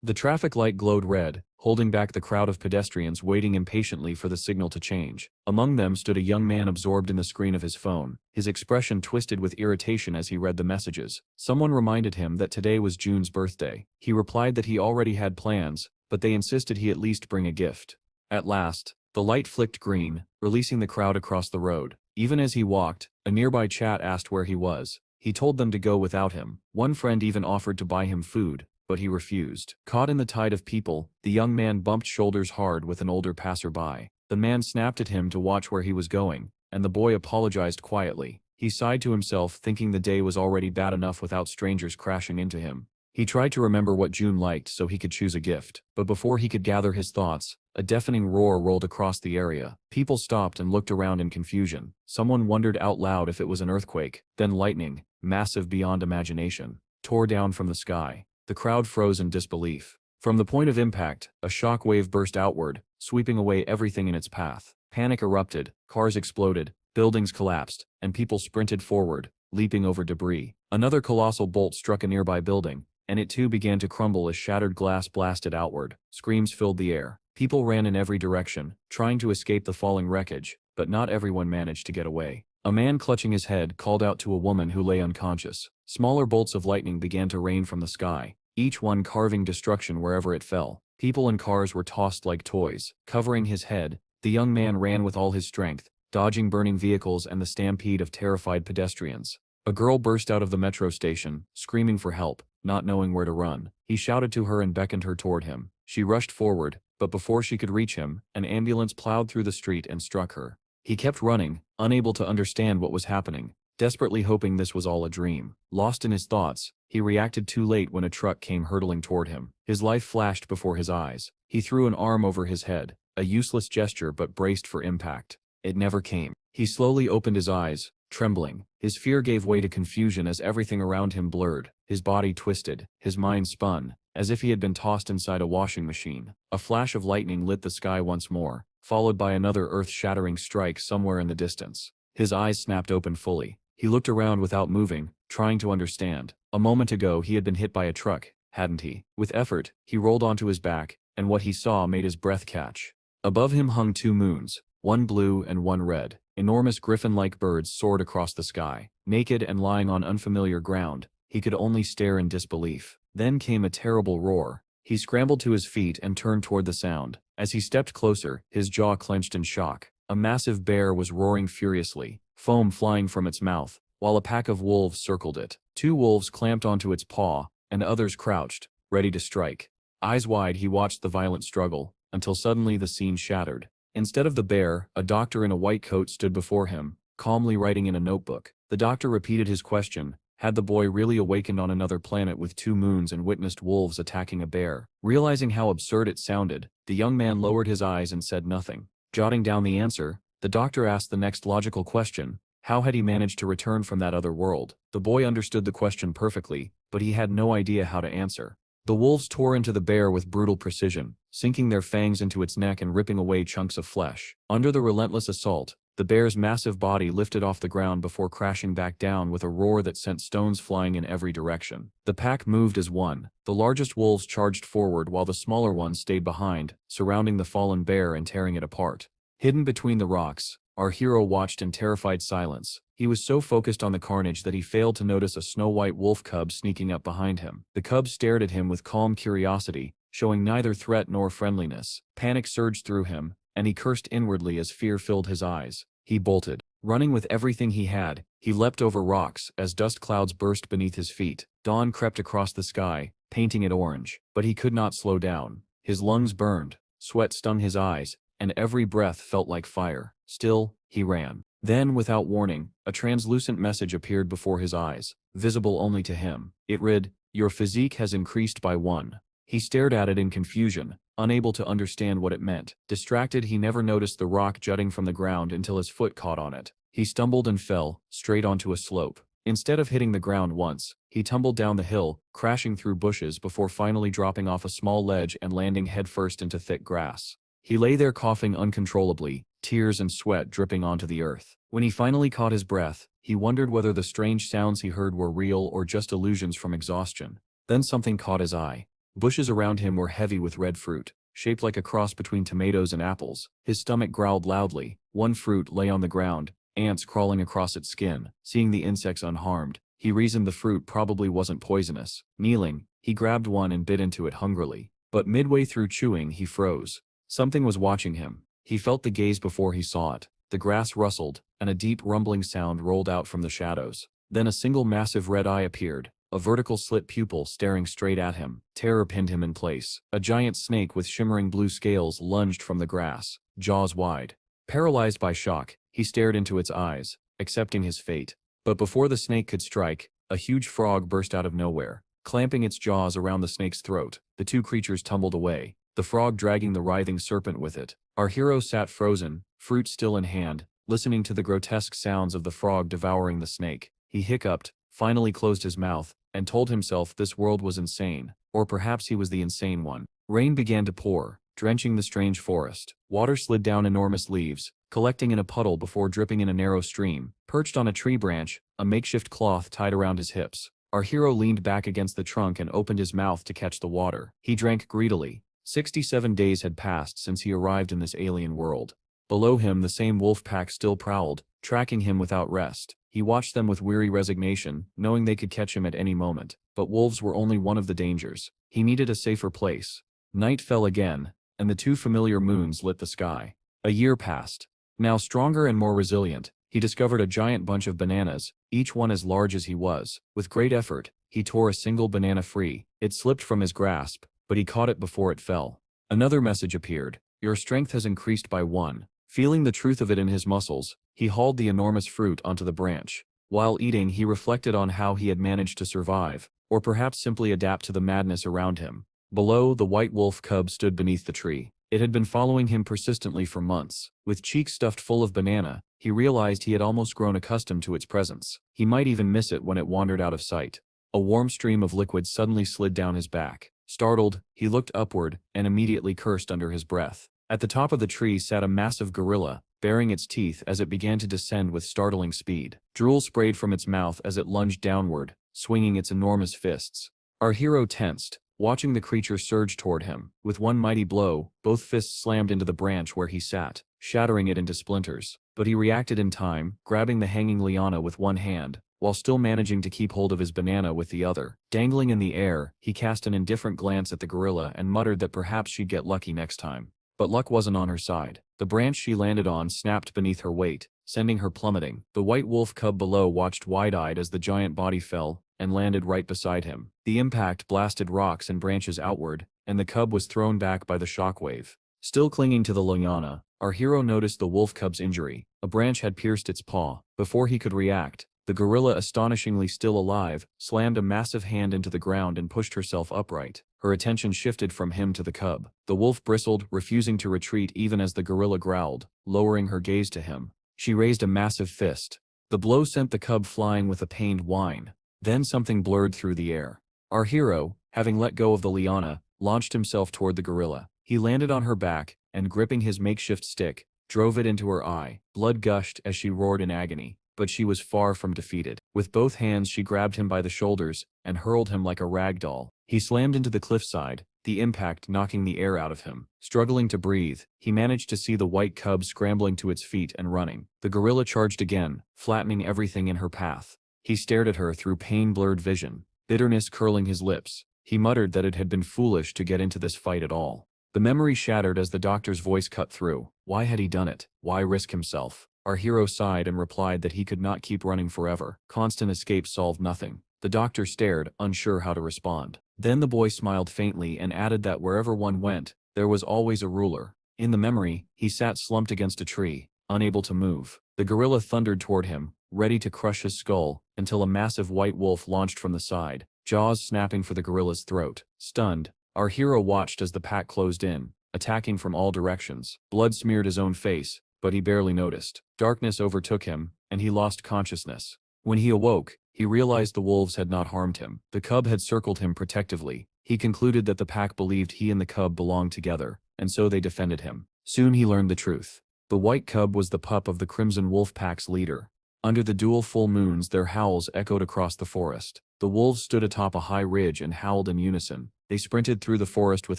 The traffic light glowed red, holding back the crowd of pedestrians waiting impatiently for the signal to change. Among them stood a young man absorbed in the screen of his phone, his expression twisted with irritation as he read the messages. Someone reminded him that today was June's birthday. He replied that he already had plans, but they insisted he at least bring a gift. At last, the light flicked green, releasing the crowd across the road. Even as he walked, a nearby chat asked where he was. He told them to go without him. One friend even offered to buy him food, but he refused. Caught in the tide of people, the young man bumped shoulders hard with an older passerby. The man snapped at him to watch where he was going, and the boy apologized quietly. He sighed to himself, thinking the day was already bad enough without strangers crashing into him. He tried to remember what June liked so he could choose a gift, but before he could gather his thoughts, a deafening roar rolled across the area. People stopped and looked around in confusion. Someone wondered out loud if it was an earthquake. Then lightning, massive beyond imagination, tore down from the sky. The crowd froze in disbelief. From the point of impact, a shock wave burst outward, sweeping away everything in its path. Panic erupted, cars exploded, buildings collapsed, and people sprinted forward, leaping over debris. Another colossal bolt struck a nearby building, and it too began to crumble as shattered glass blasted outward. Screams filled the air. People ran in every direction, trying to escape the falling wreckage, but not everyone managed to get away. A man clutching his head called out to a woman who lay unconscious. Smaller bolts of lightning began to rain from the sky, each one carving destruction wherever it fell. People and cars were tossed like toys. Covering his head, the young man ran with all his strength, dodging burning vehicles and the stampede of terrified pedestrians. A girl burst out of the metro station, screaming for help, not knowing where to run. He shouted to her and beckoned her toward him. She rushed forward, but before she could reach him, an ambulance plowed through the street and struck her. He kept running, unable to understand what was happening, desperately hoping this was all a dream. Lost in his thoughts, he reacted too late when a truck came hurtling toward him. His life flashed before his eyes. He threw an arm over his head, a useless gesture but braced for impact. It never came. He slowly opened his eyes, trembling. His fear gave way to confusion as everything around him blurred. His body twisted, his mind spun, as if he had been tossed inside a washing machine. A flash of lightning lit the sky once more, followed by another earth-shattering strike somewhere in the distance. His eyes snapped open fully. He looked around without moving, trying to understand. A moment ago he had been hit by a truck, hadn't he? With effort, he rolled onto his back, and what he saw made his breath catch. Above him hung two moons, one blue and one red. Enormous griffin-like birds soared across the sky. Naked and lying on unfamiliar ground, he could only stare in disbelief. Then came a terrible roar. He scrambled to his feet and turned toward the sound. As he stepped closer, his jaw clenched in shock. A massive bear was roaring furiously, foam flying from its mouth, while a pack of wolves circled it. Two wolves clamped onto its paw, and others crouched, ready to strike. Eyes wide, he watched the violent struggle, until suddenly the scene shattered. Instead of the bear, a doctor in a white coat stood before him, calmly writing in a notebook. The doctor repeated his question. Had the boy really awakened on another planet with two moons and witnessed wolves attacking a bear? Realizing how absurd it sounded, the young man lowered his eyes and said nothing. Jotting down the answer, the doctor asked the next logical question. How had he managed to return from that other world? The boy understood the question perfectly, but he had no idea how to answer. The wolves tore into the bear with brutal precision, sinking their fangs into its neck and ripping away chunks of flesh. Under the relentless assault, the bear's massive body lifted off the ground before crashing back down with a roar that sent stones flying in every direction. The pack moved as one. The largest wolves charged forward while the smaller ones stayed behind, surrounding the fallen bear and tearing it apart. Hidden between the rocks, our hero watched in terrified silence. He was so focused on the carnage that he failed to notice a snow-white wolf cub sneaking up behind him. The cub stared at him with calm curiosity, showing neither threat nor friendliness. Panic surged through him, and he cursed inwardly as fear filled his eyes. He bolted. Running with everything he had, he leapt over rocks as dust clouds burst beneath his feet. Dawn crept across the sky, painting it orange, but he could not slow down. His lungs burned, sweat stung his eyes, and every breath felt like fire. Still, he ran. Then, without warning, a translucent message appeared before his eyes, visible only to him. It read, "Your physique has increased by 1. He stared at it in confusion, unable to understand what it meant. Distracted, he never noticed the rock jutting from the ground until his foot caught on it. He stumbled and fell, straight onto a slope. Instead of hitting the ground once, he tumbled down the hill, crashing through bushes before finally dropping off a small ledge and landing headfirst into thick grass. He lay there coughing uncontrollably, tears and sweat dripping onto the earth. When he finally caught his breath, he wondered whether the strange sounds he heard were real or just illusions from exhaustion. Then something caught his eye. Bushes around him were heavy with red fruit, shaped like a cross between tomatoes and apples. His stomach growled loudly. One fruit lay on the ground, ants crawling across its skin. Seeing the insects unharmed, he reasoned the fruit probably wasn't poisonous. Kneeling, he grabbed one and bit into it hungrily. But midway through chewing, he froze. Something was watching him. He felt the gaze before he saw it. The grass rustled, and a deep rumbling sound rolled out from the shadows. Then a single massive red eye appeared, a vertical slit pupil staring straight at him. Terror pinned him in place. A giant snake with shimmering blue scales lunged from the grass, jaws wide. Paralyzed by shock, he stared into its eyes, accepting his fate. But before the snake could strike, a huge frog burst out of nowhere, clamping its jaws around the snake's throat. The two creatures tumbled away, the frog dragging the writhing serpent with it. Our hero sat frozen, fruit still in hand, listening to the grotesque sounds of the frog devouring the snake. He hiccuped, finally closed his mouth, and told himself this world was insane, or perhaps he was the insane one. Rain began to pour, drenching the strange forest. Water slid down enormous leaves, collecting in a puddle before dripping in a narrow stream. Perched on a tree branch, a makeshift cloth tied around his hips, our hero leaned back against the trunk and opened his mouth to catch the water. He drank greedily. 67 days had passed since he arrived in this alien world. Below him, the same wolf pack still prowled, tracking him without rest. He watched them with weary resignation, knowing they could catch him at any moment. But wolves were only one of the dangers. He needed a safer place. Night fell again, and the two familiar moons lit the sky. A year passed. Now stronger and more resilient, he discovered a giant bunch of bananas, each one as large as he was. With great effort, he tore a single banana free. It slipped from his grasp, but he caught it before it fell. Another message appeared. Your strength has increased by 1. Feeling the truth of it in his muscles, he hauled the enormous fruit onto the branch. While eating, he reflected on how he had managed to survive, or perhaps simply adapt to the madness around him. Below, the white wolf cub stood beneath the tree. It had been following him persistently for months. With cheeks stuffed full of banana, he realized he had almost grown accustomed to its presence. He might even miss it when it wandered out of sight. A warm stream of liquid suddenly slid down his back. Startled, he looked upward and immediately cursed under his breath. At the top of the tree sat a massive gorilla, baring its teeth as it began to descend with startling speed. Drool sprayed from its mouth as it lunged downward, swinging its enormous fists. Our hero tensed, watching the creature surge toward him. With one mighty blow, both fists slammed into the branch where he sat, shattering it into splinters. But he reacted in time, grabbing the hanging liana with one hand, while still managing to keep hold of his banana with the other. Dangling in the air, he cast an indifferent glance at the gorilla and muttered that perhaps she'd get lucky next time. But luck wasn't on her side. The branch she landed on snapped beneath her weight, sending her plummeting. The white wolf cub below watched wide-eyed as the giant body fell and landed right beside him. The impact blasted rocks and branches outward, and the cub was thrown back by the shockwave. Still clinging to the liana, our hero noticed the wolf cub's injury. A branch had pierced its paw. Before he could react, the gorilla, astonishingly still alive, slammed a massive hand into the ground and pushed herself upright. Her attention shifted from him to the cub. The wolf bristled, refusing to retreat even as the gorilla growled, lowering her gaze to him. She raised a massive fist. The blow sent the cub flying with a pained whine. Then something blurred through the air. Our hero, having let go of the liana, launched himself toward the gorilla. He landed on her back, and gripping his makeshift stick, drove it into her eye. Blood gushed as she roared in agony. But she was far from defeated. With both hands she grabbed him by the shoulders and hurled him like a rag doll. He slammed into the cliffside, the impact knocking the air out of him. Struggling to breathe, he managed to see the white cub scrambling to its feet and running. The gorilla charged again, flattening everything in her path. He stared at her through pain-blurred vision, bitterness curling his lips. He muttered that it had been foolish to get into this fight at all. The memory shattered as the doctor's voice cut through. Why had he done it? Why risk himself? Our hero sighed and replied that he could not keep running forever. Constant escape solved nothing. The doctor stared, unsure how to respond. Then the boy smiled faintly and added that wherever one went, there was always a ruler. In the memory, he sat slumped against a tree, unable to move. The gorilla thundered toward him, ready to crush his skull, until a massive white wolf launched from the side, jaws snapping for the gorilla's throat. Stunned, our hero watched as the pack closed in, attacking from all directions. Blood smeared his own face, but he barely noticed. Darkness overtook him, and he lost consciousness. When he awoke, he realized the wolves had not harmed him. The cub had circled him protectively. He concluded that the pack believed he and the cub belonged together, and so they defended him. Soon he learned the truth. The white cub was the pup of the Crimson Wolf Pack's leader. Under the dual full moons, their howls echoed across the forest. The wolves stood atop a high ridge and howled in unison. They sprinted through the forest with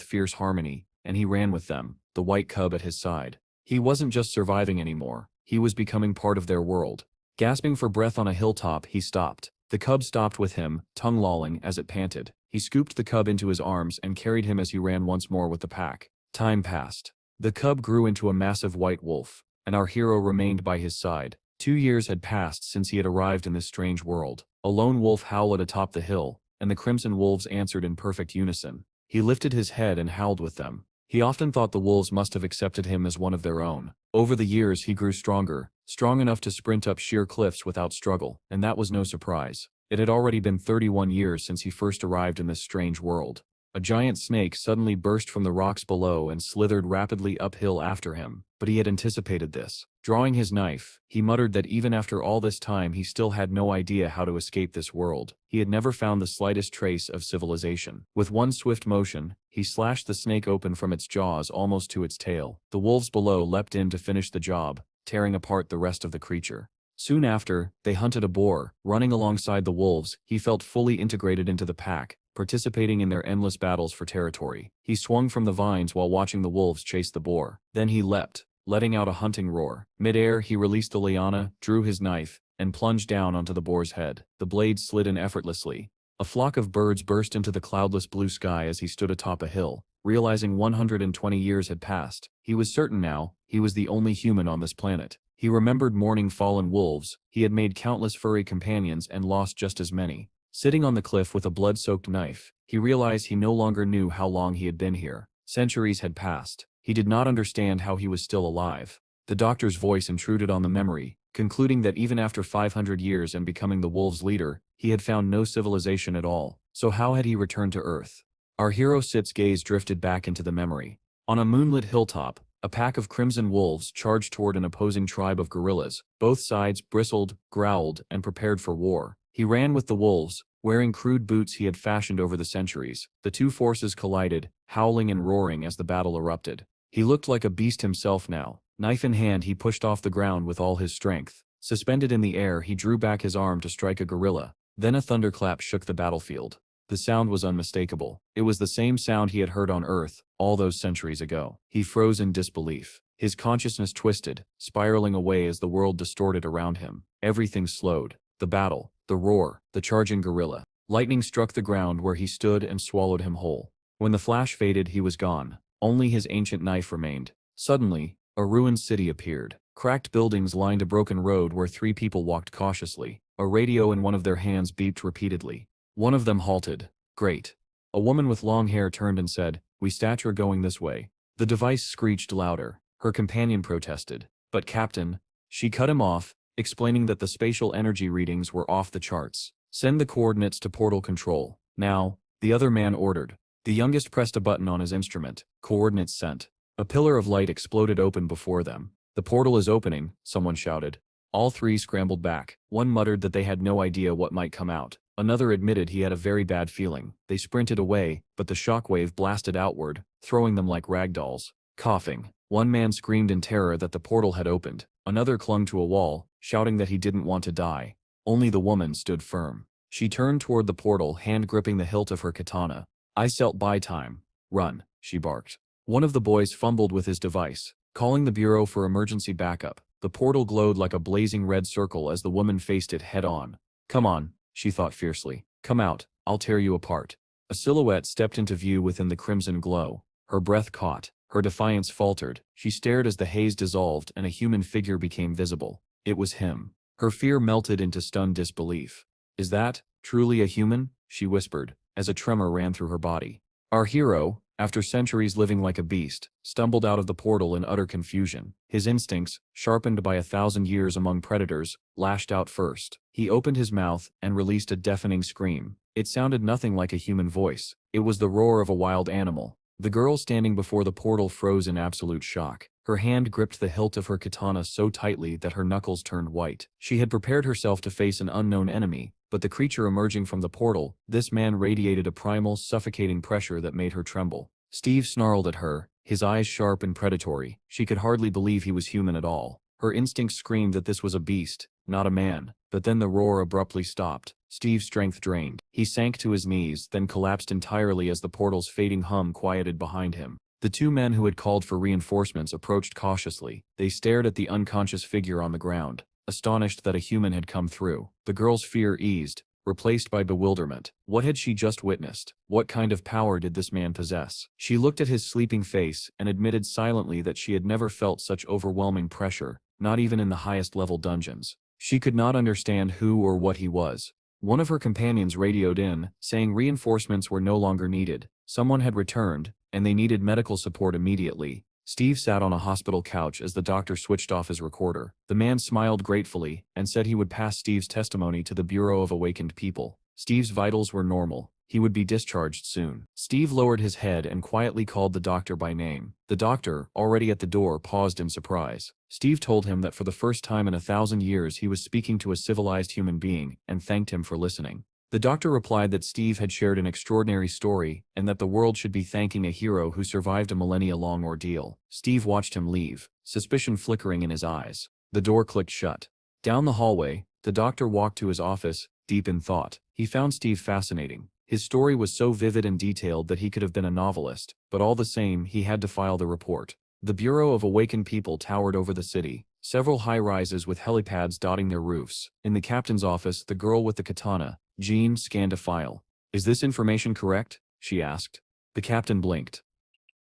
fierce harmony, and he ran with them, the white cub at his side. He wasn't just surviving anymore, he was becoming part of their world. Gasping for breath on a hilltop, he stopped. The cub stopped with him, tongue lolling as it panted. He scooped the cub into his arms and carried him as he ran once more with the pack. Time passed. The cub grew into a massive white wolf, and our hero remained by his side. 2 years had passed since he had arrived in this strange world. A lone wolf howled atop the hill, and the crimson wolves answered in perfect unison. He lifted his head and howled with them. He often thought the wolves must have accepted him as one of their own. Over the years he grew stronger, strong enough to sprint up sheer cliffs without struggle, and that was no surprise. It had already been 31 years since he first arrived in this strange world. A giant snake suddenly burst from the rocks below and slithered rapidly uphill after him, but he had anticipated this. Drawing his knife, he muttered that even after all this time he still had no idea how to escape this world. He had never found the slightest trace of civilization. With one swift motion, he slashed the snake open from its jaws almost to its tail. The wolves below leapt in to finish the job, tearing apart the rest of the creature. Soon after, they hunted a boar. Running alongside the wolves, he felt fully integrated into the pack, participating in their endless battles for territory. He swung from the vines while watching the wolves chase the boar. Then he leapt, letting out a hunting roar. Mid-air, he released the liana, drew his knife, and plunged down onto the boar's head. The blade slid in effortlessly. A flock of birds burst into the cloudless blue sky as he stood atop a hill. Realizing 120 years had passed, he was certain now he was the only human on this planet. He remembered mourning fallen wolves. He had made countless furry companions and lost just as many. Sitting on the cliff with a blood-soaked knife, he realized he no longer knew how long he had been here. Centuries had passed. He did not understand how he was still alive. The doctor's voice intruded on the memory, concluding that even after 500 years and becoming the wolves' leader, he had found no civilization at all. So how had he returned to Earth? Our hero Sit's gaze drifted back into the memory. On a moonlit hilltop, a pack of crimson wolves charged toward an opposing tribe of gorillas. Both sides bristled, growled, and prepared for war. He ran with the wolves, wearing crude boots he had fashioned over the centuries. The two forces collided, howling and roaring as the battle erupted. He looked like a beast himself now. Knife in hand, he pushed off the ground with all his strength. Suspended in the air, he drew back his arm to strike a gorilla. Then a thunderclap shook the battlefield. The sound was unmistakable. It was the same sound he had heard on Earth, all those centuries ago. He froze in disbelief. His consciousness twisted, spiraling away as the world distorted around him. Everything slowed. The battle, the roar, the charging gorilla. Lightning struck the ground where he stood and swallowed him whole. When the flash faded, he was gone. Only his ancient knife remained. Suddenly, a ruined city appeared. Cracked buildings lined a broken road where 3 people walked cautiously. A radio in one of their hands beeped repeatedly. One of them halted. Great. A woman with long hair turned and said, "We stature going this way." The device screeched louder. Her companion protested. "But Captain," she cut him off, explaining that the spatial energy readings were off the charts. "Send the coordinates to portal control. Now," the other man ordered. The youngest pressed a button on his instrument. Coordinates sent. A pillar of light exploded open before them. "The portal is opening," someone shouted. All 3 scrambled back. One muttered that they had no idea what might come out. Another admitted he had a very bad feeling. They sprinted away, but the shockwave blasted outward, throwing them like ragdolls. Coughing, one man screamed in terror that the portal had opened. Another clung to a wall, shouting that he didn't want to die. Only the woman stood firm. She turned toward the portal, hand gripping the hilt of her katana. "I selt buy time. Run," she barked. One of the boys fumbled with his device, calling the bureau for emergency backup. The portal glowed like a blazing red circle as the woman faced it head-on. "Come on," she thought fiercely. "Come out, I'll tear you apart." A silhouette stepped into view within the crimson glow. Her breath caught. Her defiance faltered. She stared as the haze dissolved and a human figure became visible. It was him. Her fear melted into stunned disbelief. "Is that truly a human?" she whispered, as a tremor ran through her body. Our hero, after centuries living like a beast, stumbled out of the portal in utter confusion. His instincts, sharpened by 1,000 years among predators, lashed out first. He opened his mouth and released a deafening scream. It sounded nothing like a human voice. It was the roar of a wild animal. The girl standing before the portal froze in absolute shock. Her hand gripped the hilt of her katana so tightly that her knuckles turned white. She had prepared herself to face an unknown enemy, but the creature emerging from the portal, this man radiated a primal, suffocating pressure that made her tremble. Steve snarled at her, his eyes sharp and predatory. She could hardly believe he was human at all. Her instincts screamed that this was a beast, not a man, but then the roar abruptly stopped. Steve's strength drained. He sank to his knees, then collapsed entirely as the portal's fading hum quieted behind him. The two men who had called for reinforcements approached cautiously. They stared at the unconscious figure on the ground, astonished that a human had come through. The girl's fear eased, replaced by bewilderment. What had she just witnessed? What kind of power did this man possess? She looked at his sleeping face and admitted silently that she had never felt such overwhelming pressure, not even in the highest level dungeons. She could not understand who or what he was. One of her companions radioed in, saying reinforcements were no longer needed. Someone had returned, and they needed medical support immediately. Steve sat on a hospital couch as the doctor switched off his recorder. The man smiled gratefully and said he would pass Steve's testimony to the Bureau of Awakened People. Steve's vitals were normal. He would be discharged soon. Steve lowered his head and quietly called the doctor by name. The doctor, already at the door, paused in surprise. Steve told him that for the first time in 1,000 years he was speaking to a civilized human being and thanked him for listening. The doctor replied that Steve had shared an extraordinary story and that the world should be thanking a hero who survived a millennia-long ordeal. Steve watched him leave, suspicion flickering in his eyes. The door clicked shut. Down the hallway, the doctor walked to his office, deep in thought. He found Steve fascinating. His story was so vivid and detailed that he could have been a novelist, but all the same, he had to file the report. The Bureau of Awakened People towered over the city, several high-rises with helipads dotting their roofs. In the captain's office, the girl with the katana, Jean, scanned a file. "Is this information correct?" she asked. The captain blinked.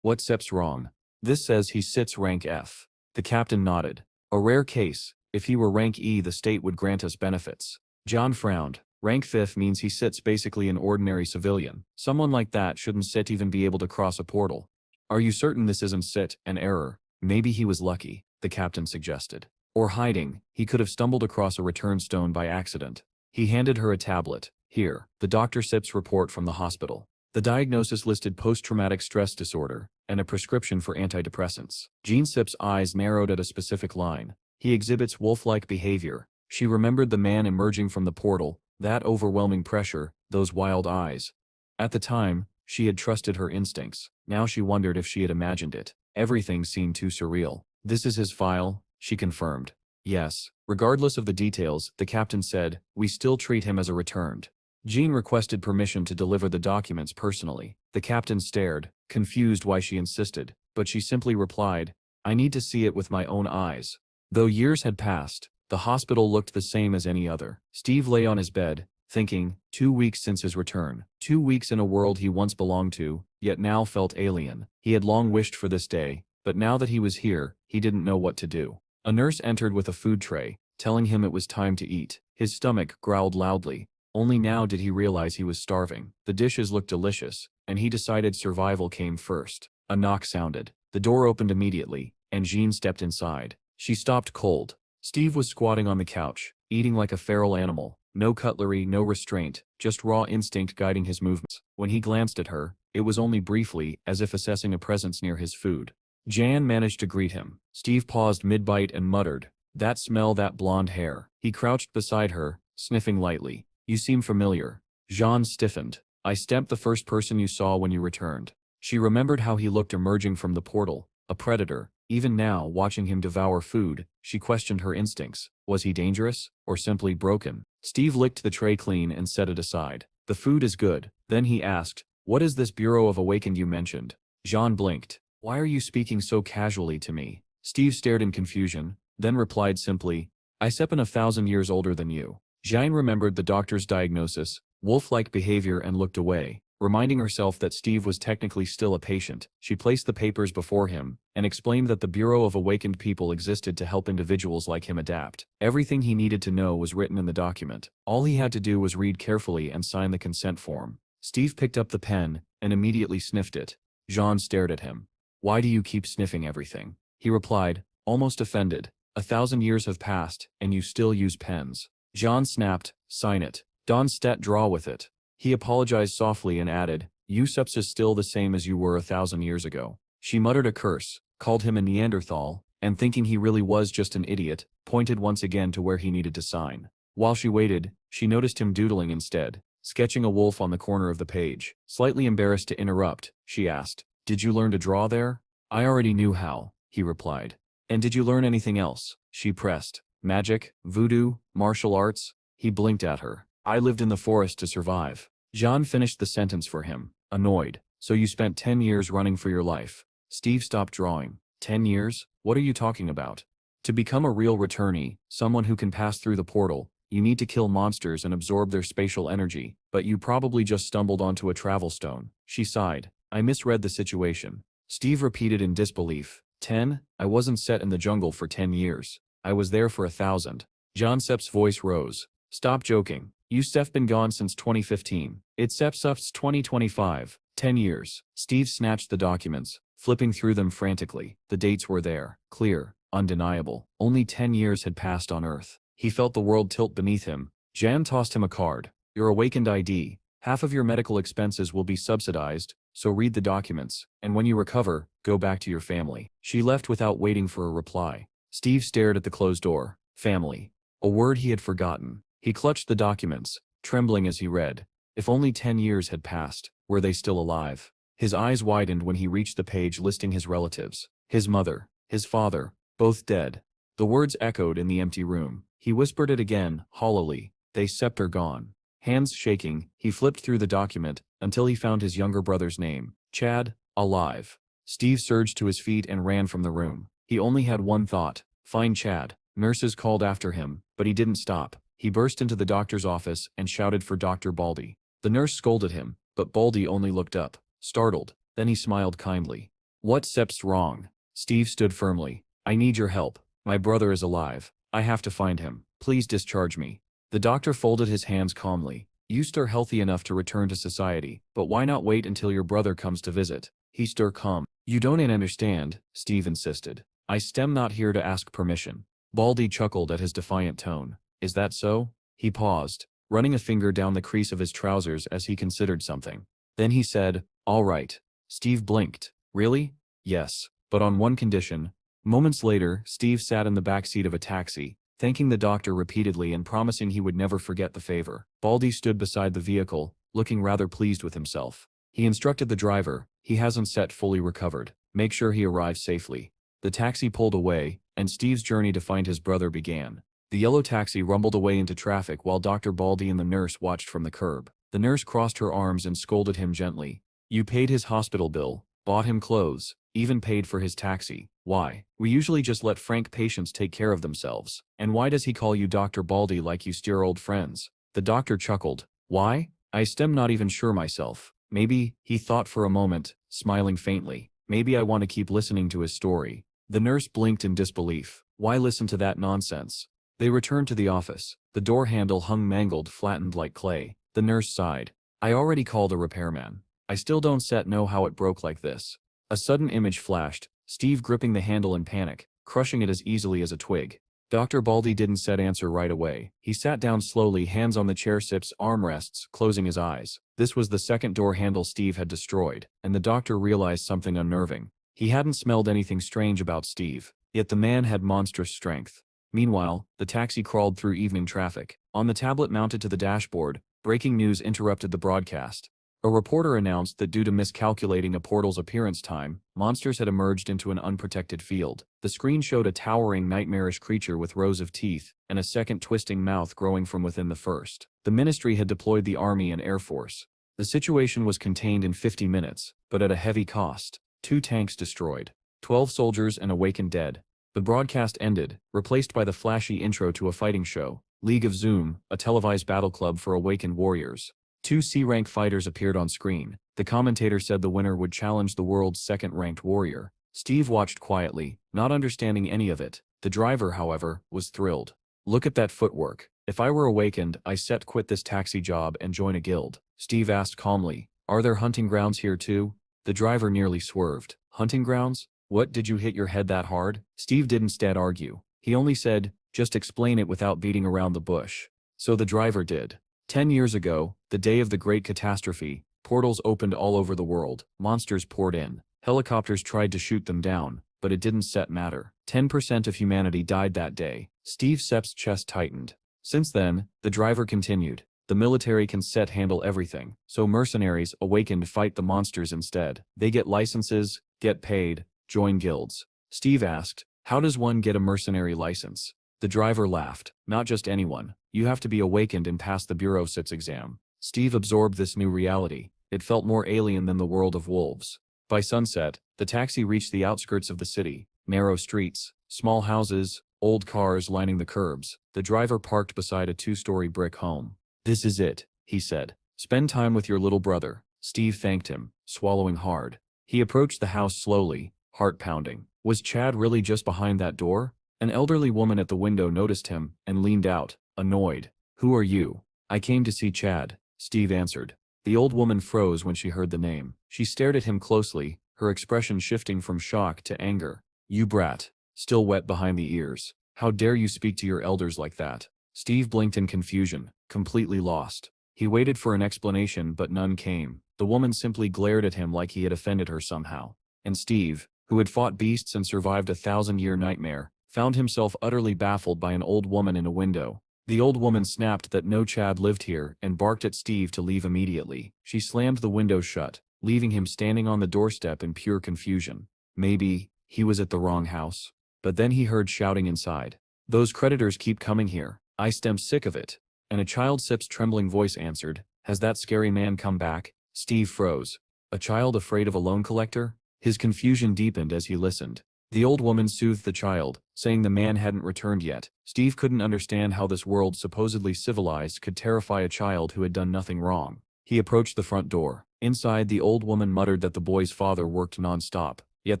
"What step's wrong?" "This says he sits rank F." The captain nodded. "A rare case. If he were rank E, the state would grant us benefits." John frowned. "Rank 5 means he sits basically an ordinary civilian. Someone like that shouldn't sit even be able to cross a portal." "Are you certain this isn't an error?" "Maybe he was lucky," the captain suggested. "Or hiding. He could have stumbled across a return stone by accident." He handed her a tablet. "Here." The Dr. Sip's report from the hospital. The diagnosis listed post-traumatic stress disorder and a prescription for antidepressants. Jean Sip's eyes narrowed at a specific line. "He exhibits wolf-like behavior." She remembered the man emerging from the portal, that overwhelming pressure, those wild eyes. At the time, she had trusted her instincts. Now she wondered if she had imagined it. Everything seemed too surreal. "This is his file," she confirmed. "Yes." Regardless of the details, the captain said, "We still treat him as a returned." Jean requested permission to deliver the documents personally. The captain stared, confused why she insisted, but she simply replied, "I need to see it with my own eyes." Though years had passed, the hospital looked the same as any other. Steve lay on his bed, thinking, 2 weeks since his return. 2 weeks in a world he once belonged to, yet now felt alien. He had long wished for this day, but now that he was here, he didn't know what to do. A nurse entered with a food tray, telling him it was time to eat. His stomach growled loudly. Only now did he realize he was starving. The dishes looked delicious, and he decided survival came first. A knock sounded. The door opened immediately, and Jean stepped inside. She stopped cold. Steve was squatting on the couch, eating like a feral animal. No cutlery, no restraint, just raw instinct guiding his movements. When he glanced at her, it was only briefly, as if assessing a presence near his food. Jan managed to greet him. Steve paused mid-bite and muttered, "That smell, that blonde hair." He crouched beside her, sniffing lightly. "You seem familiar." Jean stiffened. "I stepped the first person you saw when you returned." She remembered how he looked emerging from the portal, a predator. Even now, watching him devour food, she questioned her instincts. Was he dangerous, or simply broken? Steve licked the tray clean and set it aside. "The food is good." Then he asked, "What is this Bureau of Awakened you mentioned?" Jean blinked. "Why are you speaking so casually to me?" Steve stared in confusion, then replied simply, "I seppen 1,000 years older than you." Jean remembered the doctor's diagnosis, wolf-like behavior, and looked away. Reminding herself that Steve was technically still a patient, she placed the papers before him and explained that the Bureau of Awakened People existed to help individuals like him adapt. Everything he needed to know was written in the document. All he had to do was read carefully and sign the consent form. Steve picked up the pen and immediately sniffed it. Jean stared at him. "Why do you keep sniffing everything?" He replied, almost offended. 1,000 years have passed, and you still use pens." Jean snapped, "Sign it. Don't draw with it." He apologized softly and added, "Usups is still the same as you were 1,000 years ago." She muttered a curse, called him a Neanderthal, and thinking he really was just an idiot, pointed once again to where he needed to sign. While she waited, she noticed him doodling instead, sketching a wolf on the corner of the page. Slightly embarrassed to interrupt, she asked, "Did you learn to draw there?" "I already knew how," he replied. "And did you learn anything else?" she pressed. Magic, voodoo, martial arts? He blinked at her. I lived in the forest to survive. Jean finished the sentence for him, annoyed. So you spent 10 years running for your life. Steve stopped drawing. 10 years? What are you talking about? To become a real returnee, someone who can pass through the portal, you need to kill monsters and absorb their spatial energy, but you probably just stumbled onto a travel stone. She sighed. I misread the situation. Steve repeated in disbelief. 10? I wasn't set in the jungle for 10 years. I was there for 1,000. John Sepp's voice rose. Stop joking. You Steph been gone since 2015. It's Sepp's 2025. 10 years. Steve snatched the documents, flipping through them frantically. The dates were there. Clear. Undeniable. Only 10 years had passed on Earth. He felt the world tilt beneath him. Jan tossed him a card. Your awakened ID. Half of your medical expenses will be subsidized, so read the documents, and when you recover, go back to your family. She left without waiting for a reply. Steve stared at the closed door. Family. A word he had forgotten. He clutched the documents, trembling as he read. If only 10 years had passed, were they still alive? His eyes widened when he reached the page listing his relatives. His mother, his father, both dead. The words echoed in the empty room. He whispered it again, hollowly. They Sept are gone. Hands shaking, he flipped through the document, until he found his younger brother's name. Chad, alive. Steve surged to his feet and ran from the room. He only had one thought. Find Chad. Nurses called after him, but he didn't stop. He burst into the doctor's office and shouted for Dr. Baldy. The nurse scolded him, but Baldy only looked up, startled. Then he smiled kindly. What Sep's wrong? Steve stood firmly. I need your help. My brother is alive. I have to find him. Please discharge me. The doctor folded his hands calmly. You stir healthy enough to return to society, but why not wait until your brother comes to visit? He stir calm. You don't understand, Steve insisted. I stem not here to ask permission. Baldy chuckled at his defiant tone. Is that so? He paused, running a finger down the crease of his trousers as he considered something. Then he said, all right. Steve blinked. Really? Yes, but on one condition. Moments later, Steve sat in the back seat of a taxi, thanking the doctor repeatedly and promising he would never forget the favor. Baldy stood beside the vehicle, looking rather pleased with himself. He instructed the driver, he hasn't set fully recovered. Make sure he arrives safely. The taxi pulled away, and Steve's journey to find his brother began. The yellow taxi rumbled away into traffic while Dr. Baldy and the nurse watched from the curb. The nurse crossed her arms and scolded him gently. You paid his hospital bill, bought him clothes, even paid for his taxi. Why? We usually just let frank patients take care of themselves. And why does he call you Dr. Baldy like you steer old friends? The doctor chuckled. Why? I stem not even sure myself. Maybe, he thought for a moment, smiling faintly. Maybe I want to keep listening to his story. The nurse blinked in disbelief. Why listen to that nonsense? They returned to the office. The door handle hung mangled, flattened like clay. The nurse sighed. I already called a repairman. I still don't know how it broke like this. A sudden image flashed, Steve gripping the handle in panic, crushing it as easily as a twig. Dr. Baldy didn't answer right away. He sat down slowly, hands on the chair sip's armrests, closing his eyes. This was the second door handle Steve had destroyed, and the doctor realized something unnerving. He hadn't smelled anything strange about Steve, yet the man had monstrous strength. Meanwhile, the taxi crawled through evening traffic. On the tablet mounted to the dashboard, breaking news interrupted the broadcast. A reporter announced that due to miscalculating a portal's appearance time, monsters had emerged into an unprotected field. The screen showed a towering, nightmarish creature with rows of teeth, and a second twisting mouth growing from within the first. The ministry had deployed the army and air force. The situation was contained in 50 minutes, but at a heavy cost. 2 tanks destroyed, 12 soldiers and awakened dead. The broadcast ended, replaced by the flashy intro to a fighting show. League of Zoom, a televised battle club for awakened warriors. 2 C-rank fighters appeared on screen. The commentator said the winner would challenge the world's second-ranked warrior. Steve watched quietly, not understanding any of it. The driver, however, was thrilled. Look at that footwork. If I were awakened, I set quit this taxi job and join a guild. Steve asked calmly. Are there hunting grounds here too? The driver nearly swerved. Hunting grounds? What, did you hit your head that hard? Steve didn't argue. He only said, just explain it without beating around the bush. So the driver did. 10 years ago, the day of the great catastrophe, portals opened all over the world, monsters poured in, helicopters tried to shoot them down, but it didn't matter. 10% of humanity died that day. Steve Sepp's chest tightened. Since then, the driver continued, the military can handle everything, so mercenaries awakened fight the monsters instead. They get licenses, get paid, join guilds. Steve asked, How does one get a mercenary license? The driver laughed. Not just anyone. You have to be awakened and pass the Bureau Sits exam. Steve absorbed this new reality. It felt more alien than the world of wolves. By sunset, the taxi reached the outskirts of the city. Narrow streets, small houses, old cars lining the curbs. The driver parked beside a two-story brick home. "This is it," he said. "Spend time with your little brother." Steve thanked him, swallowing hard. He approached the house slowly, heart pounding. Was Chad really just behind that door? An elderly woman at the window noticed him and leaned out, annoyed. "Who are you?" "I came to see Chad," Steve answered. The old woman froze when she heard the name. She stared at him closely, her expression shifting from shock to anger. "You brat," still wet behind the ears. "How dare you speak to your elders like that?" Steve blinked in confusion, completely lost. He waited for an explanation but none came. The woman simply glared at him like he had offended her somehow. And Steve, who had fought beasts and survived a 1,000-year nightmare, found himself utterly baffled by an old woman in a window. The old woman snapped that no Chad lived here and barked at Steve to leave immediately. She slammed the window shut, leaving him standing on the doorstep in pure confusion. Maybe he was at the wrong house. But then he heard shouting inside. "Those creditors keep coming here. I'm sick of it." And a child Sip's trembling voice answered, "Has that scary man come back?" Steve froze. A child afraid of a loan collector? His confusion deepened as he listened. The old woman soothed the child, saying the man hadn't returned yet. Steve couldn't understand how this world supposedly civilized could terrify a child who had done nothing wrong. He approached the front door. Inside, the old woman muttered that the boy's father worked non-stop, yet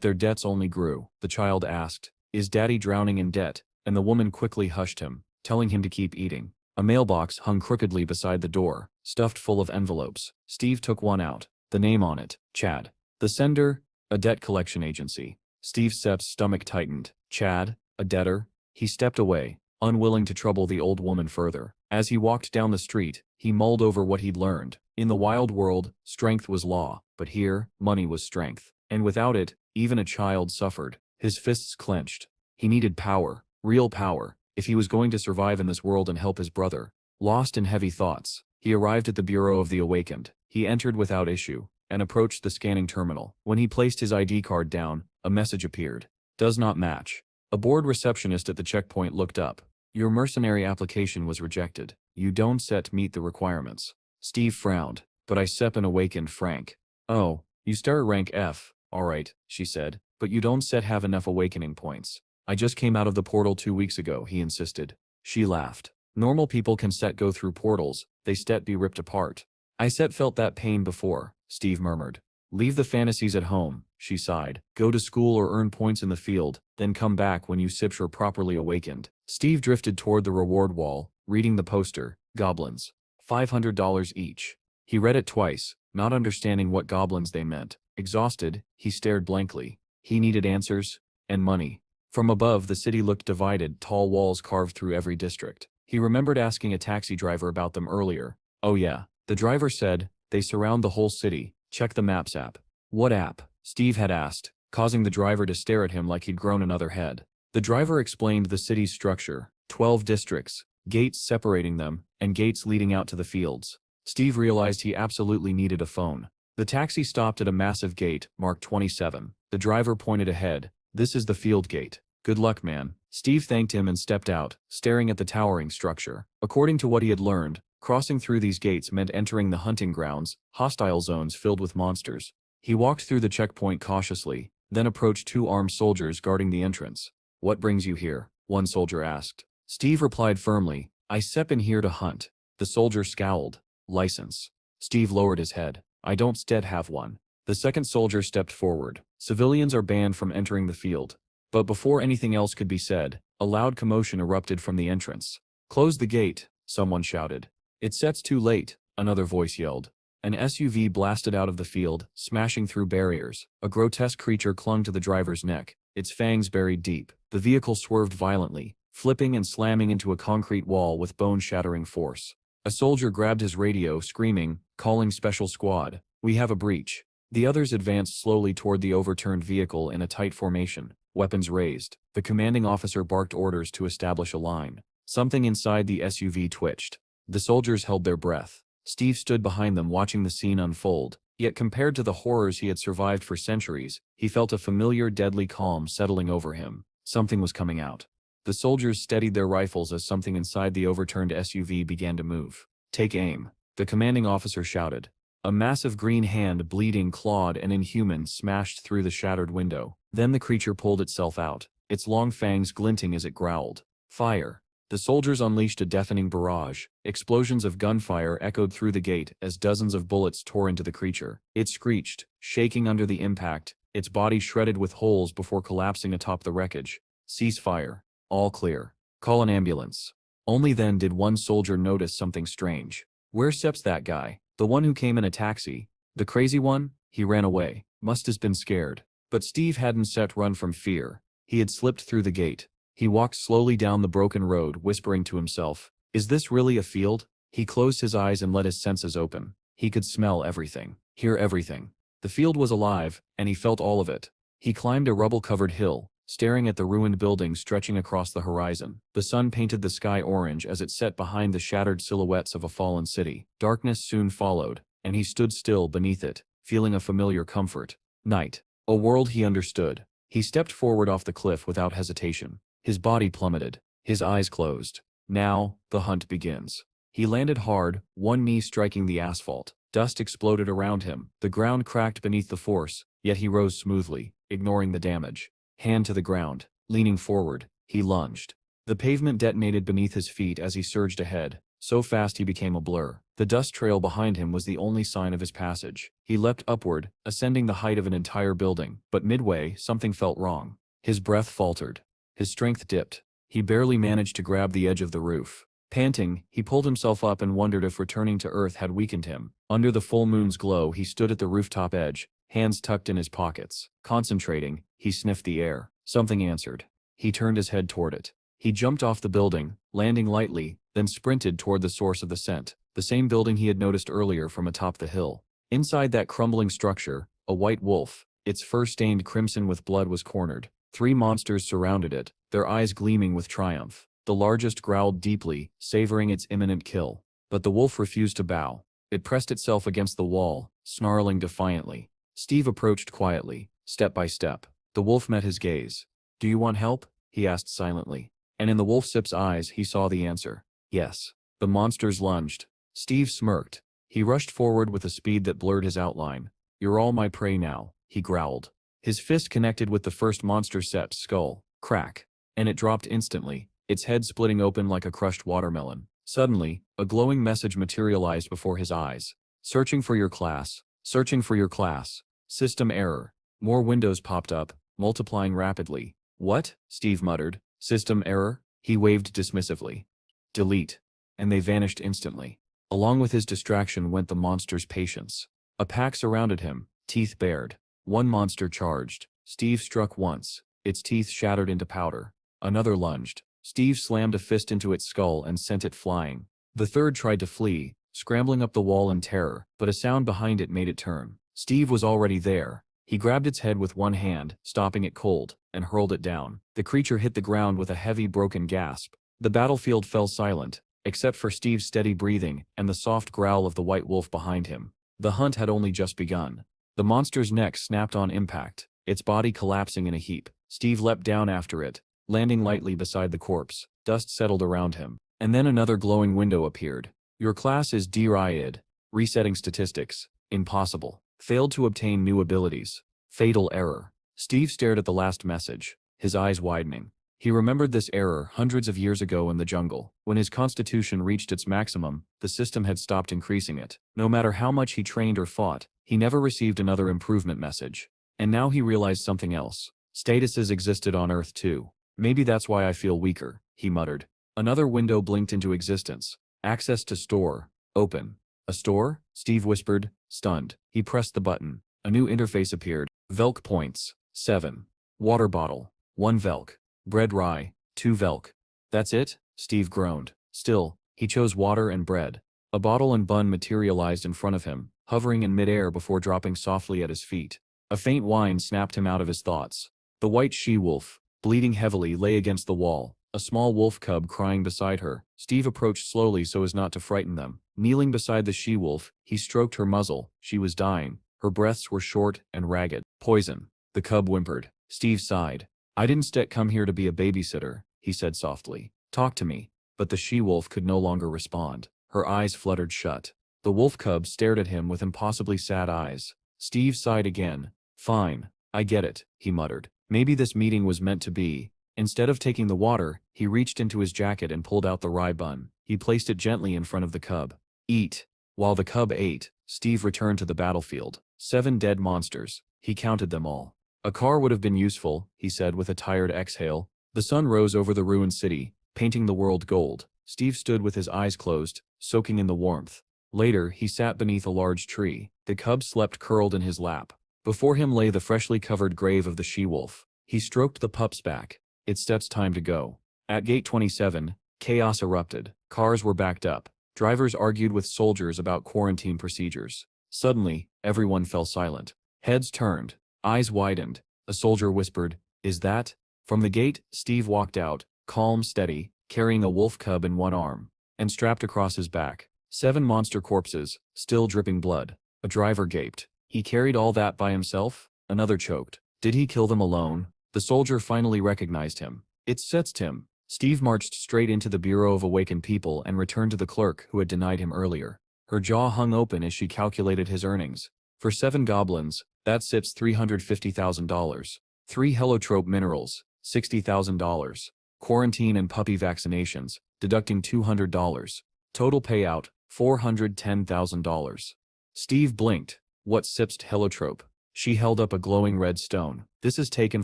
their debts only grew. The child asked, "Is Daddy drowning in debt?" And the woman quickly hushed him, telling him to keep eating. A mailbox hung crookedly beside the door, stuffed full of envelopes. Steve took one out. The name on it, Chad. The sender, a debt collection agency. Steve Sepp's stomach tightened. Chad, a debtor? He stepped away, unwilling to trouble the old woman further. As he walked down the street, he mulled over what he'd learned. In the wild world, strength was law, but here, money was strength. And without it, even a child suffered. His fists clenched. He needed power, real power, if he was going to survive in this world and help his brother. Lost in heavy thoughts, he arrived at the Bureau of the Awakened. He entered without issue, and approached the scanning terminal. When he placed his ID card down, a message appeared. "Does not match." A bored receptionist at the checkpoint looked up. "Your mercenary application was rejected. You don't meet the requirements." Steve frowned. "But I sep an awakened Frank." "Oh, you start rank F, alright," she said, "but you don't have enough awakening points." "I just came out of the portal 2 weeks ago," he insisted. She laughed. "Normal people can go through portals, they be ripped apart." "I felt that pain before," Steve murmured. "Leave the fantasies at home," she sighed. "Go to school or earn points in the field, then come back when you are properly awakened." Steve drifted toward the reward wall, reading the poster, goblins. $500 each. He read it twice, not understanding what goblins they meant. Exhausted, he stared blankly. He needed answers, and money. From above, the city looked divided, tall walls carved through every district. He remembered asking a taxi driver about them earlier. "Oh yeah," the driver said, "they surround the whole city. Check the Maps app." "What app?" Steve had asked, causing the driver to stare at him like he'd grown another head. The driver explained the city's structure, 12 districts, gates separating them, and gates leading out to the fields. Steve realized he absolutely needed a phone. The taxi stopped at a massive gate, marked 27. The driver pointed ahead. "This is the field gate. Good luck, man." Steve thanked him and stepped out, staring at the towering structure. According to what he had learned, crossing through these gates meant entering the hunting grounds, hostile zones filled with monsters. He walked through the checkpoint cautiously, then approached 2 armed soldiers guarding the entrance. "What brings you here?" one soldier asked. Steve replied firmly, "I in here to hunt." The soldier scowled. "License?" Steve lowered his head. "I don't have one." The second soldier stepped forward. "Civilians are banned from entering the field." But before anything else could be said, a loud commotion erupted from the entrance. "Close the gate," someone shouted. "It's too late," another voice yelled. An SUV blasted out of the field, smashing through barriers. A grotesque creature clung to the driver's neck, its fangs buried deep. The vehicle swerved violently, flipping and slamming into a concrete wall with bone-shattering force. A soldier grabbed his radio, screaming, calling Special Squad. "We have a breach." The others advanced slowly toward the overturned vehicle in a tight formation, weapons raised. The commanding officer barked orders to establish a line. Something inside the SUV twitched. The soldiers held their breath. Steve stood behind them watching the scene unfold, yet compared to the horrors he had survived for centuries, he felt a familiar deadly calm settling over him. Something was coming out. The soldiers steadied their rifles as something inside the overturned SUV began to move. "Take aim," the commanding officer shouted. A massive green hand, bleeding, clawed, and inhuman, smashed through the shattered window. Then the creature pulled itself out, its long fangs glinting as it growled. "Fire!" The soldiers unleashed a deafening barrage. Explosions of gunfire echoed through the gate as dozens of bullets tore into the creature. It screeched, shaking under the impact, its body shredded with holes before collapsing atop the wreckage. "Cease fire. All clear. Call an ambulance." Only then did one soldier notice something strange. "Where steps that guy? The one who came in a taxi? The crazy one? He ran away. Must have been scared." But Steve hadn't set run from fear. He had slipped through the gate. He walked slowly down the broken road, whispering to himself, "Is this really a field?" He closed his eyes and let his senses open. He could smell everything, hear everything. The field was alive, and he felt all of it. He climbed a rubble-covered hill, staring at the ruined buildings stretching across the horizon. The sun painted the sky orange as it set behind the shattered silhouettes of a fallen city. Darkness soon followed, and he stood still beneath it, feeling a familiar comfort. Night. A world he understood. He stepped forward off the cliff without hesitation. His body plummeted. His eyes closed. Now, the hunt begins. He landed hard, one knee striking the asphalt. Dust exploded around him. The ground cracked beneath the force, yet he rose smoothly, ignoring the damage. Hand to the ground. Leaning forward, he lunged. The pavement detonated beneath his feet as he surged ahead. So fast he became a blur. The dust trail behind him was the only sign of his passage. He leapt upward, ascending the height of an entire building. But midway, something felt wrong. His breath faltered. His strength dipped. He barely managed to grab the edge of the roof. Panting, he pulled himself up and wondered if returning to Earth had weakened him. Under the full moon's glow, he stood at the rooftop edge, hands tucked in his pockets. Concentrating, he sniffed the air. Something answered. He turned his head toward it. He jumped off the building, landing lightly, then sprinted toward the source of the scent, the same building he had noticed earlier from atop the hill. Inside that crumbling structure, a white wolf, its fur stained crimson with blood, was cornered. 3 monsters surrounded it, their eyes gleaming with triumph. The largest growled deeply, savoring its imminent kill. But the wolf refused to bow. It pressed itself against the wall, snarling defiantly. Steve approached quietly, step by step. The wolf met his gaze. "Do you want help?" he asked silently. And in the wolf's eyes he saw the answer. Yes. The monsters lunged. Steve smirked. He rushed forward with a speed that blurred his outline. "You're all my prey now," he growled. His fist connected with the first monster's skull. Crack. And it dropped instantly, its head splitting open like a crushed watermelon. Suddenly, a glowing message materialized before his eyes. "Searching for your class. Searching for your class. System error." More windows popped up, multiplying rapidly. "What?" Steve muttered. "System error?" He waved dismissively. "Delete." And they vanished instantly. Along with his distraction went the monster's patience. A pack surrounded him, teeth bared. One monster charged. Steve struck once. Its teeth shattered into powder. Another lunged. Steve slammed a fist into its skull and sent it flying. The third tried to flee, scrambling up the wall in terror, but a sound behind it made it turn. Steve was already there. He grabbed its head with one hand, stopping it cold, and hurled it down. The creature hit the ground with a heavy broken gasp. The battlefield fell silent, except for Steve's steady breathing and the soft growl of the white wolf behind him. The hunt had only just begun. The monster's neck snapped on impact, its body collapsing in a heap. Steve leapt down after it, landing lightly beside the corpse. Dust settled around him. And then another glowing window appeared. "Your class is derailed. Resetting statistics. Impossible. Failed to obtain new abilities. Fatal error." Steve stared at the last message, his eyes widening. He remembered this error hundreds of years ago in the jungle. When his constitution reached its maximum, the system had stopped increasing it. No matter how much he trained or fought, he never received another improvement message. And now he realized something else. Statuses existed on Earth too. "Maybe that's why I feel weaker," he muttered. Another window blinked into existence. "Access to store. Open." "A store?" Steve whispered, stunned. He pressed the button. A new interface appeared. Velk points. 7. Water bottle. 1 Velk. Bread rye. 2 Velk. "That's it?" Steve groaned. Still, he chose water and bread. A bottle and bun materialized in front of him, hovering in midair before dropping softly at his feet. A faint whine snapped him out of his thoughts. The white she-wolf, bleeding heavily, lay against the wall, a small wolf cub crying beside her. Steve approached slowly so as not to frighten them. Kneeling beside the she-wolf, he stroked her muzzle. She was dying. Her breaths were short and ragged. "Poison," the cub whimpered. Steve sighed. I didn't come here to be a babysitter, he said softly. Talk to me. But the she-wolf could no longer respond. Her eyes fluttered shut. The wolf cub stared at him with impossibly sad eyes. Steve sighed again. Fine, I get it, he muttered. Maybe this meeting was meant to be. Instead of taking the water, he reached into his jacket and pulled out the rye bun. He placed it gently in front of the cub. Eat. While the cub ate, Steve returned to the battlefield. 7 dead monsters. He counted them all. A car would have been useful, he said with a tired exhale. The sun rose over the ruined city, painting the world gold. Steve stood with his eyes closed, soaking in the warmth. Later, he sat beneath a large tree. The cub slept curled in his lap. Before him lay the freshly covered grave of the she-wolf. He stroked the pup's back. It's time to go. At gate 27, chaos erupted. Cars were backed up. Drivers argued with soldiers about quarantine procedures. Suddenly, everyone fell silent. Heads turned. Eyes widened. A soldier whispered, "Is that?" From the gate, Steve walked out, calm, steady, carrying a wolf cub in one arm, and strapped across his back. 7 monster corpses, still dripping blood. A driver gaped. He carried all that by himself? Another choked. Did he kill them alone? The soldier finally recognized him. It's Tim. Steve marched straight into the Bureau of Awakened People and returned to the clerk who had denied him earlier. Her jaw hung open as she calculated his earnings. For 7 goblins, that sips $350,000. 3 heliotrope minerals, $60,000. Quarantine and puppy vaccinations, deducting $200. Total payout, $410,000. Steve blinked. What sips heliotrope? She held up a glowing red stone. This is taken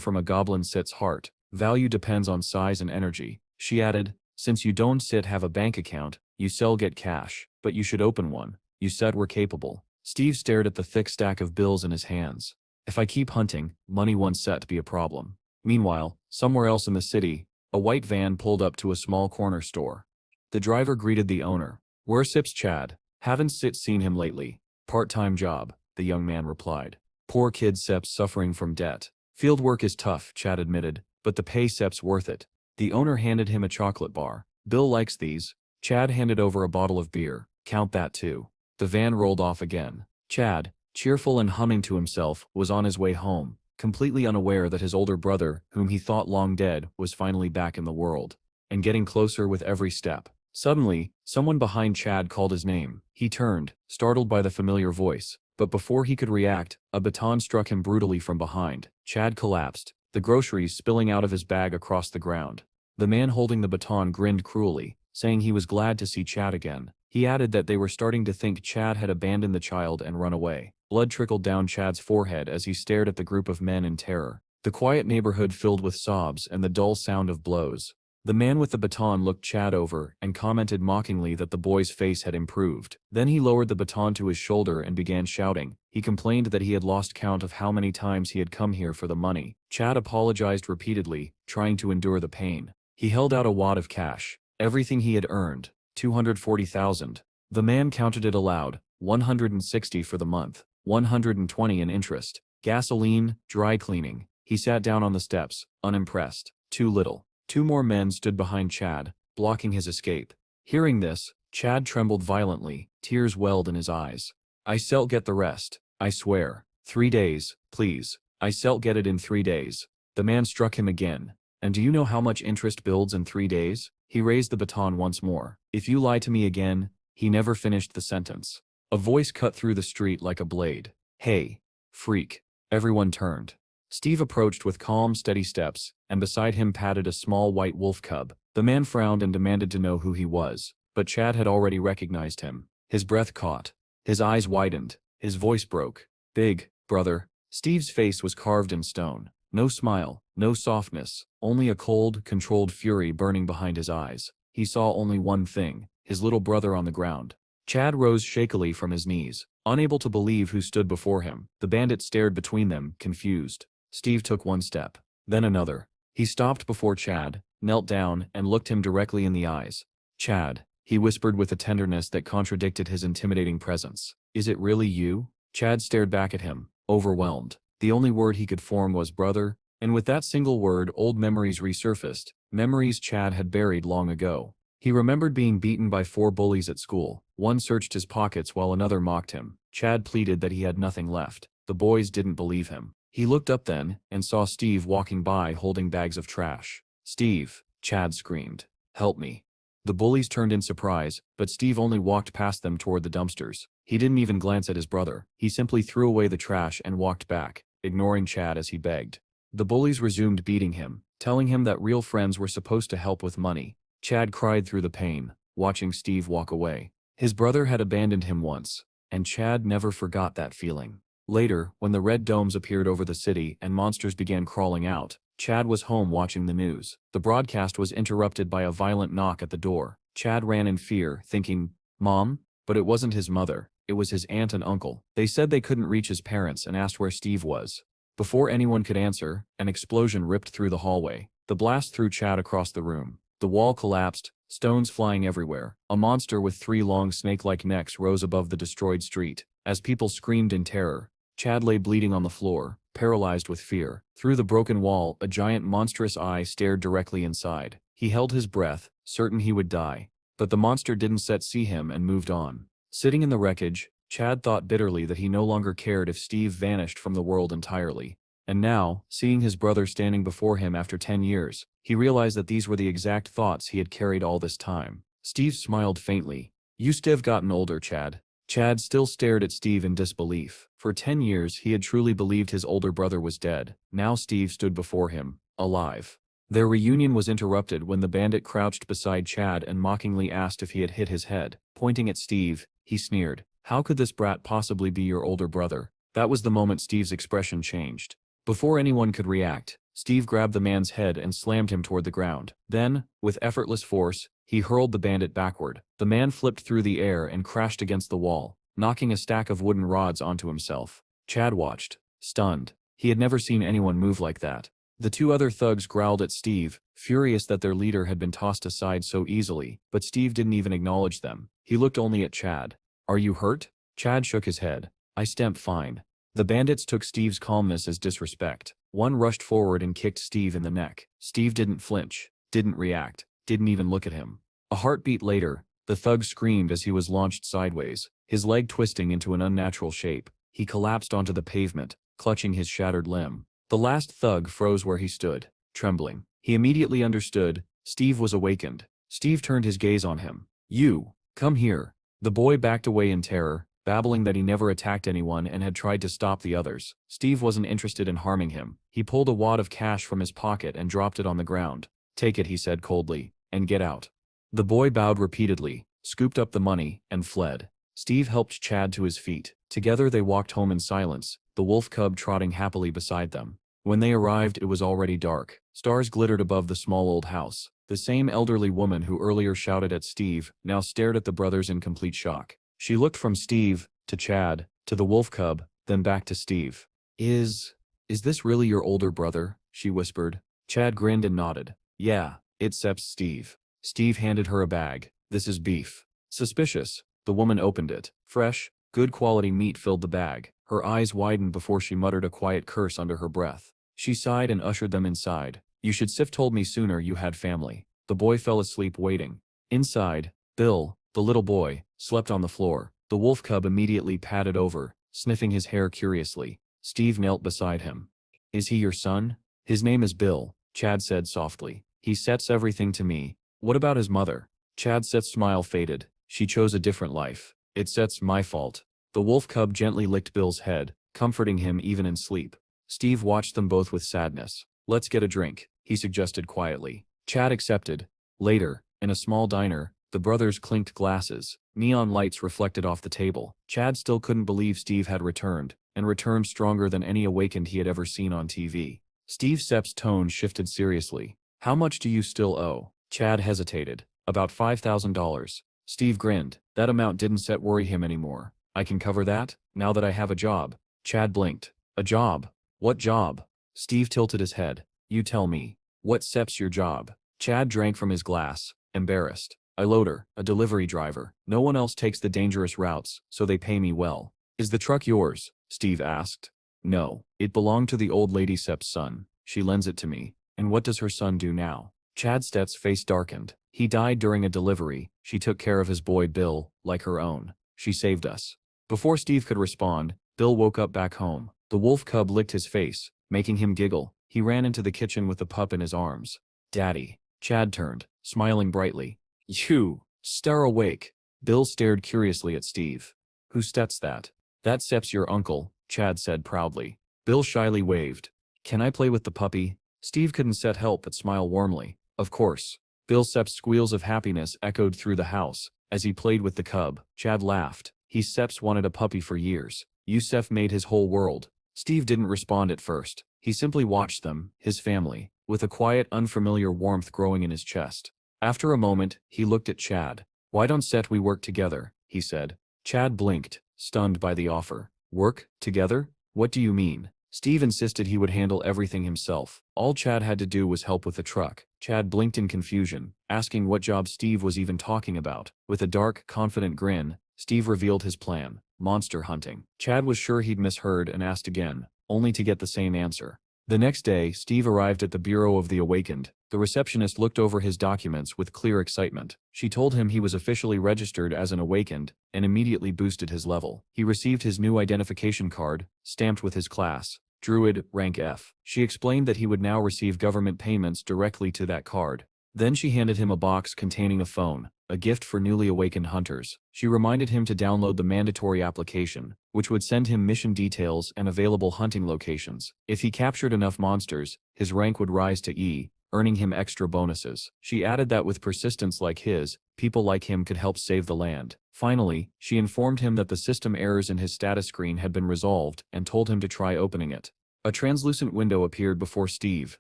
from a goblin sit's heart. Value depends on size and energy. She added, since you don't have a bank account, you get cash, but you should open one. You said we're capable. Steve stared at the thick stack of bills in his hands. If I keep hunting, money won't set to be a problem. Meanwhile, somewhere else in the city, a white van pulled up to a small corner store. The driver greeted the owner. Where's Chad? Haven't seen him lately. Part-time job, the young man replied. Poor kid suffering from debt. Field work is tough, Chad admitted, but the pay worth it. The owner handed him a chocolate bar. Bill likes these. Chad handed over a bottle of beer. Count that too. The van rolled off again. Chad, cheerful and humming to himself, was on his way home, completely unaware that his older brother, whom he thought long dead, was finally back in the world, and getting closer with every step. Suddenly, someone behind Chad called his name. He turned, startled by the familiar voice, but before he could react, a baton struck him brutally from behind. Chad collapsed, the groceries spilling out of his bag across the ground. The man holding the baton grinned cruelly, saying he was glad to see Chad again. He added that they were starting to think Chad had abandoned the child and run away. Blood trickled down Chad's forehead as he stared at the group of men in terror. The quiet neighborhood filled with sobs and the dull sound of blows. The man with the baton looked Chad over and commented mockingly that the boy's face had improved. Then he lowered the baton to his shoulder and began shouting. He complained that he had lost count of how many times he had come here for the money. Chad apologized repeatedly, trying to endure the pain. He held out a wad of cash. Everything he had earned, $240,000. The man counted it aloud, $160 for the month, $120 in interest, gasoline, dry cleaning. He sat down on the steps, unimpressed. Too little. 2 more men stood behind Chad, blocking his escape. Hearing this, Chad trembled violently, tears welled in his eyes. I get the rest, I swear. 3 days, please. I get it in 3 days. The man struck him again. And do you know how much interest builds in 3 days? He raised the baton once more. If you lie to me again, he never finished the sentence. A voice cut through the street like a blade. Hey, freak. Everyone turned. Steve approached with calm, steady steps, and beside him padded a small white wolf cub. The man frowned and demanded to know who he was, but Chad had already recognized him. His breath caught. His eyes widened. His voice broke. Big, brother. Steve's face was carved in stone. No smile, no softness, only a cold, controlled fury burning behind his eyes. He saw only one thing, his little brother on the ground. Chad rose shakily from his knees, unable to believe who stood before him. The bandit stared between them, confused. Steve took one step, then another. He stopped before Chad, knelt down, and looked him directly in the eyes. Chad, he whispered with a tenderness that contradicted his intimidating presence. Is it really you? Chad stared back at him, overwhelmed. The only word he could form was brother, and with that single word old memories resurfaced, memories Chad had buried long ago. He remembered being beaten by 4 bullies at school. One searched his pockets while another mocked him. Chad pleaded that he had nothing left. The boys didn't believe him. He looked up then, and saw Steve walking by holding bags of trash. "Steve," Chad screamed. "Help me." The bullies turned in surprise, but Steve only walked past them toward the dumpsters. He didn't even glance at his brother. He simply threw away the trash and walked back, ignoring Chad as he begged. The bullies resumed beating him, telling him that real friends were supposed to help with money. Chad cried through the pain, watching Steve walk away. His brother had abandoned him once, and Chad never forgot that feeling. Later, when the red domes appeared over the city and monsters began crawling out, Chad was home watching the news. The broadcast was interrupted by a violent knock at the door. Chad ran in fear, thinking, "Mom?" But it wasn't his mother. It was his aunt and uncle. They said they couldn't reach his parents and asked where Steve was. Before anyone could answer, an explosion ripped through the hallway. The blast threw Chad across the room. The wall collapsed, stones flying everywhere. A monster with 3 long snake-like necks rose above the destroyed street. As people screamed in terror, Chad lay bleeding on the floor, paralyzed with fear. Through the broken wall, a giant monstrous eye stared directly inside. He held his breath, certain he would die. But the monster didn't see him and moved on. Sitting in the wreckage, Chad thought bitterly that he no longer cared if Steve vanished from the world entirely. And now, seeing his brother standing before him after 10 years, he realized that these were the exact thoughts he had carried all this time. Steve smiled faintly. "You still gotten older, Chad." Chad still stared at Steve in disbelief. For 10 years he had truly believed his older brother was dead. Now Steve stood before him, alive. Their reunion was interrupted when the bandit crouched beside Chad and mockingly asked if he had hit his head. Pointing at Steve, he sneered, "How could this brat possibly be your older brother?" That was the moment Steve's expression changed. Before anyone could react, Steve grabbed the man's head and slammed him toward the ground. Then, with effortless force, he hurled the bandit backward. The man flipped through the air and crashed against the wall, knocking a stack of wooden rods onto himself. Chad watched, stunned. He had never seen anyone move like that. The 2 other thugs growled at Steve, furious that their leader had been tossed aside so easily, but Steve didn't even acknowledge them. He looked only at Chad. "Are you hurt?" Chad shook his head. "I stamp fine." The bandits took Steve's calmness as disrespect. One rushed forward and kicked Steve in the neck. Steve didn't flinch, didn't react, didn't even look at him. A heartbeat later, the thug screamed as he was launched sideways, his leg twisting into an unnatural shape. He collapsed onto the pavement, clutching his shattered limb. The last thug froze where he stood, trembling. He immediately understood. Steve was awakened. Steve turned his gaze on him. "You, come here." The boy backed away in terror, babbling that he never attacked anyone and had tried to stop the others. Steve wasn't interested in harming him. He pulled a wad of cash from his pocket and dropped it on the ground. "Take it," he said coldly, "and get out." The boy bowed repeatedly, scooped up the money, and fled. Steve helped Chad to his feet. Together they walked home in silence, the wolf cub trotting happily beside them. When they arrived, it was already dark. Stars glittered above the small old house. The same elderly woman who earlier shouted at Steve now stared at the brothers in complete shock. She looked from Steve, to Chad, to the wolf cub, then back to Steve. Is this really your older brother?" she whispered. Chad grinned and nodded. "Yeah, it's Steve." Steve handed her a bag. "This is beef." Suspicious, the woman opened it. Fresh, good quality meat filled the bag. Her eyes widened before she muttered a quiet curse under her breath. She sighed and ushered them inside. "You should have told me sooner you had family." The boy fell asleep waiting. Inside, Bill, the little boy, slept on the floor. The wolf cub immediately padded over, sniffing his hair curiously. Steve knelt beside him. "Is he your son?" "His name is Bill," Chad said softly. "He sets everything to me." "What about his mother?" Chad's smile faded. "She chose a different life." "It's my fault." The wolf cub gently licked Bill's head, comforting him even in sleep. Steve watched them both with sadness. "Let's get a drink," he suggested quietly. Chad accepted. Later, in a small diner, the brothers clinked glasses. Neon lights reflected off the table. Chad still couldn't believe Steve had returned, and returned stronger than any awakened he had ever seen on TV. Steve Sepp's tone shifted seriously. "How much do you still owe?" Chad hesitated. "About $5,000. Steve grinned. That amount didn't worry him anymore. "I can cover that, now that I have a job." Chad blinked. "A job? What job?" Steve tilted his head. "You tell me. What's your job?" Chad drank from his glass, embarrassed. "I loader, a delivery driver. No one else takes the dangerous routes, so they pay me well." "Is the truck yours?" Steve asked. "No, it belonged to the old lady Sepp's son. She lends it to me." "And what does her son do now?" Chad Stett's face darkened. "He died during a delivery. She took care of his boy Bill, like her own. She saved us." Before Steve could respond, Bill woke up back home. The wolf cub licked his face, making him giggle. He ran into the kitchen with the pup in his arms. Daddy. Chad turned, smiling brightly. You. Star awake. Bill stared curiously at Steve. Who sets that? That Sep's your uncle, Chad said proudly. Bill shyly waved. Can I play with the puppy? Steve couldn't help but smile warmly. Of course. Bill Sep's squeals of happiness echoed through the house. As he played with the cub, Chad laughed. He Seps wanted a puppy for years. Yusef made his whole world. Steve didn't respond at first. He simply watched them, his family, with a quiet, unfamiliar warmth growing in his chest. After a moment, he looked at Chad. Why don't we work together? He said. Chad blinked, stunned by the offer. Work together? What do you mean? Steve insisted he would handle everything himself. All Chad had to do was help with the truck. Chad blinked in confusion, asking what job Steve was even talking about. With a dark, confident grin, Steve revealed his plan: monster hunting. Chad was sure he'd misheard and asked again, only to get the same answer. The next day, Steve arrived at the Bureau of the Awakened. The receptionist looked over his documents with clear excitement. She told him he was officially registered as an Awakened, and immediately boosted his level. He received his new identification card, stamped with his class. Druid, rank F. She explained that he would now receive government payments directly to that card. Then she handed him a box containing a phone, a gift for newly awakened hunters. She reminded him to download the mandatory application, which would send him mission details and available hunting locations. If he captured enough monsters, his rank would rise to E, earning him extra bonuses. She added that with persistence like his, people like him could help save the land. Finally, she informed him that the system errors in his status screen had been resolved and told him to try opening it. A translucent window appeared before Steve,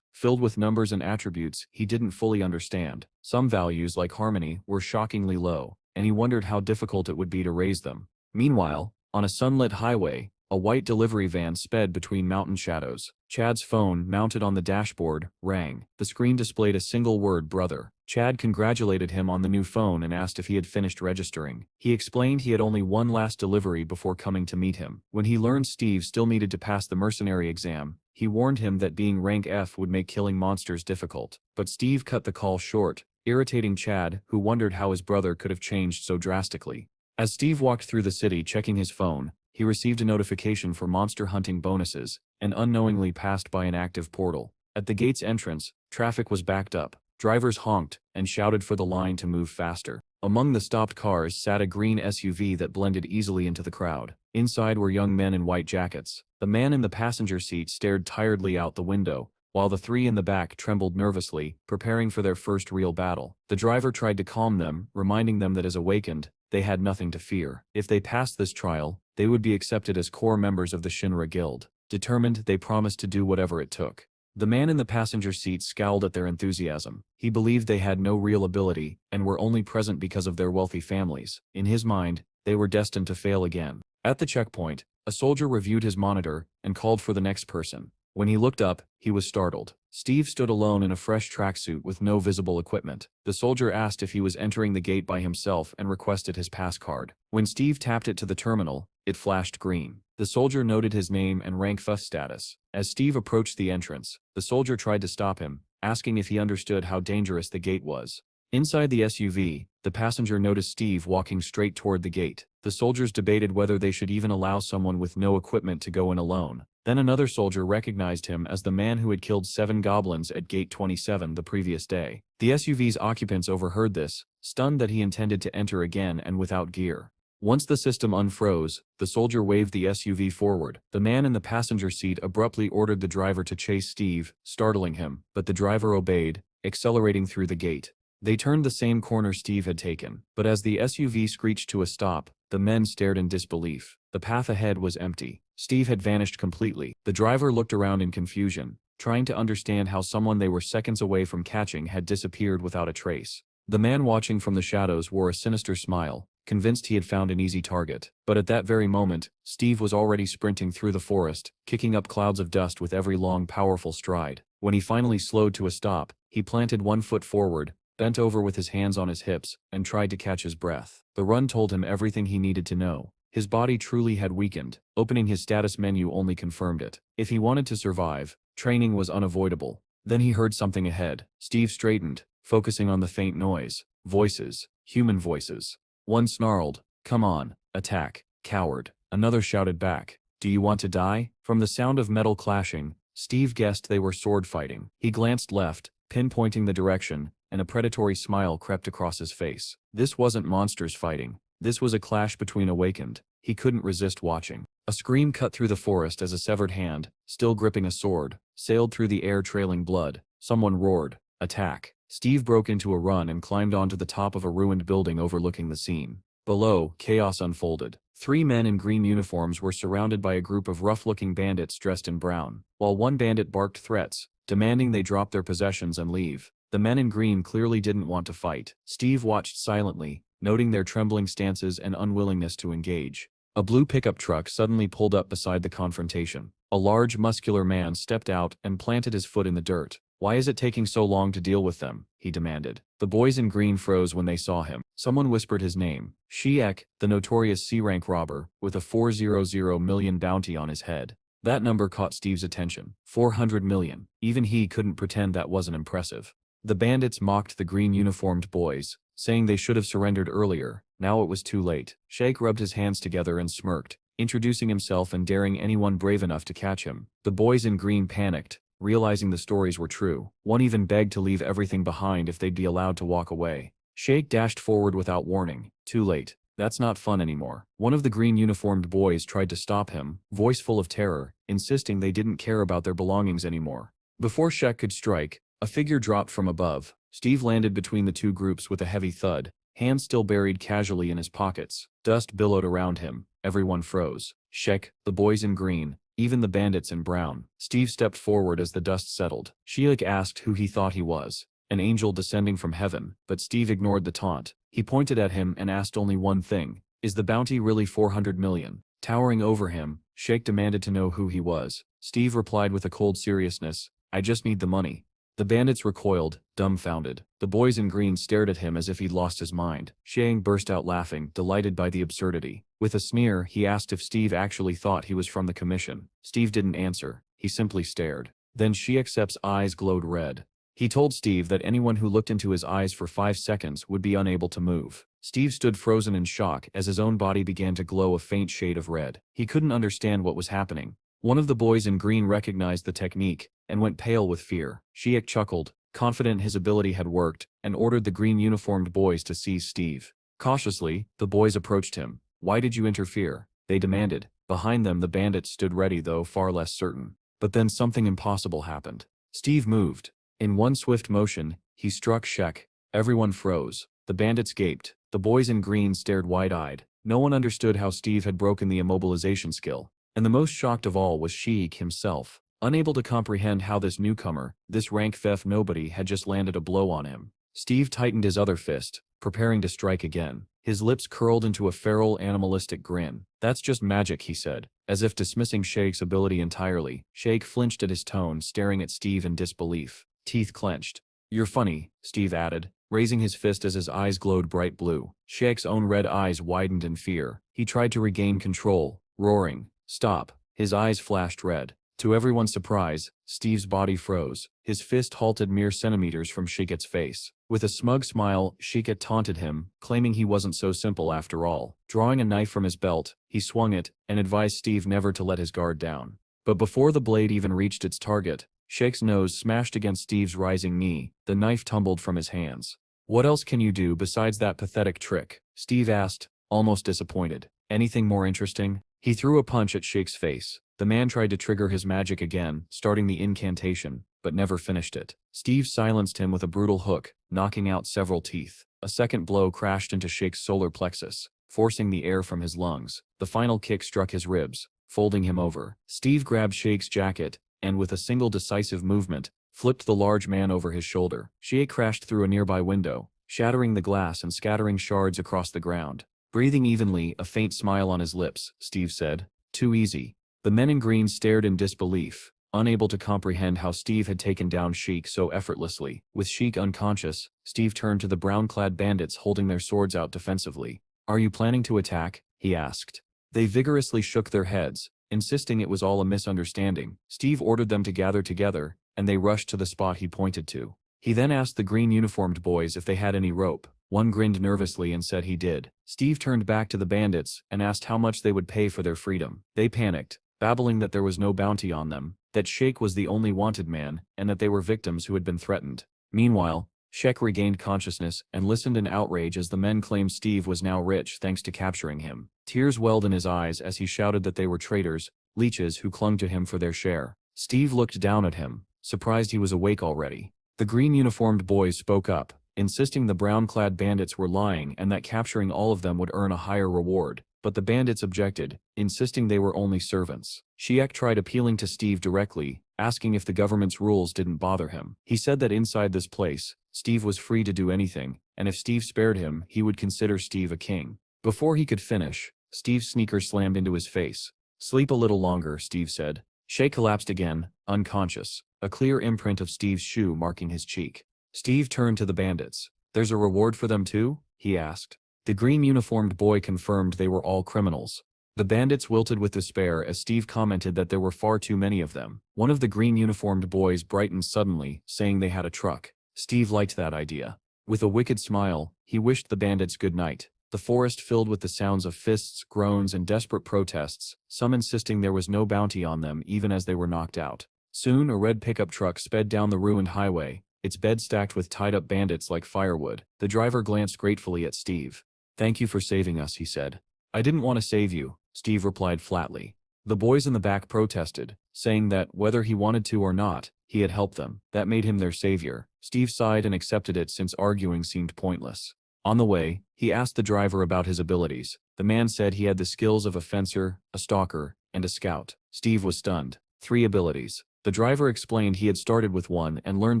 filled with numbers and attributes he didn't fully understand. Some values, like harmony, were shockingly low, and he wondered how difficult it would be to raise them. Meanwhile, on a sunlit highway, a white delivery van sped between mountain shadows. Chad's phone, mounted on the dashboard, rang. The screen displayed a single word: brother. Chad congratulated him on the new phone and asked if he had finished registering. He explained he had only one last delivery before coming to meet him. When he learned Steve still needed to pass the mercenary exam, he warned him that being rank F would make killing monsters difficult. But Steve cut the call short, irritating Chad, who wondered how his brother could have changed so drastically. As Steve walked through the city checking his phone, he received a notification for monster hunting bonuses, and unknowingly passed by an active portal. At the gate's entrance, traffic was backed up. Drivers honked and shouted for the line to move faster. Among the stopped cars sat a green SUV that blended easily into the crowd. Inside were young men in white jackets. The man in the passenger seat stared tiredly out the window, while the three in the back trembled nervously, preparing for their first real battle. The driver tried to calm them, reminding them that as awakened, they had nothing to fear. If they passed this trial, they would be accepted as core members of the Shinra Guild. Determined, they promised to do whatever it took. The man in the passenger seat scowled at their enthusiasm. He believed they had no real ability, and were only present because of their wealthy families. In his mind, they were destined to fail again. At the checkpoint, a soldier reviewed his monitor and called for the next person. When he looked up, he was startled. Steve stood alone in a fresh tracksuit with no visible equipment. The soldier asked if he was entering the gate by himself and requested his pass card. When Steve tapped it to the terminal, it flashed green. The soldier noted his name and rank F status. As Steve approached the entrance, the soldier tried to stop him, asking if he understood how dangerous the gate was. Inside the SUV, the passenger noticed Steve walking straight toward the gate. The soldiers debated whether they should even allow someone with no equipment to go in alone. Then another soldier recognized him as the man who had killed 7 goblins at Gate 27 the previous day. The SUV's occupants overheard this, stunned that he intended to enter again and without gear. Once the system unfroze, the soldier waved the SUV forward. The man in the passenger seat abruptly ordered the driver to chase Steve, startling him, but the driver obeyed, accelerating through the gate. They turned the same corner Steve had taken, but as the SUV screeched to a stop, the men stared in disbelief. The path ahead was empty. Steve had vanished completely. The driver looked around in confusion, trying to understand how someone they were seconds away from catching had disappeared without a trace. The man watching from the shadows wore a sinister smile, convinced he had found an easy target. But at that very moment, Steve was already sprinting through the forest, kicking up clouds of dust with every long, powerful stride. When he finally slowed to a stop, he planted one foot forward, bent over with his hands on his hips, and tried to catch his breath. The run told him everything he needed to know. His body truly had weakened. Opening his status menu only confirmed it. If he wanted to survive, training was unavoidable. Then he heard something ahead. Steve straightened, focusing on the faint noise. Voices. Human voices. One snarled, "Come on, attack, coward." Another shouted back, Do you want to die? From the sound of metal clashing, Steve guessed they were sword fighting. He glanced left, pinpointing the direction, and a predatory smile crept across his face. This wasn't monsters fighting. This was a clash between awakened. He couldn't resist watching. A scream cut through the forest as a severed hand, still gripping a sword, sailed through the air trailing blood. Someone roared, "Attack!" Steve broke into a run and climbed onto the top of a ruined building overlooking the scene. Below, chaos unfolded. 3 men in green uniforms were surrounded by a group of rough-looking bandits dressed in brown, while one bandit barked threats, demanding they drop their possessions and leave. The men in green clearly didn't want to fight. Steve watched silently, noting their trembling stances and unwillingness to engage. A blue pickup truck suddenly pulled up beside the confrontation. A large, muscular man stepped out and planted his foot in the dirt. "Why is it taking so long to deal with them?" he demanded. The boys in green froze when they saw him. Someone whispered his name, Shiek, the notorious C-rank robber, with a 400 million bounty on his head. That number caught Steve's attention. 400 million. Even he couldn't pretend that wasn't impressive. The bandits mocked the green uniformed boys, saying they should have surrendered earlier. Now it was too late. Sheikh rubbed his hands together and smirked, introducing himself and daring anyone brave enough to catch him. The boys in green panicked, realizing the stories were true. One even begged to leave everything behind if they'd be allowed to walk away. Sheikh dashed forward without warning. Too late. That's not fun anymore. One of the green uniformed boys tried to stop him, voice full of terror, insisting they didn't care about their belongings anymore. Before Sheikh could strike, a figure dropped from above. Steve landed between the two groups with a heavy thud, hands still buried casually in his pockets. Dust billowed around him. Everyone froze. Sheikh, the boys in green, even the bandits in brown. Steve stepped forward as the dust settled. Sheikh asked who he thought he was. An angel descending from heaven, but Steve ignored the taunt. He pointed at him and asked only one thing. Is the bounty really 400 million? Towering over him, Sheikh demanded to know who he was. Steve replied with a cold seriousness, I just need the money. The bandits recoiled, dumbfounded. The boys in green stared at him as if he'd lost his mind. Shang burst out laughing, delighted by the absurdity. With a sneer, he asked if Steve actually thought he was from the commission. Steve didn't answer. He simply stared. Then Sheikh's eyes glowed red. He told Steve that anyone who looked into his eyes for 5 seconds would be unable to move. Steve stood frozen in shock as his own body began to glow a faint shade of red. He couldn't understand what was happening. One of the boys in green recognized the technique and went pale with fear. Sheikh chuckled, confident his ability had worked, and ordered the green uniformed boys to seize Steve. Cautiously, the boys approached him. Why did you interfere? They demanded. Behind them the bandits stood ready, though far less certain. But then something impossible happened. Steve moved. In one swift motion, he struck Sheikh. Everyone froze. The bandits gaped. The boys in green stared wide-eyed. No one understood how Steve had broken the immobilization skill. And the most shocked of all was Sheikh himself, unable to comprehend how this newcomer, this rank theft nobody, had just landed a blow on him. Steve tightened his other fist, preparing to strike again. His lips curled into a feral, animalistic grin. That's just magic, he said, as if dismissing Sheikh's ability entirely. Sheikh flinched at his tone, staring at Steve in disbelief. Teeth clenched. You're funny, Steve added, raising his fist as his eyes glowed bright blue. Sheikh's own red eyes widened in fear. He tried to regain control, roaring, Stop. His eyes flashed red. To everyone's surprise, Steve's body froze. His fist halted mere centimeters from Sheikh's face. With a smug smile, Sheikh taunted him, claiming he wasn't so simple after all. Drawing a knife from his belt, he swung it, and advised Steve never to let his guard down. But before the blade even reached its target, Sheikh's nose smashed against Steve's rising knee. The knife tumbled from his hands. What else can you do besides that pathetic trick? Steve asked, almost disappointed. Anything more interesting? He threw a punch at Sheikh's face. The man tried to trigger his magic again, starting the incantation, but never finished it. Steve silenced him with a brutal hook, knocking out several teeth. A second blow crashed into Sheikh's solar plexus, forcing the air from his lungs. The final kick struck his ribs, folding him over. Steve grabbed Sheikh's jacket, and with a single decisive movement, flipped the large man over his shoulder. Sheikh crashed through a nearby window, shattering the glass and scattering shards across the ground. Breathing evenly, a faint smile on his lips, Steve said, Too easy. The men in green stared in disbelief, unable to comprehend how Steve had taken down Sheikh so effortlessly. With Sheikh unconscious, Steve turned to the brown-clad bandits holding their swords out defensively. Are you planning to attack? He asked. They vigorously shook their heads, insisting it was all a misunderstanding. Steve ordered them to gather together, and they rushed to the spot he pointed to. He then asked the green-uniformed boys if they had any rope. One grinned nervously and said he did. Steve turned back to the bandits and asked how much they would pay for their freedom. They panicked, babbling that there was no bounty on them, that Sheikh was the only wanted man, and that they were victims who had been threatened. Meanwhile, Sheikh regained consciousness and listened in outrage as the men claimed Steve was now rich thanks to capturing him. Tears welled in his eyes as he shouted that they were traitors, leeches who clung to him for their share. Steve looked down at him, surprised he was awake already. The green-uniformed boys spoke up, insisting the brown-clad bandits were lying and that capturing all of them would earn a higher reward, but the bandits objected, insisting they were only servants. Sheikh tried appealing to Steve directly, asking if the government's rules didn't bother him. He said that inside this place, Steve was free to do anything, and if Steve spared him, he would consider Steve a king. Before he could finish, Steve's sneaker slammed into his face. "Sleep a little longer," Steve said. Sheikh collapsed again, unconscious, a clear imprint of Steve's shoe marking his cheek. Steve turned to the bandits. "There's a reward for them too?" he asked. The green-uniformed boy confirmed they were all criminals. The bandits wilted with despair as Steve commented that there were far too many of them. One of the green-uniformed boys brightened suddenly, saying they had a truck. Steve liked that idea. With a wicked smile, he wished the bandits good night. The forest filled with the sounds of fists, groans, and desperate protests, some insisting there was no bounty on them even as they were knocked out. Soon a red pickup truck sped down the ruined highway, its bed stacked with tied-up bandits like firewood. The driver glanced gratefully at Steve. "Thank you for saving us," he said. "I didn't want to save you," Steve replied flatly. The boys in the back protested, saying that, whether he wanted to or not, he had helped them. That made him their savior. Steve sighed and accepted it since arguing seemed pointless. On the way, he asked the driver about his abilities. The man said he had the skills of a fencer, a stalker, and a scout. Steve was stunned. 3 abilities. The driver explained he had started with one and learned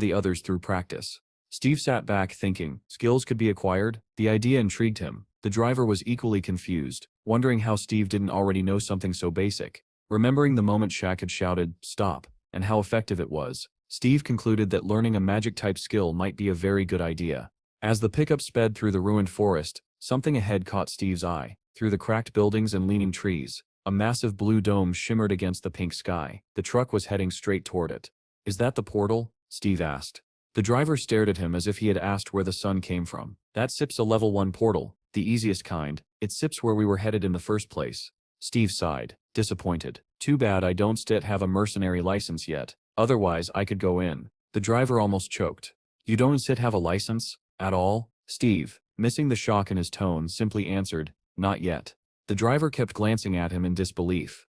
the others through practice. Steve sat back thinking, skills could be acquired? The idea intrigued him. The driver was equally confused, wondering how Steve didn't already know something so basic. Remembering the moment Shaq had shouted, "Stop," and how effective it was, Steve concluded that learning a magic-type skill might be a very good idea. As the pickup sped through the ruined forest, something ahead caught Steve's eye. Through the cracked buildings and leaning trees, a massive blue dome shimmered against the pink sky. The truck was heading straight toward it. "Is that the portal?" Steve asked. The driver stared at him as if he had asked where the sun came from. "That SIP's a level 1 portal, the easiest kind. It SIP's where we were headed in the first place." Steve sighed, disappointed. "Too bad I don't still have a mercenary license yet. Otherwise I could go in." The driver almost choked. "You don't still have a license? At all?" Steve, missing the shock in his tone, simply answered, "Not yet." The driver kept glancing at him in disbelief.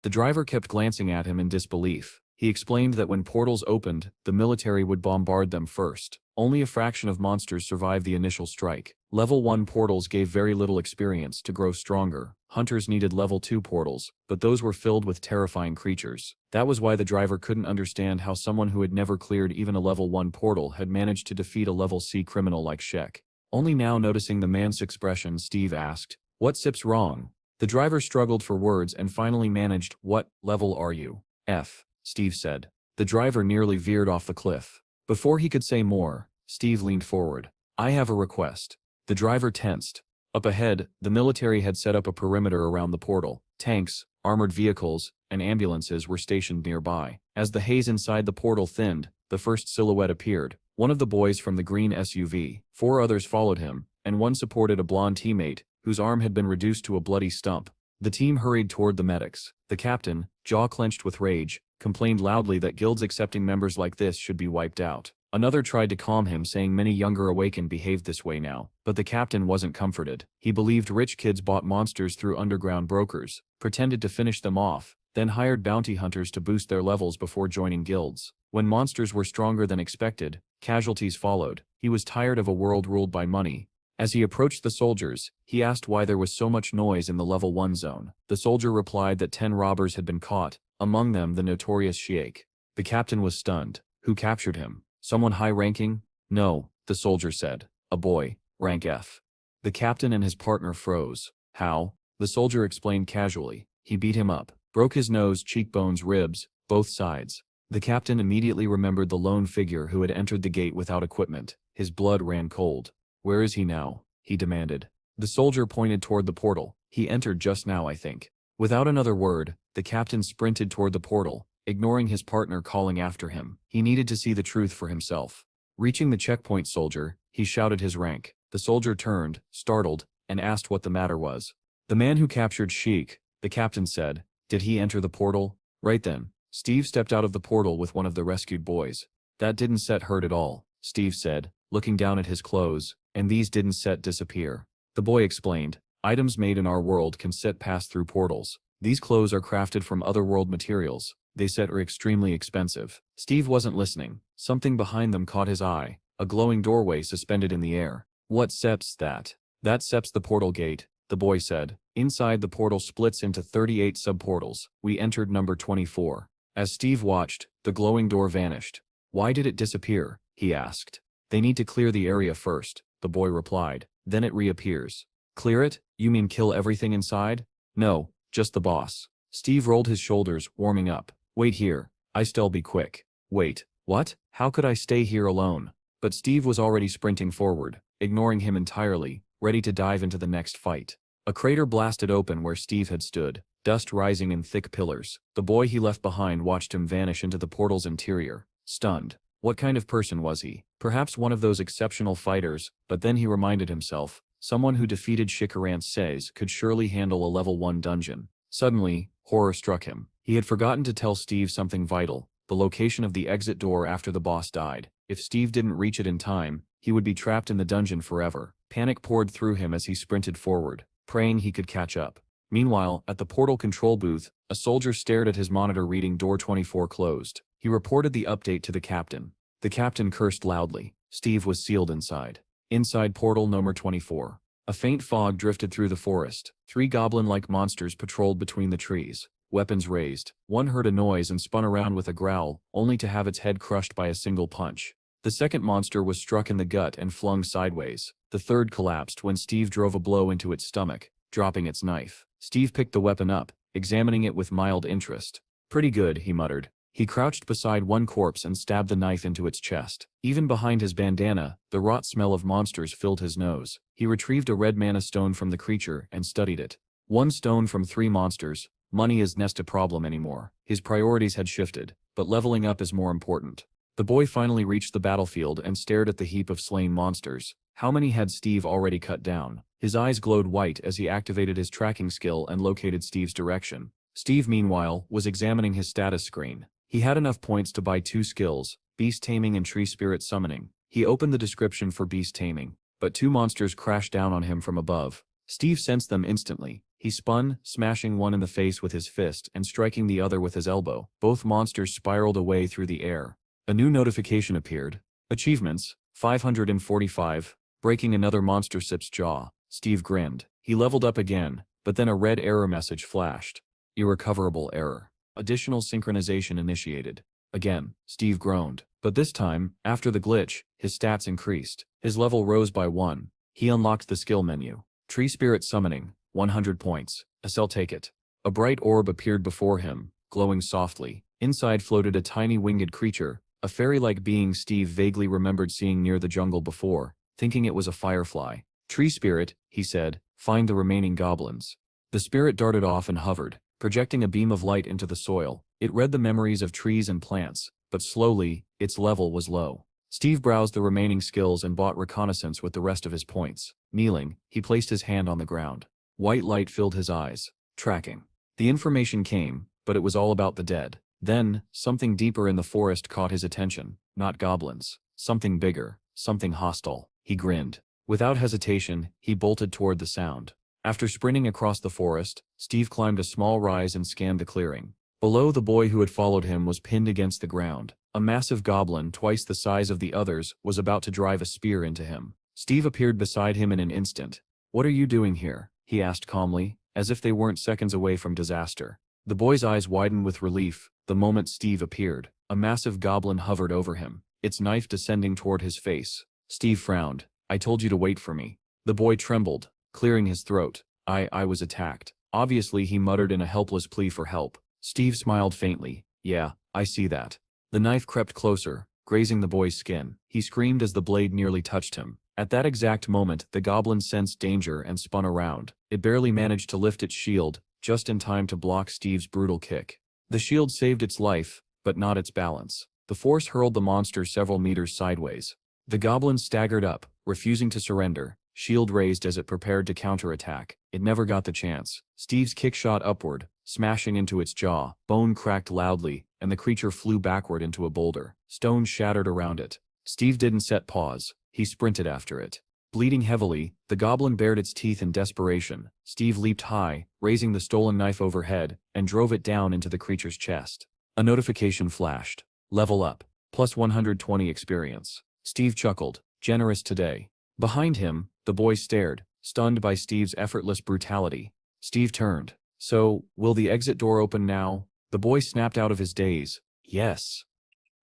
He explained that when portals opened, the military would bombard them first. Only a fraction of monsters survived the initial strike. Level 1 portals gave very little experience. To grow stronger, hunters needed level 2 portals, but those were filled with terrifying creatures. That was why the driver couldn't understand how someone who had never cleared even a level 1 portal had managed to defeat a level C criminal like Sheikh. Only now noticing the man's expression, Steve asked, "What SIP's wrong?" The driver struggled for words and finally managed, "What level are you?" "F," Steve said. The driver nearly veered off the cliff. Before he could say more, Steve leaned forward. "I have a request." The driver tensed. Up ahead, the military had set up a perimeter around the portal. Tanks, armored vehicles, and ambulances were stationed nearby. As the haze inside the portal thinned, the first silhouette appeared. One of the boys from the green SUV. 4 others followed him, and one supported a blonde teammate, whose arm had been reduced to a bloody stump. The team hurried toward the medics. The captain, jaw clenched with rage, complained loudly that guilds accepting members like this should be wiped out. Another tried to calm him, saying many younger awakened behaved this way now, but the captain wasn't comforted. He believed rich kids bought monsters through underground brokers, pretended to finish them off, then hired bounty hunters to boost their levels before joining guilds. When monsters were stronger than expected, casualties followed. He was tired of a world ruled by money. As he approached the soldiers, he asked why there was so much noise in the level 1 zone. The soldier replied that 10 robbers had been caught, among them the notorious Sheikh. The captain was stunned. Who captured him? Someone high-ranking? No, the soldier said. A boy, rank F. The captain and his partner froze. How? The soldier explained casually. He beat him up, broke his nose, cheekbones, ribs, both sides. The captain immediately remembered the lone figure who had entered the gate without equipment. His blood ran cold. Where is he now? He demanded. The soldier pointed toward the portal. He entered just now, I think. Without another word, the captain sprinted toward the portal, ignoring his partner calling after him. He needed to see the truth for himself. Reaching the checkpoint soldier, he shouted his rank. The soldier turned, startled, and asked what the matter was. The man who captured Sheikh, the captain said. Did he enter the portal? Right then, Steve stepped out of the portal with one of the rescued boys. That didn't set hurt at all, Steve said, looking down at his clothes, and these didn't set disappear. The boy explained, items made in our world can set pass through portals. These clothes are crafted from otherworld materials. They set are extremely expensive. Steve wasn't listening. Something behind them caught his eye, a glowing doorway suspended in the air. What sets that? That sets the portal gate, the boy said. Inside the portal splits into 38 subportals. We entered number 24. As Steve watched, the glowing door vanished. Why did it disappear? He asked. They need to clear the area first, the boy replied. Then it reappears. Clear it? You mean kill everything inside? No, just the boss. Steve rolled his shoulders, warming up. Wait here. I still be quick. Wait, what? How could I stay here alone? But Steve was already sprinting forward, ignoring him entirely, ready to dive into the next fight. A crater blasted open where Steve had stood, dust rising in thick pillars. The boy he left behind watched him vanish into the portal's interior, stunned. What kind of person was he? Perhaps one of those exceptional fighters, but then he reminded himself, someone who defeated Shikaran Says could surely handle a level 1 dungeon. Suddenly, horror struck him. He had forgotten to tell Steve something vital, the location of the exit door after the boss died. If Steve didn't reach it in time, he would be trapped in the dungeon forever. Panic poured through him as he sprinted forward, praying he could catch up. Meanwhile, at the portal control booth, a soldier stared at his monitor reading door 24 closed. He reported the update to the captain. The captain cursed loudly. Steve was sealed inside. Inside portal number 24. A faint fog drifted through the forest. 3 goblin-like monsters patrolled between the trees, weapons raised. One heard a noise and spun around with a growl, only to have its head crushed by a single punch. The second monster was struck in the gut and flung sideways. The third collapsed when Steve drove a blow into its stomach, dropping its knife. Steve picked the weapon up, examining it with mild interest. Pretty good, he muttered. He crouched beside one corpse and stabbed the knife into its chest. Even behind his bandana, the rot smell of monsters filled his nose. He retrieved a red mana stone from the creature and studied it. 1 stone from 3 monsters. Money isn't a problem anymore. His priorities had shifted, but leveling up is more important. The boy finally reached the battlefield and stared at the heap of slain monsters. How many had Steve already cut down? His eyes glowed white as he activated his tracking skill and located Steve's direction. Steve, meanwhile, was examining his status screen. He had enough points to buy 2 skills, Beast Taming and Tree Spirit Summoning. He opened the description for Beast Taming, but 2 monsters crashed down on him from above. Steve sensed them instantly. He spun, smashing one in the face with his fist and striking the other with his elbow. Both monsters spiraled away through the air. A new notification appeared. Achievements, 545, breaking another monster sip's jaw. Steve grinned. He leveled up again, but then a red error message flashed. Irrecoverable error. Additional synchronization initiated. Again, Steve groaned. But this time, after the glitch, his stats increased. His level rose by 1. He unlocked the skill menu. Tree Spirit Summoning, 100 points. I'll take it. A bright orb appeared before him, glowing softly. Inside floated a tiny winged creature, a fairy-like being Steve vaguely remembered seeing near the jungle before, thinking it was a firefly. Tree Spirit, he said, find the remaining goblins. The spirit darted off and hovered, projecting a beam of light into the soil. It read the memories of trees and plants, but slowly, its level was low. Steve browsed the remaining skills and bought reconnaissance with the rest of his points. Kneeling, he placed his hand on the ground. White light filled his eyes. Tracking. The information came, but it was all about the dead. Then, something deeper in the forest caught his attention. Not goblins. Something bigger. Something hostile. He grinned. Without hesitation, he bolted toward the sound. After sprinting across the forest, Steve climbed a small rise and scanned the clearing. Below, the boy who had followed him was pinned against the ground. A massive goblin, twice the size of the others, was about to drive a spear into him. Steve appeared beside him in an instant. "What are you doing here?" he asked calmly, as if they weren't seconds away from disaster. The boy's eyes widened with relief the moment Steve appeared. A massive goblin hovered over him, its knife descending toward his face. Steve frowned. "I told you to wait for me." The boy trembled, clearing his throat. I was attacked." Obviously, he muttered in a helpless plea for help. Steve smiled faintly. "Yeah, I see that." The knife crept closer, grazing the boy's skin. He screamed as the blade nearly touched him. At that exact moment, the goblin sensed danger and spun around. It barely managed to lift its shield, just in time to block Steve's brutal kick. The shield saved its life, but not its balance. The force hurled the monster several meters sideways. The goblin staggered up, refusing to surrender. shield raised as it prepared to counterattack. It never got the chance. Steve's kick shot upward, smashing into its jaw. Bone cracked loudly, and the creature flew backward into a boulder. Stones shattered around it. Steve didn't set pause. He sprinted after it. Bleeding heavily, the goblin bared its teeth in desperation. Steve leaped high, raising the stolen knife overhead, and drove it down into the creature's chest. A notification flashed. Level up. Plus 120 experience. Steve chuckled. Generous today. Behind him, the boy stared, stunned by Steve's effortless brutality. Steve turned. So, will the exit door open now? The boy snapped out of his daze. Yes.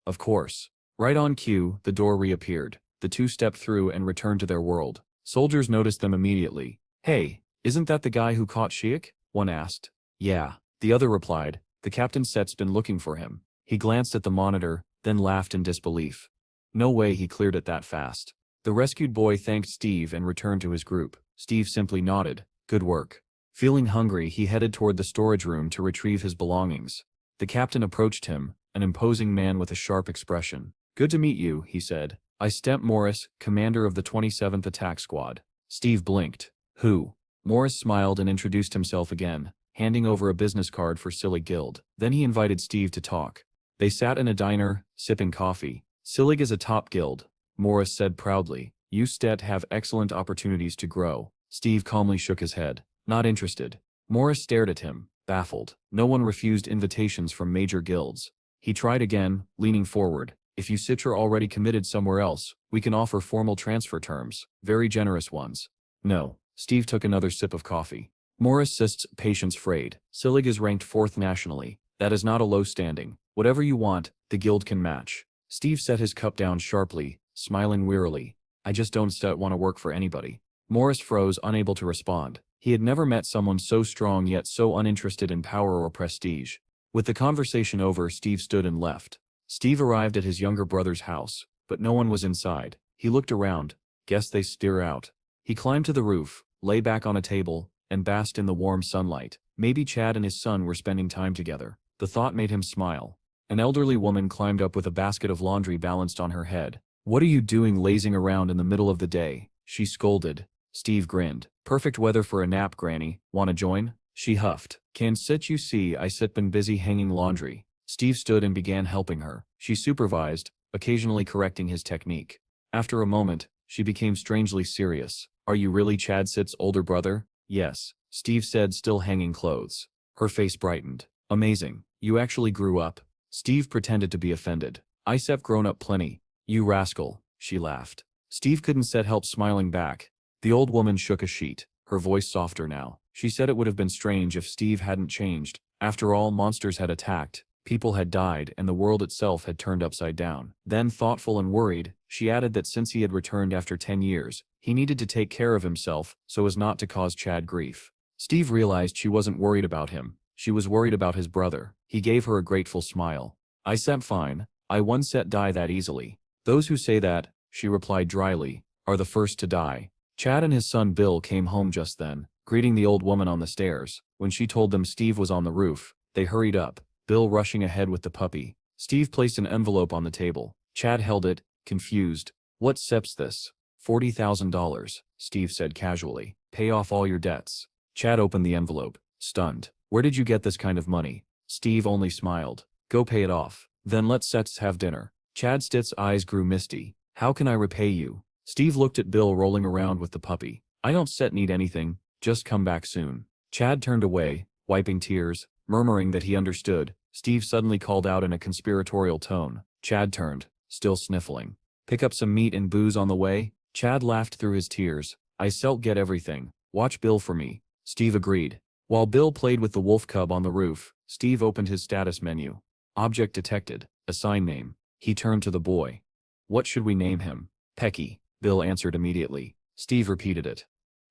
Of course. Right on cue, the door reappeared. The two stepped through and returned to their world. Soldiers noticed them immediately. Hey, isn't that the guy who caught Shiek? One asked. Yeah. The other replied. The captain set's been looking for him. He glanced at the monitor, then laughed in disbelief. No way he cleared it that fast. The rescued boy thanked Steve and returned to his group. Steve simply nodded. Good work. Feeling hungry, he headed toward the storage room to retrieve his belongings. The captain approached him, an imposing man with a sharp expression. Good to meet you, he said. I Stemp Morris, commander of the 27th Attack Squad. Steve blinked. Who? Morris smiled and introduced himself again, handing over a business card for Sillig Guild. Then he invited Steve to talk. They sat in a diner, sipping coffee. Sillig is a top guild, Morris said proudly. You Stet have excellent opportunities to grow. Steve calmly shook his head. Not interested. Morris stared at him, baffled. No one refused invitations from major guilds. He tried again, leaning forward. If you Citra already committed somewhere else, we can offer formal transfer terms, very generous ones. No. Steve took another sip of coffee. Morris sists patience frayed. Sillig is ranked 4th nationally. That is not a low standing. Whatever you want, the guild can match. Steve set his cup down sharply, smiling wearily. I just don't want to work for anybody. Morris froze, unable to respond. He had never met someone so strong yet so uninterested in power or prestige. With the conversation over, Steve stood and left. Steve arrived at his younger brother's house, but no one was inside. He looked around. Guess they steer out. He climbed to the roof, lay back on a table, and basked in the warm sunlight. Maybe Chad and his son were spending time together. The thought made him smile. An elderly woman climbed up with a basket of laundry balanced on her head. What are you doing lazing around in the middle of the day? She scolded. Steve grinned. Perfect weather for a nap, Granny. Wanna join? She huffed. Can sit you see I sit been busy hanging laundry. Steve stood and began helping her. She supervised, occasionally correcting his technique. After a moment, she became strangely serious. Are you really Chad Sit's older brother? Yes, Steve said, still hanging clothes. Her face brightened. Amazing. You actually grew up? Steve pretended to be offended. I've grown up plenty. You rascal, she laughed. Steve couldn't help smiling back. The old woman shook a sheet, her voice softer now. She said it would have been strange if Steve hadn't changed. After all, monsters had attacked, people had died, and the world itself had turned upside down. Then, thoughtful and worried, she added that since he had returned after 10 years, he needed to take care of himself so as not to cause Chad grief. Steve realized she wasn't worried about him. She was worried about his brother. He gave her a grateful smile. I Stemp fine. I one set die that easily. Those who say that, she replied dryly, are the first to die. Chad and his son Bill came home just then, greeting the old woman on the stairs. When she told them Steve was on the roof, they hurried up, Bill rushing ahead with the puppy. Steve placed an envelope on the table. Chad held it, confused. What sep's this? $40,000, Steve said casually. Pay off all your debts. Chad opened the envelope, stunned. Where did you get this kind of money? Steve only smiled. Go pay it off. Then let's Sets have dinner. Chad Stitt's eyes grew misty. How can I repay you? Steve looked at Bill rolling around with the puppy. I don't need anything, just come back soon. Chad turned away, wiping tears, murmuring that he understood. Steve suddenly called out in a conspiratorial tone. Chad turned, still sniffling. Pick up some meat and booze on the way? Chad laughed through his tears. I get everything. Watch Bill for me. Steve agreed. While Bill played with the wolf cub on the roof, Steve opened his status menu. Object detected. Assign name. He turned to the boy. What should we name him? Pecky, Bill answered immediately. Steve repeated it.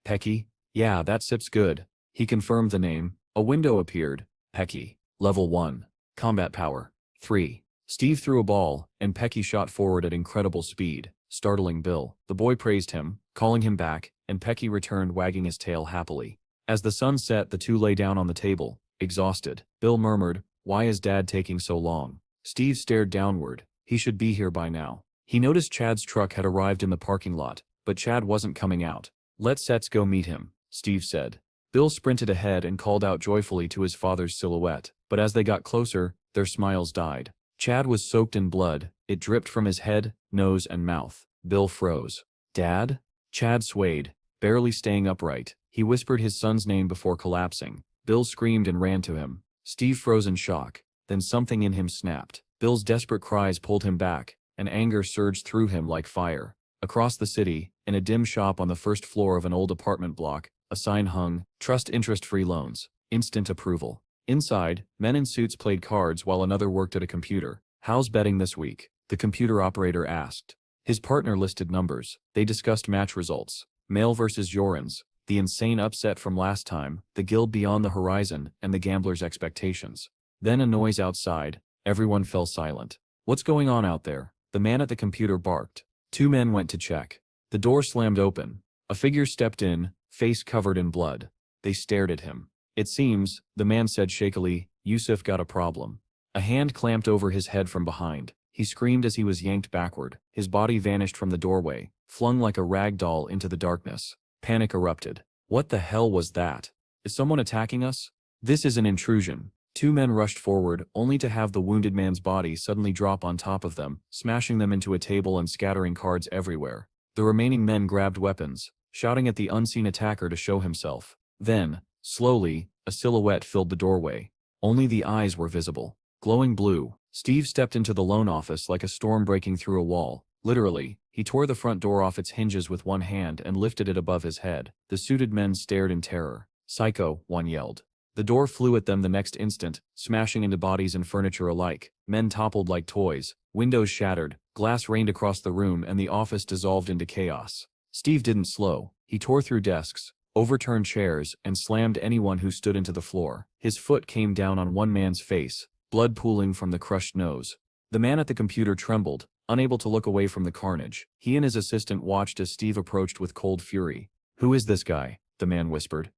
Pecky? Yeah, that sip's good. He confirmed the name. A window appeared. Pecky. Level 1. Combat power. 3. Steve threw a ball, and Pecky shot forward at incredible speed, startling Bill. The boy praised him, calling him back, and Pecky returned wagging his tail happily. As the sun set, the two lay down on the table, exhausted. Bill murmured, Why is Dad taking so long? Steve stared downward. He should be here by now. He noticed Chad's truck had arrived in the parking lot, but Chad wasn't coming out. Let's go meet him, Steve said. Bill sprinted ahead and called out joyfully to his father's silhouette, but as they got closer, their smiles died. Chad was soaked in blood, it dripped from his head, nose and mouth. Bill froze. Dad? Chad swayed, barely staying upright. He whispered his son's name before collapsing. Bill screamed and ran to him. Steve froze in shock. Then something in him snapped. Bill's desperate cries pulled him back, and anger surged through him like fire. Across the city, in a dim shop on the first floor of an old apartment block, a sign hung, "Trust interest-free loans. Instant approval." Inside, men in suits played cards while another worked at a computer. "How's betting this week?" the computer operator asked. His partner listed numbers. They discussed match results. Male versus Jorans, the insane upset from last time, the guild beyond the horizon, and the gambler's expectations. Then a noise outside. Everyone fell silent. "What's going on out there?" the man at the computer barked. Two men went to check. The door slammed open. A figure stepped in, face covered in blood. They stared at him. "It seems," the man said shakily, "Yusuf got a problem." A hand clamped over his head from behind. He screamed as he was yanked backward. His body vanished from the doorway, flung like a rag doll into the darkness. Panic erupted. "What the hell was that? Is someone attacking us?" "This is an intrusion." Two men rushed forward, only to have the wounded man's body suddenly drop on top of them, smashing them into a table and scattering cards everywhere. The remaining men grabbed weapons, shouting at the unseen attacker to show himself. Then, slowly, a silhouette filled the doorway. Only the eyes were visible. Glowing blue. Steve stepped into the loan office like a storm breaking through a wall. Literally, he tore the front door off its hinges with one hand and lifted it above his head. The suited men stared in terror. "Psycho," one yelled. The door flew at them the next instant, smashing into bodies and furniture alike. Men toppled like toys. Windows shattered. Glass rained across the room and the office dissolved into chaos. Steve didn't slow. He tore through desks, overturned chairs, and slammed anyone who stood into the floor. His foot came down on one man's face, blood pooling from the crushed nose. The man at the computer trembled, unable to look away from the carnage. He and his assistant watched as Steve approached with cold fury. "Who is this guy?" the man whispered.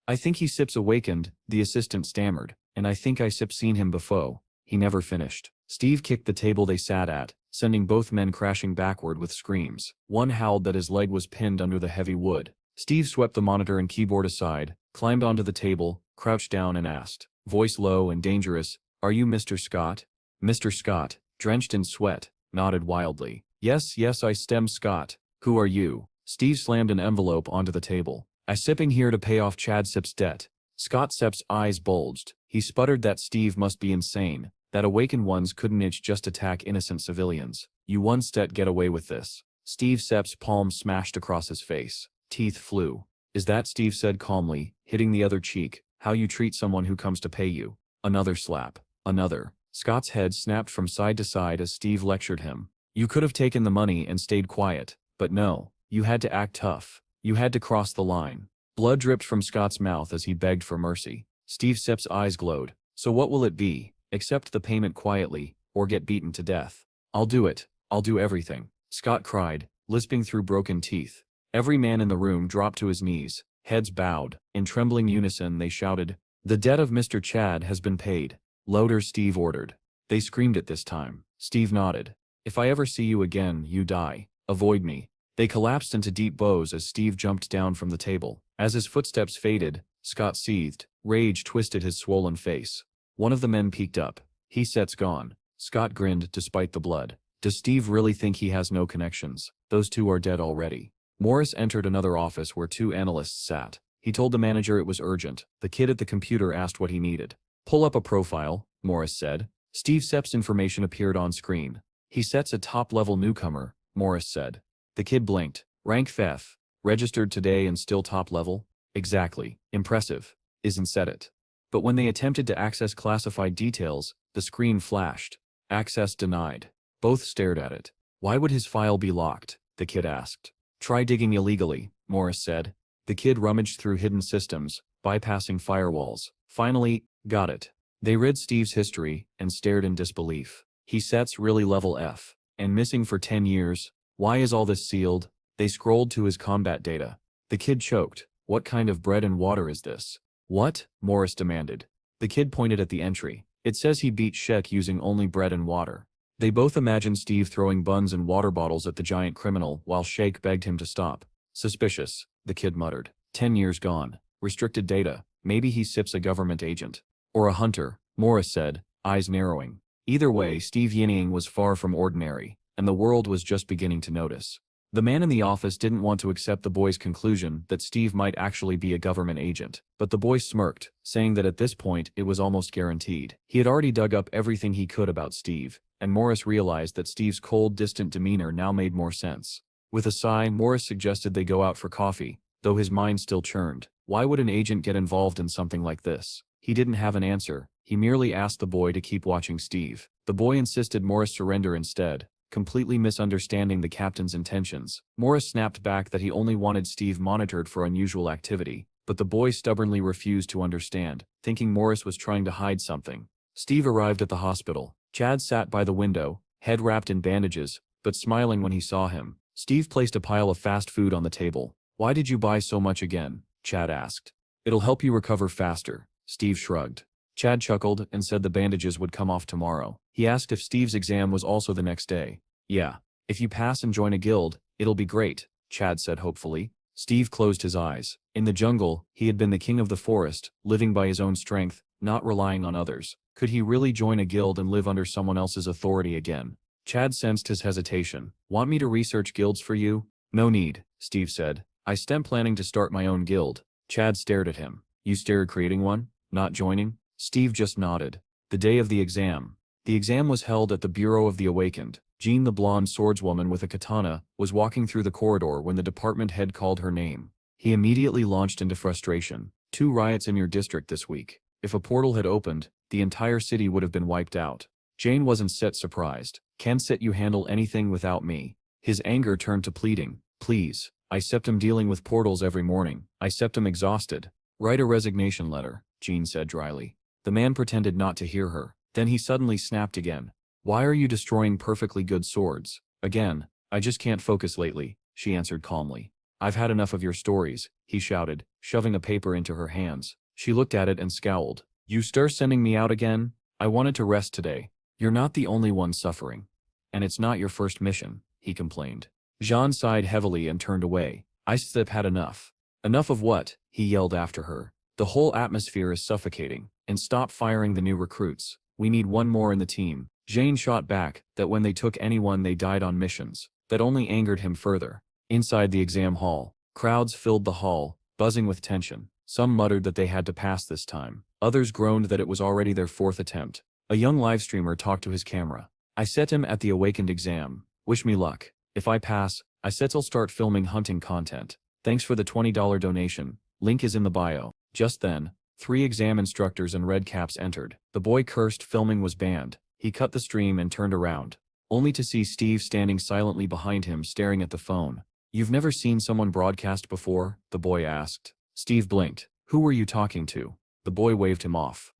I think he sips awakened," the assistant stammered, "and I think I sip seen him before." He never finished. Steve kicked the table they sat at, sending both men crashing backward with screams. One howled that his leg was pinned under the heavy wood. Steve swept the monitor and keyboard aside, climbed onto the table, crouched down and asked, voice low and dangerous, "Are you Mr. Scott?" Mr. Scott, drenched in sweat, nodded wildly. Yes, I stem Scott. Who are you?" Steve slammed an envelope onto the table. "I sipping here to pay off Chad Sip's debt." Scott Sepp's eyes bulged. He sputtered that Steve must be insane, that awakened ones couldn't just attack innocent civilians. "You once get away with this." Steve Sepp's palm smashed across his face. Teeth flew. "Is that," Steve said calmly, hitting the other cheek, "how you treat someone who comes to pay you?" Another slap. Another. Scott's head snapped from side to side as Steve lectured him. "You could have taken the money and stayed quiet, but no, you had to act tough. You had to cross the line." Blood dripped from Scott's mouth as he begged for mercy. Steve Sepp's eyes glowed. "So what will it be? Accept the payment quietly, or get beaten to death?" "I'll do it. I'll do everything," Scott cried, lisping through broken teeth. Every man in the room dropped to his knees, heads bowed. In trembling unison they shouted, "The debt of Mr. Chad has been paid." "Louder," Steve ordered. They screamed it this time. Steve nodded. "If I ever see you again, you die. Avoid me." They collapsed into deep bows as Steve jumped down from the table. As his footsteps faded, Scott seethed. Rage twisted his swollen face. One of the men peeked up. "He set's gone." Scott grinned despite the blood. "Does Steve really think he has no connections? Those two are dead already." Morris entered another office where two analysts sat. He told the manager it was urgent. The kid at the computer asked what he needed. "Pull up a profile," Morris said. Steve Sepp's information appeared on screen. "He sets a top-level newcomer," Morris said. The kid blinked. "Rank F. Registered today and still top level?" "Exactly. Impressive. Isn't said it." But when they attempted to access classified details, the screen flashed. "Access denied." Both stared at it. "Why would his file be locked?" the kid asked. "Try digging illegally," Morris said. The kid rummaged through hidden systems, bypassing firewalls. Finally, got it. They read Steve's history and stared in disbelief. He sets really level F. And missing for 10 years. Why is all this sealed? They scrolled to his combat data. The kid choked. "What kind of bread and water is this?" "What?" Morris demanded. The kid pointed at the entry. "It says he beat Sheck using only bread and water." They both imagined Steve throwing buns and water bottles at the giant criminal while Sheik begged him to stop. Suspicious, the kid muttered. 10 years gone. Restricted data. Maybe he sips a government agent. Or a hunter, Morris said, eyes narrowing. Either way, Steve Yinning was far from ordinary, and the world was just beginning to notice. The man in the office didn't want to accept the boy's conclusion that Steve might actually be a government agent, but the boy smirked, saying that at this point it was almost guaranteed. He had already dug up everything he could about Steve, and Morris realized that Steve's cold, distant demeanor now made more sense. With a sigh, Morris suggested they go out for coffee, though his mind still churned. Why would an agent get involved in something like this? He didn't have an answer. He merely asked the boy to keep watching Steve. The boy insisted Morris surrender instead, completely misunderstanding the captain's intentions. Morris snapped back that he only wanted Steve monitored for unusual activity, but the boy stubbornly refused to understand, thinking Morris was trying to hide something. Steve arrived at the hospital. Chad sat by the window, head wrapped in bandages, but smiling when he saw him. Steve placed a pile of fast food on the table. "Why did you buy so much again?" Chad asked. "It'll help you recover faster." Steve shrugged. Chad chuckled and said the bandages would come off tomorrow. He asked if Steve's exam was also the next day. "Yeah. If you pass and join a guild, it'll be great," Chad said hopefully. Steve closed his eyes. In the jungle, he had been the king of the forest, living by his own strength, not relying on others. Could he really join a guild and live under someone else's authority again? Chad sensed his hesitation. "Want me to research guilds for you?" "No need," Steve said. "I'm planning to start my own guild." Chad stared at him. "You stared creating one? Not joining?" Steve just nodded. The day of the exam. The exam was held at the Bureau of the Awakened. Jean, the blonde swordswoman with a katana, was walking through the corridor when the department head called her name. He immediately launched into frustration. 2 riots in your district this week. If a portal had opened, the entire city would have been wiped out. Jane wasn't surprised. "Can't you handle anything without me?" His anger turned to pleading. "Please. I am dealing with portals every morning. I am exhausted." "Write a resignation letter," Jean said dryly. The man pretended not to hear her. Then he suddenly snapped again. "Why are you destroying perfectly good swords?" "Again, I just can't focus lately," she answered calmly. "I've had enough of your stories," he shouted, shoving a paper into her hands. She looked at it and scowled. "You sending me out again? I wanted to rest today." "You're not the only one suffering. And it's not your first mission," he complained. Jean sighed heavily and turned away. "I've had enough." "Enough of what?" he yelled after her. "The whole atmosphere is suffocating. And stop firing the new recruits. We need one more in the team." Jane shot back that when they took anyone they died on missions. That only angered him further. Inside the exam hall, crowds filled the hall, buzzing with tension. Some muttered that they had to pass this time. Others groaned that it was already their 4th attempt. A young live streamer talked to his camera. "I set him at the Awakened exam. Wish me luck. If I pass, I'll start filming hunting content. Thanks for the $20 donation. Link is in the bio." Just then, 3 exam instructors in red caps entered. The boy cursed filming was banned. He cut the stream and turned around, only to see Steve standing silently behind him staring at the phone. "You've never seen someone broadcast before?" the boy asked. Steve blinked. "Who were you talking to?" The boy waved him off.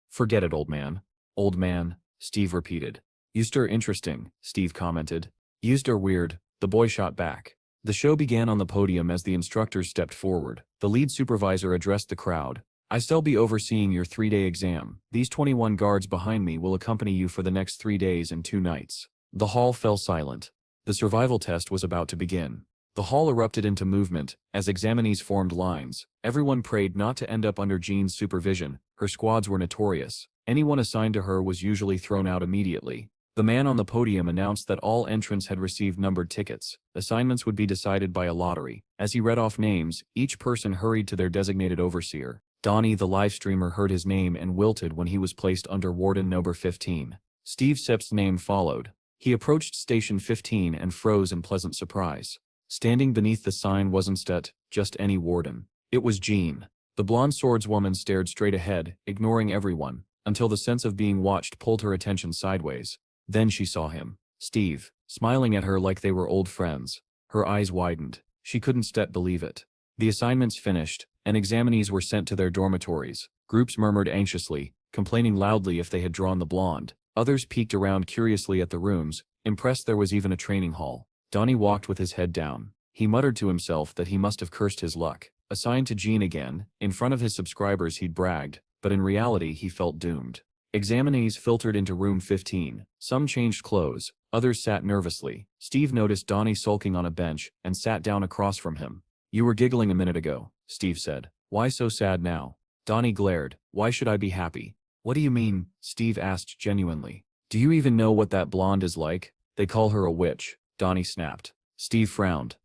"Forget it, old man." "Old man," Steve repeated. "You're interesting," Steve commented. "You're weird," the boy shot back. The show began on the podium as the instructors stepped forward. The lead supervisor addressed the crowd. "I'll be overseeing your 3-day exam. These 21 guards behind me will accompany you for the next 3 days and 2 nights." The hall fell silent. The survival test was about to begin. The hall erupted into movement as examinees formed lines. Everyone prayed not to end up under Jean's supervision. Her squads were notorious. Anyone assigned to her was usually thrown out immediately. The man on the podium announced that all entrants had received numbered tickets. Assignments would be decided by a lottery. As he read off names, each person hurried to their designated overseer. Donnie, the live streamer, heard his name and wilted when he was placed under Warden number 15. Steve Sepp's name followed. He approached Station 15 and froze in pleasant surprise. Standing beneath the sign wasn't just any warden. It was Jean. The blonde swordswoman stared straight ahead, ignoring everyone, until the sense of being watched pulled her attention sideways. Then she saw him. Steve, smiling at her like they were old friends. Her eyes widened. She couldn't believe it. The assignments finished, and examinees were sent to their dormitories. Groups murmured anxiously, complaining loudly if they had drawn the blonde. Others peeked around curiously at the rooms, impressed there was even a training hall. Donnie walked with his head down. He muttered to himself that he must have cursed his luck. Assigned to Jean again, in front of his subscribers he'd bragged, but in reality he felt doomed. Examinees filtered into room 15. Some changed clothes, others sat nervously. Steve noticed Donnie sulking on a bench and sat down across from him. "You were giggling a minute ago," Steve said. "Why so sad now?" Donnie glared. "Why should I be happy?" "What do you mean?" Steve asked genuinely. "Do you even know what that blonde is like?" "They call her a witch," Donnie snapped. Steve frowned.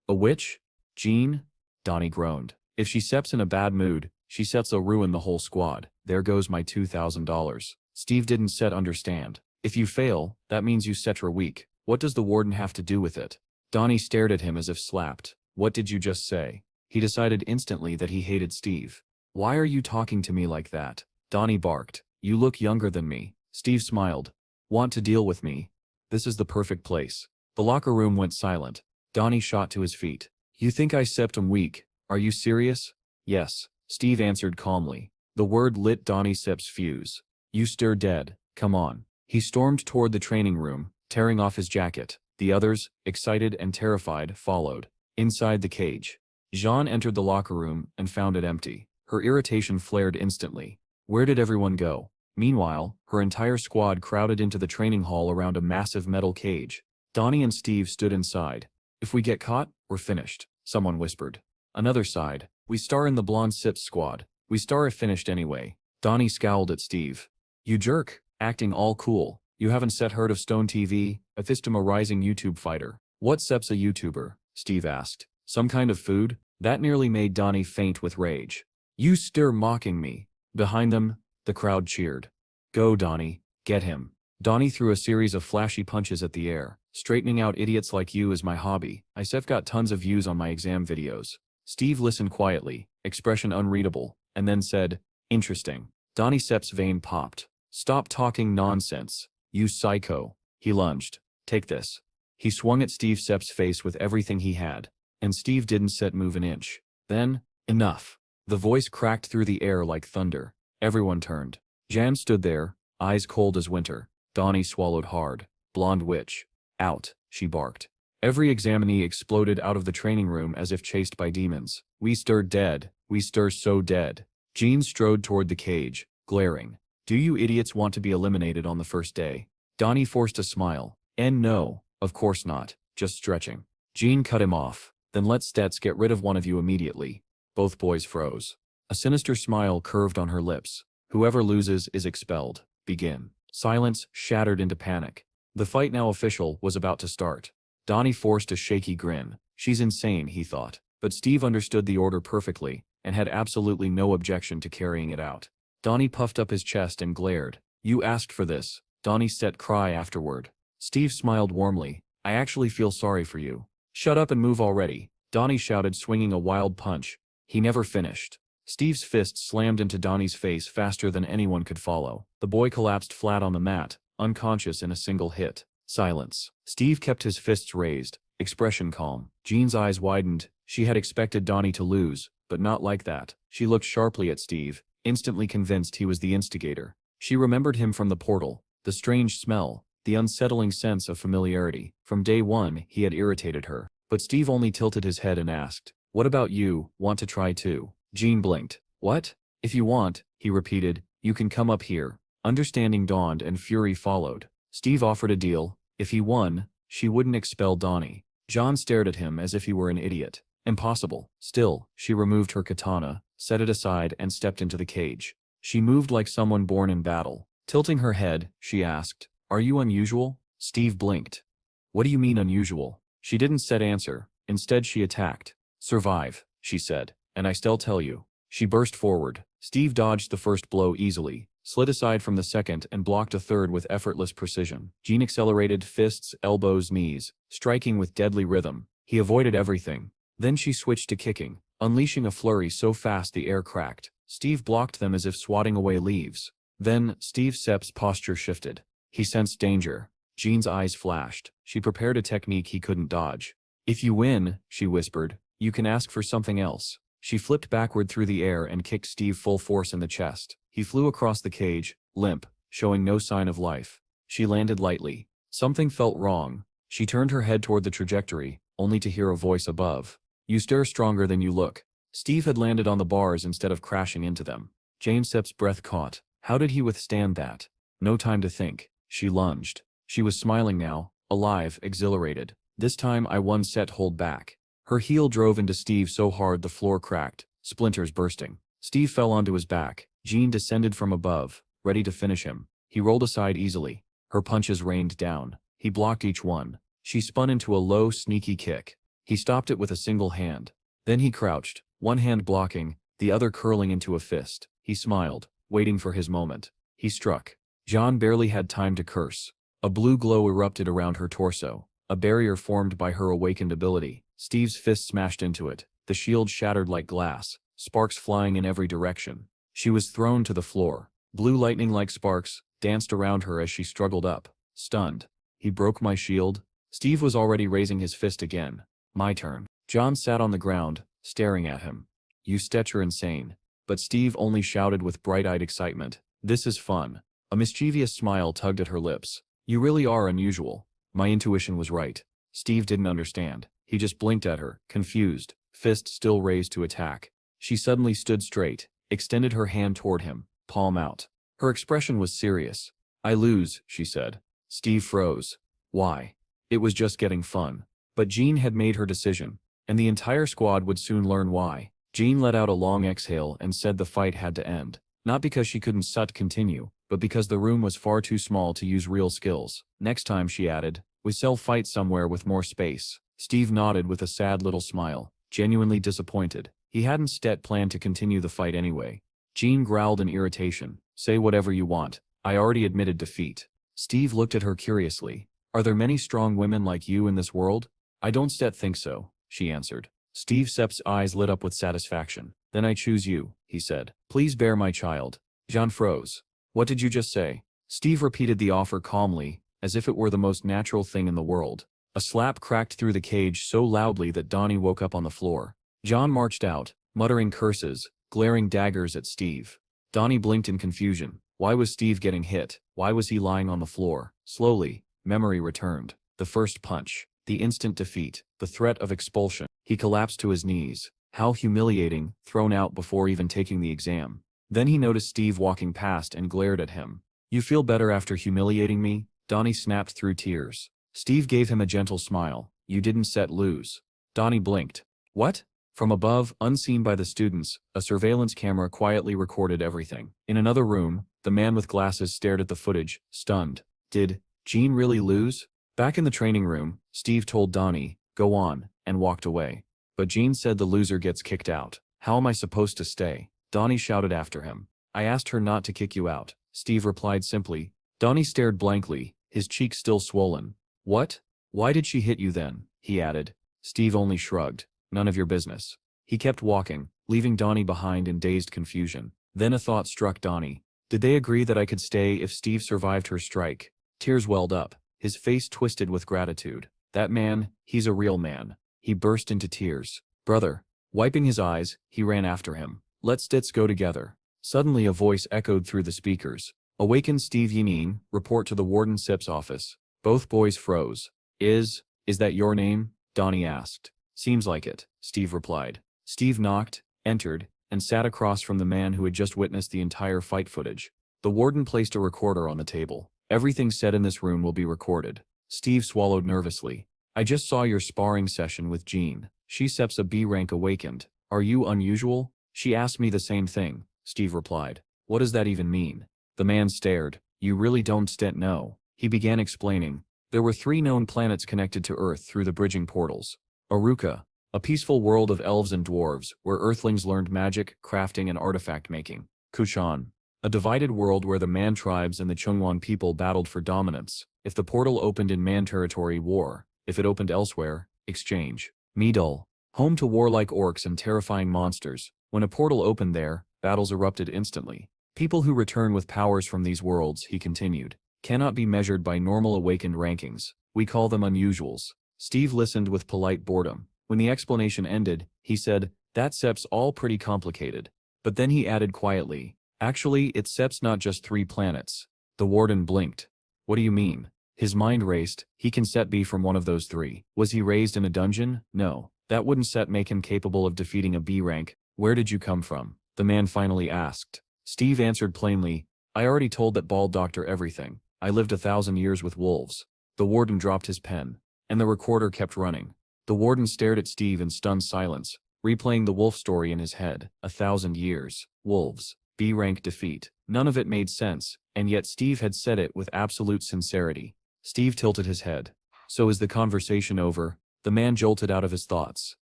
"A witch? Jean?" Donnie groaned. "If she steps in a bad mood, she sets a ruin the whole squad. There goes my $2,000. Steve didn't understand. "If you fail, that means you set her weak. What does the warden have to do with it?" Donnie stared at him as if slapped. "What did you just say?" He decided instantly that he hated Steve. "Why are you talking to me like that?" Donnie barked. "You look younger than me." Steve smiled. "Want to deal with me? This is the perfect place." The locker room went silent. Donnie shot to his feet. "You think I septum weak? Are you serious?" "Yes," Steve answered calmly. The word lit Donnie Sepp's fuse. "You stir dead. Come on." He stormed toward the training room, tearing off his jacket. The others, excited and terrified, followed. Inside the cage, Jean entered the locker room and found it empty. Her irritation flared instantly. Where did everyone go? Meanwhile, her entire squad crowded into the training hall around a massive metal cage. Donnie and Steve stood inside. "If we get caught, we're finished," someone whispered. Another sighed. "We star in the blonde Sips squad. We star if finished anyway." Donnie scowled at Steve. "You jerk, acting all cool. You haven't heard of Stone TV, a Thistuma rising YouTube fighter." "What Sep's a YouTuber?" Steve asked. "Some kind of food?" That nearly made Donnie faint with rage. "You stir mocking me." Behind them, the crowd cheered. "Go Donnie, get him." Donnie threw a series of flashy punches at the air. "Straightening out idiots like you is my hobby. I've got tons of views on my exam videos." Steve listened quietly, expression unreadable, and then said, "Interesting." Donnie Sepp's vein popped. "Stop talking nonsense, you psycho." He lunged. "Take this." He swung at Steve Sepp's face with everything he had, and Steve didn't move an inch. Then, "Enough." The voice cracked through the air like thunder. Everyone turned. Jan stood there, eyes cold as winter. Donnie swallowed hard. "Blonde witch. Out," she barked. Every examinee exploded out of the training room as if chased by demons. "We stir dead. We stir so dead." Jean strode toward the cage, glaring. "Do you idiots want to be eliminated on the first day?" Donnie forced a smile. No, of course not. Just stretching." Jean cut him off. "Then let's get rid of one of you immediately." Both boys froze. A sinister smile curved on her lips. "Whoever loses is expelled. Begin." Silence shattered into panic. The fight, now official, was about to start. Donnie forced a shaky grin. She's insane, he thought. But Steve understood the order perfectly, and had absolutely no objection to carrying it out. Donnie puffed up his chest and glared. "You asked for this." Donnie set cry afterward. Steve smiled warmly. "I actually feel sorry for you." "Shut up and move already," Donnie shouted, swinging a wild punch. He never finished. Steve's fist slammed into Donnie's face faster than anyone could follow. The boy collapsed flat on the mat, unconscious in a single hit. Silence. Steve kept his fists raised, expression calm. Jean's eyes widened. She had expected Donnie to lose, but not like that. She looked sharply at Steve, instantly convinced he was the instigator. She remembered him from the portal, the strange smell, the unsettling sense of familiarity. From day one, he had irritated her. But Steve only tilted his head and asked, "What about you, want to try too?" Jean blinked. "What?" "If you want," he repeated, "you can come up here." Understanding dawned and fury followed. Steve offered a deal. If he won, she wouldn't expel Donnie. John stared at him as if he were an idiot. Impossible. Still, she removed her katana, set it aside and stepped into the cage. She moved like someone born in battle. Tilting her head, she asked, "Are you unusual?" Steve blinked. "What do you mean unusual?" She didn't answer. Instead she attacked. "Survive," she said, "and I still tell you." She burst forward. Steve dodged the first blow easily, slid aside from the second and blocked a third with effortless precision. Jean accelerated, fists, elbows, knees, striking with deadly rhythm. He avoided everything. Then she switched to kicking, unleashing a flurry so fast the air cracked. Steve blocked them as if swatting away leaves. Then, Steve Sepp's posture shifted. He sensed danger. Jean's eyes flashed. She prepared a technique he couldn't dodge. "If you win," she whispered, "you can ask for something else." She flipped backward through the air and kicked Steve full force in the chest. He flew across the cage, limp, showing no sign of life. She landed lightly. Something felt wrong. She turned her head toward the trajectory, only to hear a voice above. "You stir stronger than you look." Steve had landed on the bars instead of crashing into them. Jane Sepp's breath caught. How did he withstand that? No time to think. She lunged. She was smiling now, alive, exhilarated. This time I won set hold back. Her heel drove into Steve so hard the floor cracked, splinters bursting. Steve fell onto his back. Jean descended from above, ready to finish him. He rolled aside easily. Her punches rained down. He blocked each one. She spun into a low, sneaky kick. He stopped it with a single hand. Then he crouched, one hand blocking, the other curling into a fist. He smiled, waiting for his moment. He struck. Jean barely had time to curse. A blue glow erupted around her torso, a barrier formed by her awakened ability. Steve's fist smashed into it. The shield shattered like glass, sparks flying in every direction. She was thrown to the floor. Blue lightning like sparks danced around her as she struggled up, stunned. He broke my shield. Steve was already raising his fist again. My turn. John sat on the ground, staring at him. You Stetcher insane. But Steve only shouted with bright-eyed excitement. This is fun. A mischievous smile tugged at her lips. You really are unusual. My intuition was right. Steve didn't understand. He just blinked at her, confused, fist still raised to attack. She suddenly stood straight, extended her hand toward him, palm out. Her expression was serious. I lose, she said. Steve froze. Why? It was just getting fun. But Jean had made her decision, and the entire squad would soon learn why. Jean let out a long exhale and said the fight had to end. Not because she couldn't continue, but because the room was far too small to use real skills. Next time, she added, we shall fight somewhere with more space. Steve nodded with a sad little smile, genuinely disappointed. He hadn't planned to continue the fight anyway. Jean growled in irritation. Say whatever you want. I already admitted defeat. Steve looked at her curiously. Are there many strong women like you in this world? I don't think so, she answered. Steve Sepp's eyes lit up with satisfaction. Then I choose you, he said. Please bear my child. Jean froze. What did you just say? Steve repeated the offer calmly, as if it were the most natural thing in the world. A slap cracked through the cage so loudly that Donnie woke up on the floor. John marched out, muttering curses, glaring daggers at Steve. Donnie blinked in confusion. Why was Steve getting hit? Why was he lying on the floor? Slowly, memory returned. The first punch, the instant defeat, the threat of expulsion. He collapsed to his knees. How humiliating, thrown out before even taking the exam. Then he noticed Steve walking past and glared at him. You feel better after humiliating me? Donnie snapped through tears. Steve gave him a gentle smile. You didn't lose. Donnie blinked. What? From above, unseen by the students, a surveillance camera quietly recorded everything. In another room, the man with glasses stared at the footage, stunned. Did Jean really lose? Back in the training room, Steve told Donnie, go on, and walked away. But Jean said the loser gets kicked out. How am I supposed to stay? Donnie shouted after him. I asked her not to kick you out. Steve replied simply. Donnie stared blankly, his cheeks still swollen. What? Why did she hit you then? He added. Steve only shrugged. None of your business. He kept walking, leaving Donnie behind in dazed confusion. Then a thought struck Donnie. Did they agree that I could stay if Steve survived her strike? Tears welled up, his face twisted with gratitude. That man, he's a real man. He burst into tears. Brother. Wiping his eyes, he ran after him. Let's go together. Suddenly a voice echoed through the speakers. Awaken Steve Yinin, report to the Warden Sip's office. Both boys froze. Is that your name? Donnie asked. Seems like it, Steve replied. Steve knocked, entered, and sat across from the man who had just witnessed the entire fight footage. The warden placed a recorder on the table. Everything said in this room will be recorded. Steve swallowed nervously. I just saw your sparring session with Jean. She Sep's a B rank awakened. Are you unusual? She asked me the same thing, Steve replied. What does that even mean? The man stared. You really don't know. He began explaining. There were 3 known planets connected to Earth through the bridging portals. Aruka, a peaceful world of elves and dwarves, where Earthlings learned magic, crafting, and artifact making. Kushan, a divided world where the Man tribes and the Chungwan people battled for dominance. If the portal opened in Man territory, war. If it opened elsewhere, exchange. Midul, home to warlike orcs and terrifying monsters. When a portal opened there, battles erupted instantly. People who return with powers from these worlds, he continued, cannot be measured by normal awakened rankings. We call them unusuals. Steve listened with polite boredom. When the explanation ended, he said, that Sep's all pretty complicated. But then he added quietly, actually, it's Sep's not just 3 planets. The warden blinked. What do you mean? His mind raced. He can be from one of those 3. Was he raised in a dungeon? No. That wouldn't make him capable of defeating a B rank. Where did you come from? The man finally asked. Steve answered plainly, I already told that bald doctor everything. I lived 1,000 years with wolves. The warden dropped his pen, and the recorder kept running. The warden stared at Steve in stunned silence, replaying the wolf story in his head. 1,000 years. Wolves. B-rank defeat. None of it made sense, and yet Steve had said it with absolute sincerity. Steve tilted his head. So is the conversation over? The man jolted out of his thoughts.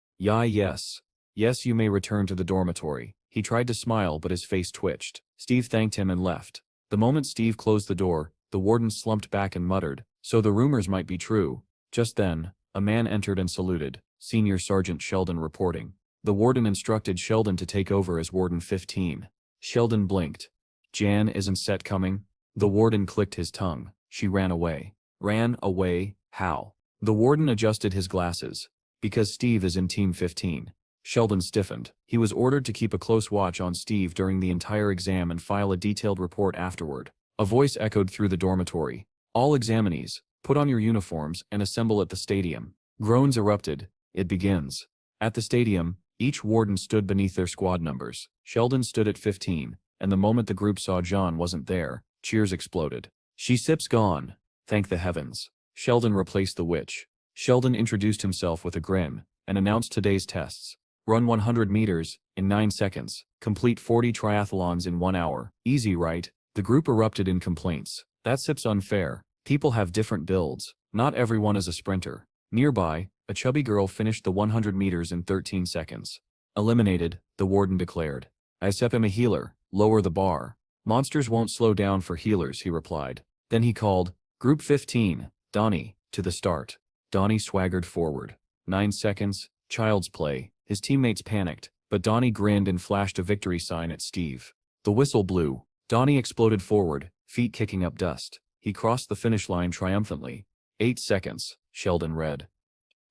Yes. Yes, you may return to the dormitory. He tried to smile, but his face twitched. Steve thanked him and left. The moment Steve closed the door, the warden slumped back and muttered, so the rumors might be true. Just then, a man entered and saluted. Senior Sergeant Sheldon reporting. The warden instructed Sheldon to take over as Warden 15. Sheldon blinked. Jan isn't set coming? The warden clicked his tongue. She ran away. Ran away? How? The warden adjusted his glasses. Because Steve is in Team 15. Sheldon stiffened. He was ordered to keep a close watch on Steve during the entire exam and file a detailed report afterward. A voice echoed through the dormitory. All examinees, put on your uniforms and assemble at the stadium. Groans erupted. It begins. At the stadium, each warden stood beneath their squad numbers. Sheldon stood at 15, and the moment the group saw John wasn't there, cheers exploded. She sips gone. Thank the heavens. Sheldon replaced the witch. Sheldon introduced himself with a grin, and announced today's tests. Run 100 meters, in 9 seconds. Complete 40 triathlons in 1 hour. Easy, right? The group erupted in complaints. That sip's unfair. People have different builds. Not everyone is a sprinter. Nearby, a chubby girl finished the 100 meters in 13 seconds. Eliminated, the warden declared. I am a healer. Lower the bar. Monsters won't slow down for healers, he replied. Then he called, Group 15, Donnie, to the start. Donnie swaggered forward. 9 seconds, child's play. His teammates panicked, but Donnie grinned and flashed a victory sign at Steve. The whistle blew. Donnie exploded forward, feet kicking up dust. He crossed the finish line triumphantly. 8 seconds, Sheldon read.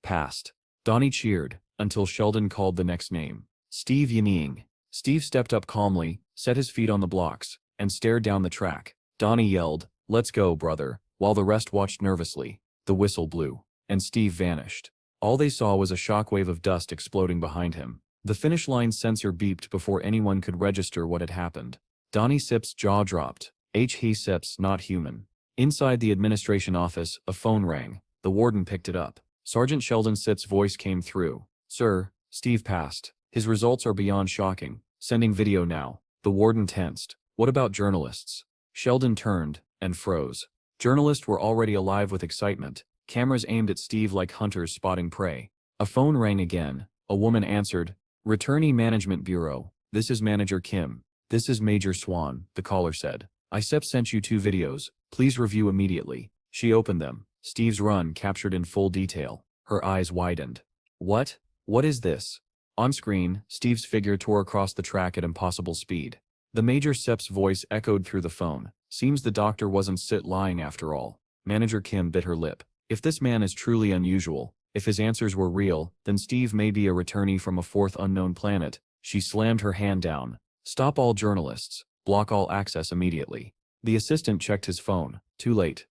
Passed. Donnie cheered, until Sheldon called the next name. Steve Yaning. Steve stepped up calmly, set his feet on the blocks, and stared down the track. Donnie yelled, Let's go, brother, while the rest watched nervously. The whistle blew, and Steve vanished. All they saw was a shockwave of dust exploding behind him. The finish line sensor beeped before anyone could register what had happened. Donnie Sip's jaw dropped. He Sips not human. Inside the administration office, a phone rang. The warden picked it up. Sergeant Sheldon Sip's voice came through. Sir, Steve passed. His results are beyond shocking. Sending video now. The warden tensed. What about journalists? Sheldon turned, and froze. Journalists were already alive with excitement. Cameras aimed at Steve like hunters spotting prey. A phone rang again. A woman answered. Returnee Management Bureau. This is Manager Kim. This is Major Swan, the caller said. ISEP sent you 2 videos. Please review immediately. She opened them. Steve's run captured in full detail. Her eyes widened. What? What is this? On screen, Steve's figure tore across the track at impossible speed. The Major Sep's voice echoed through the phone. Seems the doctor wasn't lying after all. Manager Kim bit her lip. If this man is truly unusual, if his answers were real, then Steve may be a returnee from a 4th unknown planet. She slammed her hand down. Stop all journalists. Block all access immediately. The assistant checked his phone. Too late.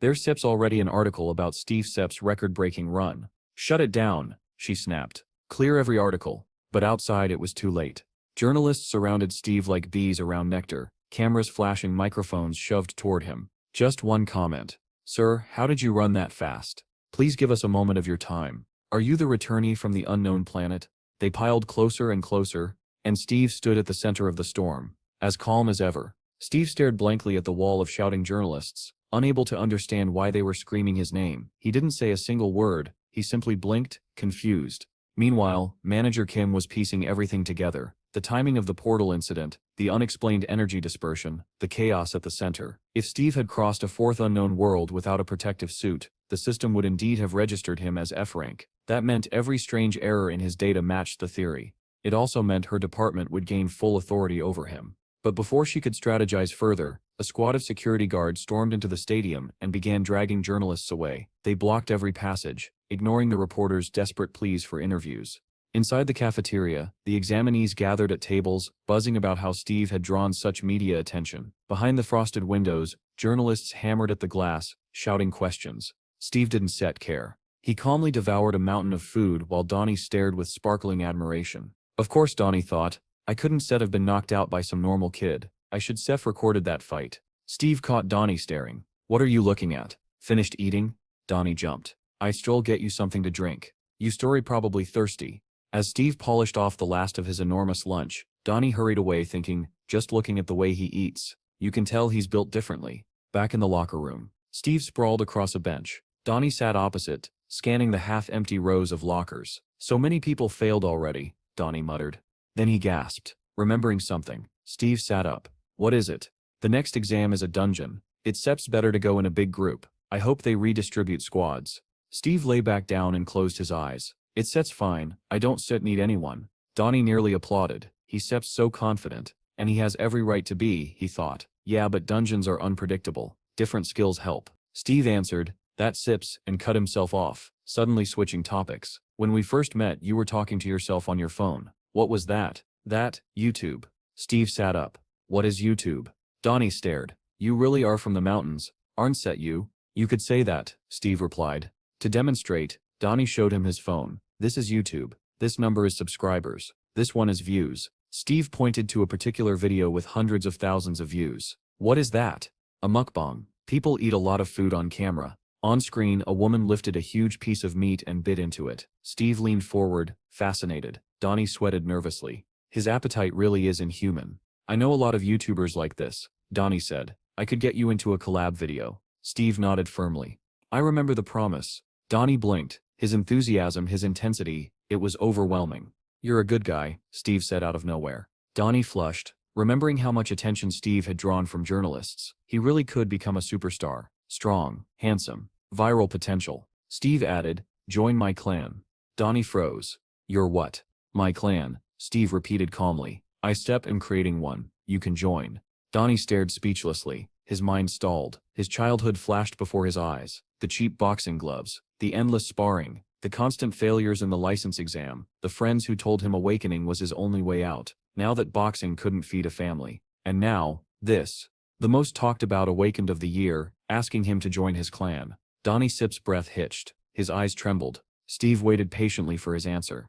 There's Sep's already an article about Steve Sep's record-breaking run. Shut it down, she snapped. Clear every article. But outside it was too late. Journalists surrounded Steve like bees around nectar, cameras flashing, microphones shoved toward him. Just one comment. Sir, how did you run that fast? Please give us a moment of your time. Are you the returnee from the unknown planet? They piled closer and closer, and Steve stood at the center of the storm, as calm as ever. Steve stared blankly at the wall of shouting journalists, unable to understand why they were screaming his name. He didn't say a single word, he simply blinked, confused. Meanwhile, Manager Kim was piecing everything together. The timing of the portal incident, the unexplained energy dispersion, the chaos at the center. If Steve had crossed a 4th unknown world without a protective suit, the system would indeed have registered him as F rank. That meant every strange error in his data matched the theory. It also meant her department would gain full authority over him. But before she could strategize further, a squad of security guards stormed into the stadium and began dragging journalists away. They blocked every passage, ignoring the reporters' desperate pleas for interviews. Inside the cafeteria, the examinees gathered at tables, buzzing about how Steve had drawn such media attention. Behind the frosted windows, journalists hammered at the glass, shouting questions. Steve didn't care. He calmly devoured a mountain of food while Donnie stared with sparkling admiration. Of course, Donnie thought, I couldn't have been knocked out by some normal kid. I should Seth recorded that fight. Steve caught Donnie staring. What are you looking at? Finished eating? Donnie jumped. I stroll get you something to drink. You story probably thirsty. As Steve polished off the last of his enormous lunch, Donnie hurried away thinking, just looking at the way he eats, you can tell he's built differently. Back in the locker room, Steve sprawled across a bench. Donnie sat opposite, scanning the half-empty rows of lockers. So many people failed already, Donnie muttered. Then he gasped, remembering something. Steve sat up. What is it? The next exam is a dungeon. It seems better to go in a big group. I hope they redistribute squads. Steve lay back down and closed his eyes. It sets fine, I don't need anyone. Donnie nearly applauded. He seems so confident. And he has every right to be, he thought. Yeah, but dungeons are unpredictable. Different skills help. Steve answered, that sips, and cut himself off, suddenly switching topics. When we first met, you were talking to yourself on your phone. What was that? That, YouTube. Steve sat up. What is YouTube? Donnie stared. You really are from the mountains, aren't you? You could say that, Steve replied. To demonstrate, Donnie showed him his phone. This is YouTube. This number is subscribers. This one is views. Steve pointed to a particular video with hundreds of thousands of views. What is that? A mukbang. People eat a lot of food on camera. On screen, a woman lifted a huge piece of meat and bit into it. Steve leaned forward, fascinated. Donnie sweated nervously. His appetite really is inhuman. I know a lot of YouTubers like this, Donnie said. I could get you into a collab video. Steve nodded firmly. I remember the promise. Donnie blinked. His enthusiasm, his intensity, it was overwhelming. You're a good guy, Steve said out of nowhere. Donnie flushed, remembering how much attention Steve had drawn from journalists. He really could become a superstar. Strong, handsome, viral potential. Steve added, join my clan. Donnie froze. Your what? My clan, Steve repeated calmly. I am creating one. You can join. Donnie stared speechlessly. His mind stalled. His childhood flashed before his eyes. The cheap boxing gloves, the endless sparring, the constant failures in the license exam, the friends who told him awakening was his only way out. Now that boxing couldn't feed a family. And now, this. The most talked about awakened of the year, asking him to join his clan. Donnie Sip's breath hitched. His eyes trembled. Steve waited patiently for his answer.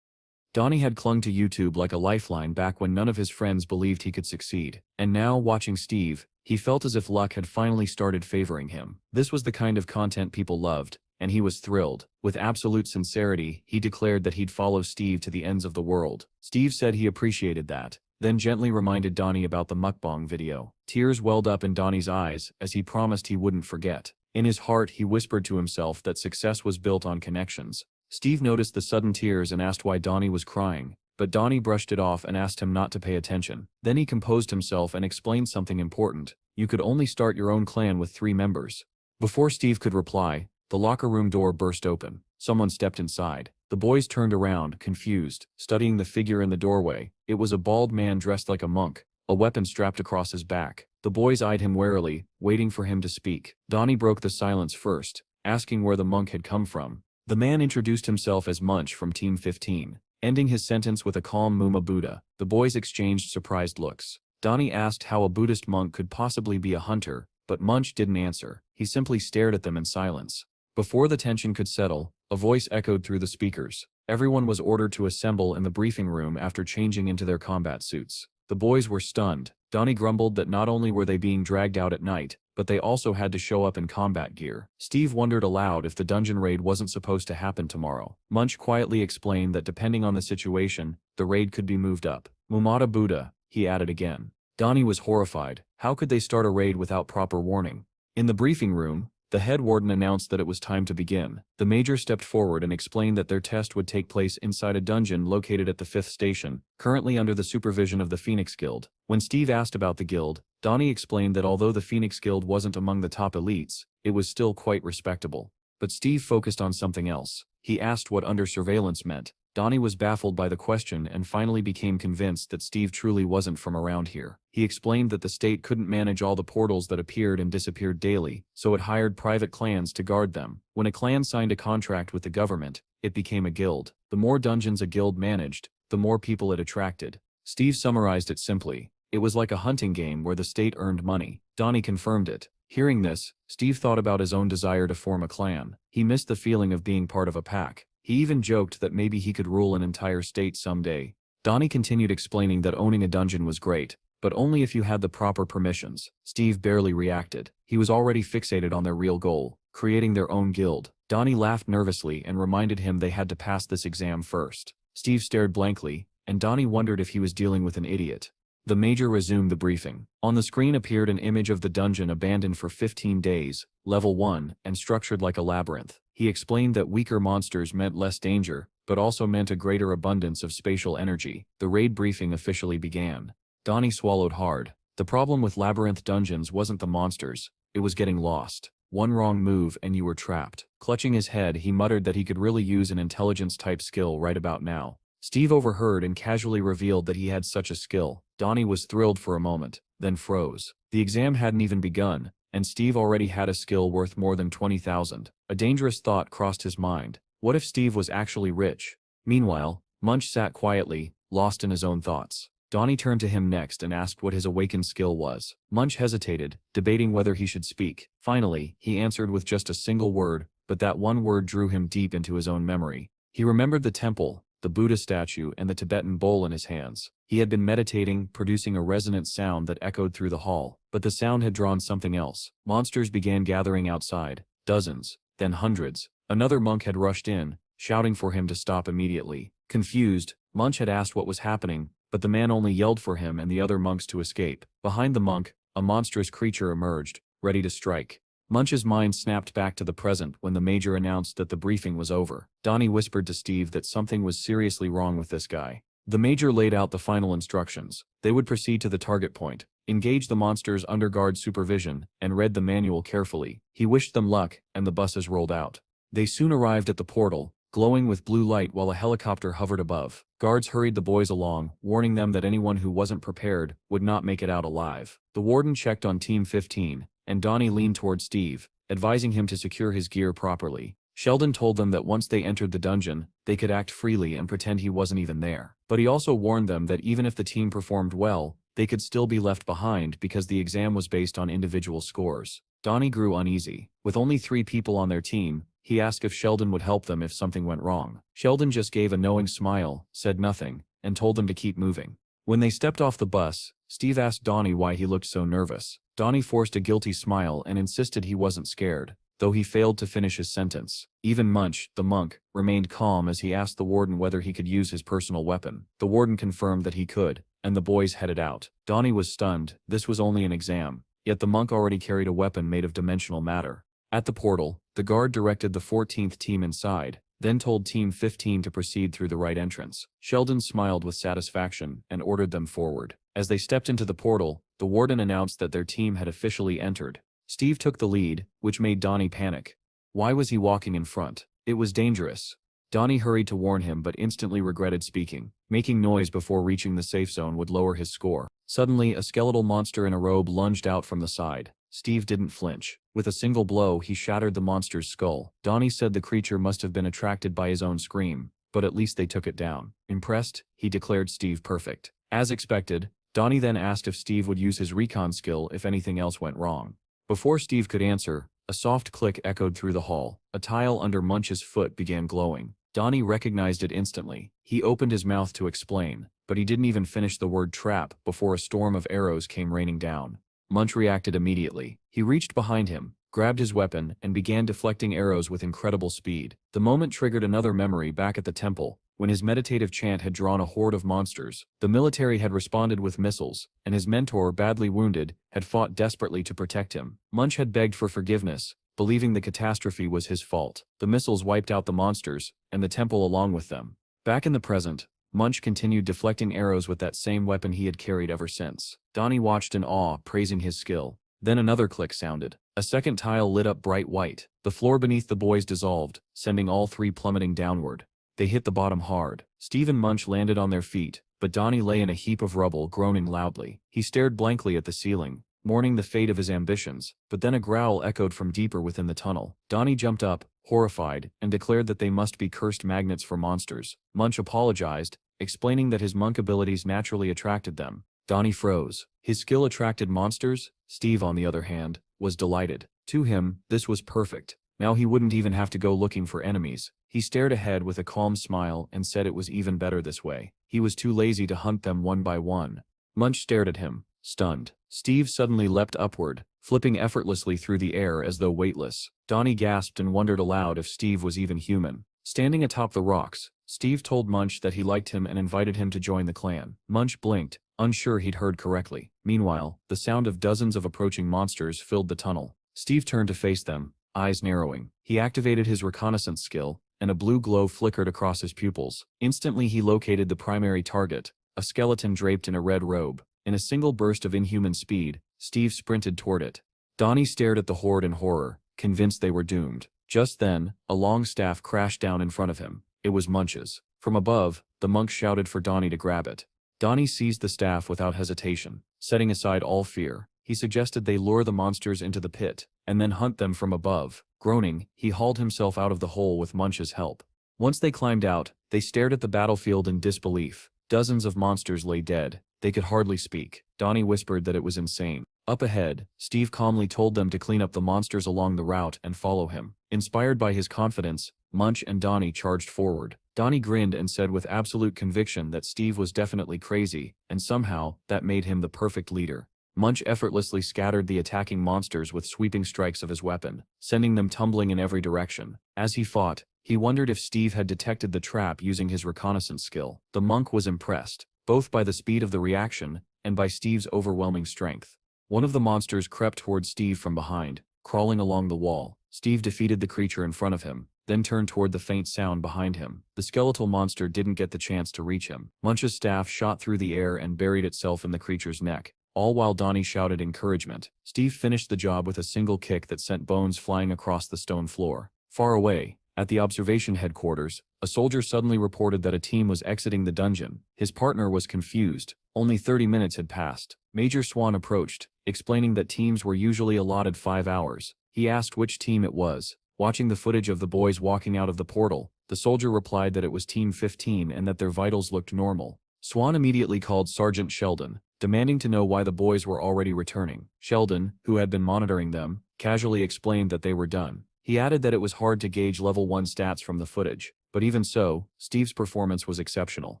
Donnie had clung to YouTube like a lifeline back when none of his friends believed he could succeed. And now, watching Steve, he felt as if luck had finally started favoring him. This was the kind of content people loved, and he was thrilled. With absolute sincerity, he declared that he'd follow Steve to the ends of the world. Steve said he appreciated that, then gently reminded Donnie about the mukbang video. Tears welled up in Donnie's eyes as he promised he wouldn't forget. In his heart, he whispered to himself that success was built on connections. Steve noticed the sudden tears and asked why Donnie was crying, but Donnie brushed it off and asked him not to pay attention. Then he composed himself and explained something important. You could only start your own clan with 3 members. Before Steve could reply, the locker room door burst open. Someone stepped inside. The boys turned around, confused, studying the figure in the doorway. It was a bald man dressed like a monk, a weapon strapped across his back. The boys eyed him warily, waiting for him to speak. Donnie broke the silence first, asking where the monk had come from. The man introduced himself as Munch from Team 15, ending his sentence with a calm Muma Buddha. The boys exchanged surprised looks. Donnie asked how a Buddhist monk could possibly be a hunter, but Munch didn't answer. He simply stared at them in silence. Before the tension could settle, a voice echoed through the speakers. Everyone was ordered to assemble in the briefing room after changing into their combat suits. The boys were stunned. Donnie grumbled that not only were they being dragged out at night, but they also had to show up in combat gear. Steve wondered aloud if the dungeon raid wasn't supposed to happen tomorrow. Munch quietly explained that depending on the situation, the raid could be moved up. Mumata Buddha, he added again. Donnie was horrified. How could they start a raid without proper warning? In the briefing room, the head warden announced that it was time to begin. The major stepped forward and explained that their test would take place inside a dungeon located at the 5th station, currently under the supervision of the Phoenix Guild. When Steve asked about the guild, Donnie explained that although the Phoenix Guild wasn't among the top elites, it was still quite respectable. But Steve focused on something else. He asked what under surveillance meant. Donnie was baffled by the question and finally became convinced that Steve truly wasn't from around here. He explained that the state couldn't manage all the portals that appeared and disappeared daily, so it hired private clans to guard them. When a clan signed a contract with the government, it became a guild. The more dungeons a guild managed, the more people it attracted. Steve summarized it simply. It was like a hunting game where the state earned money. Donnie confirmed it. Hearing this, Steve thought about his own desire to form a clan. He missed the feeling of being part of a pack. He even joked that maybe he could rule an entire state someday. Donnie continued explaining that owning a dungeon was great, but only if you had the proper permissions. Steve barely reacted. He was already fixated on their real goal, creating their own guild. Donnie laughed nervously and reminded him they had to pass this exam first. Steve stared blankly, and Donnie wondered if he was dealing with an idiot. The Major resumed the briefing. On the screen appeared an image of the dungeon abandoned for 15 days, level 1, and structured like a labyrinth. He explained that weaker monsters meant less danger, but also meant a greater abundance of spatial energy. The raid briefing officially began. Donnie swallowed hard. The problem with labyrinth dungeons wasn't the monsters, it was getting lost. One wrong move and you were trapped. Clutching his head, he muttered that he could really use an intelligence-type skill right about now. Steve overheard and casually revealed that he had such a skill. Donnie was thrilled for a moment, then froze. The exam hadn't even begun, and Steve already had a skill worth more than 20,000. A dangerous thought crossed his mind. What if Steve was actually rich? Meanwhile, Munch sat quietly, lost in his own thoughts. Donnie turned to him next and asked what his awakened skill was. Munch hesitated, debating whether he should speak. Finally, he answered with just a single word, but that one word drew him deep into his own memory. He remembered the temple, the Buddha statue, and the Tibetan bowl in his hands. He had been meditating, producing a resonant sound that echoed through the hall, but the sound had drawn something else. Monsters began gathering outside, dozens, then hundreds. Another monk had rushed in, shouting for him to stop immediately. Confused, Munch had asked what was happening, but the man only yelled for him and the other monks to escape. Behind the monk, a monstrous creature emerged, ready to strike. Munch's mind snapped back to the present when the Major announced that the briefing was over. Donnie whispered to Steve that something was seriously wrong with this guy. The Major laid out the final instructions. They would proceed to the target point, engage the monsters under guard supervision, and read the manual carefully. He wished them luck, and the buses rolled out. They soon arrived at the portal, glowing with blue light while a helicopter hovered above. Guards hurried the boys along, warning them that anyone who wasn't prepared would not make it out alive. The warden checked on Team 15, and Donnie leaned toward Steve, advising him to secure his gear properly. Sheldon told them that once they entered the dungeon, they could act freely and pretend he wasn't even there. But he also warned them that even if the team performed well, they could still be left behind because the exam was based on individual scores. Donnie grew uneasy. With only 3 people on their team, he asked if Sheldon would help them if something went wrong. Sheldon just gave a knowing smile, said nothing, and told them to keep moving. When they stepped off the bus, Steve asked Donnie why he looked so nervous. Donnie forced a guilty smile and insisted he wasn't scared, though he failed to finish his sentence. Even Munch, the monk, remained calm as he asked the warden whether he could use his personal weapon. The warden confirmed that he could, and the boys headed out. Donnie was stunned. This was only an exam, yet the monk already carried a weapon made of dimensional matter. At the portal, the guard directed the 14th team inside, then told Team 15 to proceed through the right entrance. Sheldon smiled with satisfaction and ordered them forward. As they stepped into the portal, the warden announced that their team had officially entered. Steve took the lead, which made Donnie panic. Why was he walking in front? It was dangerous. Donnie hurried to warn him but instantly regretted speaking. Making noise before reaching the safe zone would lower his score. Suddenly, a skeletal monster in a robe lunged out from the side. Steve didn't flinch. With a single blow, he shattered the monster's skull. Donnie said the creature must have been attracted by his own scream, but at least they took it down. Impressed, he declared Steve perfect. As expected, Donnie then asked if Steve would use his recon skill if anything else went wrong. Before Steve could answer, a soft click echoed through the hall. A tile under Munch's foot began glowing. Donnie recognized it instantly. He opened his mouth to explain, but he didn't even finish the word trap before a storm of arrows came raining down. Munch reacted immediately. He reached behind him, grabbed his weapon, and began deflecting arrows with incredible speed. The moment triggered another memory back at the temple, when his meditative chant had drawn a horde of monsters. The military had responded with missiles, and his mentor, badly wounded, had fought desperately to protect him. Munch had begged for forgiveness, believing the catastrophe was his fault. The missiles wiped out the monsters, and the temple along with them. Back in the present, Munch continued deflecting arrows with that same weapon he had carried ever since. Donnie watched in awe, praising his skill. Then another click sounded. A second tile lit up bright white. The floor beneath the boys dissolved, sending all 3 plummeting downward. They hit the bottom hard. Steve and Munch landed on their feet, but Donnie lay in a heap of rubble, groaning loudly. He stared blankly at the ceiling, mourning the fate of his ambitions, but then a growl echoed from deeper within the tunnel. Donnie jumped up, horrified, and declared that they must be cursed magnets for monsters. Munch apologized, explaining that his monk abilities naturally attracted them. Donnie froze. His skill attracted monsters? Steve, on the other hand, was delighted. To him, this was perfect. Now he wouldn't even have to go looking for enemies. He stared ahead with a calm smile and said it was even better this way. He was too lazy to hunt them one by one. Munch stared at him, stunned. Steve suddenly leapt upward, flipping effortlessly through the air as though weightless. Donnie gasped and wondered aloud if Steve was even human. Standing atop the rocks, Steve told Munch that he liked him and invited him to join the clan. Munch blinked, unsure he'd heard correctly. Meanwhile, the sound of dozens of approaching monsters filled the tunnel. Steve turned to face them, eyes narrowing. He activated his reconnaissance skill, and a blue glow flickered across his pupils. Instantly he located the primary target, a skeleton draped in a red robe. In a single burst of inhuman speed, Steve sprinted toward it. Donnie stared at the horde in horror, convinced they were doomed. Just then, a long staff crashed down in front of him. It was Munch's. From above, the monk shouted for Donnie to grab it. Donnie seized the staff without hesitation. Setting aside all fear, he suggested they lure the monsters into the pit, and then hunt them from above. Groaning, he hauled himself out of the hole with Munch's help. Once they climbed out, they stared at the battlefield in disbelief. Dozens of monsters lay dead. They could hardly speak. Donnie whispered that it was insane. Up ahead, Steve calmly told them to clean up the monsters along the route and follow him. Inspired by his confidence, Munch and Donnie charged forward. Donnie grinned and said with absolute conviction that Steve was definitely crazy, and somehow, that made him the perfect leader. Munch effortlessly scattered the attacking monsters with sweeping strikes of his weapon, sending them tumbling in every direction. As he fought, he wondered if Steve had detected the trap using his reconnaissance skill. The monk was impressed, both by the speed of the reaction and by Steve's overwhelming strength. One of the monsters crept toward Steve from behind, crawling along the wall. Steve defeated the creature in front of him, then turned toward the faint sound behind him. The skeletal monster didn't get the chance to reach him. Munch's staff shot through the air and buried itself in the creature's neck, all while Donnie shouted encouragement. Steve finished the job with a single kick that sent bones flying across the stone floor. Far away, at the observation headquarters, a soldier suddenly reported that a team was exiting the dungeon. His partner was confused. Only 30 minutes had passed. Major Swan approached, explaining that teams were usually allotted 5 hours. He asked which team it was. Watching the footage of the boys walking out of the portal, the soldier replied that it was Team 15 and that their vitals looked normal. Swan immediately called Sergeant Sheldon, demanding to know why the boys were already returning. Sheldon, who had been monitoring them, casually explained that they were done. He added that it was hard to gauge level 1 stats from the footage, but even so, Steve's performance was exceptional.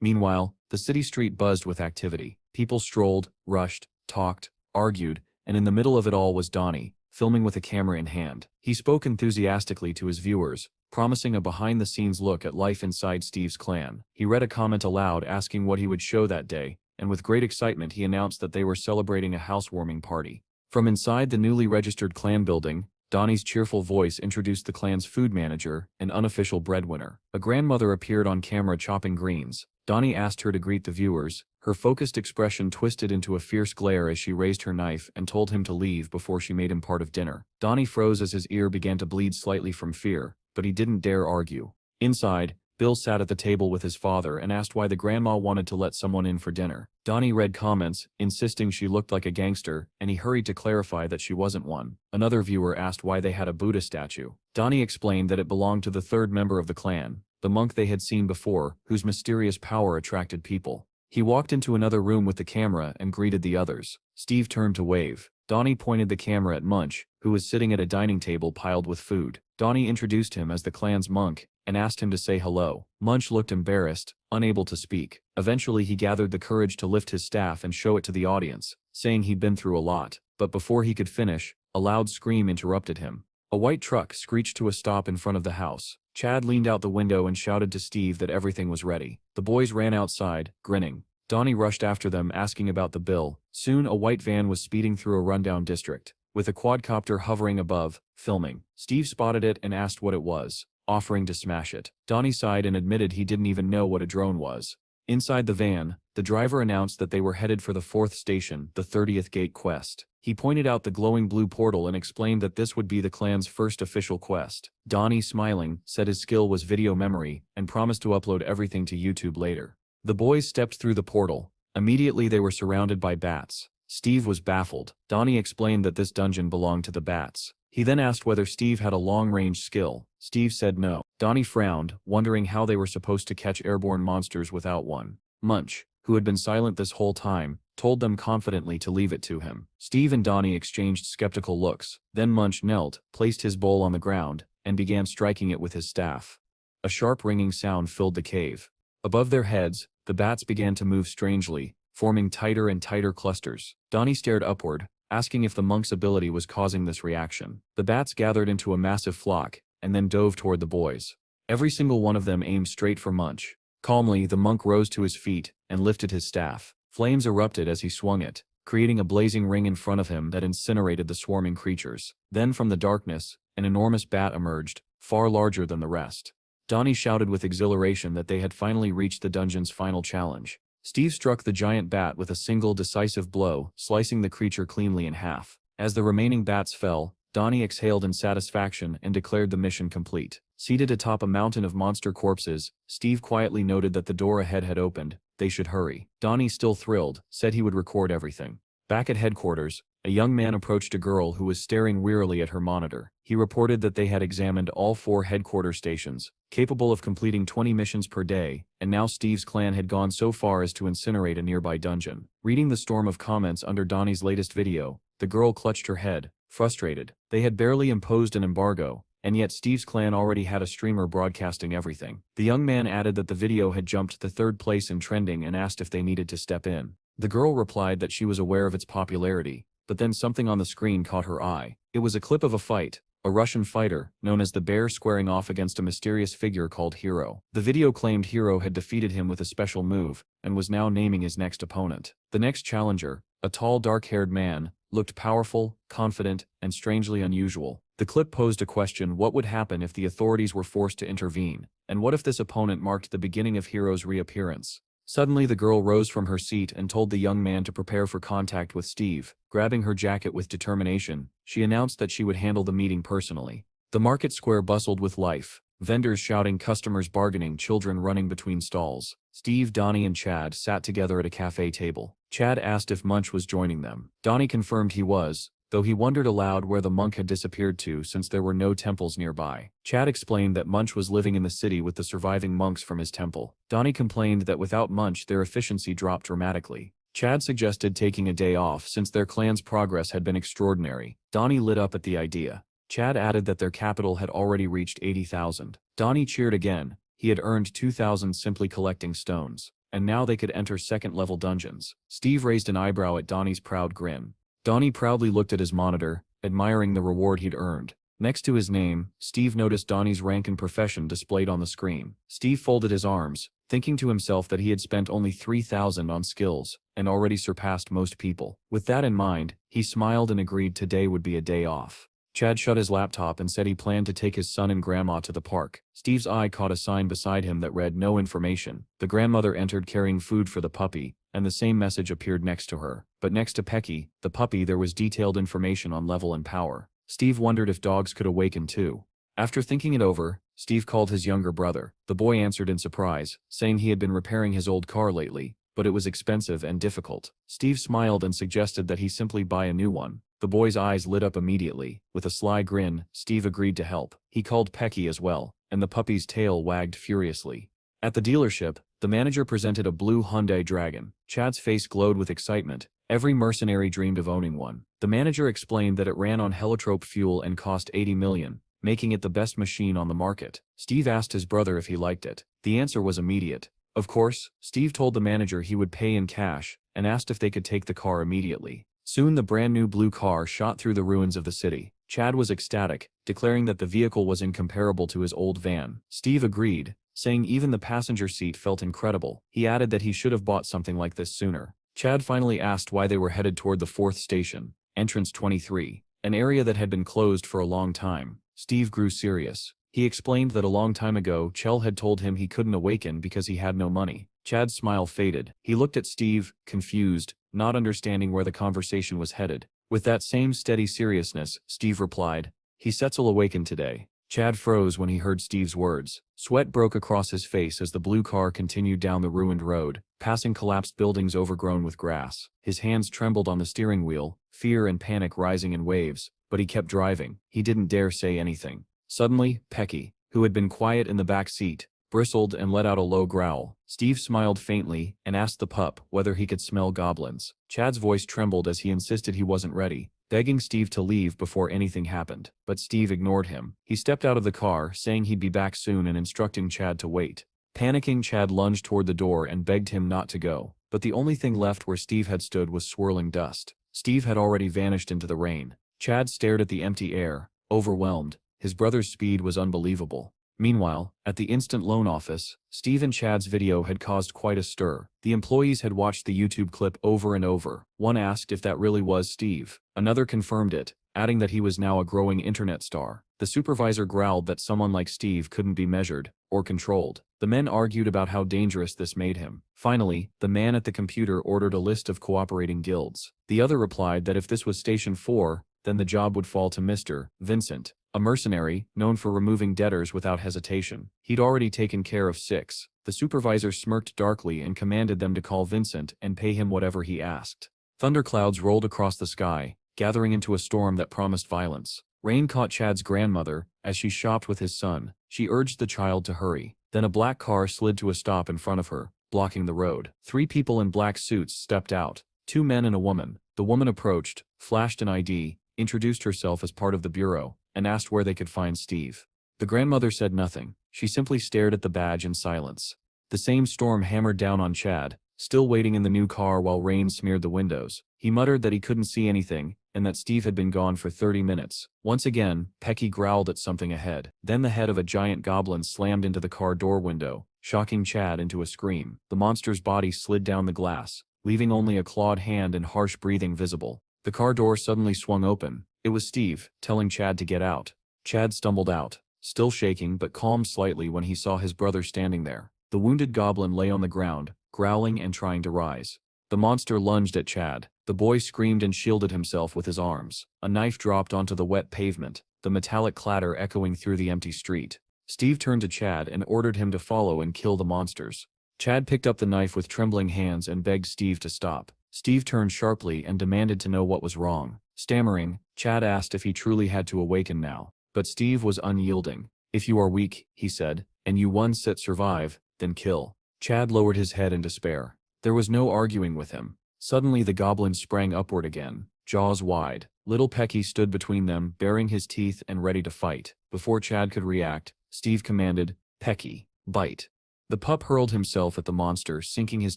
Meanwhile, the city street buzzed with activity. People strolled, rushed, talked, argued, and in the middle of it all was Donnie, filming with a camera in hand. He spoke enthusiastically to his viewers, promising a behind-the-scenes look at life inside Steve's clan. He read a comment aloud asking what he would show that day, and with great excitement he announced that they were celebrating a housewarming party. From inside the newly registered clan building, Donnie's cheerful voice introduced the clan's food manager, an unofficial breadwinner. A grandmother appeared on camera chopping greens. Donnie asked her to greet the viewers. Her focused expression twisted into a fierce glare as she raised her knife and told him to leave before she made him part of dinner. Donnie froze as his ear began to bleed slightly from fear, but he didn't dare argue. Inside, Bill sat at the table with his father and asked why the grandma wanted to let someone in for dinner. Donnie read comments, insisting she looked like a gangster, and he hurried to clarify that she wasn't one. Another viewer asked why they had a Buddha statue. Donnie explained that it belonged to the third member of the clan, the monk they had seen before, whose mysterious power attracted people. He walked into another room with the camera and greeted the others. Steve turned to wave. Donnie pointed the camera at Munch, who was sitting at a dining table piled with food. Donnie introduced him as the clan's monk and asked him to say hello. Munch looked embarrassed, unable to speak. Eventually he gathered the courage to lift his staff and show it to the audience, saying he'd been through a lot. But before he could finish, a loud scream interrupted him. A white truck screeched to a stop in front of the house. Chad leaned out the window and shouted to Steve that everything was ready. The boys ran outside, grinning. Donnie rushed after them asking about the bill. Soon a white van was speeding through a rundown district, with a quadcopter hovering above, filming. Steve spotted it and asked what it was, offering to smash it. Donnie sighed and admitted he didn't even know what a drone was. Inside the van, the driver announced that they were headed for the 4th station, the 30th Gate quest. He pointed out the glowing blue portal and explained that this would be the clan's first official quest. Donnie, smiling, said his skill was video memory and promised to upload everything to YouTube later. The boys stepped through the portal. Immediately they were surrounded by bats. Steve was baffled. Donnie explained that this dungeon belonged to the bats. He then asked whether Steve had a long-range skill. Steve said no. Donnie frowned, wondering how they were supposed to catch airborne monsters without one. Munch, who had been silent this whole time, told them confidently to leave it to him. Steve and Donnie exchanged skeptical looks. Then Munch knelt, placed his bowl on the ground, and began striking it with his staff. A sharp ringing sound filled the cave. Above their heads, the bats began to move strangely, forming tighter and tighter clusters. Donnie stared upward, asking if the monk's ability was causing this reaction. The bats gathered into a massive flock, and then dove toward the boys. Every single one of them aimed straight for Munch. Calmly, the monk rose to his feet and lifted his staff. Flames erupted as he swung it, creating a blazing ring in front of him that incinerated the swarming creatures. Then from the darkness, an enormous bat emerged, far larger than the rest. Donnie shouted with exhilaration that they had finally reached the dungeon's final challenge. Steve struck the giant bat with a single decisive blow, slicing the creature cleanly in half. As the remaining bats fell, Donnie exhaled in satisfaction and declared the mission complete. Seated atop a mountain of monster corpses, Steve quietly noted that the door ahead had opened. They should hurry. Donnie, still thrilled, said he would record everything. Back at headquarters, a young man approached a girl who was staring wearily at her monitor. He reported that they had examined all 4 headquarters stations, capable of completing 20 missions per day, and now Steve's clan had gone so far as to incinerate a nearby dungeon. Reading the storm of comments under Donnie's latest video, the girl clutched her head, frustrated. They had barely imposed an embargo, and yet Steve's clan already had a streamer broadcasting everything. The young man added that the video had jumped to 3rd place in trending and asked if they needed to step in. The girl replied that she was aware of its popularity, but then something on the screen caught her eye. It was a clip of a fight, a Russian fighter, known as the Bear, squaring off against a mysterious figure called Hero. The video claimed Hero had defeated him with a special move, and was now naming his next opponent. The next challenger, a tall dark-haired man, looked powerful, confident, and strangely unusual. The clip posed a question: what would happen if the authorities were forced to intervene, and what if this opponent marked the beginning of Hero's reappearance? Suddenly the girl rose from her seat and told the young man to prepare for contact with Steve. Grabbing her jacket with determination, she announced that she would handle the meeting personally. The market square bustled with life, vendors shouting, customers bargaining, children running between stalls. Steve, Donnie, and Chad sat together at a cafe table. Chad asked if Munch was joining them. Donnie confirmed he was, though he wondered aloud where the monk had disappeared to since there were no temples nearby. Chad explained that Munch was living in the city with the surviving monks from his temple. Donnie complained that without Munch their efficiency dropped dramatically. Chad suggested taking a day off since their clan's progress had been extraordinary. Donnie lit up at the idea. Chad added that their capital had already reached 80,000. Donnie cheered again. He had earned 2,000 simply collecting stones, and now they could enter 2nd-level dungeons. Steve raised an eyebrow at Donnie's proud grin. Donnie proudly looked at his monitor, admiring the reward he'd earned. Next to his name, Steve noticed Donnie's rank and profession displayed on the screen. Steve folded his arms, thinking to himself that he had spent only 3,000 on skills, and already surpassed most people. With that in mind, he smiled and agreed today would be a day off. Chad shut his laptop and said he planned to take his son and grandma to the park. Steve's eye caught a sign beside him that read "No information." The grandmother entered carrying food for the puppy, and the same message appeared next to her. But next to Pecky, the puppy, there was detailed information on level and power. Steve wondered if dogs could awaken too. After thinking it over, Steve called his younger brother. The boy answered in surprise, saying he had been repairing his old car lately, but it was expensive and difficult. Steve smiled and suggested that he simply buy a new one. The boy's eyes lit up immediately. With a sly grin, Steve agreed to help. He called Pecky as well, and the puppy's tail wagged furiously. At the dealership, the manager presented a blue Hyundai Dragon. Chad's face glowed with excitement. Every mercenary dreamed of owning one. The manager explained that it ran on heliotrope fuel and cost 80 million, making it the best machine on the market. Steve asked his brother if he liked it. The answer was immediate. Of course, Steve told the manager he would pay in cash, and asked if they could take the car immediately. Soon the brand new blue car shot through the ruins of the city. Chad was ecstatic, declaring that the vehicle was incomparable to his old van. Steve agreed, saying even the passenger seat felt incredible. He added that he should have bought something like this sooner. Chad finally asked why they were headed toward the 4th station, entrance 23, an area that had been closed for a long time. Steve grew serious. He explained that a long time ago Chell had told him he couldn't awaken because he had no money. Chad's smile faded. He looked at Steve, confused, not understanding where the conversation was headed. With that same steady seriousness, Steve replied, "He sets'll awaken today." Chad froze when he heard Steve's words. Sweat broke across his face as the blue car continued down the ruined road, passing collapsed buildings overgrown with grass. His hands trembled on the steering wheel, fear and panic rising in waves, but he kept driving. He didn't dare say anything. Suddenly, Pecky, who had been quiet in the back seat, bristled and let out a low growl. Steve smiled faintly and asked the pup whether he could smell goblins. Chad's voice trembled as he insisted he wasn't ready, begging Steve to leave before anything happened. But Steve ignored him. He stepped out of the car, saying he'd be back soon and instructing Chad to wait. Panicking, Chad lunged toward the door and begged him not to go. but the only thing left where Steve had stood was swirling dust. Steve had already vanished into the rain. Chad stared at the empty air, overwhelmed. His brother's speed was unbelievable. Meanwhile, at the instant loan office, Steve and Chad's video had caused quite a stir. The employees had watched the YouTube clip over and over. One asked if that really was Steve. Another confirmed it, adding that he was now a growing internet star. The supervisor growled that someone like Steve couldn't be measured or controlled. The men argued about how dangerous this made him. Finally, the man at the computer ordered a list of cooperating guilds. The other replied that if this was Station 4, then the job would fall to Mr. Vincent, a mercenary known for removing debtors without hesitation. He'd already taken care of 6. The supervisor smirked darkly and commanded them to call Vincent and pay him whatever he asked. Thunderclouds rolled across the sky, gathering into a storm that promised violence. Rain caught Chad's grandmother as she shopped with his son. She urged the child to hurry. Then a black car slid to a stop in front of her, blocking the road. 3 people in black suits stepped out, 2 men and a woman. The woman approached, flashed an ID, introduced herself as part of the bureau, and asked where they could find Steve. The grandmother said nothing. She simply stared at the badge in silence. The same storm hammered down on Chad, still waiting in the new car while rain smeared the windows. He muttered that he couldn't see anything, and that Steve had been gone for 30 minutes. Once again, Pecky growled at something ahead. Then the head of a giant goblin slammed into the car door window, shocking Chad into a scream. The monster's body slid down the glass, leaving only a clawed hand and harsh breathing visible. The car door suddenly swung open. It was Steve, telling Chad to get out. Chad stumbled out, still shaking but calmed slightly when he saw his brother standing there. The wounded goblin lay on the ground, growling and trying to rise. The monster lunged at Chad. The boy screamed and shielded himself with his arms. A knife dropped onto the wet pavement, the metallic clatter echoing through the empty street. Steve turned to Chad and ordered him to follow and kill the monsters. Chad picked up the knife with trembling hands and begged Steve to stop. Steve turned sharply and demanded to know what was wrong. Stammering, Chad asked if he truly had to awaken now. But Steve was unyielding. "If you are weak," he said, "and you one set survive, then kill." Chad lowered his head in despair. There was no arguing with him. Suddenly the goblin sprang upward again, jaws wide. Little Pecky stood between them, baring his teeth and ready to fight. Before Chad could react, Steve commanded, "Pecky, bite." The pup hurled himself at the monster, sinking his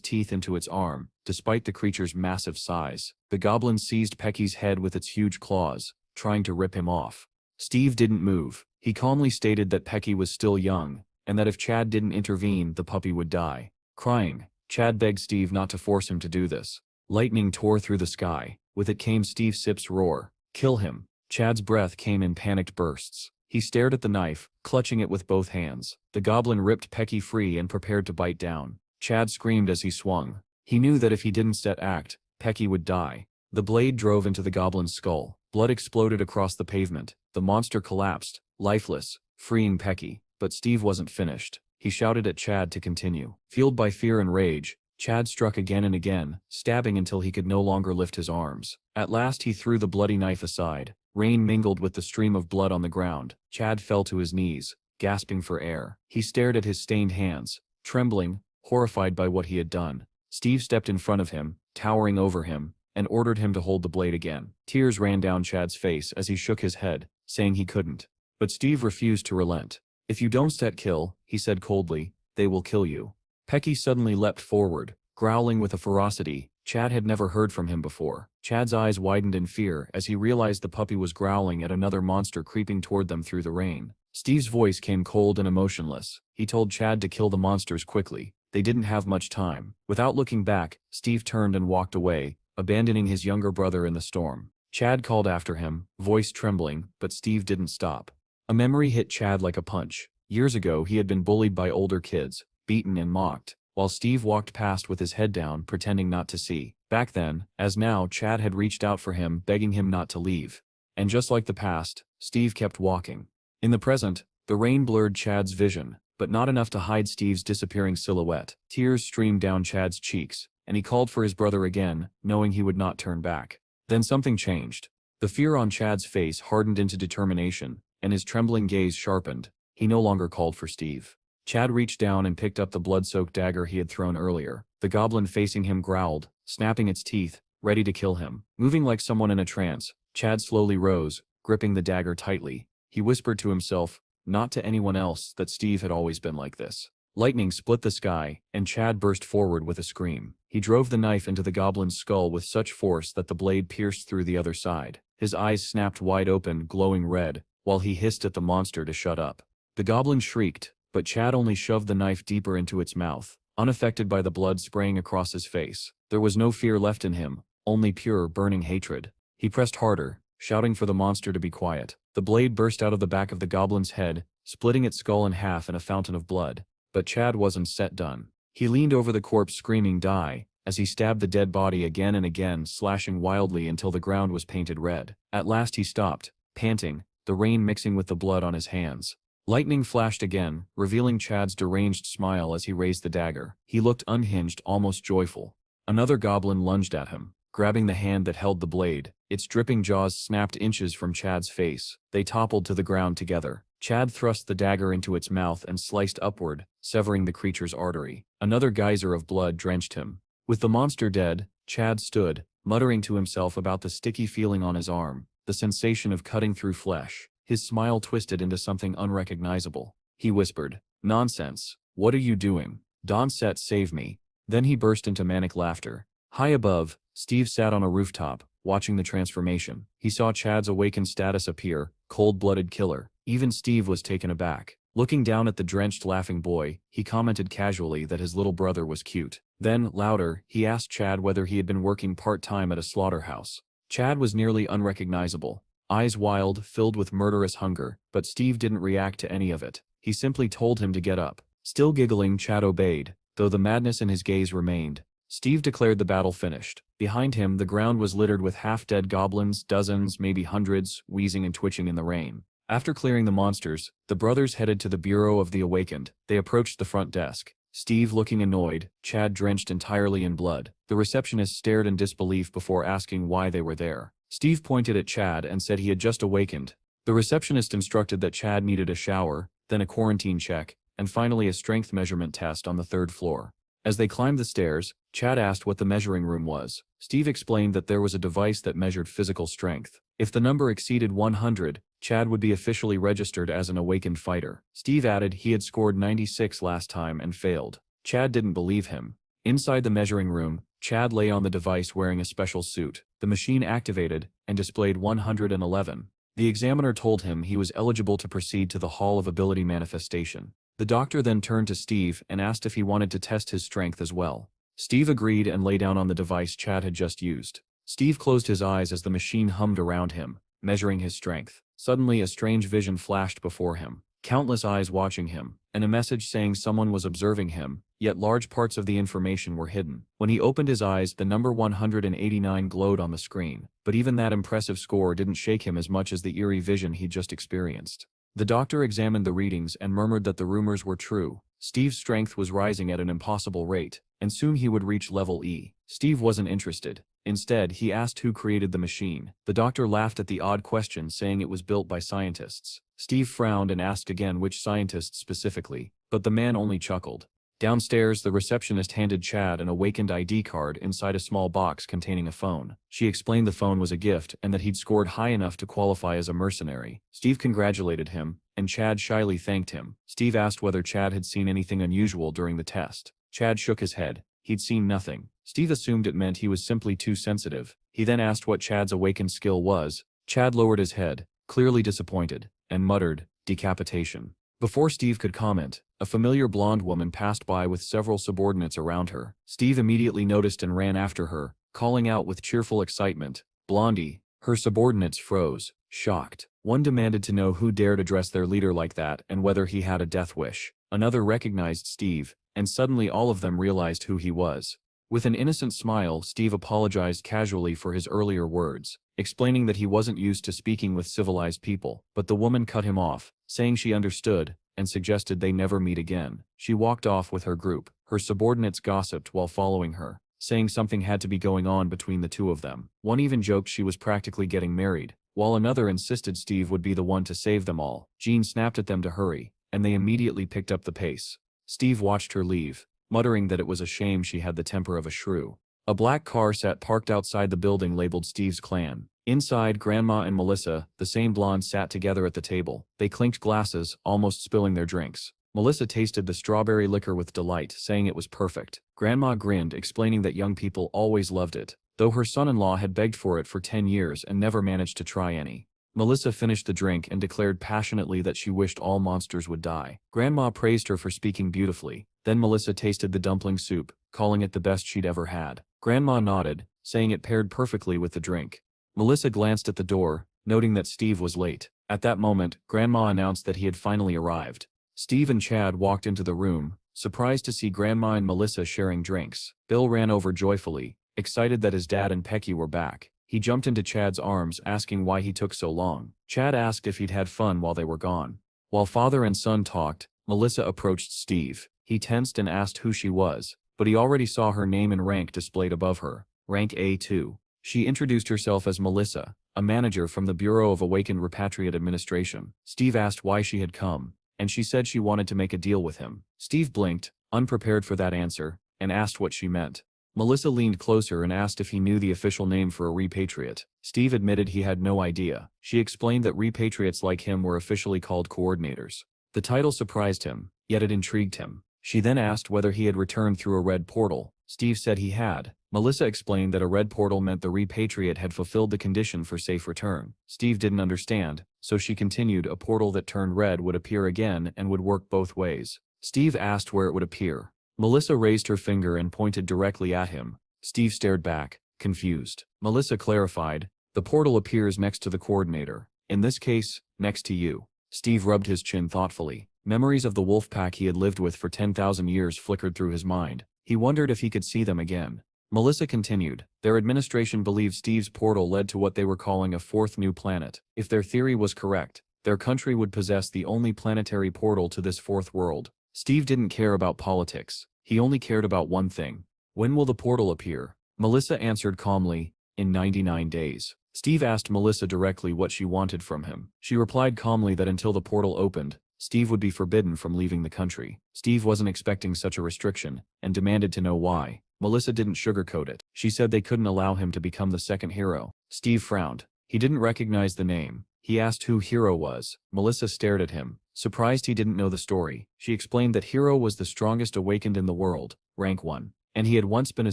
teeth into its arm. Despite the creature's massive size, the goblin seized Pecky's head with its huge claws, trying to rip him off. Steve didn't move. He calmly stated that Pecky was still young, and that if Chad didn't intervene, the puppy would die. Crying, Chad begged Steve not to force him to do this. Lightning tore through the sky. With it came Steve Sip's roar. "Kill him." Chad's breath came in panicked bursts. He stared at the knife, clutching it with both hands. The goblin ripped Pecky free and prepared to bite down. Chad screamed as he swung. He knew that if he didn't set act, Pecky would die. The blade drove into the goblin's skull. Blood exploded across the pavement. The monster collapsed, lifeless, freeing Pecky. But Steve wasn't finished. He shouted at Chad to continue. Fueled by fear and rage, Chad struck again and again, stabbing until he could no longer lift his arms. At last he threw the bloody knife aside. Rain mingled with the stream of blood on the ground. Chad fell to his knees, gasping for air. He stared at his stained hands, trembling, horrified by what he had done. Steve stepped in front of him, towering over him, and ordered him to hold the blade again. Tears ran down Chad's face as he shook his head, saying he couldn't. But Steve refused to relent. "If you don't set kill," he said coldly, "they will kill you." Pecky suddenly leapt forward, growling with a ferocity Chad had never heard from him before. Chad's eyes widened in fear as he realized the puppy was growling at another monster creeping toward them through the rain. Steve's voice came cold and emotionless. He told Chad to kill the monsters quickly. They didn't have much time. Without looking back, Steve turned and walked away, abandoning his younger brother in the storm. Chad called after him, voice trembling, but Steve didn't stop. A memory hit Chad like a punch. Years ago he had been bullied by older kids, beaten and mocked, while Steve walked past with his head down, pretending not to see. Back then, as now, Chad had reached out for him, begging him not to leave. And just like the past, Steve kept walking. In the present, the rain blurred Chad's vision, but not enough to hide Steve's disappearing silhouette. Tears streamed down Chad's cheeks, and he called for his brother again, knowing he would not turn back. Then something changed. The fear on Chad's face hardened into determination, and his trembling gaze sharpened. He no longer called for Steve. Chad reached down and picked up the blood-soaked dagger he had thrown earlier. The goblin facing him growled, snapping its teeth, ready to kill him. Moving like someone in a trance, Chad slowly rose, gripping the dagger tightly. He whispered to himself, not to anyone else, that Steve had always been like this. Lightning split the sky, and Chad burst forward with a scream. He He drove the knife into the goblin's skull with such force that the blade pierced through the other side. His eyes snapped wide open, glowing red, while he hissed at the monster to shut up. The goblin shrieked, but Chad only shoved the knife deeper into its mouth, unaffected by the blood spraying across his face. There was no fear left in him, only pure, burning hatred. He pressed harder, shouting for the monster to be quiet. The blade burst out of the back of the goblin's head, splitting its skull in half in a fountain of blood. But Chad wasn't done. He leaned over the corpse screaming "Die!" as he stabbed the dead body again and again, slashing wildly until the ground was painted red. At last he stopped, panting, the rain mixing with the blood on his hands. Lightning flashed again, revealing Chad's deranged smile as he raised the dagger. He looked unhinged, almost joyful. Another goblin lunged at him, grabbing the hand that held the blade. Its dripping jaws snapped inches from Chad's face. They toppled to the ground together. Chad thrust the dagger into its mouth and sliced upward, severing the creature's artery. Another geyser of blood drenched him. With the monster dead, Chad stood, muttering to himself about the sticky feeling on his arm, the sensation of cutting through flesh. His smile twisted into something unrecognizable. He whispered, "Nonsense. What are you doing? Donset, save me." Then he burst into manic laughter. High above, Steve sat on a rooftop, watching the transformation. He saw Chad's awakened status appear, cold-blooded killer. Even Steve was taken aback. Looking down at the drenched, laughing boy, he commented casually that his little brother was cute. Then, louder, he asked Chad whether he had been working part-time at a slaughterhouse. Chad was nearly unrecognizable, eyes wild, filled with murderous hunger, but Steve didn't react to any of it. He simply told him to get up. Still giggling, Chad obeyed, though the madness in his gaze remained. Steve declared the battle finished. Behind him, the ground was littered with half-dead goblins, dozens, maybe hundreds, wheezing and twitching in the rain. After clearing the monsters, the brothers headed to the Bureau of the Awakened. They approached the front desk. Steve looking annoyed, Chad drenched entirely in blood. The receptionist stared in disbelief before asking why they were there. Steve pointed at Chad and said he had just awakened. The receptionist instructed that Chad needed a shower, then a quarantine check, and finally a strength measurement test on the 3rd floor. As they climbed the stairs, Chad asked what the measuring room was. Steve explained that there was a device that measured physical strength. If the number exceeded 100, Chad would be officially registered as an awakened fighter. Steve added he had scored 96 last time and failed. Chad didn't believe him. Inside the measuring room, Chad lay on the device wearing a special suit. The machine activated and displayed 111. The examiner told him he was eligible to proceed to the Hall of Ability Manifestation. The doctor then turned to Steve and asked if he wanted to test his strength as well. Steve agreed and lay down on the device Chad had just used. Steve closed his eyes as the machine hummed around him, measuring his strength. Suddenly a strange vision flashed before him. Countless eyes watching him, and a message saying someone was observing him, yet large parts of the information were hidden. When he opened his eyes, the number 189 glowed on the screen, but even that impressive score didn't shake him as much as the eerie vision he'd just experienced. The doctor examined the readings and murmured that the rumors were true. Steve's strength was rising at an impossible rate, and soon he would reach level E. Steve wasn't interested. Instead, he asked who created the machine. The doctor laughed at the odd question, saying it was built by scientists. Steve frowned and asked again which scientists specifically, but the man only chuckled. Downstairs, the receptionist handed Chad an awakened ID card inside a small box containing a phone. She explained the phone was a gift and that he'd scored high enough to qualify as a mercenary. Steve congratulated him, and Chad shyly thanked him. Steve asked whether Chad had seen anything unusual during the test. Chad shook his head. He'd seen nothing. Steve assumed it meant he was simply too sensitive. He then asked what Chad's awakened skill was. Chad lowered his head, clearly disappointed, and muttered, "Decapitation." Before Steve could comment, a familiar blonde woman passed by with several subordinates around her. Steve immediately noticed and ran after her, calling out with cheerful excitement, "Blondie!" Her subordinates froze, shocked. One demanded to know who dared address their leader like that and whether he had a death wish. Another recognized Steve, and suddenly all of them realized who he was. With an innocent smile, Steve apologized casually for his earlier words, explaining that he wasn't used to speaking with civilized people, but the woman cut him off, saying she understood, and suggested they never meet again. She walked off with her group. Her subordinates gossiped while following her, saying something had to be going on between the two of them. One even joked she was practically getting married, while another insisted Steve would be the one to save them all. Jean snapped at them to hurry, and they immediately picked up the pace. Steve watched her leave, muttering that it was a shame she had the temper of a shrew. A black car sat parked outside the building labeled Steve's Clan. Inside, Grandma and Melissa, the same blonde, sat together at the table. They clinked glasses, almost spilling their drinks. Melissa tasted the strawberry liquor with delight, saying it was perfect. Grandma grinned, explaining that young people always loved it, though her son-in-law had begged for it for 10 years and never managed to try any. Melissa finished the drink and declared passionately that she wished all monsters would die. Grandma praised her for speaking beautifully. Then Melissa tasted the dumpling soup, calling it the best she'd ever had. Grandma nodded, saying it paired perfectly with the drink. Melissa glanced at the door, noting that Steve was late. At that moment, Grandma announced that he had finally arrived. Steve and Chad walked into the room, surprised to see Grandma and Melissa sharing drinks. Bill ran over joyfully, excited that his dad and Pecky were back. He jumped into Chad's arms, asking why he took so long. Chad asked if he'd had fun while they were gone. While father and son talked, Melissa approached Steve. He tensed and asked who she was, but he already saw her name and rank displayed above her, rank A2. She introduced herself as Melissa, a manager from the Bureau of Awakened Repatriate Administration. Steve asked why she had come, and she said she wanted to make a deal with him. Steve blinked, unprepared for that answer, and asked what she meant. Melissa leaned closer and asked if he knew the official name for a repatriate. Steve admitted he had no idea. She explained that repatriates like him were officially called coordinators. The title surprised him, yet it intrigued him. She then asked whether he had returned through a red portal. Steve said he had. Melissa explained that a red portal meant the repatriate had fulfilled the condition for safe return. Steve didn't understand, so she continued a portal that turned red would appear again and would work both ways. Steve asked where it would appear. Melissa raised her finger and pointed directly at him. Steve stared back, confused. Melissa clarified, the portal appears next to the coordinator. In this case, next to you. Steve rubbed his chin thoughtfully. Memories of the wolf pack he had lived with for 10,000 years flickered through his mind. He wondered if he could see them again. Melissa continued, their administration believed Steve's portal led to what they were calling a fourth new planet. If their theory was correct, their country would possess the only planetary portal to this fourth world. Steve didn't care about politics. He only cared about one thing. When will the portal appear? Melissa answered calmly, in 99 days. Steve asked Melissa directly what she wanted from him. She replied calmly that until the portal opened, Steve would be forbidden from leaving the country. Steve wasn't expecting such a restriction, and demanded to know why. Melissa didn't sugarcoat it. She said they couldn't allow him to become the second hero. Steve frowned. He didn't recognize the name. He asked who Hero was. Melissa stared at him, surprised he didn't know the story. She explained that Hero was the strongest awakened in the world, rank 1, and he had once been a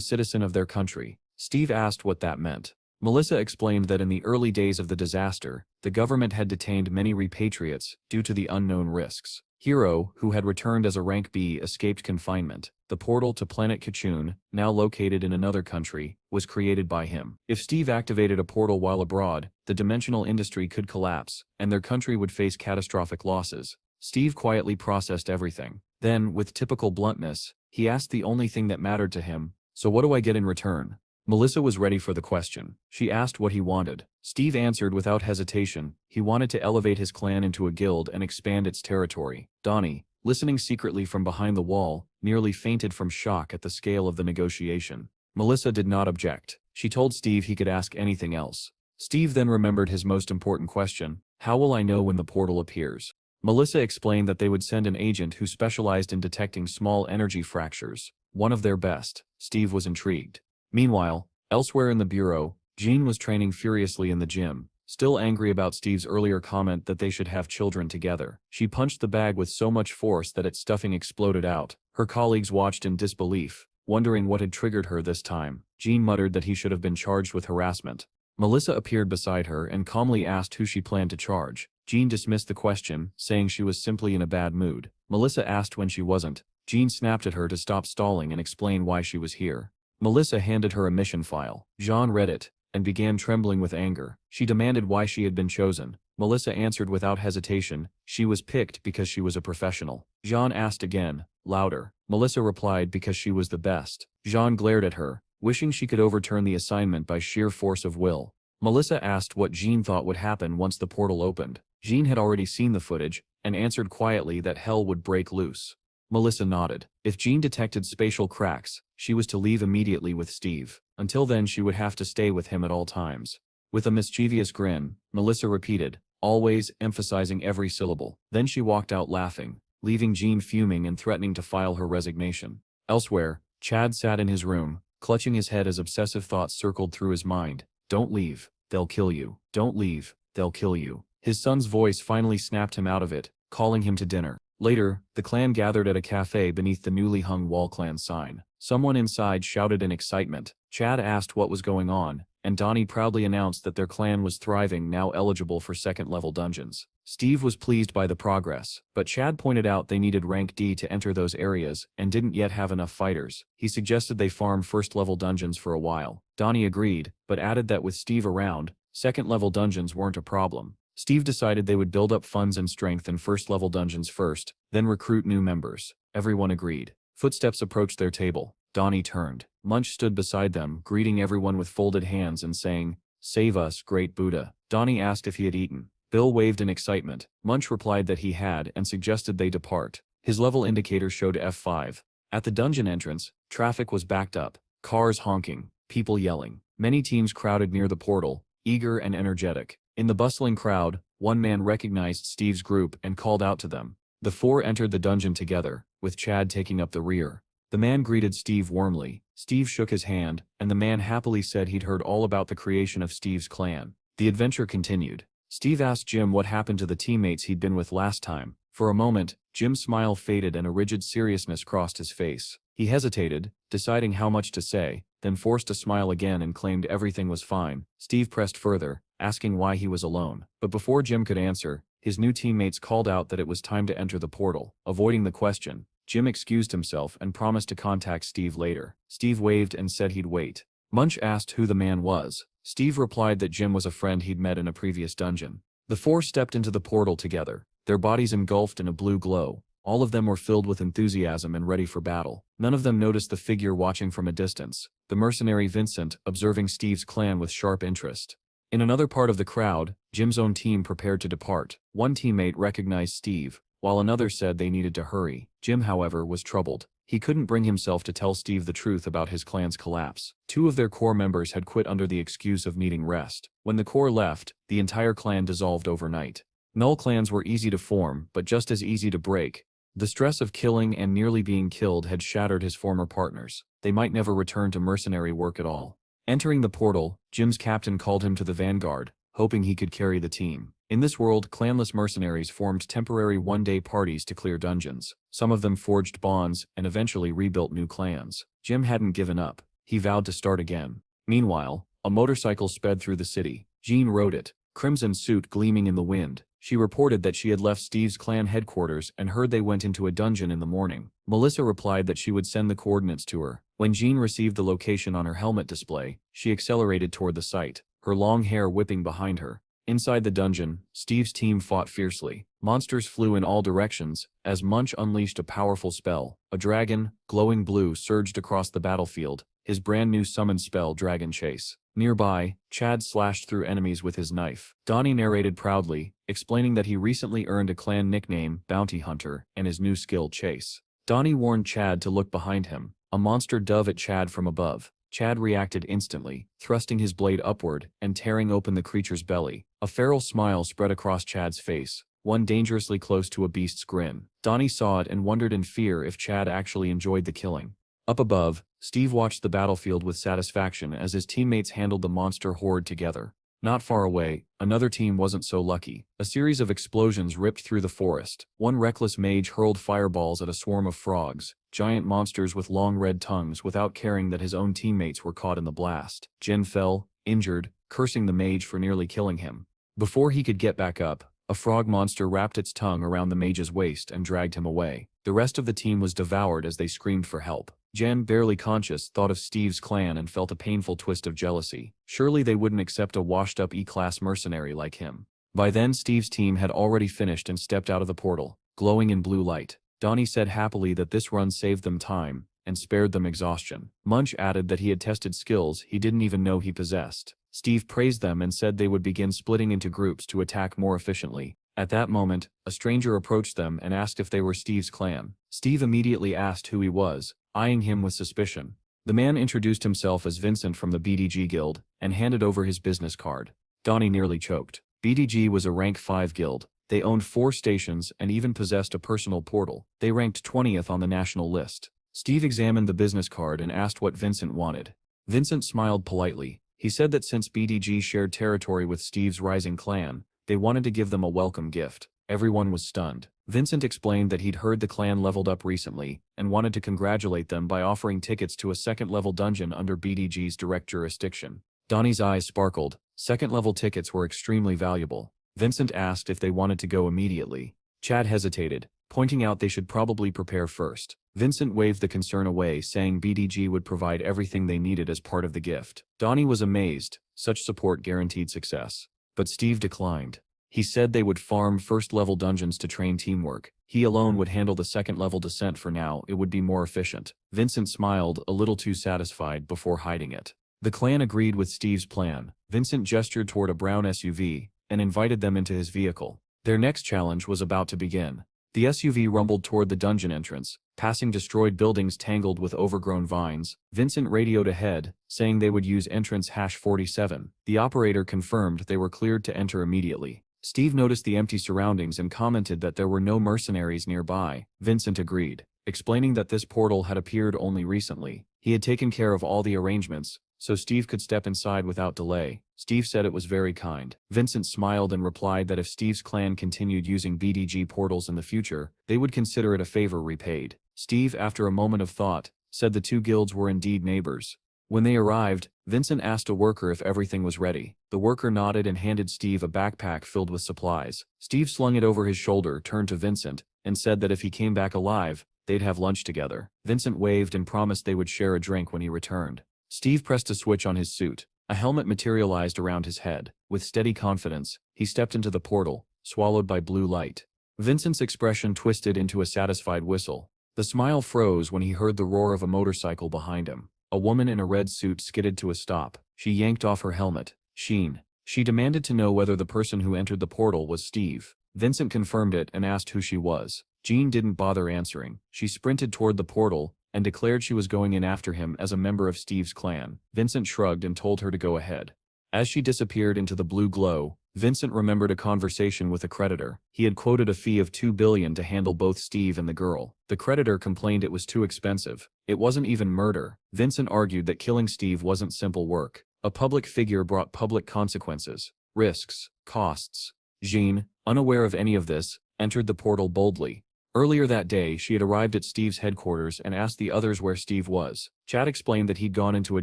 citizen of their country. Steve asked what that meant. Melissa explained that in the early days of the disaster, the government had detained many repatriates due to the unknown risks. Hero, who had returned as a rank B, escaped confinement. The portal to planet Kachun, now located in another country, was created by him. If Steve activated a portal while abroad, the dimensional industry could collapse, and their country would face catastrophic losses. Steve quietly processed everything. Then, with typical bluntness, he asked the only thing that mattered to him, so what do I get in return? Melissa was ready for the question. She asked what he wanted. Steve answered without hesitation. He wanted to elevate his clan into a guild and expand its territory. Donnie, listening secretly from behind the wall, nearly fainted from shock at the scale of the negotiation. Melissa did not object. She told Steve he could ask anything else. Steve then remembered his most important question. How will I know when the portal appears? Melissa explained that they would send an agent who specialized in detecting small energy fractures. One of their best. Steve was intrigued. Meanwhile, elsewhere in the bureau, Jean was training furiously in the gym, still angry about Steve's earlier comment that they should have children together. She punched the bag with so much force that its stuffing exploded out. Her colleagues watched in disbelief, wondering what had triggered her this time. Jean muttered that he should have been charged with harassment. Melissa appeared beside her and calmly asked who she planned to charge. Jean dismissed the question, saying she was simply in a bad mood. Melissa asked when she wasn't. Jean snapped at her to stop stalling and explain why she was here. Melissa handed her a mission file. Jean read it, and began trembling with anger. She demanded why she had been chosen. Melissa answered without hesitation, she was picked because she was a professional. Jean asked again, louder. Melissa replied because she was the best. Jean glared at her, wishing she could overturn the assignment by sheer force of will. Melissa asked what Jean thought would happen once the portal opened. Jean had already seen the footage, and answered quietly that hell would break loose. Melissa nodded. If Jean detected spatial cracks, she was to leave immediately with Steve. Until then she would have to stay with him at all times. With a mischievous grin, Melissa repeated, always, emphasizing every syllable. Then she walked out laughing, leaving Jean fuming and threatening to file her resignation. Elsewhere, Chad sat in his room, clutching his head as obsessive thoughts circled through his mind. Don't leave, they'll kill you. Don't leave, they'll kill you. His son's voice finally snapped him out of it, calling him to dinner. Later, the clan gathered at a cafe beneath the newly hung wall clan sign. Someone inside shouted in excitement. Chad asked what was going on, and Donnie proudly announced that their clan was thriving, now eligible for second-level dungeons. Steve was pleased by the progress, but Chad pointed out they needed rank D to enter those areas and didn't yet have enough fighters. He suggested they farm first-level dungeons for a while. Donnie agreed, but added that with Steve around, second-level dungeons weren't a problem. Steve decided they would build up funds and strength in first-level dungeons first, then recruit new members. Everyone agreed. Footsteps approached their table. Donnie turned. Munch stood beside them, greeting everyone with folded hands and saying, "Save us, great Buddha." Donnie asked if he had eaten. Bill waved in excitement. Munch replied that he had and suggested they depart. His level indicator showed F5. At the dungeon entrance, traffic was backed up. Cars honking, people yelling. Many teams crowded near the portal, eager and energetic. In the bustling crowd, one man recognized Steve's group and called out to them. The four entered the dungeon together, with Chad taking up the rear. The man greeted Steve warmly. Steve shook his hand, and the man happily said he'd heard all about the creation of Steve's clan. The adventure continued. Steve asked Jim what happened to the teammates he'd been with last time. For a moment, Jim's smile faded and a rigid seriousness crossed his face. He hesitated, deciding how much to say, then forced a smile again and claimed everything was fine. Steve pressed further, asking why he was alone. But before Jim could answer, his new teammates called out that it was time to enter the portal. Avoiding the question, Jim excused himself and promised to contact Steve later. Steve waved and said he'd wait. Munch asked who the man was. Steve replied that Jim was a friend he'd met in a previous dungeon. The four stepped into the portal together, their bodies engulfed in a blue glow. All of them were filled with enthusiasm and ready for battle. None of them noticed the figure watching from a distance, the mercenary Vincent observing Steve's clan with sharp interest. In another part of the crowd, Jim's own team prepared to depart. One teammate recognized Steve, while another said they needed to hurry. Jim, however, was troubled. He couldn't bring himself to tell Steve the truth about his clan's collapse. Two of their core members had quit under the excuse of needing rest. When the core left, the entire clan dissolved overnight. Null clans were easy to form, but just as easy to break. The stress of killing and nearly being killed had shattered his former partners. They might never return to mercenary work at all. Entering the portal, Jim's captain called him to the vanguard, hoping he could carry the team. In this world, clanless mercenaries formed temporary one-day parties to clear dungeons. Some of them forged bonds and eventually rebuilt new clans. Jim hadn't given up. He vowed to start again. Meanwhile, a motorcycle sped through the city. Jean rode it, crimson suit gleaming in the wind. She reported that she had left Steve's clan headquarters and heard they went into a dungeon in the morning. Melissa replied that she would send the coordinates to her. When Jean received the location on her helmet display, she accelerated toward the site, her long hair whipping behind her. Inside the dungeon, Steve's team fought fiercely. Monsters flew in all directions, as Munch unleashed a powerful spell. A dragon, glowing blue, surged across the battlefield, his brand new summoned spell Dragon Chase. Nearby, Chad slashed through enemies with his knife. Donnie narrated proudly, explaining that he recently earned a clan nickname, Bounty Hunter, and his new skill, Chase. Donnie warned Chad to look behind him. A monster dove at Chad from above. Chad reacted instantly, thrusting his blade upward and tearing open the creature's belly. A feral smile spread across Chad's face, one dangerously close to a beast's grin. Donnie saw it and wondered in fear if Chad actually enjoyed the killing. Up above, Steve watched the battlefield with satisfaction as his teammates handled the monster horde together. Not far away, another team wasn't so lucky. A series of explosions ripped through the forest. One reckless mage hurled fireballs at a swarm of frogs, giant monsters with long red tongues, without caring that his own teammates were caught in the blast. Jin fell, injured, cursing the mage for nearly killing him. Before he could get back up, a frog monster wrapped its tongue around the mage's waist and dragged him away. The rest of the team was devoured as they screamed for help. Jen, barely conscious, thought of Steve's clan and felt a painful twist of jealousy. Surely they wouldn't accept a washed-up E-class mercenary like him. By then Steve's team had already finished and stepped out of the portal, glowing in blue light. Donnie said happily that this run saved them time and spared them exhaustion. Munch added that he had tested skills he didn't even know he possessed. Steve praised them and said they would begin splitting into groups to attack more efficiently. At that moment, a stranger approached them and asked if they were Steve's clan. Steve immediately asked who he was, eyeing him with suspicion. The man introduced himself as Vincent from the BDG guild and handed over his business card. Donnie nearly choked. BDG was a rank 5 guild. They owned 4 stations and even possessed a personal portal. They ranked 20th on the national list. Steve examined the business card and asked what Vincent wanted. Vincent smiled politely. He said that since BDG shared territory with Steve's rising clan, they wanted to give them a welcome gift. Everyone was stunned. Vincent explained that he'd heard the clan leveled up recently, and wanted to congratulate them by offering tickets to a second-level dungeon under BDG's direct jurisdiction. Donnie's eyes sparkled. Second-level tickets were extremely valuable. Vincent asked if they wanted to go immediately. Chad hesitated, pointing out they should probably prepare first. Vincent waved the concern away, saying BDG would provide everything they needed as part of the gift. Donnie was amazed. Such support guaranteed success. But Steve declined. He said they would farm first-level dungeons to train teamwork. He alone would handle the second-level descent for now. It would be more efficient. Vincent smiled, a little too satisfied, before hiding it. The clan agreed with Steve's plan. Vincent gestured toward a brown SUV and invited them into his vehicle. Their next challenge was about to begin. The SUV rumbled toward the dungeon entrance, passing destroyed buildings tangled with overgrown vines. Vincent radioed ahead, saying they would use entrance #47. The operator confirmed they were cleared to enter immediately. Steve noticed the empty surroundings and commented that there were no mercenaries nearby. Vincent agreed, explaining that this portal had appeared only recently. He had taken care of all the arrangements, so Steve could step inside without delay. Steve said it was very kind. Vincent smiled and replied that if Steve's clan continued using BDG portals in the future, they would consider it a favor repaid. Steve, after a moment of thought, said the two guilds were indeed neighbors. When they arrived, Vincent asked a worker if everything was ready. The worker nodded and handed Steve a backpack filled with supplies. Steve slung it over his shoulder, turned to Vincent, and said that if he came back alive, they'd have lunch together. Vincent waved and promised they would share a drink when he returned. Steve pressed a switch on his suit. A helmet materialized around his head. With steady confidence, he stepped into the portal, swallowed by blue light. Vincent's expression twisted into a satisfied whistle. The smile froze when he heard the roar of a motorcycle behind him. A woman in a red suit skidded to a stop. She yanked off her helmet. Sheen. She demanded to know whether the person who entered the portal was Steve. Vincent confirmed it and asked who she was. Jean didn't bother answering. She sprinted toward the portal and declared she was going in after him as a member of Steve's clan. Vincent shrugged and told her to go ahead. As she disappeared into the blue glow, Vincent remembered a conversation with a creditor. He had quoted a fee of $2 billion to handle both Steve and the girl. The creditor complained it was too expensive. It wasn't even murder. Vincent argued that killing Steve wasn't simple work. A public figure brought public consequences, risks, costs. Jean, unaware of any of this, entered the portal boldly. Earlier that day, she had arrived at Steve's headquarters and asked the others where Steve was. Chad explained that he'd gone into a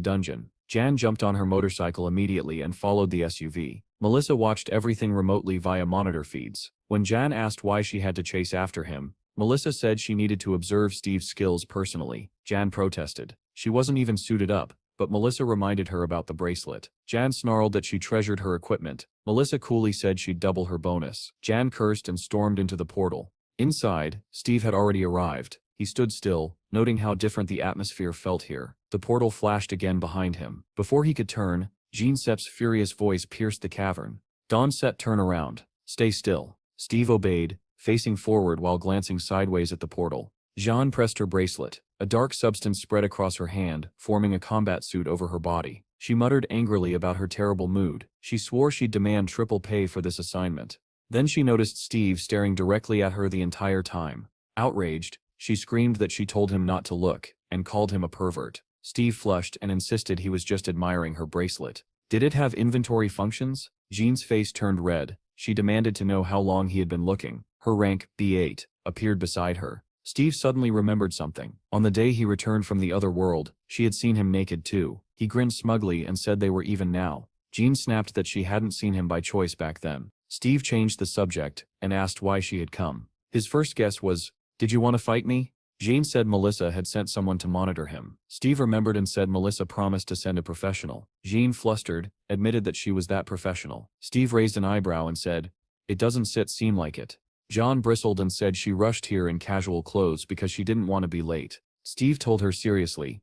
dungeon. Jan jumped on her motorcycle immediately and followed the SUV. Melissa watched everything remotely via monitor feeds. When Jan asked why she had to chase after him, Melissa said she needed to observe Steve's skills personally. Jan protested. She wasn't even suited up, but Melissa reminded her about the bracelet. Jan snarled that she treasured her equipment. Melissa coolly said she'd double her bonus. Jan cursed and stormed into the portal. Inside, Steve had already arrived. He stood still, noting how different the atmosphere felt here. The portal flashed again behind him. Before he could turn, Jean Sepp's furious voice pierced the cavern. Dawn Sepp, turn around. Stay still. Steve obeyed, facing forward while glancing sideways at the portal. Jean pressed her bracelet. A dark substance spread across her hand, forming a combat suit over her body. She muttered angrily about her terrible mood. She swore she'd demand triple pay for this assignment. Then she noticed Steve staring directly at her the entire time. Outraged, she screamed that she told him not to look, and called him a pervert. Steve flushed and insisted he was just admiring her bracelet. Did it have inventory functions? Jean's face turned red. She demanded to know how long he had been looking. Her rank, B8, appeared beside her. Steve suddenly remembered something. On the day he returned from the other world, she had seen him naked too. He grinned smugly and said they were even now. Jean snapped that she hadn't seen him by choice back then. Steve changed the subject and asked why she had come. His first guess was, "Did you want to fight me?" Jean said Melissa had sent someone to monitor him. Steve remembered and said Melissa promised to send a professional. Jean, flustered, admitted that she was that professional. Steve raised an eyebrow and said, "It doesn't seem like it." John bristled and said she rushed here in casual clothes because she didn't want to be late. Steve told her seriously.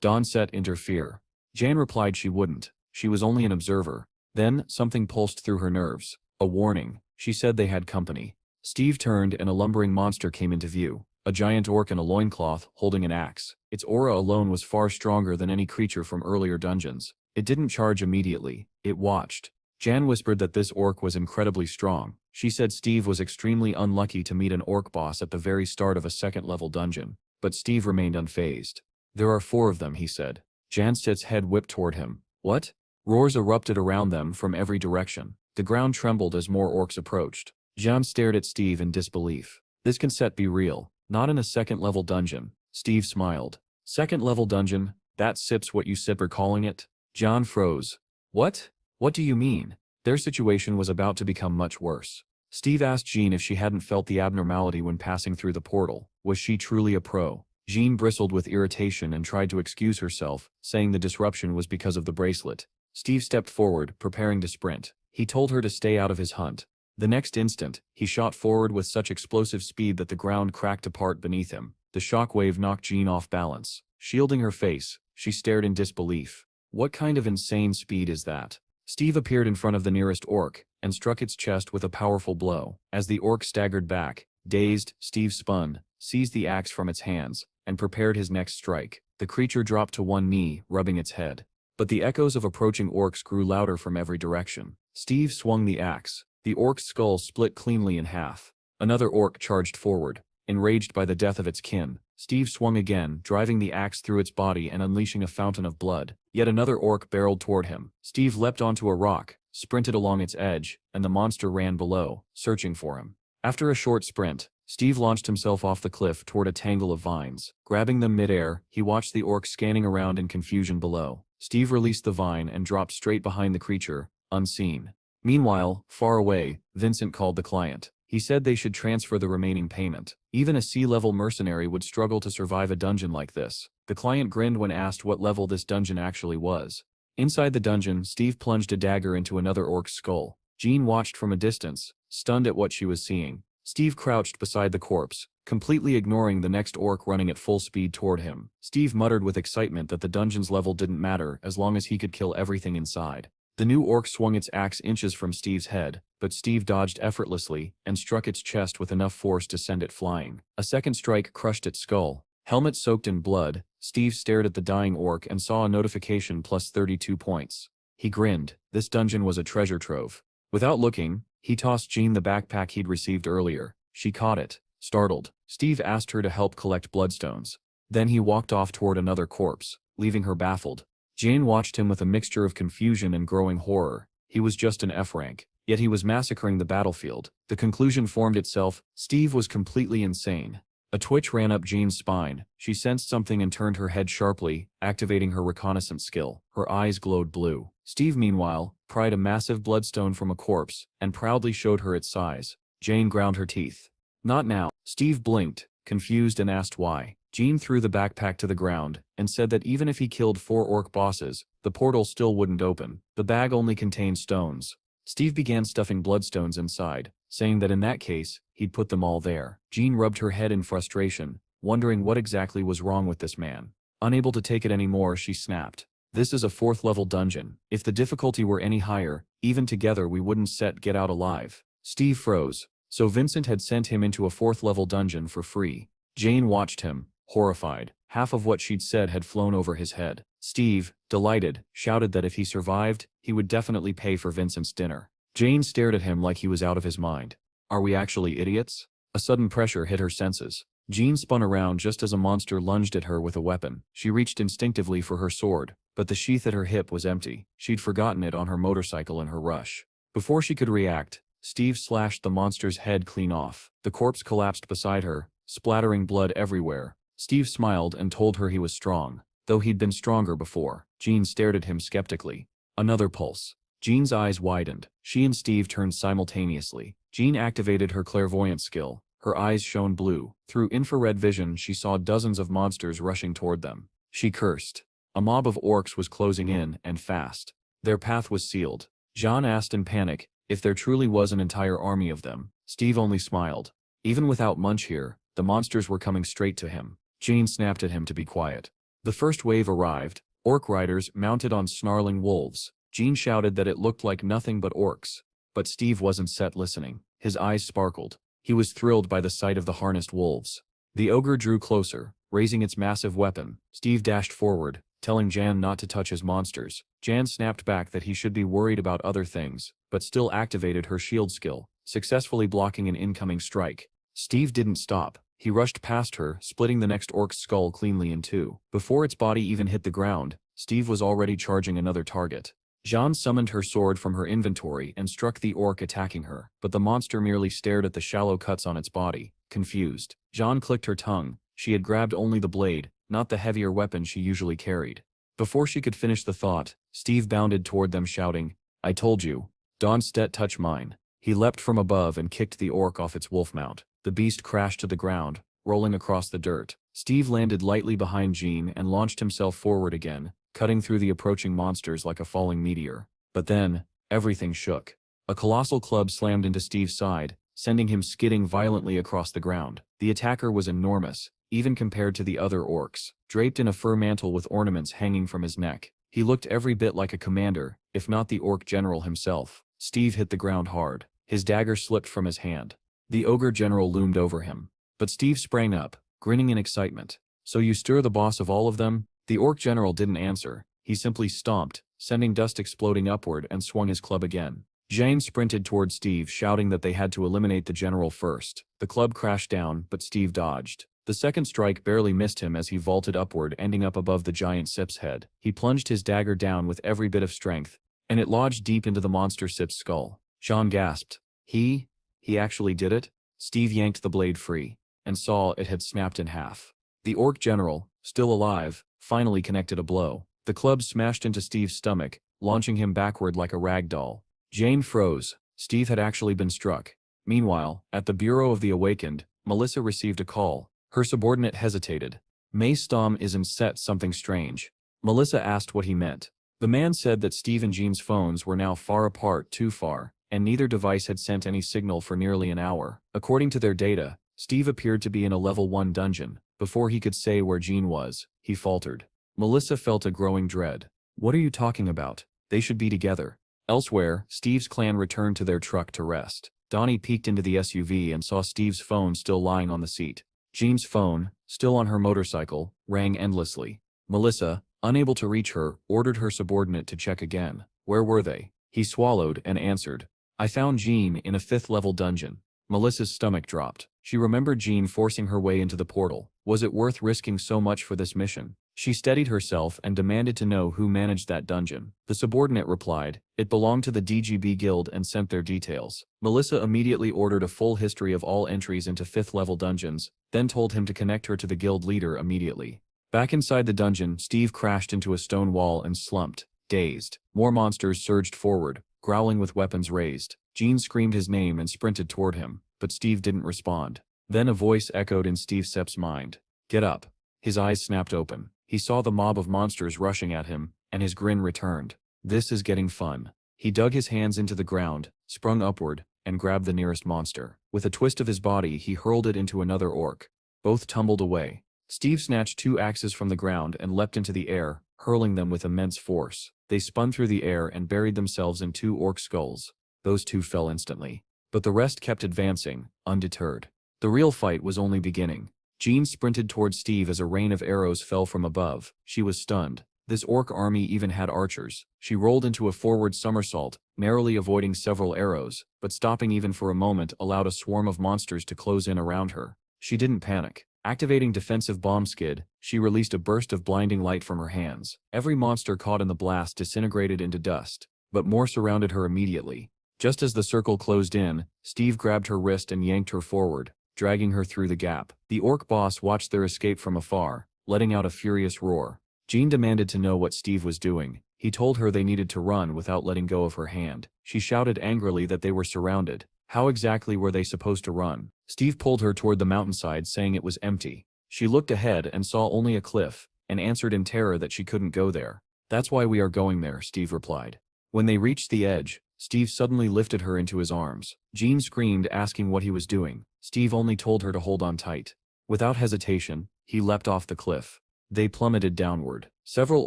Dawn Sepp interfere. Jan replied she wouldn't. She was only an observer. Then, something pulsed through her nerves. A warning. She said they had company. Steve turned and a lumbering monster came into view. A giant orc in a loincloth, holding an axe. Its aura alone was far stronger than any creature from earlier dungeons. It didn't charge immediately. It watched. Jan whispered that this orc was incredibly strong. She said Steve was extremely unlucky to meet an orc boss at the very start of a second-level dungeon. But Steve remained unfazed. "There are 4 of them," he said. Jan Sepp's head whipped toward him. "What?" Roars erupted around them from every direction. The ground trembled as more orcs approached. Jan stared at Steve in disbelief. This can set be real. Not in a second-level dungeon. Steve smiled. Second-level dungeon? That sip's what you sip are calling it? John froze. What? What do you mean? Their situation was about to become much worse. Steve asked Jean if she hadn't felt the abnormality when passing through the portal. Was she truly a pro? Jean bristled with irritation and tried to excuse herself, saying the disruption was because of the bracelet. Steve stepped forward, preparing to sprint. He told her to stay out of his hunt. The next instant, he shot forward with such explosive speed that the ground cracked apart beneath him. The shockwave knocked Jean off balance. Shielding her face, she stared in disbelief. What kind of insane speed is that? Steve appeared in front of the nearest orc, and struck its chest with a powerful blow. As the orc staggered back, dazed, Steve spun, seized the axe from its hands, and prepared his next strike. The creature dropped to one knee, rubbing its head. But the echoes of approaching orcs grew louder from every direction. Steve swung the axe. The orc's skull split cleanly in half. Another orc charged forward, enraged by the death of its kin. Steve swung again, driving the axe through its body and unleashing a fountain of blood. Yet another orc barreled toward him. Steve leapt onto a rock, sprinted along its edge, and the monster ran below, searching for him. After a short sprint, Steve launched himself off the cliff toward a tangle of vines. Grabbing them mid-air, he watched the orc scanning around in confusion below. Steve released the vine and dropped straight behind the creature, unseen. Meanwhile, far away, Vincent called the client. He said they should transfer the remaining payment. Even a sea-level mercenary would struggle to survive a dungeon like this. The client grinned when asked what level this dungeon actually was. Inside the dungeon, Steve plunged a dagger into another orc's skull. Jean watched from a distance, stunned at what she was seeing. Steve crouched beside the corpse, completely ignoring the next orc running at full speed toward him. Steve muttered with excitement that the dungeon's level didn't matter as long as he could kill everything inside. The new orc swung its axe inches from Steve's head, but Steve dodged effortlessly and struck its chest with enough force to send it flying. A second strike crushed its skull. Helmet soaked in blood, Steve stared at the dying orc and saw a notification plus 32 points. He grinned. This dungeon was a treasure trove. Without looking, he tossed Jean the backpack he'd received earlier. She caught it. Startled, Steve asked her to help collect bloodstones. Then he walked off toward another corpse, leaving her baffled. Jane watched him with a mixture of confusion and growing horror. He was just an F rank, yet he was massacring the battlefield. The conclusion formed itself: Steve was completely insane. A twitch ran up Jane's spine. She sensed something and turned her head sharply, activating her reconnaissance skill. Her eyes glowed blue. Steve, meanwhile, pried a massive bloodstone from a corpse and proudly showed her its size. Jane ground her teeth. Not now. Steve blinked, confused, and asked why. Jean threw the backpack to the ground and said that even if he killed 4 orc bosses, the portal still wouldn't open. The bag only contained stones. Steve began stuffing bloodstones inside, saying that in that case, he'd put them all there. Jean rubbed her head in frustration, wondering what exactly was wrong with this man. Unable to take it anymore, she snapped. This is a 4th level dungeon. If the difficulty were any higher, even together we wouldn't get out alive. Steve froze. So Vincent had sent him into a 4th level dungeon for free. Jane watched him, horrified. Half of what she'd said had flown over his head. Steve, delighted, shouted that if he survived, he would definitely pay for Vincent's dinner. Jane stared at him like he was out of his mind. Are we actually idiots? A sudden pressure hit her senses. Jean spun around just as a monster lunged at her with a weapon. She reached instinctively for her sword, but the sheath at her hip was empty. She'd forgotten it on her motorcycle in her rush. Before she could react, Steve slashed the monster's head clean off. The corpse collapsed beside her, splattering blood everywhere. Steve smiled and told her he was strong, though he'd been stronger before. Jean stared at him skeptically. Another pulse. Jean's eyes widened. She and Steve turned simultaneously. Jean activated her clairvoyant skill. Her eyes shone blue. Through infrared vision, she saw dozens of monsters rushing toward them. She cursed. A mob of orcs was closing in, and fast. Their path was sealed. Jean asked in panic if there truly was an entire army of them. Steve only smiled. Even without Munch here, the monsters were coming straight to him. Jean snapped at him to be quiet. The first wave arrived, orc riders mounted on snarling wolves. Jean shouted that it looked like nothing but orcs. But Steve wasn't listening. His eyes sparkled. He was thrilled by the sight of the harnessed wolves. The ogre drew closer, raising its massive weapon. Steve dashed forward, telling Jan not to touch his monsters. Jan snapped back that he should be worried about other things, but still activated her shield skill, successfully blocking an incoming strike. Steve didn't stop. He rushed past her, splitting the next orc's skull cleanly in two. Before its body even hit the ground, Steve was already charging another target. Jean summoned her sword from her inventory and struck the orc attacking her, but the monster merely stared at the shallow cuts on its body, confused. Jean clicked her tongue. She had grabbed only the blade, not the heavier weapon she usually carried. Before she could finish the thought, Steve bounded toward them shouting, "I told you. Don't touch mine." He leapt from above and kicked the orc off its wolf mount. The beast crashed to the ground, rolling across the dirt. Steve landed lightly behind Jean and launched himself forward again, cutting through the approaching monsters like a falling meteor. But then, everything shook. A colossal club slammed into Steve's side, sending him skidding violently across the ground. The attacker was enormous, even compared to the other orcs, draped in a fur mantle with ornaments hanging from his neck. He looked every bit like a commander, if not the orc general himself. Steve hit the ground hard. His dagger slipped from his hand. The ogre general loomed over him. But Steve sprang up, grinning in excitement. "So you stir the boss of all of them?" The orc general didn't answer. He simply stomped, sending dust exploding upward, and swung his club again. Jane sprinted toward Steve, shouting that they had to eliminate the general first. The club crashed down, but Steve dodged. The second strike barely missed him as he vaulted upward, ending up above the giant Sip's head. He plunged his dagger down with every bit of strength, and it lodged deep into the monster Sip's skull. Sean gasped. He actually did it? Steve yanked the blade free, and saw it had snapped in half. The orc general, still alive, finally connected a blow. The club smashed into Steve's stomach, launching him backward like a rag doll. Jane froze. Steve had actually been struck. Meanwhile, at the Bureau of the Awakened, Melissa received a call. Her subordinate hesitated. "May Stom isn't set something strange." Melissa asked what he meant. The man said that Steve and Jean's phones were now far apart, too far, and neither device had sent any signal for nearly an hour. According to their data, Steve appeared to be in a level 1 dungeon. Before he could say where Jean was, he faltered. Melissa felt a growing dread. "What are you talking about? They should be together." Elsewhere, Steve's clan returned to their truck to rest. Donnie peeked into the SUV and saw Steve's phone still lying on the seat. Jean's phone, still on her motorcycle, rang endlessly. Melissa, unable to reach her, ordered her subordinate to check again. Where were they? He swallowed and answered. "I found Jean in a 5th-level dungeon." Melissa's stomach dropped. She remembered Jean forcing her way into the portal. Was it worth risking so much for this mission? She steadied herself and demanded to know who managed that dungeon. The subordinate replied, "It belonged to the DGB Guild," and sent their details. Melissa immediately ordered a full history of all entries into 5th-level dungeons, then told him to connect her to the guild leader immediately. Back inside the dungeon, Steve crashed into a stone wall and slumped, dazed. More monsters surged forward, growling with weapons raised. Jean screamed his name and sprinted toward him, but Steve didn't respond. Then a voice echoed in Steve Sepp's mind. "Get up." His eyes snapped open. He saw the mob of monsters rushing at him, and his grin returned. This is getting fun. He dug his hands into the ground, sprung upward, and grabbed the nearest monster. With a twist of his body, he hurled it into another orc. Both tumbled away. Steve snatched 2 axes from the ground and leapt into the air, hurling them with immense force. They spun through the air and buried themselves in 2 orc skulls. Those 2 fell instantly. But the rest kept advancing, undeterred. The real fight was only beginning. Jean sprinted towards Steve as a rain of arrows fell from above. She was stunned. This orc army even had archers. She rolled into a forward somersault, narrowly avoiding several arrows, but stopping even for a moment allowed a swarm of monsters to close in around her. She didn't panic. Activating defensive bomb skid, she released a burst of blinding light from her hands. Every monster caught in the blast disintegrated into dust, but more surrounded her immediately. Just as the circle closed in, Steve grabbed her wrist and yanked her forward, dragging her through the gap. The orc boss watched their escape from afar, letting out a furious roar. Jean demanded to know what Steve was doing. He told her they needed to run without letting go of her hand. She shouted angrily that they were surrounded. How exactly were they supposed to run? Steve pulled her toward the mountainside, saying it was empty. She looked ahead and saw only a cliff, and answered in terror that she couldn't go there. "That's why we are going there," Steve replied. When they reached the edge, Steve suddenly lifted her into his arms. Jean screamed, asking what he was doing. Steve only told her to hold on tight. Without hesitation, he leapt off the cliff. They plummeted downward. Several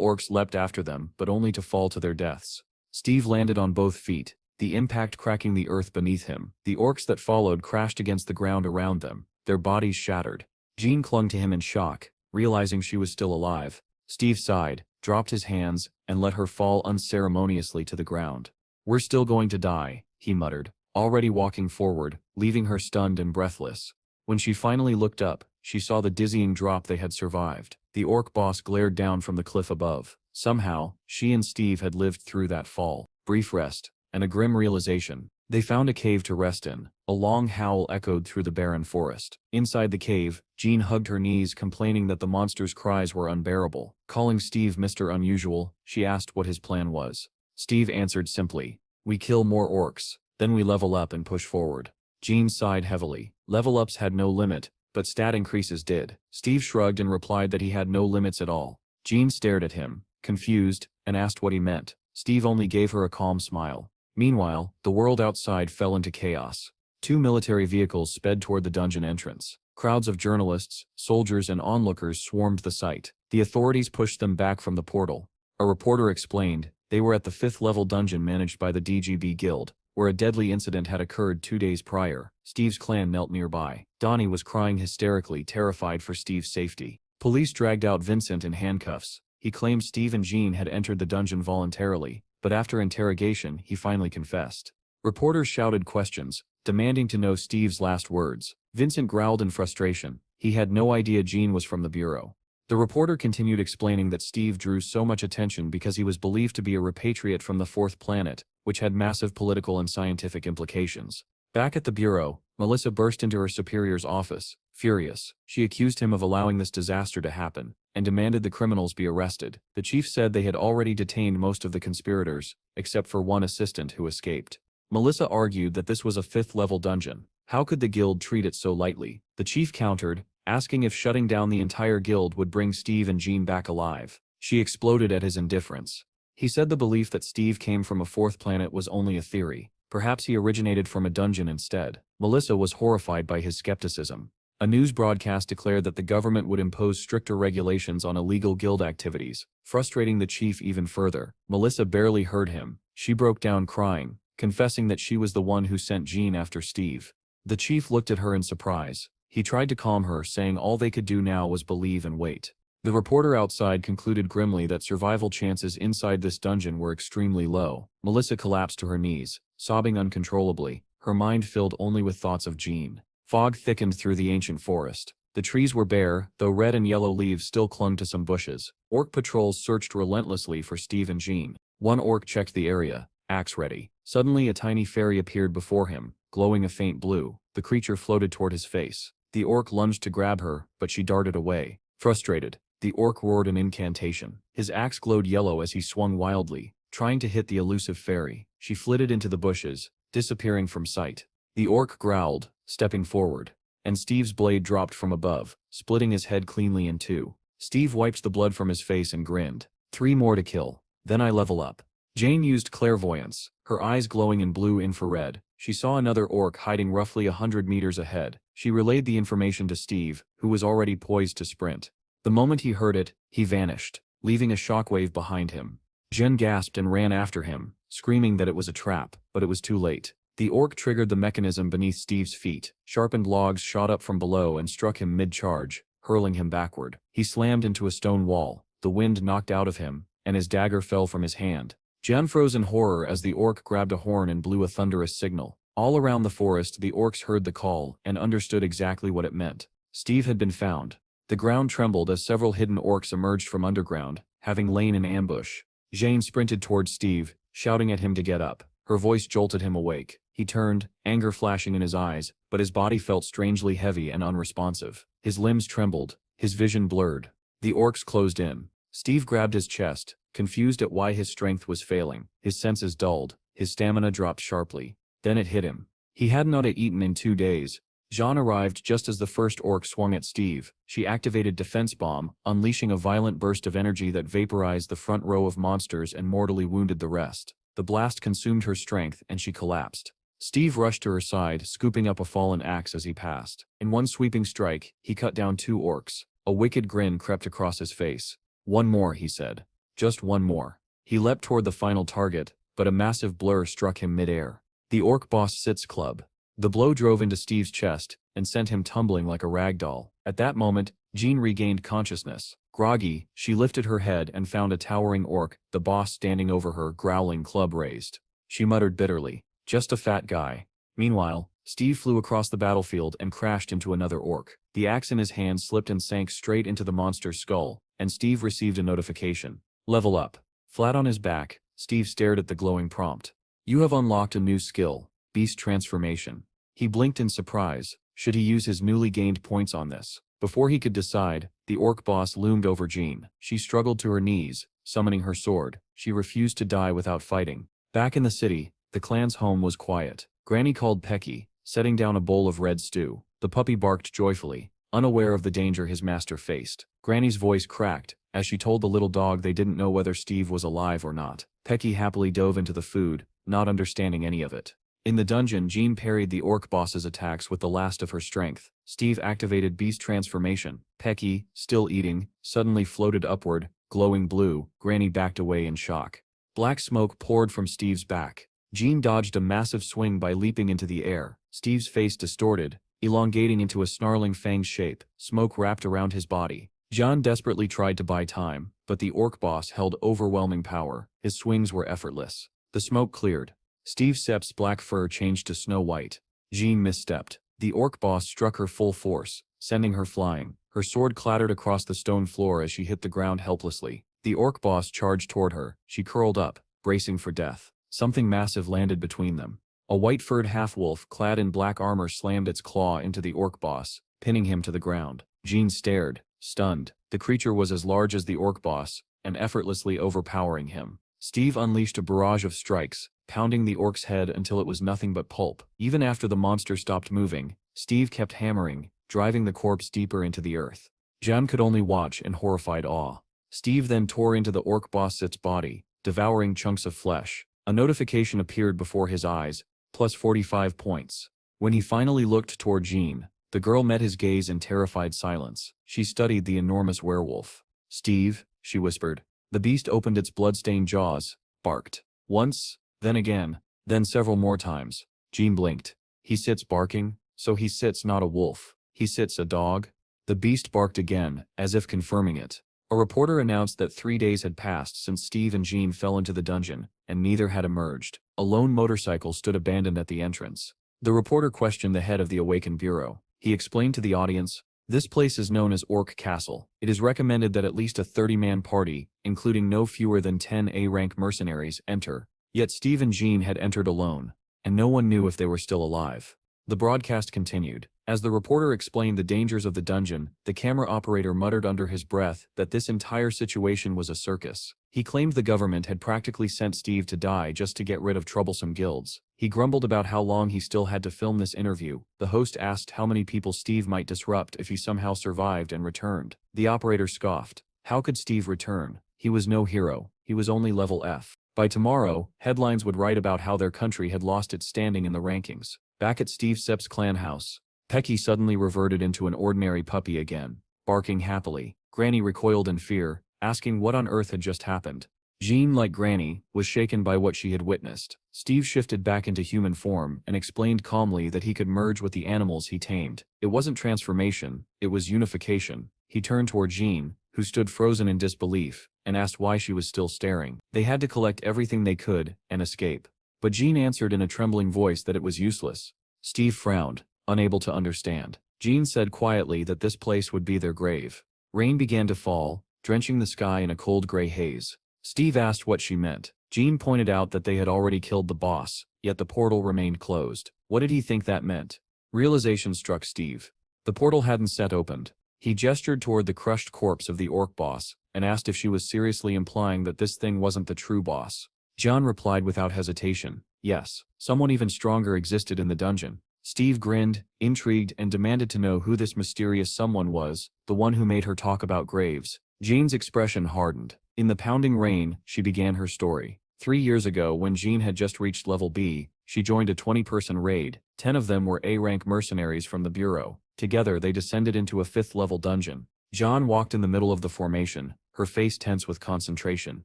orcs leapt after them, but only to fall to their deaths. Steve landed on both feet, the impact cracking the earth beneath him. The orcs that followed crashed against the ground around them, their bodies shattered. Jean clung to him in shock, realizing she was still alive. Steve sighed, dropped his hands, and let her fall unceremoniously to the ground. "We're still going to die," he muttered, already walking forward, leaving her stunned and breathless. When she finally looked up, she saw the dizzying drop they had survived. The orc boss glared down from the cliff above. Somehow, she and Steve had lived through that fall. Brief rest, and a grim realization. They found a cave to rest in. A long howl echoed through the barren forest. Inside the cave, Jean hugged her knees, complaining that the monster's cries were unbearable. Calling Steve Mr. Unusual, she asked what his plan was. Steve answered simply, "We kill more orcs, then we level up and push forward." Jean sighed heavily. Level ups had no limit, but stat increases did. Steve shrugged and replied that he had no limits at all. Jean stared at him, confused, and asked what he meant. Steve only gave her a calm smile. Meanwhile, the world outside fell into chaos. Two military vehicles sped toward the dungeon entrance. Crowds of journalists, soldiers, and onlookers swarmed the site. The authorities pushed them back from the portal. A reporter explained, they were at the 5th-level dungeon managed by the DGB Guild, where a deadly incident had occurred 2 days prior. Steve's clan knelt nearby. Donnie was crying hysterically, terrified for Steve's safety. Police dragged out Vincent in handcuffs. He claimed Steve and Jean had entered the dungeon voluntarily, but after interrogation, he finally confessed. Reporters shouted questions, demanding to know Steve's last words. Vincent growled in frustration. He had no idea Jean was from the bureau. The reporter continued explaining that Steve drew so much attention because he was believed to be a repatriate from the 4th planet, which had massive political and scientific implications. Back at the bureau, Melissa burst into her superior's office, furious. She accused him of allowing this disaster to happen, and demanded the criminals be arrested. The chief said they had already detained most of the conspirators, except for one assistant who escaped. Melissa argued that this was a 5th-level dungeon. How could the guild treat it so lightly? The chief countered, asking if shutting down the entire guild would bring Steve and Jean back alive. She exploded at his indifference. He said the belief that Steve came from a 4th planet was only a theory. Perhaps he originated from a dungeon instead. Melissa was horrified by his skepticism. A news broadcast declared that the government would impose stricter regulations on illegal guild activities, frustrating the chief even further. Melissa barely heard him. She broke down crying, confessing that she was the one who sent Jean after Steve. The chief looked at her in surprise. He tried to calm her, saying all they could do now was believe and wait. The reporter outside concluded grimly that survival chances inside this dungeon were extremely low. Melissa collapsed to her knees, sobbing uncontrollably, her mind filled only with thoughts of Jean. Fog thickened through the ancient forest. The trees were bare, though red and yellow leaves still clung to some bushes. Orc patrols searched relentlessly for Steve and Jean. One orc checked the area, axe ready. Suddenly a tiny fairy appeared before him, glowing a faint blue. The creature floated toward his face. The orc lunged to grab her, but she darted away. Frustrated, the orc roared an incantation. His axe glowed yellow as he swung wildly, trying to hit the elusive fairy. She flitted into the bushes, disappearing from sight. The orc growled, stepping forward, and Steve's blade dropped from above, splitting his head cleanly in two. Steve wiped the blood from his face and grinned. 3 more to kill. Then I level up. Jane used clairvoyance, her eyes glowing in blue infrared. She saw another orc hiding roughly 100 meters ahead. She relayed the information to Steve, who was already poised to sprint. The moment he heard it, he vanished, leaving a shockwave behind him. Jen gasped and ran after him, screaming that it was a trap, but it was too late. The orc triggered the mechanism beneath Steve's feet. Sharpened logs shot up from below and struck him mid-charge, hurling him backward. He slammed into a stone wall. The wind knocked out of him, and his dagger fell from his hand. Jen froze in horror as the orc grabbed a horn and blew a thunderous signal. All around the forest, the orcs heard the call and understood exactly what it meant. Steve had been found. The ground trembled as several hidden orcs emerged from underground, having lain in ambush. Jane sprinted towards Steve, shouting at him to get up. Her voice jolted him awake. He turned, anger flashing in his eyes, but his body felt strangely heavy and unresponsive. His limbs trembled, his vision blurred. The orcs closed in. Steve grabbed his chest, confused at why his strength was failing. His senses dulled, his stamina dropped sharply. Then it hit him. He had not eaten in 2 days. Jean arrived just as the first orc swung at Steve. She activated Defense Bomb, unleashing a violent burst of energy that vaporized the front row of monsters and mortally wounded the rest. The blast consumed her strength and she collapsed. Steve rushed to her side, scooping up a fallen axe as he passed. In one sweeping strike, he cut down 2 orcs. A wicked grin crept across his face. "One more," he said. "Just one more." He leapt toward the final target, but a massive blur struck him mid-air. The orc boss sits club. The blow drove into Steve's chest and sent him tumbling like a rag doll. At that moment, Jean regained consciousness. Groggy, she lifted her head and found a towering orc, the boss standing over her, growling, club raised. She muttered bitterly, "Just a fat guy." Meanwhile, Steve flew across the battlefield and crashed into another orc. The axe in his hand slipped and sank straight into the monster's skull, and Steve received a notification. Level up. Flat on his back, Steve stared at the glowing prompt. You have unlocked a new skill, beast transformation. He blinked in surprise. Should he use his newly gained points on this? Before he could decide, the orc boss loomed over Jean. She struggled to her knees, summoning her sword. She refused to die without fighting. Back in the city, the clan's home was quiet. Granny called Pecky, setting down a bowl of red stew. The puppy barked joyfully, unaware of the danger his master faced. Granny's voice cracked as she told the little dog they didn't know whether Steve was alive or not. Pecky happily dove into the food, not understanding any of it. In the dungeon, Jean parried the orc boss's attacks with the last of her strength. Steve activated beast transformation. Pecky, still eating, suddenly floated upward, glowing blue. Granny backed away in shock. Black smoke poured from Steve's back. Jean dodged a massive swing by leaping into the air. Steve's face distorted, elongating into a snarling fanged shape. Smoke wrapped around his body. John desperately tried to buy time, but the orc boss held overwhelming power. His swings were effortless. The smoke cleared. Steve Sepp's black fur changed to snow white. Jean misstepped. The orc boss struck her full force, sending her flying. Her sword clattered across the stone floor as she hit the ground helplessly. The orc boss charged toward her. She curled up, bracing for death. Something massive landed between them. A white-furred half-wolf clad in black armor slammed its claw into the orc boss, pinning him to the ground. Jean stared, stunned. The creature was as large as the orc boss, and effortlessly overpowering him. Steve unleashed a barrage of strikes, pounding the orc's head until it was nothing but pulp. Even after the monster stopped moving, Steve kept hammering, driving the corpse deeper into the earth. Jan could only watch in horrified awe. Steve then tore into the orc boss's body, devouring chunks of flesh. A notification appeared before his eyes, plus 45 points. When he finally looked toward Jean, the girl met his gaze in terrified silence. She studied the enormous werewolf. "Steve," she whispered. The beast opened its blood-stained jaws, barked. Once, then again, then several more times. Jean blinked. "He sits barking, so he sits not a wolf. He sits a dog?" The beast barked again, as if confirming it. A reporter announced that 3 days had passed since Steve and Jean fell into the dungeon, and neither had emerged. A lone motorcycle stood abandoned at the entrance. The reporter questioned the head of the Awakened Bureau. He explained to the audience, "This place is known as Orc Castle. It is recommended that at least a 30-man party, including no fewer than 10 A-rank mercenaries, enter." Yet Steve and Jean had entered alone, and no one knew if they were still alive. The broadcast continued. As the reporter explained the dangers of the dungeon, the camera operator muttered under his breath that this entire situation was a circus. He claimed the government had practically sent Steve to die just to get rid of troublesome guilds. He grumbled about how long he still had to film this interview. The host asked how many people Steve might disrupt if he somehow survived and returned. The operator scoffed. How could Steve return? He was no hero. He was only level F. By tomorrow, headlines would write about how their country had lost its standing in the rankings. Back at Steve Sepp's clan house, Pecky suddenly reverted into an ordinary puppy again, barking happily. Granny recoiled in fear, asking what on earth had just happened. Jean, like Granny, was shaken by what she had witnessed. Steve shifted back into human form and explained calmly that he could merge with the animals he tamed. It wasn't transformation, it was unification. He turned toward Jean, who stood frozen in disbelief, and asked why she was still staring. They had to collect everything they could and escape. But Jean answered in a trembling voice that it was useless. Steve frowned, unable to understand. Jean said quietly that this place would be their grave. Rain began to fall, drenching the sky in a cold gray haze. Steve asked what she meant. Jean pointed out that they had already killed the boss, yet the portal remained closed. What did he think that meant? Realization struck Steve. The portal hadn't set opened. He gestured toward the crushed corpse of the orc boss, and asked if she was seriously implying that this thing wasn't the true boss. John replied without hesitation, yes, someone even stronger existed in the dungeon. Steve grinned, intrigued, and demanded to know who this mysterious someone was, the one who made her talk about graves. Jean's expression hardened. In the pounding rain, she began her story. 3 years ago, when Jean had just reached level B, she joined a 20-person raid. 10 of them were A-rank mercenaries from the Bureau. Together, they descended into a 5th-level dungeon. Jean walked in the middle of the formation, her face tense with concentration.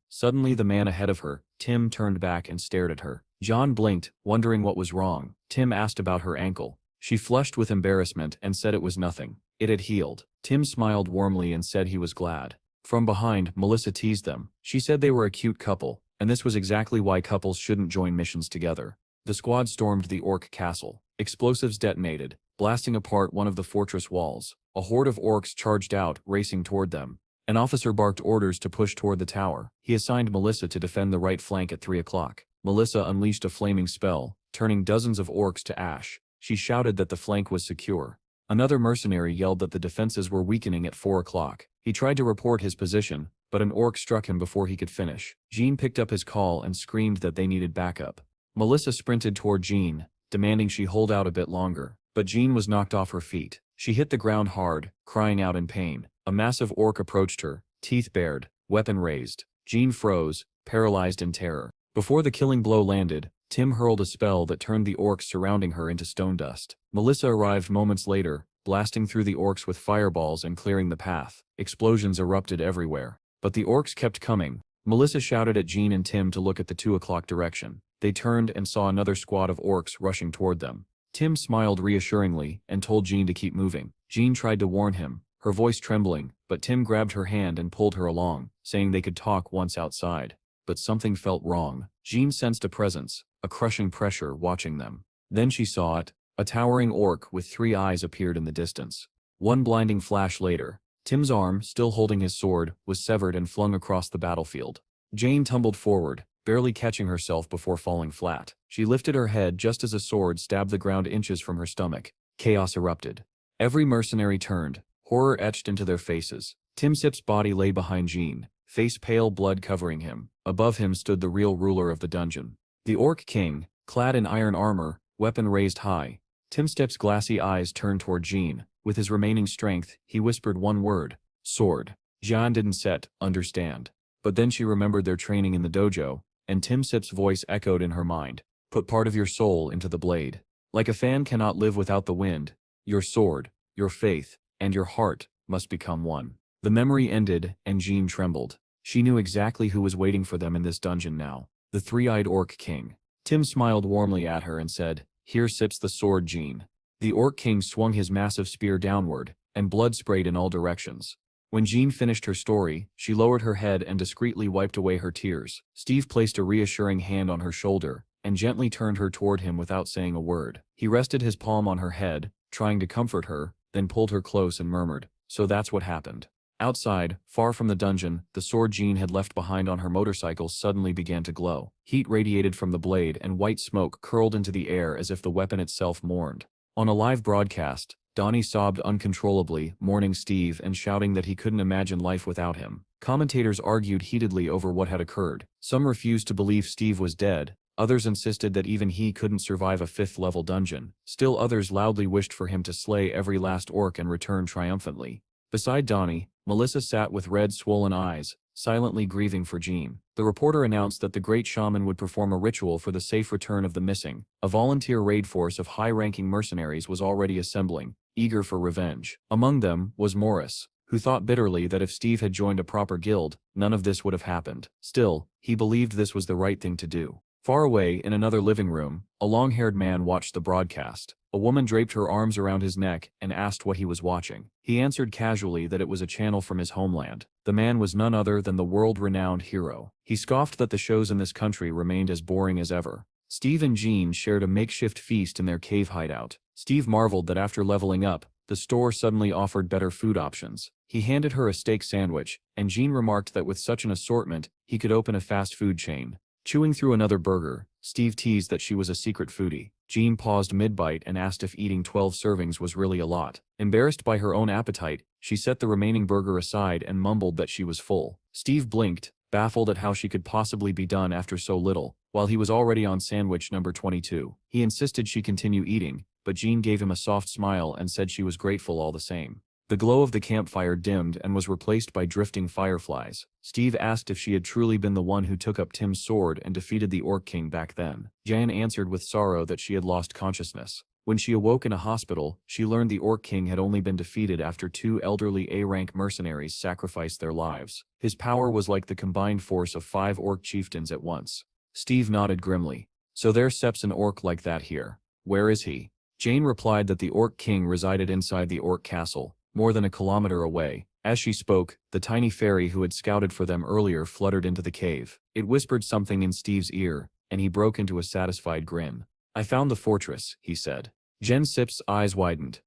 Suddenly, the man ahead of her, Tim, turned back and stared at her. Jean blinked, wondering what was wrong. Tim asked about her ankle. She flushed with embarrassment and said it was nothing. It had healed. Tim smiled warmly and said he was glad. From behind, Melissa teased them. She said they were a cute couple, and this was exactly why couples shouldn't join missions together. The squad stormed the orc castle. Explosives detonated, blasting apart one of the fortress walls. A horde of orcs charged out, racing toward them. An officer barked orders to push toward the tower. He assigned Melissa to defend the right flank at 3 o'clock. Melissa unleashed a flaming spell, turning dozens of orcs to ash. She shouted that the flank was secure. Another mercenary yelled that the defenses were weakening at 4 o'clock. He tried to report his position, but an orc struck him before he could finish. Jean picked up his call and screamed that they needed backup. Melissa sprinted toward Jean, demanding she hold out a bit longer, but Jean was knocked off her feet. She hit the ground hard, crying out in pain. A massive orc approached her, teeth bared, weapon raised. Jean froze, paralyzed in terror. Before the killing blow landed, Tim hurled a spell that turned the orcs surrounding her into stone dust. Melissa arrived moments later, blasting through the orcs with fireballs and clearing the path. Explosions erupted everywhere. But the orcs kept coming. Melissa shouted at Jean and Tim to look at the 2 o'clock direction. They turned and saw another squad of orcs rushing toward them. Tim smiled reassuringly and told Jean to keep moving. Jean tried to warn him, her voice trembling, but Tim grabbed her hand and pulled her along, saying they could talk once outside. But something felt wrong. Jean sensed a presence, a crushing pressure watching them. Then she saw it. A towering orc with 3 eyes appeared in the distance. One blinding flash later, Tim's arm, still holding his sword, was severed and flung across the battlefield. Jane tumbled forward, barely catching herself before falling flat. She lifted her head just as a sword stabbed the ground inches from her stomach. Chaos erupted. Every mercenary turned, horror etched into their faces. Tim Sip's body lay behind Jean, face pale, blood covering him. Above him stood the real ruler of the dungeon. The Orc King, clad in iron armor, weapon raised high. Tim Sip's glassy eyes turned toward Jean. With his remaining strength, he whispered one word: sword. Jean didn't understand. But then she remembered their training in the dojo, and Tim Sip's voice echoed in her mind. Put part of your soul into the blade. Like a fan cannot live without the wind, your sword, your faith, and your heart must become one. The memory ended, and Jean trembled. She knew exactly who was waiting for them in this dungeon now. The 3-eyed Orc King. Tim smiled warmly at her and said, "Here sips the sword, Jean." The Orc King swung his massive spear downward, and blood sprayed in all directions. When Jean finished her story, she lowered her head and discreetly wiped away her tears. Steve placed a reassuring hand on her shoulder, and gently turned her toward him without saying a word. He rested his palm on her head, trying to comfort her, then pulled her close and murmured, "So that's what happened." Outside, far from the dungeon, the sword Jean had left behind on her motorcycle suddenly began to glow. Heat radiated from the blade and white smoke curled into the air as if the weapon itself mourned. On a live broadcast, Donnie sobbed uncontrollably, mourning Steve and shouting that he couldn't imagine life without him. Commentators argued heatedly over what had occurred. Some refused to believe Steve was dead, others insisted that even he couldn't survive a 5th-level dungeon. Still others loudly wished for him to slay every last orc and return triumphantly. Beside Donnie, Melissa sat with red, swollen eyes, silently grieving for Jean. The reporter announced that the great shaman would perform a ritual for the safe return of the missing. A volunteer raid force of high-ranking mercenaries was already assembling, eager for revenge. Among them was Morris, who thought bitterly that if Steve had joined a proper guild, none of this would have happened. Still, he believed this was the right thing to do. Far away, in another living room, a long-haired man watched the broadcast. A woman draped her arms around his neck and asked what he was watching. He answered casually that it was a channel from his homeland. The man was none other than the world-renowned hero. He scoffed that the shows in this country remained as boring as ever. Steve and Jean shared a makeshift feast in their cave hideout. Steve marveled that after leveling up, the store suddenly offered better food options. He handed her a steak sandwich, and Jean remarked that with such an assortment, he could open a fast food chain. Chewing through another burger, Steve teased that she was a secret foodie. Jean paused mid-bite and asked if eating 12 servings was really a lot. Embarrassed by her own appetite, she set the remaining burger aside and mumbled that she was full. Steve blinked, baffled at how she could possibly be done after so little, while he was already on sandwich number 22. He insisted she continue eating, but Jean gave him a soft smile and said she was grateful all the same. The glow of the campfire dimmed and was replaced by drifting fireflies. Steve asked if she had truly been the one who took up Tim's sword and defeated the Orc King back then. Jan answered with sorrow that she had lost consciousness. When she awoke in a hospital, she learned the Orc King had only been defeated after 2 elderly A-rank mercenaries sacrificed their lives. His power was like the combined force of 5 Orc chieftains at once. Steve nodded grimly. "So there steps an Orc like that here. Where is he?" Jane replied that the Orc King resided inside the Orc Castle, more than a kilometer away. As she spoke, the tiny fairy who had scouted for them earlier fluttered into the cave. It whispered something in Steve's ear, and he broke into a satisfied grin. "I found the fortress," he said. Jen Sip's eyes widened.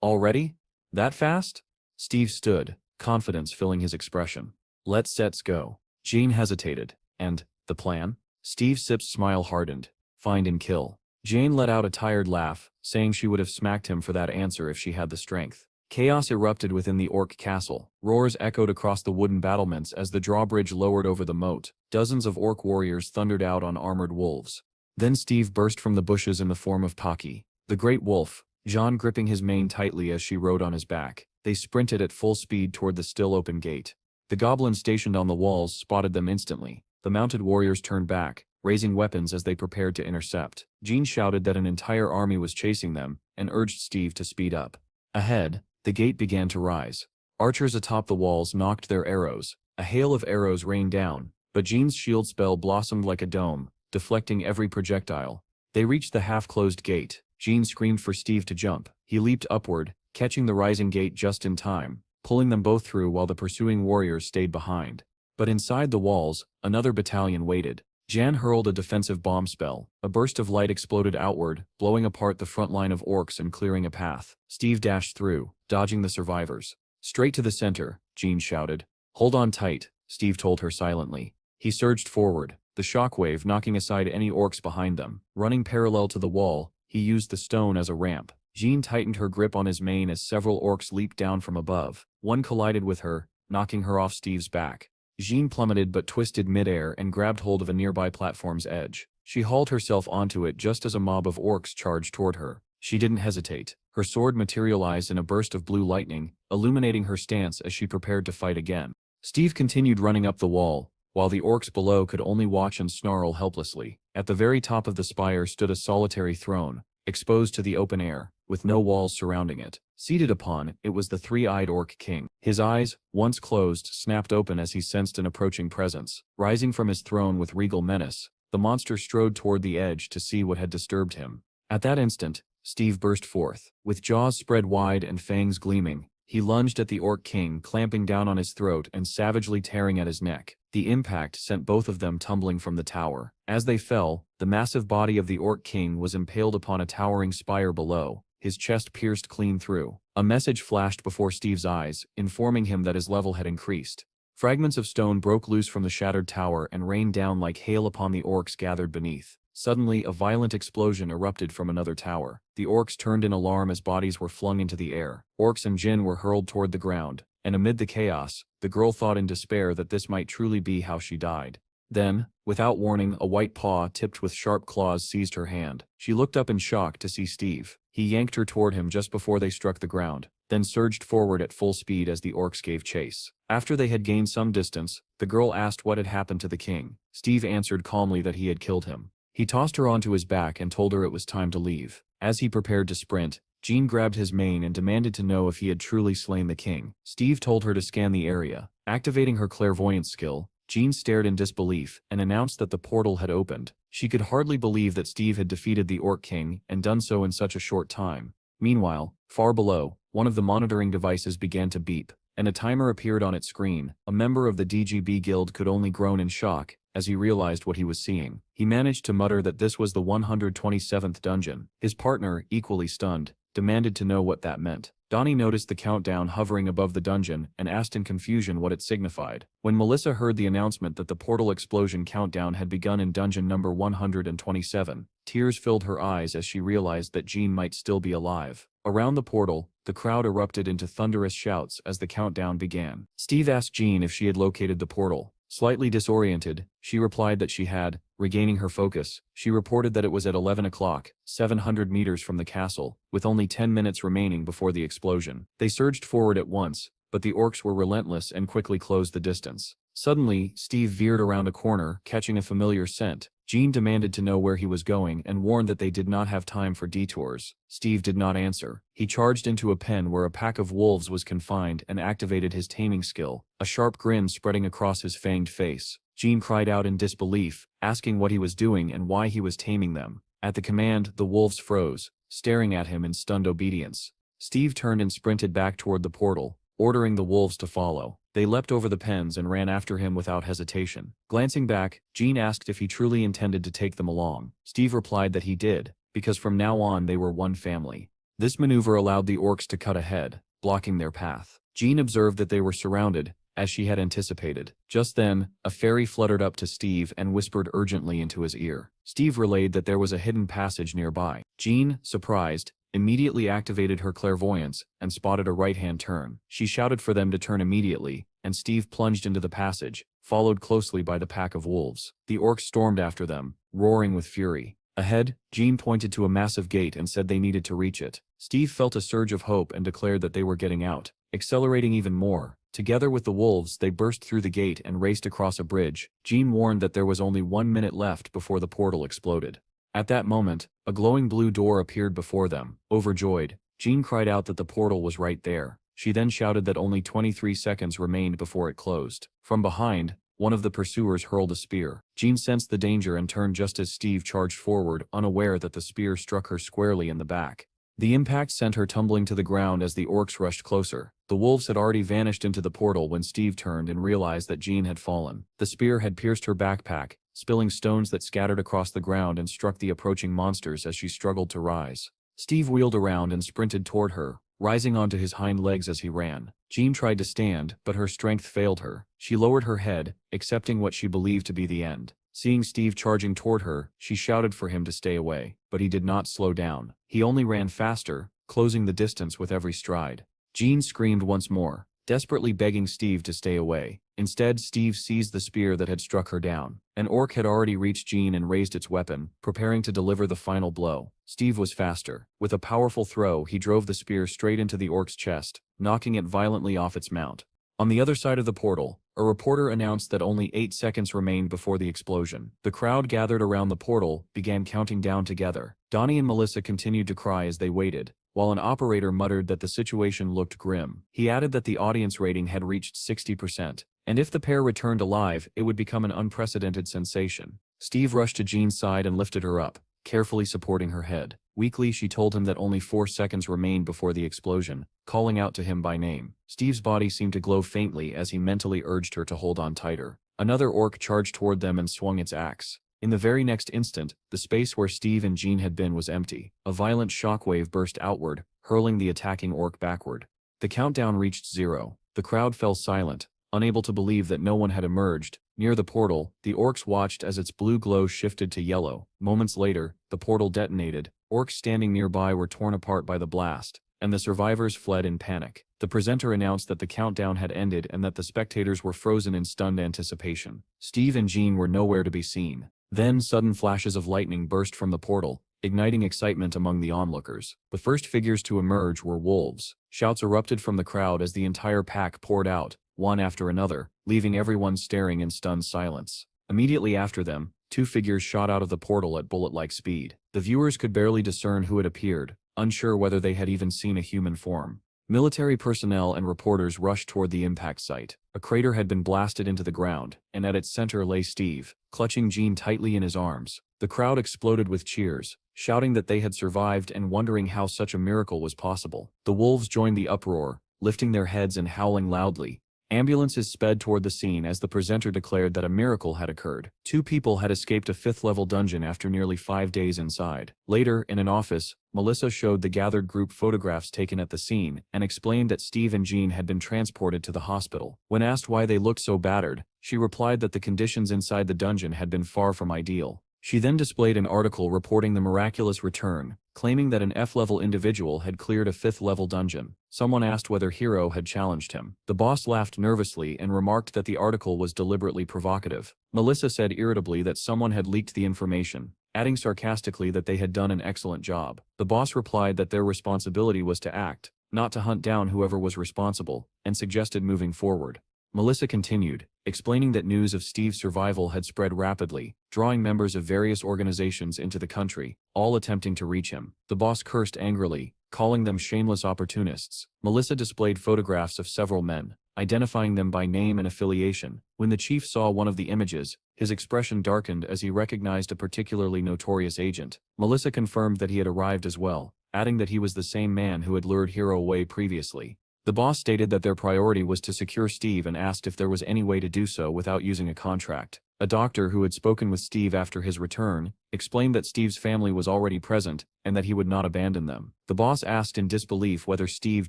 "Already? That fast?" Steve stood, confidence filling his expression. "Let's go." Jean hesitated. "And the plan?" Steve Sip's smile hardened. "Find and kill." Jane let out a tired laugh, saying she would have smacked him for that answer if she had the strength. Chaos erupted within the orc castle. Roars echoed across the wooden battlements as the drawbridge lowered over the moat. Dozens of orc warriors thundered out on armored wolves. Then Steve burst from the bushes in the form of Taki, the great wolf, Jean gripping his mane tightly as she rode on his back. They sprinted at full speed toward the still open gate. The goblins stationed on the walls spotted them instantly. The mounted warriors turned back, raising weapons as they prepared to intercept. Jean shouted that an entire army was chasing them, and urged Steve to speed up. Ahead, the gate began to rise. Archers atop the walls knocked their arrows. A hail of arrows rained down, but Jean's shield spell blossomed like a dome, deflecting every projectile. They reached the half-closed gate. Jean screamed for Steve to jump. He leaped upward, catching the rising gate just in time, pulling them both through while the pursuing warriors stayed behind. But inside the walls, another battalion waited. Jan hurled a defensive bomb spell. A burst of light exploded outward, blowing apart the front line of orcs and clearing a path. Steve dashed through, dodging the survivors. Straight to the center, Jean shouted. Hold on tight, Steve told her silently. He surged forward, the shockwave knocking aside any orcs behind them. Running parallel to the wall, he used the stone as a ramp. Jean tightened her grip on his mane as several orcs leaped down from above. One collided with her, knocking her off Steve's back. Jean plummeted but twisted midair and grabbed hold of a nearby platform's edge. She hauled herself onto it just as a mob of orcs charged toward her. She didn't hesitate. Her sword materialized in a burst of blue lightning, illuminating her stance as she prepared to fight again. Steve continued running up the wall, while the orcs below could only watch and snarl helplessly. At the very top of the spire stood a solitary throne, exposed to the open air, with no walls surrounding it. Seated upon it was the three-eyed orc king. His eyes, once closed, snapped open as he sensed an approaching presence. Rising from his throne with regal menace, the monster strode toward the edge to see what had disturbed him. At that instant, Steve burst forth. With jaws spread wide and fangs gleaming, he lunged at the orc king, clamping down on his throat and savagely tearing at his neck. The impact sent both of them tumbling from the tower. As they fell, the massive body of the orc king was impaled upon a towering spire below, his chest pierced clean through. A message flashed before Steve's eyes, informing him that his level had increased. Fragments of stone broke loose from the shattered tower and rained down like hail upon the orcs gathered beneath. Suddenly, a violent explosion erupted from another tower. The orcs turned in alarm as bodies were flung into the air. Orcs and Jin were hurled toward the ground, and amid the chaos, the girl thought in despair that this might truly be how she died. Then, without warning, a white paw tipped with sharp claws seized her hand. She looked up in shock to see Steve. He yanked her toward him just before they struck the ground, then surged forward at full speed as the orcs gave chase. After they had gained some distance, the girl asked what had happened to the king. Steve answered calmly that he had killed him. He tossed her onto his back and told her it was time to leave. As he prepared to sprint, Jean grabbed his mane and demanded to know if he had truly slain the king. Steve told her to scan the area. Activating her clairvoyance skill, Jean stared in disbelief and announced that the portal had opened. She could hardly believe that Steve had defeated the Orc King and done so in such a short time. Meanwhile, far below, one of the monitoring devices began to beep, and a timer appeared on its screen. A member of the DGB guild could only groan in shock as he realized what he was seeing. He managed to mutter that this was the 127th dungeon. His partner, equally stunned, demanded to know what that meant. Donnie noticed the countdown hovering above the dungeon and asked in confusion what it signified. When Melissa heard the announcement that the portal explosion countdown had begun in dungeon number 127, tears filled her eyes as she realized that Jean might still be alive. Around the portal, the crowd erupted into thunderous shouts as the countdown began. Steve asked Jean if she had located the portal. Slightly disoriented, she replied that she had. Regaining her focus, she reported that it was at 11 o'clock, 700 meters from the castle, with only 10 minutes remaining before the explosion. They surged forward at once, but the orcs were relentless and quickly closed the distance. Suddenly, Steve veered around a corner, catching a familiar scent. Jean demanded to know where he was going and warned that they did not have time for detours. Steve did not answer. He charged into a pen where a pack of wolves was confined and activated his taming skill, a sharp grin spreading across his fanged face. Jean cried out in disbelief, asking what he was doing and why he was taming them. At the command, the wolves froze, staring at him in stunned obedience. Steve turned and sprinted back toward the portal, ordering the wolves to follow. They leapt over the pens and ran after him without hesitation. Glancing back, Jean asked if he truly intended to take them along. Steve replied that he did, because from now on they were one family. This maneuver allowed the orcs to cut ahead, blocking their path. Jean observed that they were surrounded, as she had anticipated. Just then, a fairy fluttered up to Steve and whispered urgently into his ear. Steve relayed that there was a hidden passage nearby. Jean, surprised, immediately activated her clairvoyance and spotted a right-hand turn. She shouted for them to turn immediately, and Steve plunged into the passage, followed closely by the pack of wolves. The orcs stormed after them, roaring with fury. Ahead, Jean pointed to a massive gate and said they needed to reach it. Steve felt a surge of hope and declared that they were getting out. Accelerating even more, together with the wolves, they burst through the gate and raced across a bridge. Jean warned that there was only 1 minute left before the portal exploded. At that moment, a glowing blue door appeared before them. Overjoyed, Jean cried out that the portal was right there. She then shouted that only 23 seconds remained before it closed. From behind, one of the pursuers hurled a spear. Jean sensed the danger and turned just as Steve charged forward, unaware that the spear struck her squarely in the back. The impact sent her tumbling to the ground as the orcs rushed closer. The wolves had already vanished into the portal when Steve turned and realized that Jean had fallen. The spear had pierced her backpack, spilling stones that scattered across the ground and struck the approaching monsters as she struggled to rise. Steve wheeled around and sprinted toward her, rising onto his hind legs as he ran. Jean tried to stand, but her strength failed her. She lowered her head, accepting what she believed to be the end. Seeing Steve charging toward her, she shouted for him to stay away, but he did not slow down. He only ran faster, closing the distance with every stride. Jean screamed once more, desperately begging Steve to stay away. Instead, Steve seized the spear that had struck her down. An orc had already reached Jean and raised its weapon, preparing to deliver the final blow. Steve was faster. With a powerful throw, he drove the spear straight into the orc's chest, knocking it violently off its mount. On the other side of the portal, a reporter announced that only 8 seconds remained before the explosion. The crowd gathered around the portal began counting down together. Donnie and Melissa continued to cry as they waited, while an operator muttered that the situation looked grim. He added that the audience rating had reached 60%, and if the pair returned alive, it would become an unprecedented sensation. Steve rushed to Jean's side and lifted her up, carefully supporting her head. Weakly, she told him that only 4 seconds remained before the explosion, calling out to him by name. Steve's body seemed to glow faintly as he mentally urged her to hold on tighter. Another orc charged toward them and swung its axe. In the very next instant, the space where Steve and Jean had been was empty. A violent shockwave burst outward, hurling the attacking orc backward. The countdown reached 0. The crowd fell silent, unable to believe that no one had emerged. Near the portal, the orcs watched as its blue glow shifted to yellow. Moments later, the portal detonated. Orcs standing nearby were torn apart by the blast, and the survivors fled in panic. The presenter announced that the countdown had ended and that the spectators were frozen in stunned anticipation. Steve and Jean were nowhere to be seen. Then sudden flashes of lightning burst from the portal, igniting excitement among the onlookers. The first figures to emerge were wolves. Shouts erupted from the crowd as the entire pack poured out, one after another, leaving everyone staring in stunned silence. Immediately after them, 2 figures shot out of the portal at bullet-like speed. The viewers could barely discern who had appeared, unsure whether they had even seen a human form. Military personnel and reporters rushed toward the impact site. A crater had been blasted into the ground, and at its center lay Steve, clutching Jean tightly in his arms. The crowd exploded with cheers, shouting that they had survived and wondering how such a miracle was possible. The wolves joined the uproar, lifting their heads and howling loudly. Ambulances sped toward the scene as the presenter declared that a miracle had occurred. 2 people had escaped a 5th-level dungeon after nearly 5 days inside. Later, in an office, Melissa showed the gathered group photographs taken at the scene and explained that Steve and Jean had been transported to the hospital. When asked why they looked so battered, she replied that the conditions inside the dungeon had been far from ideal. She then displayed an article reporting the miraculous return, claiming that an F-level individual had cleared a 5th-level dungeon. Someone asked whether Hero had challenged him. The boss laughed nervously and remarked that the article was deliberately provocative. Melissa said irritably that someone had leaked the information, adding sarcastically that they had done an excellent job. The boss replied that their responsibility was to act, not to hunt down whoever was responsible, and suggested moving forward. Melissa continued, explaining that news of Steve's survival had spread rapidly, drawing members of various organizations into the country, all attempting to reach him. The boss cursed angrily, calling them shameless opportunists. Melissa displayed photographs of several men, identifying them by name and affiliation. When the chief saw one of the images, his expression darkened as he recognized a particularly notorious agent. Melissa confirmed that he had arrived as well, adding that he was the same man who had lured Hero away previously. The boss stated that their priority was to secure Steve and asked if there was any way to do so without using a contract. A doctor who had spoken with Steve after his return explained that Steve's family was already present and that he would not abandon them. The boss asked in disbelief whether Steve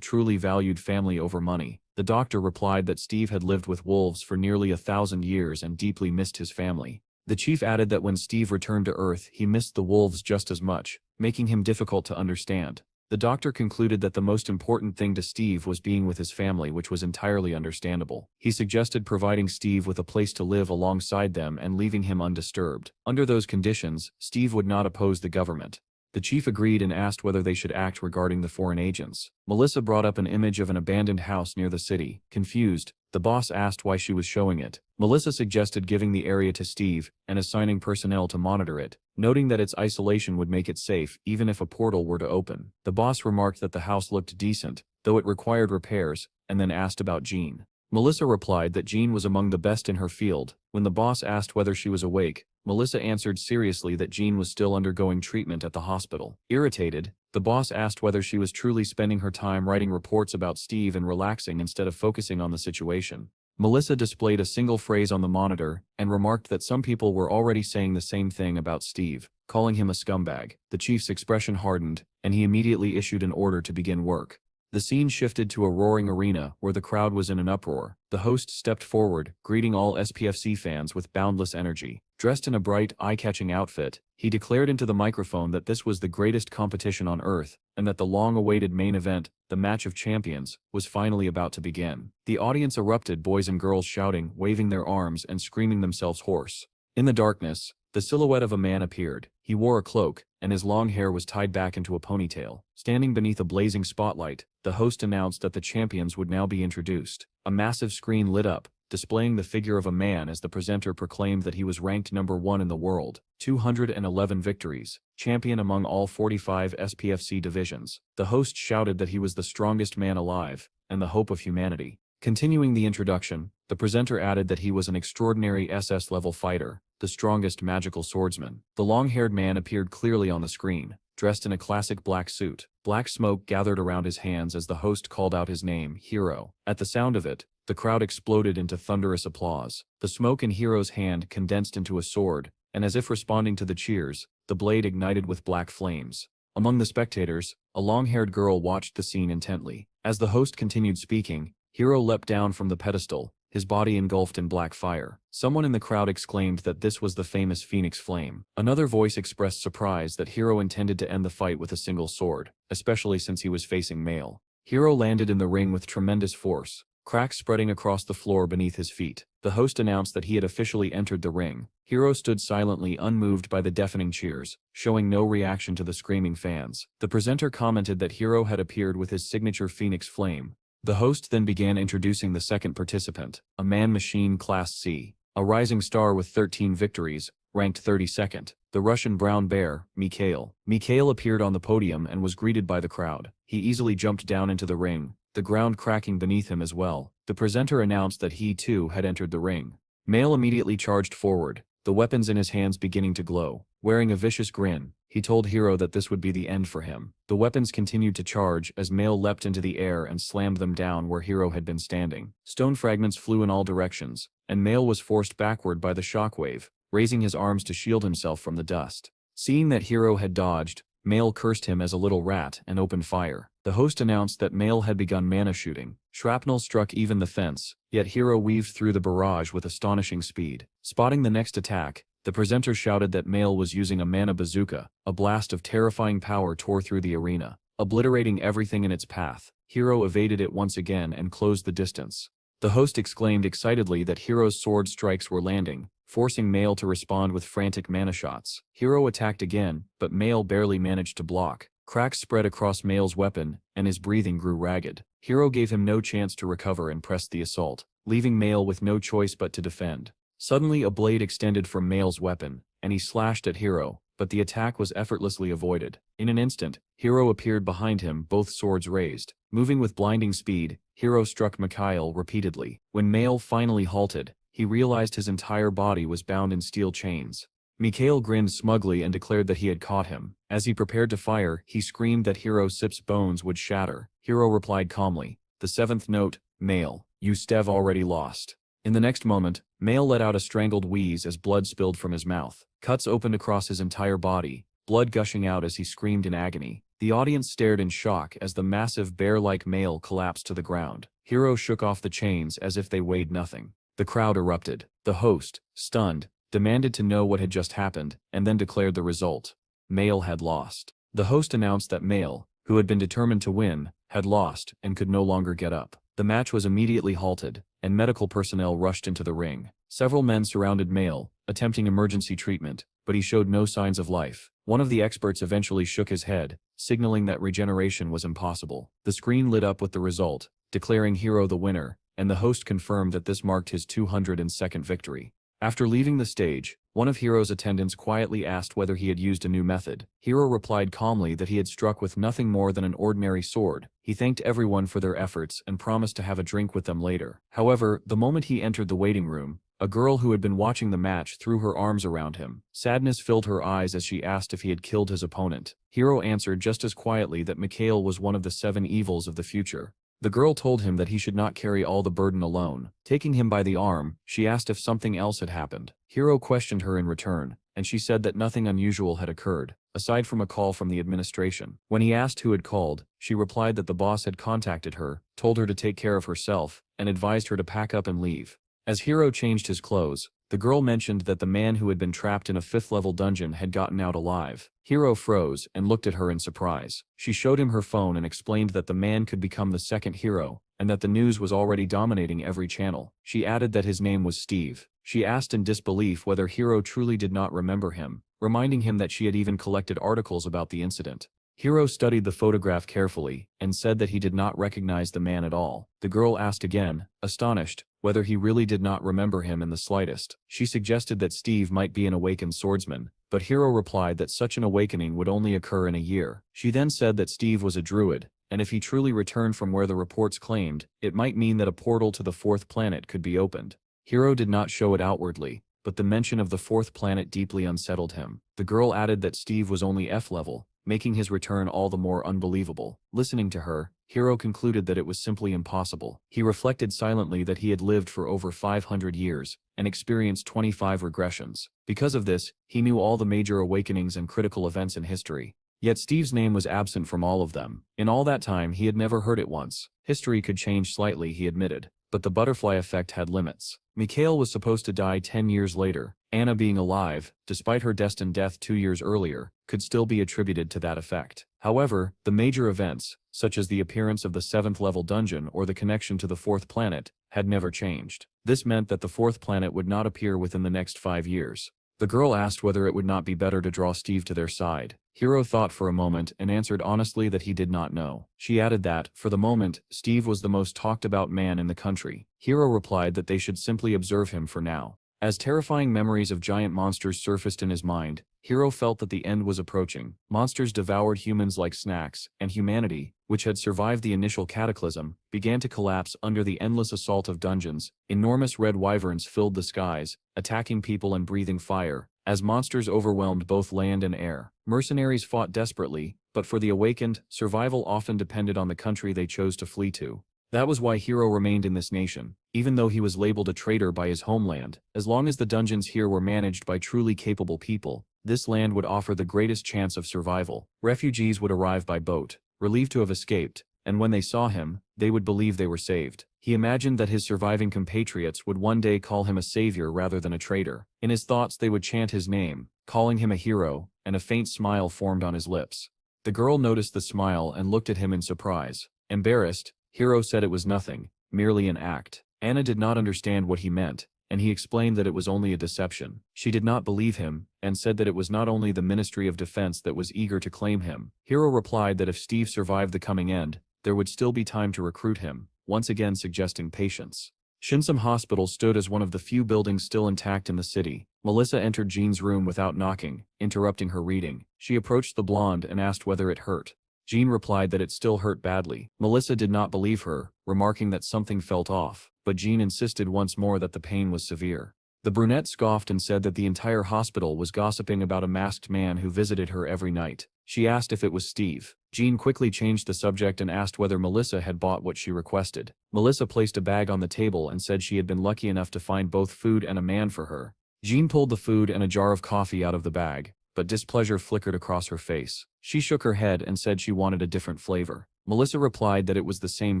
truly valued family over money. The doctor replied that Steve had lived with wolves for nearly 1,000 years and deeply missed his family. The chief added that when Steve returned to Earth, he missed the wolves just as much, making him difficult to understand. The doctor concluded that the most important thing to Steve was being with his family, which was entirely understandable. He suggested providing Steve with a place to live alongside them and leaving him undisturbed. Under those conditions, Steve would not oppose the government. The chief agreed and asked whether they should act regarding the foreign agents. Melissa brought up an image of an abandoned house near the city. Confused, the boss asked why she was showing it. Melissa suggested giving the area to Steve and assigning personnel to monitor it, noting that its isolation would make it safe even if a portal were to open. The boss remarked that the house looked decent, though it required repairs, and then asked about Jean. Melissa replied that Jean was among the best in her field. When the boss asked whether she was awake, Melissa answered seriously that Jean was still undergoing treatment at the hospital. Irritated, the boss asked whether she was truly spending her time writing reports about Steve and relaxing instead of focusing on the situation. Melissa displayed a single phrase on the monitor and remarked that some people were already saying the same thing about Steve, calling him a scumbag. The chief's expression hardened, and he immediately issued an order to begin work. The scene shifted to a roaring arena where the crowd was in an uproar. The host stepped forward, greeting all SPFC fans with boundless energy. Dressed in a bright, eye-catching outfit, he declared into the microphone that this was the greatest competition on Earth, and that the long-awaited main event, the Match of Champions, was finally about to begin. The audience erupted, boys and girls shouting, waving their arms, and screaming themselves hoarse. In the darkness, the silhouette of a man appeared. He wore a cloak, and his long hair was tied back into a ponytail. Standing beneath a blazing spotlight, the host announced that the champions would now be introduced. A massive screen lit up, displaying the figure of a man as the presenter proclaimed that he was ranked #1 in the world, 211 victories, champion among all 45 SPFC divisions. The host shouted that he was the strongest man alive, and the hope of humanity. Continuing the introduction, the presenter added that he was an extraordinary SS-level fighter, the strongest magical swordsman. The long-haired man appeared clearly on the screen, dressed in a classic black suit. Black smoke gathered around his hands as the host called out his name, Hero. At the sound of it, the crowd exploded into thunderous applause. The smoke in Hero's hand condensed into a sword, and as if responding to the cheers, the blade ignited with black flames. Among the spectators, a long-haired girl watched the scene intently. As the host continued speaking, Hero leapt down from the pedestal, his body engulfed in black fire. Someone in the crowd exclaimed that this was the famous Phoenix Flame. Another voice expressed surprise that Hero intended to end the fight with a single sword, especially since he was facing male. Hero landed in the ring with tremendous force, cracks spreading across the floor beneath his feet. The host announced that he had officially entered the ring. Hero stood silently, unmoved by the deafening cheers, showing no reaction to the screaming fans. The presenter commented that Hero had appeared with his signature Phoenix Flame. The host then began introducing the second participant, a man-machine Class C, a rising star with 13 victories, ranked 32nd, the Russian brown bear, Mikhail. Mikhail appeared on the podium and was greeted by the crowd. He easily jumped down into the ring, the ground cracking beneath him as well. The presenter announced that he too had entered the ring. Male immediately charged forward, the weapons in his hands beginning to glow. Wearing a vicious grin, he told Hero that this would be the end for him. The weapons continued to charge as Male leapt into the air and slammed them down where Hero had been standing. Stone fragments flew in all directions, and Male was forced backward by the shockwave, raising his arms to shield himself from the dust. Seeing that Hero had dodged, Male cursed him as a little rat and opened fire. The host announced that Male had begun mana shooting. Shrapnel struck even the fence, yet Hero weaved through the barrage with astonishing speed. Spotting the next attack, the presenter shouted that Male was using a mana bazooka. A blast of terrifying power tore through the arena, obliterating everything in its path. Hero evaded it once again and closed the distance. The host exclaimed excitedly that Hero's sword strikes were landing, forcing Male to respond with frantic mana shots. Hero attacked again, but Male barely managed to block. Cracks spread across Male's weapon, and his breathing grew ragged. Hero gave him no chance to recover and pressed the assault, leaving Male with no choice but to defend. Suddenly a blade extended from Male's weapon, and he slashed at Hero, but the attack was effortlessly avoided. In an instant, Hero appeared behind him, both swords raised. Moving with blinding speed, Hero struck Mikhail repeatedly. When Male finally halted, he realized his entire body was bound in steel chains. Mikhail grinned smugly and declared that he had caught him. As he prepared to fire, he screamed that Hero Sip's bones would shatter. Hero replied calmly, "The seventh note, Male, you Stev already lost." In the next moment, Male let out a strangled wheeze as blood spilled from his mouth. Cuts opened across his entire body, blood gushing out as he screamed in agony. The audience stared in shock as the massive bear-like male collapsed to the ground. Hiro shook off the chains as if they weighed nothing. The crowd erupted. The host, stunned, demanded to know what had just happened, and then declared the result. Male had lost. The host announced that Male, who had been determined to win, had lost and could no longer get up. The match was immediately halted, and medical personnel rushed into the ring. Several men surrounded Male, attempting emergency treatment, but he showed no signs of life. One of the experts eventually shook his head, signaling that regeneration was impossible. The screen lit up with the result, declaring Hiro the winner, and the host confirmed that this marked his 202nd victory. After leaving the stage, one of Hiro's attendants quietly asked whether he had used a new method. Hiro replied calmly that he had struck with nothing more than an ordinary sword. He thanked everyone for their efforts and promised to have a drink with them later. However, the moment he entered the waiting room, a girl who had been watching the match threw her arms around him. Sadness filled her eyes as she asked if he had killed his opponent. Hiro answered just as quietly that Mikhail was one of the 7 evils of the future. The girl told him that he should not carry all the burden alone. Taking him by the arm, she asked if something else had happened. Hiro questioned her in return, and she said that nothing unusual had occurred, aside from a call from the administration. When he asked who had called, she replied that the boss had contacted her, told her to take care of herself, and advised her to pack up and leave. As Hiro changed his clothes, the girl mentioned that the man who had been trapped in a 5th-level dungeon had gotten out alive. Hiro froze and looked at her in surprise. She showed him her phone and explained that the man could become the 2nd hero, and that the news was already dominating every channel. She added that his name was Steve. She asked in disbelief whether Hiro truly did not remember him, reminding him that she had even collected articles about the incident. Hiro studied the photograph carefully, and said that he did not recognize the man at all. The girl asked again, astonished, whether he really did not remember him in the slightest. She suggested that Steve might be an awakened swordsman, but Hiro replied that such an awakening would only occur in a year. She then said that Steve was a druid, and if he truly returned from where the reports claimed, it might mean that a portal to the 4th planet could be opened. Hiro did not show it outwardly, but the mention of the 4th planet deeply unsettled him. The girl added that Steve was only F-level, making his return all the more unbelievable. Listening to her, Hiro concluded that it was simply impossible. He reflected silently that he had lived for over 500 years, and experienced 25 regressions. Because of this, he knew all the major awakenings and critical events in history. Yet Steve's name was absent from all of them. In all that time he had never heard it once. History could change slightly, he admitted, but the butterfly effect had limits. Mikhail was supposed to die 10 years later. Anna being alive, despite her destined death 2 years earlier, could still be attributed to that effect. However, the major events, such as the appearance of the 7th-level dungeon or the connection to the 4th planet, had never changed. This meant that the 4th planet would not appear within the next 5 years. The girl asked whether it would not be better to draw Steve to their side. Hiro thought for a moment and answered honestly that he did not know. She added that, for the moment, Steve was the most talked about man in the country. Hiro replied that they should simply observe him for now. As terrifying memories of giant monsters surfaced in his mind, Hiro felt that the end was approaching. Monsters devoured humans like snacks, and humanity, which had survived the initial cataclysm, began to collapse under the endless assault of dungeons. Enormous red wyverns filled the skies, attacking people and breathing fire. As monsters overwhelmed both land and air, mercenaries fought desperately, but for the awakened, survival often depended on the country they chose to flee to. That was why Hiro remained in this nation, even though he was labeled a traitor by his homeland. As long as the dungeons here were managed by truly capable people, this land would offer the greatest chance of survival. Refugees would arrive by boat, relieved to have escaped, and when they saw him, they would believe they were saved. He imagined that his surviving compatriots would one day call him a savior rather than a traitor. In his thoughts they would chant his name, calling him a hero, and a faint smile formed on his lips. The girl noticed the smile and looked at him in surprise. Embarrassed, Hiro said it was nothing, merely an act. Anna did not understand what he meant, and he explained that it was only a deception. She did not believe him, and said that it was not only the Ministry of Defense that was eager to claim him. Hiro replied that if Steve survived the coming end, there would still be time to recruit him, once again suggesting patience. Shinsum Hospital stood as one of the few buildings still intact in the city. Melissa entered Jean's room without knocking, interrupting her reading. She approached the blonde and asked whether it hurt. Jean replied that it still hurt badly. Melissa did not believe her, remarking that something felt off, but Jean insisted once more that the pain was severe. The brunette scoffed and said that the entire hospital was gossiping about a masked man who visited her every night. She asked if it was Steve. Jean quickly changed the subject and asked whether Melissa had bought what she requested. Melissa placed a bag on the table and said she had been lucky enough to find both food and a man for her. Jean pulled the food and a jar of coffee out of the bag, but displeasure flickered across her face. She shook her head and said she wanted a different flavor. Melissa replied that it was the same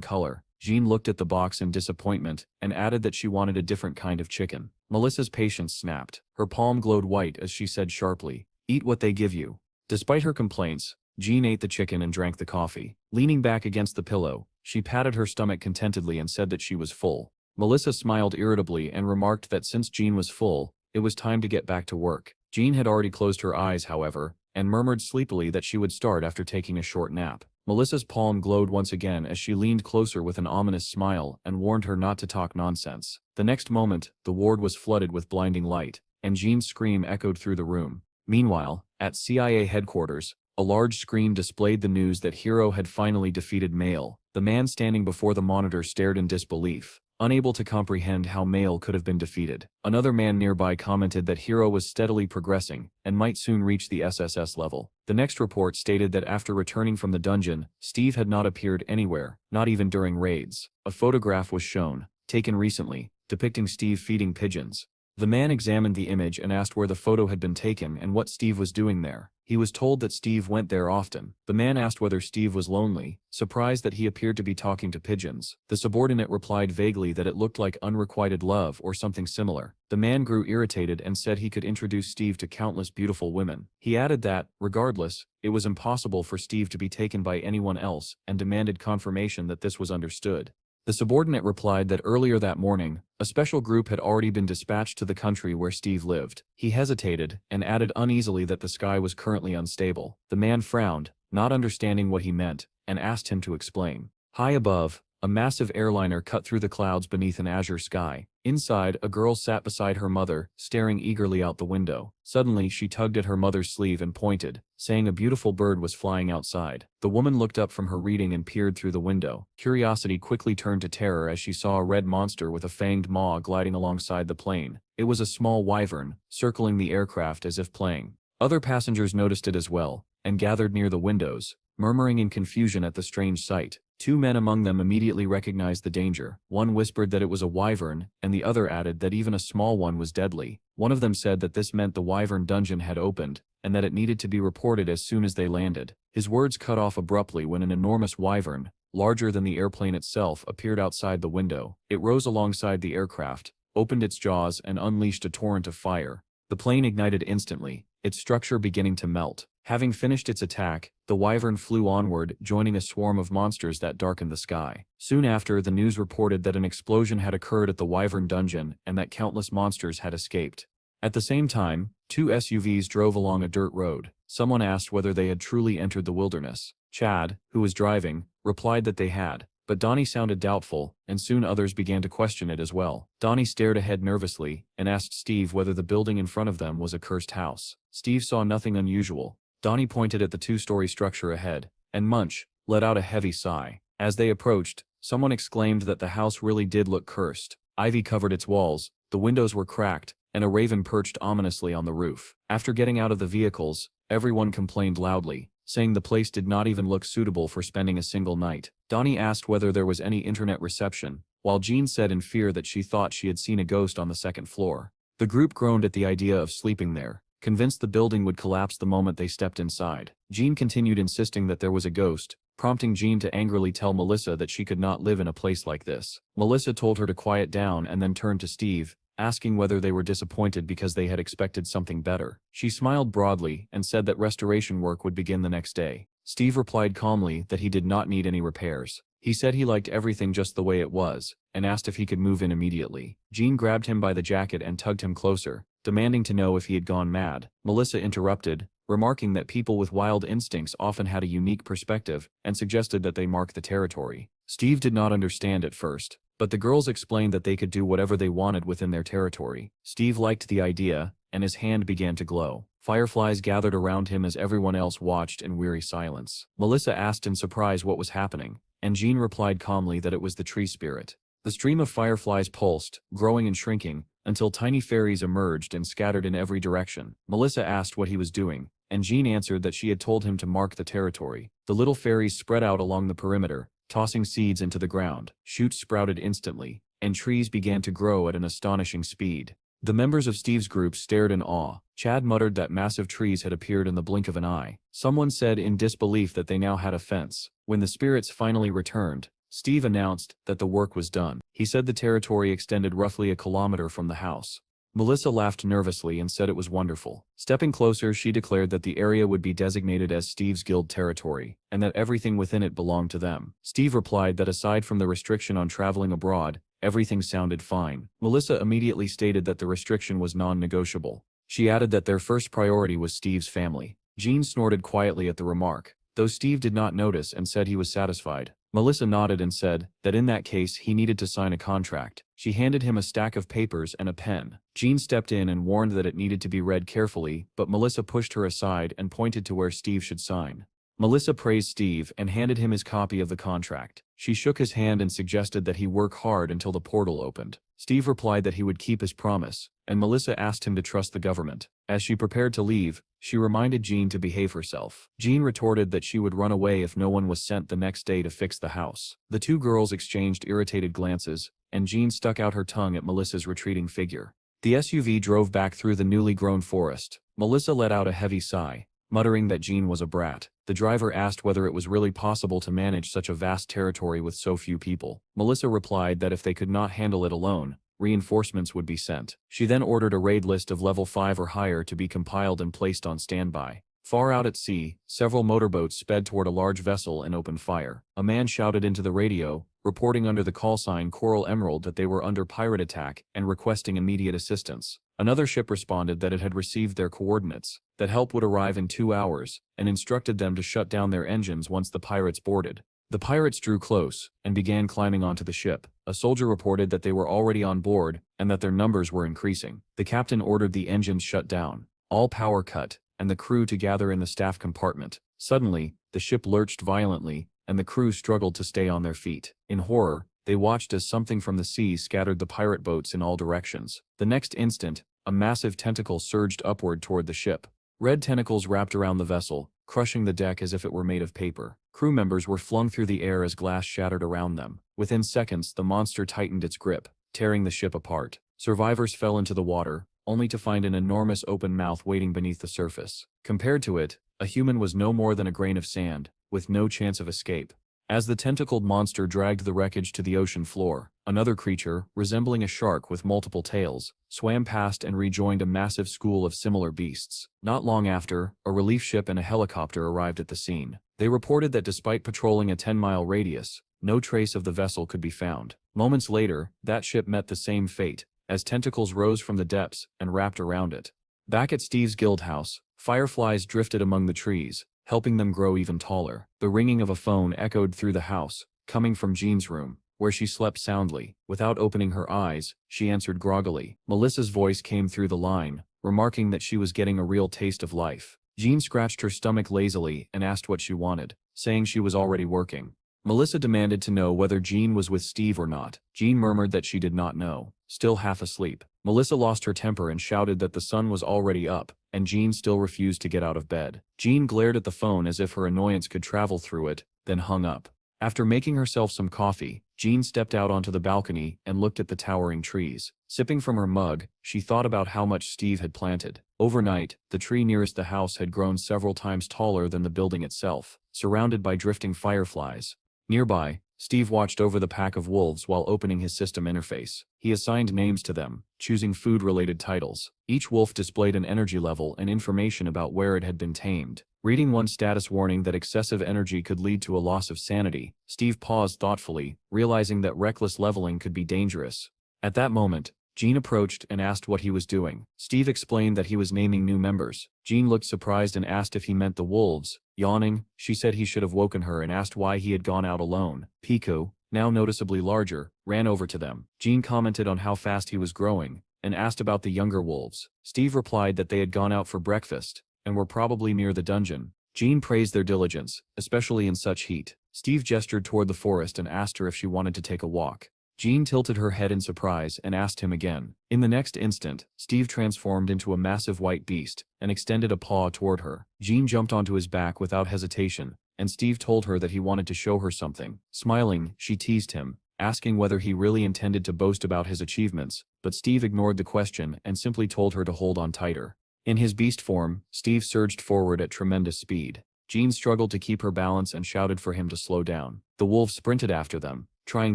color. Jean looked at the box in disappointment and added that she wanted a different kind of chicken. Melissa's patience snapped. Her palm glowed white as she said sharply, "Eat what they give you." Despite her complaints, Jean ate the chicken and drank the coffee. Leaning back against the pillow, she patted her stomach contentedly and said that she was full. Melissa smiled irritably and remarked that since Jean was full, it was time to get back to work. Jean had already closed her eyes, however, and murmured sleepily that she would start after taking a short nap. Melissa's palm glowed once again as she leaned closer with an ominous smile and warned her not to talk nonsense. The next moment, the ward was flooded with blinding light, and Jean's scream echoed through the room. Meanwhile, at CIA headquarters, a large screen displayed the news that Hiro had finally defeated Mail. The man standing before the monitor stared in disbelief, unable to comprehend how Mail could have been defeated. Another man nearby commented that Hiro was steadily progressing and might soon reach the SSS level. The next report stated that after returning from the dungeon, Steve had not appeared anywhere, not even during raids. A photograph was shown, taken recently, depicting Steve feeding pigeons. The man examined the image and asked where the photo had been taken and what Steve was doing there. He was told that Steve went there often. The man asked whether Steve was lonely, surprised that he appeared to be talking to pigeons. The subordinate replied vaguely that it looked like unrequited love or something similar. The man grew irritated and said he could introduce Steve to countless beautiful women. He added that, regardless, it was impossible for Steve to be taken by anyone else and demanded confirmation that this was understood. The subordinate replied that earlier that morning, a special group had already been dispatched to the country where Steve lived. He hesitated and added uneasily that the sky was currently unstable. The man frowned, not understanding what he meant, and asked him to explain. High above, a massive airliner cut through the clouds beneath an azure sky. Inside, a girl sat beside her mother, staring eagerly out the window. Suddenly, she tugged at her mother's sleeve and pointed, saying a beautiful bird was flying outside. The woman looked up from her reading and peered through the window. Curiosity quickly turned to terror as she saw a red monster with a fanged maw gliding alongside the plane. It was a small wyvern, circling the aircraft as if playing. Other passengers noticed it as well, and gathered near the windows, murmuring in confusion at the strange sight. Two men among them immediately recognized the danger. One whispered that it was a wyvern, and the other added that even a small one was deadly. One of them said that this meant the wyvern dungeon had opened, and that it needed to be reported as soon as they landed. His words cut off abruptly when an enormous wyvern, larger than the airplane itself, appeared outside the window. It rose alongside the aircraft, opened its jaws and unleashed a torrent of fire. The plane ignited instantly, its structure beginning to melt. Having finished its attack, the wyvern flew onward, joining a swarm of monsters that darkened the sky. Soon after, the news reported that an explosion had occurred at the wyvern dungeon and that countless monsters had escaped. At the same time, two SUVs drove along a dirt road. Someone asked whether they had truly entered the wilderness. Chad, who was driving, replied that they had, but Donnie sounded doubtful, and soon others began to question it as well. Donnie stared ahead nervously and asked Steve whether the building in front of them was a cursed house. Steve saw nothing unusual. Donnie pointed at the two-story structure ahead, and Munch let out a heavy sigh. As they approached, someone exclaimed that the house really did look cursed. Ivy covered its walls, the windows were cracked, and a raven perched ominously on the roof. After getting out of the vehicles, everyone complained loudly, saying the place did not even look suitable for spending a single night. Donnie asked whether there was any internet reception, while Jean said in fear that she thought she had seen a ghost on the second floor. The group groaned at the idea of sleeping there, convinced the building would collapse the moment they stepped inside. Jean continued insisting that there was a ghost, prompting Jean to angrily tell Melissa that she could not live in a place like this. Melissa told her to quiet down and then turned to Steve, asking whether they were disappointed because they had expected something better. She smiled broadly and said that restoration work would begin the next day. Steve replied calmly that he did not need any repairs. He said he liked everything just the way it was, and asked if he could move in immediately. Jean grabbed him by the jacket and tugged him closer, demanding to know if he had gone mad. Melissa interrupted, remarking that people with wild instincts often had a unique perspective, and suggested that they mark the territory. Steve did not understand at first, but the girls explained that they could do whatever they wanted within their territory. Steve liked the idea, and his hand began to glow. Fireflies gathered around him as everyone else watched in weary silence. Melissa asked in surprise what was happening, and Jean replied calmly that it was the tree spirit. The stream of fireflies pulsed, growing and shrinking, until tiny fairies emerged and scattered in every direction. Melissa asked what he was doing, and Jean answered that she had told him to mark the territory. The little fairies spread out along the perimeter, tossing seeds into the ground. Shoots sprouted instantly, and trees began to grow at an astonishing speed. The members of Steve's group stared in awe. Chad muttered that massive trees had appeared in the blink of an eye. Someone said in disbelief that they now had a fence. When the spirits finally returned, Steve announced that the work was done. He said the territory extended roughly a kilometer from the house. Melissa laughed nervously and said it was wonderful. Stepping closer, she declared that the area would be designated as Steve's guild territory, and that everything within it belonged to them. Steve replied that aside from the restriction on traveling abroad, everything sounded fine. Melissa immediately stated that the restriction was non-negotiable. She added that their first priority was Steve's family. Jean snorted quietly at the remark, though Steve did not notice and said he was satisfied. Melissa nodded and said that in that case he needed to sign a contract. She handed him a stack of papers and a pen. Jean stepped in and warned that it needed to be read carefully, but Melissa pushed her aside and pointed to where Steve should sign. Melissa praised Steve and handed him his copy of the contract. She shook his hand and suggested that he work hard until the portal opened. Steve replied that he would keep his promise, and Melissa asked him to trust the government. As she prepared to leave, she reminded Jean to behave herself. Jean retorted that she would run away if no one was sent the next day to fix the house. The two girls exchanged irritated glances, and Jean stuck out her tongue at Melissa's retreating figure. The SUV drove back through the newly grown forest. Melissa let out a heavy sigh, muttering that Jean was a brat. The driver asked whether it was really possible to manage such a vast territory with so few people. Melissa replied that if they could not handle it alone, reinforcements would be sent. She then ordered a raid list of level 5 or higher to be compiled and placed on standby. Far out at sea, several motorboats sped toward a large vessel and opened fire. A man shouted into the radio, reporting under the call sign Coral Emerald that they were under pirate attack and requesting immediate assistance. Another ship responded that it had received their coordinates, that help would arrive in 2 hours, and instructed them to shut down their engines once the pirates boarded. The pirates drew close and began climbing onto the ship. A soldier reported that they were already on board and that their numbers were increasing. The captain ordered the engines shut down, all power cut, and the crew to gather in the staff compartment. Suddenly, the ship lurched violently, and the crew struggled to stay on their feet. In horror, they watched as something from the sea scattered the pirate boats in all directions. The next instant, a massive tentacle surged upward toward the ship. Red tentacles wrapped around the vessel, crushing the deck as if it were made of paper. Crew members were flung through the air as glass shattered around them. Within seconds, the monster tightened its grip, tearing the ship apart. Survivors fell into the water, only to find an enormous open mouth waiting beneath the surface. Compared to it, a human was no more than a grain of sand, with no chance of escape. As the tentacled monster dragged the wreckage to the ocean floor, another creature, resembling a shark with multiple tails, swam past and rejoined a massive school of similar beasts. Not long after, a relief ship and a helicopter arrived at the scene. They reported that despite patrolling a 10-mile radius, no trace of the vessel could be found. Moments later, that ship met the same fate, as tentacles rose from the depths and wrapped around it. Back at Steve's guild house, fireflies drifted among the trees, helping them grow even taller. The ringing of a phone echoed through the house, coming from Jean's room, where she slept soundly. Without opening her eyes, she answered groggily. Melissa's voice came through the line, remarking that she was getting a real taste of life. Jean scratched her stomach lazily and asked what she wanted, saying she was already working. Melissa demanded to know whether Jean was with Steve or not. Jean murmured that she did not know, still half asleep. Melissa lost her temper and shouted that the sun was already up, and Jean still refused to get out of bed. Jean glared at the phone as if her annoyance could travel through it, then hung up. After making herself some coffee, Jean stepped out onto the balcony and looked at the towering trees. Sipping from her mug, she thought about how much Steve had planted. Overnight, the tree nearest the house had grown several times taller than the building itself, surrounded by drifting fireflies. Nearby, Steve watched over the pack of wolves while opening his system interface. He assigned names to them, choosing food-related titles. Each wolf displayed an energy level and information about where it had been tamed. Reading one status warning that excessive energy could lead to a loss of sanity, Steve paused thoughtfully, realizing that reckless leveling could be dangerous. At that moment, Jean approached and asked what he was doing. Steve explained that he was naming new members. Jean looked surprised and asked if he meant the wolves. Yawning, she said he should have woken her and asked why he had gone out alone. Pico, now noticeably larger, ran over to them. Jean commented on how fast he was growing, and asked about the younger wolves. Steve replied that they had gone out for breakfast, and were probably near the dungeon. Jean praised their diligence, especially in such heat. Steve gestured toward the forest and asked her if she wanted to take a walk. Jean tilted her head in surprise and asked him again. In the next instant, Steve transformed into a massive white beast and extended a paw toward her. Jean jumped onto his back without hesitation, and Steve told her that he wanted to show her something. Smiling, she teased him, asking whether he really intended to boast about his achievements, but Steve ignored the question and simply told her to hold on tighter. In his beast form, Steve surged forward at tremendous speed. Jean struggled to keep her balance and shouted for him to slow down. The wolves sprinted after them, trying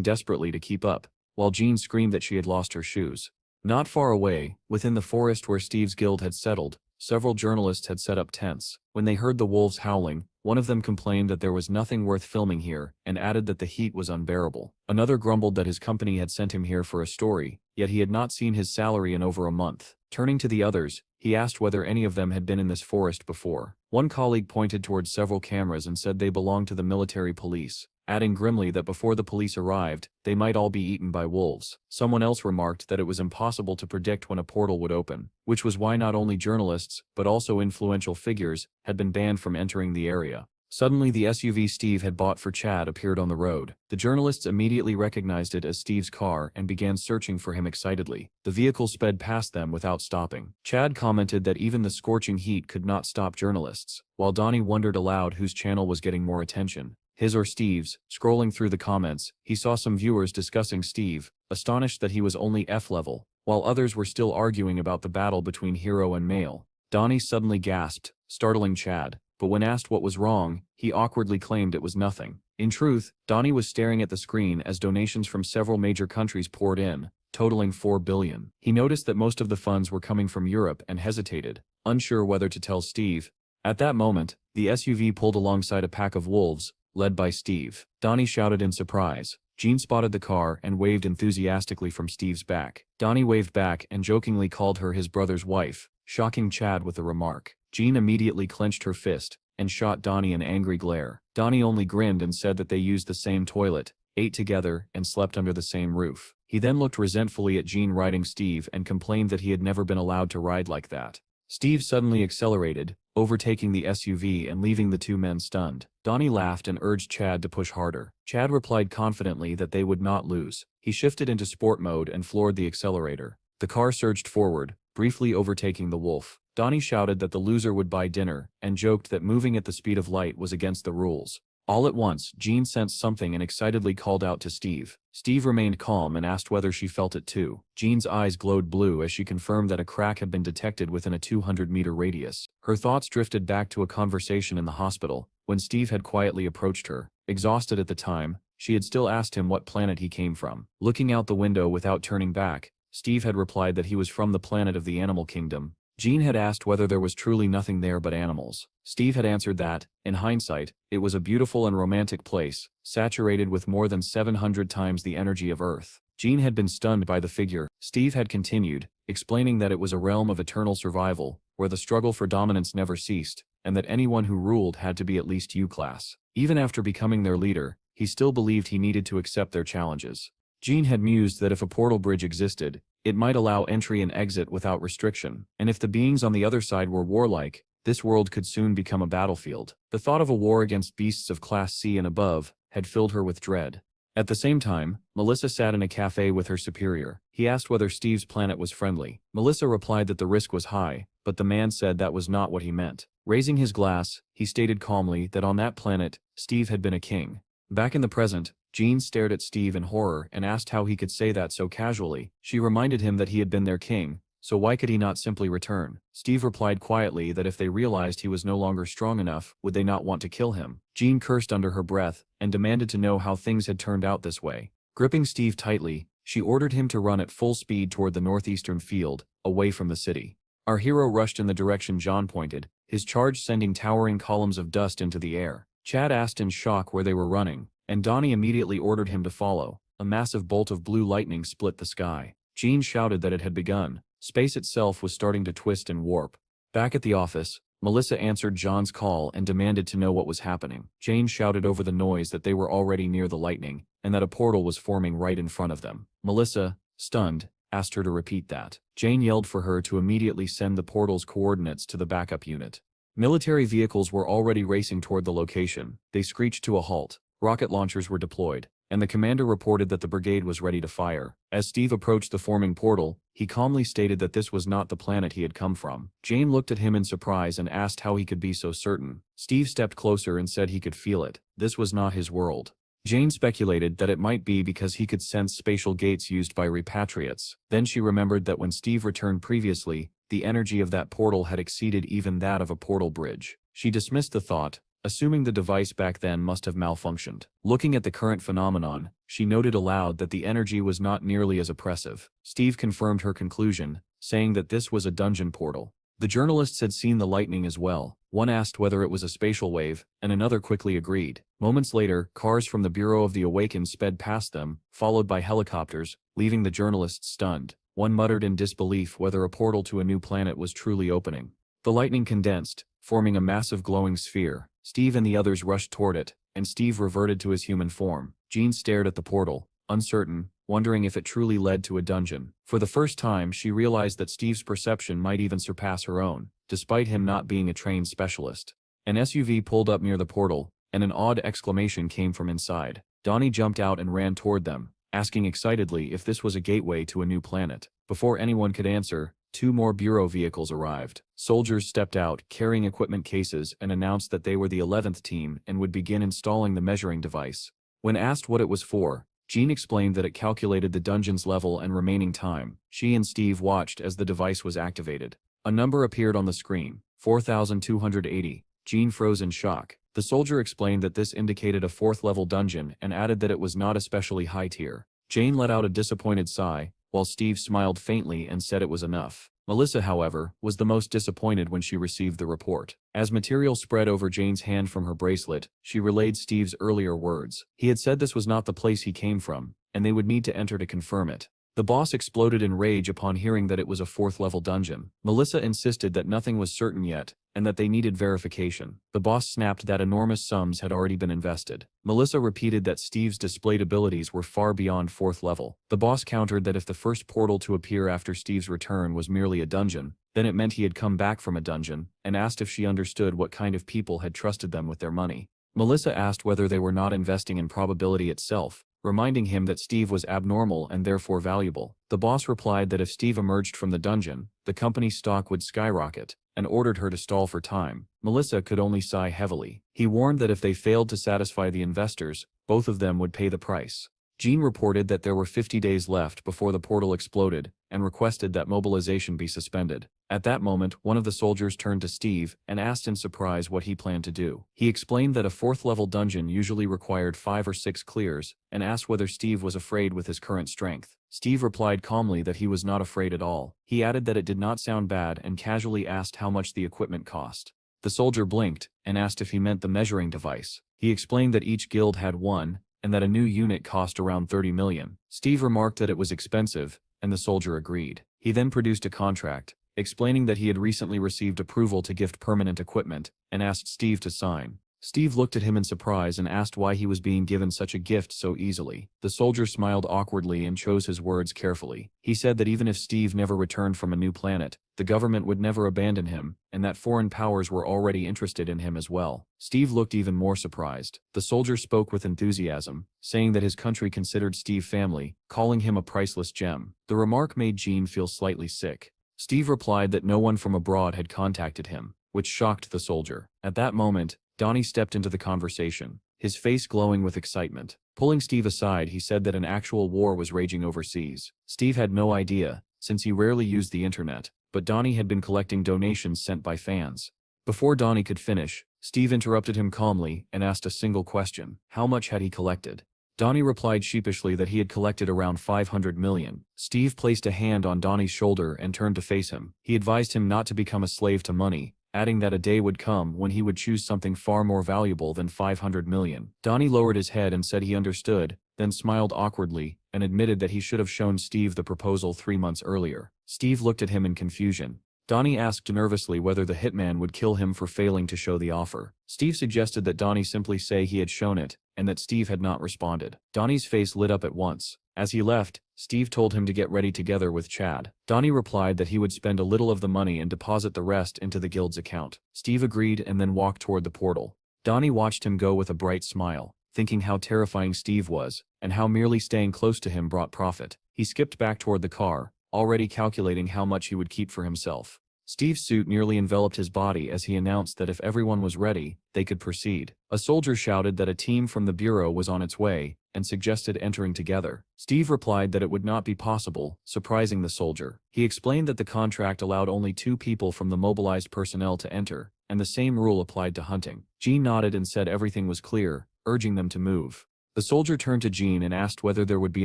desperately to keep up, while Jean screamed that she had lost her shoes. Not far away, within the forest where Steve's guild had settled, several journalists had set up tents. When they heard the wolves howling, one of them complained that there was nothing worth filming here and added that the heat was unbearable. Another grumbled that his company had sent him here for a story, yet he had not seen his salary in over a month. Turning to the others, he asked whether any of them had been in this forest before. One colleague pointed towards several cameras and said they belonged to the military police, adding grimly that before the police arrived, they might all be eaten by wolves. Someone else remarked that it was impossible to predict when a portal would open, which was why not only journalists, but also influential figures, had been banned from entering the area. Suddenly the SUV Steve had bought for Chad appeared on the road. The journalists immediately recognized it as Steve's car and began searching for him excitedly. The vehicle sped past them without stopping. Chad commented that even the scorching heat could not stop journalists, while Donnie wondered aloud whose channel was getting more attention, his or Steve's. Scrolling through the comments, he saw some viewers discussing Steve, astonished that he was only F level, while others were still arguing about the battle between hero and male. Donnie suddenly gasped, startling Chad, but when asked what was wrong, he awkwardly claimed it was nothing. In truth, Donnie was staring at the screen as donations from several major countries poured in, totaling 4 billion. He noticed that most of the funds were coming from Europe and hesitated, unsure whether to tell Steve. At that moment, the SUV pulled alongside a pack of wolves, led by Steve. Donnie shouted in surprise. Jean spotted the car and waved enthusiastically from Steve's back. Donnie waved back and jokingly called her his brother's wife, shocking Chad with the remark. Jean immediately clenched her fist and shot Donnie an angry glare. Donnie only grinned and said that they used the same toilet, ate together, and slept under the same roof. He then looked resentfully at Jean riding Steve and complained that he had never been allowed to ride like that. Steve suddenly accelerated, overtaking the SUV and leaving the two men stunned. Donnie laughed and urged Chad to push harder. Chad replied confidently that they would not lose. He shifted into sport mode and floored the accelerator. The car surged forward, briefly overtaking the wolf. Donnie shouted that the loser would buy dinner, and joked that moving at the speed of light was against the rules. All at once, Jean sensed something and excitedly called out to Steve. Steve remained calm and asked whether she felt it too. Jean's eyes glowed blue as she confirmed that a crack had been detected within a 200-meter radius. Her thoughts drifted back to a conversation in the hospital, when Steve had quietly approached her. Exhausted at the time, she had still asked him what planet he came from. Looking out the window without turning back, Steve had replied that he was from the planet of the animal kingdom. Jean had asked whether there was truly nothing there but animals. Steve had answered that, in hindsight, it was a beautiful and romantic place, saturated with more than 700 times the energy of Earth. Jean had been stunned by the figure. Steve had continued, explaining that it was a realm of eternal survival, where the struggle for dominance never ceased, and that anyone who ruled had to be at least U-class. Even after becoming their leader, he still believed he needed to accept their challenges. Jean had mused that if a portal bridge existed, it might allow entry and exit without restriction, and if the beings on the other side were warlike, this world could soon become a battlefield. The thought of a war against beasts of Class C and above had filled her with dread. At the same time, Melissa sat in a cafe with her superior. He asked whether Steve's planet was friendly. Melissa replied that the risk was high, but the man said that was not what he meant. Raising his glass, he stated calmly that on that planet, Steve had been a king. Back in the present, Jean stared at Steve in horror and asked how he could say that so casually. She reminded him that he had been their king, so why could he not simply return? Steve replied quietly that if they realized he was no longer strong enough, would they not want to kill him? Jean cursed under her breath and demanded to know how things had turned out this way. Gripping Steve tightly, she ordered him to run at full speed toward the northeastern field, away from the city. Our hero rushed in the direction John pointed, his charge sending towering columns of dust into the air. Chad asked in shock where they were running, and Donnie immediately ordered him to follow. A massive bolt of blue lightning split the sky. Jean shouted that it had begun. Space itself was starting to twist and warp. Back at the office, Melissa answered John's call and demanded to know what was happening. Jane shouted over the noise that they were already near the lightning, and that a portal was forming right in front of them. Melissa, stunned, asked her to repeat that. Jane yelled for her to immediately send the portal's coordinates to the backup unit. Military vehicles were already racing toward the location. They screeched to a halt. Rocket launchers were deployed, and the commander reported that the brigade was ready to fire. As Steve approached the forming portal, he calmly stated that this was not the planet he had come from. Jane looked at him in surprise and asked how he could be so certain. Steve stepped closer and said he could feel it. This was not his world. Jane speculated that it might be because he could sense spatial gates used by repatriates. Then she remembered that when Steve returned previously, the energy of that portal had exceeded even that of a portal bridge. She dismissed the thought, assuming the device back then must have malfunctioned. Looking at the current phenomenon, she noted aloud that the energy was not nearly as oppressive. Steve confirmed her conclusion, saying that this was a dungeon portal. The journalists had seen the lightning as well. One asked whether it was a spatial wave, and another quickly agreed. Moments later, cars from the Bureau of the Awakened sped past them, followed by helicopters, leaving the journalists stunned. One muttered in disbelief whether a portal to a new planet was truly opening. The lightning condensed, forming a massive glowing sphere. Steve and the others rushed toward it, and Steve reverted to his human form. Jean stared at the portal, uncertain, wondering if it truly led to a dungeon. For the first time, she realized that Steve's perception might even surpass her own, despite him not being a trained specialist. An SUV pulled up near the portal, and an odd exclamation came from inside. Donnie jumped out and ran toward them, asking excitedly if this was a gateway to a new planet. Before anyone could answer, 2 more Bureau vehicles arrived. Soldiers stepped out, carrying equipment cases, and announced that they were the 11th team and would begin installing the measuring device. When asked what it was for, Jean explained that it calculated the dungeon's level and remaining time. She and Steve watched as the device was activated. A number appeared on the screen, 4,280. Jean froze in shock. The soldier explained that this indicated a 4th-level dungeon and added that it was not especially high tier. Jane let out a disappointed sigh, while Steve smiled faintly and said it was enough. Melissa, however, was the most disappointed when she received the report. As material spread over Jane's hand from her bracelet, she relayed Steve's earlier words. He had said this was not the place he came from, and they would need to enter to confirm it. The boss exploded in rage upon hearing that it was a 4th-level dungeon. Melissa insisted that nothing was certain yet, and that they needed verification. The boss snapped that enormous sums had already been invested. Melissa repeated that Steve's displayed abilities were far beyond 4th level. The boss countered that if the first portal to appear after Steve's return was merely a dungeon, then it meant he had come back from a dungeon, and asked if she understood what kind of people had trusted them with their money. Melissa asked whether they were not investing in probability itself, reminding him that Steve was abnormal and therefore valuable. The boss replied that if Steve emerged from the dungeon, the company's stock would skyrocket, and ordered her to stall for time. Melissa could only sigh heavily. He warned that if they failed to satisfy the investors, both of them would pay the price. Jean reported that there were 50 days left before the portal exploded, and requested that mobilization be suspended. At that moment, one of the soldiers turned to Steve and asked in surprise what he planned to do. He explained that a 4th-level dungeon usually required 5 or 6 clears, and asked whether Steve was afraid with his current strength. Steve replied calmly that he was not afraid at all. He added that it did not sound bad and casually asked how much the equipment cost. The soldier blinked and asked if he meant the measuring device. He explained that each guild had one, and that a new unit cost around 30 million. Steve remarked that it was expensive, and the soldier agreed. He then produced a contract, explaining that he had recently received approval to gift permanent equipment, and asked Steve to sign. Steve looked at him in surprise and asked why he was being given such a gift so easily. The soldier smiled awkwardly and chose his words carefully. He said that even if Steve never returned from a new planet, the government would never abandon him, and that foreign powers were already interested in him as well. Steve looked even more surprised. The soldier spoke with enthusiasm, saying that his country considered Steve family, calling him a priceless gem. The remark made Jean feel slightly sick. Steve replied that no one from abroad had contacted him, which shocked the soldier. At that moment, Donnie stepped into the conversation, his face glowing with excitement. Pulling Steve aside, he said that an actual war was raging overseas. Steve had no idea, since he rarely used the internet, but Donnie had been collecting donations sent by fans. Before Donnie could finish, Steve interrupted him calmly and asked a single question. How much had he collected? Donnie replied sheepishly that he had collected around 500 million. Steve placed a hand on Donnie's shoulder and turned to face him. He advised him not to become a slave to money, adding that a day would come when he would choose something far more valuable than 500 million. Donnie lowered his head and said he understood, then smiled awkwardly, and admitted that he should have shown Steve the proposal 3 months earlier. Steve looked at him in confusion. Donnie asked nervously whether the hitman would kill him for failing to show the offer. Steve suggested that Donnie simply say he had shown it, and that Steve had not responded. Donnie's face lit up at once. As he left, Steve told him to get ready together with Chad. Donnie replied that he would spend a little of the money and deposit the rest into the guild's account. Steve agreed and then walked toward the portal. Donnie watched him go with a bright smile, thinking how terrifying Steve was, and how merely staying close to him brought profit. He skipped back toward the car, already calculating how much he would keep for himself. Steve's suit nearly enveloped his body as he announced that if everyone was ready, they could proceed. A soldier shouted that a team from the bureau was on its way, and suggested entering together. Steve replied that it would not be possible, surprising the soldier. He explained that the contract allowed only 2 people from the mobilized personnel to enter, and the same rule applied to hunting. Jean nodded and said everything was clear, urging them to move. The soldier turned to Jean and asked whether there would be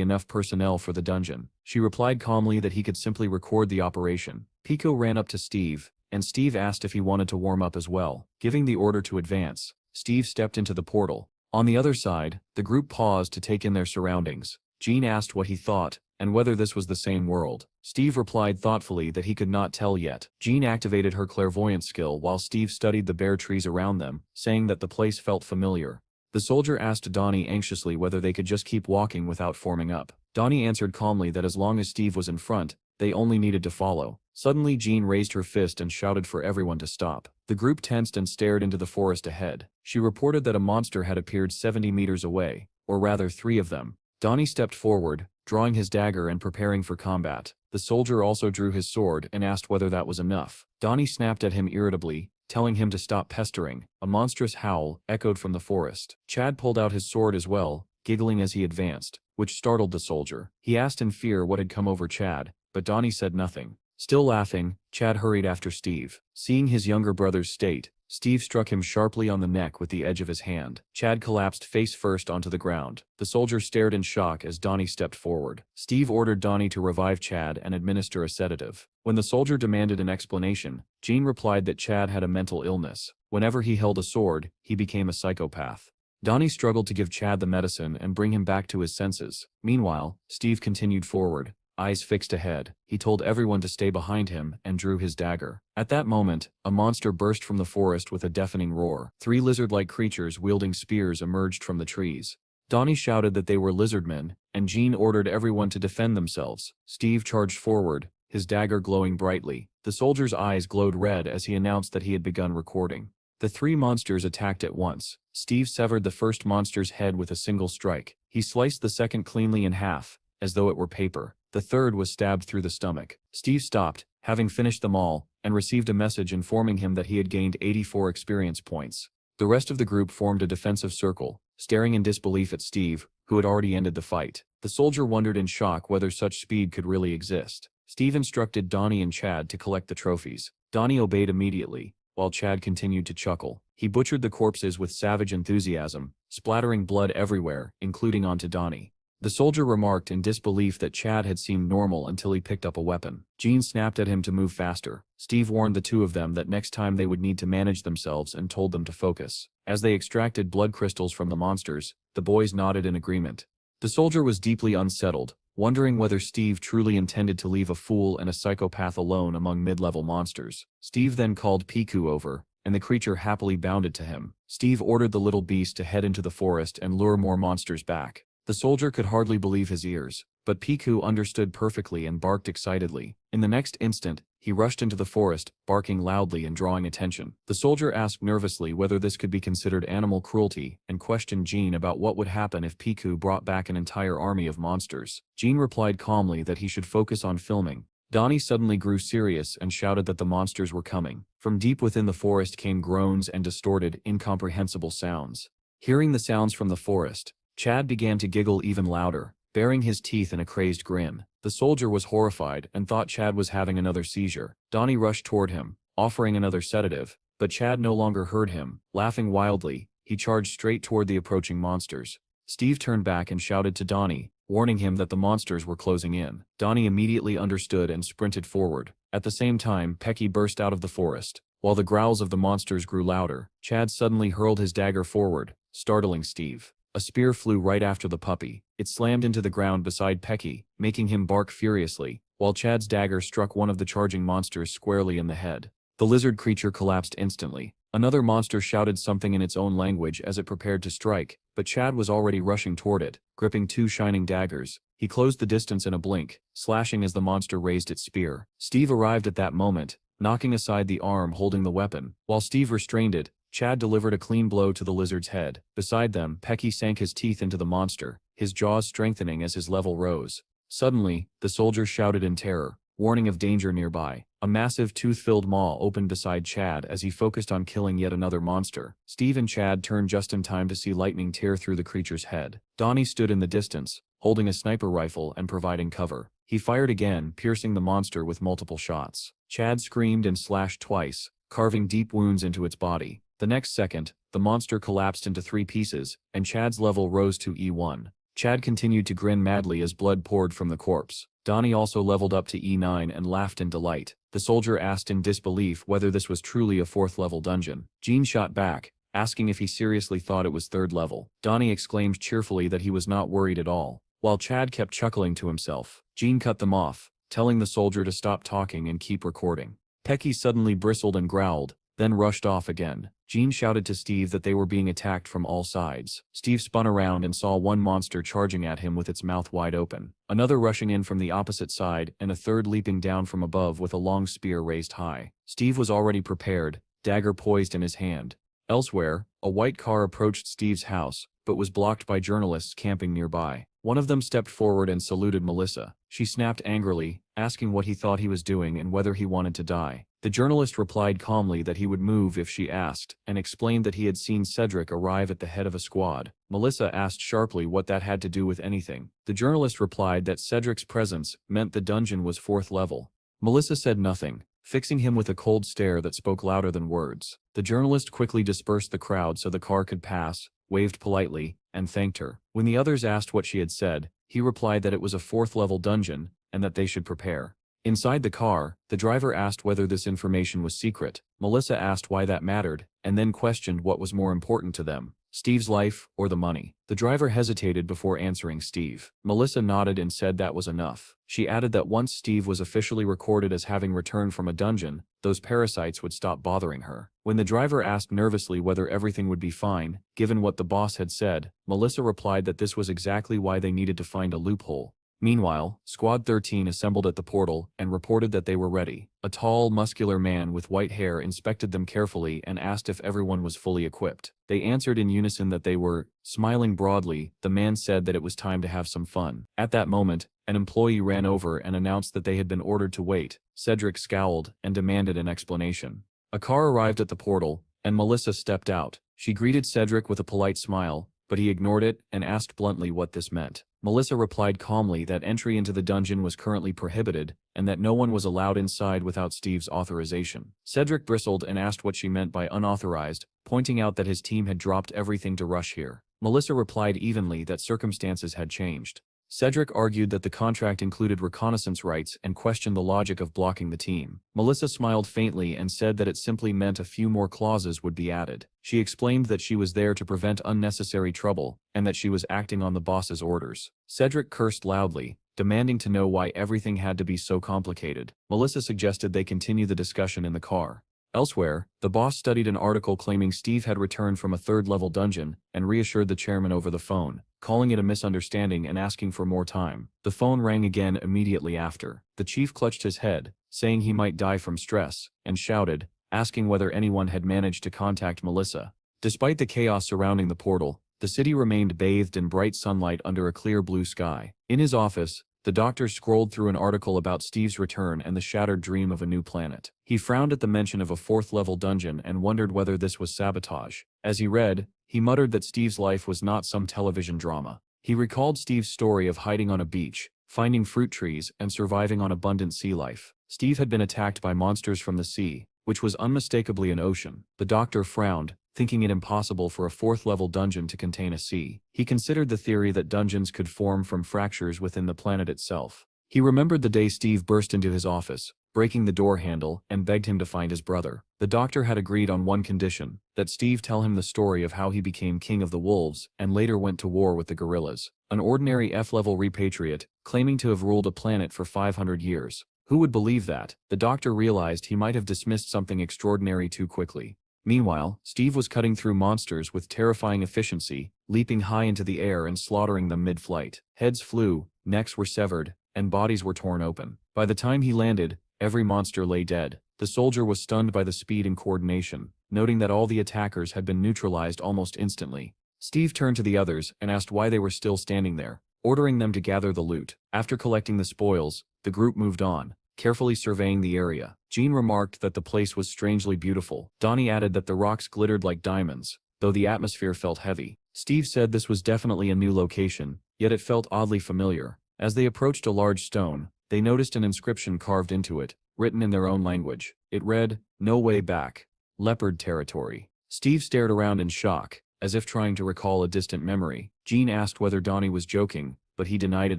enough personnel for the dungeon. She replied calmly that he could simply record the operation. Pico ran up to Steve, and Steve asked if he wanted to warm up as well. Giving the order to advance, Steve stepped into the portal. On the other side, the group paused to take in their surroundings. Jean asked what he thought, and whether this was the same world. Steve replied thoughtfully that he could not tell yet. Jean activated her clairvoyance skill while Steve studied the bare trees around them, saying that the place felt familiar. The soldier asked Donnie anxiously whether they could just keep walking without forming up. Donnie answered calmly that as long as Steve was in front, they only needed to follow. Suddenly Jean raised her fist and shouted for everyone to stop. The group tensed and stared into the forest ahead. She reported that a monster had appeared 70 meters away, or rather 3 of them. Donnie stepped forward, drawing his dagger and preparing for combat. The soldier also drew his sword and asked whether that was enough. Donnie snapped at him irritably, telling him to stop pestering. A monstrous howl echoed from the forest. Chad pulled out his sword as well, giggling as he advanced, which startled the soldier. He asked in fear what had come over Chad, but Donnie said nothing. Still laughing, Chad hurried after Steve. Seeing his younger brother's state, Steve struck him sharply on the neck with the edge of his hand. Chad collapsed face first onto the ground. The soldier stared in shock as Donnie stepped forward. Steve ordered Donnie to revive Chad and administer a sedative. When the soldier demanded an explanation, Jean replied that Chad had a mental illness. Whenever he held a sword, he became a psychopath. Donnie struggled to give Chad the medicine and bring him back to his senses. Meanwhile, Steve continued forward, eyes fixed ahead. He told everyone to stay behind him and drew his dagger. At that moment, a monster burst from the forest with a deafening roar. 3 lizard-like creatures wielding spears emerged from the trees. Donnie shouted that they were lizardmen, and Jean ordered everyone to defend themselves. Steve charged forward, his dagger glowing brightly. The soldier's eyes glowed red as he announced that he had begun recording. The 3 monsters attacked at once. Steve severed the first monster's head with a single strike. He sliced the second cleanly in half, as though it were paper. The third was stabbed through the stomach. Steve stopped, having finished them all, and received a message informing him that he had gained 84 experience points. The rest of the group formed a defensive circle, staring in disbelief at Steve, who had already ended the fight. The soldier wondered in shock whether such speed could really exist. Steve instructed Donnie and Chad to collect the trophies. Donnie obeyed immediately, while Chad continued to chuckle. He butchered the corpses with savage enthusiasm, splattering blood everywhere, including onto Donnie. The soldier remarked in disbelief that Chad had seemed normal until he picked up a weapon. Jean snapped at him to move faster. Steve warned the 2 of them that next time they would need to manage themselves and told them to focus. As they extracted blood crystals from the monsters, the boys nodded in agreement. The soldier was deeply unsettled, wondering whether Steve truly intended to leave a fool and a psychopath alone among mid-level monsters. Steve then called Piku over, and the creature happily bounded to him. Steve ordered the little beast to head into the forest and lure more monsters back. The soldier could hardly believe his ears, but Piku understood perfectly and barked excitedly. In the next instant, he rushed into the forest, barking loudly and drawing attention. The soldier asked nervously whether this could be considered animal cruelty, and questioned Jean about what would happen if Piku brought back an entire army of monsters. Jean replied calmly that he should focus on filming. Donnie suddenly grew serious and shouted that the monsters were coming. From deep within the forest came groans and distorted, incomprehensible sounds. Hearing the sounds from the forest, Chad began to giggle even louder, baring his teeth in a crazed grin. The soldier was horrified and thought Chad was having another seizure. Donnie rushed toward him, offering another sedative, but Chad no longer heard him. Laughing wildly, he charged straight toward the approaching monsters. Steve turned back and shouted to Donnie, warning him that the monsters were closing in. Donnie immediately understood and sprinted forward. At the same time, Pecky burst out of the forest. While the growls of the monsters grew louder, Chad suddenly hurled his dagger forward, startling Steve. A spear flew right after the puppy. It slammed into the ground beside Pecky, making him bark furiously, while Chad's dagger struck one of the charging monsters squarely in the head. The lizard creature collapsed instantly. Another monster shouted something in its own language as it prepared to strike, but Chad was already rushing toward it, gripping 2 shining daggers. He closed the distance in a blink, slashing as the monster raised its spear. Steve arrived at that moment, knocking aside the arm holding the weapon. While Steve restrained it, Chad delivered a clean blow to the lizard's head. Beside them, Pecky sank his teeth into the monster, his jaws strengthening as his level rose. Suddenly, the soldier shouted in terror, warning of danger nearby. A massive tooth-filled maw opened beside Chad as he focused on killing yet another monster. Steve and Chad turned just in time to see lightning tear through the creature's head. Donnie stood in the distance, holding a sniper rifle and providing cover. He fired again, piercing the monster with multiple shots. Chad screamed and slashed twice, carving deep wounds into its body. The next second, the monster collapsed into 3 pieces, and Chad's level rose to E1. Chad continued to grin madly as blood poured from the corpse. Donnie also leveled up to E9 and laughed in delight. The soldier asked in disbelief whether this was truly a 4th level dungeon. Gene shot back, asking if he seriously thought it was 3rd level. Donnie exclaimed cheerfully that he was not worried at all, while Chad kept chuckling to himself. Gene cut them off, telling the soldier to stop talking and keep recording. Pecky suddenly bristled and growled, then rushed off again. Gene shouted to Steve that they were being attacked from all sides. Steve spun around and saw one monster charging at him with its mouth wide open, another rushing in from the opposite side, and a third leaping down from above with a long spear raised high. Steve was already prepared, dagger poised in his hand. Elsewhere, a white car approached Steve's house, but was blocked by journalists camping nearby. One of them stepped forward and saluted Melissa. She snapped angrily, asking what he thought he was doing and whether he wanted to die. The journalist replied calmly that he would move if she asked, and explained that he had seen Cedric arrive at the head of a squad. Melissa asked sharply what that had to do with anything. The journalist replied that Cedric's presence meant the dungeon was 4th level. Melissa said nothing, fixing him with a cold stare that spoke louder than words. The journalist quickly dispersed the crowd so the car could pass, waved politely, and thanked her. When the others asked what she had said, he replied that it was a 4th level dungeon, and that they should prepare. Inside the car, the driver asked whether this information was secret. Melissa asked why that mattered, and then questioned what was more important to them, Steve's life or the money. The driver hesitated before answering Steve. Melissa nodded and said that was enough. She added that once Steve was officially recorded as having returned from a dungeon, those parasites would stop bothering her. When the driver asked nervously whether everything would be fine, given what the boss had said, Melissa replied that this was exactly why they needed to find a loophole. Meanwhile, Squad 13 assembled at the portal and reported that they were ready. A tall, muscular man with white hair inspected them carefully and asked if everyone was fully equipped. They answered in unison that they were. Smiling broadly, the man said that it was time to have some fun. At that moment, an employee ran over and announced that they had been ordered to wait. Cedric scowled and demanded an explanation. A car arrived at the portal, and Melissa stepped out. She greeted Cedric with a polite smile, but he ignored it and asked bluntly what this meant. Melissa replied calmly that entry into the dungeon was currently prohibited, and that no one was allowed inside without Steve's authorization. Cedric bristled and asked what she meant by unauthorized, pointing out that his team had dropped everything to rush here. Melissa replied evenly that circumstances had changed. Cedric argued that the contract included reconnaissance rights and questioned the logic of blocking the team. Melissa smiled faintly and said that it simply meant a few more clauses would be added. She explained that she was there to prevent unnecessary trouble, and that she was acting on the boss's orders. Cedric cursed loudly, demanding to know why everything had to be so complicated. Melissa suggested they continue the discussion in the car. Elsewhere, the boss studied an article claiming Steve had returned from a 3rd-level dungeon and reassured the chairman over the phone, calling it a misunderstanding and asking for more time. The phone rang again immediately after. The chief clutched his head, saying he might die from stress, and shouted, asking whether anyone had managed to contact Melissa. Despite the chaos surrounding the portal, the city remained bathed in bright sunlight under a clear blue sky. In his office, the doctor scrolled through an article about Steve's return and the shattered dream of a new planet. He frowned at the mention of a 4th-level dungeon and wondered whether this was sabotage. As he read, he muttered that Steve's life was not some television drama. He recalled Steve's story of hiding on a beach, finding fruit trees, and surviving on abundant sea life. Steve had been attacked by monsters from the sea, which was unmistakably an ocean. The doctor frowned, thinking it impossible for a 4th-level dungeon to contain a sea. He considered the theory that dungeons could form from fractures within the planet itself. He remembered the day Steve burst into his office, breaking the door handle, and begged him to find his brother. The doctor had agreed on one condition, that Steve tell him the story of how he became king of the wolves and later went to war with the gorillas. An ordinary F-level repatriate, claiming to have ruled a planet for 500 years. Who would believe that? The doctor realized he might have dismissed something extraordinary too quickly. Meanwhile, Steve was cutting through monsters with terrifying efficiency, leaping high into the air and slaughtering them mid-flight. Heads flew, necks were severed, and bodies were torn open. By the time he landed, every monster lay dead. The soldier was stunned by the speed and coordination, noting that all the attackers had been neutralized almost instantly. Steve turned to the others and asked why they were still standing there, ordering them to gather the loot. After collecting the spoils, the group moved on, carefully surveying the area. Jean remarked that the place was strangely beautiful. Donnie added that the rocks glittered like diamonds, though the atmosphere felt heavy. Steve said this was definitely a new location, yet it felt oddly familiar. As they approached a large stone, they noticed an inscription carved into it, written in their own language. It read, "No way back. Leopard territory." Steve stared around in shock, as if trying to recall a distant memory. Jean asked whether Donnie was joking, but he denied it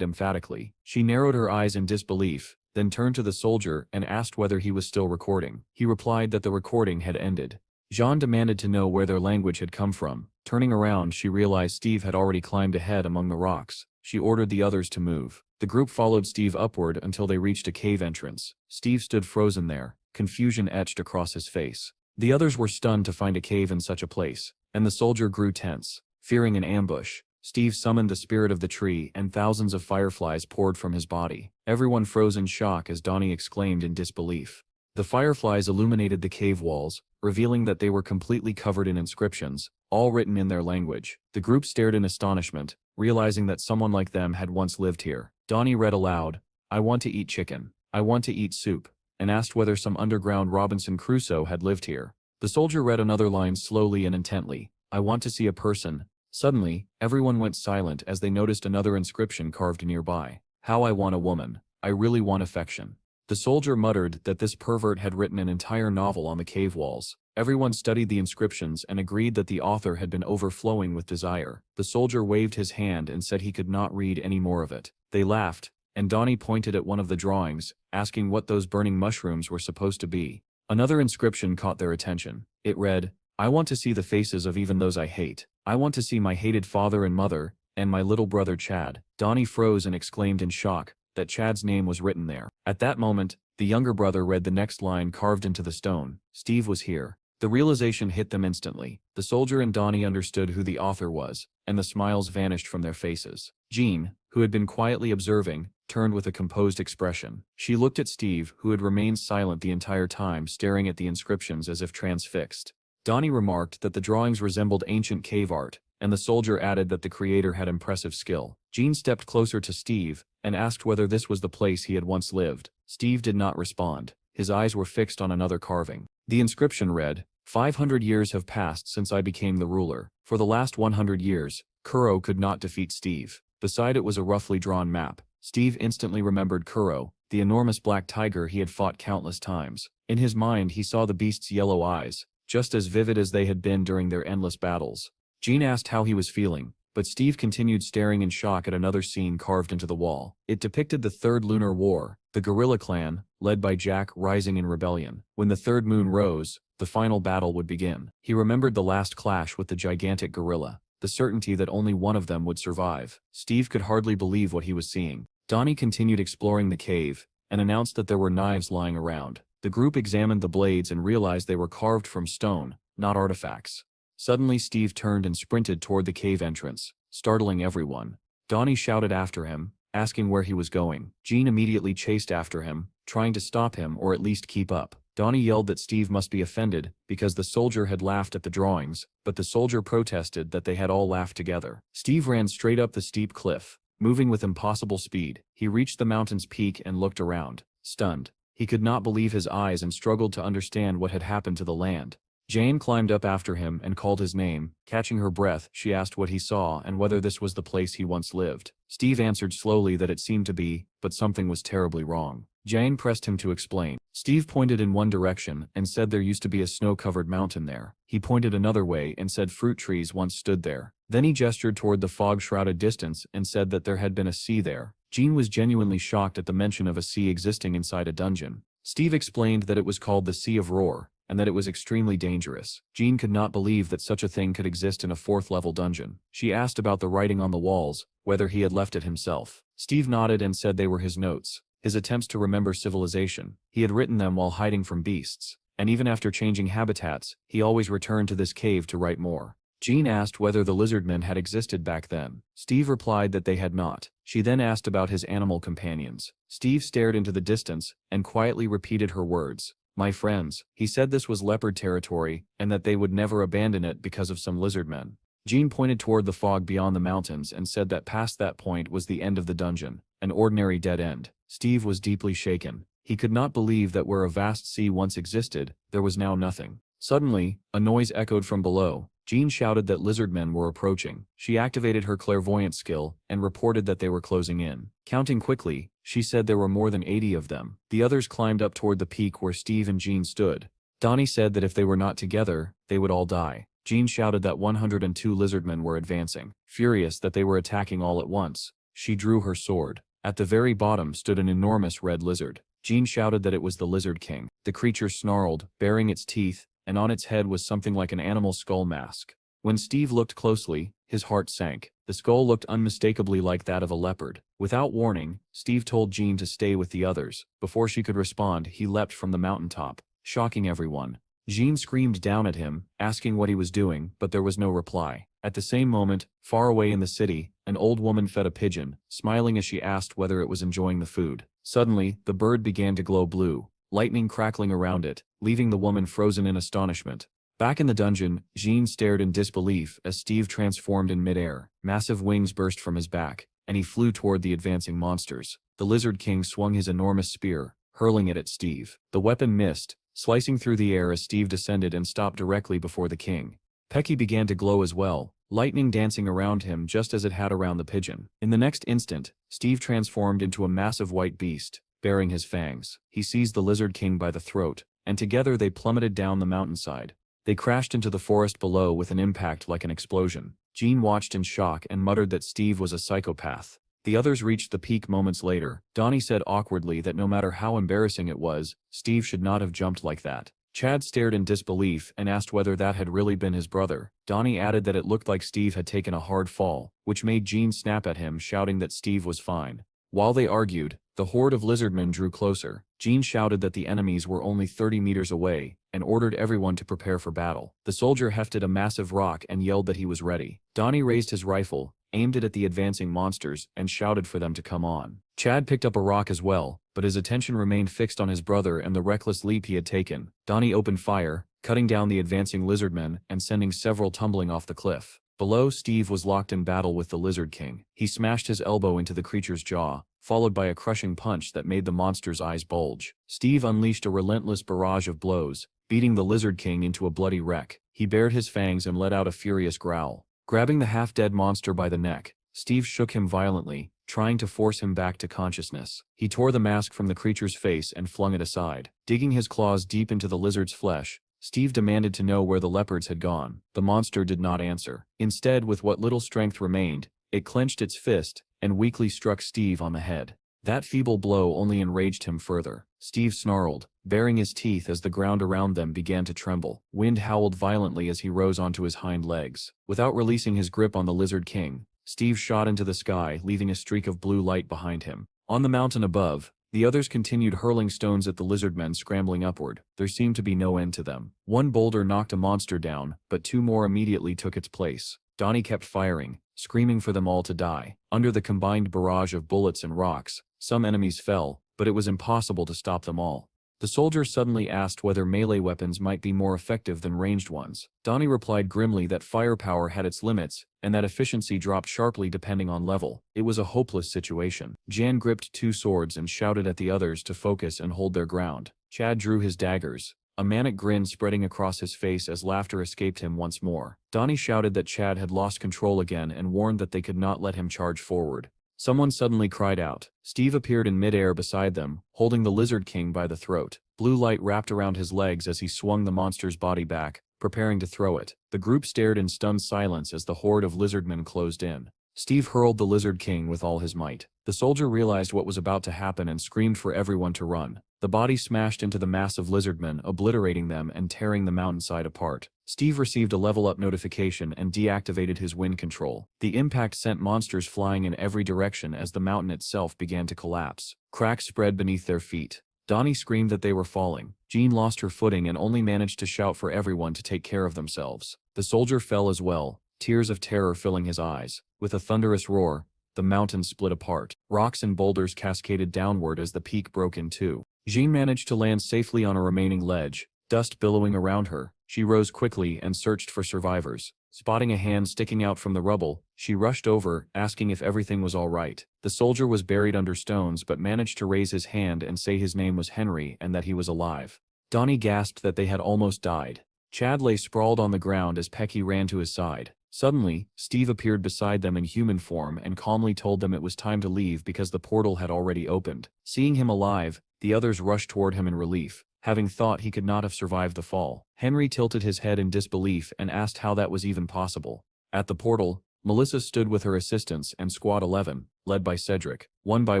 emphatically. She narrowed her eyes in disbelief, then turned to the soldier and asked whether he was still recording. He replied that the recording had ended. Jean demanded to know where their language had come from. Turning around, she realized Steve had already climbed ahead among the rocks. She ordered the others to move. The group followed Steve upward until they reached a cave entrance. Steve stood frozen there, confusion etched across his face. The others were stunned to find a cave in such a place, and the soldier grew tense. Fearing an ambush, Steve summoned the spirit of the tree and thousands of fireflies poured from his body. Everyone froze in shock as Donnie exclaimed in disbelief. The fireflies illuminated the cave walls, revealing that they were completely covered in inscriptions, all written in their language. The group stared in astonishment, realizing that someone like them had once lived here. Donnie read aloud, "I want to eat chicken. I want to eat soup," and asked whether some underground Robinson Crusoe had lived here. The soldier read another line slowly and intently, "I want to see a person." Suddenly, everyone went silent as they noticed another inscription carved nearby. "How I want a woman. I really want affection." The soldier muttered that this pervert had written an entire novel on the cave walls. Everyone studied the inscriptions and agreed that the author had been overflowing with desire. The soldier waved his hand and said he could not read any more of it. They laughed, and Donnie pointed at one of the drawings, asking what those burning mushrooms were supposed to be. Another inscription caught their attention. It read, "I want to see the faces of even those I hate. I want to see my hated father and mother, and my little brother Chad." Donnie froze and exclaimed in shock that Chad's name was written there. At that moment, the younger brother read the next line carved into the stone. Steve was here. The realization hit them instantly. The soldier and Donnie understood who the author was, and the smiles vanished from their faces. Jean, who had been quietly observing, turned with a composed expression. She looked at Steve, who had remained silent the entire time, staring at the inscriptions as if transfixed. Donnie remarked that the drawings resembled ancient cave art, and the soldier added that the creator had impressive skill. Jean stepped closer to Steve and asked whether this was the place he had once lived. Steve did not respond. His eyes were fixed on another carving. The inscription read, 500 years have passed since I became the ruler. For the last 100 years, Kuro could not defeat Steve." Beside it was a roughly drawn map. Steve instantly remembered Kuro, the enormous black tiger he had fought countless times. In his mind he saw the beast's yellow eyes, just as vivid as they had been during their endless battles. Jean asked how he was feeling, but Steve continued staring in shock at another scene carved into the wall. It depicted the Third Lunar War, the guerrilla clan, led by Jack, rising in rebellion. When the third moon rose, the final battle would begin. He remembered the last clash with the gigantic gorilla, the certainty that only one of them would survive. Steve could hardly believe what he was seeing. Donnie continued exploring the cave, and announced that there were knives lying around. The group examined the blades and realized they were carved from stone, not artifacts. Suddenly Steve turned and sprinted toward the cave entrance, startling everyone. Donnie shouted after him, asking where he was going. Jean immediately chased after him, trying to stop him or at least keep up. Donnie yelled that Steve must be offended because the soldier had laughed at the drawings, but the soldier protested that they had all laughed together. Steve ran straight up the steep cliff, moving with impossible speed. He reached the mountain's peak and looked around, stunned. He could not believe his eyes and struggled to understand what had happened to the land. Jane climbed up after him and called his name. Catching her breath, she asked what he saw and whether this was the place he once lived. Steve answered slowly that it seemed to be, but something was terribly wrong. Jane pressed him to explain. Steve pointed in one direction and said there used to be a snow-covered mountain there. He pointed another way and said fruit trees once stood there. Then he gestured toward the fog-shrouded distance and said that there had been a sea there. Jean was genuinely shocked at the mention of a sea existing inside a dungeon. Steve explained that it was called the Sea of Roar, and that it was extremely dangerous. Jean could not believe that such a thing could exist in a fourth-level dungeon. She asked about the writing on the walls, whether he had left it himself. Steve nodded and said they were his notes, his attempts to remember civilization. He had written them while hiding from beasts, and even after changing habitats, he always returned to this cave to write more. Jean asked whether the lizardmen had existed back then. Steve replied that they had not. She then asked about his animal companions. Steve stared into the distance and quietly repeated her words. My friends. He said this was leopard territory and that they would never abandon it because of some lizardmen. Jean pointed toward the fog beyond the mountains and said that past that point was the end of the dungeon, an ordinary dead end. Steve was deeply shaken. He could not believe that where a vast sea once existed, there was now nothing. Suddenly, a noise echoed from below. Jean shouted that lizardmen were approaching. She activated her clairvoyant skill and reported that they were closing in. Counting quickly, she said there were more than 80 of them. The others climbed up toward the peak where Steve and Jean stood. Donnie said that if they were not together, they would all die. Jean shouted that 102 lizardmen were advancing. Furious that they were attacking all at once, she drew her sword. At the very bottom stood an enormous red lizard. Jean shouted that it was the Lizard King. The creature snarled, baring its teeth, and on its head was something like an animal skull mask. When Steve looked closely, his heart sank. The skull looked unmistakably like that of a leopard. Without warning, Steve told Jean to stay with the others. Before she could respond, he leapt from the mountaintop, shocking everyone. Jean screamed down at him, asking what he was doing, but there was no reply. At the same moment, far away in the city, an old woman fed a pigeon, smiling as she asked whether it was enjoying the food. Suddenly, the bird began to glow blue, lightning crackling around it, leaving the woman frozen in astonishment. Back in the dungeon, Jean stared in disbelief as Steve transformed in midair. Massive wings burst from his back, and he flew toward the advancing monsters. The Lizard King swung his enormous spear, hurling it at Steve. The weapon missed, slicing through the air as Steve descended and stopped directly before the king. Pecky began to glow as well, lightning dancing around him just as it had around the pigeon. In the next instant, Steve transformed into a massive white beast, baring his fangs. He seized the Lizard King by the throat, and together they plummeted down the mountainside. They crashed into the forest below with an impact like an explosion. Jean watched in shock and muttered that Steve was a psychopath. The others reached the peak moments later. Donnie said awkwardly that no matter how embarrassing it was, Steve should not have jumped like that. Chad stared in disbelief and asked whether that had really been his brother. Donnie added that it looked like Steve had taken a hard fall, which made Jean snap at him, shouting that Steve was fine. While they argued, the horde of lizardmen drew closer. Jean shouted that the enemies were only 30 meters away, and ordered everyone to prepare for battle. The soldier hefted a massive rock and yelled that he was ready. Donnie raised his rifle, aimed it at the advancing monsters, and shouted for them to come on. Chad picked up a rock as well, but his attention remained fixed on his brother and the reckless leap he had taken. Donnie opened fire, cutting down the advancing lizardmen and sending several tumbling off the cliff. Below, Steve was locked in battle with the Lizard King. He smashed his elbow into the creature's jaw, followed by a crushing punch that made the monster's eyes bulge. Steve unleashed a relentless barrage of blows, beating the Lizard King into a bloody wreck. He bared his fangs and let out a furious growl. Grabbing the half-dead monster by the neck, Steve shook him violently, trying to force him back to consciousness. He tore the mask from the creature's face and flung it aside. Digging his claws deep into the lizard's flesh, Steve demanded to know where the leopards had gone. The monster did not answer. Instead, with what little strength remained, it clenched its fist and weakly struck Steve on the head. That feeble blow only enraged him further. Steve snarled, baring his teeth as the ground around them began to tremble. Wind howled violently as he rose onto his hind legs. Without releasing his grip on the Lizard King, Steve shot into the sky, leaving a streak of blue light behind him. On the mountain above, the others continued hurling stones at the lizardmen scrambling upward. There seemed to be no end to them. One boulder knocked a monster down, but two more immediately took its place. Donnie kept firing, screaming for them all to die. Under the combined barrage of bullets and rocks, some enemies fell, but it was impossible to stop them all. The soldier suddenly asked whether melee weapons might be more effective than ranged ones. Donnie replied grimly that firepower had its limits, and that efficiency dropped sharply depending on level. It was a hopeless situation. Jan gripped two swords and shouted at the others to focus and hold their ground. Chad drew his daggers, a manic grin spreading across his face as laughter escaped him once more. Donnie shouted that Chad had lost control again and warned that they could not let him charge forward. Someone suddenly cried out. Steve appeared in midair beside them, holding the Lizard King by the throat. Blue light wrapped around his legs as he swung the monster's body back, preparing to throw it. The group stared in stunned silence as the horde of lizardmen closed in. Steve hurled the Lizard King with all his might. The soldier realized what was about to happen and screamed for everyone to run. The body smashed into the mass of lizardmen, obliterating them and tearing the mountainside apart. Steve received a level-up notification and deactivated his wind control. The impact sent monsters flying in every direction as the mountain itself began to collapse. Cracks spread beneath their feet. Donnie screamed that they were falling. Jean lost her footing and only managed to shout for everyone to take care of themselves. The soldier fell as well, tears of terror filling his eyes. With a thunderous roar, the mountain split apart. Rocks and boulders cascaded downward as the peak broke in two. Jean managed to land safely on a remaining ledge, dust billowing around her. She rose quickly and searched for survivors. Spotting a hand sticking out from the rubble, she rushed over, asking if everything was all right. The soldier was buried under stones but managed to raise his hand and say his name was Henry and that he was alive. Donnie gasped that they had almost died. Chad lay sprawled on the ground as Pecky ran to his side. Suddenly, Steve appeared beside them in human form and calmly told them it was time to leave because the portal had already opened. Seeing him alive, the others rushed toward him in relief, having thought he could not have survived the fall. Henry tilted his head in disbelief and asked how that was even possible. At the portal, Melissa stood with her assistants and Squad 11, led by Cedric. One by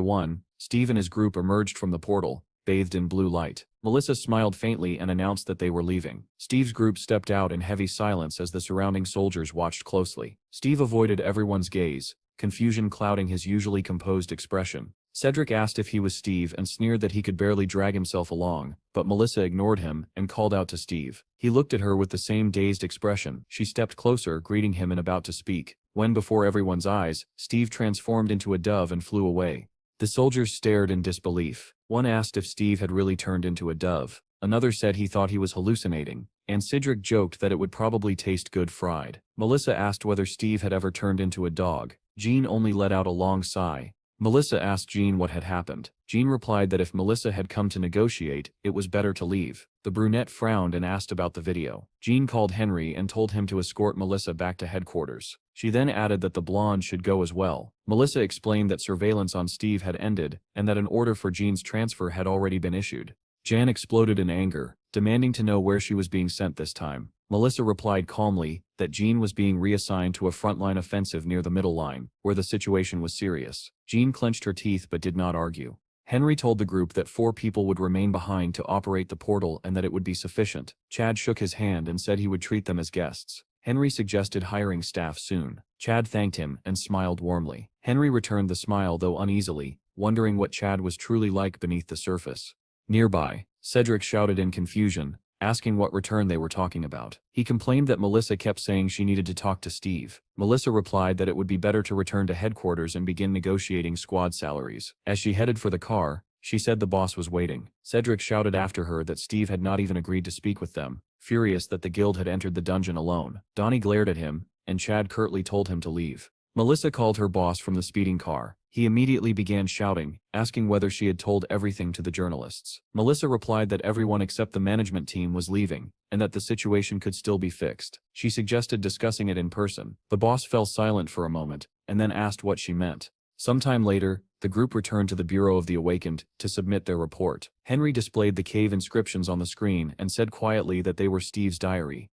one, Steve and his group emerged from the portal, bathed in blue light. Melissa smiled faintly and announced that they were leaving. Steve's group stepped out in heavy silence as the surrounding soldiers watched closely. Steve avoided everyone's gaze, confusion clouding his usually composed expression. Cedric asked if he was Steve and sneered that he could barely drag himself along, but Melissa ignored him and called out to Steve. He looked at her with the same dazed expression. She stepped closer, greeting him and about to speak, when before everyone's eyes, Steve transformed into a dove and flew away. The soldiers stared in disbelief. One asked if Steve had really turned into a dove. Another said he thought he was hallucinating, and Cedric joked that it would probably taste good fried. Melissa asked whether Steve had ever turned into a dog. Jean only let out a long sigh. Melissa asked Jean what had happened. Jean replied that if Melissa had come to negotiate, it was better to leave. The brunette frowned and asked about the video. Jean called Henry and told him to escort Melissa back to headquarters. She then added that the blonde should go as well. Melissa explained that surveillance on Steve had ended and that an order for Jean's transfer had already been issued. Jan exploded in anger, demanding to know where she was being sent this time. Melissa replied calmly that Jean was being reassigned to a frontline offensive near the middle line, where the situation was serious. Jean clenched her teeth but did not argue. Henry told the group that 4 people would remain behind to operate the portal and that it would be sufficient. Chad shook his hand and said he would treat them as guests. Henry suggested hiring staff soon. Chad thanked him and smiled warmly. Henry returned the smile though uneasily, wondering what Chad was truly like beneath the surface. Nearby, Cedric shouted in confusion, asking what return they were talking about. He complained that Melissa kept saying she needed to talk to Steve. Melissa replied that it would be better to return to headquarters and begin negotiating squad salaries. As she headed for the car, she said the boss was waiting. Cedric shouted after her that Steve had not even agreed to speak with them, furious that the guild had entered the dungeon alone. Donnie glared at him, and Chad curtly told him to leave. Melissa called her boss from the speeding car. He immediately began shouting, asking whether she had told everything to the journalists. Melissa replied that everyone except the management team was leaving, and that the situation could still be fixed. She suggested discussing it in person. The boss fell silent for a moment, and then asked what she meant. Sometime later, the group returned to the Bureau of the Awakened to submit their report. Henry displayed the cave inscriptions on the screen and said quietly that they were Steve's diary.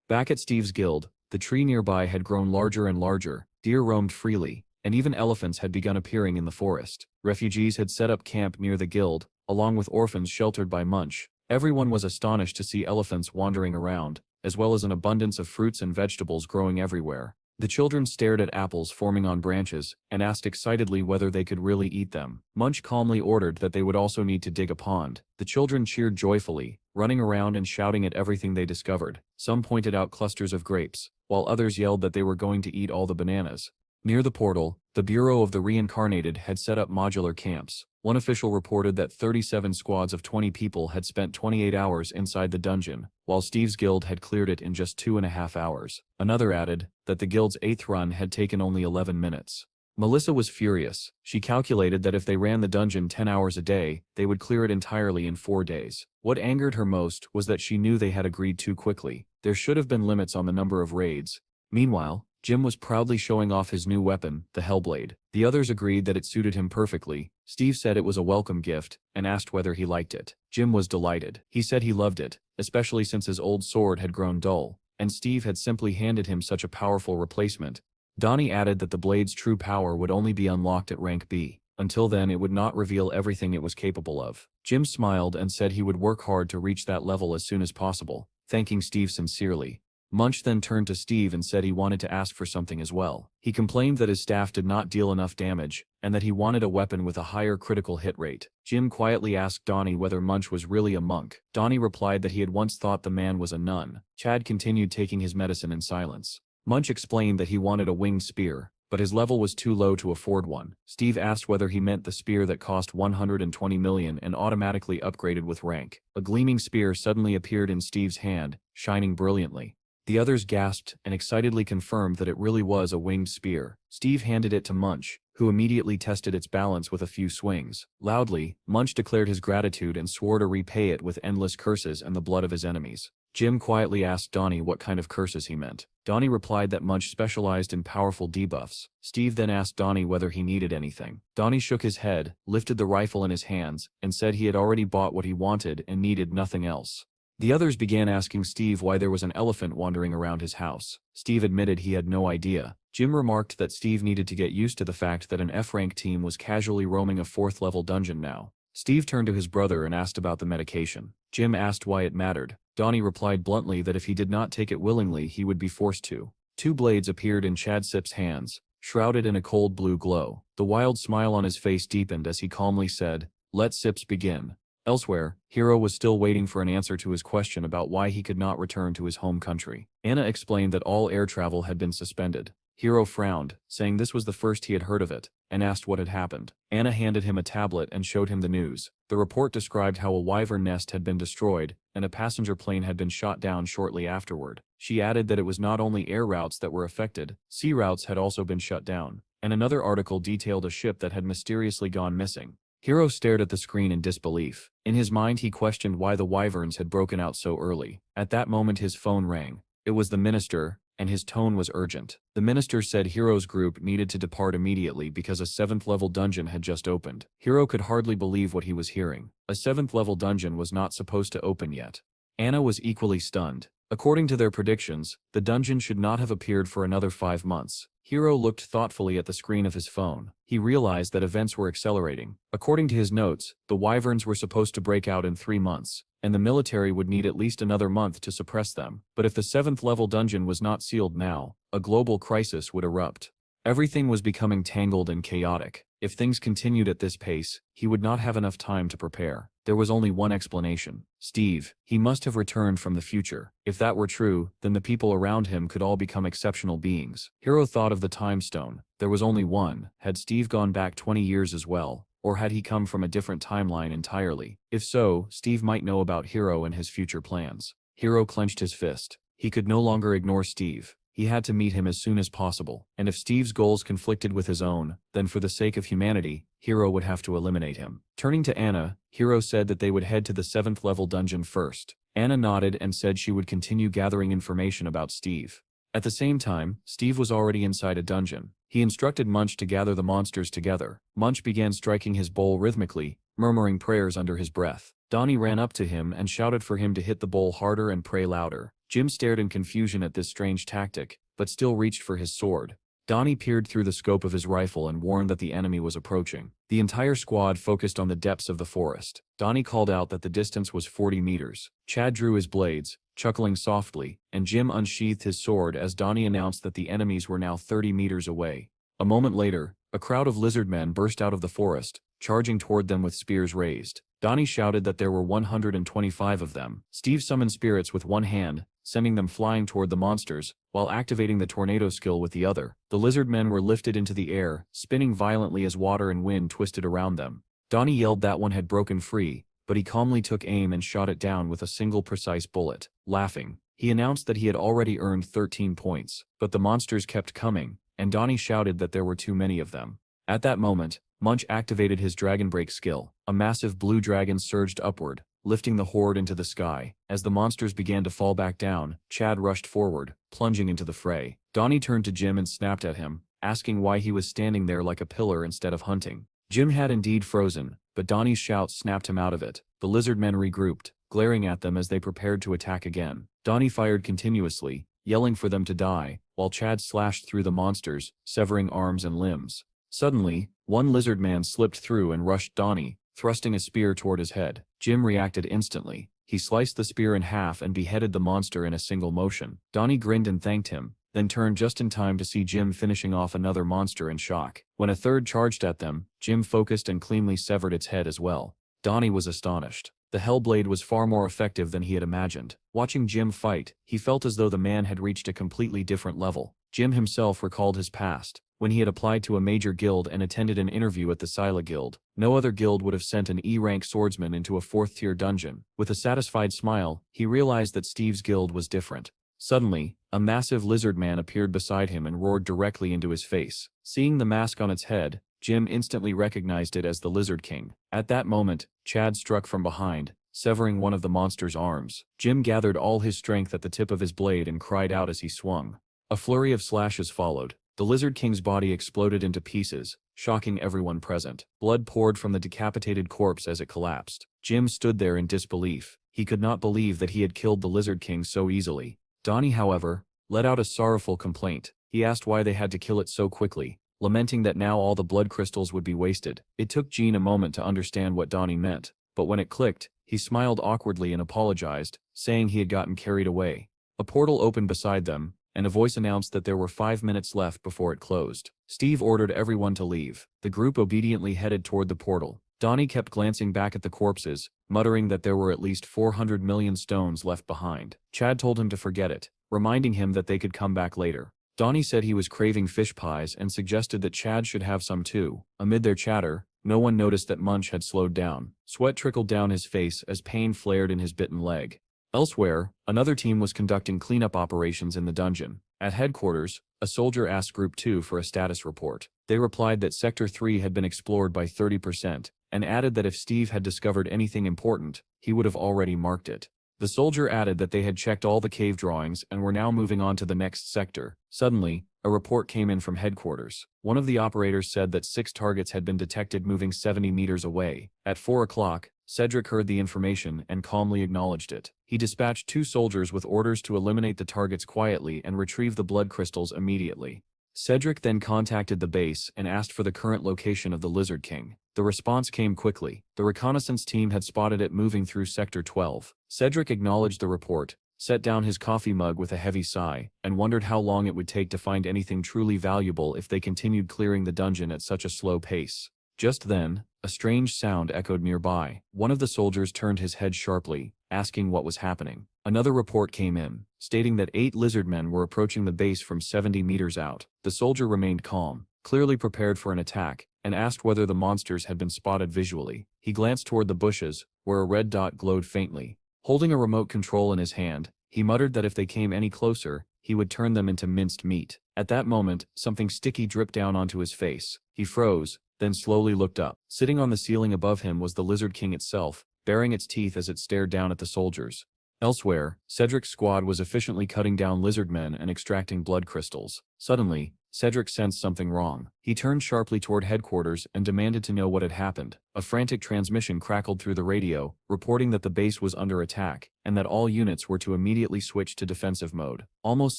Back at Steve's guild, the tree nearby had grown larger and larger, deer roamed freely, and even elephants had begun appearing in the forest. Refugees had set up camp near the guild, along with orphans sheltered by Munch. Everyone was astonished to see elephants wandering around, as well as an abundance of fruits and vegetables growing everywhere. The children stared at apples forming on branches, and asked excitedly whether they could really eat them. Munch calmly ordered that they would also need to dig a pond. The children cheered joyfully, running around and shouting at everything they discovered. Some pointed out clusters of grapes, while others yelled that they were going to eat all the bananas. Near the portal, the Bureau of the Reincarnated had set up modular camps. One official reported that 37 squads of 20 people had spent 28 hours inside the dungeon, while Steve's guild had cleared it in just 2.5 hours. Another added that the guild's 8th run had taken only 11 minutes. Melissa was furious. She calculated that if they ran the dungeon 10 hours a day, they would clear it entirely in 4 days. What angered her most was that she knew they had agreed too quickly. There should have been limits on the number of raids. Meanwhile, Jim was proudly showing off his new weapon, the Hellblade. The others agreed that it suited him perfectly. Steve said it was a welcome gift, and asked whether he liked it. Jim was delighted. He said he loved it, especially since his old sword had grown dull, and Steve had simply handed him such a powerful replacement. Donnie added that the blade's true power would only be unlocked at rank B. Until then it would not reveal everything it was capable of. Jim smiled and said he would work hard to reach that level as soon as possible, thanking Steve sincerely. Munch then turned to Steve and said he wanted to ask for something as well. He complained that his staff did not deal enough damage, and that he wanted a weapon with a higher critical hit rate. Jim quietly asked Donnie whether Munch was really a monk. Donnie replied that he had once thought the man was a nun. Chad continued taking his medicine in silence. Munch explained that he wanted a winged spear, but his level was too low to afford one. Steve asked whether he meant the spear that cost 120 million and automatically upgraded with rank. A gleaming spear suddenly appeared in Steve's hand, shining brilliantly. The others gasped and excitedly confirmed that it really was a winged spear. Steve handed it to Munch, who immediately tested its balance with a few swings. Loudly, Munch declared his gratitude and swore to repay it with endless curses and the blood of his enemies. Jim quietly asked Donnie what kind of curses he meant. Donnie replied that Munch specialized in powerful debuffs. Steve then asked Donnie whether he needed anything. Donnie shook his head, lifted the rifle in his hands, and said he had already bought what he wanted and needed nothing else. The others began asking Steve why there was an elephant wandering around his house. Steve admitted he had no idea. Jim remarked that Steve needed to get used to the fact that an F-rank team was casually roaming a 4th level dungeon now. Steve turned to his brother and asked about the medication. Jim asked why it mattered. Donnie replied bluntly that if he did not take it willingly he would be forced to. 2 blades appeared in Chad Sip's hands, shrouded in a cold blue glow. The wild smile on his face deepened as he calmly said, "Let Sips begin." Elsewhere, Hiro was still waiting for an answer to his question about why he could not return to his home country. Anna explained that all air travel had been suspended. Hiro frowned, saying this was the first he had heard of it, and asked what had happened. Anna handed him a tablet and showed him the news. The report described how a wyvern nest had been destroyed, and a passenger plane had been shot down shortly afterward. She added that it was not only air routes that were affected, sea routes had also been shut down, and another article detailed a ship that had mysteriously gone missing. Hiro stared at the screen in disbelief. In his mind he questioned why the wyverns had broken out so early. At that moment his phone rang. It was the minister, and his tone was urgent. The minister said Hiro's group needed to depart immediately because a 7th level dungeon had just opened. Hiro could hardly believe what he was hearing. A 7th level dungeon was not supposed to open yet. Anna was equally stunned. According to their predictions, the dungeon should not have appeared for another 5 months. Hiro looked thoughtfully at the screen of his phone. He realized that events were accelerating. According to his notes, the wyverns were supposed to break out in 3 months, and the military would need at least another month to suppress them. But if the 7th level dungeon was not sealed now, a global crisis would erupt. Everything was becoming tangled and chaotic. If things continued at this pace, he would not have enough time to prepare. There was only one explanation. Steve. He must have returned from the future. If that were true, then the people around him could all become exceptional beings. Hiro thought of the time stone. There was only one. Had Steve gone back 20 years as well? Or had he come from a different timeline entirely? If so, Steve might know about Hiro and his future plans. Hiro clenched his fist. He could no longer ignore Steve. He had to meet him as soon as possible, and if Steve's goals conflicted with his own, then for the sake of humanity, Hiro would have to eliminate him. Turning to Anna, Hiro said that they would head to the 7th level dungeon first. Anna nodded and said she would continue gathering information about Steve. At the same time, Steve was already inside a dungeon. He instructed Munch to gather the monsters together. Munch began striking his bowl rhythmically, murmuring prayers under his breath. Donnie ran up to him and shouted for him to hit the bowl harder and pray louder. Jim stared in confusion at this strange tactic, but still reached for his sword. Donnie peered through the scope of his rifle and warned that the enemy was approaching. The entire squad focused on the depths of the forest. Donnie called out that the distance was 40 meters. Chad drew his blades, chuckling softly, and Jim unsheathed his sword as Donnie announced that the enemies were now 30 meters away. A moment later, a crowd of lizard men burst out of the forest, charging toward them with spears raised. Donnie shouted that there were 125 of them. Steve summoned spirits with one hand, sending them flying toward the monsters, while activating the tornado skill with the other. The lizard men were lifted into the air, spinning violently as water and wind twisted around them. Donnie yelled that one had broken free, but he calmly took aim and shot it down with a single precise bullet. Laughing, he announced that he had already earned 13 points, but the monsters kept coming, and Donnie shouted that there were too many of them. At that moment, Munch activated his Dragon Break skill. A massive blue dragon surged upward, lifting the horde into the sky. As the monsters began to fall back down, Chad rushed forward, plunging into the fray. Donnie turned to Jim and snapped at him, asking why he was standing there like a pillar instead of hunting. Jim had indeed frozen, but Donnie's shouts snapped him out of it. The lizard men regrouped, glaring at them as they prepared to attack again. Donnie fired continuously, yelling for them to die, while Chad slashed through the monsters, severing arms and limbs. Suddenly, one lizard man slipped through and rushed Donnie, thrusting a spear toward his head. Jim reacted instantly. He sliced the spear in half and beheaded the monster in a single motion. Donnie grinned and thanked him, then turned just in time to see Jim finishing off another monster in shock. When a third charged at them, Jim focused and cleanly severed its head as well. Donnie was astonished. The Hellblade was far more effective than he had imagined. Watching Jim fight, he felt as though the man had reached a completely different level. Jim himself recalled his past. when he had applied to a major guild and attended an interview at the Scylla Guild. No other guild would have sent an E-rank swordsman into a 4th-tier dungeon. With a satisfied smile, he realized that Steve's guild was different. Suddenly, a massive lizard man appeared beside him and roared directly into his face. Seeing the mask on its head, Jim instantly recognized it as the Lizard King. At that moment, Chad struck from behind, severing one of the monster's arms. Jim gathered all his strength at the tip of his blade and cried out as he swung. A flurry of slashes followed. The Lizard King's body exploded into pieces, shocking everyone present. Blood poured from the decapitated corpse as it collapsed. Jim stood there in disbelief. He could not believe that he had killed the Lizard King so easily. Donnie, however, let out a sorrowful complaint. He asked why they had to kill it so quickly, lamenting that now all the blood crystals would be wasted. It took Gene a moment to understand what Donnie meant, but when it clicked, he smiled awkwardly and apologized, saying he had gotten carried away. A portal opened beside them, and a voice announced that there were 5 minutes left before it closed. Steve ordered everyone to leave. The group obediently headed toward the portal. Donnie kept glancing back at the corpses, muttering that there were at least 400 million stones left behind. Chad told him to forget it, reminding him that they could come back later. Donnie said he was craving fish pies and suggested that Chad should have some too. Amid their chatter, no one noticed that Munch had slowed down. Sweat trickled down his face as pain flared in his bitten leg. Elsewhere, another team was conducting cleanup operations in the dungeon. At headquarters, a soldier asked Group 2 for a status report. They replied that Sector 3 had been explored by 30%, and added that if Steve had discovered anything important, he would have already marked it. The soldier added that they had checked all the cave drawings and were now moving on to the next sector. Suddenly, a report came in from headquarters. One of the operators said that 6 targets had been detected moving 70 meters away. At 4 o'clock, Cedric heard the information and calmly acknowledged it. He dispatched 2 soldiers with orders to eliminate the targets quietly and retrieve the blood crystals immediately. Cedric then contacted the base and asked for the current location of the Lizard King. The response came quickly. The reconnaissance team had spotted it moving through Sector 12. Cedric acknowledged the report, set down his coffee mug with a heavy sigh, and wondered how long it would take to find anything truly valuable if they continued clearing the dungeon at such a slow pace. Just then, a strange sound echoed nearby. One of the soldiers turned his head sharply, asking what was happening. Another report came in, stating that 8 lizard men were approaching the base from 70 meters out. The soldier remained calm, clearly prepared for an attack, and asked whether the monsters had been spotted visually. He glanced toward the bushes, where a red dot glowed faintly. Holding a remote control in his hand, he muttered that if they came any closer, he would turn them into minced meat. At that moment, something sticky dripped down onto his face. He froze, then slowly looked up. Sitting on the ceiling above him was the Lizard King itself, baring its teeth as it stared down at the soldiers. Elsewhere, Cedric's squad was efficiently cutting down lizard men and extracting blood crystals. Suddenly, Cedric sensed something wrong. He turned sharply toward headquarters and demanded to know what had happened. A frantic transmission crackled through the radio, reporting that the base was under attack, and that all units were to immediately switch to defensive mode. Almost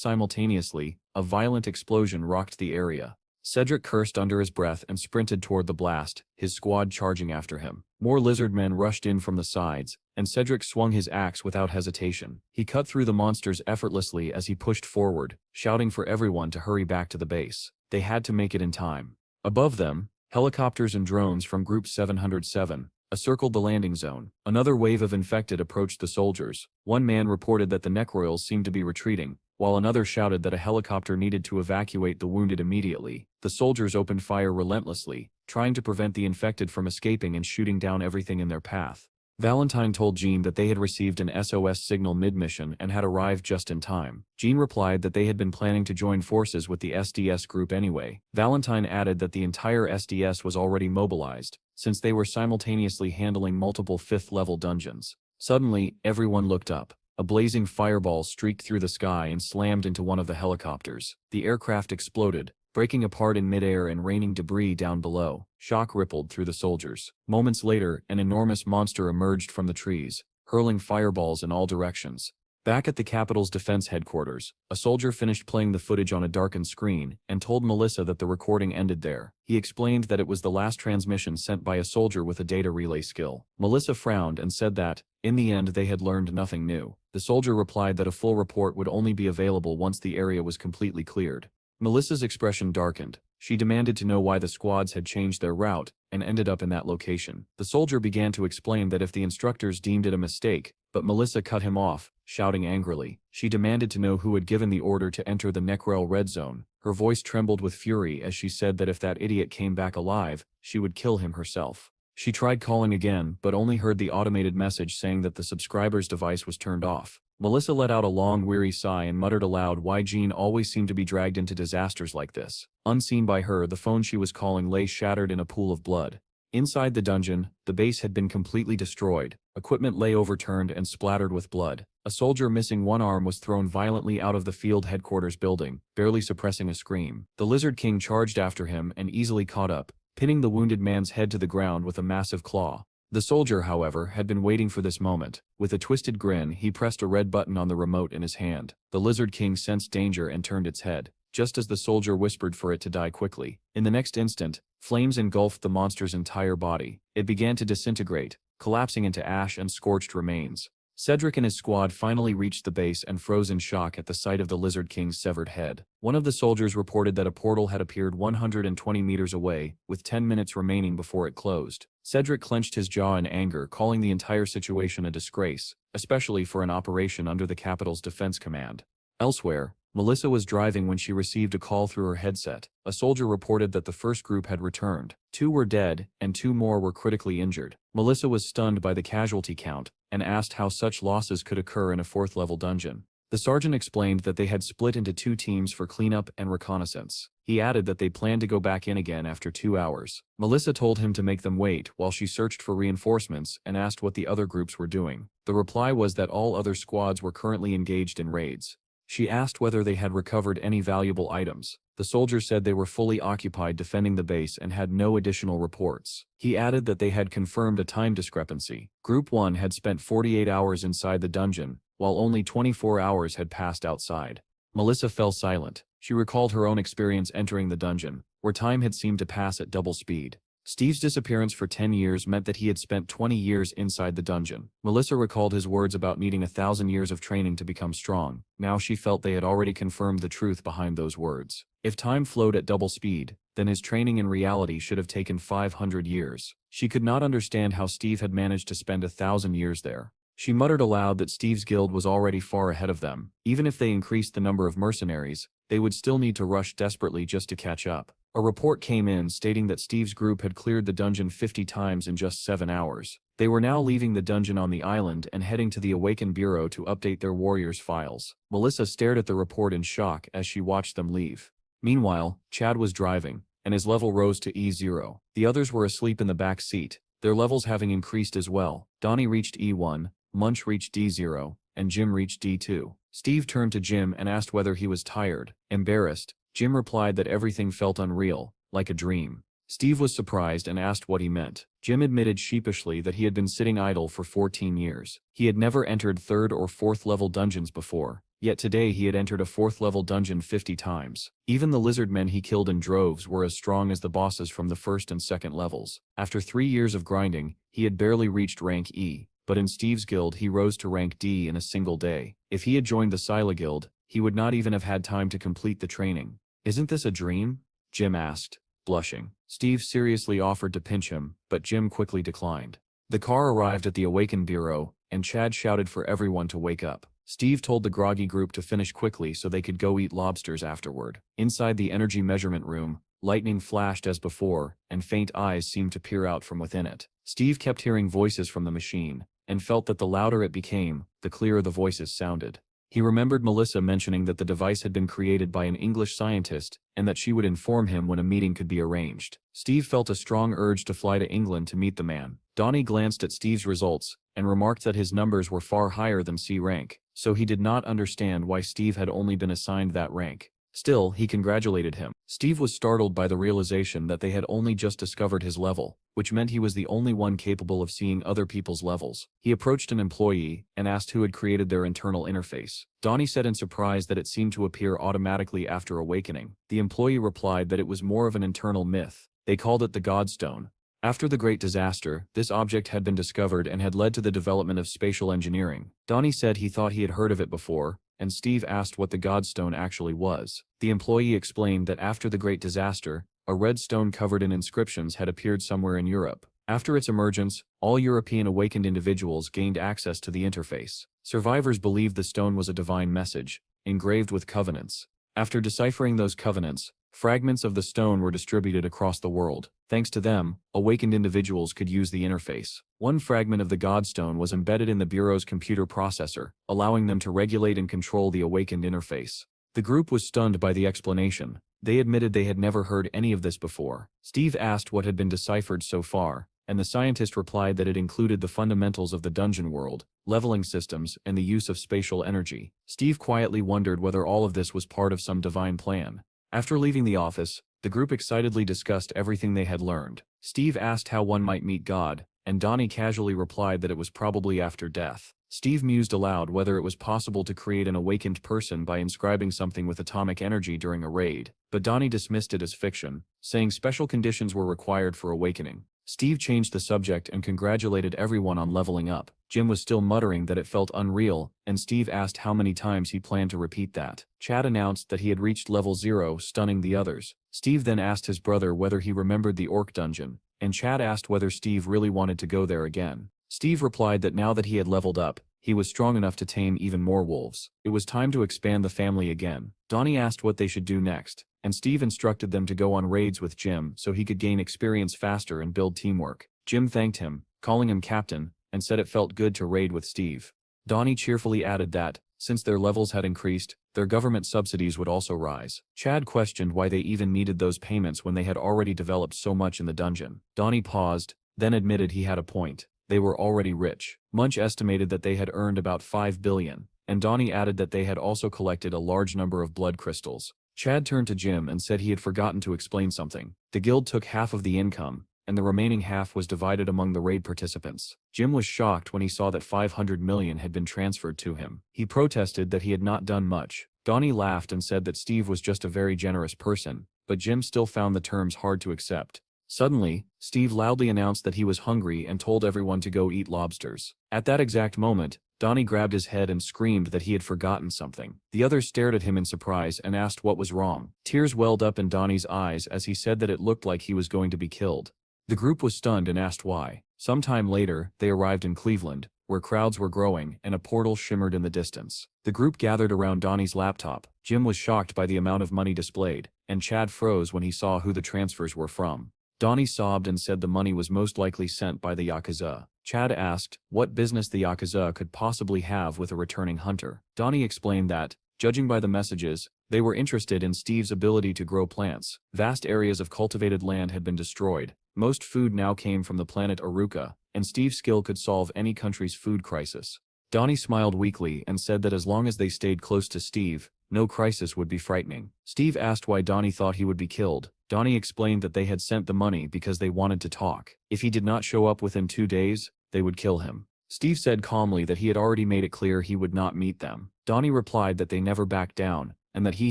simultaneously, a violent explosion rocked the area. Cedric cursed under his breath and sprinted toward the blast, his squad charging after him. More lizard men rushed in from the sides, and Cedric swung his axe without hesitation. He cut through the monsters effortlessly as he pushed forward, shouting for everyone to hurry back to the base. They had to make it in time. Above them, helicopters and drones from Group 707 circled the landing zone. Another wave of infected approached the soldiers. One man reported that the necroils seemed to be retreating, while another shouted that a helicopter needed to evacuate the wounded immediately. The soldiers opened fire relentlessly, trying to prevent the infected from escaping and shooting down everything in their path. Valentine told Jean that they had received an SOS signal mid-mission and had arrived just in time. Jean replied that they had been planning to join forces with the SDS group anyway. Valentine added that the entire SDS was already mobilized, since they were simultaneously handling multiple 5th-level dungeons. Suddenly, everyone looked up. A blazing fireball streaked through the sky and slammed into one of the helicopters. The aircraft exploded, breaking apart in midair and raining debris down below. Shock rippled through the soldiers. Moments later, an enormous monster emerged from the trees, hurling fireballs in all directions. Back at the Capitol's defense headquarters, a soldier finished playing the footage on a darkened screen and told Melissa that the recording ended there. He explained that it was the last transmission sent by a soldier with a data relay skill. Melissa frowned and said that, in the end, they had learned nothing new. The soldier replied that a full report would only be available once the area was completely cleared. Melissa's expression darkened. She demanded to know why the squads had changed their route and ended up in that location. The soldier began to explain that if the instructors deemed it a mistake, but Melissa cut him off, shouting angrily. She demanded to know who had given the order to enter the Necrel Red Zone, Her voice trembled with fury as she said that if that idiot came back alive, she would kill him herself. She tried calling again, but only heard the automated message saying that the subscriber's device was turned off. Melissa let out a long, weary sigh and muttered aloud why Jean always seemed to be dragged into disasters like this. Unseen by her, the phone she was calling lay shattered in a pool of blood. Inside the dungeon, the base had been completely destroyed. Equipment lay overturned and splattered with blood. A soldier missing one arm was thrown violently out of the field headquarters building, barely suppressing a scream. The Lizard King charged after him and easily caught up, pinning the wounded man's head to the ground with a massive claw. The soldier, however, had been waiting for this moment. With a twisted grin, he pressed a red button on the remote in his hand. The Lizard King sensed danger and turned its head, just as the soldier whispered for it to die quickly. In the next instant, flames engulfed the monster's entire body. It began to disintegrate, collapsing into ash and scorched remains. Cedric and his squad finally reached the base and froze in shock at the sight of the Lizard King's severed head. One of the soldiers reported that a portal had appeared 120 meters away, with 10 minutes remaining before it closed. Cedric clenched his jaw in anger, calling the entire situation a disgrace, especially for an operation under the capital's defense command. Elsewhere, Melissa was driving when she received a call through her headset. A soldier reported that the first group had returned. 2 were dead, and 2 more were critically injured. Melissa was stunned by the casualty count, and asked how such losses could occur in a 4th-level dungeon. The sergeant explained that they had split into 2 teams for cleanup and reconnaissance. He added that they planned to go back in again after 2 hours. Melissa told him to make them wait while she searched for reinforcements and asked what the other groups were doing. The reply was that all other squads were currently engaged in raids. She asked whether they had recovered any valuable items. The soldier said they were fully occupied defending the base and had no additional reports. He added that they had confirmed a time discrepancy. Group 1 had spent 48 hours inside the dungeon, while only 24 hours had passed outside. Melissa fell silent. She recalled her own experience entering the dungeon, where time had seemed to pass at double speed. Steve's disappearance for 10 years meant that he had spent 20 years inside the dungeon. Melissa recalled his words about needing 1,000 years of training to become strong. Now she felt they had already confirmed the truth behind those words. If time flowed at double speed, then his training in reality should have taken 500 years. She could not understand how Steve had managed to spend 1,000 years there. She muttered aloud that Steve's guild was already far ahead of them. Even if they increased the number of mercenaries, they would still need to rush desperately just to catch up. A report came in stating that Steve's group had cleared the dungeon 50 times in just 7 hours. They were now leaving the dungeon on the island and heading to the Awakened Bureau to update their warriors' files. Melissa stared at the report in shock as she watched them leave. Meanwhile, Chad was driving, and his level rose to E0. The others were asleep in the back seat, their levels having increased as well. Donnie reached E1, Munch reached D0, and Jim reached D2. Steve turned to Jim and asked whether he was tired. Embarrassed, Jim replied that everything felt unreal, like a dream. Steve was surprised and asked what he meant. Jim admitted sheepishly that he had been sitting idle for 14 years. He had never entered 3rd or 4th level dungeons before, yet today he had entered a 4th level dungeon 50 times. Even the lizard men he killed in droves were as strong as the bosses from the 1st and 2nd levels. After 3 years of grinding, he had barely reached rank E, but in Steve's guild he rose to rank D in a single day. If he had joined the Scylla guild, he would not even have had time to complete the training. "Isn't this a dream?" Jim asked, blushing. Steve seriously offered to pinch him, but Jim quickly declined. The car arrived at the Awakened Bureau, and Chad shouted for everyone to wake up. Steve told the groggy group to finish quickly so they could go eat lobsters afterward. Inside the energy measurement room, lightning flashed as before, and faint eyes seemed to peer out from within it. Steve kept hearing voices from the machine, and felt that the louder it became, the clearer the voices sounded. He remembered Melissa mentioning that the device had been created by an English scientist and that she would inform him when a meeting could be arranged. Steve felt a strong urge to fly to England to meet the man. Donnie glanced at Steve's results and remarked that his numbers were far higher than C rank, so he did not understand why Steve had only been assigned that rank. Still, he congratulated him. Steve was startled by the realization that they had only just discovered his level, which meant he was the only one capable of seeing other people's levels. He approached an employee and asked who had created their internal interface. Donnie said in surprise that it seemed to appear automatically after awakening. The employee replied that it was more of an internal myth. They called it the Godstone. After the Great Disaster, this object had been discovered and had led to the development of spatial engineering. Donnie said he thought he had heard of it before, and Steve asked what the Godstone actually was. The employee explained that after the Great Disaster, a red stone covered in inscriptions had appeared somewhere in Europe. After its emergence, all European awakened individuals gained access to the interface. Survivors believed the stone was a divine message, engraved with covenants. After deciphering those covenants, fragments of the stone were distributed across the world. Thanks to them, awakened individuals could use the interface. One fragment of the Godstone was embedded in the Bureau's computer processor, allowing them to regulate and control the awakened interface. The group was stunned by the explanation. They admitted they had never heard any of this before. Steve asked what had been deciphered so far, and the scientist replied that it included the fundamentals of the dungeon world, leveling systems, and the use of spatial energy. Steve quietly wondered whether all of this was part of some divine plan. After leaving the office, the group excitedly discussed everything they had learned. Steve asked how one might meet God, and Donnie casually replied that it was probably after death. Steve mused aloud whether it was possible to create an awakened person by inscribing something with atomic energy during a raid, but Donnie dismissed it as fiction, saying special conditions were required for awakening. Steve changed the subject and congratulated everyone on leveling up. Jim was still muttering that it felt unreal, and Steve asked how many times he planned to repeat that. Chad announced that he had reached level 0, stunning the others. Steve then asked his brother whether he remembered the orc dungeon, and Chad asked whether Steve really wanted to go there again. Steve replied that now that he had leveled up, he was strong enough to tame even more wolves. It was time to expand the family again. Donnie asked what they should do next, and Steve instructed them to go on raids with Jim so he could gain experience faster and build teamwork. Jim thanked him, calling him captain, and said it felt good to raid with Steve. Donnie cheerfully added that, since their levels had increased, their government subsidies would also rise. Chad questioned why they even needed those payments when they had already developed so much in the dungeon. Donnie paused, then admitted he had a point. They were already rich. Munch estimated that they had earned about 5 billion, and Donnie added that they had also collected a large number of blood crystals. Chad turned to Jim and said he had forgotten to explain something. The guild took half of the income, and the remaining half was divided among the raid participants. Jim was shocked when he saw that 500 million had been transferred to him. He protested that he had not done much. Donnie laughed and said that Steve was just a very generous person, but Jim still found the terms hard to accept. Suddenly, Steve loudly announced that he was hungry and told everyone to go eat lobsters. At that exact moment, Donnie grabbed his head and screamed that he had forgotten something. The others stared at him in surprise and asked what was wrong. Tears welled up in Donnie's eyes as he said that it looked like he was going to be killed. The group was stunned and asked why. Sometime later, they arrived in Cleveland, where crowds were growing and a portal shimmered in the distance. The group gathered around Donnie's laptop. Jim was shocked by the amount of money displayed, and Chad froze when he saw who the transfers were from. Donnie sobbed and said the money was most likely sent by the Yakuza. Chad asked what business the Yakuza could possibly have with a returning hunter. Donnie explained that, judging by the messages, they were interested in Steve's ability to grow plants. Vast areas of cultivated land had been destroyed. Most food now came from the planet Aruka, and Steve's skill could solve any country's food crisis. Donnie smiled weakly and said that as long as they stayed close to Steve, no crisis would be frightening. Steve asked why Donnie thought he would be killed. Donnie explained that they had sent the money because they wanted to talk. If he did not show up within 2 days, they would kill him. Steve said calmly that he had already made it clear he would not meet them. Donnie replied that they never backed down, and that he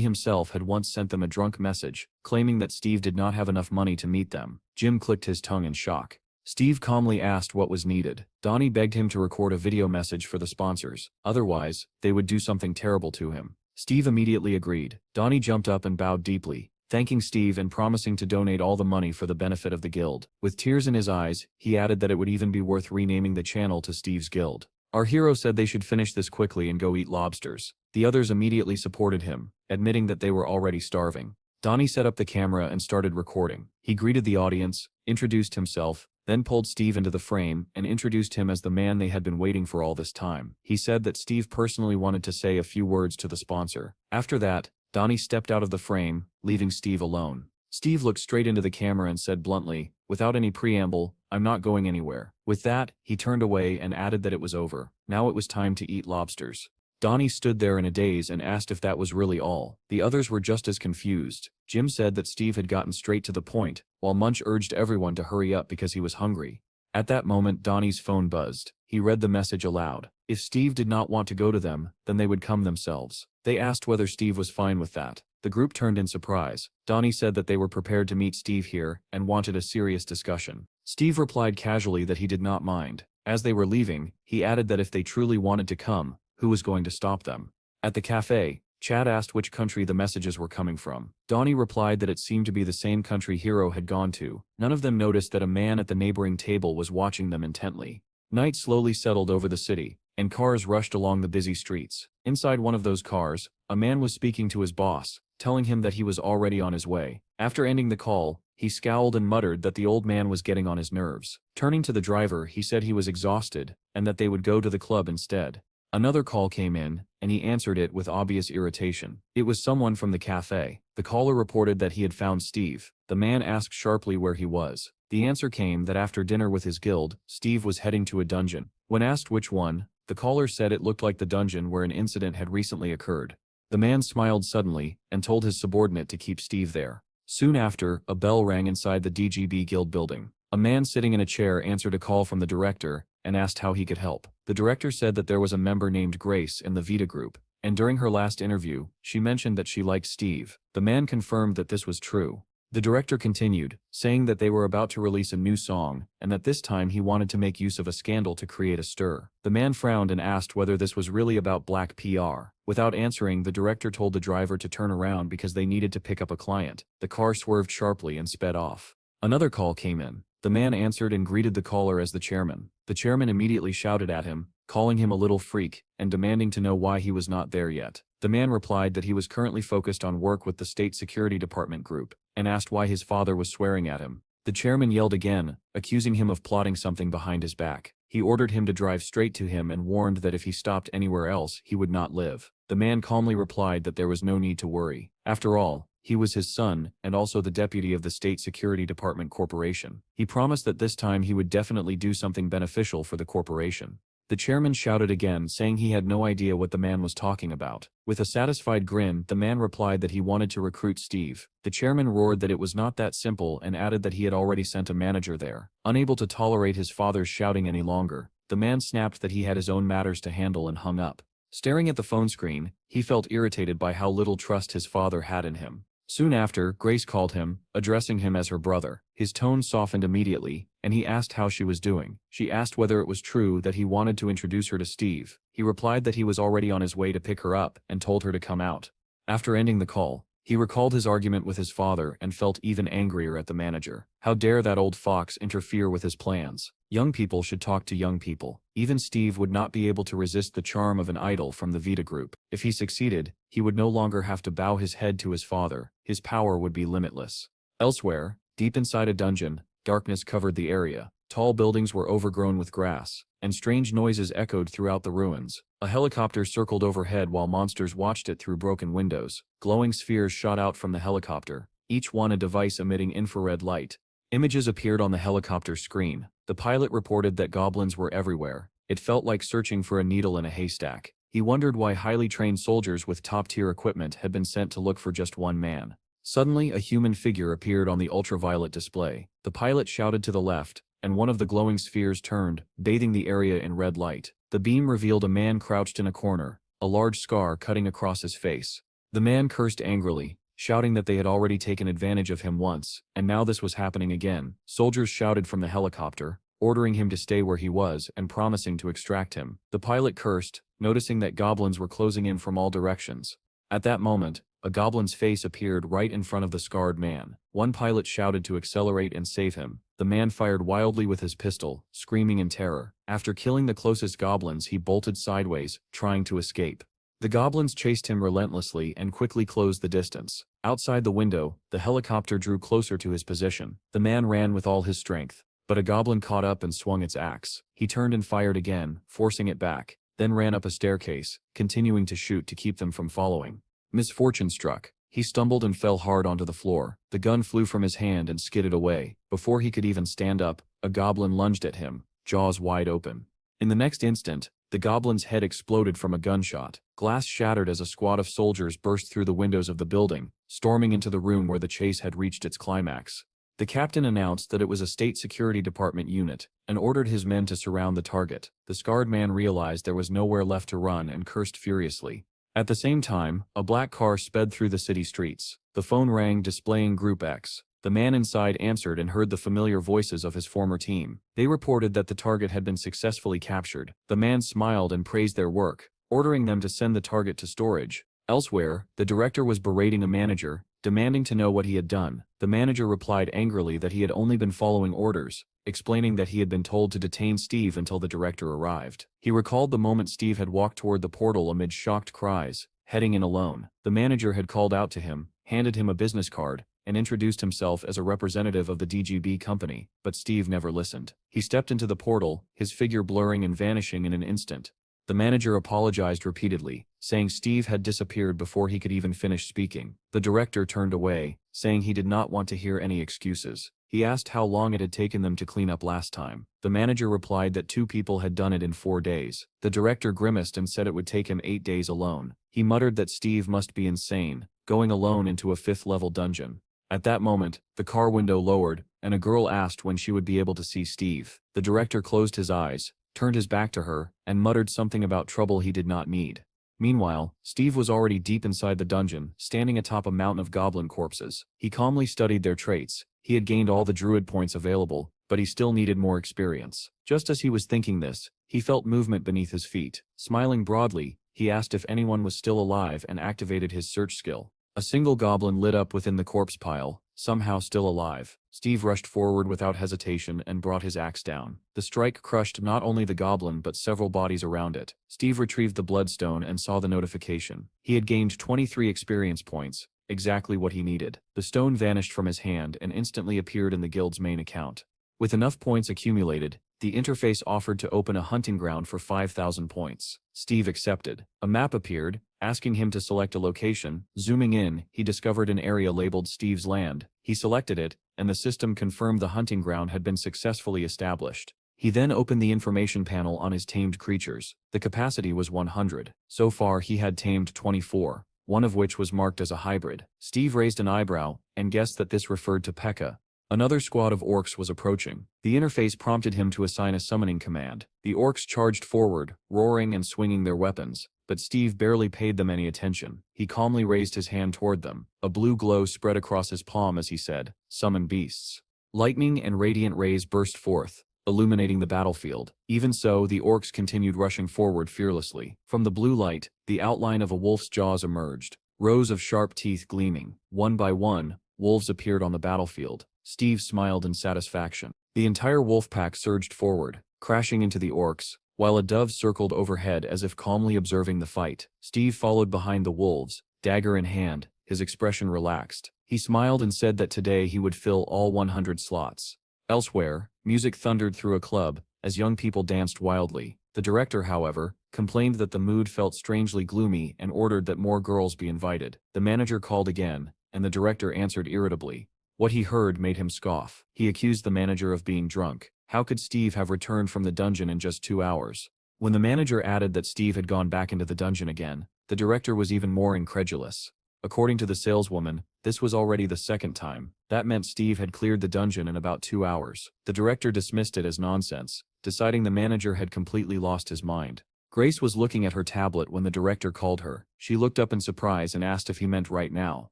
himself had once sent them a drunk message, claiming that Steve did not have enough money to meet them. Jim clicked his tongue in shock. Steve calmly asked what was needed. Donnie begged him to record a video message for the sponsors, otherwise, they would do something terrible to him. Steve immediately agreed. Donnie jumped up and bowed deeply, thanking Steve and promising to donate all the money for the benefit of the guild. With tears in his eyes, he added that it would even be worth renaming the channel to Steve's Guild. Our hero said they should finish this quickly and go eat lobsters. The others immediately supported him, admitting that they were already starving. Donnie set up the camera and started recording. He greeted the audience, introduced himself, then pulled Steve into the frame and introduced him as the man they had been waiting for all this time. He said that Steve personally wanted to say a few words to the sponsor. After that, Donnie stepped out of the frame, leaving Steve alone. Steve looked straight into the camera and said bluntly, without any preamble, "I'm not going anywhere." With that, he turned away and added that it was over. Now it was time to eat lobsters. Donnie stood there in a daze and asked if that was really all. The others were just as confused. Jim said that Steve had gotten straight to the point, while Munch urged everyone to hurry up because he was hungry. At that moment, Donnie's phone buzzed. He read the message aloud. If Steve did not want to go to them, then they would come themselves. They asked whether Steve was fine with that. The group turned in surprise. Donnie said that they were prepared to meet Steve here and wanted a serious discussion. Steve replied casually that he did not mind. As they were leaving, he added that if they truly wanted to come, who was going to stop them? At the cafe, Chad asked which country the messages were coming from. Donnie replied that it seemed to be the same country Hero had gone to. None of them noticed that a man at the neighboring table was watching them intently. Night slowly settled over the city, and cars rushed along the busy streets. Inside one of those cars, a man was speaking to his boss, telling him that he was already on his way. After ending the call, he scowled and muttered that the old man was getting on his nerves. Turning to the driver, he said he was exhausted, and that they would go to the club instead. Another call came in, and he answered it with obvious irritation. It was someone from the cafe. The caller reported that he had found Steve. The man asked sharply where he was. The answer came that after dinner with his guild, Steve was heading to a dungeon. When asked which one, the caller said it looked like the dungeon where an incident had recently occurred. The man smiled suddenly, and told his subordinate to keep Steve there. Soon after, a bell rang inside the DGB guild building. A man sitting in a chair answered a call from the director, and asked how he could help. The director said that there was a member named Grace in the Vita group, and during her last interview, she mentioned that she liked Steve. The man confirmed that this was true. The director continued, saying that they were about to release a new song, and that this time he wanted to make use of a scandal to create a stir. The man frowned and asked whether this was really about black PR. Without answering, the director told the driver to turn around because they needed to pick up a client. The car swerved sharply and sped off. Another call came in. The man answered and greeted the caller as the chairman. The chairman immediately shouted at him, calling him a little freak, and demanding to know why he was not there yet. The man replied that he was currently focused on work with the State Security Department group, and asked why his father was swearing at him. The chairman yelled again, accusing him of plotting something behind his back. He ordered him to drive straight to him and warned that if he stopped anywhere else, he would not live. The man calmly replied that there was no need to worry. After all, he was his son, and also the deputy of the State Security Department Corporation. He promised that this time he would definitely do something beneficial for the corporation. The chairman shouted again, saying he had no idea what the man was talking about. With a satisfied grin, the man replied that he wanted to recruit Steve. The chairman roared that it was not that simple and added that he had already sent a manager there. Unable to tolerate his father's shouting any longer, the man snapped that he had his own matters to handle and hung up. Staring at the phone screen, he felt irritated by how little trust his father had in him. Soon after, Grace called him, addressing him as her brother. His tone softened immediately, and he asked how she was doing. She asked whether it was true that he wanted to introduce her to Steve. He replied that he was already on his way to pick her up and told her to come out. After ending the call, he recalled his argument with his father and felt even angrier at the manager. How dare that old fox interfere with his plans? Young people should talk to young people. Even Steve would not be able to resist the charm of an idol from the Vita group. If he succeeded, he would no longer have to bow his head to his father. His power would be limitless. Elsewhere, deep inside a dungeon, darkness covered the area. Tall buildings were overgrown with grass, and strange noises echoed throughout the ruins. A helicopter circled overhead while monsters watched it through broken windows. Glowing spheres shot out from the helicopter, each one a device emitting infrared light. Images appeared on the helicopter screen. The pilot reported that goblins were everywhere. It felt like searching for a needle in a haystack. He wondered why highly trained soldiers with top-tier equipment had been sent to look for just one man. Suddenly, a human figure appeared on the ultraviolet display. The pilot shouted to the left, and one of the glowing spheres turned, bathing the area in red light. The beam revealed a man crouched in a corner, a large scar cutting across his face. The man cursed angrily, shouting that they had already taken advantage of him once, and now this was happening again. Soldiers shouted from the helicopter, ordering him to stay where he was and promising to extract him. The pilot cursed, noticing that goblins were closing in from all directions. At that moment, a goblin's face appeared right in front of the scarred man. One pilot shouted to accelerate and save him. The man fired wildly with his pistol, screaming in terror. After killing the closest goblins, he bolted sideways, trying to escape. The goblins chased him relentlessly and quickly closed the distance. Outside the window, the helicopter drew closer to his position. The man ran with all his strength, but a goblin caught up and swung its axe. He turned and fired again, forcing it back, then ran up a staircase, continuing to shoot to keep them from following. Misfortune struck. He stumbled and fell hard onto the floor. The gun flew from his hand and skidded away. Before he could even stand up, a goblin lunged at him, jaws wide open. In the next instant, the goblin's head exploded from a gunshot. Glass shattered as a squad of soldiers burst through the windows of the building, storming into the room where the chase had reached its climax. The captain announced that it was a State Security Department unit, and ordered his men to surround the target. The scarred man realized there was nowhere left to run and cursed furiously. At the same time, a black car sped through the city streets. The phone rang, displaying Group X. The man inside answered and heard the familiar voices of his former team. They reported that the target had been successfully captured. The man smiled and praised their work, ordering them to send the target to storage. Elsewhere, the director was berating a manager, demanding to know what he had done. The manager replied angrily that he had only been following orders, explaining that he had been told to detain Steve until the director arrived. He recalled the moment Steve had walked toward the portal amid shocked cries, heading in alone. The manager had called out to him, handed him a business card, and introduced himself as a representative of the DGB company, but Steve never listened. He stepped into the portal, his figure blurring and vanishing in an instant. The manager apologized repeatedly, saying Steve had disappeared before he could even finish speaking. The director turned away, saying he did not want to hear any excuses. He asked how long it had taken them to clean up last time. The manager replied that 2 people had done it in 4 days. The director grimaced and said it would take him 8 days alone. He muttered that Steve must be insane, going alone into a 5th-level dungeon. At that moment, the car window lowered, and a girl asked when she would be able to see Steve. The director closed his eyes, turned his back to her, and muttered something about trouble he did not need. Meanwhile, Steve was already deep inside the dungeon, standing atop a mountain of goblin corpses. He calmly studied their traits. He had gained all the druid points available, but he still needed more experience. Just as he was thinking this, he felt movement beneath his feet. Smiling broadly, he asked if anyone was still alive and activated his search skill. A single goblin lit up within the corpse pile, somehow still alive. Steve rushed forward without hesitation and brought his axe down. The strike crushed not only the goblin but several bodies around it. Steve retrieved the bloodstone and saw the notification. He had gained 23 experience points, exactly what he needed. The stone vanished from his hand and instantly appeared in the guild's main account. With enough points accumulated, the interface offered to open a hunting ground for 5,000 points. Steve accepted. A map appeared, asking him to select a location. Zooming in, he discovered an area labeled Steve's Land. He selected it, and the system confirmed the hunting ground had been successfully established. He then opened the information panel on his tamed creatures. The capacity was 100. So far he had tamed 24, one of which was marked as a hybrid. Steve raised an eyebrow, and guessed that this referred to P.E.K.K.A. Another squad of orcs was approaching. The interface prompted him to assign a summoning command. The orcs charged forward, roaring and swinging their weapons, but Steve barely paid them any attention. He calmly raised his hand toward them. A blue glow spread across his palm as he said, "Summon beasts." Lightning and radiant rays burst forth, illuminating the battlefield. Even so, the orcs continued rushing forward fearlessly. From the blue light, the outline of a wolf's jaws emerged, rows of sharp teeth gleaming. One by one, wolves appeared on the battlefield. Steve smiled in satisfaction. The entire wolf pack surged forward, crashing into the orcs, while a dove circled overhead as if calmly observing the fight. Steve followed behind the wolves, dagger in hand, his expression relaxed. He smiled and said that today he would fill all 100 slots. Elsewhere, music thundered through a club, as young people danced wildly. The director, however, complained that the mood felt strangely gloomy and ordered that more girls be invited. The manager called again, and the director answered irritably. What he heard made him scoff. He accused the manager of being drunk. How could Steve have returned from the dungeon in just 2 hours? When the manager added that Steve had gone back into the dungeon again, the director was even more incredulous. According to the saleswoman, this was already the 2nd time. That meant Steve had cleared the dungeon in about 2 hours. The director dismissed it as nonsense, deciding the manager had completely lost his mind. Grace was looking at her tablet when the director called her. She looked up in surprise and asked if he meant right now.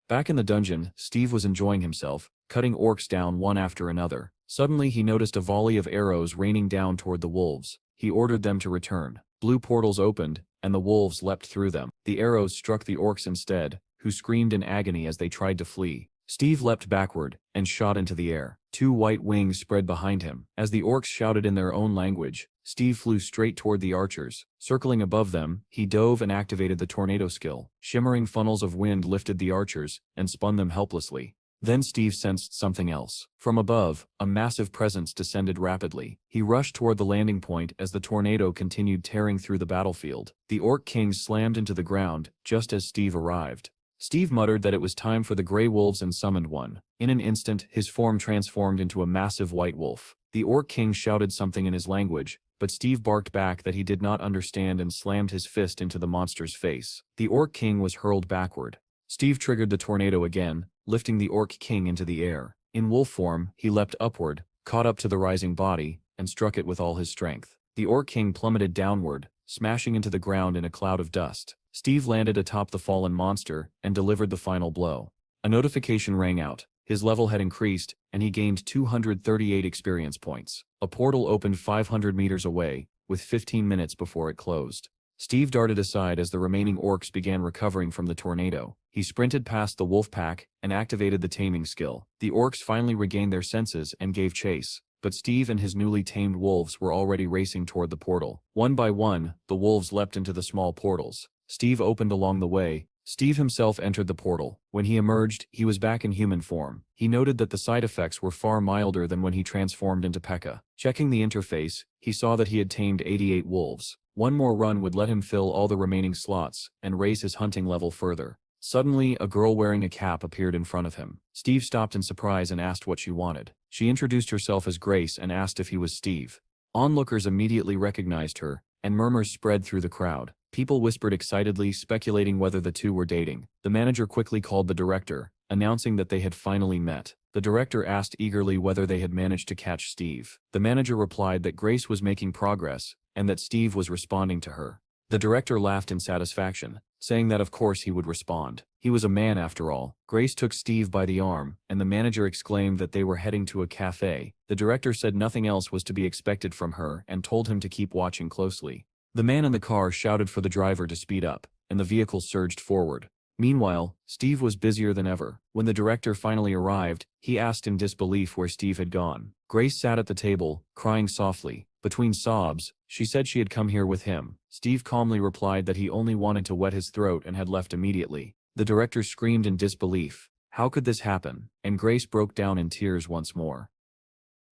Back in the dungeon, Steve was enjoying himself, cutting orcs down one after another. Suddenly he noticed a volley of arrows raining down toward the wolves. He ordered them to return. Blue portals opened, and the wolves leapt through them. The arrows struck the orcs instead, who screamed in agony as they tried to flee. Steve leapt backward, and shot into the air. 2 white wings spread behind him. As the orcs shouted in their own language, Steve flew straight toward the archers. Circling above them, he dove and activated the tornado skill. Shimmering funnels of wind lifted the archers, and spun them helplessly. Then Steve sensed something else. From above, a massive presence descended rapidly. He rushed toward the landing point as the tornado continued tearing through the battlefield. The Orc King slammed into the ground, just as Steve arrived. Steve muttered that it was time for the Grey Wolves and summoned one. In an instant, his form transformed into a massive white wolf. The Orc King shouted something in his language, but Steve barked back that he did not understand and slammed his fist into the monster's face. The Orc King was hurled backward. Steve triggered the tornado again, lifting the Orc King into the air. In wolf form, he leapt upward, caught up to the rising body, and struck it with all his strength. The Orc King plummeted downward, smashing into the ground in a cloud of dust. Steve landed atop the fallen monster and delivered the final blow. A notification rang out. His level had increased, and he gained 238 experience points. A portal opened 500 meters away, with 15 minutes before it closed. Steve darted aside as the remaining orcs began recovering from the tornado. He sprinted past the wolf pack and activated the taming skill. The orcs finally regained their senses and gave chase, but Steve and his newly tamed wolves were already racing toward the portal. One by one, the wolves leapt into the small portals. Steve opened along the way. Steve himself entered the portal. When he emerged, he was back in human form. He noted that the side effects were far milder than when he transformed into P.E.K.K.A. Checking the interface, he saw that he had tamed 88 wolves. One more run would let him fill all the remaining slots and raise his hunting level further. Suddenly, a girl wearing a cap appeared in front of him. Steve stopped in surprise and asked what she wanted. She introduced herself as Grace and asked if he was Steve. Onlookers immediately recognized her, and murmurs spread through the crowd. People whispered excitedly, speculating whether the two were dating. The manager quickly called the director, announcing that they had finally met. The director asked eagerly whether they had managed to catch Steve. The manager replied that Grace was making progress, and that Steve was responding to her. The director laughed in satisfaction, saying that of course he would respond. He was a man after all. Grace took Steve by the arm, and the manager exclaimed that they were heading to a cafe. The director said nothing else was to be expected from her and told him to keep watching closely. The man in the car shouted for the driver to speed up, and the vehicle surged forward. Meanwhile, Steve was busier than ever. When the director finally arrived, he asked in disbelief where Steve had gone. Grace sat at the table, crying softly. Between sobs, she said she had come here with him. Steve calmly replied that he only wanted to wet his throat and had left immediately. The director screamed in disbelief. How could this happen? And Grace broke down in tears once more.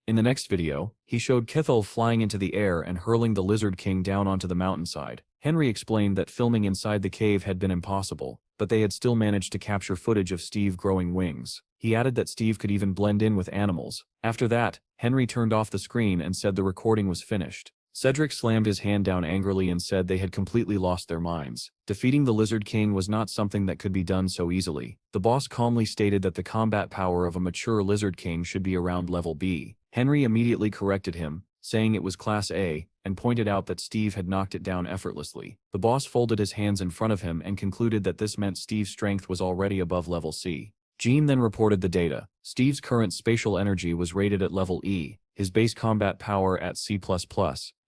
In the next video, he showed Kithel flying into the air and hurling the Lizard King down onto the mountainside. Henry explained that filming inside the cave had been impossible, but they had still managed to capture footage of Steve growing wings. He added that Steve could even blend in with animals. After that, Henry turned off the screen and said the recording was finished. Cedric slammed his hand down angrily and said they had completely lost their minds. Defeating the Lizard King was not something that could be done so easily. The boss calmly stated that the combat power of a mature Lizard King should be around level B. Henry immediately corrected him, saying it was Class A, and pointed out that Steve had knocked it down effortlessly. The boss folded his hands in front of him and concluded that this meant Steve's strength was already above level C. Jean then reported the data. Steve's current spatial energy was rated at level E, his base combat power at C++,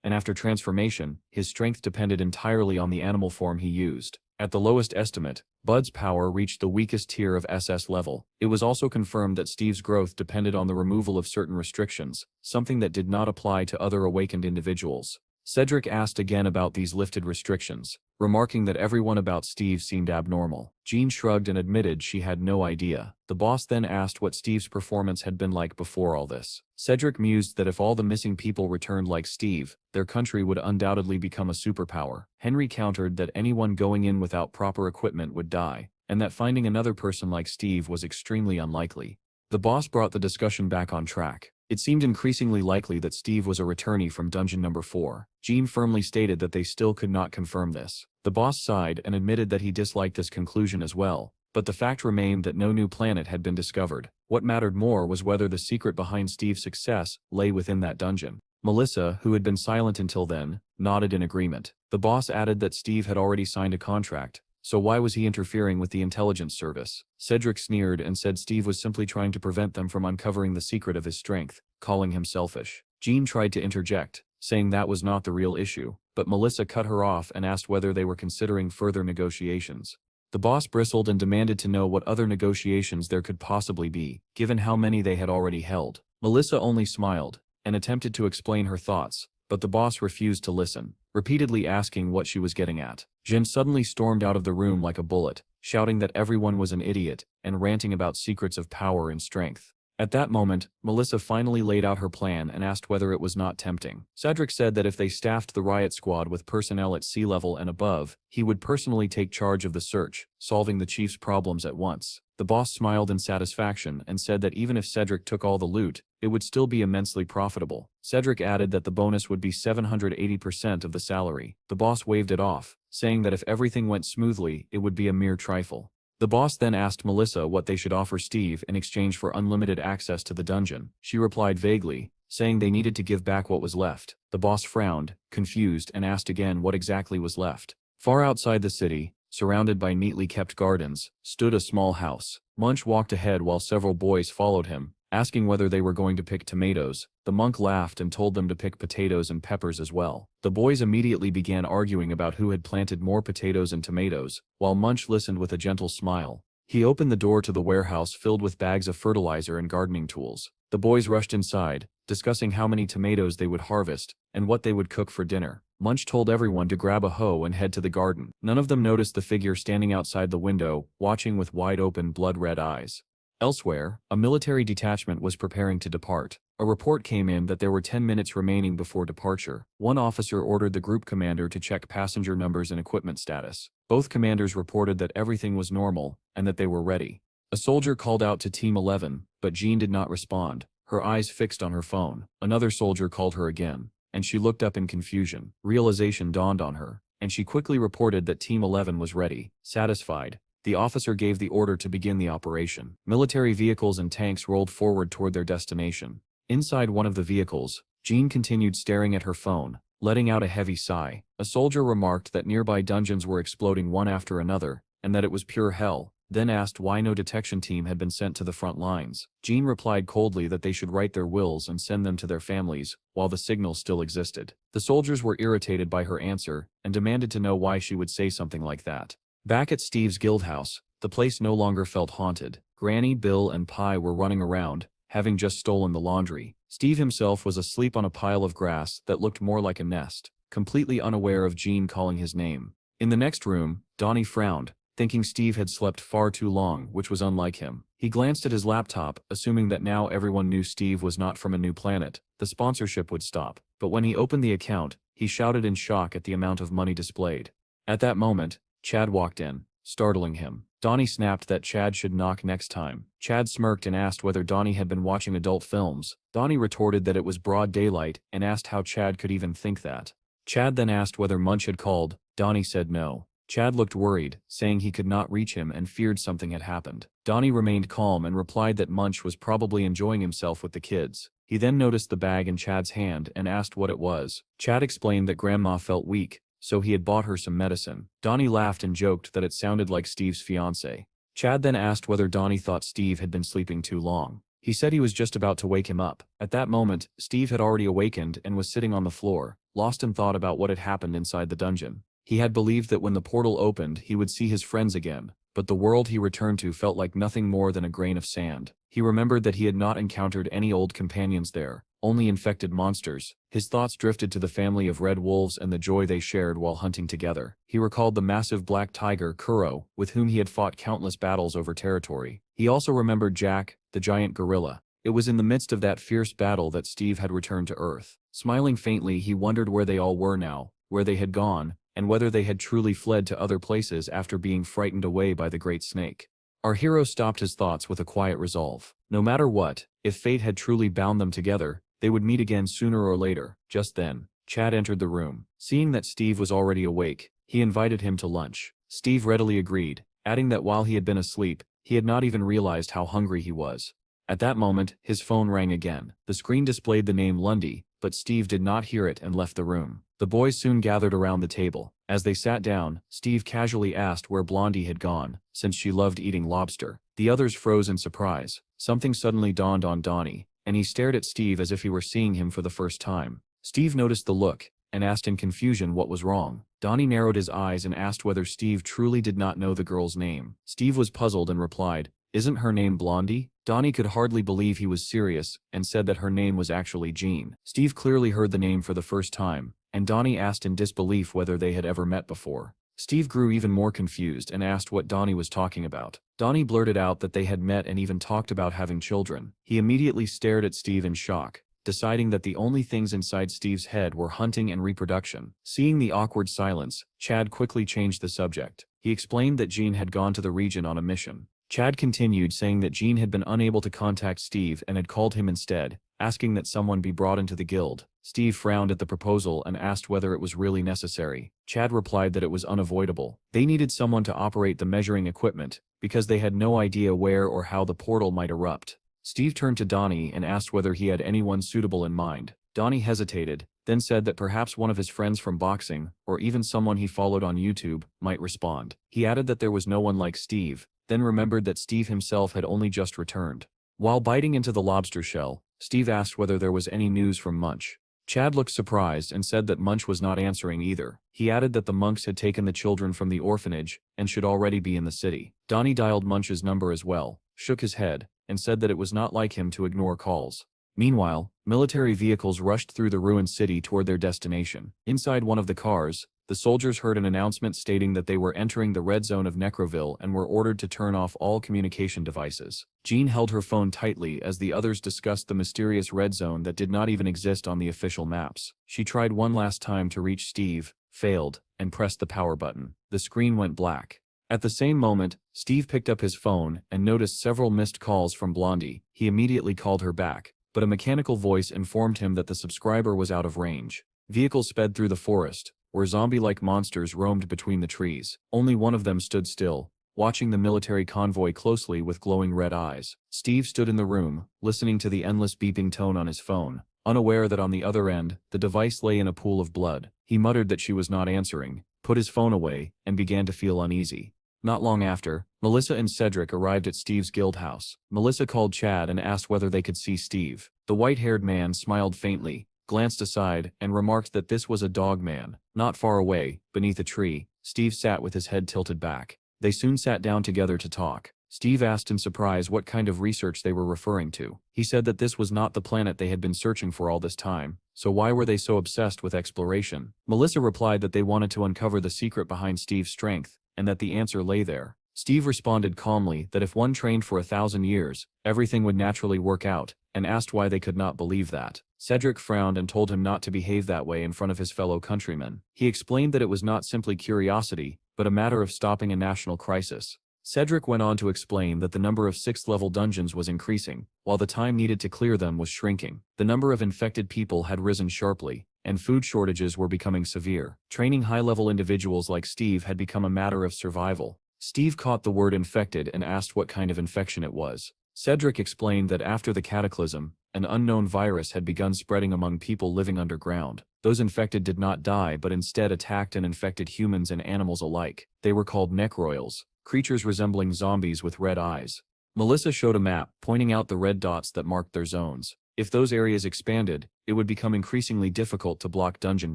and after transformation, his strength depended entirely on the animal form he used. At the lowest estimate, Bud's power reached the weakest tier of SS level. It was also confirmed that Steve's growth depended on the removal of certain restrictions, something that did not apply to other awakened individuals. Cedric asked again about these lifted restrictions, remarking that everyone about Steve seemed abnormal. Jean shrugged and admitted she had no idea. The boss then asked what Steve's performance had been like before all this. Cedric mused that if all the missing people returned like Steve, their country would undoubtedly become a superpower. Henry countered that anyone going in without proper equipment would die, and that finding another person like Steve was extremely unlikely. The boss brought the discussion back on track. It seemed increasingly likely that Steve was a returnee from dungeon number 4. Jean firmly stated that they still could not confirm this. The boss sighed and admitted that he disliked this conclusion as well, but the fact remained that no new planet had been discovered. What mattered more was whether the secret behind Steve's success lay within that dungeon. Melissa, who had been silent until then, nodded in agreement. The boss added that Steve had already signed a contract, so why was he interfering with the intelligence service? Cedric sneered and said Steve was simply trying to prevent them from uncovering the secret of his strength, calling him selfish. Jean tried to interject, saying that was not the real issue, but Melissa cut her off and asked whether they were considering further negotiations. The boss bristled and demanded to know what other negotiations there could possibly be, given how many they had already held. Melissa only smiled, and attempted to explain her thoughts, but the boss refused to listen, repeatedly asking what she was getting at. Jean suddenly stormed out of the room like a bullet, shouting that everyone was an idiot, and ranting about secrets of power and strength. At that moment, Melissa finally laid out her plan and asked whether it was not tempting. Cedric said that if they staffed the riot squad with personnel at sea level and above, he would personally take charge of the search, solving the chief's problems at once. The boss smiled in satisfaction and said that even if Cedric took all the loot, it would still be immensely profitable. Cedric added that the bonus would be 780% of the salary. The boss waved it off, saying that if everything went smoothly, it would be a mere trifle. The boss then asked Melissa what they should offer Steve in exchange for unlimited access to the dungeon. She replied vaguely, saying they needed to give back what was left. The boss frowned, confused, and asked again what exactly was left. Far outside the city, surrounded by neatly kept gardens, stood a small house. Munch walked ahead while several boys followed him, asking whether they were going to pick tomatoes. The monk laughed and told them to pick potatoes and peppers as well. The boys immediately began arguing about who had planted more potatoes and tomatoes, while Munch listened with a gentle smile. He opened the door to the warehouse filled with bags of fertilizer and gardening tools. The boys rushed inside, discussing how many tomatoes they would harvest and what they would cook for dinner. Munch told everyone to grab a hoe and head to the garden. None of them noticed the figure standing outside the window, watching with wide-open blood-red eyes. Elsewhere, a military detachment was preparing to depart. A report came in that there were 10 minutes remaining before departure. One officer ordered the group commander to check passenger numbers and equipment status. Both commanders reported that everything was normal and that they were ready. A soldier called out to Team 11, but Jean did not respond, her eyes fixed on her phone. Another soldier called her again, and she looked up in confusion. Realization dawned on her, and she quickly reported that Team 11 was ready. Satisfied, the officer gave the order to begin the operation. Military vehicles and tanks rolled forward toward their destination. Inside one of the vehicles, Jean continued staring at her phone, letting out a heavy sigh. A soldier remarked that nearby dungeons were exploding one after another, and that it was pure hell, then asked why no detection team had been sent to the front lines. Jean replied coldly that they should write their wills and send them to their families, while the signal still existed. The soldiers were irritated by her answer, and demanded to know why she would say something like that. Back at Steve's guild house, the place no longer felt haunted. Granny, Bill, and Pi were running around, having just stolen the laundry. Steve himself was asleep on a pile of grass that looked more like a nest, completely unaware of Jean calling his name. In the next room, Donnie frowned, thinking Steve had slept far too long, which was unlike him. He glanced at his laptop, assuming that now everyone knew Steve was not from a new planet. The sponsorship would stop. But when he opened the account, he shouted in shock at the amount of money displayed. At that moment, Chad walked in, startling him. Donnie snapped that Chad should knock next time. Chad smirked and asked whether Donnie had been watching adult films. Donnie retorted that it was broad daylight and asked how Chad could even think that. Chad then asked whether Munch had called. Donnie said no. Chad looked worried, saying he could not reach him and feared something had happened. Donnie remained calm and replied that Munch was probably enjoying himself with the kids. He then noticed the bag in Chad's hand and asked what it was. Chad explained that Grandma felt weak, so he had bought her some medicine. Donnie laughed and joked that it sounded like Steve's fiancée. Chad then asked whether Donnie thought Steve had been sleeping too long. He said he was just about to wake him up. At that moment, Steve had already awakened and was sitting on the floor, lost in thought about what had happened inside the dungeon. He had believed that when the portal opened he would see his friends again, but the world he returned to felt like nothing more than a grain of sand. He remembered that he had not encountered any old companions there, only infected monsters. His thoughts drifted to the family of red wolves and the joy they shared while hunting together. He recalled the massive black tiger, Kuro, with whom he had fought countless battles over territory. He also remembered Jack, the giant gorilla. It was in the midst of that fierce battle that Steve had returned to Earth. Smiling faintly, he wondered where they all were now, where they had gone, and whether they had truly fled to other places after being frightened away by the great snake. Our hero stopped his thoughts with a quiet resolve. No matter what, if fate had truly bound them together, they would meet again sooner or later. Just then, Chad entered the room. Seeing that Steve was already awake, he invited him to lunch. Steve readily agreed, adding that while he had been asleep, he had not even realized how hungry he was. At that moment, his phone rang again. The screen displayed the name Lundy, but Steve did not hear it and left the room. The boys soon gathered around the table. As they sat down, Steve casually asked where Blondie had gone, since she loved eating lobster. The others froze in surprise. Something suddenly dawned on Donnie, and he stared at Steve as if he were seeing him for the first time. Steve noticed the look, and asked in confusion what was wrong. Donnie narrowed his eyes and asked whether Steve truly did not know the girl's name. Steve was puzzled and replied, "Isn't her name Blondie?" Donnie could hardly believe he was serious, and said that her name was actually Jean. Steve clearly heard the name for the first time, and Donnie asked in disbelief whether they had ever met before. Steve grew even more confused and asked what Donnie was talking about. Donnie blurted out that they had met and even talked about having children. He immediately stared at Steve in shock, deciding that the only things inside Steve's head were hunting and reproduction. Seeing the awkward silence, Chad quickly changed the subject. He explained that Jean had gone to the region on a mission. Chad continued, saying that Jean had been unable to contact Steve and had called him instead, asking that someone be brought into the guild. Steve frowned at the proposal and asked whether it was really necessary. Chad replied that it was unavoidable. They needed someone to operate the measuring equipment, because they had no idea where or how the portal might erupt. Steve turned to Donnie and asked whether he had anyone suitable in mind. Donnie hesitated, then said that perhaps one of his friends from boxing, or even someone he followed on YouTube, might respond. He added that there was no one like Steve, then remembered that Steve himself had only just returned. While biting into the lobster shell, Steve asked whether there was any news from Munch. Chad looked surprised and said that Munch was not answering either. He added that the monks had taken the children from the orphanage and should already be in the city. Donnie dialed Munch's number as well, shook his head, and said that it was not like him to ignore calls. Meanwhile, military vehicles rushed through the ruined city toward their destination. Inside one of the cars, the soldiers heard an announcement stating that they were entering the red zone of Necroville and were ordered to turn off all communication devices. Jean held her phone tightly as the others discussed the mysterious red zone that did not even exist on the official maps. She tried one last time to reach Steve, failed, and pressed the power button. The screen went black. At the same moment, Steve picked up his phone and noticed several missed calls from Blondie. He immediately called her back, but a mechanical voice informed him that the subscriber was out of range. Vehicles sped through the forest, where zombie-like monsters roamed between the trees. Only one of them stood still, watching the military convoy closely with glowing red eyes. Steve stood in the room, listening to the endless beeping tone on his phone, unaware that on the other end, the device lay in a pool of blood. He muttered that she was not answering, put his phone away, and began to feel uneasy. Not long after, Melissa and Cedric arrived at Steve's guild house. Melissa called Chad and asked whether they could see Steve. The white-haired man smiled faintly, glanced aside, and remarked that this was a dog man. Not far away, beneath a tree, Steve sat with his head tilted back. They soon sat down together to talk. Steve asked in surprise what kind of research they were referring to. He said that this was not the planet they had been searching for all this time, so why were they so obsessed with exploration? Melissa replied that they wanted to uncover the secret behind Steve's strength, and that the answer lay there. Steve responded calmly that if one trained for 1,000 years, everything would naturally work out, and asked why they could not believe that. Cedric frowned and told him not to behave that way in front of his fellow countrymen. He explained that it was not simply curiosity, but a matter of stopping a national crisis. Cedric went on to explain that the number of 6th-level dungeons was increasing, while the time needed to clear them was shrinking. The number of infected people had risen sharply, and food shortages were becoming severe. Training high-level individuals like Steve had become a matter of survival. Steve caught the word infected and asked what kind of infection it was. Cedric explained that after the cataclysm, an unknown virus had begun spreading among people living underground. Those infected did not die but instead attacked and infected humans and animals alike. They were called necroils, creatures resembling zombies with red eyes. Melissa showed a map, pointing out the red dots that marked their zones. If those areas expanded, it would become increasingly difficult to block dungeon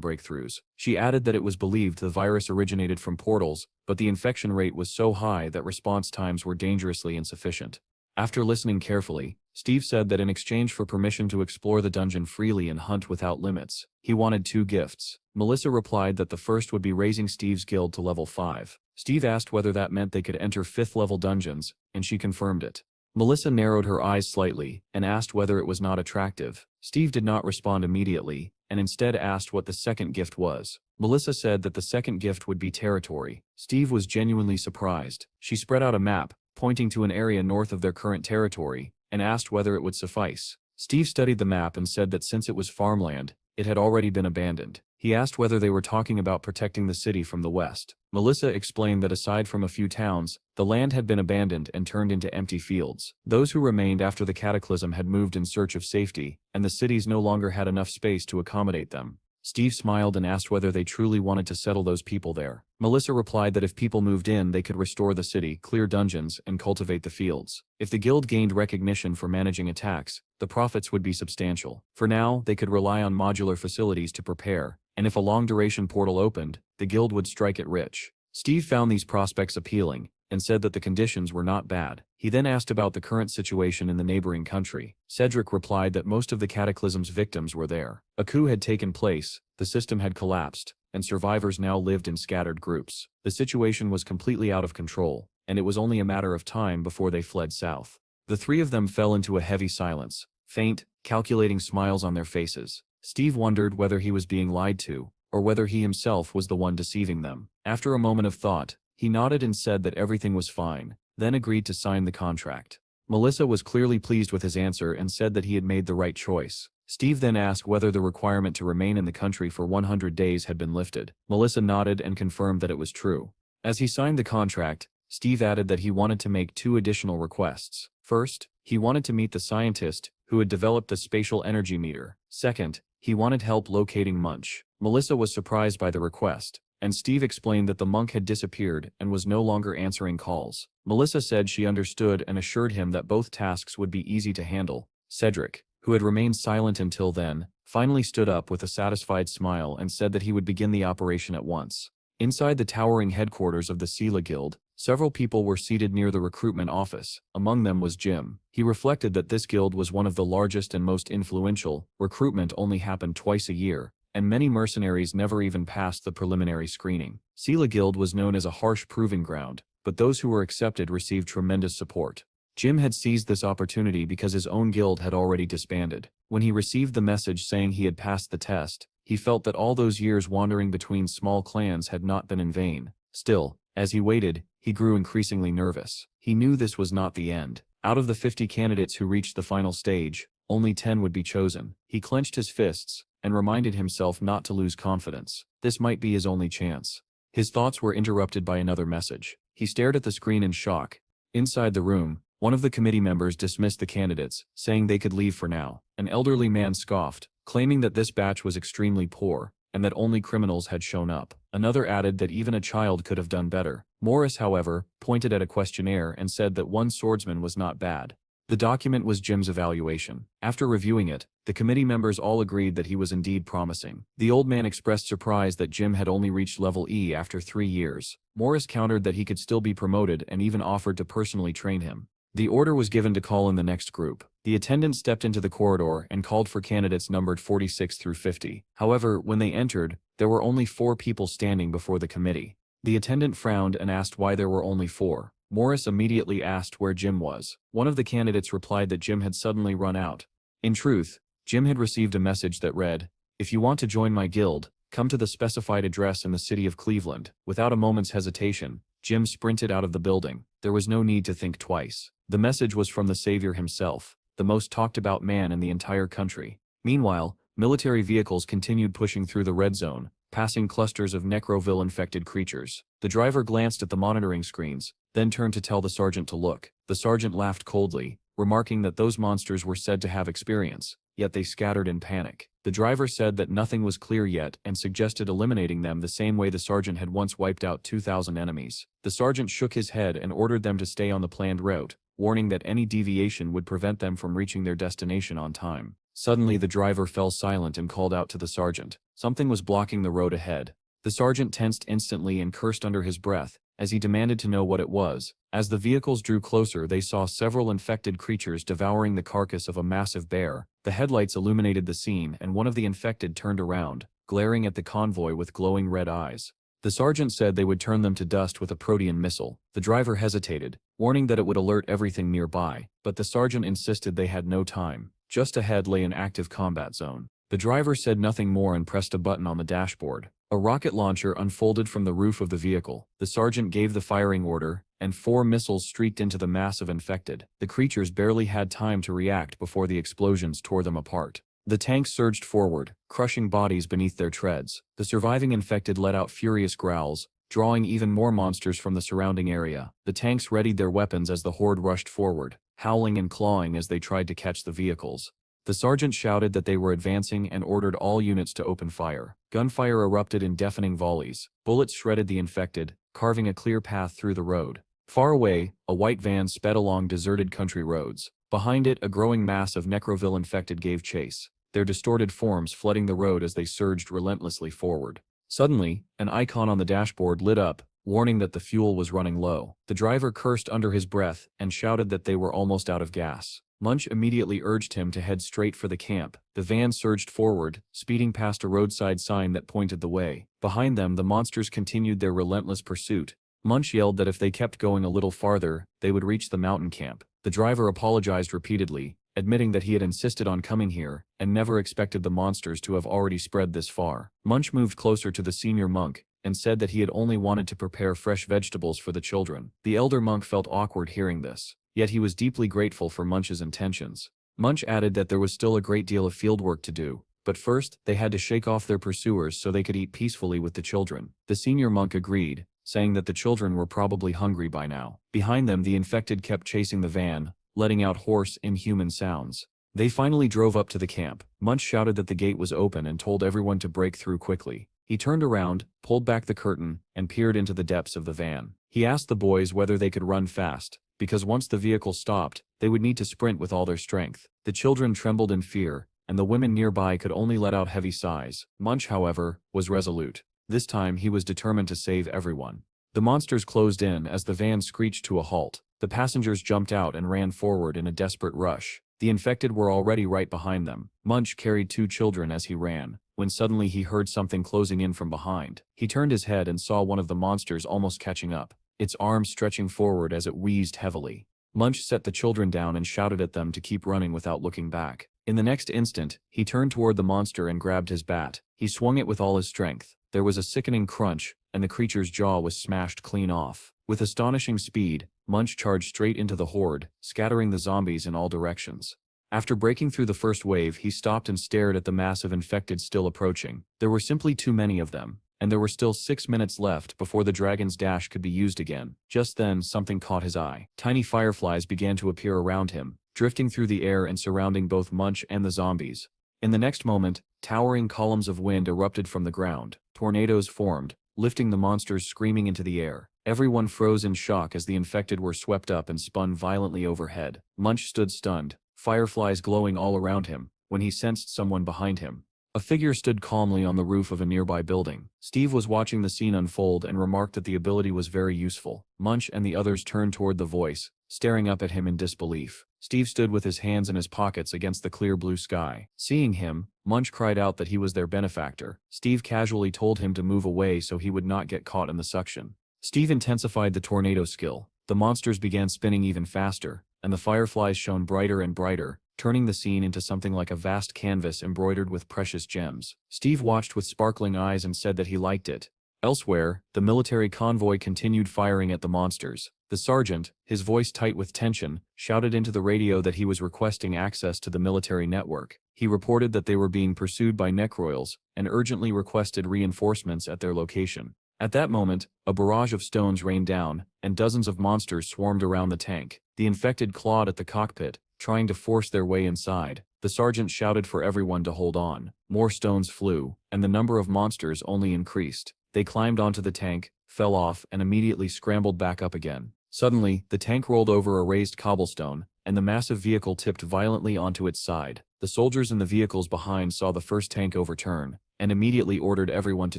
breakthroughs. She added that it was believed the virus originated from portals, but the infection rate was so high that response times were dangerously insufficient. After listening carefully, Steve said that in exchange for permission to explore the dungeon freely and hunt without limits, he wanted 2 gifts. Melissa replied that the first would be raising Steve's guild to level 5. Steve asked whether that meant they could enter 5th-level dungeons, and she confirmed it. Melissa narrowed her eyes slightly and asked whether it was not attractive. Steve did not respond immediately, and instead asked what the second gift was. Melissa said that the second gift would be territory. Steve was genuinely surprised. She spread out a map, pointing to an area north of their current territory, and asked whether it would suffice. Steve studied the map and said that since it was farmland, it had already been abandoned. He asked whether they were talking about protecting the city from the west. Melissa explained that aside from a few towns, the land had been abandoned and turned into empty fields. Those who remained after the cataclysm had moved in search of safety, and the cities no longer had enough space to accommodate them. Steve smiled and asked whether they truly wanted to settle those people there. Melissa replied that if people moved in, they could restore the city, clear dungeons, and cultivate the fields. If the guild gained recognition for managing attacks, the profits would be substantial. For now, they could rely on modular facilities to prepare, and if a long-duration portal opened, the guild would strike it rich. Steve found these prospects appealing, and said that the conditions were not bad. He then asked about the current situation in the neighboring country. Cedric replied that most of the cataclysm's victims were there. A coup had taken place, the system had collapsed, and survivors now lived in scattered groups. The situation was completely out of control, and it was only a matter of time before they fled south. The 3 of them fell into a heavy silence, faint, calculating smiles on their faces. Steve wondered whether he was being lied to, or whether he himself was the one deceiving them. After a moment of thought, he nodded and said that everything was fine, then agreed to sign the contract. Melissa was clearly pleased with his answer and said that he had made the right choice. Steve then asked whether the requirement to remain in the country for 100 days had been lifted. Melissa nodded and confirmed that it was true. As he signed the contract, Steve added that he wanted to make 2 additional requests. First, he wanted to meet the scientist who had developed the spatial energy meter. Second, he wanted help locating Munch. Melissa was surprised by the request, and Steve explained that the monk had disappeared and was no longer answering calls. Melissa said she understood and assured him that both tasks would be easy to handle. Cedric, who had remained silent until then, finally stood up with a satisfied smile and said that he would begin the operation at once. Inside the towering headquarters of the Sela Guild, several people were seated near the recruitment office. Among them was Jim. He reflected that this guild was one of the largest and most influential. Recruitment only happened twice a year, and many mercenaries never even passed the preliminary screening. Sela Guild was known as a harsh proving ground, but those who were accepted received tremendous support. Jim had seized this opportunity because his own guild had already disbanded. When he received the message saying he had passed the test, he felt that all those years wandering between small clans had not been in vain. Still, as he waited, he grew increasingly nervous. He knew this was not the end. Out of the 50 candidates who reached the final stage, only 10 would be chosen. He clenched his fists and reminded himself not to lose confidence. This might be his only chance. His thoughts were interrupted by another message. He stared at the screen in shock. Inside the room, one of the committee members dismissed the candidates, saying they could leave for now. An elderly man scoffed, claiming that this batch was extremely poor, and that only criminals had shown up. Another added that even a child could have done better. Morris, however, pointed at a questionnaire and said that one swordsman was not bad. The document was Jim's evaluation. After reviewing it, the committee members all agreed that he was indeed promising. The old man expressed surprise that Jim had only reached level E after 3 years. Morris countered that he could still be promoted and even offered to personally train him. The order was given to call in the next group. The attendant stepped into the corridor and called for candidates numbered 46 through 50. However, when they entered, there were only 4 people standing before the committee. The attendant frowned and asked why there were only 4. Morris immediately asked where Jim was. One of the candidates replied that Jim had suddenly run out. In truth, Jim had received a message that read, "If you want to join my guild, come to the specified address in the city of Cleveland." Without a moment's hesitation, Jim sprinted out of the building. There was no need to think twice. The message was from the Savior himself, the most talked about man in the entire country. Meanwhile, military vehicles continued pushing through the red zone, passing clusters of Necroville-infected creatures. The driver glanced at the monitoring screens, then turned to tell the sergeant to look. The sergeant laughed coldly, remarking that those monsters were said to have experience, yet they scattered in panic. The driver said that nothing was clear yet and suggested eliminating them the same way the sergeant had once wiped out 2,000 enemies. The sergeant shook his head and ordered them to stay on the planned route, warning that any deviation would prevent them from reaching their destination on time. Suddenly the driver fell silent and called out to the sergeant. Something was blocking the road ahead. The sergeant tensed instantly and cursed under his breath, as he demanded to know what it was. As the vehicles drew closer, they saw several infected creatures devouring the carcass of a massive bear. The headlights illuminated the scene and one of the infected turned around, glaring at the convoy with glowing red eyes. The sergeant said they would turn them to dust with a protean missile. The driver hesitated, warning that it would alert everything nearby, but the sergeant insisted they had no time. Just ahead lay an active combat zone. The driver said nothing more and pressed a button on the dashboard. A rocket launcher unfolded from the roof of the vehicle. The sergeant gave the firing order, and 4 missiles streaked into the mass of infected. The creatures barely had time to react before the explosions tore them apart. The tanks surged forward, crushing bodies beneath their treads. The surviving infected let out furious growls, drawing even more monsters from the surrounding area. The tanks readied their weapons as the horde rushed forward, howling and clawing as they tried to catch the vehicles. The sergeant shouted that they were advancing and ordered all units to open fire. Gunfire erupted in deafening volleys. Bullets shredded the infected, carving a clear path through the road. Far away, a white van sped along deserted country roads. Behind it, a growing mass of Necroville infected gave chase, their distorted forms flooding the road as they surged relentlessly forward. Suddenly, an icon on the dashboard lit up, warning that the fuel was running low. The driver cursed under his breath and shouted that they were almost out of gas. Munch immediately urged him to head straight for the camp. The van surged forward, speeding past a roadside sign that pointed the way. Behind them, the monsters continued their relentless pursuit. Munch yelled that if they kept going a little farther, they would reach the mountain camp. The driver apologized repeatedly, admitting that he had insisted on coming here and never expected the monsters to have already spread this far. Munch moved closer to the senior monk and said that he had only wanted to prepare fresh vegetables for the children. The elder monk felt awkward hearing this, yet he was deeply grateful for Munch's intentions. Munch added that there was still a great deal of field work to do, but first they had to shake off their pursuers so they could eat peacefully with the children. The senior monk agreed, saying that the children were probably hungry by now. Behind them, the infected kept chasing the van, letting out hoarse, inhuman sounds. They finally drove up to the camp. Munch shouted that the gate was open and told everyone to break through quickly. He turned around, pulled back the curtain, and peered into the depths of the van. He asked the boys whether they could run fast, because once the vehicle stopped, they would need to sprint with all their strength. The children trembled in fear, and the women nearby could only let out heavy sighs. Munch, however, was resolute. This time he was determined to save everyone. The monsters closed in as the van screeched to a halt. The passengers jumped out and ran forward in a desperate rush. The infected were already right behind them. Munch carried 2 children as he ran, when suddenly he heard something closing in from behind. He turned his head and saw one of the monsters almost catching up, its arms stretching forward as it wheezed heavily. Munch set the children down and shouted at them to keep running without looking back. In the next instant, he turned toward the monster and grabbed his bat. He swung it with all his strength. There was a sickening crunch, and the creature's jaw was smashed clean off. With astonishing speed, Munch charged straight into the horde, scattering the zombies in all directions. After breaking through the first wave, he stopped and stared at the mass of infected still approaching. There were simply too many of them, and there were still 6 minutes left before the dragon's dash could be used again. Just then, something caught his eye. Tiny fireflies began to appear around him, drifting through the air and surrounding both Munch and the zombies. In the next moment, towering columns of wind erupted from the ground. Tornadoes formed, lifting the monsters screaming into the air. Everyone froze in shock as the infected were swept up and spun violently overhead. Munch stood stunned, fireflies glowing all around him, when he sensed someone behind him. A figure stood calmly on the roof of a nearby building. Steve was watching the scene unfold and remarked that the ability was very useful. Munch and the others turned toward the voice, staring up at him in disbelief. Steve stood with his hands in his pockets against the clear blue sky. Seeing him, Munch cried out that he was their benefactor. Steve casually told him to move away so he would not get caught in the suction. Steve intensified the tornado skill. The monsters began spinning even faster, and the fireflies shone brighter and brighter, turning the scene into something like a vast canvas embroidered with precious gems. Steve watched with sparkling eyes and said that he liked it. Elsewhere, the military convoy continued firing at the monsters. The sergeant, his voice tight with tension, shouted into the radio that he was requesting access to the military network. He reported that they were being pursued by necroils and urgently requested reinforcements at their location. At that moment, a barrage of stones rained down, and dozens of monsters swarmed around the tank. The infected clawed at the cockpit, trying to force their way inside. The sergeant shouted for everyone to hold on. More stones flew, and the number of monsters only increased. They climbed onto the tank, fell off, and immediately scrambled back up again. Suddenly, the tank rolled over a raised cobblestone, and the massive vehicle tipped violently onto its side. The soldiers in the vehicles behind saw the first tank overturn, and immediately ordered everyone to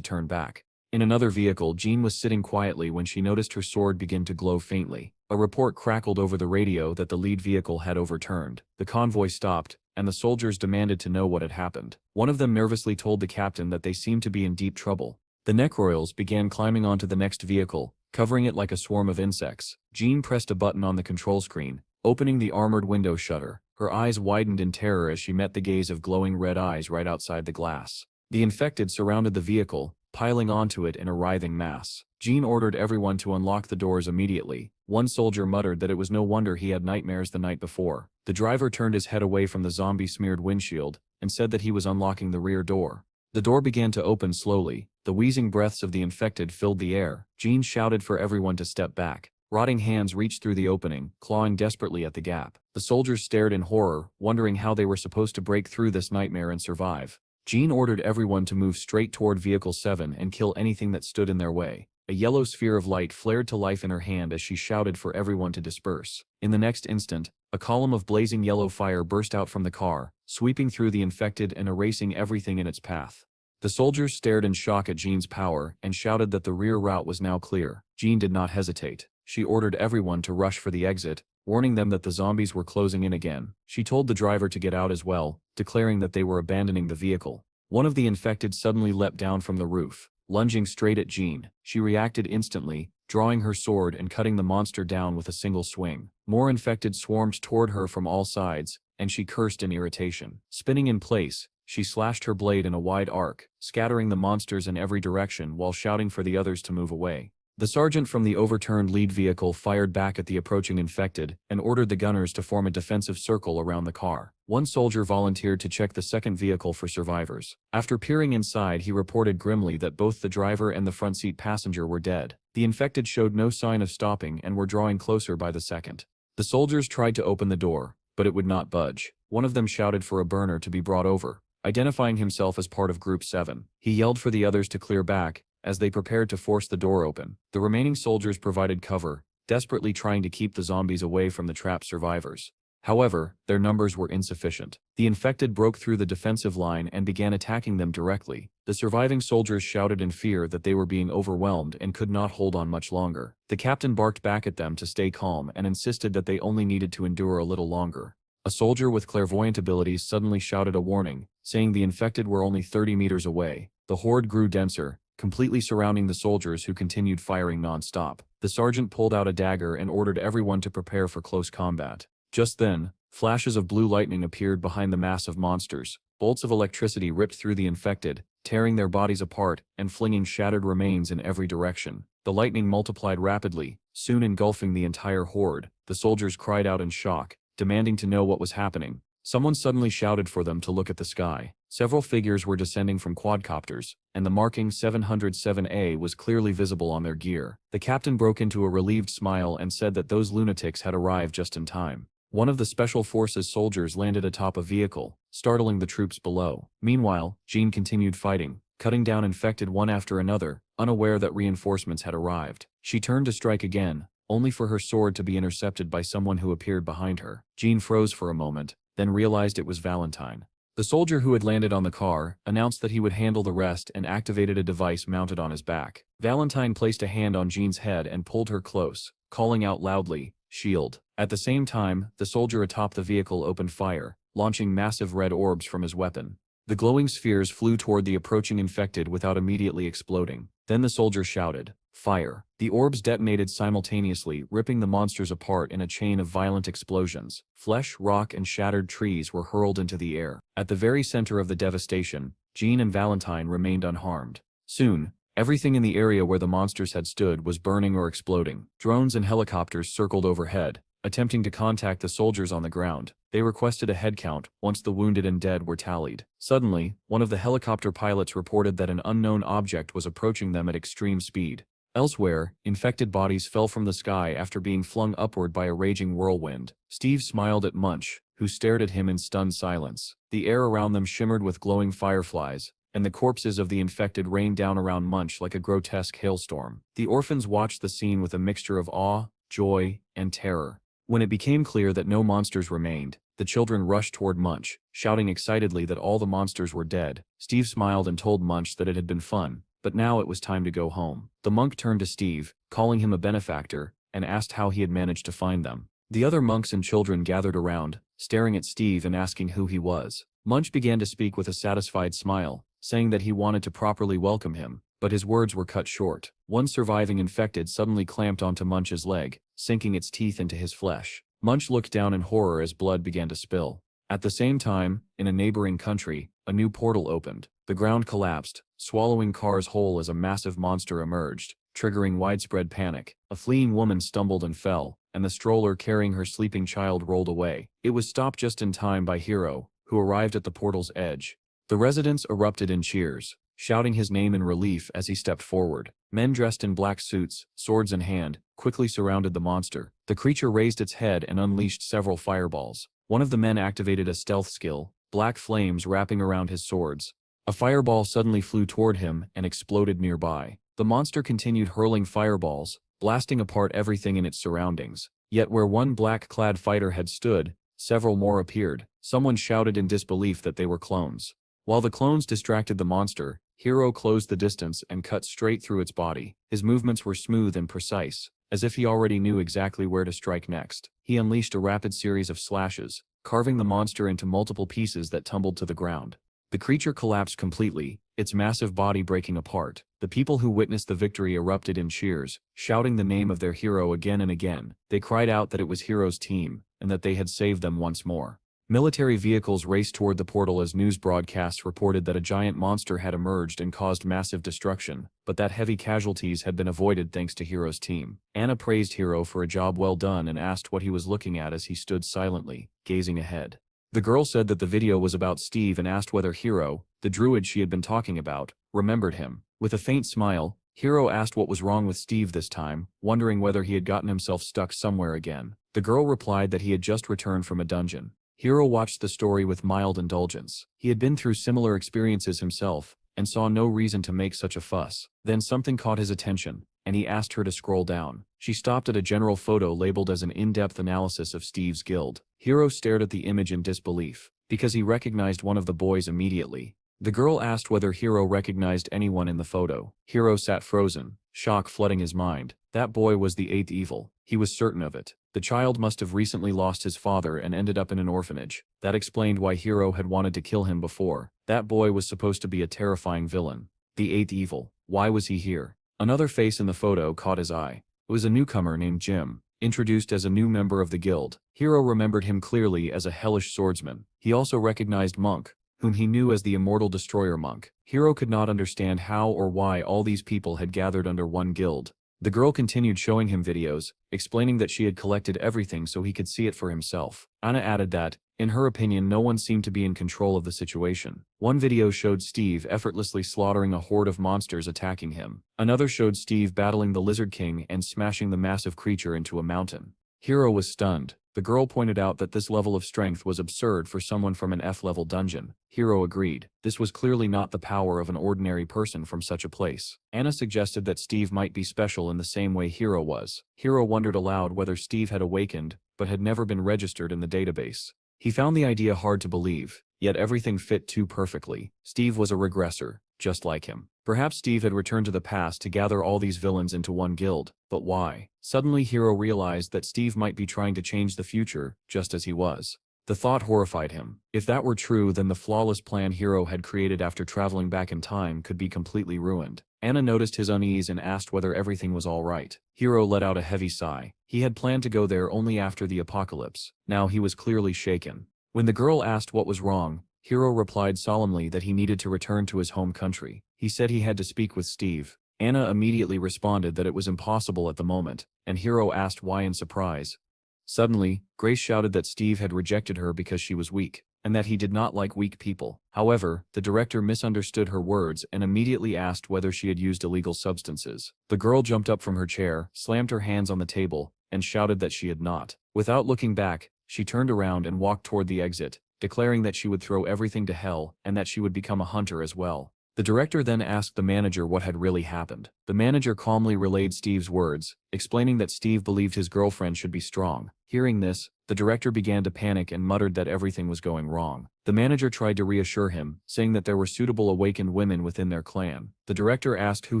turn back. In another vehicle, Jean was sitting quietly when she noticed her sword begin to glow faintly. A report crackled over the radio that the lead vehicle had overturned. The convoy stopped, and the soldiers demanded to know what had happened. One of them nervously told the captain that they seemed to be in deep trouble. The necroils began climbing onto the next vehicle, covering it like a swarm of insects. Jean pressed a button on the control screen, opening the armored window shutter. Her eyes widened in terror as she met the gaze of glowing red eyes right outside the glass. The infected surrounded the vehicle, piling onto it in a writhing mass. Jean ordered everyone to unlock the doors immediately. One soldier muttered that it was no wonder he had nightmares the night before. The driver turned his head away from the zombie-smeared windshield and said that he was unlocking the rear door. The door began to open slowly. The wheezing breaths of the infected filled the air. Jean shouted for everyone to step back. Rotting hands reached through the opening, clawing desperately at the gap. The soldiers stared in horror, wondering how they were supposed to break through this nightmare and survive. Jean ordered everyone to move straight toward Vehicle 7 and kill anything that stood in their way. A yellow sphere of light flared to life in her hand as she shouted for everyone to disperse. In the next instant, a column of blazing yellow fire burst out from the car, sweeping through the infected and erasing everything in its path. The soldiers stared in shock at Jean's power and shouted that the rear route was now clear. Jean did not hesitate. She ordered everyone to rush for the exit, warning them that the zombies were closing in again. She told the driver to get out as well, declaring that they were abandoning the vehicle. One of the infected suddenly leapt down from the roof, lunging straight at Jean. She reacted instantly, drawing her sword and cutting the monster down with a single swing. More infected swarmed toward her from all sides, and she cursed in irritation. Spinning in place, she slashed her blade in a wide arc, scattering the monsters in every direction while shouting for the others to move away. The sergeant from the overturned lead vehicle fired back at the approaching infected and ordered the gunners to form a defensive circle around the car. One soldier volunteered to check the second vehicle for survivors. After peering inside, he reported grimly that both the driver and the front seat passenger were dead. The infected showed no sign of stopping and were drawing closer by the second. The soldiers tried to open the door, but it would not budge. One of them shouted for a burner to be brought over, identifying himself as part of Group 7. He yelled for the others to clear back, as they prepared to force the door open. The remaining soldiers provided cover, desperately trying to keep the zombies away from the trapped survivors. However, their numbers were insufficient. The infected broke through the defensive line and began attacking them directly. The surviving soldiers shouted in fear that they were being overwhelmed and could not hold on much longer. The captain barked back at them to stay calm and insisted that they only needed to endure a little longer. A soldier with clairvoyant abilities suddenly shouted a warning, saying the infected were only 30 meters away. The horde grew denser, completely surrounding the soldiers who continued firing non-stop. The sergeant pulled out a dagger and ordered everyone to prepare for close combat. Just then, flashes of blue lightning appeared behind the mass of monsters. Bolts of electricity ripped through the infected, tearing their bodies apart and flinging shattered remains in every direction. The lightning multiplied rapidly, soon engulfing the entire horde. The soldiers cried out in shock, demanding to know what was happening. Someone suddenly shouted for them to look at the sky. Several figures were descending from quadcopters, and the marking 707A was clearly visible on their gear. The captain broke into a relieved smile and said that those lunatics had arrived just in time. One of the Special Forces soldiers landed atop a vehicle, startling the troops below. Meanwhile, Jean continued fighting, cutting down infected one after another, unaware that reinforcements had arrived. She turned to strike again, only for her sword to be intercepted by someone who appeared behind her. Jean froze for a moment, then realized it was Valentine. The soldier who had landed on the car announced that he would handle the rest and activated a device mounted on his back. Valentine placed a hand on Jean's head and pulled her close, calling out loudly, "Shield." At the same time, the soldier atop the vehicle opened fire, launching massive red orbs from his weapon. The glowing spheres flew toward the approaching infected without immediately exploding. Then the soldier shouted, "Fire." The orbs detonated simultaneously, ripping the monsters apart in a chain of violent explosions. Flesh, rock, and shattered trees were hurled into the air. At the very center of the devastation, Jean and Valentine remained unharmed. Soon, everything in the area where the monsters had stood was burning or exploding. Drones and helicopters circled overhead, attempting to contact the soldiers on the ground. They requested a head count once the wounded and dead were tallied. Suddenly, one of the helicopter pilots reported that an unknown object was approaching them at extreme speed. Elsewhere, infected bodies fell from the sky after being flung upward by a raging whirlwind. Steve smiled at Munch, who stared at him in stunned silence. The air around them shimmered with glowing fireflies, and the corpses of the infected rained down around Munch like a grotesque hailstorm. The orphans watched the scene with a mixture of awe, joy, and terror. When it became clear that no monsters remained, the children rushed toward Munch, shouting excitedly that all the monsters were dead. Steve smiled and told Munch that it had been fun, but now it was time to go home. The monk turned to Steve, calling him a benefactor, and asked how he had managed to find them. The other monks and children gathered around, staring at Steve and asking who he was. Munch began to speak with a satisfied smile, saying that he wanted to properly welcome him, but his words were cut short. One surviving infected suddenly clamped onto Munch's leg, sinking its teeth into his flesh. Munch looked down in horror as blood began to spill. At the same time, in a neighboring country, a new portal opened. The ground collapsed, swallowing cars whole as a massive monster emerged, triggering widespread panic. A fleeing woman stumbled and fell, and the stroller carrying her sleeping child rolled away. It was stopped just in time by Hiro, who arrived at the portal's edge. The residents erupted in cheers, shouting his name in relief as he stepped forward. Men dressed in black suits, swords in hand, quickly surrounded the monster. The creature raised its head and unleashed several fireballs. One of the men activated a stealth skill, black flames wrapping around his swords. A fireball suddenly flew toward him and exploded nearby. The monster continued hurling fireballs, blasting apart everything in its surroundings. Yet where one black-clad fighter had stood, several more appeared. Someone shouted in disbelief that they were clones. While the clones distracted the monster, Hiro closed the distance and cut straight through its body. His movements were smooth and precise, as if he already knew exactly where to strike next. He unleashed a rapid series of slashes, carving the monster into multiple pieces that tumbled to the ground. The creature collapsed completely, its massive body breaking apart. The people who witnessed the victory erupted in cheers, shouting the name of their hero again and again. They cried out that it was Hiro's team, and that they had saved them once more. Military vehicles raced toward the portal as news broadcasts reported that a giant monster had emerged and caused massive destruction, but that heavy casualties had been avoided thanks to Hiro's team. Anna praised Hiro for a job well done and asked what he was looking at as he stood silently, gazing ahead. The girl said that the video was about Steve and asked whether Hiro, the druid she had been talking about, remembered him. With a faint smile, Hiro asked what was wrong with Steve this time, wondering whether he had gotten himself stuck somewhere again. The girl replied that he had just returned from a dungeon. Hiro watched the story with mild indulgence. He had been through similar experiences himself, and saw no reason to make such a fuss. Then something caught his attention, and he asked her to scroll down. She stopped at a general photo labeled as an in-depth analysis of Steve's guild. Hiro stared at the image in disbelief, because he recognized one of the boys immediately. The girl asked whether Hiro recognized anyone in the photo. Hiro sat frozen, shock flooding his mind. That boy was the eighth evil. He was certain of it. The child must have recently lost his father and ended up in an orphanage. That explained why Hiro had wanted to kill him before. That boy was supposed to be a terrifying villain. The eighth evil. Why was he here? Another face in the photo caught his eye. It was a newcomer named Jim, introduced as a new member of the guild. Hiro remembered him clearly as a hellish swordsman. He also recognized Monk, whom he knew as the Immortal Destroyer Monk. Hiro could not understand how or why all these people had gathered under one guild. The girl continued showing him videos, explaining that she had collected everything so he could see it for himself. Anna added that, in her opinion, no one seemed to be in control of the situation. One video showed Steve effortlessly slaughtering a horde of monsters attacking him. Another showed Steve battling the Lizard King and smashing the massive creature into a mountain. Hiro was stunned. The girl pointed out that this level of strength was absurd for someone from an F-level dungeon. Hiro agreed. This was clearly not the power of an ordinary person from such a place. Anna suggested that Steve might be special in the same way Hiro was. Hiro wondered aloud whether Steve had awakened, but had never been registered in the database. He found the idea hard to believe, yet everything fit too perfectly. Steve was a regressor, just like him. Perhaps Steve had returned to the past to gather all these villains into one guild, but why? Suddenly Hiro realized that Steve might be trying to change the future, just as he was. The thought horrified him. If that were true, then the flawless plan Hiro had created after traveling back in time could be completely ruined. Anna noticed his unease and asked whether everything was all right. Hiro let out a heavy sigh. He had planned to go there only after the apocalypse. Now he was clearly shaken. When the girl asked what was wrong, Hiro replied solemnly that he needed to return to his home country. He said he had to speak with Steve. Anna immediately responded that it was impossible at the moment, and Hiro asked why in surprise. Suddenly, Grace shouted that Steve had rejected her because she was weak, and that he did not like weak people. However, the director misunderstood her words and immediately asked whether she had used illegal substances. The girl jumped up from her chair, slammed her hands on the table, and shouted that she had not. Without looking back, she turned around and walked toward the exit, declaring that she would throw everything to hell and that she would become a hunter as well. The director then asked the manager what had really happened. The manager calmly relayed Steve's words, explaining that Steve believed his girlfriend should be strong. Hearing this, the director began to panic and muttered that everything was going wrong. The manager tried to reassure him, saying that there were suitable awakened women within their clan. The director asked who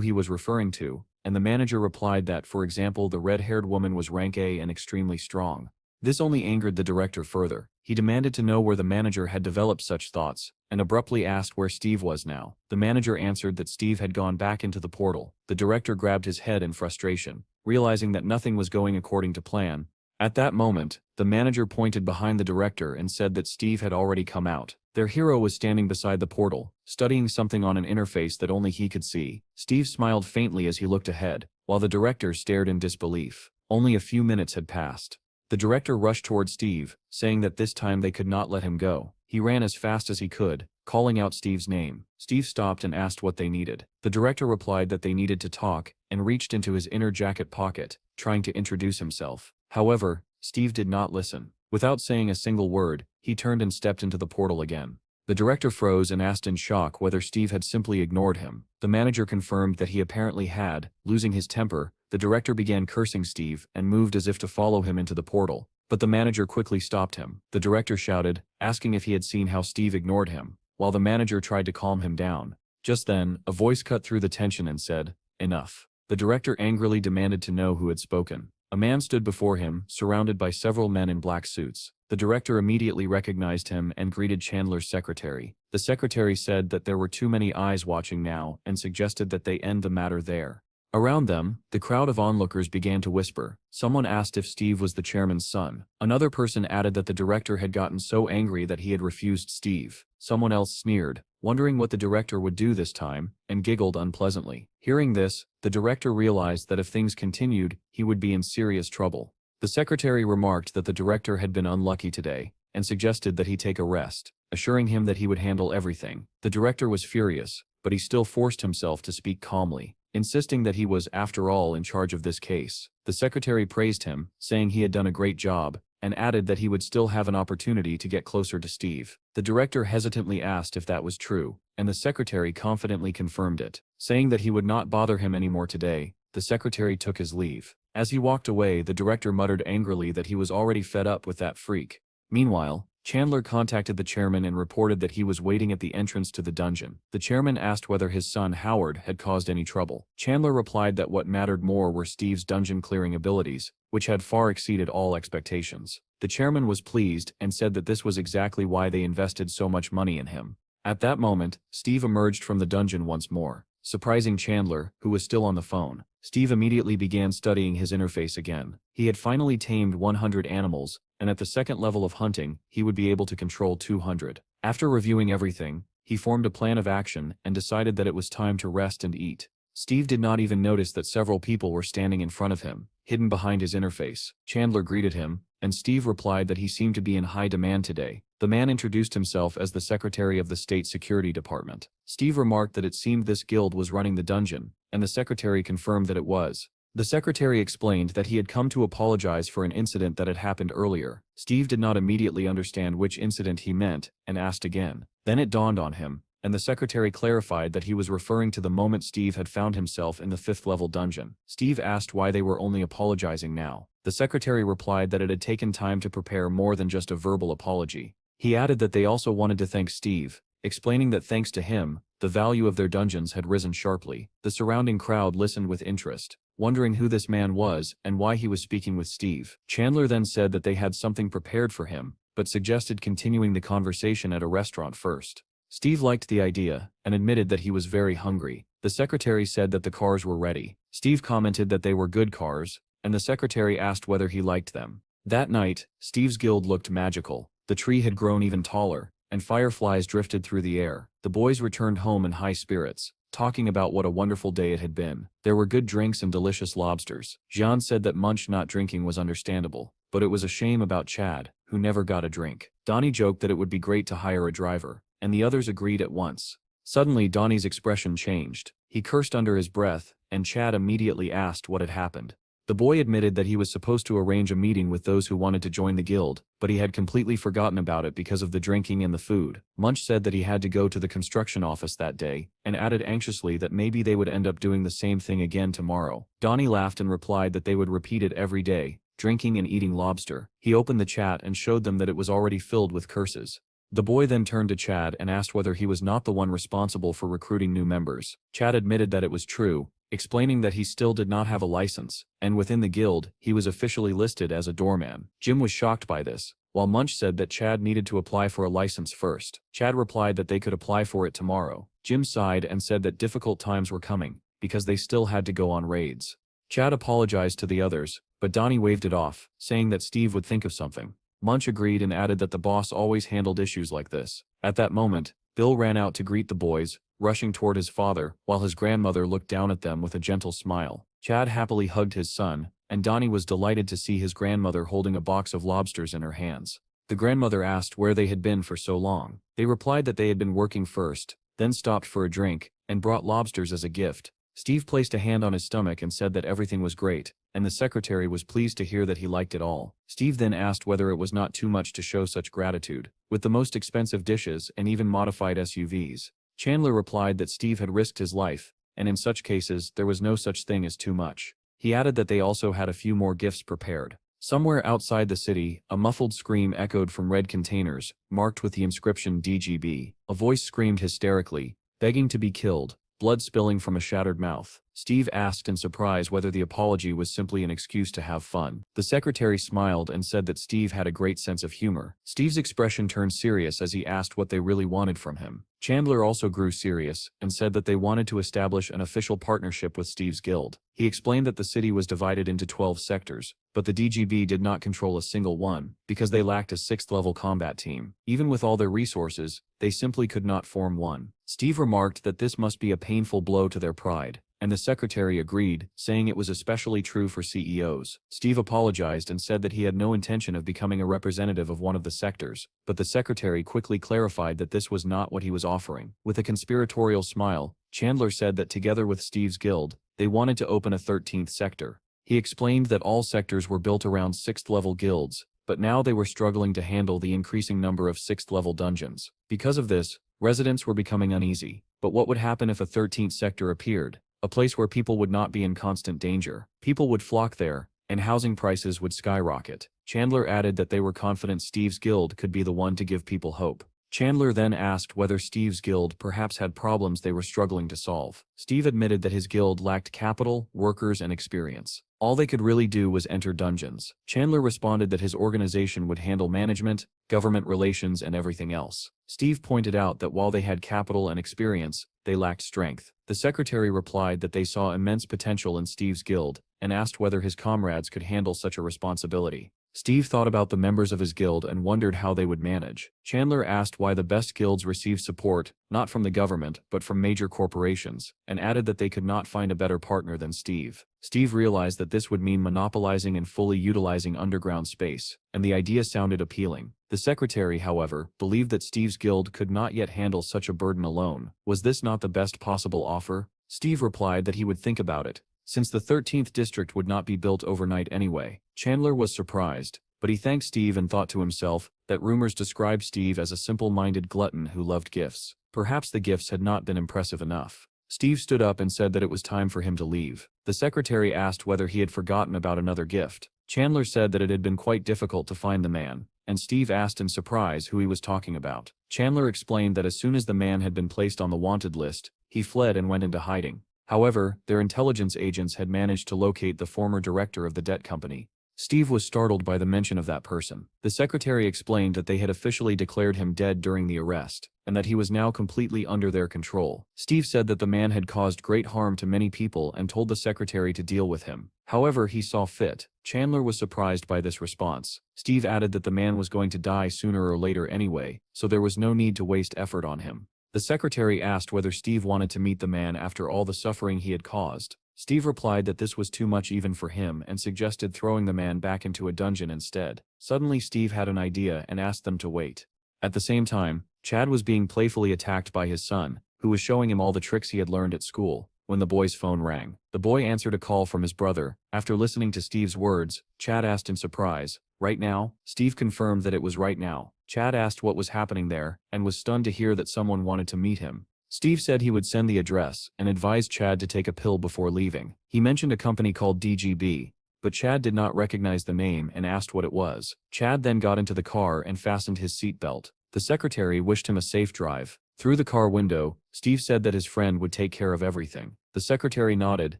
he was referring to, and the manager replied that, for example, the red-haired woman was rank A and extremely strong. This only angered the director further. He demanded to know where the manager had developed such thoughts, and abruptly asked where Steve was now. The manager answered that Steve had gone back into the portal. The director grabbed his head in frustration, realizing that nothing was going according to plan. At that moment, the manager pointed behind the director and said that Steve had already come out. Their hero was standing beside the portal, studying something on an interface that only he could see. Steve smiled faintly as he looked ahead, while the director stared in disbelief. Only a few minutes had passed. The director rushed toward Steve, saying that this time they could not let him go. He ran as fast as he could, calling out Steve's name. Steve stopped and asked what they needed. The director replied that they needed to talk, and reached into his inner jacket pocket, trying to introduce himself. However, Steve did not listen. Without saying a single word, he turned and stepped into the portal again. The director froze and asked in shock whether Steve had simply ignored him. The manager confirmed that he apparently had. Losing his temper, the director began cursing Steve and moved as if to follow him into the portal. But the manager quickly stopped him. The director shouted, asking if he had seen how Steve ignored him, while the manager tried to calm him down. Just then, a voice cut through the tension and said, "Enough." The director angrily demanded to know who had spoken. A man stood before him, surrounded by several men in black suits. The director immediately recognized him and greeted Chandler's secretary. The secretary said that there were too many eyes watching now and suggested that they end the matter there. Around them, the crowd of onlookers began to whisper. Someone asked if Steve was the chairman's son. Another person added that the director had gotten so angry that he had refused Steve. Someone else sneered, wondering what the director would do this time, and giggled unpleasantly. Hearing this, the director realized that if things continued, he would be in serious trouble. The secretary remarked that the director had been unlucky today, and suggested that he take a rest, assuring him that he would handle everything. The director was furious, but he still forced himself to speak calmly, insisting that he was, after all, in charge of this case. The secretary praised him, saying he had done a great job, and added that he would still have an opportunity to get closer to Steve. The director hesitantly asked if that was true, and the secretary confidently confirmed it. Saying that he would not bother him anymore today, the secretary took his leave. As he walked away, the director muttered angrily that he was already fed up with that freak. Meanwhile, Chandler contacted the chairman and reported that he was waiting at the entrance to the dungeon. The chairman asked whether his son Howard had caused any trouble. Chandler replied that what mattered more were Steve's dungeon clearing abilities, which had far exceeded all expectations. The chairman was pleased and said that this was exactly why they invested so much money in him. At that moment, Steve emerged from the dungeon once more, surprising Chandler, who was still on the phone. Steve immediately began studying his interface again. He had finally tamed 100 animals, and at the second level of hunting, he would be able to control 200. After reviewing everything, he formed a plan of action and decided that it was time to rest and eat. Steve did not even notice that several people were standing in front of him, hidden behind his interface. Chandler greeted him, and Steve replied that he seemed to be in high demand today. The man introduced himself as the secretary of the State Security Department. Steve remarked that it seemed this guild was running the dungeon, and the secretary confirmed that it was. The secretary explained that he had come to apologize for an incident that had happened earlier. Steve did not immediately understand which incident he meant, and asked again. Then it dawned on him, and the secretary clarified that he was referring to the moment Steve had found himself in the 5th level dungeon. Steve asked why they were only apologizing now. The secretary replied that it had taken time to prepare more than just a verbal apology. He added that they also wanted to thank Steve, explaining that thanks to him, the value of their dungeons had risen sharply. The surrounding crowd listened with interest, wondering who this man was and why he was speaking with Steve. Chandler then said that they had something prepared for him, but suggested continuing the conversation at a restaurant first. Steve liked the idea, and admitted that he was very hungry. The secretary said that the cars were ready. Steve commented that they were good cars, and the secretary asked whether he liked them. That night, Steve's guild looked magical. The tree had grown even taller, and fireflies drifted through the air. The boys returned home in high spirits, talking about what a wonderful day it had been. There were good drinks and delicious lobsters. Jean said that Munch not drinking was understandable, but it was a shame about Chad, who never got a drink. Donnie joked that it would be great to hire a driver, and the others agreed at once. Suddenly Donnie's expression changed. He cursed under his breath, and Chad immediately asked what had happened. The boy admitted that he was supposed to arrange a meeting with those who wanted to join the guild, but he had completely forgotten about it because of the drinking and the food. Munch said that he had to go to the construction office that day, and added anxiously that maybe they would end up doing the same thing again tomorrow. Donnie laughed and replied that they would repeat it every day, drinking and eating lobster. He opened the chat and showed them that it was already filled with curses. The boy then turned to Chad and asked whether he was not the one responsible for recruiting new members. Chad admitted that it was true, explaining that he still did not have a license, and within the guild, he was officially listed as a doorman. Jim was shocked by this, while Munch said that Chad needed to apply for a license first. Chad replied that they could apply for it tomorrow. Jim sighed and said that difficult times were coming, because they still had to go on raids. Chad apologized to the others, but Donnie waved it off, saying that Steve would think of something. Munch agreed and added that the boss always handled issues like this. At that moment, Bill ran out to greet the boys, rushing toward his father, while his grandmother looked down at them with a gentle smile. Chad happily hugged his son, and Donnie was delighted to see his grandmother holding a box of lobsters in her hands. The grandmother asked where they had been for so long. They replied that they had been working first, then stopped for a drink, and brought lobsters as a gift. Steve placed a hand on his stomach and said that everything was great, and the secretary was pleased to hear that he liked it all. Steve then asked whether it was not too much to show such gratitude, with the most expensive dishes and even modified SUVs. Chandler replied that Steve had risked his life, and in such cases there was no such thing as too much. He added that they also had a few more gifts prepared. Somewhere outside the city, a muffled scream echoed from red containers, marked with the inscription DGB. A voice screamed hysterically, begging to be killed, blood spilling from a shattered mouth. Steve asked in surprise whether the apology was simply an excuse to have fun. The secretary smiled and said that Steve had a great sense of humor. Steve's expression turned serious as he asked what they really wanted from him. Chandler also grew serious and said that they wanted to establish an official partnership with Steve's guild. He explained that the city was divided into 12 sectors, but the DGB did not control a single one, because they lacked a 6th-level combat team. Even with all their resources, they simply could not form one. Steve remarked that this must be a painful blow to their pride, and the secretary agreed, saying it was especially true for CEOs. Steve apologized and said that he had no intention of becoming a representative of one of the sectors, but the secretary quickly clarified that this was not what he was offering. With a conspiratorial smile, Chandler said that together with Steve's guild, they wanted to open a 13th sector. He explained that all sectors were built around 6th-level guilds, but now they were struggling to handle the increasing number of 6th-level dungeons. Because of this, residents were becoming uneasy. But what would happen if a 13th sector appeared? A place where people would not be in constant danger. People would flock there, and housing prices would skyrocket. Chandler added that they were confident Steve's guild could be the one to give people hope. Chandler then asked whether Steve's guild perhaps had problems they were struggling to solve. Steve admitted that his guild lacked capital, workers, and experience. All they could really do was enter dungeons. Chandler responded that his organization would handle management, government relations, and everything else. Steve pointed out that while they had capital and experience, they lacked strength. The secretary replied that they saw immense potential in Steve's guild, and asked whether his comrades could handle such a responsibility. Steve thought about the members of his guild and wondered how they would manage. Chandler asked why the best guilds receive support, not from the government, but from major corporations, and added that they could not find a better partner than Steve. Steve realized that this would mean monopolizing and fully utilizing underground space, and the idea sounded appealing. The secretary, however, believed that Steve's guild could not yet handle such a burden alone. Was this not the best possible offer? Steve replied that he would think about it, since the 13th district would not be built overnight anyway. Chandler was surprised, but he thanked Steve and thought to himself that rumors described Steve as a simple-minded glutton who loved gifts. Perhaps the gifts had not been impressive enough. Steve stood up and said that it was time for him to leave. The secretary asked whether he had forgotten about another gift. Chandler said that it had been quite difficult to find the man, and Steve asked in surprise who he was talking about. Chandler explained that as soon as the man had been placed on the wanted list, he fled and went into hiding. However, their intelligence agents had managed to locate the former director of the debt company. Steve was startled by the mention of that person. The secretary explained that they had officially declared him dead during the arrest, and that he was now completely under their control. Steve said that the man had caused great harm to many people and told the secretary to deal with him. However, he saw fit. Chandler was surprised by this response. Steve added that the man was going to die sooner or later anyway, so there was no need to waste effort on him. The secretary asked whether Steve wanted to meet the man after all the suffering he had caused. Steve replied that this was too much even for him and suggested throwing the man back into a dungeon instead. Suddenly Steve had an idea and asked them to wait. At the same time, Chad was being playfully attacked by his son, who was showing him all the tricks he had learned at school, when the boy's phone rang. The boy answered a call from his brother. After listening to Steve's words, Chad asked in surprise, "Right now?" Steve confirmed that it was right now. Chad asked what was happening there, and was stunned to hear that someone wanted to meet him. Steve said he would send the address, and advised Chad to take a pill before leaving. He mentioned a company called DGB, but Chad did not recognize the name and asked what it was. Chad then got into the car and fastened his seatbelt. The secretary wished him a safe drive. Through the car window, Steve said that his friend would take care of everything. The secretary nodded,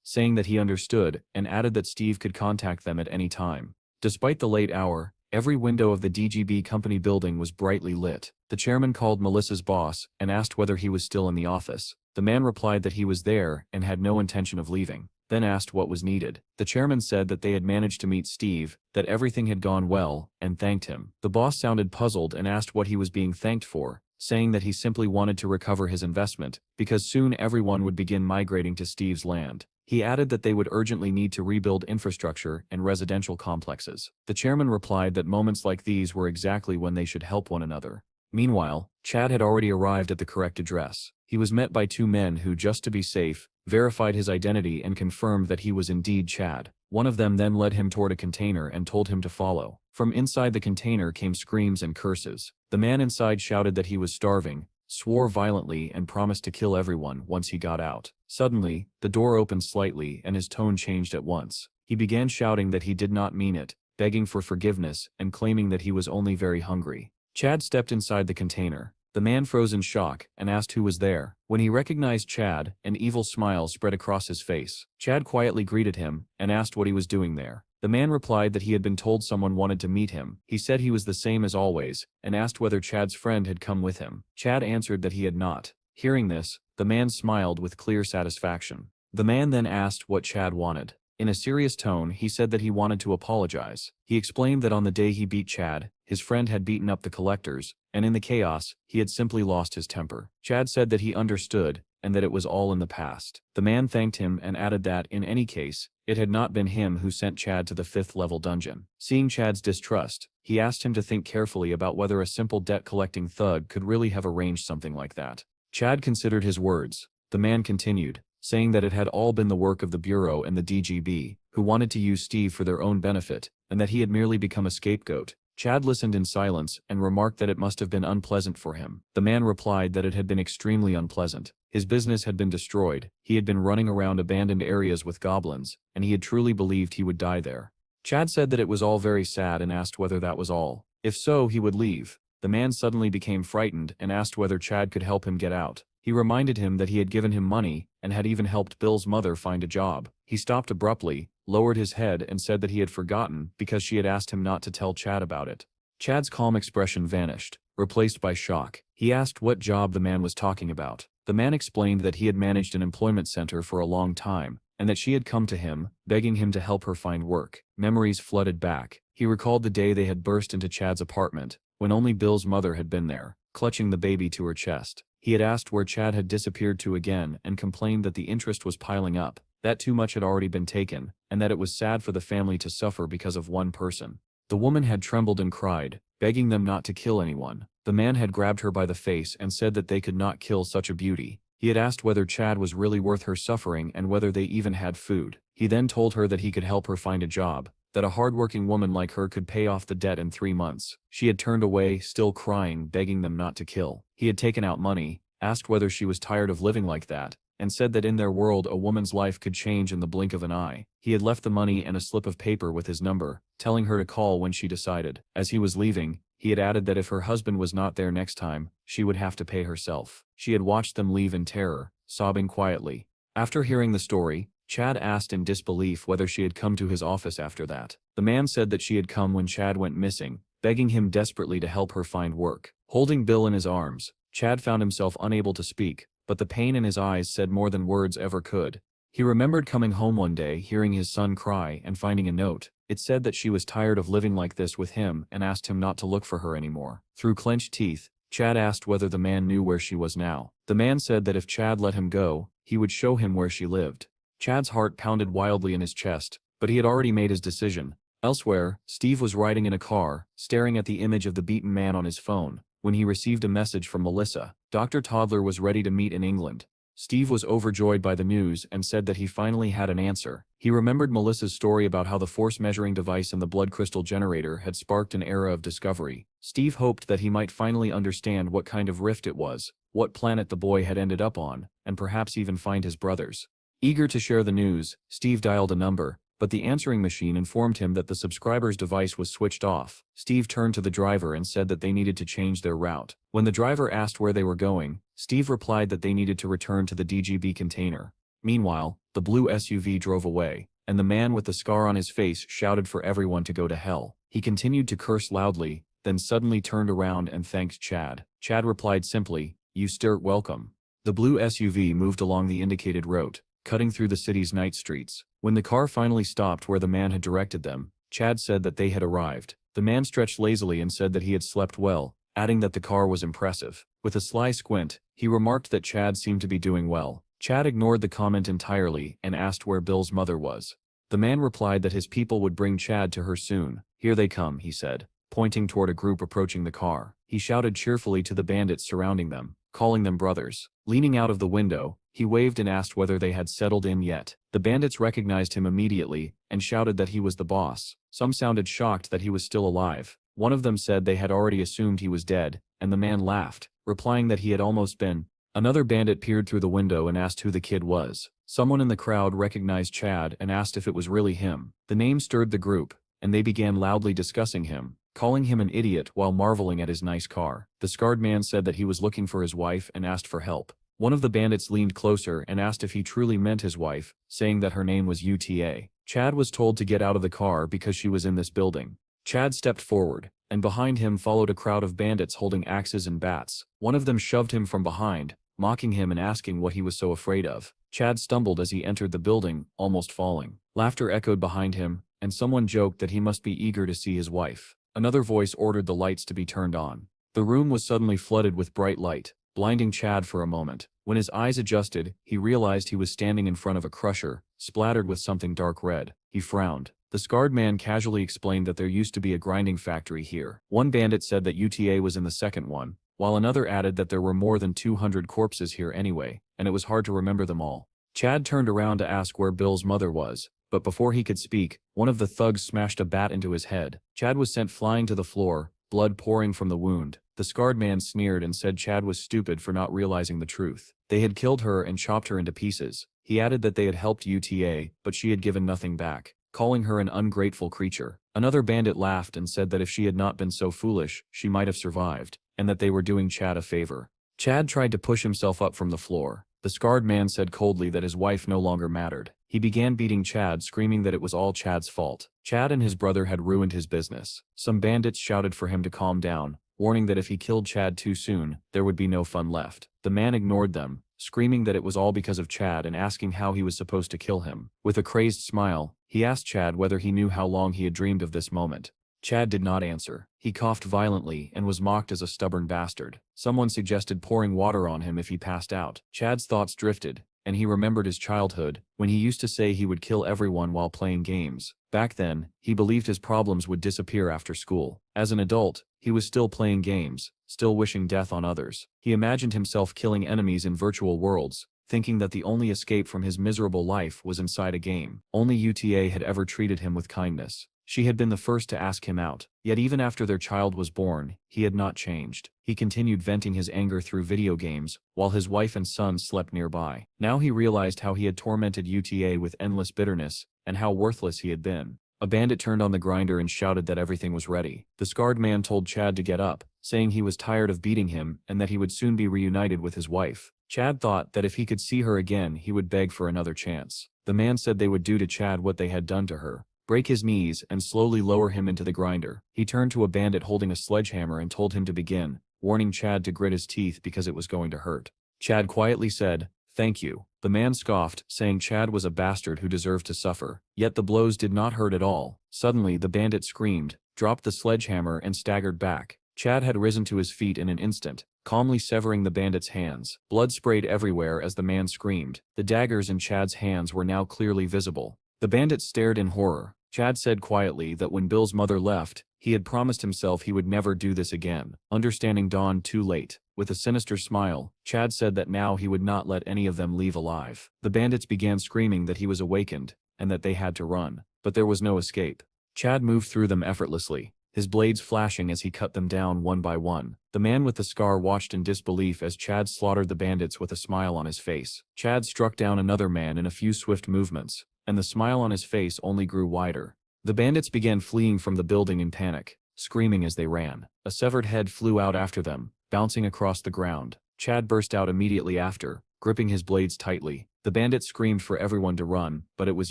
saying that he understood, and added that Steve could contact them at any time. Despite the late hour, every window of the DGB company building was brightly lit. The chairman called Melissa's boss and asked whether he was still in the office. The man replied that he was there and had no intention of leaving, then asked what was needed. The chairman said that they had managed to meet Steve, that everything had gone well, and thanked him. The boss sounded puzzled and asked what he was being thanked for, saying that he simply wanted to recover his investment, because soon everyone would begin migrating to Steve's land. He added that they would urgently need to rebuild infrastructure and residential complexes. The chairman replied that moments like these were exactly when they should help one another. Meanwhile, Chad had already arrived at the correct address. He was met by two men who, just to be safe, verified his identity and confirmed that he was indeed Chad. One of them then led him toward a container and told him to follow. From inside the container came screams and curses. The man inside shouted that he was starving, swore violently, and promised to kill everyone once he got out. Suddenly, the door opened slightly and his tone changed at once. He began shouting that he did not mean it, begging for forgiveness and claiming that he was only very hungry. Chad stepped inside the container. The man froze in shock and asked who was there. When he recognized Chad, an evil smile spread across his face. Chad quietly greeted him and asked what he was doing there. The man replied that he had been told someone wanted to meet him. He said he was the same as always, and asked whether Chad's friend had come with him. Chad answered that he had not. Hearing this, the man smiled with clear satisfaction. The man then asked what Chad wanted. In a serious tone, he said that he wanted to apologize. He explained that on the day he beat Chad, his friend had beaten up the collectors, and in the chaos, he had simply lost his temper. Chad said that he understood, and that it was all in the past. The man thanked him and added that, in any case, it had not been him who sent Chad to the 5th-level dungeon. Seeing Chad's distrust, he asked him to think carefully about whether a simple debt-collecting thug could really have arranged something like that. Chad considered his words. The man continued, saying that it had all been the work of the Bureau and the DGB, who wanted to use Steve for their own benefit, and that he had merely become a scapegoat. Chad listened in silence and remarked that it must have been unpleasant for him. The man replied that it had been extremely unpleasant. His business had been destroyed, he had been running around abandoned areas with goblins, and he had truly believed he would die there. Chad said that it was all very sad and asked whether that was all. If so, he would leave. The man suddenly became frightened and asked whether Chad could help him get out. He reminded him that he had given him money and had even helped Bill's mother find a job. He stopped abruptly, lowered his head and said that he had forgotten because she had asked him not to tell Chad about it. Chad's calm expression vanished, replaced by shock. He asked what job the man was talking about. The man explained that he had managed an employment center for a long time, and that she had come to him, begging him to help her find work. Memories flooded back. He recalled the day they had burst into Chad's apartment, when only Bill's mother had been there, clutching the baby to her chest. He had asked where Chad had disappeared to again and complained that the interest was piling up, that too much had already been taken, and that it was sad for the family to suffer because of one person. The woman had trembled and cried, begging them not to kill anyone. The man had grabbed her by the face and said that they could not kill such a beauty. He had asked whether Chad was really worth her suffering and whether they even had food. He then told her that he could help her find a job, that a hardworking woman like her could pay off the debt in 3 months. She had turned away, still crying, begging them not to kill. He had taken out money, asked whether she was tired of living like that, and said that in their world a woman's life could change in the blink of an eye. He had left the money and a slip of paper with his number, telling her to call when she decided. As he was leaving, he had added that if her husband was not there next time, she would have to pay herself. She had watched them leave in terror, sobbing quietly. After hearing the story, Chad asked in disbelief whether she had come to his office after that. The man said that she had come when Chad went missing, begging him desperately to help her find work. Holding Bill in his arms, Chad found himself unable to speak, but the pain in his eyes said more than words ever could. He remembered coming home one day, hearing his son cry and finding a note. It said that she was tired of living like this with him and asked him not to look for her anymore. Through clenched teeth, Chad asked whether the man knew where she was now. The man said that if Chad let him go, he would show him where she lived. Chad's heart pounded wildly in his chest, but he had already made his decision. Elsewhere, Steve was riding in a car, staring at the image of the beaten man on his phone, when he received a message from Melissa. Dr. Toddler was ready to meet in England. Steve was overjoyed by the news and said that he finally had an answer. He remembered Melissa's story about how the force-measuring device and the blood crystal generator had sparked an era of discovery. Steve hoped that he might finally understand what kind of rift it was, what planet the boy had ended up on, and perhaps even find his brothers. Eager to share the news, Steve dialed a number, but the answering machine informed him that the subscriber's device was switched off. Steve turned to the driver and said that they needed to change their route. When the driver asked where they were going, Steve replied that they needed to return to the DGB container. Meanwhile, the blue SUV drove away, and the man with the scar on his face shouted for everyone to go to hell. He continued to curse loudly, then suddenly turned around and thanked Chad. Chad replied simply, "You stirt welcome." The blue SUV moved along the indicated route, cutting through the city's night streets. When the car finally stopped where the man had directed them, Chad said that they had arrived. The man stretched lazily and said that he had slept well, adding that the car was impressive. With a sly squint, he remarked that Chad seemed to be doing well. Chad ignored the comment entirely and asked where Bill's mother was. The man replied that his people would bring Chad to her soon. "Here they come," he said, pointing toward a group approaching the car. He shouted cheerfully to the bandits surrounding them, calling them brothers. Leaning out of the window, he waved and asked whether they had settled in yet. The bandits recognized him immediately and shouted that he was the boss. Some sounded shocked that he was still alive. One of them said they had already assumed he was dead, and the man laughed, replying that he had almost been. Another bandit peered through the window and asked who the kid was. Someone in the crowd recognized Chad and asked if it was really him. The name stirred the group, and they began loudly discussing him, calling him an idiot while marveling at his nice car. The scarred man said that he was looking for his wife and asked for help. One of the bandits leaned closer and asked if he truly meant his wife, saying that her name was UTA. Chad was told to get out of the car because she was in this building. Chad stepped forward, and behind him followed a crowd of bandits holding axes and bats. One of them shoved him from behind, mocking him and asking what he was so afraid of. Chad stumbled as he entered the building, almost falling. Laughter echoed behind him, and someone joked that he must be eager to see his wife. Another voice ordered the lights to be turned on. The room was suddenly flooded with bright light, blinding Chad for a moment. When his eyes adjusted, he realized he was standing in front of a crusher, splattered with something dark red. He frowned. The scarred man casually explained that there used to be a grinding factory here. One bandit said that UTA was in the second one, while another added that there were more than 200 corpses here anyway, and it was hard to remember them all. Chad turned around to ask where Bill's mother was, But before he could speak, one of the thugs smashed a bat into his head. Chad was sent flying to the floor, blood pouring from the wound. The scarred man sneered and said Chad was stupid for not realizing the truth. They had killed her and chopped her into pieces. He added that they had helped UTA, but she had given nothing back, calling her an ungrateful creature. Another bandit laughed and said that if she had not been so foolish, she might have survived, and that they were doing Chad a favor. Chad tried to push himself up from the floor. The scarred man said coldly that his wife no longer mattered. He began beating Chad, screaming that it was all Chad's fault. Chad and his brother had ruined his business. Some bandits shouted for him to calm down, warning that if he killed Chad too soon, there would be no fun left. The man ignored them, screaming that it was all because of Chad and asking how he was supposed to kill him. With a crazed smile, he asked Chad whether he knew how long he had dreamed of this moment. Chad did not answer. He coughed violently and was mocked as a stubborn bastard. Someone suggested pouring water on him if he passed out. Chad's thoughts drifted, and he remembered his childhood, when he used to say he would kill everyone while playing games. Back then, he believed his problems would disappear after school. As an adult, he was still playing games, still wishing death on others. He imagined himself killing enemies in virtual worlds, thinking that the only escape from his miserable life was inside a game. Only UTA had ever treated him with kindness. She had been the first to ask him out, yet even after their child was born, he had not changed. He continued venting his anger through video games, while his wife and son slept nearby. Now he realized how he had tormented UTA with endless bitterness, and how worthless he had been. A bandit turned on the grinder and shouted that everything was ready. The scarred man told Chad to get up, saying he was tired of beating him and that he would soon be reunited with his wife. Chad thought that if he could see her again, he would beg for another chance. The man said they would do to Chad what they had done to her, break his knees and slowly lower him into the grinder. He turned to a bandit holding a sledgehammer and told him to begin, warning Chad to grit his teeth because it was going to hurt. Chad quietly said, "Thank you." The man scoffed, saying Chad was a bastard who deserved to suffer. Yet the blows did not hurt at all. Suddenly the bandit screamed, dropped the sledgehammer and staggered back. Chad had risen to his feet in an instant, calmly severing the bandit's hands. Blood sprayed everywhere as the man screamed. The daggers in Chad's hands were now clearly visible. The bandit stared in horror. Chad said quietly that when Bill's mother left, he had promised himself he would never do this again. Understanding dawned too late. With a sinister smile, Chad said that now he would not let any of them leave alive. The bandits began screaming that he was awakened, and that they had to run. But there was no escape. Chad moved through them effortlessly, his blades flashing as he cut them down one by one. The man with the scar watched in disbelief as Chad slaughtered the bandits with a smile on his face. Chad struck down another man in a few swift movements, and the smile on his face only grew wider. The bandits began fleeing from the building in panic, screaming as they ran. A severed head flew out after them, bouncing across the ground. Chad burst out immediately after, gripping his blades tightly. The bandits screamed for everyone to run, but it was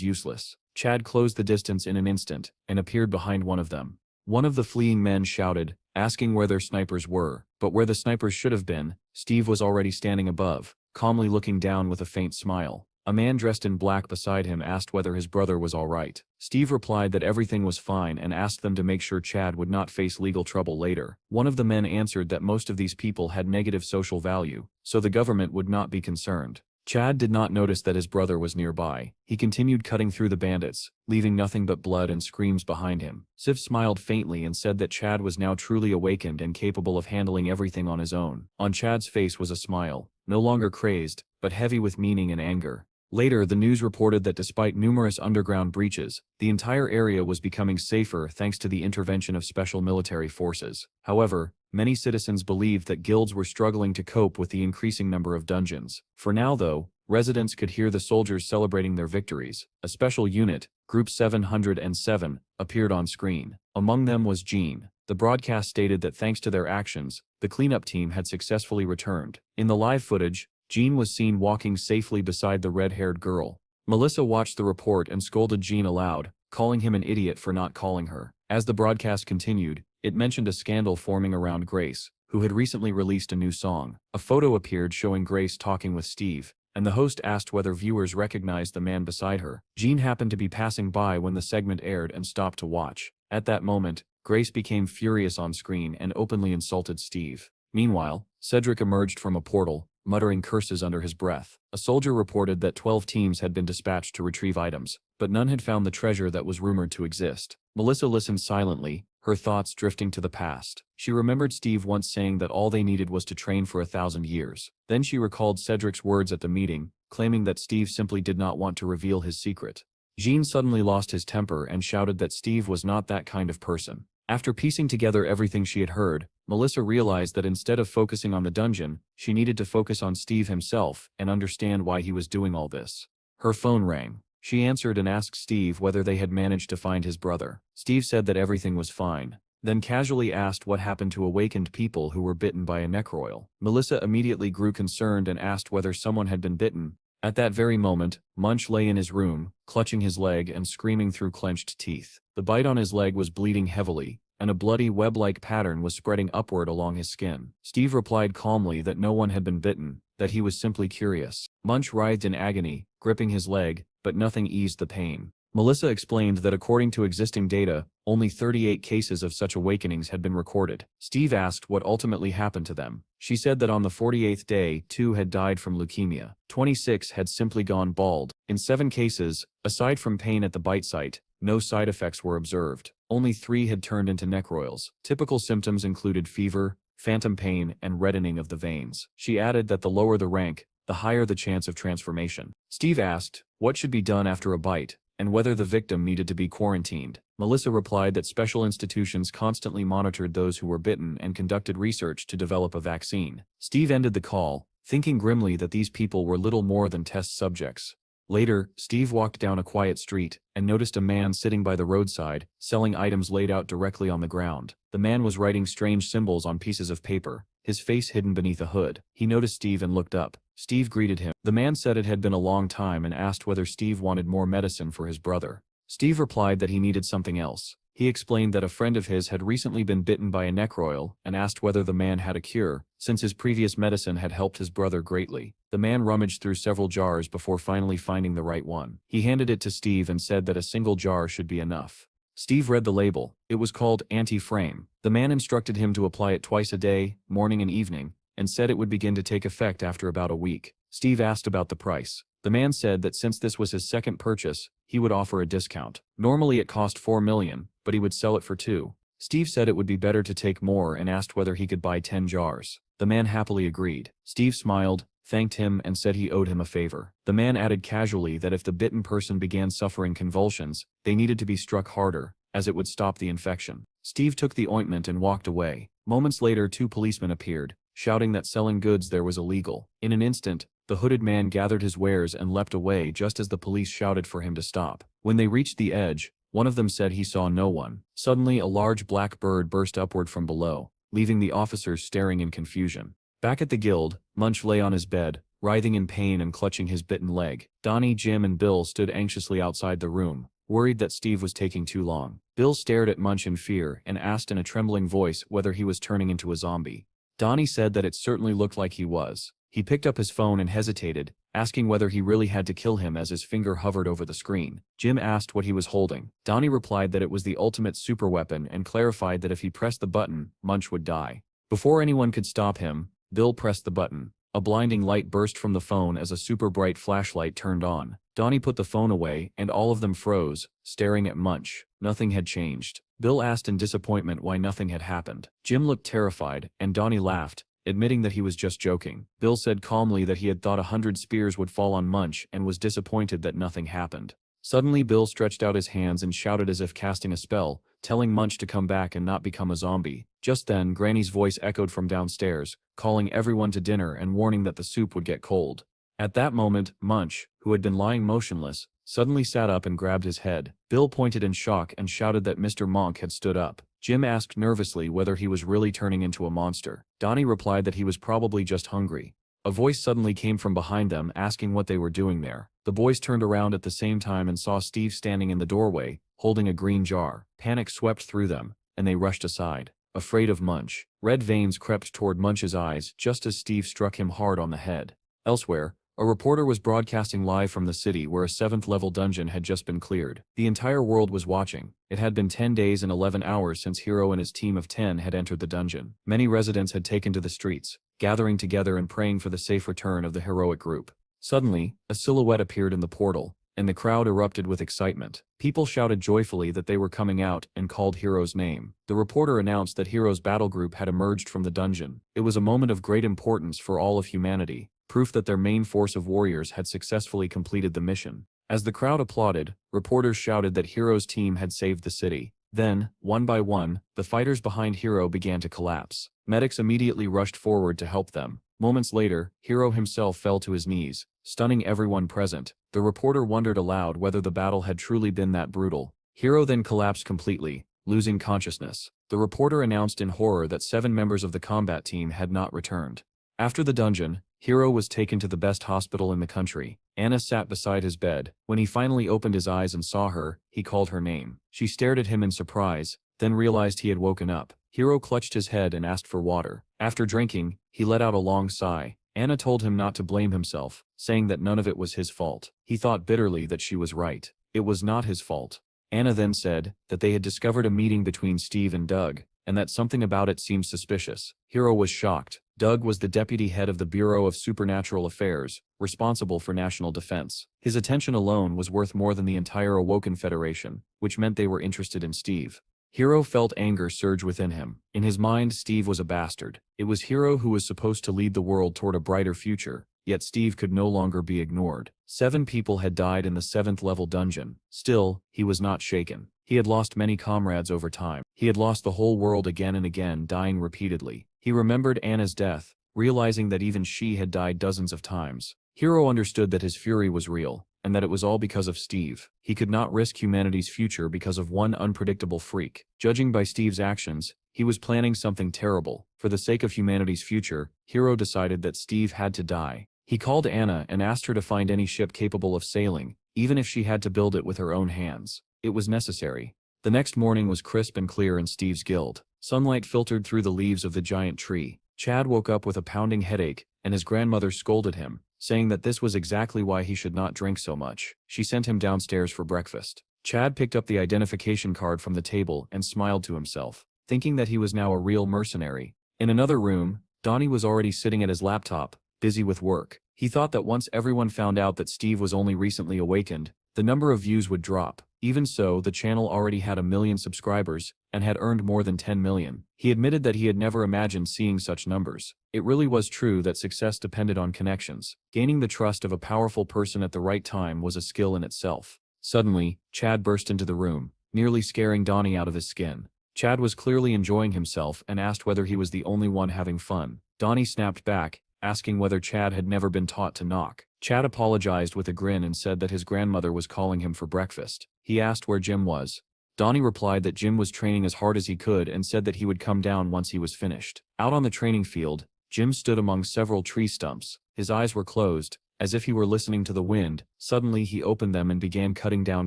useless. Chad closed the distance in an instant, and appeared behind one of them. One of the fleeing men shouted, asking where their snipers were, but where the snipers should have been, Steve was already standing above, calmly looking down with a faint smile. A man dressed in black beside him asked whether his brother was all right. Steve replied that everything was fine and asked them to make sure Chad would not face legal trouble later. One of the men answered that most of these people had negative social value, so the government would not be concerned. Chad did not notice that his brother was nearby. He continued cutting through the bandits, leaving nothing but blood and screams behind him. Sif smiled faintly and said that Chad was now truly awakened and capable of handling everything on his own. On Chad's face was a smile, no longer crazed, but heavy with meaning and anger. Later, the news reported that despite numerous underground breaches, the entire area was becoming safer thanks to the intervention of special military forces. However, many citizens believed that guilds were struggling to cope with the increasing number of dungeons. For now, though, residents could hear the soldiers celebrating their victories. A special unit, Group 707, appeared on screen. Among them was Jean. The broadcast stated that thanks to their actions, the cleanup team had successfully returned. In the live footage, Jean was seen walking safely beside the red-haired girl. Melissa watched the report and scolded Jean aloud, calling him an idiot for not calling her. As the broadcast continued, it mentioned a scandal forming around Grace, who had recently released a new song. A photo appeared showing Grace talking with Steve, and the host asked whether viewers recognized the man beside her. Jean happened to be passing by when the segment aired and stopped to watch. At that moment, Grace became furious on screen and openly insulted Steve. Meanwhile, Cedric emerged from a portal, muttering curses under his breath. A soldier reported that 12 teams had been dispatched to retrieve items, but none had found the treasure that was rumored to exist. Melissa listened silently, her thoughts drifting to the past. She remembered Steve once saying that all they needed was to train for 1,000 years. Then she recalled Cedric's words at the meeting, claiming that Steve simply did not want to reveal his secret. Jean suddenly lost his temper and shouted that Steve was not that kind of person. After piecing together everything she had heard, Melissa realized that instead of focusing on the dungeon, she needed to focus on Steve himself and understand why he was doing all this. Her phone rang. She answered and asked Steve whether they had managed to find his brother. Steve said that everything was fine, then casually asked what happened to awakened people who were bitten by a necroil. Melissa immediately grew concerned and asked whether someone had been bitten. At that very moment, Munch lay in his room, clutching his leg and screaming through clenched teeth. The bite on his leg was bleeding heavily, and a bloody web-like pattern was spreading upward along his skin. Steve replied calmly that no one had been bitten, that he was simply curious. Munch writhed in agony, gripping his leg, but nothing eased the pain. Melissa explained that according to existing data, only 38 cases of such awakenings had been recorded. Steve asked what ultimately happened to them. She said that on the 48th day, 2 had died from leukemia. 26 had simply gone bald. In 7 cases, aside from pain at the bite site, no side effects were observed. Only 3 had turned into necroils. Typical symptoms included fever, phantom pain, and reddening of the veins. She added that the lower the rank, the higher the chance of transformation. Steve asked what should be done after a bite, and whether the victim needed to be quarantined. Melissa replied that special institutions constantly monitored those who were bitten and conducted research to develop a vaccine. Steve ended the call, thinking grimly that these people were little more than test subjects. Later, Steve walked down a quiet street and noticed a man sitting by the roadside, selling items laid out directly on the ground. The man was writing strange symbols on pieces of paper, his face hidden beneath a hood. He noticed Steve and looked up. Steve greeted him. The man said it had been a long time and asked whether Steve wanted more medicine for his brother. Steve replied that he needed something else. He explained that a friend of his had recently been bitten by a necroil and asked whether the man had a cure, since his previous medicine had helped his brother greatly. The man rummaged through several jars before finally finding the right one. He handed it to Steve and said that a single jar should be enough. Steve read the label. It was called Anti-Frame. The man instructed him to apply it twice a day, morning and evening, and said it would begin to take effect after about a week. Steve asked about the price. The man said that since this was his second purchase, he would offer a discount. Normally it cost $4 million, but he would sell it for $2 million. Steve said it would be better to take more and asked whether he could buy 10 jars. The man happily agreed. Steve smiled, thanked him and said he owed him a favor. The man added casually that if the bitten person began suffering convulsions, they needed to be struck harder, as it would stop the infection. Steve took the ointment and walked away. Moments later 2 policemen appeared, shouting that selling goods there was illegal. In an instant, the hooded man gathered his wares and leapt away just as the police shouted for him to stop. When they reached the edge, one of them said he saw no one. Suddenly a large black bird burst upward from below, leaving the officers staring in confusion. Back at the guild, Munch lay on his bed, writhing in pain and clutching his bitten leg. Donnie, Jim and Bill stood anxiously outside the room, worried that Steve was taking too long. Bill stared at Munch in fear and asked in a trembling voice whether he was turning into a zombie. Donnie said that it certainly looked like he was. He picked up his phone and hesitated, asking whether he really had to kill him as his finger hovered over the screen. Jim asked what he was holding. Donnie replied that it was the ultimate superweapon and clarified that if he pressed the button, Munch would die. Before anyone could stop him, Bill pressed the button. A blinding light burst from the phone as a super bright flashlight turned on. Donnie put the phone away and all of them froze, staring at Munch. Nothing had changed. Bill asked in disappointment why nothing had happened. Jim looked terrified, and Donnie laughed, admitting that he was just joking. Bill said calmly that he had thought 100 spears would fall on Munch and was disappointed that nothing happened. Suddenly Bill stretched out his hands and shouted as if casting a spell, telling Munch to come back and not become a zombie. Just then, Granny's voice echoed from downstairs, calling everyone to dinner and warning that the soup would get cold. At that moment, Munch, who had been lying motionless, suddenly sat up and grabbed his head. Bill pointed in shock and shouted that Mr. Monk had stood up. Jim asked nervously whether he was really turning into a monster. Donnie replied that he was probably just hungry. A voice suddenly came from behind them asking what they were doing there. The boys turned around at the same time and saw Steve standing in the doorway, holding a green jar. Panic swept through them, and they rushed aside, afraid of Munch. Red veins crept toward Munch's eyes just as Steve struck him hard on the head. Elsewhere, a reporter was broadcasting live from the city where a 7th-level dungeon had just been cleared. The entire world was watching. It had been 10 days and 11 hours since Hiro and his team of 10 had entered the dungeon. Many residents had taken to the streets, gathering together and praying for the safe return of the heroic group. Suddenly, a silhouette appeared in the portal, and the crowd erupted with excitement. People shouted joyfully that they were coming out and called Hiro's name. The reporter announced that Hiro's battle group had emerged from the dungeon. It was a moment of great importance for all of humanity, proof that their main force of warriors had successfully completed the mission. As the crowd applauded, reporters shouted that Hiro's team had saved the city. Then, one by one, the fighters behind Hiro began to collapse. Medics immediately rushed forward to help them. Moments later, Hiro himself fell to his knees, stunning everyone present. The reporter wondered aloud whether the battle had truly been that brutal. Hiro then collapsed completely, losing consciousness. The reporter announced in horror that 7 members of the combat team had not returned. After the dungeon, Hiro was taken to the best hospital in the country. Anna sat beside his bed. When he finally opened his eyes and saw her, he called her name. She stared at him in surprise, then realized he had woken up. Hiro clutched his head and asked for water. After drinking, he let out a long sigh. Anna told him not to blame himself, saying that none of it was his fault. He thought bitterly that she was right. It was not his fault. Anna then said that they had discovered a meeting between Steve and Doug, and that something about it seemed suspicious. Hiro was shocked. Doug was the deputy head of the Bureau of Supernatural Affairs, responsible for national defense. His attention alone was worth more than the entire Awoken Federation, which meant they were interested in Steve. Hiro felt anger surge within him. In his mind, Steve was a bastard. It was Hiro who was supposed to lead the world toward a brighter future, yet Steve could no longer be ignored. 7 people had died in the 7th level dungeon. Still, he was not shaken. He had lost many comrades over time. He had lost the whole world again and again, dying repeatedly. He remembered Anna's death, realizing that even she had died dozens of times. Hiro understood that his fury was real, and that it was all because of Steve. He could not risk humanity's future because of one unpredictable freak. Judging by Steve's actions, he was planning something terrible. For the sake of humanity's future, Hiro decided that Steve had to die. He called Anna and asked her to find any ship capable of sailing, even if she had to build it with her own hands. It was necessary. The next morning was crisp and clear in Steve's guild. Sunlight filtered through the leaves of the giant tree. Chad woke up with a pounding headache, and his grandmother scolded him, saying that this was exactly why he should not drink so much. She sent him downstairs for breakfast. Chad picked up the identification card from the table and smiled to himself, thinking that he was now a real mercenary. In another room, Donnie was already sitting at his laptop, busy with work. He thought that once everyone found out that Steve was only recently awakened, the number of views would drop. Even so, the channel already had 1 million subscribers and had earned more than 10 million. He admitted that he had never imagined seeing such numbers. It really was true that success depended on connections. Gaining the trust of a powerful person at the right time was a skill in itself. Suddenly, Chad burst into the room, nearly scaring Donnie out of his skin. Chad was clearly enjoying himself and asked whether he was the only one having fun. Donnie snapped back, asking whether Chad had never been taught to knock. Chad apologized with a grin and said that his grandmother was calling him for breakfast. He asked where Jim was. Donnie replied that Jim was training as hard as he could and said that he would come down once he was finished. Out on the training field, Jim stood among several tree stumps. His eyes were closed, as if he were listening to the wind. Suddenly he opened them and began cutting down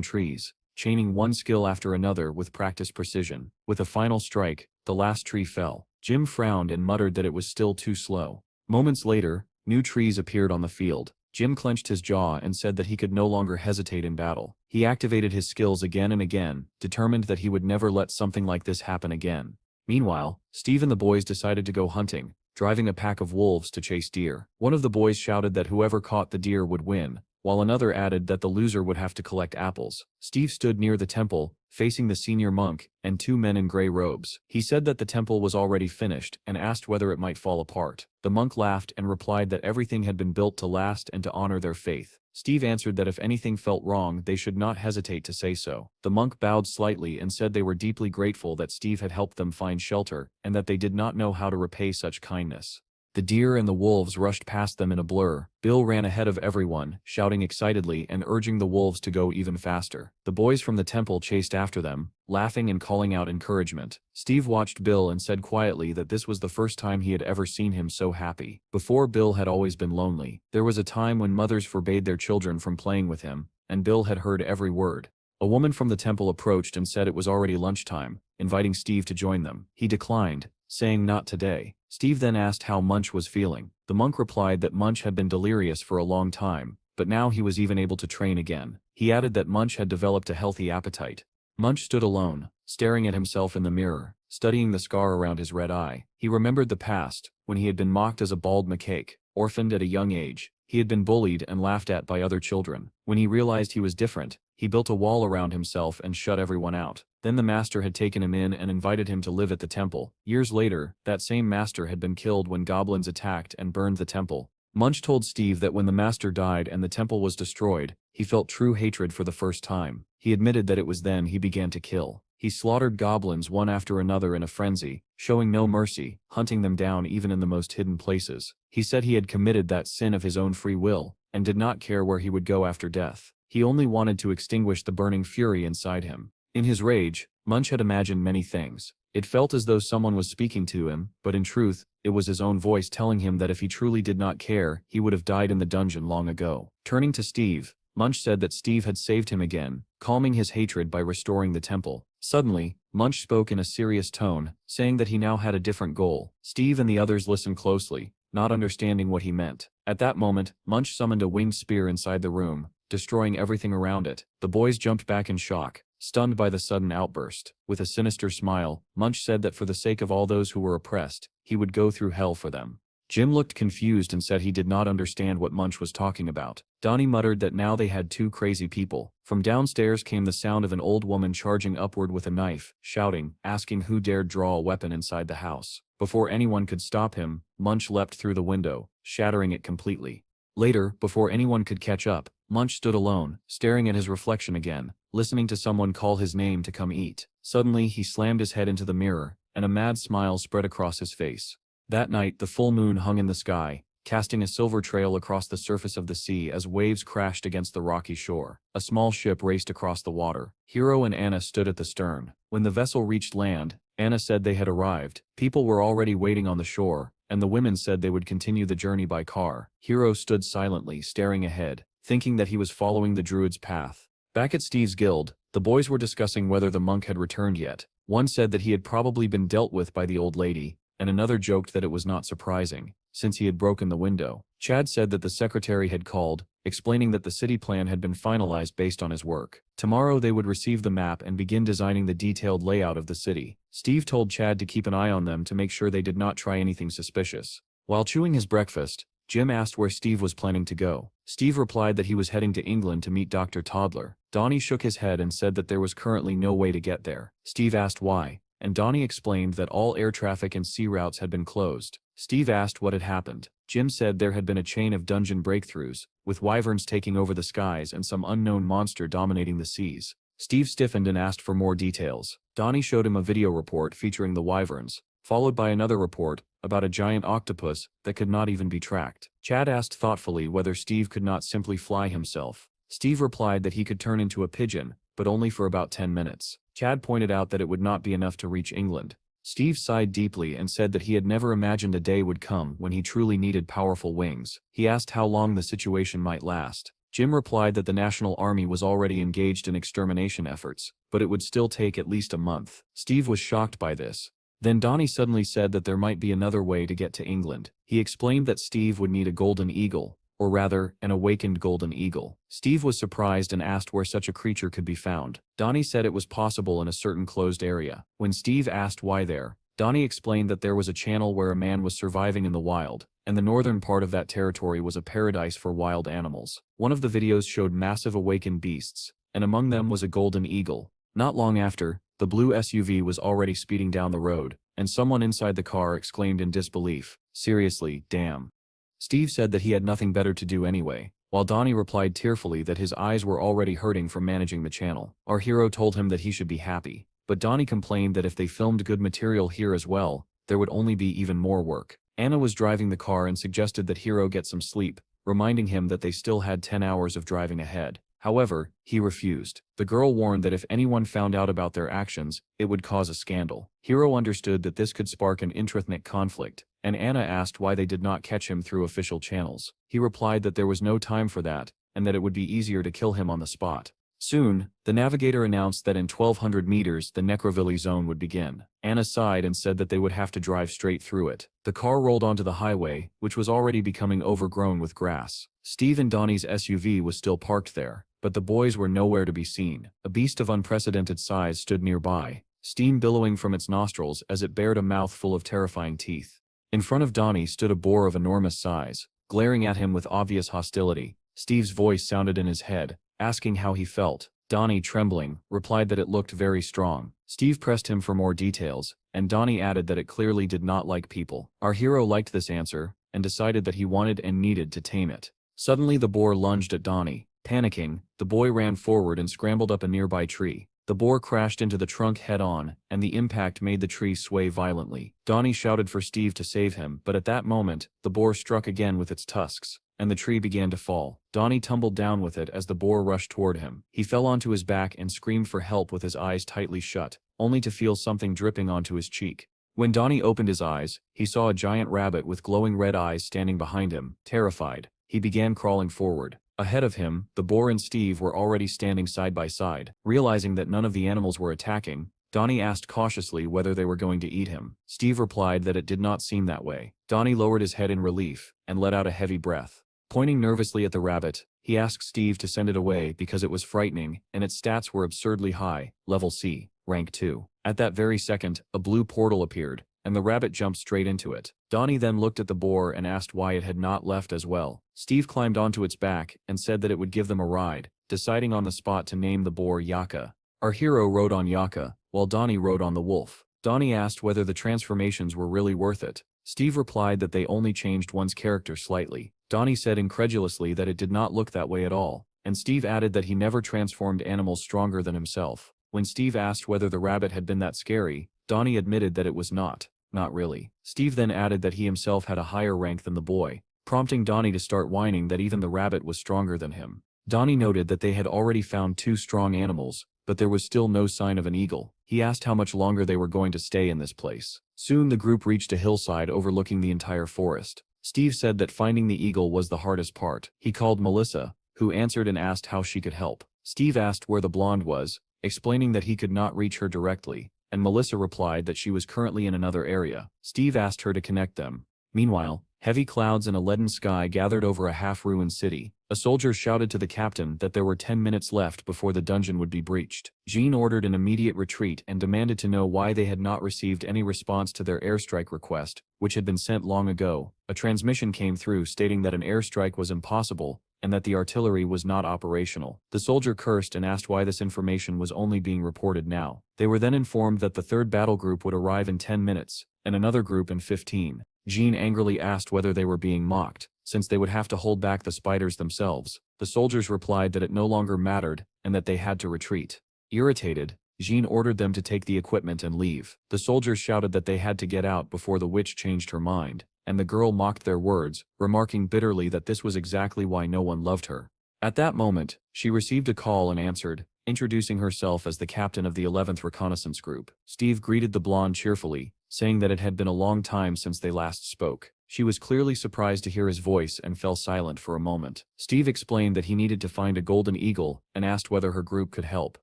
trees, chaining one skill after another with practiced precision. With a final strike, the last tree fell. Jim frowned and muttered that it was still too slow. Moments later, new trees appeared on the field. Jim clenched his jaw and said that he could no longer hesitate in battle. He activated his skills again and again, determined that he would never let something like this happen again. Meanwhile, Steve and the boys decided to go hunting, driving a pack of wolves to chase deer. One of the boys shouted that whoever caught the deer would win, while another added that the loser would have to collect apples. Steve stood near the temple, facing the senior monk and 2 men in gray robes. He said that the temple was already finished and asked whether it might fall apart. The monk laughed and replied that everything had been built to last and to honor their faith. Steve answered that if anything felt wrong, they should not hesitate to say so. The monk bowed slightly and said they were deeply grateful that Steve had helped them find shelter and that they did not know how to repay such kindness. The deer and the wolves rushed past them in a blur. Bill ran ahead of everyone, shouting excitedly and urging the wolves to go even faster. The boys from the temple chased after them, laughing and calling out encouragement. Steve watched Bill and said quietly that this was the first time he had ever seen him so happy. Before, Bill had always been lonely. There was a time when mothers forbade their children from playing with him, and Bill had heard every word. A woman from the temple approached and said it was already lunchtime, inviting Steve to join them. He declined, saying not today. Steve then asked how Munch was feeling. The monk replied that Munch had been delirious for a long time, but now he was even able to train again. He added that Munch had developed a healthy appetite. Munch stood alone, staring at himself in the mirror, studying the scar around his red eye. He remembered the past, when he had been mocked as a bald macaque, orphaned at a young age. He had been bullied and laughed at by other children. When he realized he was different, he built a wall around himself and shut everyone out. Then the master had taken him in and invited him to live at the temple. Years later, that same master had been killed when goblins attacked and burned the temple. Munch told Steve that when the master died and the temple was destroyed, He felt true hatred for the first time. He admitted that it was then he began to kill. He slaughtered goblins one after another in a frenzy, showing no mercy, hunting them down even in the most hidden places. He said he had committed that sin of his own free will, and did not care where he would go after death. He only wanted to extinguish the burning fury inside him. In his rage, Munch had imagined many things. It felt as though someone was speaking to him, but in truth, it was his own voice telling him that if he truly did not care, he would have died in the dungeon long ago. Turning to Steve, Munch said that Steve had saved him again, calming his hatred by restoring the temple. Suddenly, Munch spoke in a serious tone, saying that he now had a different goal. Steve and the others listened closely, not understanding what he meant. At that moment, Munch summoned a winged spear inside the room, destroying everything around it. The boys jumped back in shock, stunned by the sudden outburst. With a sinister smile, Munch said that for the sake of all those who were oppressed, he would go through hell for them. Jim looked confused and said he did not understand what Munch was talking about. Donnie muttered that now they had two crazy people. From downstairs came the sound of an old woman charging upward with a knife, shouting, asking who dared draw a weapon inside the house. Before anyone could stop him, Munch leapt through the window, shattering it completely. Later, before anyone could catch up, Munch stood alone, staring at his reflection again, listening to someone call his name to come eat. Suddenly he slammed his head into the mirror, and a mad smile spread across his face. That night the full moon hung in the sky, casting a silver trail across the surface of the sea as waves crashed against the rocky shore. A small ship raced across the water. Hiro and Anna stood at the stern. When the vessel reached land, Anna said they had arrived. People were already waiting on the shore, and the women said they would continue the journey by car. Hiro stood silently, staring ahead, thinking that he was following the druid's path. Back at Steve's guild, the boys were discussing whether the monk had returned yet. One said that he had probably been dealt with by the old lady, and another joked that it was not surprising, since he had broken the window. Chad said that the secretary had called, explaining that the city plan had been finalized based on his work. Tomorrow they would receive the map and begin designing the detailed layout of the city. Steve told Chad to keep an eye on them to make sure they did not try anything suspicious. While chewing his breakfast, Jim asked where Steve was planning to go. Steve replied that he was heading to England to meet Dr. Toddler. Donnie shook his head and said that there was currently no way to get there. Steve asked why, and Donnie explained that all air traffic and sea routes had been closed. Steve asked what had happened. Jim said there had been a chain of dungeon breakthroughs, with wyverns taking over the skies and some unknown monster dominating the seas. Steve stiffened and asked for more details. Donnie showed him a video report featuring the wyverns, followed by another report about a giant octopus that could not even be tracked. Chad asked thoughtfully whether Steve could not simply fly himself. Steve replied that he could turn into a pigeon, but only for about 10 minutes. Chad pointed out that it would not be enough to reach England. Steve sighed deeply and said that he had never imagined a day would come when he truly needed powerful wings. He asked how long the situation might last. Jim replied that the National Army was already engaged in extermination efforts, but it would still take at least a month. Steve was shocked by this. Then Donnie suddenly said that there might be another way to get to England. He explained that Steve would need a golden eagle, or rather, an awakened golden eagle. Steve was surprised and asked where such a creature could be found. Donnie said it was possible in a certain closed area. When Steve asked why there, Donnie explained that there was a channel where a man was surviving in the wild, and the northern part of that territory was a paradise for wild animals. One of the videos showed massive awakened beasts, and among them was a golden eagle. Not long after, the blue SUV was already speeding down the road, and someone inside the car exclaimed in disbelief, "Seriously, damn." Steve said that he had nothing better to do anyway, while Donnie replied tearfully that his eyes were already hurting from managing the channel. Our hero told him that he should be happy, but Donnie complained that if they filmed good material here as well, there would only be even more work. Anna was driving the car and suggested that Hiro get some sleep, reminding him that they still had 10 hours of driving ahead. However, he refused. The girl warned that if anyone found out about their actions, it would cause a scandal. Hiro understood that this could spark an intraethnic conflict, and Anna asked why they did not catch him through official channels. He replied that there was no time for that, and that it would be easier to kill him on the spot. Soon, the navigator announced that in 1,200 meters the Necrovilli zone would begin. Anna sighed and said that they would have to drive straight through it. The car rolled onto the highway, which was already becoming overgrown with grass. Steve and Donnie's SUV was still parked there, but the boys were nowhere to be seen. A beast of unprecedented size stood nearby, steam billowing from its nostrils as it bared a mouth full of terrifying teeth. In front of Donnie stood a boar of enormous size, glaring at him with obvious hostility. Steve's voice sounded in his head, asking how he felt. Donnie, trembling, replied that it looked very strong. Steve pressed him for more details, and Donnie added that it clearly did not like people. Our hero liked this answer, and decided that he wanted and needed to tame it. Suddenly the boar lunged at Donnie, Panicking, the boy ran forward and scrambled up a nearby tree. The boar crashed into the trunk head-on, and the impact made the tree sway violently. Donnie shouted for Steve to save him, but at that moment, the boar struck again with its tusks, and the tree began to fall. Donnie tumbled down with it as the boar rushed toward him. He fell onto his back and screamed for help with his eyes tightly shut, only to feel something dripping onto his cheek. When Donnie opened his eyes, he saw a giant rabbit with glowing red eyes standing behind him. Terrified, he began crawling forward. Ahead of him, the boar and Steve were already standing side by side. Realizing that none of the animals were attacking, Donnie asked cautiously whether they were going to eat him. Steve replied that it did not seem that way. Donnie lowered his head in relief, and let out a heavy breath. Pointing nervously at the rabbit, he asked Steve to send it away because it was frightening, and its stats were absurdly high, level C, rank 2. At that very second, a blue portal appeared, and the rabbit jumped straight into it. Donnie then looked at the boar and asked why it had not left as well. Steve climbed onto its back and said that it would give them a ride, deciding on the spot to name the boar Yaka. Our hero rode on Yaka, while Donnie rode on the wolf. Donnie asked whether the transformations were really worth it. Steve replied that they only changed one's character slightly. Donnie said incredulously that it did not look that way at all, and Steve added that he never transformed animals stronger than himself. When Steve asked whether the rabbit had been that scary, Donnie admitted that it was not really. Steve then added that he himself had a higher rank than the boy, prompting Donnie to start whining that even the rabbit was stronger than him. Donnie noted that they had already found 2 strong animals, but there was still no sign of an eagle. He asked how much longer they were going to stay in this place. Soon the group reached a hillside overlooking the entire forest. Steve said that finding the eagle was the hardest part. He called Melissa, who answered and asked how she could help. Steve asked where the blonde was, explaining that he could not reach her directly, and Melissa replied that she was currently in another area. Steve asked her to connect them. Meanwhile, heavy clouds and a leaden sky gathered over a half-ruined city. A soldier shouted to the captain that there were 10 minutes left before the dungeon would be breached. Jean ordered an immediate retreat and demanded to know why they had not received any response to their airstrike request, which had been sent long ago. A transmission came through stating that an airstrike was impossible, and that the artillery was not operational. The soldier cursed and asked why this information was only being reported now. They were then informed that the third battle group would arrive in 10 minutes, and another group in 15. Jean angrily asked whether they were being mocked, since they would have to hold back the spiders themselves. The soldiers replied that it no longer mattered, and that they had to retreat. Irritated, Jean ordered them to take the equipment and leave. The soldiers shouted that they had to get out before the witch changed her mind, and the girl mocked their words, remarking bitterly that this was exactly why no one loved her. At that moment, she received a call and answered, introducing herself as the captain of the 11th Reconnaissance Group. Steve greeted the blonde cheerfully, saying that it had been a long time since they last spoke. She was clearly surprised to hear his voice and fell silent for a moment. Steve explained that he needed to find a golden eagle and asked whether her group could help.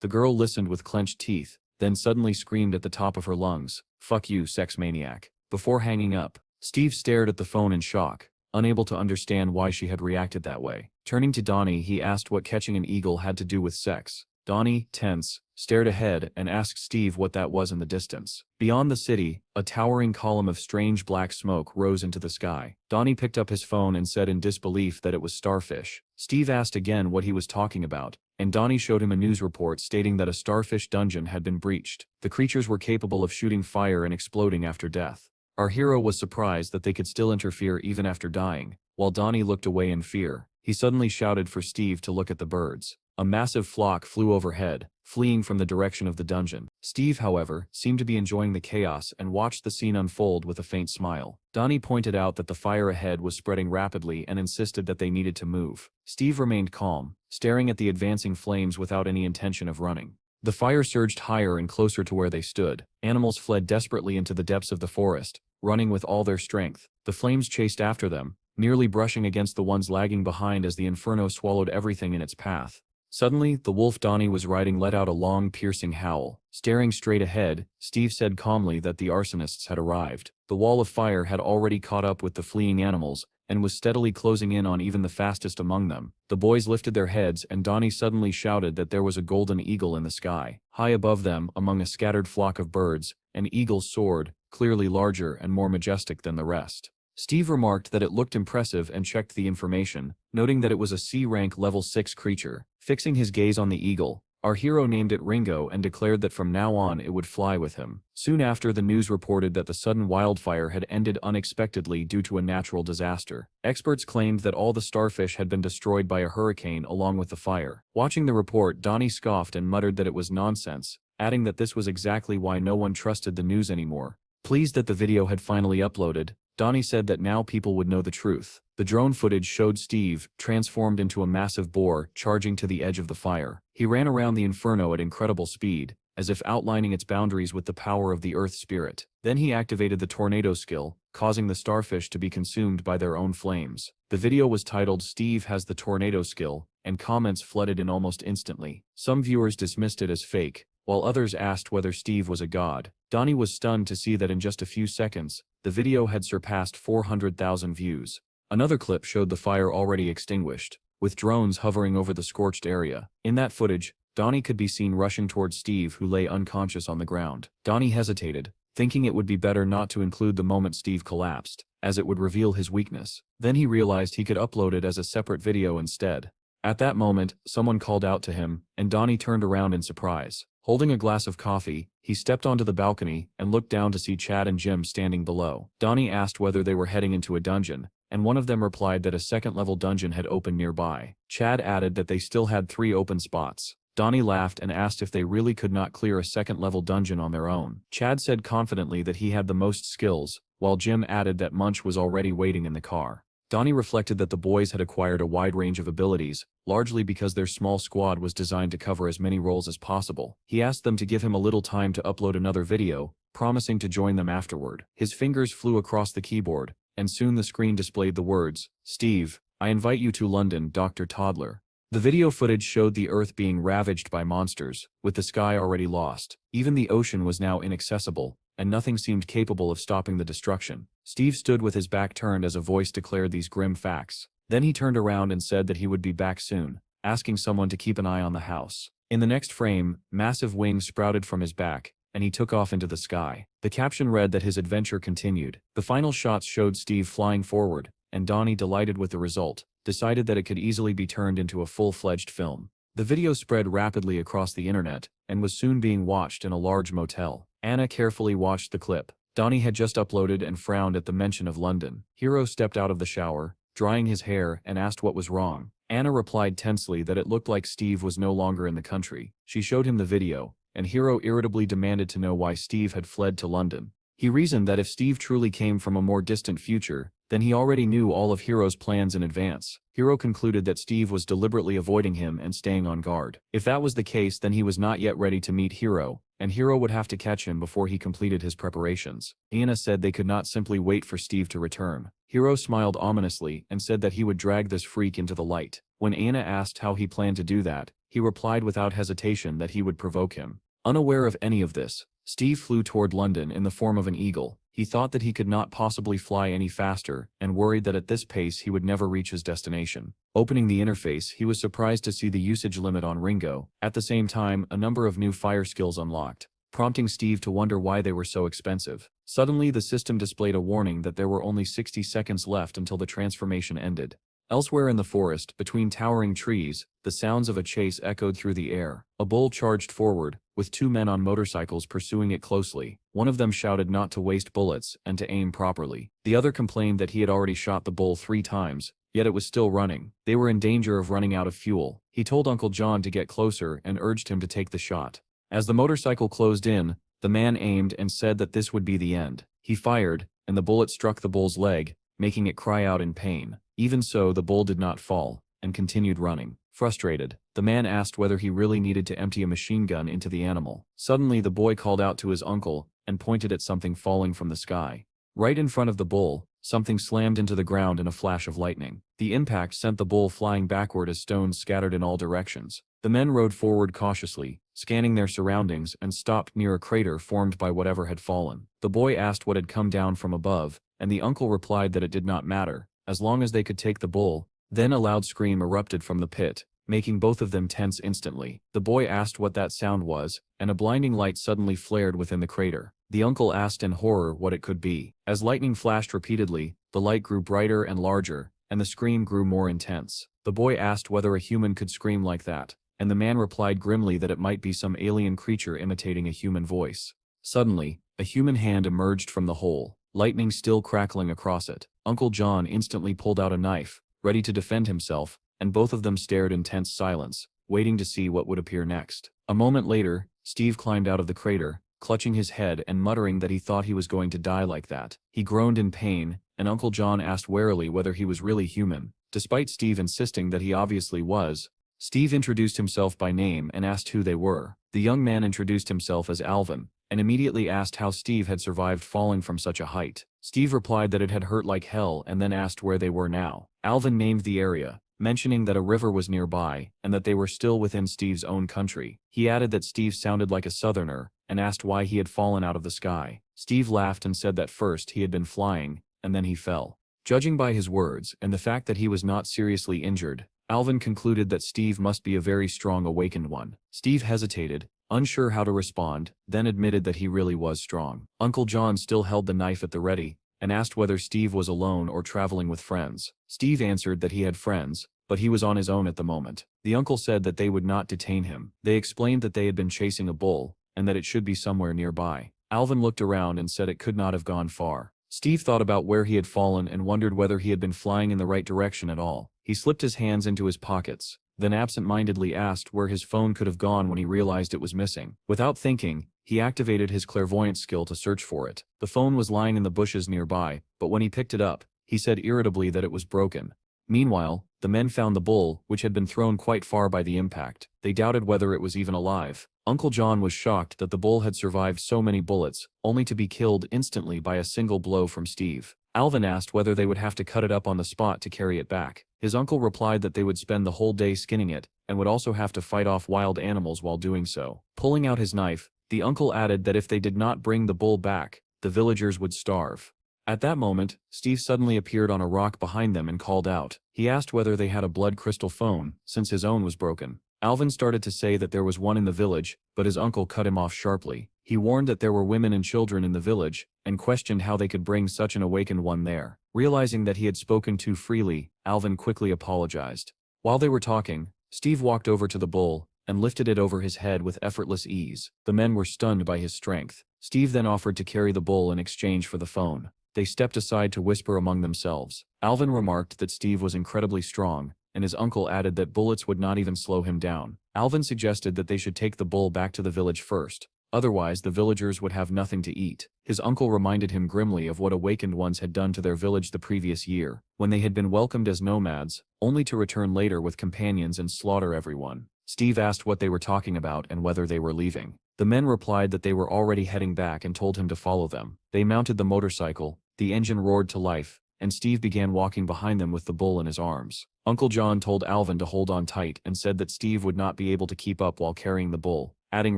The girl listened with clenched teeth, then suddenly screamed at the top of her lungs, "Fuck you, sex maniac." Before hanging up, Steve stared at the phone in shock, unable to understand why she had reacted that way. Turning to Donnie, he asked what catching an eagle had to do with sex. Donnie, tense, stared ahead and asked Steve what that was in the distance. Beyond the city, a towering column of strange black smoke rose into the sky. Donnie picked up his phone and said in disbelief that it was starfish. Steve asked again what he was talking about, and Donnie showed him a news report stating that a starfish dungeon had been breached. The creatures were capable of shooting fire and exploding after death. Our hero was surprised that they could still interfere even after dying. While Donnie looked away in fear, he suddenly shouted for Steve to look at the birds. A massive flock flew overhead, fleeing from the direction of the dungeon. Steve, however, seemed to be enjoying the chaos and watched the scene unfold with a faint smile. Donnie pointed out that the fire ahead was spreading rapidly and insisted that they needed to move. Steve remained calm, staring at the advancing flames without any intention of running. The fire surged higher and closer to where they stood. Animals fled desperately into the depths of the forest, running with all their strength. The flames chased after them, nearly brushing against the ones lagging behind as the inferno swallowed everything in its path. Suddenly, the wolf Donnie was riding let out a long, piercing howl. Staring straight ahead, Steve said calmly that the arsonists had arrived. The wall of fire had already caught up with the fleeing animals, and was steadily closing in on even the fastest among them. The boys lifted their heads and Donnie suddenly shouted that there was a golden eagle in the sky. High above them, among a scattered flock of birds, an eagle soared, clearly larger and more majestic than the rest. Steve remarked that it looked impressive and checked the information, noting that it was a C-rank level 6 creature. Fixing his gaze on the eagle, Our hero named it Ringo and declared that from now on it would fly with him. Soon after, the news reported that the sudden wildfire had ended unexpectedly due to a natural disaster. Experts claimed that all the starfish had been destroyed by a hurricane along with the fire. Watching the report, Donnie scoffed and muttered that it was nonsense, adding that this was exactly why no one trusted the news anymore. Pleased that the video had finally uploaded, Donnie said that now people would know the truth. The drone footage showed Steve, transformed into a massive boar, charging to the edge of the fire. He ran around the inferno at incredible speed, as if outlining its boundaries with the power of the Earth Spirit. Then he activated the tornado skill, causing the starfish to be consumed by their own flames. The video was titled "Steve has the tornado skill," and comments flooded in almost instantly. Some viewers dismissed it as fake, while others asked whether Steve was a god. Donnie was stunned to see that in just a few seconds, the video had surpassed 400,000 views. Another clip showed the fire already extinguished, with drones hovering over the scorched area. In that footage, Donnie could be seen rushing towards Steve, who lay unconscious on the ground. Donnie hesitated, thinking it would be better not to include the moment Steve collapsed, as it would reveal his weakness. Then he realized he could upload it as a separate video instead. At that moment, someone called out to him, and Donnie turned around in surprise. Holding a glass of coffee, he stepped onto the balcony and looked down to see Chad and Jim standing below. Donnie asked whether they were heading into a dungeon, and one of them replied that a second-level dungeon had opened nearby. Chad added that they still had 3 open spots. Donnie laughed and asked if they really could not clear a second-level dungeon on their own. Chad said confidently that he had the most skills, while Jim added that Munch was already waiting in the car. Donnie reflected that the boys had acquired a wide range of abilities, largely because their small squad was designed to cover as many roles as possible. He asked them to give him a little time to upload another video, promising to join them afterward. His fingers flew across the keyboard, and soon the screen displayed the words, "Steve, I invite you to London, Dr. Toddler." The video footage showed the Earth being ravaged by monsters, with the sky already lost. Even the ocean was now inaccessible, and nothing seemed capable of stopping the destruction. Steve stood with his back turned as a voice declared these grim facts. Then he turned around and said that he would be back soon, asking someone to keep an eye on the house. In the next frame, massive wings sprouted from his back, and he took off into the sky. The caption read that his adventure continued. The final shots showed Steve flying forward, and Donnie, delighted with the result, decided that it could easily be turned into a full-fledged film. The video spread rapidly across the internet, and was soon being watched in a large motel. Anna carefully watched the clip. Donnie had just uploaded and frowned at the mention of London. Hero stepped out of the shower, drying his hair, and asked what was wrong. Anna replied tensely that it looked like Steve was no longer in the country. She showed him the video, and Hero irritably demanded to know why Steve had fled to London. He reasoned that if Steve truly came from a more distant future, then he already knew all of Hero's plans in advance. Hero concluded that Steve was deliberately avoiding him and staying on guard. If that was the case, then he was not yet ready to meet Hero, and Hero would have to catch him before he completed his preparations. Anna said they could not simply wait for Steve to return. Hero smiled ominously and said that he would drag this freak into the light. When Anna asked how he planned to do that, he replied without hesitation that he would provoke him. Unaware of any of this, Steve flew toward London in the form of an eagle. He thought that he could not possibly fly any faster, and worried that at this pace he would never reach his destination. Opening the interface, he was surprised to see the usage limit on Ringo. At the same time, a number of new fire skills unlocked, prompting Steve to wonder why they were so expensive. Suddenly, the system displayed a warning that there were only 60 seconds left until the transformation ended. Elsewhere in the forest, between towering trees, the sounds of a chase echoed through the air. A bull charged forward, with 2 men on motorcycles pursuing it closely. One of them shouted not to waste bullets and to aim properly. The other complained that he had already shot the bull 3 times, yet it was still running. They were in danger of running out of fuel. He told Uncle John to get closer and urged him to take the shot. As the motorcycle closed in, the man aimed and said that this would be the end. He fired, and the bullet struck the bull's leg, making it cry out in pain. Even so, the bull did not fall, and continued running. Frustrated, the man asked whether he really needed to empty a machine gun into the animal. Suddenly, the boy called out to his uncle, and pointed at something falling from the sky. Right in front of the bull, something slammed into the ground in a flash of lightning. The impact sent the bull flying backward as stones scattered in all directions. The men rode forward cautiously, scanning their surroundings, and stopped near a crater formed by whatever had fallen. The boy asked what had come down from above, and the uncle replied that it did not matter, as long as they could take the bull. Then a loud scream erupted from the pit, making both of them tense instantly. The boy asked what that sound was, and a blinding light suddenly flared within the crater. The uncle asked in horror what it could be. As lightning flashed repeatedly, the light grew brighter and larger, and the scream grew more intense. The boy asked whether a human could scream like that. and the man replied grimly that it might be some alien creature imitating a human voice. Suddenly, a human hand emerged from the hole, lightning still crackling across it. Uncle John instantly pulled out a knife, ready to defend himself, and both of them stared in tense silence, waiting to see what would appear next. A moment later, Steve climbed out of the crater, clutching his head and muttering that he thought he was going to die like that. He groaned in pain, and Uncle John asked warily whether he was really human. Despite Steve insisting that he obviously was, Steve introduced himself by name and asked who they were. The young man introduced himself as Alvin, and immediately asked how Steve had survived falling from such a height. Steve replied that it had hurt like hell and then asked where they were now. Alvin named the area, mentioning that a river was nearby and that they were still within Steve's own country. He added that Steve sounded like a southerner and asked why he had fallen out of the sky. Steve laughed and said that first he had been flying, and then he fell. Judging by his words and the fact that he was not seriously injured, Alvin concluded that Steve must be a very strong awakened one. Steve hesitated, unsure how to respond, then admitted that he really was strong. Uncle John still held the knife at the ready, and asked whether Steve was alone or traveling with friends. Steve answered that he had friends, but he was on his own at the moment. The uncle said that they would not detain him. They explained that they had been chasing a bull, and that it should be somewhere nearby. Alvin looked around and said it could not have gone far. Steve thought about where he had fallen and wondered whether he had been flying in the right direction at all. He slipped his hands into his pockets, then absent-mindedly asked where his phone could have gone when he realized it was missing. Without thinking, he activated his clairvoyant skill to search for it. The phone was lying in the bushes nearby, but when he picked it up, he said irritably that it was broken. Meanwhile, the men found the bull, which had been thrown quite far by the impact. They doubted whether it was even alive. Uncle John was shocked that the bull had survived so many bullets, only to be killed instantly by a single blow from Steve. Alvin asked whether they would have to cut it up on the spot to carry it back. His uncle replied that they would spend the whole day skinning it, and would also have to fight off wild animals while doing so. Pulling out his knife, the uncle added that if they did not bring the bull back, the villagers would starve. At that moment, Steve suddenly appeared on a rock behind them and called out. He asked whether they had a blood crystal phone, since his own was broken. Alvin started to say that there was one in the village, but his uncle cut him off sharply. He warned that there were women and children in the village, and questioned how they could bring such an awakened one there. Realizing that he had spoken too freely, Alvin quickly apologized. While they were talking, Steve walked over to the bull, and lifted it over his head with effortless ease. The men were stunned by his strength. Steve then offered to carry the bull in exchange for the phone. They stepped aside to whisper among themselves. Alvin remarked that Steve was incredibly strong, and his uncle added that bullets would not even slow him down. Alvin suggested that they should take the bull back to the village first. Otherwise, the villagers would have nothing to eat. His uncle reminded him grimly of what awakened ones had done to their village the previous year, when they had been welcomed as nomads, only to return later with companions and slaughter everyone. Steve asked what they were talking about and whether they were leaving. The men replied that they were already heading back and told him to follow them. They mounted the motorcycle, the engine roared to life, and Steve began walking behind them with the bull in his arms. Uncle John told Alvin to hold on tight and said that Steve would not be able to keep up while carrying the bull, adding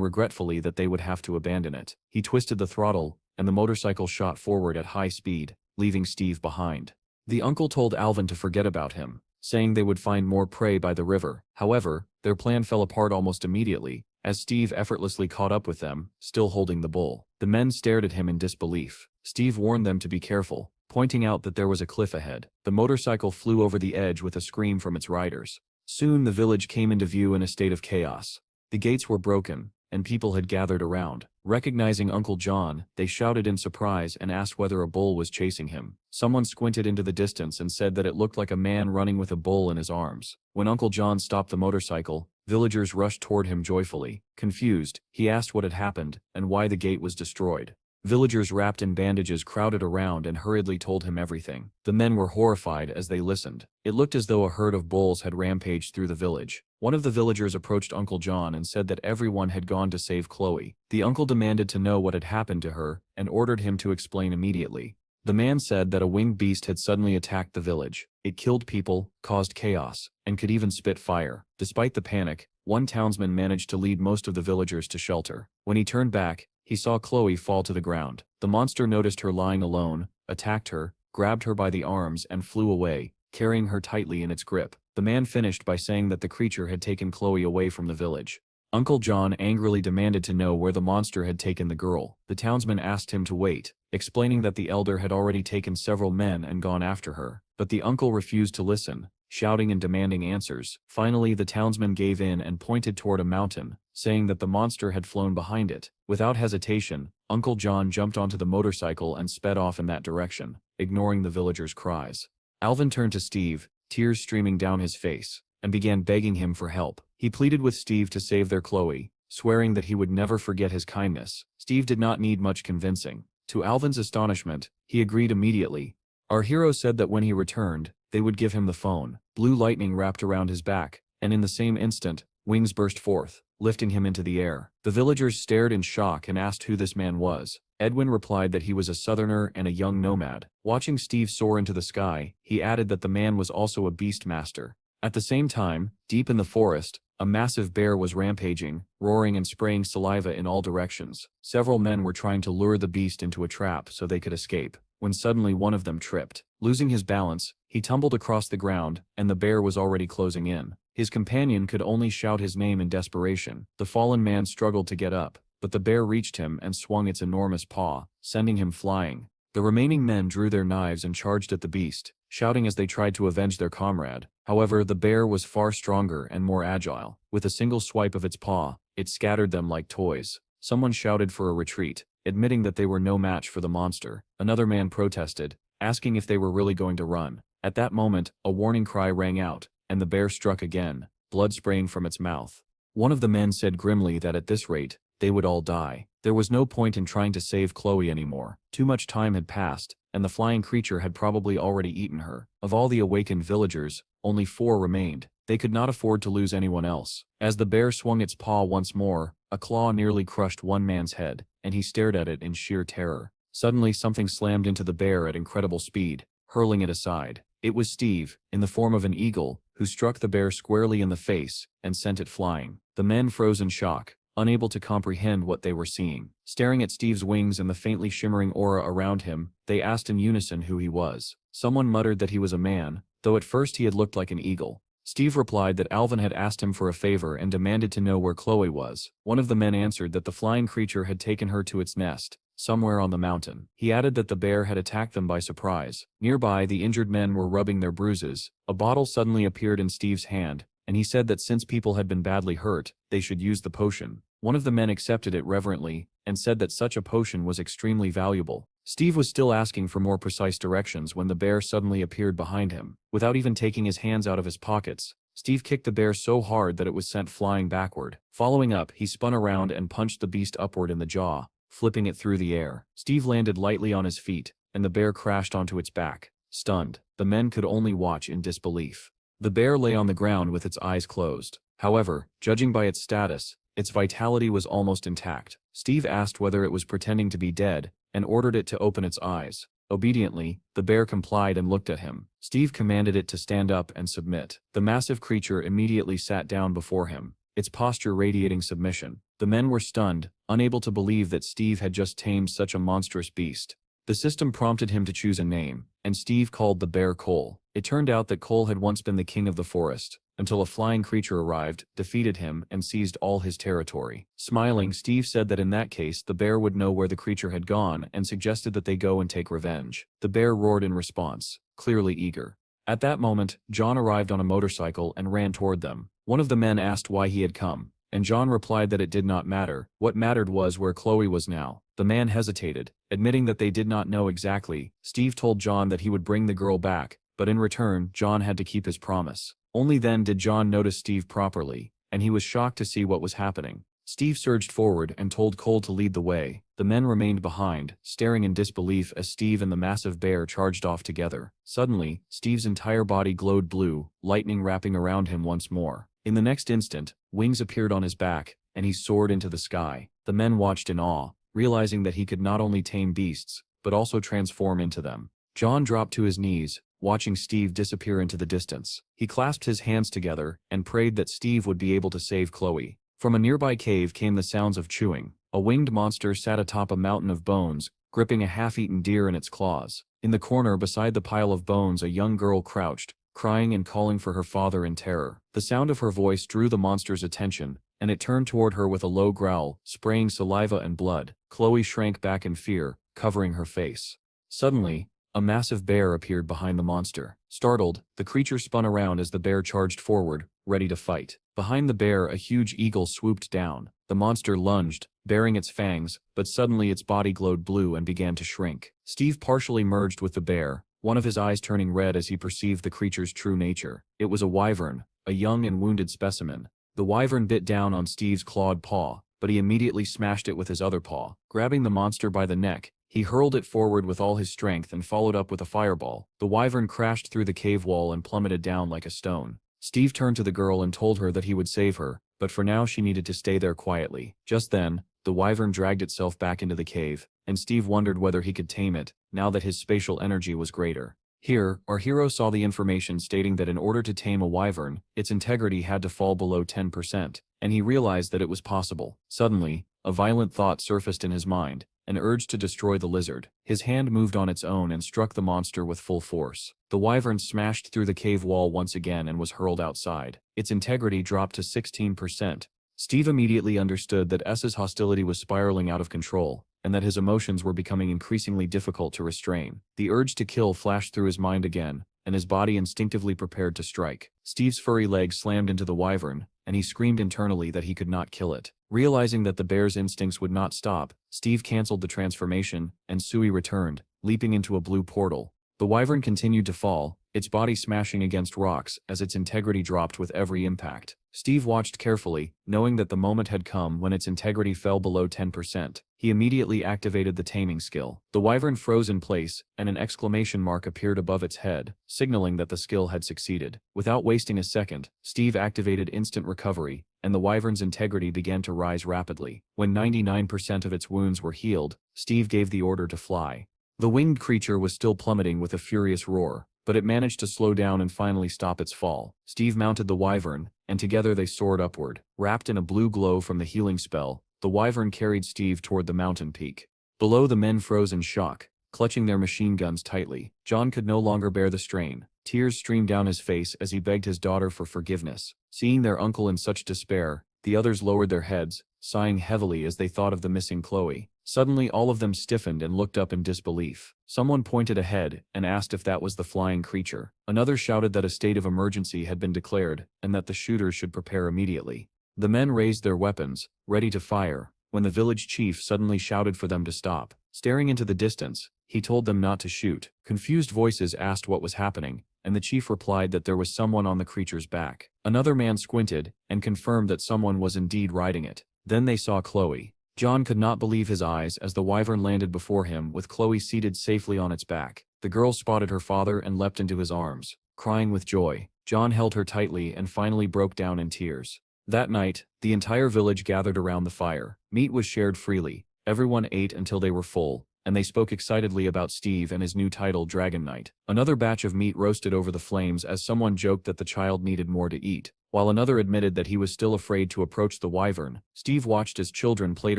regretfully that they would have to abandon it. He twisted the throttle, and the motorcycle shot forward at high speed, leaving Steve behind. The uncle told Alvin to forget about him, saying they would find more prey by the river. However, their plan fell apart almost immediately, as Steve effortlessly caught up with them, still holding the bull. The men stared at him in disbelief. Steve warned them to be careful, pointing out that there was a cliff ahead. The motorcycle flew over the edge with a scream from its riders. Soon the village came into view in a state of chaos. The gates were broken, and people had gathered around. Recognizing Uncle John, they shouted in surprise and asked whether a bull was chasing him. Someone squinted into the distance and said that it looked like a man running with a bull in his arms. When Uncle John stopped the motorcycle, villagers rushed toward him joyfully. Confused, he asked what had happened and why the gate was destroyed. Villagers wrapped in bandages crowded around and hurriedly told him everything. The men were horrified as they listened. It looked as though a herd of bulls had rampaged through the village. One of the villagers approached Uncle John and said that everyone had gone to save Chloe. The uncle demanded to know what had happened to her and ordered him to explain immediately. The man said that a winged beast had suddenly attacked the village. It killed people, caused chaos, and could even spit fire. Despite the panic, one townsman managed to lead most of the villagers to shelter. When he turned back, he saw Chloe fall to the ground. The monster noticed her lying alone, attacked her, grabbed her by the arms and flew away, carrying her tightly in its grip. The man finished by saying that the creature had taken Chloe away from the village. Uncle John angrily demanded to know where the monster had taken the girl. The townsman asked him to wait, explaining that the elder had already taken several men and gone after her. But the uncle refused to listen, shouting and demanding answers. Finally, the townsman gave in and pointed toward a mountain, saying that the monster had flown behind it. Without hesitation, Uncle John jumped onto the motorcycle and sped off in that direction, ignoring the villagers' cries. Alvin turned to Steve, tears streaming down his face, and began begging him for help. He pleaded with Steve to save their Chloe, swearing that he would never forget his kindness. Steve did not need much convincing. To Alvin's astonishment, he agreed immediately. Our hero said that when he returned, they would give him the phone. Blue lightning wrapped around his back, and in the same instant, wings burst forth, lifting him into the air. The villagers stared in shock and asked who this man was. Edwin replied that he was a southerner and a young nomad. Watching Steve soar into the sky, he added that the man was also a beast master. At the same time, deep in the forest, a massive bear was rampaging, roaring and spraying saliva in all directions. Several men were trying to lure the beast into a trap so they could escape, when suddenly one of them tripped. Losing his balance, he tumbled across the ground, and the bear was already closing in. His companion could only shout his name in desperation. The fallen man struggled to get up, but the bear reached him and swung its enormous paw, sending him flying. The remaining men drew their knives and charged at the beast, shouting as they tried to avenge their comrade. However, the bear was far stronger and more agile. With a single swipe of its paw, it scattered them like toys. Someone shouted for a retreat, admitting that they were no match for the monster. Another man protested, asking if they were really going to run. At that moment, a warning cry rang out, and the bear struck again, blood spraying from its mouth. One of the men said grimly that at this rate, they would all die. There was no point in trying to save Chloe anymore. Too much time had passed, and the flying creature had probably already eaten her. Of all the awakened villagers, only 4 remained. They could not afford to lose anyone else. As the bear swung its paw once more, a claw nearly crushed one man's head, and he stared at it in sheer terror. Suddenly something slammed into the bear at incredible speed, hurling it aside. It was Steve, in the form of an eagle, who struck the bear squarely in the face and sent it flying. The men froze in shock, unable to comprehend what they were seeing. Staring at Steve's wings and the faintly shimmering aura around him, they asked in unison who he was. Someone muttered that he was a man, though at first he had looked like an eagle. Steve replied that Alvin had asked him for a favor and demanded to know where Chloe was. One of the men answered that the flying creature had taken her to its nest, somewhere on the mountain. He added that the bear had attacked them by surprise. Nearby, the injured men were rubbing their bruises. A bottle suddenly appeared in Steve's hand, and he said that since people had been badly hurt, they should use the potion. One of the men accepted it reverently, and said that such a potion was extremely valuable. Steve was still asking for more precise directions when the bear suddenly appeared behind him. Without even taking his hands out of his pockets, Steve kicked the bear so hard that it was sent flying backward. Following up, he spun around and punched the beast upward in the jaw, flipping it through the air. Steve landed lightly on his feet, and the bear crashed onto its back. Stunned, the men could only watch in disbelief. The bear lay on the ground with its eyes closed. However, judging by its status, its vitality was almost intact. Steve asked whether it was pretending to be dead, and ordered it to open its eyes. Obediently, the bear complied and looked at him. Steve commanded it to stand up and submit. The massive creature immediately sat down before him, its posture radiating submission. The men were stunned, unable to believe that Steve had just tamed such a monstrous beast. The system prompted him to choose a name, and Steve called the bear Cole. It turned out that Cole had once been the king of the forest, until a flying creature arrived, defeated him, and seized all his territory. Smiling, Steve said that in that case the bear would know where the creature had gone and suggested that they go and take revenge. The bear roared in response, clearly eager. At that moment, John arrived on a motorcycle and ran toward them. One of the men asked why he had come, and John replied that it did not matter. What mattered was where Chloe was now. The man hesitated, admitting that they did not know exactly. Steve told John that he would bring the girl back, but in return, John had to keep his promise. Only then did John notice Steve properly, and he was shocked to see what was happening. Steve surged forward and told Cole to lead the way. The men remained behind, staring in disbelief as Steve and the massive bear charged off together. Suddenly, Steve's entire body glowed blue, lightning wrapping around him once more. In the next instant, wings appeared on his back, and he soared into the sky. The men watched in awe, realizing that he could not only tame beasts, but also transform into them. John dropped to his knees, watching Steve disappear into the distance. He clasped his hands together and prayed that Steve would be able to save Chloe. From a nearby cave came the sounds of chewing. A winged monster sat atop a mountain of bones, gripping a half-eaten deer in its claws. In the corner beside the pile of bones, a young girl crouched, crying and calling for her father in terror. The sound of her voice drew the monster's attention, and it turned toward her with a low growl, spraying saliva and blood. Chloe shrank back in fear, covering her face. Suddenly, a massive bear appeared behind the monster. Startled, the creature spun around as the bear charged forward, ready to fight. Behind the bear, a huge eagle swooped down. The monster lunged, baring its fangs, but suddenly its body glowed blue and began to shrink. Steve partially merged with the bear, one of his eyes turning red as he perceived the creature's true nature. It was a wyvern, a young and wounded specimen. The wyvern bit down on Steve's clawed paw, but he immediately smashed it with his other paw. Grabbing the monster by the neck, he hurled it forward with all his strength and followed up with a fireball. The wyvern crashed through the cave wall and plummeted down like a stone. Steve turned to the girl and told her that he would save her, but for now she needed to stay there quietly. Just then, the wyvern dragged itself back into the cave, and Steve wondered whether he could tame it, now that his spatial energy was greater. Here, our hero saw the information stating that in order to tame a wyvern, its integrity had to fall below 10%, and he realized that it was possible. Suddenly, a violent thought surfaced in his mind, an urge to destroy the lizard. His hand moved on its own and struck the monster with full force. The wyvern smashed through the cave wall once again and was hurled outside. Its integrity dropped to 16%. Steve immediately understood that S's hostility was spiraling out of control, and that his emotions were becoming increasingly difficult to restrain. The urge to kill flashed through his mind again, and his body instinctively prepared to strike. Steve's furry leg slammed into the wyvern, and he screamed internally that he could not kill it. Realizing that the bear's instincts would not stop, Steve canceled the transformation, and Sui returned, leaping into a blue portal. The wyvern continued to fall, its body smashing against rocks as its integrity dropped with every impact. Steve watched carefully, knowing that the moment had come when its integrity fell below 10%. He immediately activated the taming skill. The wyvern froze in place, and an exclamation mark appeared above its head, signaling that the skill had succeeded. Without wasting a second, Steve activated instant recovery, and the wyvern's integrity began to rise rapidly. When 99% of its wounds were healed, Steve gave the order to fly. The winged creature was still plummeting with a furious roar, but it managed to slow down and finally stop its fall. Steve mounted the wyvern, and together they soared upward. Wrapped in a blue glow from the healing spell, the wyvern carried Steve toward the mountain peak. Below, the men froze in shock, clutching their machine guns tightly. John could no longer bear the strain. Tears streamed down his face as he begged his daughter for forgiveness. Seeing their uncle in such despair, the others lowered their heads, sighing heavily as they thought of the missing Chloe. Suddenly all of them stiffened and looked up in disbelief. Someone pointed ahead and asked if that was the flying creature. Another shouted that a state of emergency had been declared and that the shooters should prepare immediately. The men raised their weapons, ready to fire, when the village chief suddenly shouted for them to stop. Staring into the distance, he told them not to shoot. Confused voices asked what was happening, and the chief replied that there was someone on the creature's back. Another man squinted and confirmed that someone was indeed riding it. Then they saw Chloe. John could not believe his eyes as the wyvern landed before him with Chloe seated safely on its back. The girl spotted her father and leapt into his arms, crying with joy. John held her tightly and finally broke down in tears. That night, the entire village gathered around the fire. Meat was shared freely. Everyone ate until they were full, and they spoke excitedly about Steve and his new title, Dragon Knight. Another batch of meat roasted over the flames as someone joked that the child needed more to eat. While another admitted that he was still afraid to approach the wyvern, Steve watched as children played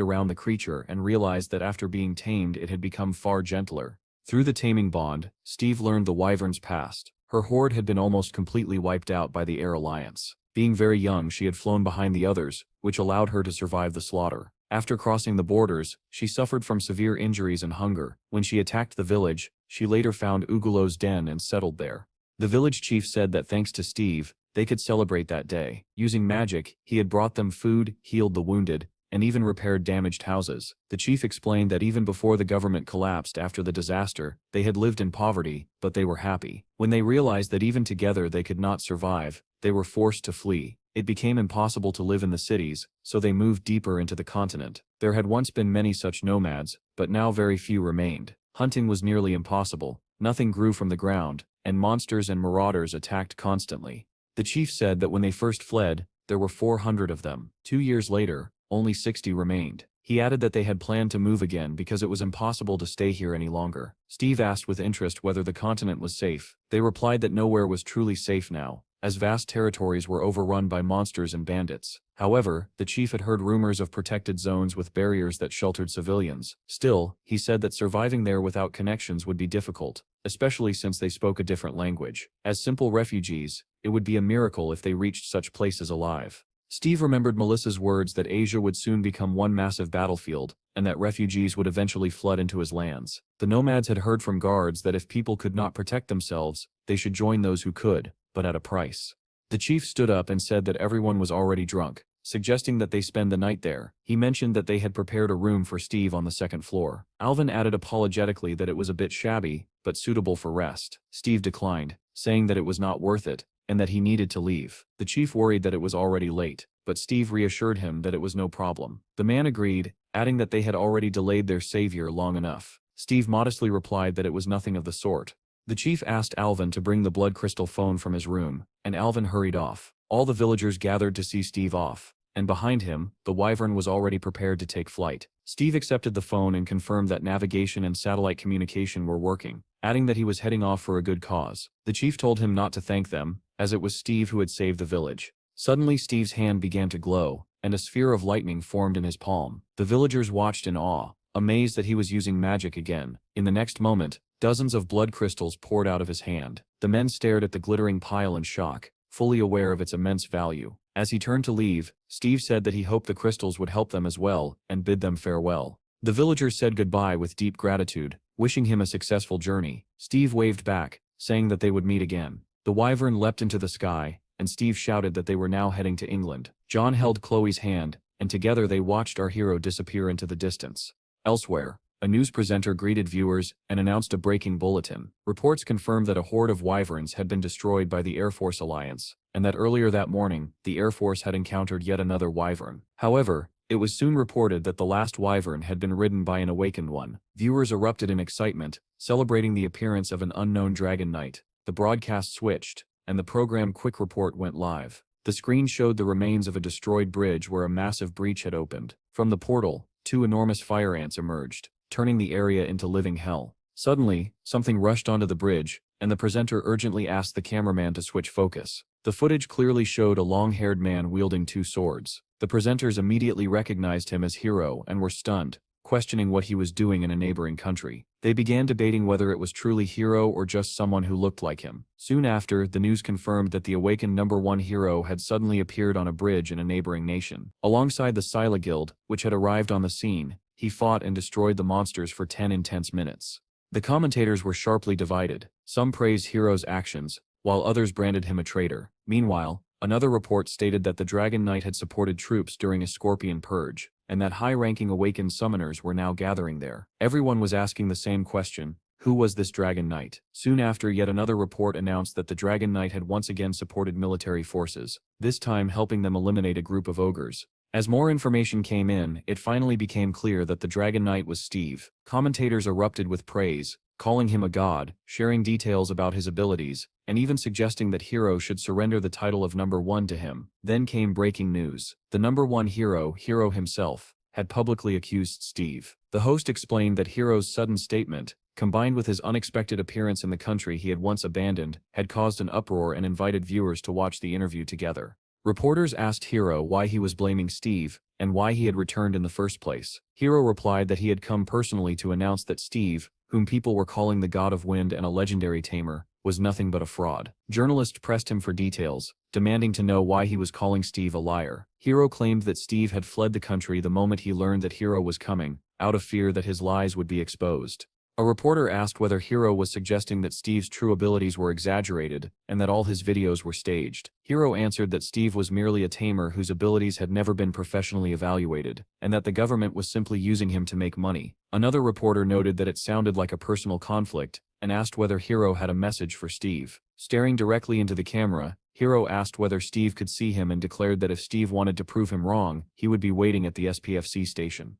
around the creature and realized that after being tamed it had become far gentler. Through the taming bond, Steve learned the wyvern's past. Her horde had been almost completely wiped out by the Air Alliance. Being very young, she had flown behind the others, which allowed her to survive the slaughter. After crossing the borders, she suffered from severe injuries and hunger. When she attacked the village, she later found Ugulo's den and settled there. The village chief said that thanks to Steve, they could celebrate that day. Using magic, he had brought them food, healed the wounded, and even repaired damaged houses. The chief explained that even before the government collapsed after the disaster, they had lived in poverty, but they were happy. When they realized that even together they could not survive, they were forced to flee. It became impossible to live in the cities, so they moved deeper into the continent. There had once been many such nomads, but now very few remained. Hunting was nearly impossible, nothing grew from the ground, and monsters and marauders attacked constantly. The chief said that when they first fled, there were 400 of them. 2 years later, only 60 remained. He added that they had planned to move again because it was impossible to stay here any longer. Steve asked with interest whether the continent was safe. They replied that nowhere was truly safe now, as vast territories were overrun by monsters and bandits. However, the chief had heard rumors of protected zones with barriers that sheltered civilians. Still, he said that surviving there without connections would be difficult, especially since they spoke a different language. As simple refugees, it would be a miracle if they reached such places alive. Steve remembered Melissa's words that Asia would soon become one massive battlefield, and that refugees would eventually flood into his lands. The nomads had heard from guards that if people could not protect themselves, they should join those who could, but at a price. The chief stood up and said that everyone was already drunk, suggesting that they spend the night there. He mentioned that they had prepared a room for Steve on the second floor. Alvin added apologetically that it was a bit shabby, but suitable for rest. Steve declined, saying that it was not worth it, and that he needed to leave. The chief worried that it was already late, but Steve reassured him that it was no problem. The man agreed, adding that they had already delayed their savior long enough. Steve modestly replied that it was nothing of the sort. The chief asked Alvin to bring the blood crystal phone from his room, and Alvin hurried off. All the villagers gathered to see Steve off, and behind him, the wyvern was already prepared to take flight. Steve accepted the phone and confirmed that navigation and satellite communication were working, adding that he was heading off for a good cause. The chief told him not to thank them, as it was Steve who had saved the village. Suddenly Steve's hand began to glow, and a sphere of lightning formed in his palm. The villagers watched in awe, amazed that he was using magic again. In the next moment, dozens of blood crystals poured out of his hand. The men stared at the glittering pile in shock, fully aware of its immense value. As he turned to leave, Steve said that he hoped the crystals would help them as well, and bid them farewell. The villagers said goodbye with deep gratitude, wishing him a successful journey. Steve waved back, saying that they would meet again. The wyvern leapt into the sky, and Steve shouted that they were now heading to England. John held Chloe's hand, and together they watched our hero disappear into the distance. Elsewhere, a news presenter greeted viewers and announced a breaking bulletin. Reports confirmed that a horde of wyverns had been destroyed by the Air Force Alliance, and that earlier that morning, the Air Force had encountered yet another wyvern. However, it was soon reported that the last wyvern had been ridden by an awakened one. Viewers erupted in excitement, celebrating the appearance of an unknown dragon knight. The broadcast switched, and the program Quick Report went live. The screen showed the remains of a destroyed bridge where a massive breach had opened. From the portal, two enormous fire ants emerged, turning the area into living hell. Suddenly, something rushed onto the bridge, and the presenter urgently asked the cameraman to switch focus. The footage clearly showed a long-haired man wielding two swords. The presenters immediately recognized him as Hero and were stunned, questioning what he was doing in a neighboring country. They began debating whether it was truly Hero or just someone who looked like him. Soon after, the news confirmed that the awakened #1 hero had suddenly appeared on a bridge in a neighboring nation. Alongside the Scylla Guild, which had arrived on the scene, he fought and destroyed the monsters for 10 intense minutes. The commentators were sharply divided. Some praised Hero's actions, while others branded him a traitor. Meanwhile, another report stated that the Dragon Knight had supported troops during a Scorpion Purge, and that high-ranking awakened summoners were now gathering there. Everyone was asking the same question: who was this Dragon Knight? Soon after, yet another report announced that the Dragon Knight had once again supported military forces, this time helping them eliminate a group of ogres. As more information came in, it finally became clear that the Dragon Knight was Steve. Commentators erupted with praise, calling him a god, sharing details about his abilities, and even suggesting that Hero should surrender the title of #1 to him. Then came breaking news. The #1 hero, Hero himself, had publicly accused Steve. The host explained that Hero's sudden statement, combined with his unexpected appearance in the country he had once abandoned, had caused an uproar and invited viewers to watch the interview together. Reporters asked Hero why he was blaming Steve, and why he had returned in the first place. Hero replied that he had come personally to announce that Steve, whom people were calling the God of Wind and a legendary tamer, was nothing but a fraud. Journalists pressed him for details, demanding to know why he was calling Steve a liar. Hero claimed that Steve had fled the country the moment he learned that Hero was coming, out of fear that his lies would be exposed. A reporter asked whether Hero was suggesting that Steve's true abilities were exaggerated, and that all his videos were staged. Hero answered that Steve was merely a tamer whose abilities had never been professionally evaluated, and that the government was simply using him to make money. Another reporter noted that it sounded like a personal conflict, and asked whether Hero had a message for Steve. Staring directly into the camera, Hero asked whether Steve could see him and declared that if Steve wanted to prove him wrong, he would be waiting at the SPFC station.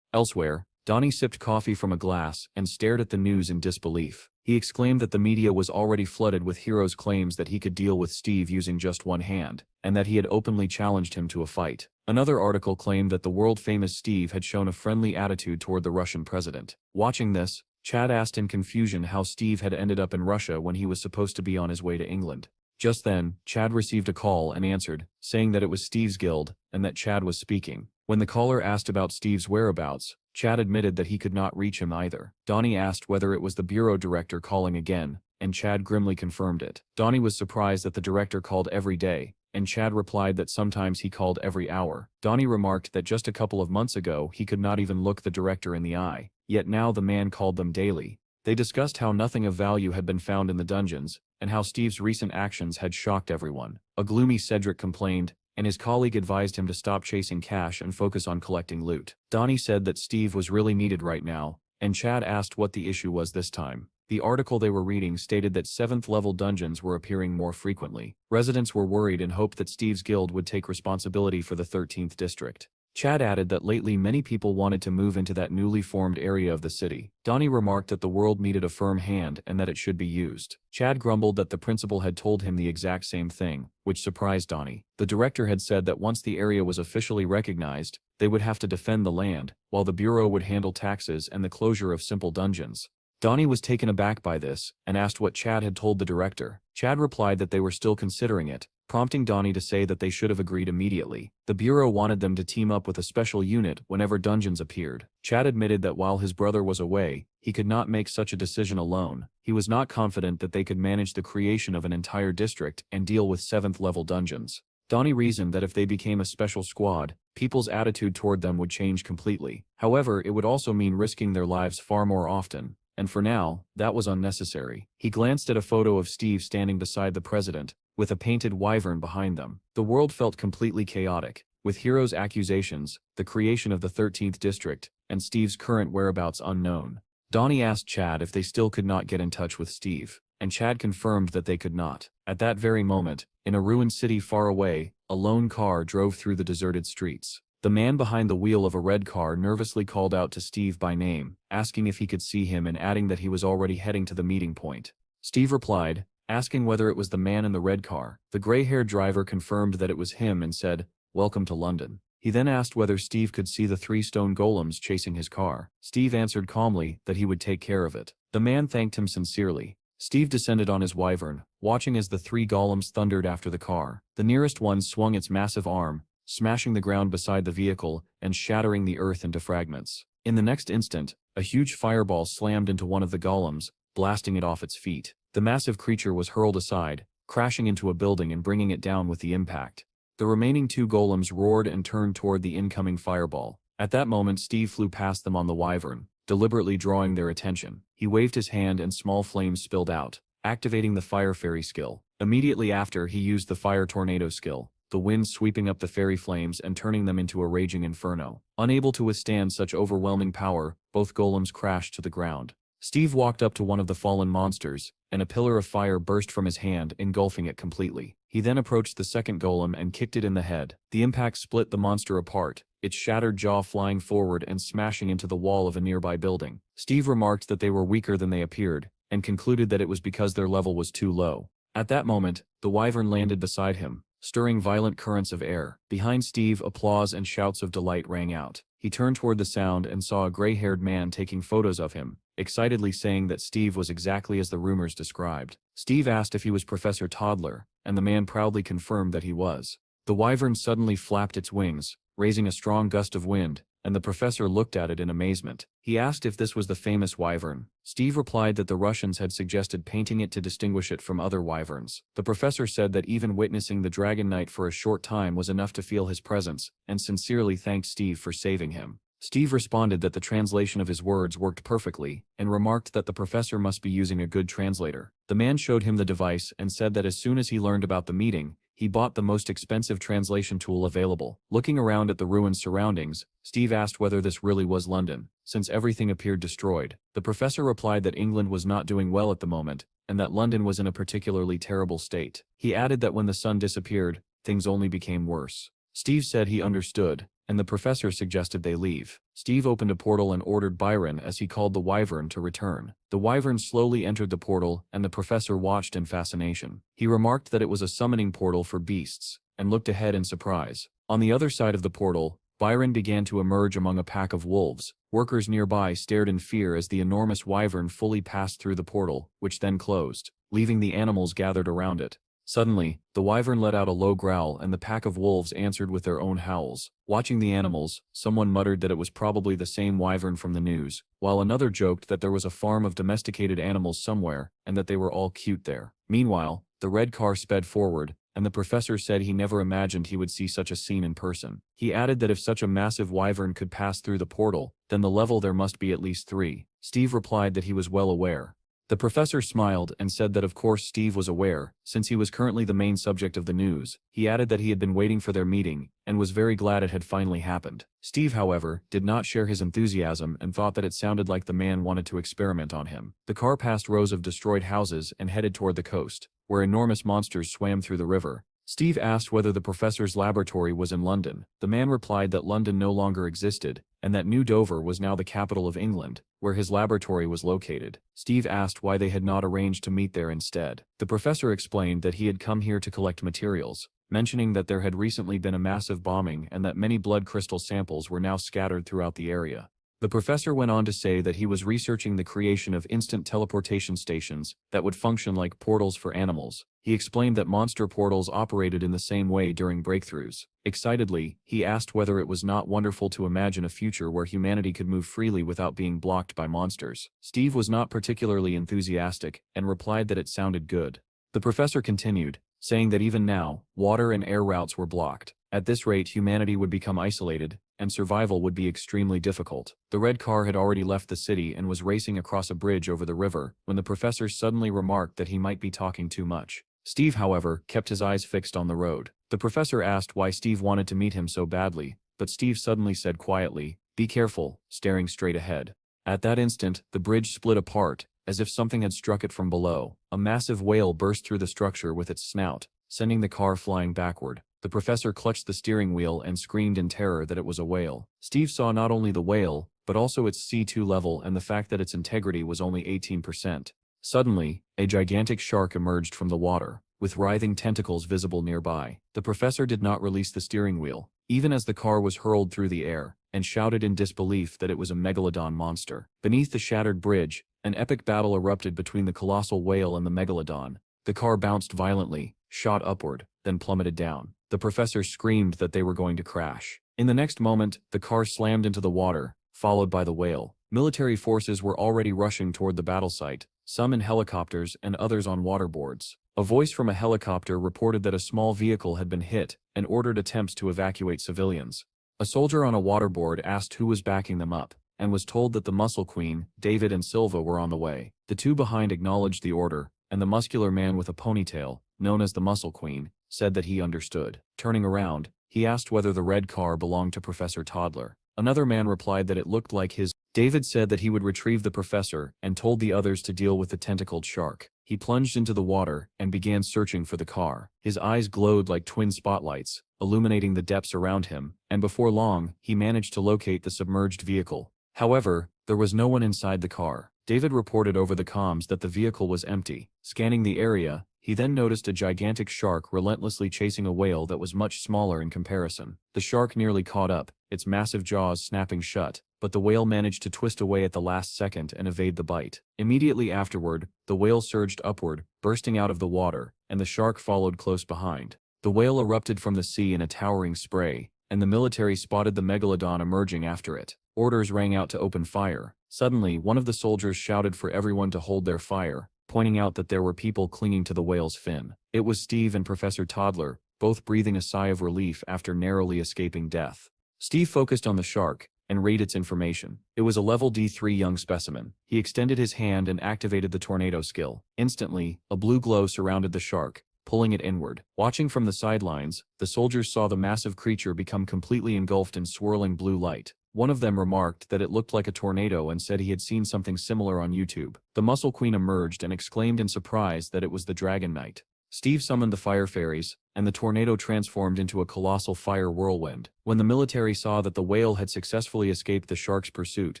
Elsewhere, Donnie sipped coffee from a glass and stared at the news in disbelief. He exclaimed that the media was already flooded with Hero's claims that he could deal with Steve using just one hand, and that he had openly challenged him to a fight. Another article claimed that the world-famous Steve had shown a friendly attitude toward the Russian president. Watching this, Chad asked in confusion how Steve had ended up in Russia when he was supposed to be on his way to England. Just then, Chad received a call and answered, saying that it was Steve's guild, and that Chad was speaking. When the caller asked about Steve's whereabouts, Chad admitted that he could not reach him either. Donnie asked whether it was the bureau director calling again, and Chad grimly confirmed it. Donnie was surprised that the director called every day, and Chad replied that sometimes he called every hour. Donnie remarked that just a couple of months ago he could not even look the director in the eye, yet now the man called them daily. They discussed how nothing of value had been found in the dungeons, and how Steve's recent actions had shocked everyone. A gloomy Cedric complained, and his colleague advised him to stop chasing cash and focus on collecting loot. Donnie said that Steve was really needed right now, and Chad asked what the issue was this time. The article they were reading stated that 7th-level dungeons were appearing more frequently. Residents were worried and hoped that Steve's guild would take responsibility for the 13th district. Chad added that lately many people wanted to move into that newly formed area of the city. Donnie remarked that the world needed a firm hand and that it should be used. Chad grumbled that the principal had told him the exact same thing, which surprised Donnie. The director had said that once the area was officially recognized, they would have to defend the land, while the bureau would handle taxes and the closure of simple dungeons. Donnie was taken aback by this, and asked what Chad had told the director. Chad replied that they were still considering it, prompting Donnie to say that they should have agreed immediately. The bureau wanted them to team up with a special unit whenever dungeons appeared. Chad admitted that while his brother was away, he could not make such a decision alone. He was not confident that they could manage the creation of an entire district and deal with 7th-level dungeons. Donnie reasoned that if they became a special squad, people's attitude toward them would change completely. However, it would also mean risking their lives far more often. And for now, that was unnecessary. He glanced at a photo of Steve standing beside the president, with a painted wyvern behind them. The world felt completely chaotic, with Hiro's accusations, the creation of the 13th district, and Steve's current whereabouts unknown. Donnie asked Chad if they still could not get in touch with Steve, and Chad confirmed that they could not. At that very moment, in a ruined city far away, a lone car drove through the deserted streets. The man behind the wheel of a red car nervously called out to Steve by name, asking if he could see him and adding that he was already heading to the meeting point. Steve replied, asking whether it was the man in the red car. The gray-haired driver confirmed that it was him and said, "Welcome to London." He then asked whether Steve could see the 3 stone golems chasing his car. Steve answered calmly that he would take care of it. The man thanked him sincerely. Steve descended on his wyvern, watching as the 3 golems thundered after the car. The nearest one swung its massive arm, smashing the ground beside the vehicle and shattering the earth into fragments. In the next instant, a huge fireball slammed into one of the golems, blasting it off its feet. The massive creature was hurled aside, crashing into a building and bringing it down with the impact. The remaining 2 golems roared and turned toward the incoming fireball. At that moment, Steve flew past them on the wyvern, deliberately drawing their attention. He waved his hand and small flames spilled out, activating the fire fairy skill. Immediately after, he used the fire tornado skill, the wind sweeping up the fairy flames and turning them into a raging inferno. Unable to withstand such overwhelming power, both golems crashed to the ground. Steve walked up to one of the fallen monsters, and a pillar of fire burst from his hand, engulfing it completely. He then approached the second golem and kicked it in the head. The impact split the monster apart, its shattered jaw flying forward and smashing into the wall of a nearby building. Steve remarked that they were weaker than they appeared, and concluded that it was because their level was too low. At that moment, the wyvern landed beside him, stirring violent currents of air. Behind Steve, applause and shouts of delight rang out. He turned toward the sound and saw a gray-haired man taking photos of him, excitedly saying that Steve was exactly as the rumors described. Steve asked if he was Professor Toddler, and the man proudly confirmed that he was. The wyvern suddenly flapped its wings, raising a strong gust of wind, and the professor looked at it in amazement. He asked if this was the famous wyvern. Steve replied that the Russians had suggested painting it to distinguish it from other wyverns. The professor said that even witnessing the Dragon Knight for a short time was enough to feel his presence, and sincerely thanked Steve for saving him. Steve responded that the translation of his words worked perfectly, and remarked that the professor must be using a good translator. The man showed him the device and said that as soon as he learned about the meeting, he bought the most expensive translation tool available. Looking around at the ruined surroundings, Steve asked whether this really was London, since everything appeared destroyed. The professor replied that England was not doing well at the moment, and that London was in a particularly terrible state. He added that when the sun disappeared, things only became worse. Steve said he understood, and the professor suggested they leave. Steve opened a portal and ordered Byron, as he called the wyvern, to return. The wyvern slowly entered the portal, and the professor watched in fascination. He remarked that it was a summoning portal for beasts, and looked ahead in surprise. On the other side of the portal, Byron began to emerge among a pack of wolves. Workers nearby stared in fear as the enormous wyvern fully passed through the portal, which then closed, leaving the animals gathered around it. Suddenly, the wyvern let out a low growl and the pack of wolves answered with their own howls. Watching the animals, someone muttered that it was probably the same wyvern from the news, while another joked that there was a farm of domesticated animals somewhere and that they were all cute there. Meanwhile, the red car sped forward, and the professor said he never imagined he would see such a scene in person. He added that if such a massive wyvern could pass through the portal, then the level there must be at least 3. Steve replied that he was well aware. The professor smiled and said that of course Steve was aware, since he was currently the main subject of the news. He added that he had been waiting for their meeting, and was very glad it had finally happened. Steve, however, did not share his enthusiasm and thought that it sounded like the man wanted to experiment on him. The car passed rows of destroyed houses and headed toward the coast, where enormous monsters swam through the river. Steve asked whether the professor's laboratory was in London. The man replied that London no longer existed, and that New Dover was now the capital of England, where his laboratory was located. Steve asked why they had not arranged to meet there instead. The professor explained that he had come here to collect materials, mentioning that there had recently been a massive bombing and that many blood crystal samples were now scattered throughout the area. The professor went on to say that he was researching the creation of instant teleportation stations that would function like portals for animals. He explained that monster portals operated in the same way during breakthroughs. Excitedly, he asked whether it was not wonderful to imagine a future where humanity could move freely without being blocked by monsters. Steve was not particularly enthusiastic and replied that it sounded good. The professor continued, saying that even now, water and air routes were blocked. At this rate, humanity would become isolated, and survival would be extremely difficult. The red car had already left the city and was racing across a bridge over the river when the professor suddenly remarked that he might be talking too much. Steve, however, kept his eyes fixed on the road. The professor asked why Steve wanted to meet him so badly, but Steve suddenly said quietly, "Be careful," staring straight ahead. At that instant, the bridge split apart, as if something had struck it from below. A massive whale burst through the structure with its snout, sending the car flying backward. The professor clutched the steering wheel and screamed in terror that it was a whale. Steve saw not only the whale, but also its C2 level and the fact that its integrity was only 18%. Suddenly, a gigantic shark emerged from the water, with writhing tentacles visible nearby. The professor did not release the steering wheel, even as the car was hurled through the air, and shouted in disbelief that it was a megalodon monster. Beneath the shattered bridge, an epic battle erupted between the colossal whale and the megalodon. The car bounced violently, shot upward, then plummeted down. The professor screamed that they were going to crash. In the next moment, the car slammed into the water, followed by the whale. Military forces were already rushing toward the battle site, some in helicopters and others on waterboards. A voice from a helicopter reported that a small vehicle had been hit and ordered attempts to evacuate civilians. A soldier on a waterboard asked who was backing them up, and was told that the Muscle Queen, David and Silva were on the way. The two behind acknowledged the order, and the muscular man with a ponytail, known as the Muscle Queen, said that he understood. Turning around, he asked whether the red car belonged to Professor Toddler. Another man replied that it looked like his. David said that he would retrieve the professor and told the others to deal with the tentacled shark. He plunged into the water and began searching for the car. His eyes glowed like twin spotlights, illuminating the depths around him, and before long, he managed to locate the submerged vehicle. However, there was no one inside the car. David reported over the comms that the vehicle was empty. Scanning the area, he then noticed a gigantic shark relentlessly chasing a whale that was much smaller in comparison. The shark nearly caught up, its massive jaws snapping shut, but the whale managed to twist away at the last second and evade the bite. Immediately afterward, the whale surged upward, bursting out of the water, and the shark followed close behind. The whale erupted from the sea in a towering spray, and the military spotted the megalodon emerging after it. Orders rang out to open fire. Suddenly, one of the soldiers shouted for everyone to hold their fire, pointing out that there were people clinging to the whale's fin. It was Steve and Professor Toddler, both breathing a sigh of relief after narrowly escaping death. Steve focused on the shark and read its information. It was a level D3 young specimen. He extended his hand and activated the tornado skill. Instantly, a blue glow surrounded the shark, pulling it inward. Watching from the sidelines, the soldiers saw the massive creature become completely engulfed in swirling blue light. One of them remarked that it looked like a tornado and said he had seen something similar on YouTube. The Muscle Queen emerged and exclaimed in surprise that it was the Dragon Knight. Steve summoned the fire fairies, and the tornado transformed into a colossal fire whirlwind. When the military saw that the whale had successfully escaped the shark's pursuit,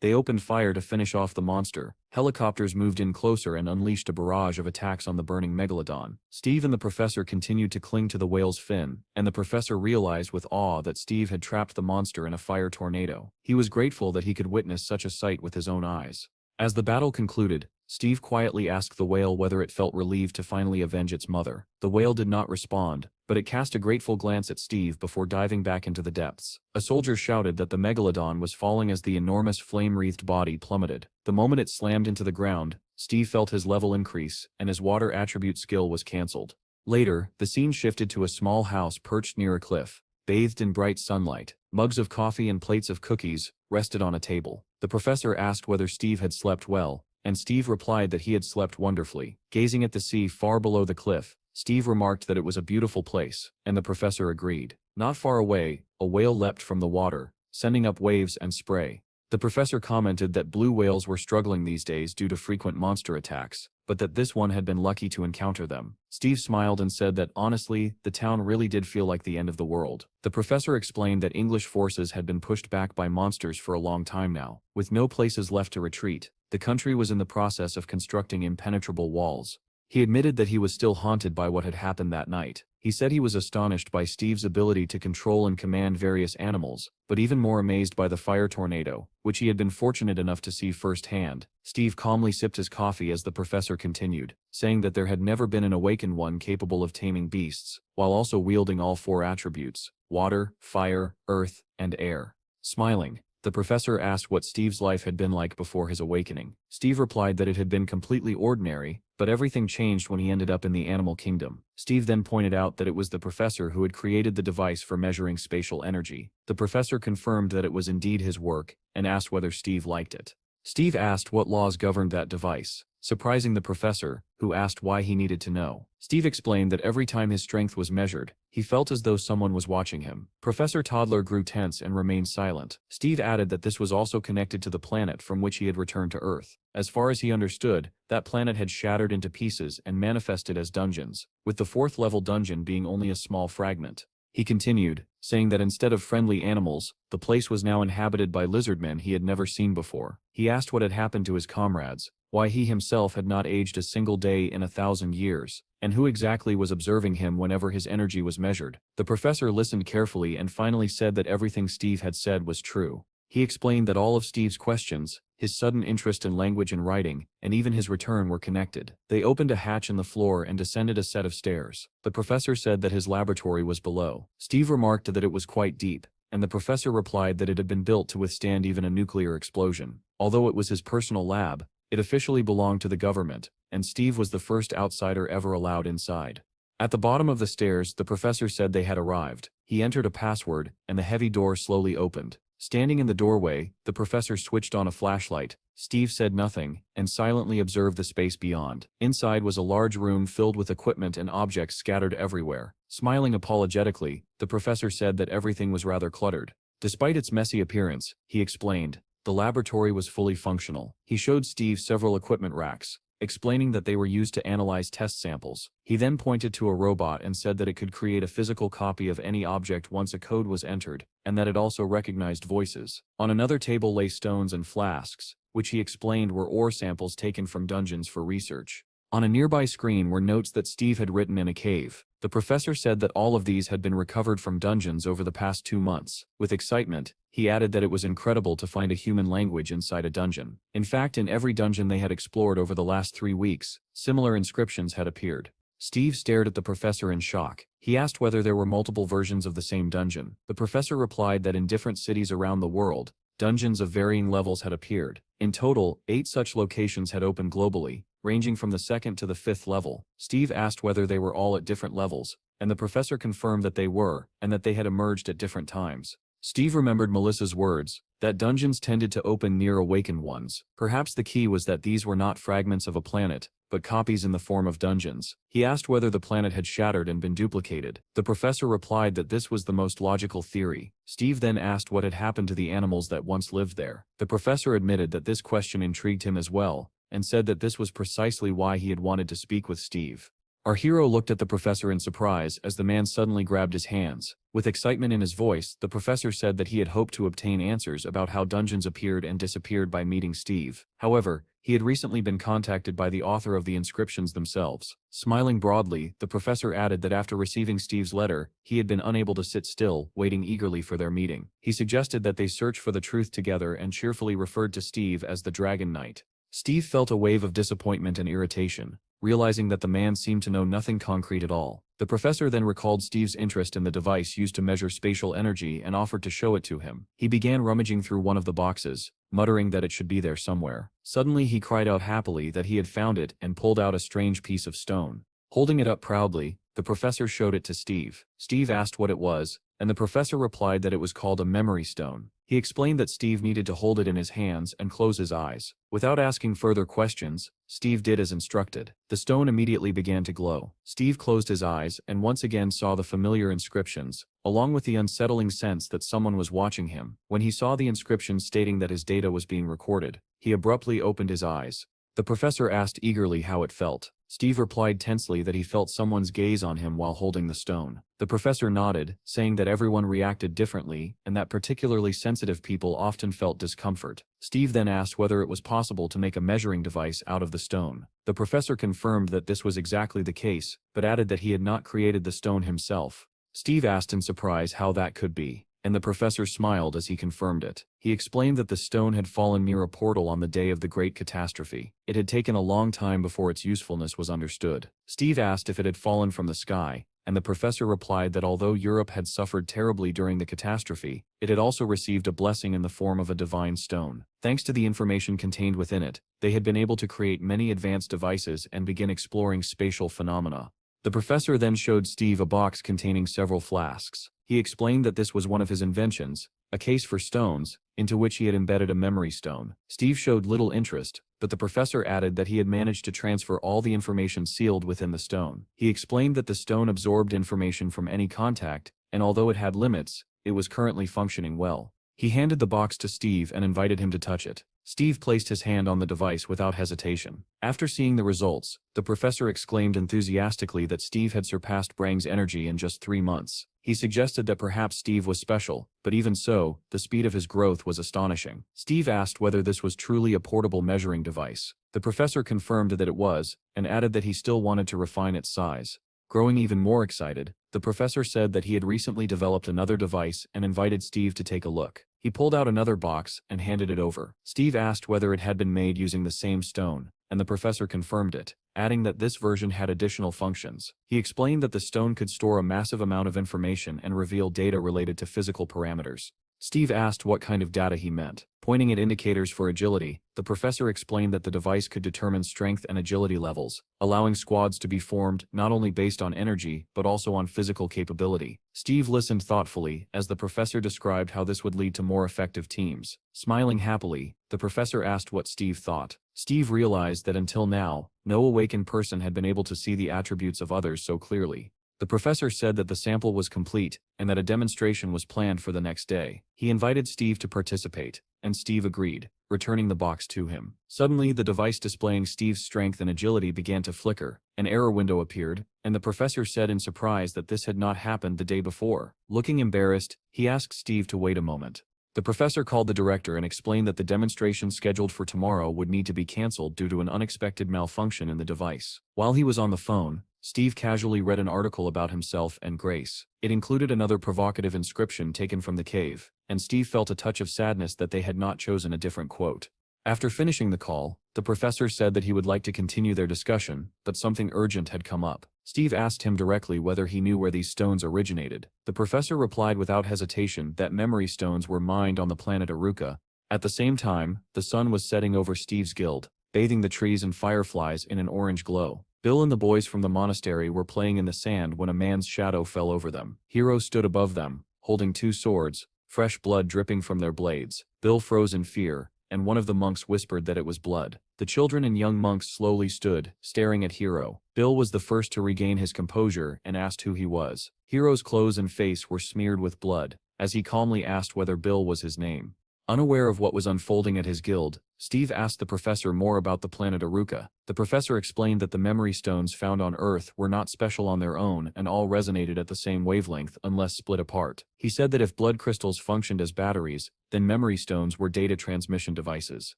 they opened fire to finish off the monster. Helicopters moved in closer and unleashed a barrage of attacks on the burning megalodon. Steve and the professor continued to cling to the whale's fin, and the professor realized with awe that Steve had trapped the monster in a fire tornado. He was grateful that he could witness such a sight with his own eyes. As the battle concluded, Steve quietly asked the whale whether it felt relieved to finally avenge its mother. The whale did not respond, but it cast a grateful glance at Steve before diving back into the depths. A soldier shouted that the megalodon was falling as the enormous flame-wreathed body plummeted. The moment it slammed into the ground, Steve felt his level increase, and his water attribute skill was cancelled. Later, the scene shifted to a small house perched near a cliff, bathed in bright sunlight. Mugs of coffee and plates of cookies rested on a table. The professor asked whether Steve had slept well, and Steve replied that he had slept wonderfully. Gazing at the sea far below the cliff, Steve remarked that it was a beautiful place, and the professor agreed. Not far away, a whale leapt from the water, sending up waves and spray. The professor commented that blue whales were struggling these days due to frequent monster attacks, but that this one had been lucky to encounter them. Steve smiled and said that honestly, the town really did feel like the end of the world. The professor explained that English forces had been pushed back by monsters for a long time now. With no places left to retreat, the country was in the process of constructing impenetrable walls. He admitted that he was still haunted by what had happened that night. He said he was astonished by Steve's ability to control and command various animals, but even more amazed by the fire tornado, which he had been fortunate enough to see firsthand. Steve calmly sipped his coffee as the professor continued, saying that there had never been an awakened one capable of taming beasts, while also wielding all four attributes: water, fire, earth, and air. Smiling, the professor asked what Steve's life had been like before his awakening. Steve replied that it had been completely ordinary, but everything changed when he ended up in the animal kingdom. Steve then pointed out that it was the professor who had created the device for measuring spatial energy. The professor confirmed that it was indeed his work, and asked whether Steve liked it. Steve asked what laws governed that device, surprising the professor, who asked why he needed to know. Steve explained that every time his strength was measured, he felt as though someone was watching him. Professor Toddler grew tense and remained silent. Steve added that this was also connected to the planet from which he had returned to Earth. As far as he understood, that planet had shattered into pieces and manifested as dungeons, with the fourth-level dungeon being only a small fragment. He continued, saying that instead of friendly animals, the place was now inhabited by lizardmen he had never seen before. He asked what had happened to his comrades, why he himself had not aged a single day in 1,000 years, and who exactly was observing him whenever his energy was measured. The professor listened carefully and finally said that everything Steve had said was true. He explained that all of Steve's questions, his sudden interest in language and writing, and even his return were connected. They opened a hatch in the floor and descended a set of stairs. The professor said that his laboratory was below. Steve remarked that it was quite deep, and the professor replied that it had been built to withstand even a nuclear explosion. Although it was his personal lab, it officially belonged to the government, and Steve was the first outsider ever allowed inside. At the bottom of the stairs, the professor said they had arrived. He entered a password, and the heavy door slowly opened. Standing in the doorway, the professor switched on a flashlight. Steve said nothing, and silently observed the space beyond. Inside was a large room filled with equipment and objects scattered everywhere. Smiling apologetically, the professor said that everything was rather cluttered. Despite its messy appearance, he explained, the laboratory was fully functional. He showed Steve several equipment racks, explaining that they were used to analyze test samples. He then pointed to a robot and said that it could create a physical copy of any object once a code was entered, and that it also recognized voices. On another table lay stones and flasks, which he explained were ore samples taken from dungeons for research. On a nearby screen were notes that Steve had written in a cave. The professor said that all of these had been recovered from dungeons over the past 2 months. With excitement, he added that it was incredible to find a human language inside a dungeon. In fact, in every dungeon they had explored over the last 3 weeks, similar inscriptions had appeared. Steve stared at the professor in shock. He asked whether there were multiple versions of the same dungeon. The professor replied that in different cities around the world, dungeons of varying levels had appeared. In total, 8 such locations had opened globally, ranging from the 2nd to the 5th level. Steve asked whether they were all at different levels, and the professor confirmed that they were, and that they had emerged at different times. Steve remembered Melissa's words, that dungeons tended to open near awakened ones. Perhaps the key was that these were not fragments of a planet, but copies in the form of dungeons. He asked whether the planet had shattered and been duplicated. The professor replied that this was the most logical theory. Steve then asked what had happened to the animals that once lived there. The professor admitted that this question intrigued him as well, and said that this was precisely why he had wanted to speak with Steve. Our hero looked at the professor in surprise as the man suddenly grabbed his hands. With excitement in his voice, the professor said that he had hoped to obtain answers about how dungeons appeared and disappeared by meeting Steve. However, he had recently been contacted by the author of the inscriptions themselves. Smiling broadly, the professor added that after receiving Steve's letter, he had been unable to sit still, waiting eagerly for their meeting. He suggested that they search for the truth together and cheerfully referred to Steve as the Dragon Knight. Steve felt a wave of disappointment and irritation, realizing that the man seemed to know nothing concrete at all. The professor then recalled Steve's interest in the device used to measure spatial energy and offered to show it to him. He began rummaging through one of the boxes, muttering that it should be there somewhere. Suddenly he cried out happily that he had found it and pulled out a strange piece of stone. Holding it up proudly, the professor showed it to Steve. Steve asked what it was, and the professor replied that it was called a memory stone. He explained that Steve needed to hold it in his hands and close his eyes. Without asking further questions, Steve did as instructed. The stone immediately began to glow. Steve closed his eyes and once again saw the familiar inscriptions, along with the unsettling sense that someone was watching him. When he saw the inscriptions stating that his data was being recorded, he abruptly opened his eyes. The professor asked eagerly how it felt. Steve replied tensely that he felt someone's gaze on him while holding the stone. The professor nodded, saying that everyone reacted differently and that particularly sensitive people often felt discomfort. Steve then asked whether it was possible to make a measuring device out of the stone. The professor confirmed that this was exactly the case, but added that he had not created the stone himself. Steve asked in surprise how that could be, and the professor smiled as he confirmed it. He explained that the stone had fallen near a portal on the day of the Great Catastrophe. It had taken a long time before its usefulness was understood. Steve asked if it had fallen from the sky, and the professor replied that although Europe had suffered terribly during the catastrophe, it had also received a blessing in the form of a divine stone. Thanks to the information contained within it, they had been able to create many advanced devices and begin exploring spatial phenomena. The professor then showed Steve a box containing several flasks. He explained that this was one of his inventions, a case for stones, into which he had embedded a memory stone. Steve showed little interest, but the professor added that he had managed to transfer all the information sealed within the stone. He explained that the stone absorbed information from any contact, and although it had limits, it was currently functioning well. He handed the box to Steve and invited him to touch it. Steve placed his hand on the device without hesitation. After seeing the results, the professor exclaimed enthusiastically that Steve had surpassed Brang's energy in just 3 months. He suggested that perhaps Steve was special, but even so, the speed of his growth was astonishing. Steve asked whether this was truly a portable measuring device. The professor confirmed that it was, and added that he still wanted to refine its size. Growing even more excited, the professor said that he had recently developed another device and invited Steve to take a look. He pulled out another box and handed it over. Steve asked whether it had been made using the same stone, and the professor confirmed it, adding that this version had additional functions. He explained that the stone could store a massive amount of information and reveal data related to physical parameters. Steve asked what kind of data he meant. Pointing at indicators for agility, the professor explained that the device could determine strength and agility levels, allowing squads to be formed not only based on energy but also on physical capability. Steve listened thoughtfully as the professor described how this would lead to more effective teams. Smiling happily, the professor asked what Steve thought. Steve realized that until now, no awakened person had been able to see the attributes of others so clearly. The professor said that the sample was complete and that a demonstration was planned for the next day. He invited Steve to participate, and Steve agreed, returning the box to him. Suddenly, the device displaying Steve's strength and agility began to flicker. An error window appeared, and the professor said in surprise that this had not happened the day before. Looking embarrassed, he asked Steve to wait a moment. The professor called the director and explained that the demonstration scheduled for tomorrow would need to be cancelled due to an unexpected malfunction in the device. While he was on the phone, Steve casually read an article about himself and Grace. It included another provocative inscription taken from the cave, and Steve felt a touch of sadness that they had not chosen a different quote. After finishing the call, the professor said that he would like to continue their discussion, but something urgent had come up. Steve asked him directly whether he knew where these stones originated. The professor replied without hesitation that memory stones were mined on the planet Aruka. At the same time, the sun was setting over Steve's guild, bathing the trees and fireflies in an orange glow. Bill and the boys from the monastery were playing in the sand when a man's shadow fell over them. Hiro stood above them, holding 2 swords, fresh blood dripping from their blades. Bill froze in fear, and one of the monks whispered that it was blood. The children and young monks slowly stood, staring at Hiro. Bill was the first to regain his composure and asked who he was. Hiro's clothes and face were smeared with blood, as he calmly asked whether Bill was his name. Unaware of what was unfolding at his guild, Steve asked the professor more about the planet Aruka. The professor explained that the memory stones found on Earth were not special on their own and all resonated at the same wavelength unless split apart. He said that if blood crystals functioned as batteries, then memory stones were data transmission devices.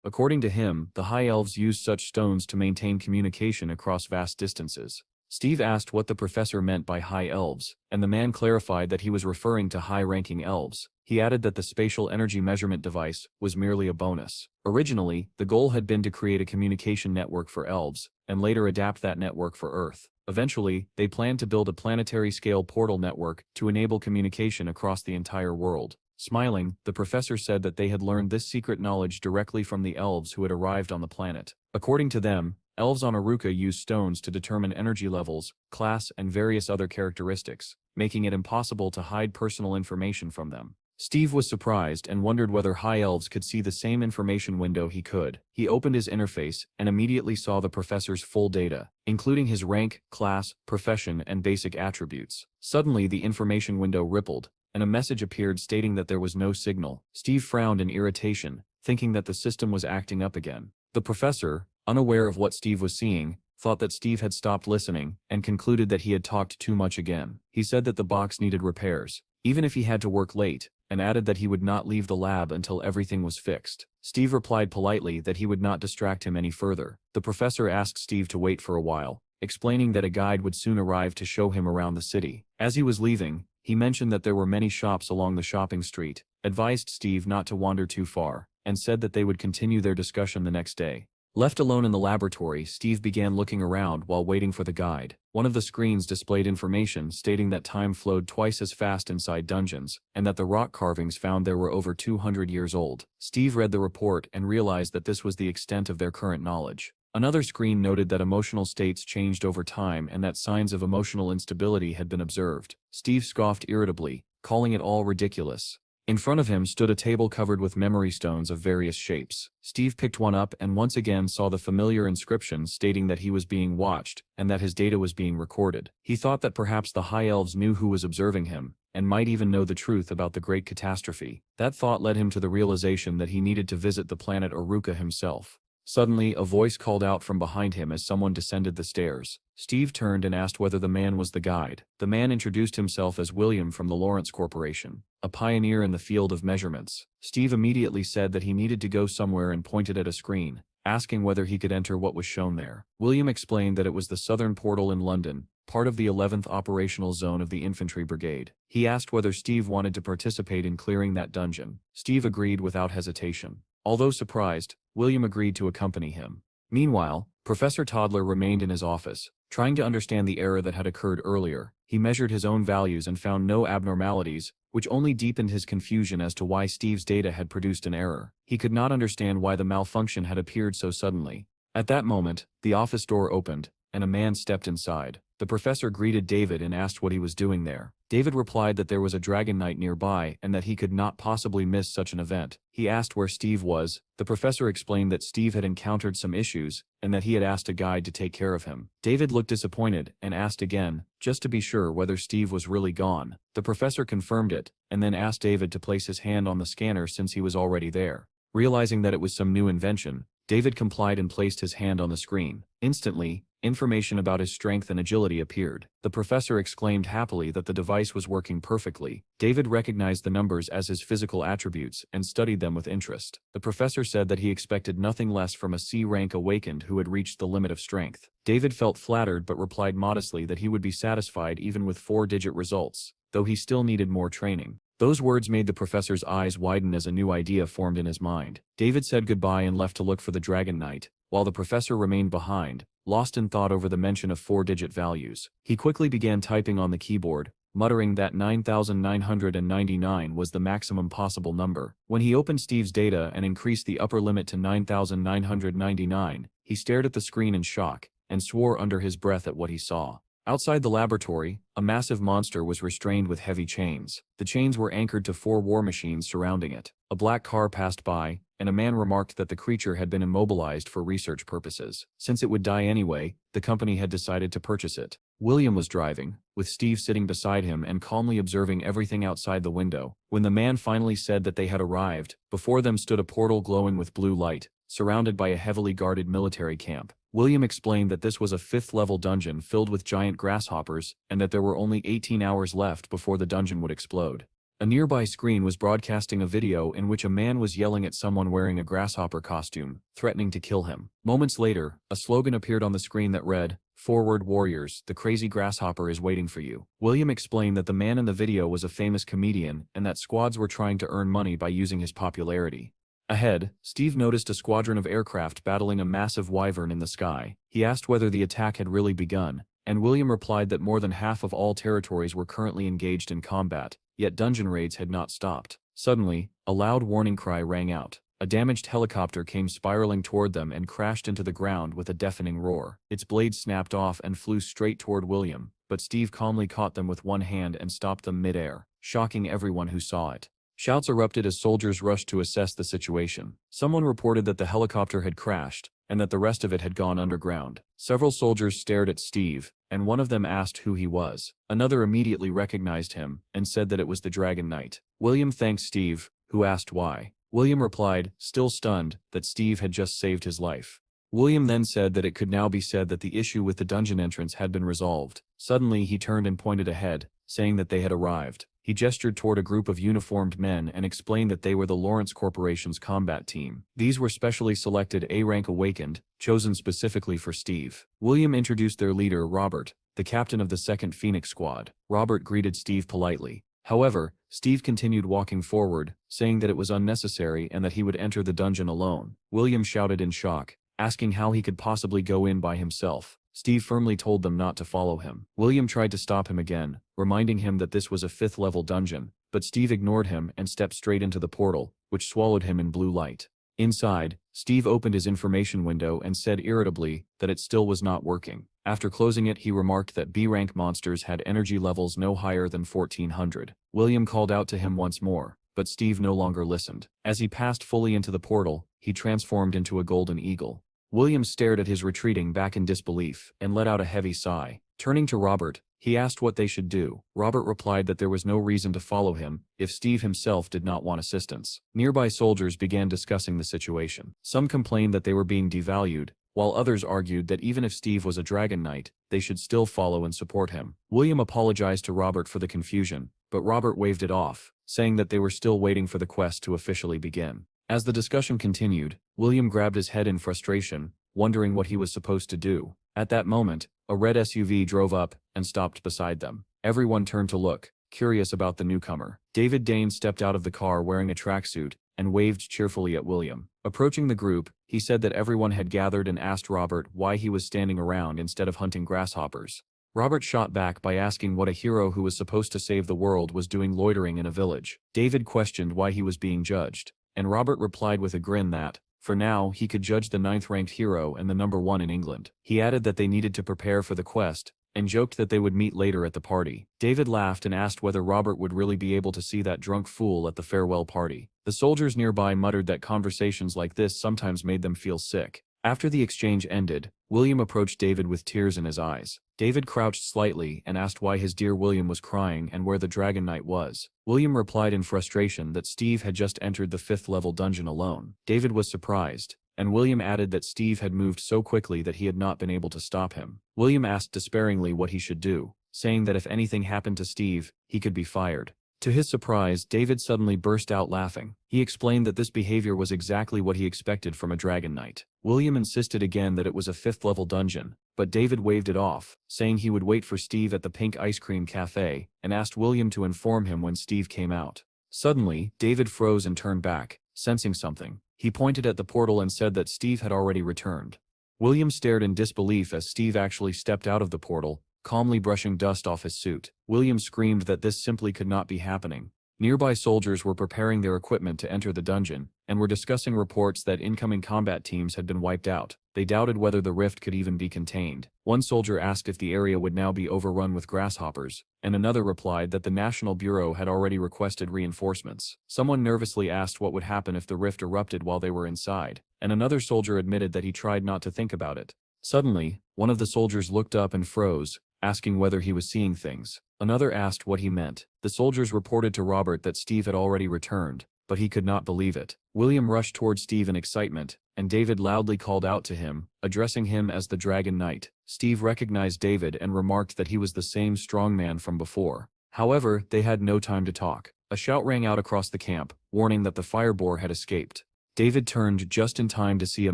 According to him, the High Elves used such stones to maintain communication across vast distances. Steve asked what the professor meant by high elves, and the man clarified that he was referring to high-ranking elves. He added that the spatial energy measurement device was merely a bonus. Originally, the goal had been to create a communication network for elves, and later adapt that network for Earth. Eventually, they planned to build a planetary-scale portal network to enable communication across the entire world. Smiling, the professor said that they had learned this secret knowledge directly from the elves who had arrived on the planet. According to them, elves on Aruka use stones to determine energy levels, class, and various other characteristics, making it impossible to hide personal information from them. Steve was surprised and wondered whether high elves could see the same information window he could. He opened his interface and immediately saw the professor's full data, including his rank, class, profession, and basic attributes. Suddenly, the information window rippled, and a message appeared stating that there was no signal. Steve frowned in irritation, thinking that the system was acting up again. The professor, unaware of what Steve was seeing, thought that Steve had stopped listening and concluded that he had talked too much again. He said that the box needed repairs, even if he had to work late, and added that he would not leave the lab until everything was fixed. Steve replied politely that he would not distract him any further. The professor asked Steve to wait for a while, explaining that a guide would soon arrive to show him around the city. As he was leaving, he mentioned that there were many shops along the shopping street, advised Steve not to wander too far, and said that they would continue their discussion the next day. Left alone in the laboratory, Steve began looking around while waiting for the guide. One of the screens displayed information stating that time flowed twice as fast inside dungeons, and that the rock carvings found there were over 200 years old. Steve read the report and realized that this was the extent of their current knowledge. Another screen noted that emotional states changed over time and that signs of emotional instability had been observed. Steve scoffed irritably, calling it all ridiculous. In front of him stood a table covered with memory stones of various shapes. Steve picked one up and once again saw the familiar inscription stating that he was being watched and that his data was being recorded. He thought that perhaps the High Elves knew who was observing him, and might even know the truth about the great catastrophe. That thought led him to the realization that he needed to visit the planet Aruka himself. Suddenly, a voice called out from behind him as someone descended the stairs. Steve turned and asked whether the man was the guide. The man introduced himself as William from the Lawrence Corporation, a pioneer in the field of measurements. Steve immediately said that he needed to go somewhere and pointed at a screen, asking whether he could enter what was shown there. William explained that it was the Southern Portal in London, part of the 11th Operational Zone of the Infantry Brigade. He asked whether Steve wanted to participate in clearing that dungeon. Steve agreed without hesitation. Although surprised, William agreed to accompany him. Meanwhile, Professor Toddler remained in his office, trying to understand the error that had occurred earlier. He measured his own values and found no abnormalities, which only deepened his confusion as to why Steve's data had produced an error. He could not understand why the malfunction had appeared so suddenly. At that moment, the office door opened, and a man stepped inside. The professor greeted David and asked what he was doing there. David replied that there was a Dragon Knight nearby and that he could not possibly miss such an event. He asked where Steve was. The professor explained that Steve had encountered some issues and that he had asked a guide to take care of him. David looked disappointed and asked again, just to be sure whether Steve was really gone. The professor confirmed it and then asked David to place his hand on the scanner since he was already there. Realizing that it was some new invention, David complied and placed his hand on the screen. Instantly, information about his strength and agility appeared. The professor exclaimed happily that the device was working perfectly. David recognized the numbers as his physical attributes and studied them with interest. The professor said that he expected nothing less from a C-rank awakened who had reached the limit of strength. David felt flattered but replied modestly that he would be satisfied even with 4-digit results, though he still needed more training. Those words made the professor's eyes widen as a new idea formed in his mind. David said goodbye and left to look for the Dragon Knight, while the professor remained behind, lost in thought over the mention of 4-digit values. He quickly began typing on the keyboard, muttering that 9,999 was the maximum possible number. When he opened Steve's data and increased the upper limit to 9,999, he stared at the screen in shock and swore under his breath at what he saw. Outside the laboratory, a massive monster was restrained with heavy chains. The chains were anchored to 4 war machines surrounding it. A black car passed by, and a man remarked that the creature had been immobilized for research purposes. Since it would die anyway, the company had decided to purchase it. William was driving, with Steve sitting beside him and calmly observing everything outside the window. When the man finally said that they had arrived, before them stood a portal glowing with blue light, surrounded by a heavily guarded military camp. William explained that this was a 5th-level dungeon filled with giant grasshoppers and that there were only 18 hours left before the dungeon would explode. A nearby screen was broadcasting a video in which a man was yelling at someone wearing a grasshopper costume, threatening to kill him. Moments later, a slogan appeared on the screen that read, "Forward warriors, the crazy grasshopper is waiting for you." William explained that the man in the video was a famous comedian and that squads were trying to earn money by using his popularity. Ahead, Steve noticed a squadron of aircraft battling a massive wyvern in the sky. He asked whether the attack had really begun, and William replied that more than half of all territories were currently engaged in combat, yet dungeon raids had not stopped. Suddenly, a loud warning cry rang out. A damaged helicopter came spiraling toward them and crashed into the ground with a deafening roar. Its blade snapped off and flew straight toward William, but Steve calmly caught them with one hand and stopped them mid-air, shocking everyone who saw it. Shouts erupted as soldiers rushed to assess the situation. Someone reported that the helicopter had crashed, and that the rest of it had gone underground. Several soldiers stared at Steve, and one of them asked who he was. Another immediately recognized him, and said that it was the Dragon Knight. William thanked Steve, who asked why. William replied, still stunned, that Steve had just saved his life. William then said that it could now be said that the issue with the dungeon entrance had been resolved. Suddenly he turned and pointed ahead, saying that they had arrived. He gestured toward a group of uniformed men and explained that they were the Lawrence Corporation's combat team. These were specially selected A-rank awakened, chosen specifically for Steve. William introduced their leader, Robert, the captain of the 2nd Phoenix Squad. Robert greeted Steve politely. However, Steve continued walking forward, saying that it was unnecessary and that he would enter the dungeon alone. William shouted in shock, asking how he could possibly go in by himself. Steve firmly told them not to follow him. William tried to stop him again, reminding him that this was a 5th-level dungeon, but Steve ignored him and stepped straight into the portal, which swallowed him in blue light. Inside, Steve opened his information window and said irritably that it still was not working. After closing it, he remarked that B-rank monsters had energy levels no higher than 1400. William called out to him once more, but Steve no longer listened. As he passed fully into the portal, he transformed into a golden eagle. William stared at his retreating back in disbelief and let out a heavy sigh. Turning to Robert, he asked what they should do. Robert replied that there was no reason to follow him if Steve himself did not want assistance. Nearby soldiers began discussing the situation. Some complained that they were being devalued, while others argued that even if Steve was a Dragon Knight, they should still follow and support him. William apologized to Robert for the confusion, but Robert waved it off, saying that they were still waiting for the quest to officially begin. As the discussion continued, William grabbed his head in frustration, wondering what he was supposed to do. At that moment, a red SUV drove up and stopped beside them. Everyone turned to look, curious about the newcomer. David Dane stepped out of the car wearing a tracksuit and waved cheerfully at William. Approaching the group, he said that everyone had gathered and asked Robert why he was standing around instead of hunting grasshoppers. Robert shot back by asking what a hero who was supposed to save the world was doing loitering in a village. David questioned why he was being judged, and Robert replied with a grin that, for now, he could judge the 9th-ranked hero and the #1 in England. He added that they needed to prepare for the quest, and joked that they would meet later at the party. David laughed and asked whether Robert would really be able to see that drunk fool at the farewell party. The soldiers nearby muttered that conversations like this sometimes made them feel sick. After the exchange ended, William approached David with tears in his eyes. David crouched slightly and asked why his dear William was crying and where the Dragon Knight was. William replied in frustration that Steve had just entered the 5th-level dungeon alone. David was surprised, and William added that Steve had moved so quickly that he had not been able to stop him. William asked despairingly what he should do, saying that if anything happened to Steve, he could be fired. To his surprise, David suddenly burst out laughing. He explained that this behavior was exactly what he expected from a Dragon Knight. William insisted again that it was a 5th-level dungeon, but David waved it off, saying he would wait for Steve at the Pink Ice Cream Cafe, and asked William to inform him when Steve came out. Suddenly, David froze and turned back, sensing something. He pointed at the portal and said that Steve had already returned. William stared in disbelief as Steve actually stepped out of the portal, calmly brushing dust off his suit. William screamed that this simply could not be happening. Nearby soldiers were preparing their equipment to enter the dungeon, and were discussing reports that incoming combat teams had been wiped out. They doubted whether the rift could even be contained. One soldier asked if the area would now be overrun with grasshoppers, and another replied that the National Bureau had already requested reinforcements. Someone nervously asked what would happen if the rift erupted while they were inside, and another soldier admitted that he tried not to think about it. Suddenly, one of the soldiers looked up and froze, asking whether he was seeing things. Another asked what he meant. The soldiers reported to Robert that Steve had already returned, but he could not believe it. William rushed toward Steve in excitement, and David loudly called out to him, addressing him as the Dragon Knight. Steve recognized David and remarked that he was the same strong man from before. However, they had no time to talk. A shout rang out across the camp, warning that the fire boar had escaped. David turned just in time to see a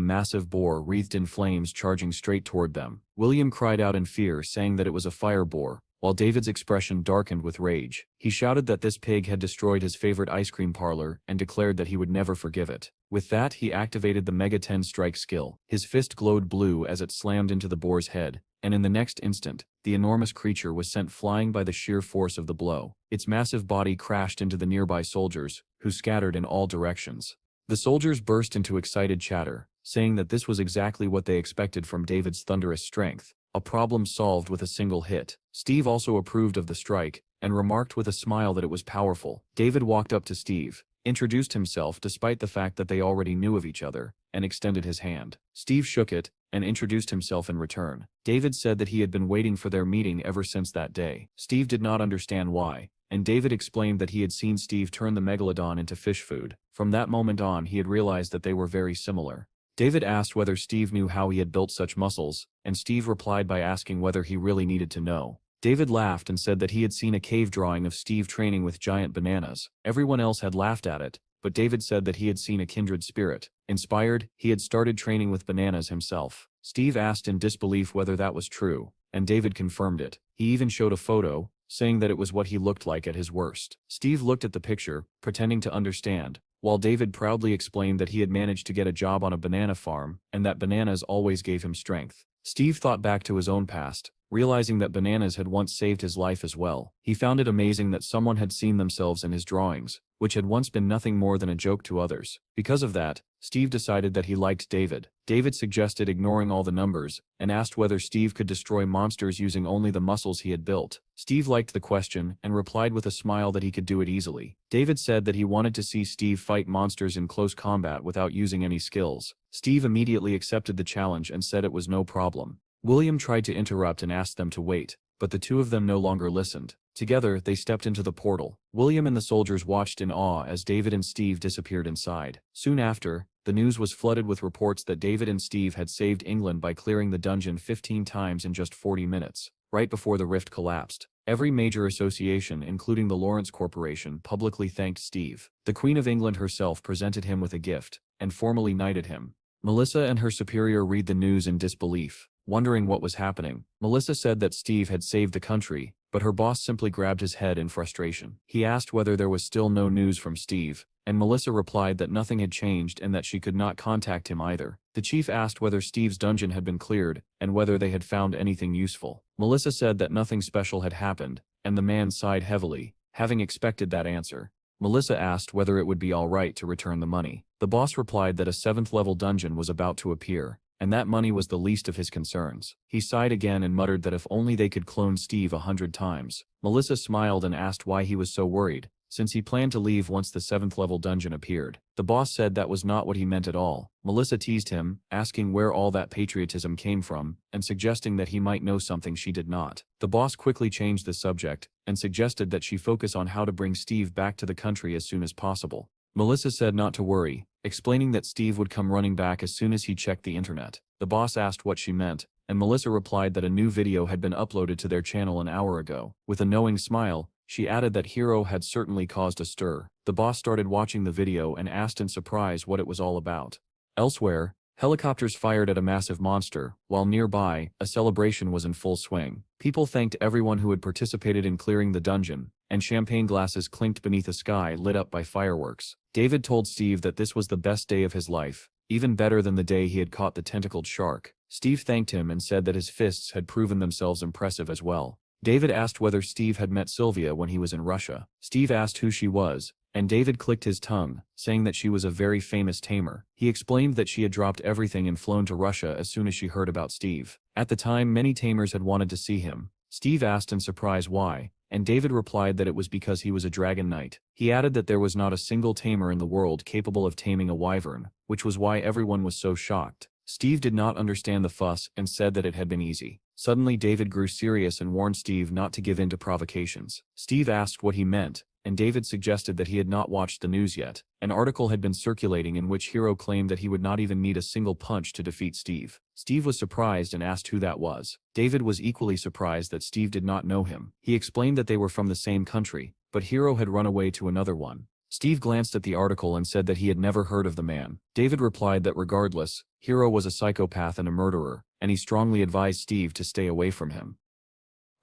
massive boar wreathed in flames charging straight toward them. William cried out in fear, saying that it was a fire boar, while David's expression darkened with rage. He shouted that this pig had destroyed his favorite ice cream parlor and declared that he would never forgive it. With that, he activated the Mega 10 strike skill. His fist glowed blue as it slammed into the boar's head, and in the next instant, the enormous creature was sent flying by the sheer force of the blow. Its massive body crashed into the nearby soldiers, who scattered in all directions. The soldiers burst into excited chatter, saying that this was exactly what they expected from David's thunderous strength, a problem solved with a single hit. Steve also approved of the strike, and remarked with a smile that it was powerful. David walked up to Steve, introduced himself despite the fact that they already knew of each other, and extended his hand. Steve shook it, and introduced himself in return. David said that he had been waiting for their meeting ever since that day. Steve did not understand why, and David explained that he had seen Steve turn the megalodon into fish food. From that moment on, he had realized that they were very similar. David asked whether Steve knew how he had built such muscles, and Steve replied by asking whether he really needed to know. David laughed and said that he had seen a cave drawing of Steve training with giant bananas. Everyone else had laughed at it, but David said that he had seen a kindred spirit. Inspired, he had started training with bananas himself. Steve asked in disbelief whether that was true, and David confirmed it. He even showed a photo, saying that it was what he looked like at his worst. Steve looked at the picture, pretending to understand, while David proudly explained that he had managed to get a job on a banana farm, and that bananas always gave him strength. Steve thought back to his own past, realizing that bananas had once saved his life as well. He found it amazing that someone had seen themselves in his drawings, which had once been nothing more than a joke to others. Because of that, Steve decided that he liked David. David suggested ignoring all the numbers, and asked whether Steve could destroy monsters using only the muscles he had built. Steve liked the question, and replied with a smile that he could do it easily. David said that he wanted to see Steve fight monsters in close combat without using any skills. Steve immediately accepted the challenge and said it was no problem. William tried to interrupt and asked them to wait, but the two of them no longer listened. Together, they stepped into the portal. William and the soldiers watched in awe as David and Steve disappeared inside. Soon after, the news was flooded with reports that David and Steve had saved England by clearing the dungeon 15 times in just 40 minutes, right before the rift collapsed. Every major association, including the Lawrence Corporation, publicly thanked Steve. The Queen of England herself presented him with a gift, and formally knighted him. Melissa and her superior read the news in disbelief, wondering what was happening. Melissa said that Steve had saved the country, but her boss simply grabbed his head in frustration. He asked whether there was still no news from Steve, and Melissa replied that nothing had changed and that she could not contact him either. The chief asked whether Steve's dungeon had been cleared, and whether they had found anything useful. Melissa said that nothing special had happened, and the man sighed heavily, having expected that answer. Melissa asked whether it would be all right to return the money. The boss replied that a 7th-level dungeon was about to appear, and that money was the least of his concerns. He sighed again and muttered that if only they could clone Steve 100 times. Melissa smiled and asked why he was so worried, since he planned to leave once the 7th-level dungeon appeared. The boss said that was not what he meant at all. Melissa teased him, asking where all that patriotism came from, and suggesting that he might know something she did not. The boss quickly changed the subject, and suggested that she focus on how to bring Steve back to the country as soon as possible. Melissa said not to worry, explaining that Steve would come running back as soon as he checked the internet. The boss asked what she meant, and Melissa replied that a new video had been uploaded to their channel an hour ago. With a knowing smile, she added that Hero had certainly caused a stir. The boss started watching the video and asked in surprise what it was all about. Elsewhere, helicopters fired at a massive monster, while nearby, a celebration was in full swing. People thanked everyone who had participated in clearing the dungeon, and champagne glasses clinked beneath a sky lit up by fireworks. David told Steve that this was the best day of his life, even better than the day he had caught the tentacled shark. Steve thanked him and said that his fists had proven themselves impressive as well. David asked whether Steve had met Sylvia when he was in Russia. Steve asked who she was, and David clicked his tongue, saying that she was a very famous tamer. He explained that she had dropped everything and flown to Russia as soon as she heard about Steve. At the time, many tamers had wanted to see him. Steve asked in surprise why, and David replied that it was because he was a dragon knight. He added that there was not a single tamer in the world capable of taming a wyvern, which was why everyone was so shocked. Steve did not understand the fuss and said that it had been easy. Suddenly David grew serious and warned Steve not to give in to provocations. Steve asked what he meant, and David suggested that he had not watched the news yet. An article had been circulating in which Hero claimed that he would not even need a single punch to defeat Steve. Steve was surprised and asked who that was. David was equally surprised that Steve did not know him. He explained that they were from the same country, but Hiro had run away to another one. Steve glanced at the article and said that he had never heard of the man. David replied that regardless, Hiro was a psychopath and a murderer, and he strongly advised Steve to stay away from him.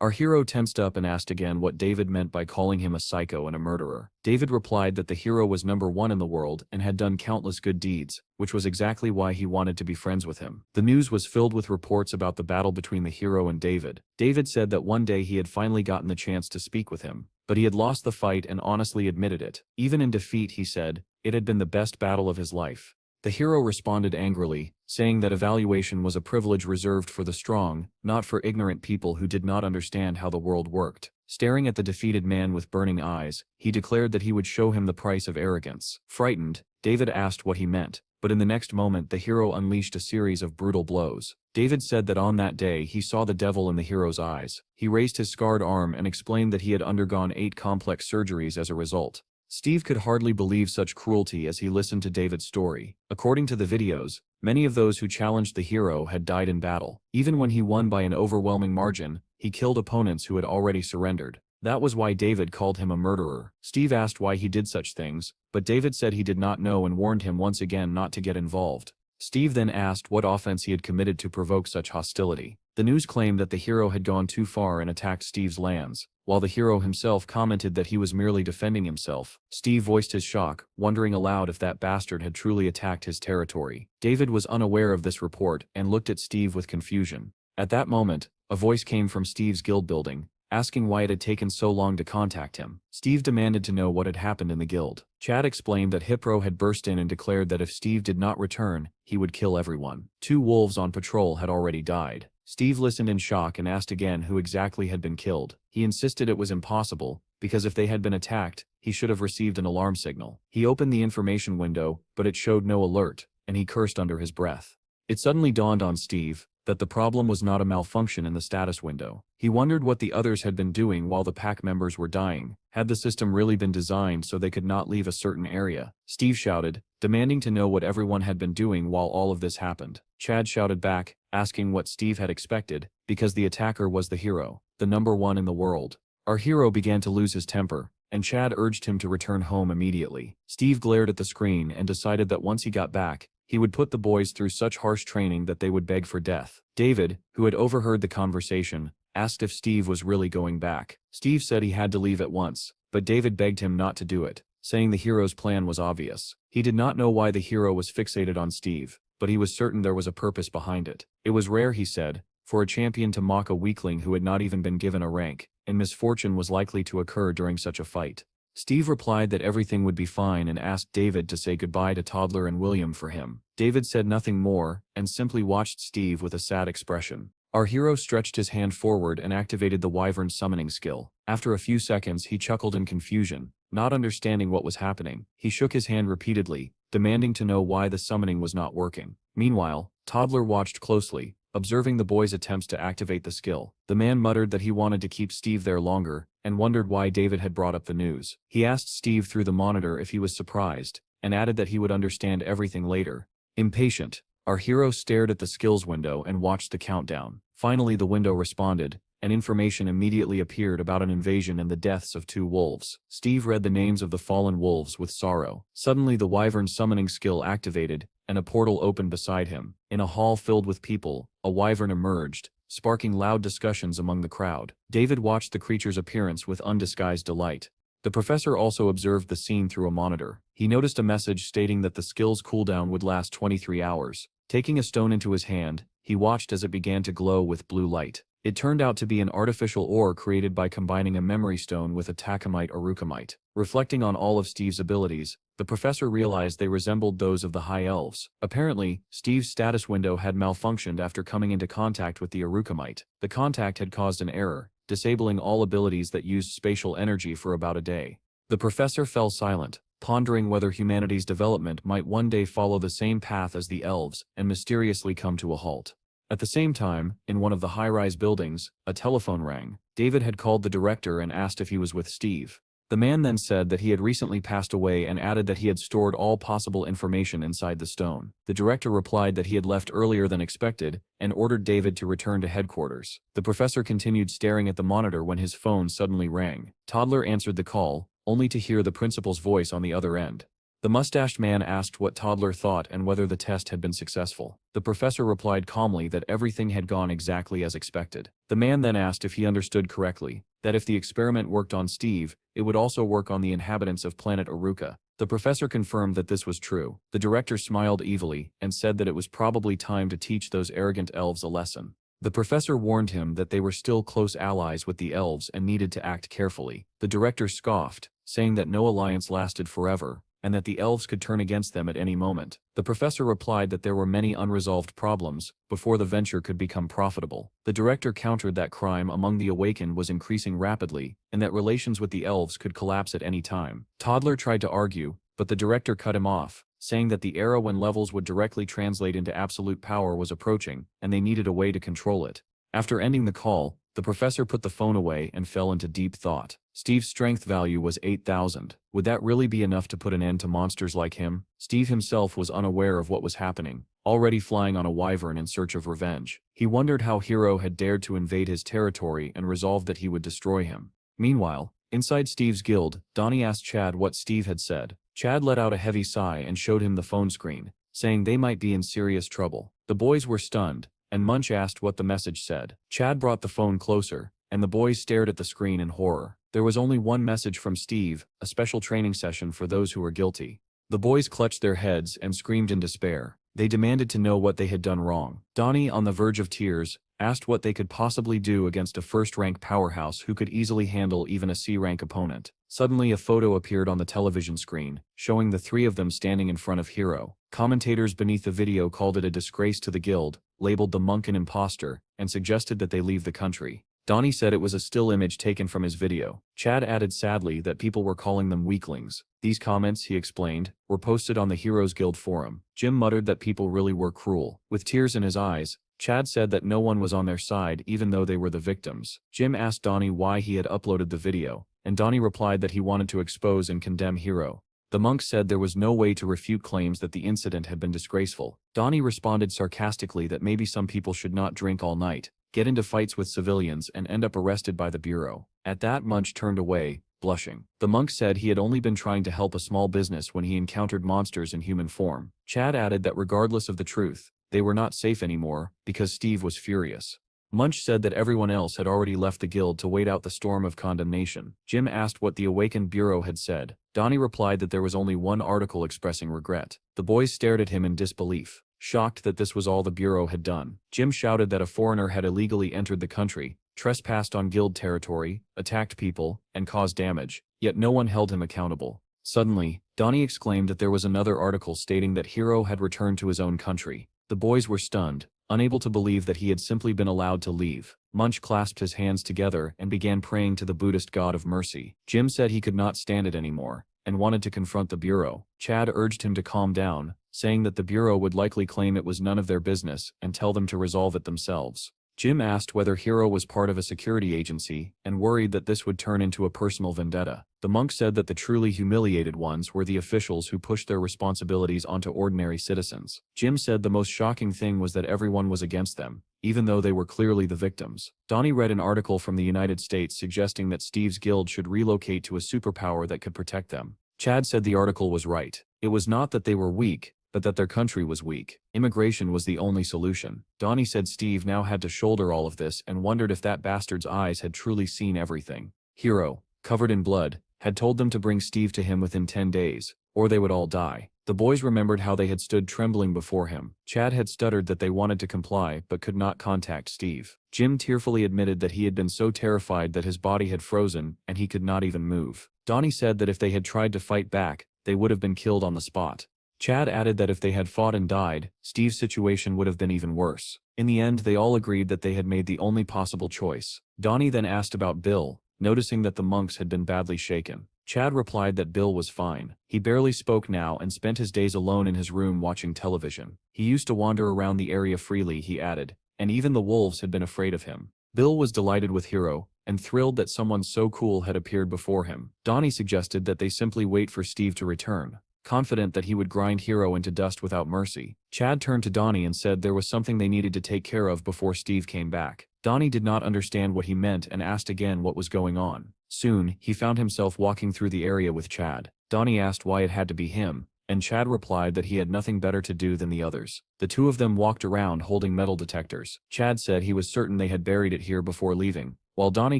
Our hero tensed up and asked again what David meant by calling him a psycho and a murderer. David replied that the hero was #1 in the world and had done countless good deeds, which was exactly why he wanted to be friends with him. The news was filled with reports about the battle between the hero and David. David said that one day he had finally gotten the chance to speak with him, but he had lost the fight and honestly admitted it. Even in defeat, he said, it had been the best battle of his life. The hero responded angrily, saying that evaluation was a privilege reserved for the strong, not for ignorant people who did not understand how the world worked. Staring at the defeated man with burning eyes, he declared that he would show him the price of arrogance. Frightened, David asked what he meant, but in the next moment the hero unleashed a series of brutal blows. David said that on that day he saw the devil in the hero's eyes. He raised his scarred arm and explained that he had undergone 8 complex surgeries as a result. Steve could hardly believe such cruelty as he listened to David's story. According to the videos, many of those who challenged the hero had died in battle. Even when he won by an overwhelming margin, he killed opponents who had already surrendered. That was why David called him a murderer. Steve asked why he did such things, but David said he did not know and warned him once again not to get involved. Steve then asked what offense he had committed to provoke such hostility. The news claimed that the hero had gone too far and attacked Steve's lands, while the hero himself commented that he was merely defending himself. Steve voiced his shock, wondering aloud if that bastard had truly attacked his territory. David was unaware of this report and looked at Steve with confusion. At that moment, a voice came from Steve's guild building, asking why it had taken so long to contact him. Steve demanded to know what had happened in the guild. Chad explained that Hipro had burst in and declared that if Steve did not return, he would kill everyone. 2 wolves on patrol had already died. Steve listened in shock and asked again who exactly had been killed. He insisted it was impossible, because if they had been attacked, he should have received an alarm signal. He opened the information window, but it showed no alert, and he cursed under his breath. It suddenly dawned on Steve that the problem was not a malfunction in the status window. He wondered what the others had been doing while the pack members were dying. Had the system really been designed so they could not leave a certain area? Steve shouted, demanding to know what everyone had been doing while all of this happened. Chad shouted back, asking what Steve had expected, because the attacker was the hero, the #1 in the world. Our hero began to lose his temper, and Chad urged him to return home immediately. Steve glared at the screen and decided that once he got back, he would put the boys through such harsh training that they would beg for death. David, who had overheard the conversation, asked if Steve was really going back. Steve said he had to leave at once, but David begged him not to do it, saying the hero's plan was obvious. He did not know why the hero was fixated on Steve, but he was certain there was a purpose behind it. It was rare, he said, for a champion to mock a weakling who had not even been given a rank, and misfortune was likely to occur during such a fight. Steve replied that everything would be fine and asked David to say goodbye to Toddler and William for him. David said nothing more and simply watched Steve with a sad expression. Our hero stretched his hand forward and activated the Wyvern summoning skill. After a few seconds, he chuckled in confusion, not understanding what was happening. He shook his hand repeatedly, demanding to know why the summoning was not working. Meanwhile, Toddler watched closely, observing the boy's attempts to activate the skill. The man muttered that he wanted to keep Steve there longer, and wondered why David had brought up the news. He asked Steve through the monitor if he was surprised, and added that he would understand everything later. Impatient, our hero stared at the skills window and watched the countdown. Finally the window responded, and information immediately appeared about an invasion and the deaths of 2 wolves. Steve read the names of the fallen wolves with sorrow. Suddenly the Wyvern summoning skill activated, and a portal opened beside him. In a hall filled with people, a wyvern emerged, sparking loud discussions among the crowd. David watched the creature's appearance with undisguised delight. The professor also observed the scene through a monitor. He noticed a message stating that the skill's cooldown would last 23 hours. Taking a stone into his hand, he watched as it began to glow with blue light. It turned out to be an artificial ore created by combining a memory stone with a takamite or rukamite. Reflecting on all of Steve's abilities, the professor realized they resembled those of the High Elves. Apparently, Steve's status window had malfunctioned after coming into contact with the Arukamite. The contact had caused an error, disabling all abilities that used spatial energy for about a day. The professor fell silent, pondering whether humanity's development might one day follow the same path as the elves and mysteriously come to a halt. At the same time, in one of the high-rise buildings, a telephone rang. David had called the director and asked if he was with Steve. The man then said that he had recently passed away and added that he had stored all possible information inside the stone. The director replied that he had left earlier than expected and ordered David to return to headquarters. The professor continued staring at the monitor when his phone suddenly rang. Toddler answered the call, only to hear the principal's voice on the other end. The mustached man asked what Toddler thought and whether the test had been successful. The professor replied calmly that everything had gone exactly as expected. The man then asked if he understood correctly, that if the experiment worked on Steve, it would also work on the inhabitants of planet Aruka. The professor confirmed that this was true. The director smiled evilly and said that it was probably time to teach those arrogant elves a lesson. The professor warned him that they were still close allies with the elves and needed to act carefully. The director scoffed, saying that no alliance lasted forever, and that the elves could turn against them at any moment. The professor replied that there were many unresolved problems before the venture could become profitable. The director countered that crime among the awakened was increasing rapidly, and that relations with the elves could collapse at any time. Toddler tried to argue, but the director cut him off, saying that the era when levels would directly translate into absolute power was approaching, and they needed a way to control it. After ending the call, the professor put the phone away and fell into deep thought. Steve's strength value was 8,000. Would that really be enough to put an end to monsters like him? Steve himself was unaware of what was happening, already flying on a wyvern in search of revenge. He wondered how Hiro had dared to invade his territory and resolved that he would destroy him. Meanwhile, inside Steve's guild, Donnie asked Chad what Steve had said. Chad let out a heavy sigh and showed him the phone screen, saying they might be in serious trouble. The boys were stunned, and Munch asked what the message said. Chad brought the phone closer, and the boys stared at the screen in horror. There was only one message from Steve, a special training session for those who were guilty. The boys clutched their heads and screamed in despair. They demanded to know what they had done wrong. Donnie, on the verge of tears, asked what they could possibly do against a first-rank powerhouse who could easily handle even a C-rank opponent. Suddenly a photo appeared on the television screen, showing the three of them standing in front of Hiro. Commentators beneath the video called it a disgrace to the guild, labeled the monk an imposter, and suggested that they leave the country. Donnie said it was a still image taken from his video. Chad added sadly that people were calling them weaklings. These comments, he explained, were posted on the Heroes Guild forum. Jim muttered that people really were cruel. With tears in his eyes, Chad said that no one was on their side even though they were the victims. Jim asked Donnie why he had uploaded the video, and Donnie replied that he wanted to expose and condemn Hiro. The monk said there was no way to refute claims that the incident had been disgraceful. Donnie responded sarcastically that maybe some people should not drink all night, get into fights with civilians and end up arrested by the bureau. At that, Munch turned away, blushing. The monk said he had only been trying to help a small business when he encountered monsters in human form. Chad added that regardless of the truth, they were not safe anymore, because Steve was furious. Munch said that everyone else had already left the guild to wait out the storm of condemnation. Jim asked what the awakened bureau had said. Donnie replied that there was only one article expressing regret. The boys stared at him in disbelief, shocked that this was all the bureau had done. Jim shouted that a foreigner had illegally entered the country, trespassed on guild territory, attacked people, and caused damage, yet no one held him accountable. Suddenly, Donnie exclaimed that there was another article stating that Hiro had returned to his own country. The boys were stunned, unable to believe that he had simply been allowed to leave. Munch clasped his hands together and began praying to the Buddhist god of mercy. Jim said he could not stand it anymore, and wanted to confront the bureau. Chad urged him to calm down, saying that the bureau would likely claim it was none of their business and tell them to resolve it themselves. Jim asked whether Hiro was part of a security agency and worried that this would turn into a personal vendetta. The monk said that the truly humiliated ones were the officials who pushed their responsibilities onto ordinary citizens. Jim said the most shocking thing was that everyone was against them, even though they were clearly the victims. Donnie read an article from the United States suggesting that Steve's guild should relocate to a superpower that could protect them. Chad said the article was right. It was not that they were weak, but that their country was weak. Immigration was the only solution. Donnie said Steve now had to shoulder all of this and wondered if that bastard's eyes had truly seen everything. Hiro, covered in blood, had told them to bring Steve to him within 10 days, or they would all die. The boys remembered how they had stood trembling before him. Chad had stuttered that they wanted to comply but could not contact Steve. Jim tearfully admitted that he had been so terrified that his body had frozen and he could not even move. Donnie said that if they had tried to fight back, they would have been killed on the spot. Chad added that if they had fought and died, Steve's situation would have been even worse. In the end, they all agreed that they had made the only possible choice. Donnie then asked about Bill, noticing that the monks had been badly shaken. Chad replied that Bill was fine. He barely spoke now and spent his days alone in his room watching television. He used to wander around the area freely, he added, and even the wolves had been afraid of him. Bill was delighted with Hiro, and thrilled that someone so cool had appeared before him. Donnie suggested that they simply wait for Steve to return, confident that he would grind Hiro into dust without mercy. Chad turned to Donnie and said there was something they needed to take care of before Steve came back. Donnie did not understand what he meant and asked again what was going on. Soon, he found himself walking through the area with Chad. Donnie asked why it had to be him, and Chad replied that he had nothing better to do than the others. The two of them walked around holding metal detectors. Chad said he was certain they had buried it here before leaving, while Donnie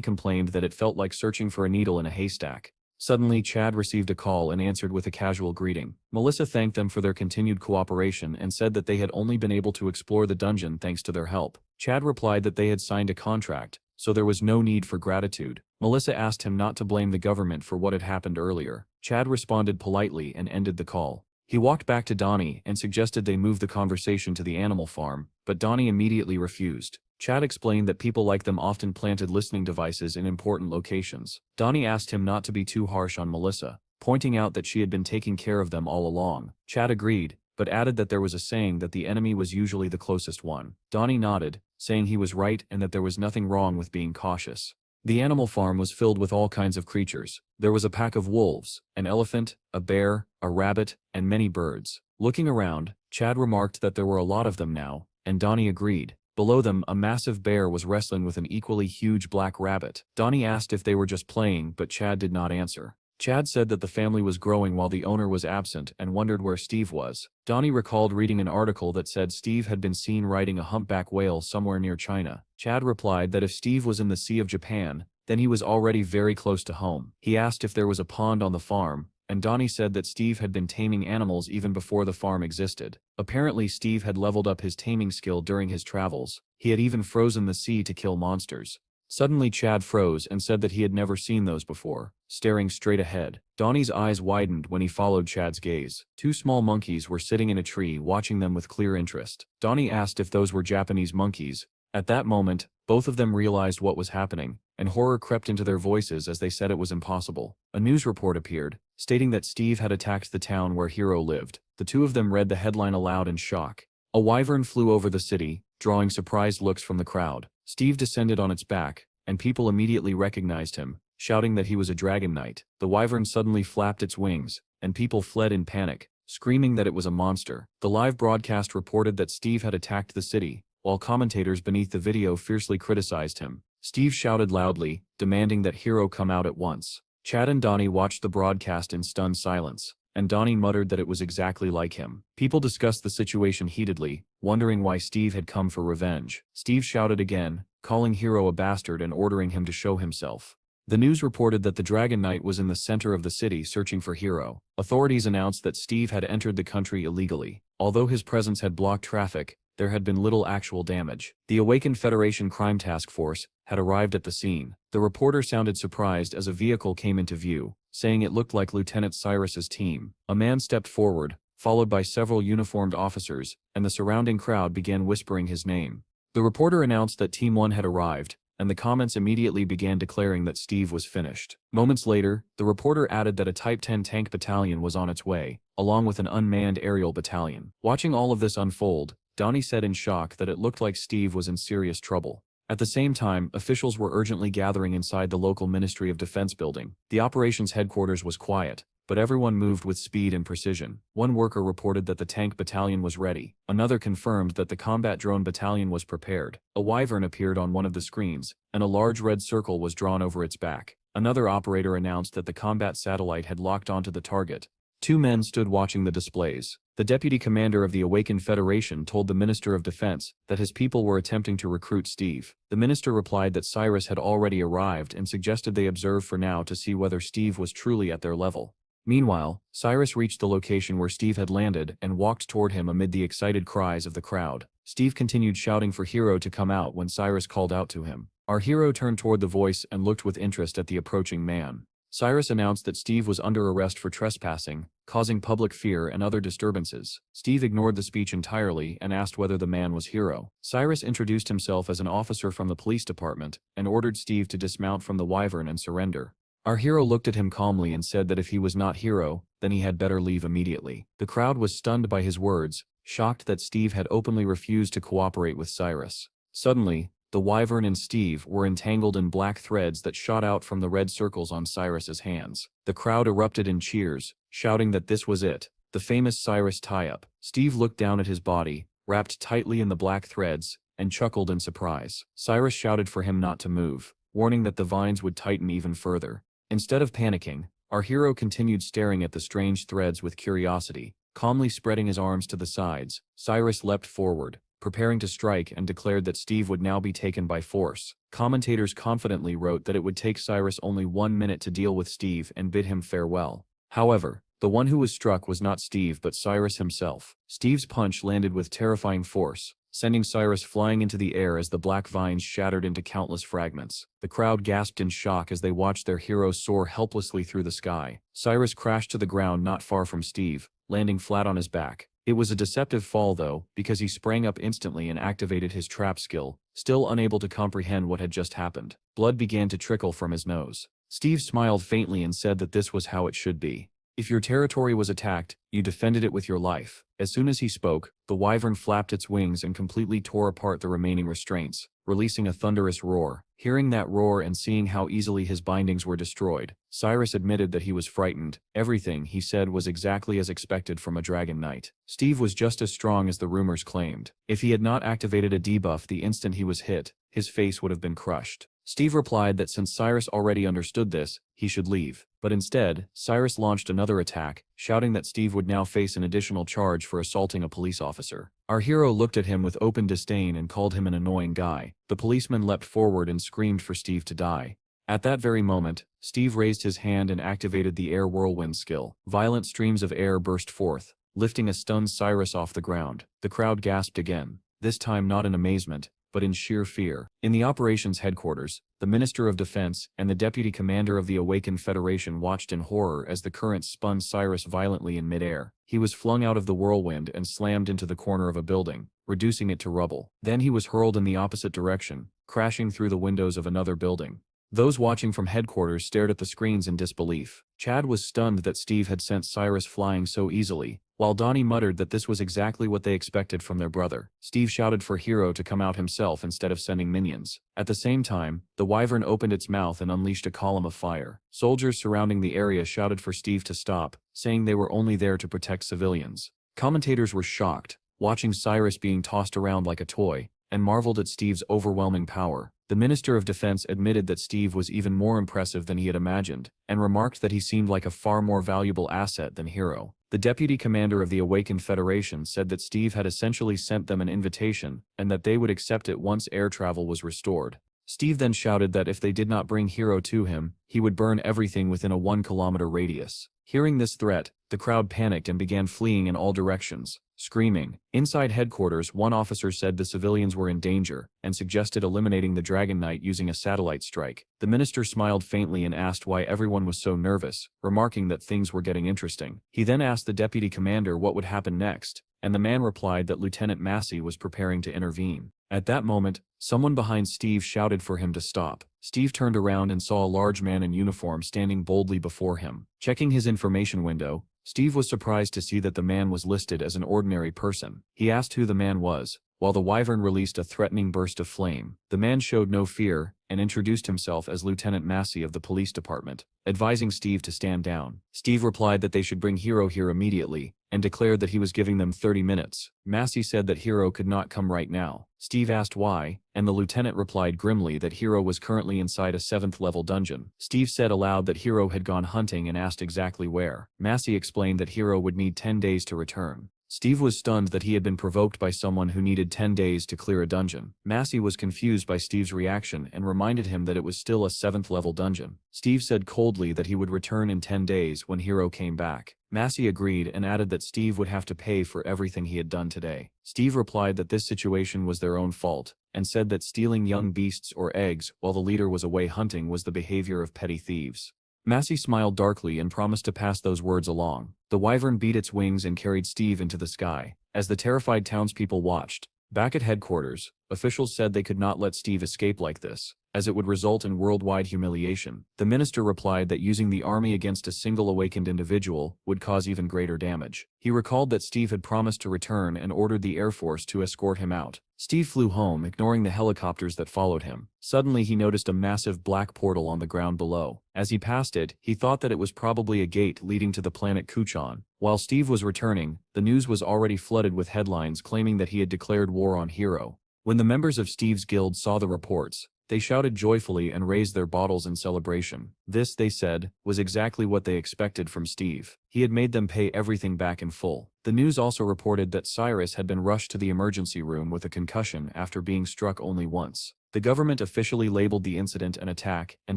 complained that it felt like searching for a needle in a haystack. Suddenly, Chad received a call and answered with a casual greeting. Melissa thanked them for their continued cooperation and said that they had only been able to explore the dungeon thanks to their help. Chad replied that they had signed a contract, so there was no need for gratitude. Melissa asked him not to blame the government for what had happened earlier. Chad responded politely and ended the call. He walked back to Donnie and suggested they move the conversation to the animal farm, but Donnie immediately refused. Chad explained that people like them often planted listening devices in important locations. Donnie asked him not to be too harsh on Melissa, pointing out that she had been taking care of them all along. Chad agreed, but added that there was a saying that the enemy was usually the closest one. Donnie nodded, saying he was right and that there was nothing wrong with being cautious. The animal farm was filled with all kinds of creatures. There was a pack of wolves, an elephant, a bear, a rabbit, and many birds. Looking around, Chad remarked that there were a lot of them now, and Donnie agreed. Below them, a massive bear was wrestling with an equally huge black rabbit. Donnie asked if they were just playing, but Chad did not answer. Chad said that the family was growing while the owner was absent and wondered where Steve was. Donnie recalled reading an article that said Steve had been seen riding a humpback whale somewhere near China. Chad replied that if Steve was in the Sea of Japan, then he was already very close to home. He asked if there was a pond on the farm, and Donnie said that Steve had been taming animals even before the farm existed. Apparently, Steve had leveled up his taming skill during his travels. He had even frozen the sea to kill monsters. Suddenly, Chad froze and said that he had never seen those before, staring straight ahead. Donnie's eyes widened when he followed Chad's gaze. Two small monkeys were sitting in a tree watching them with clear interest. Donnie asked if those were Japanese monkeys. At that moment, both of them realized what was happening, and horror crept into their voices as they said it was impossible. A news report appeared, stating that Steve had attacked the town where Hiro lived. The two of them read the headline aloud in shock. A wyvern flew over the city, drawing surprised looks from the crowd. Steve descended on its back, and people immediately recognized him, shouting that he was a dragon knight. The wyvern suddenly flapped its wings, and people fled in panic, screaming that it was a monster. The live broadcast reported that Steve had attacked the city, while commentators beneath the video fiercely criticized him. Steve shouted loudly, demanding that Hiro come out at once. Chad and Donnie watched the broadcast in stunned silence, and Donnie muttered that it was exactly like him. People discussed the situation heatedly, wondering why Steve had come for revenge. Steve shouted again, calling Hiro a bastard and ordering him to show himself. The news reported that the Dragon Knight was in the center of the city searching for Hiro. Authorities announced that Steve had entered the country illegally. Although his presence had blocked traffic, there had been little actual damage. The Awakened Federation Crime Task Force had arrived at the scene. The reporter sounded surprised as a vehicle came into view, saying it looked like Lieutenant Cyrus's team. A man stepped forward, followed by several uniformed officers, and the surrounding crowd began whispering his name. The reporter announced that Team 1 had arrived, and the comments immediately began declaring that Steve was finished. Moments later, the reporter added that a Type 10 tank battalion was on its way, along with an unmanned aerial battalion. Watching all of this unfold, Donnie said in shock that it looked like Steve was in serious trouble. At the same time, officials were urgently gathering inside the local Ministry of Defense building. The operations headquarters was quiet, but everyone moved with speed and precision. One worker reported that the tank battalion was ready. Another confirmed that the combat drone battalion was prepared. A wyvern appeared on one of the screens, and a large red circle was drawn over its back. Another operator announced that the combat satellite had locked onto the target. Two men stood watching the displays. The deputy commander of the Awakened Federation told the Minister of Defense that his people were attempting to recruit Steve. The minister replied that Cyrus had already arrived and suggested they observe for now to see whether Steve was truly at their level. Meanwhile, Cyrus reached the location where Steve had landed and walked toward him amid the excited cries of the crowd. Steve continued shouting for Hiro to come out when Cyrus called out to him. Our hero turned toward the voice and looked with interest at the approaching man. Cyrus announced that Steve was under arrest for trespassing, causing public fear and other disturbances. Steve ignored the speech entirely and asked whether the man was Hiro. Cyrus introduced himself as an officer from the police department and ordered Steve to dismount from the wyvern and surrender. Our hero looked at him calmly and said that if he was not Hiro, then he had better leave immediately. The crowd was stunned by his words, shocked that Steve had openly refused to cooperate with Cyrus. Suddenly, The wyvern and Steve were entangled in black threads that shot out from the red circles on Cyrus's hands. The crowd erupted in cheers, shouting that this was it, the famous Cyrus tie-up. Steve looked down at his body, wrapped tightly in the black threads, and chuckled in surprise. Cyrus shouted for him not to move, warning that the vines would tighten even further. Instead of panicking, our hero continued staring at the strange threads with curiosity. Calmly spreading his arms to the sides, Cyrus leapt forward, preparing to strike, and declared that Steve would now be taken by force. Commentators confidently wrote that it would take Cyrus only 1 minute to deal with Steve and bid him farewell. However, the one who was struck was not Steve but Cyrus himself. Steve's punch landed with terrifying force, sending Cyrus flying into the air as the black vines shattered into countless fragments. The crowd gasped in shock as they watched their hero soar helplessly through the sky. Cyrus crashed to the ground not far from Steve, landing flat on his back. It was a deceptive fall though, because he sprang up instantly and activated his trap skill, still unable to comprehend what had just happened. Blood began to trickle from his nose. Steve smiled faintly and said that this was how it should be. If your territory was attacked, you defended it with your life. As soon as he spoke, the wyvern flapped its wings and completely tore apart the remaining restraints, releasing a thunderous roar. Hearing that roar and seeing how easily his bindings were destroyed, Cyrus admitted that he was frightened. Everything he said was exactly as expected from a dragon knight. Steve was just as strong as the rumors claimed. If he had not activated a debuff the instant he was hit, his face would have been crushed. Steve replied that since Cyrus already understood this, he should leave. But instead, Cyrus launched another attack, shouting that Steve would now face an additional charge for assaulting a police officer. Our hero looked at him with open disdain and called him an annoying guy. The policeman leapt forward and screamed for Steve to die. At that very moment, Steve raised his hand and activated the air whirlwind skill. Violent streams of air burst forth, lifting a stunned Cyrus off the ground. The crowd gasped again, this time not in amazement, but in sheer fear. In the operations headquarters, the Minister of Defense and the Deputy Commander of the Awakened Federation watched in horror as the current spun Cyrus violently in midair. He was flung out of the whirlwind and slammed into the corner of a building, reducing it to rubble. Then he was hurled in the opposite direction, crashing through the windows of another building. Those watching from headquarters stared at the screens in disbelief. Chad was stunned that Steve had sent Cyrus flying so easily, while Donnie muttered that this was exactly what they expected from their brother. Steve shouted for Hero to come out himself instead of sending minions. At the same time, the wyvern opened its mouth and unleashed a column of fire. Soldiers surrounding the area shouted for Steve to stop, saying they were only there to protect civilians. Commentators were shocked, watching Cyrus being tossed around like a toy, and marveled at Steve's overwhelming power. The Minister of Defense admitted that Steve was even more impressive than he had imagined, and remarked that he seemed like a far more valuable asset than Hero. The Deputy Commander of the Awakened Federation said that Steve had essentially sent them an invitation, and that they would accept it once air travel was restored. Steve then shouted that if they did not bring Hero to him, he would burn everything within a 1-kilometer radius. Hearing this threat, the crowd panicked and began fleeing in all directions, screaming. Inside headquarters, one officer said the civilians were in danger, and suggested eliminating the Dragon Knight using a satellite strike. The minister smiled faintly and asked why everyone was so nervous, remarking that things were getting interesting. He then asked the deputy commander what would happen next, and the man replied that Lieutenant Massey was preparing to intervene. At that moment, someone behind Steve shouted for him to stop. Steve turned around and saw a large man in uniform standing boldly before him. Checking his information window, Steve was surprised to see that the man was listed as an ordinary person. He asked who the man was, while the wyvern released a threatening burst of flame. The man showed no fear, and introduced himself as Lieutenant Massey of the police department, advising Steve to stand down. Steve replied that they should bring Hero here immediately, and declared that he was giving them 30 minutes. Massey said that Hero could not come right now. Steve asked why, and the lieutenant replied grimly that Hero was currently inside a 7th-level dungeon. Steve said aloud that Hero had gone hunting and asked exactly where. Massey explained that Hero would need 10 days to return. Steve was stunned that he had been provoked by someone who needed 10 days to clear a dungeon. Massey was confused by Steve's reaction and reminded him that it was still a 7th-level dungeon. Steve said coldly that he would return in 10 days when Hero came back. Massey agreed and added that Steve would have to pay for everything he had done today. Steve replied that this situation was their own fault, and said that stealing young beasts or eggs while the leader was away hunting was the behavior of petty thieves. Massey smiled darkly and promised to pass those words along. The wyvern beat its wings and carried Steve into the sky. As the terrified townspeople watched, back at headquarters, officials said they could not let Steve escape like this. as it would result in worldwide humiliation. The minister replied that using the army against a single awakened individual would cause even greater damage. He recalled that Steve had promised to return and ordered the Air Force to escort him out. Steve flew home, ignoring the helicopters that followed him. Suddenly he noticed a massive black portal on the ground below. As he passed it, he thought that it was probably a gate leading to the planet Kuchan. While Steve was returning, the news was already flooded with headlines claiming that he had declared war on Hiro. When the members of Steve's guild saw the reports, they shouted joyfully and raised their bottles in celebration. This, they said, was exactly what they expected from Steve. He had made them pay everything back in full. The news also reported that Cyrus had been rushed to the emergency room with a concussion after being struck only once. The government officially labeled the incident an attack and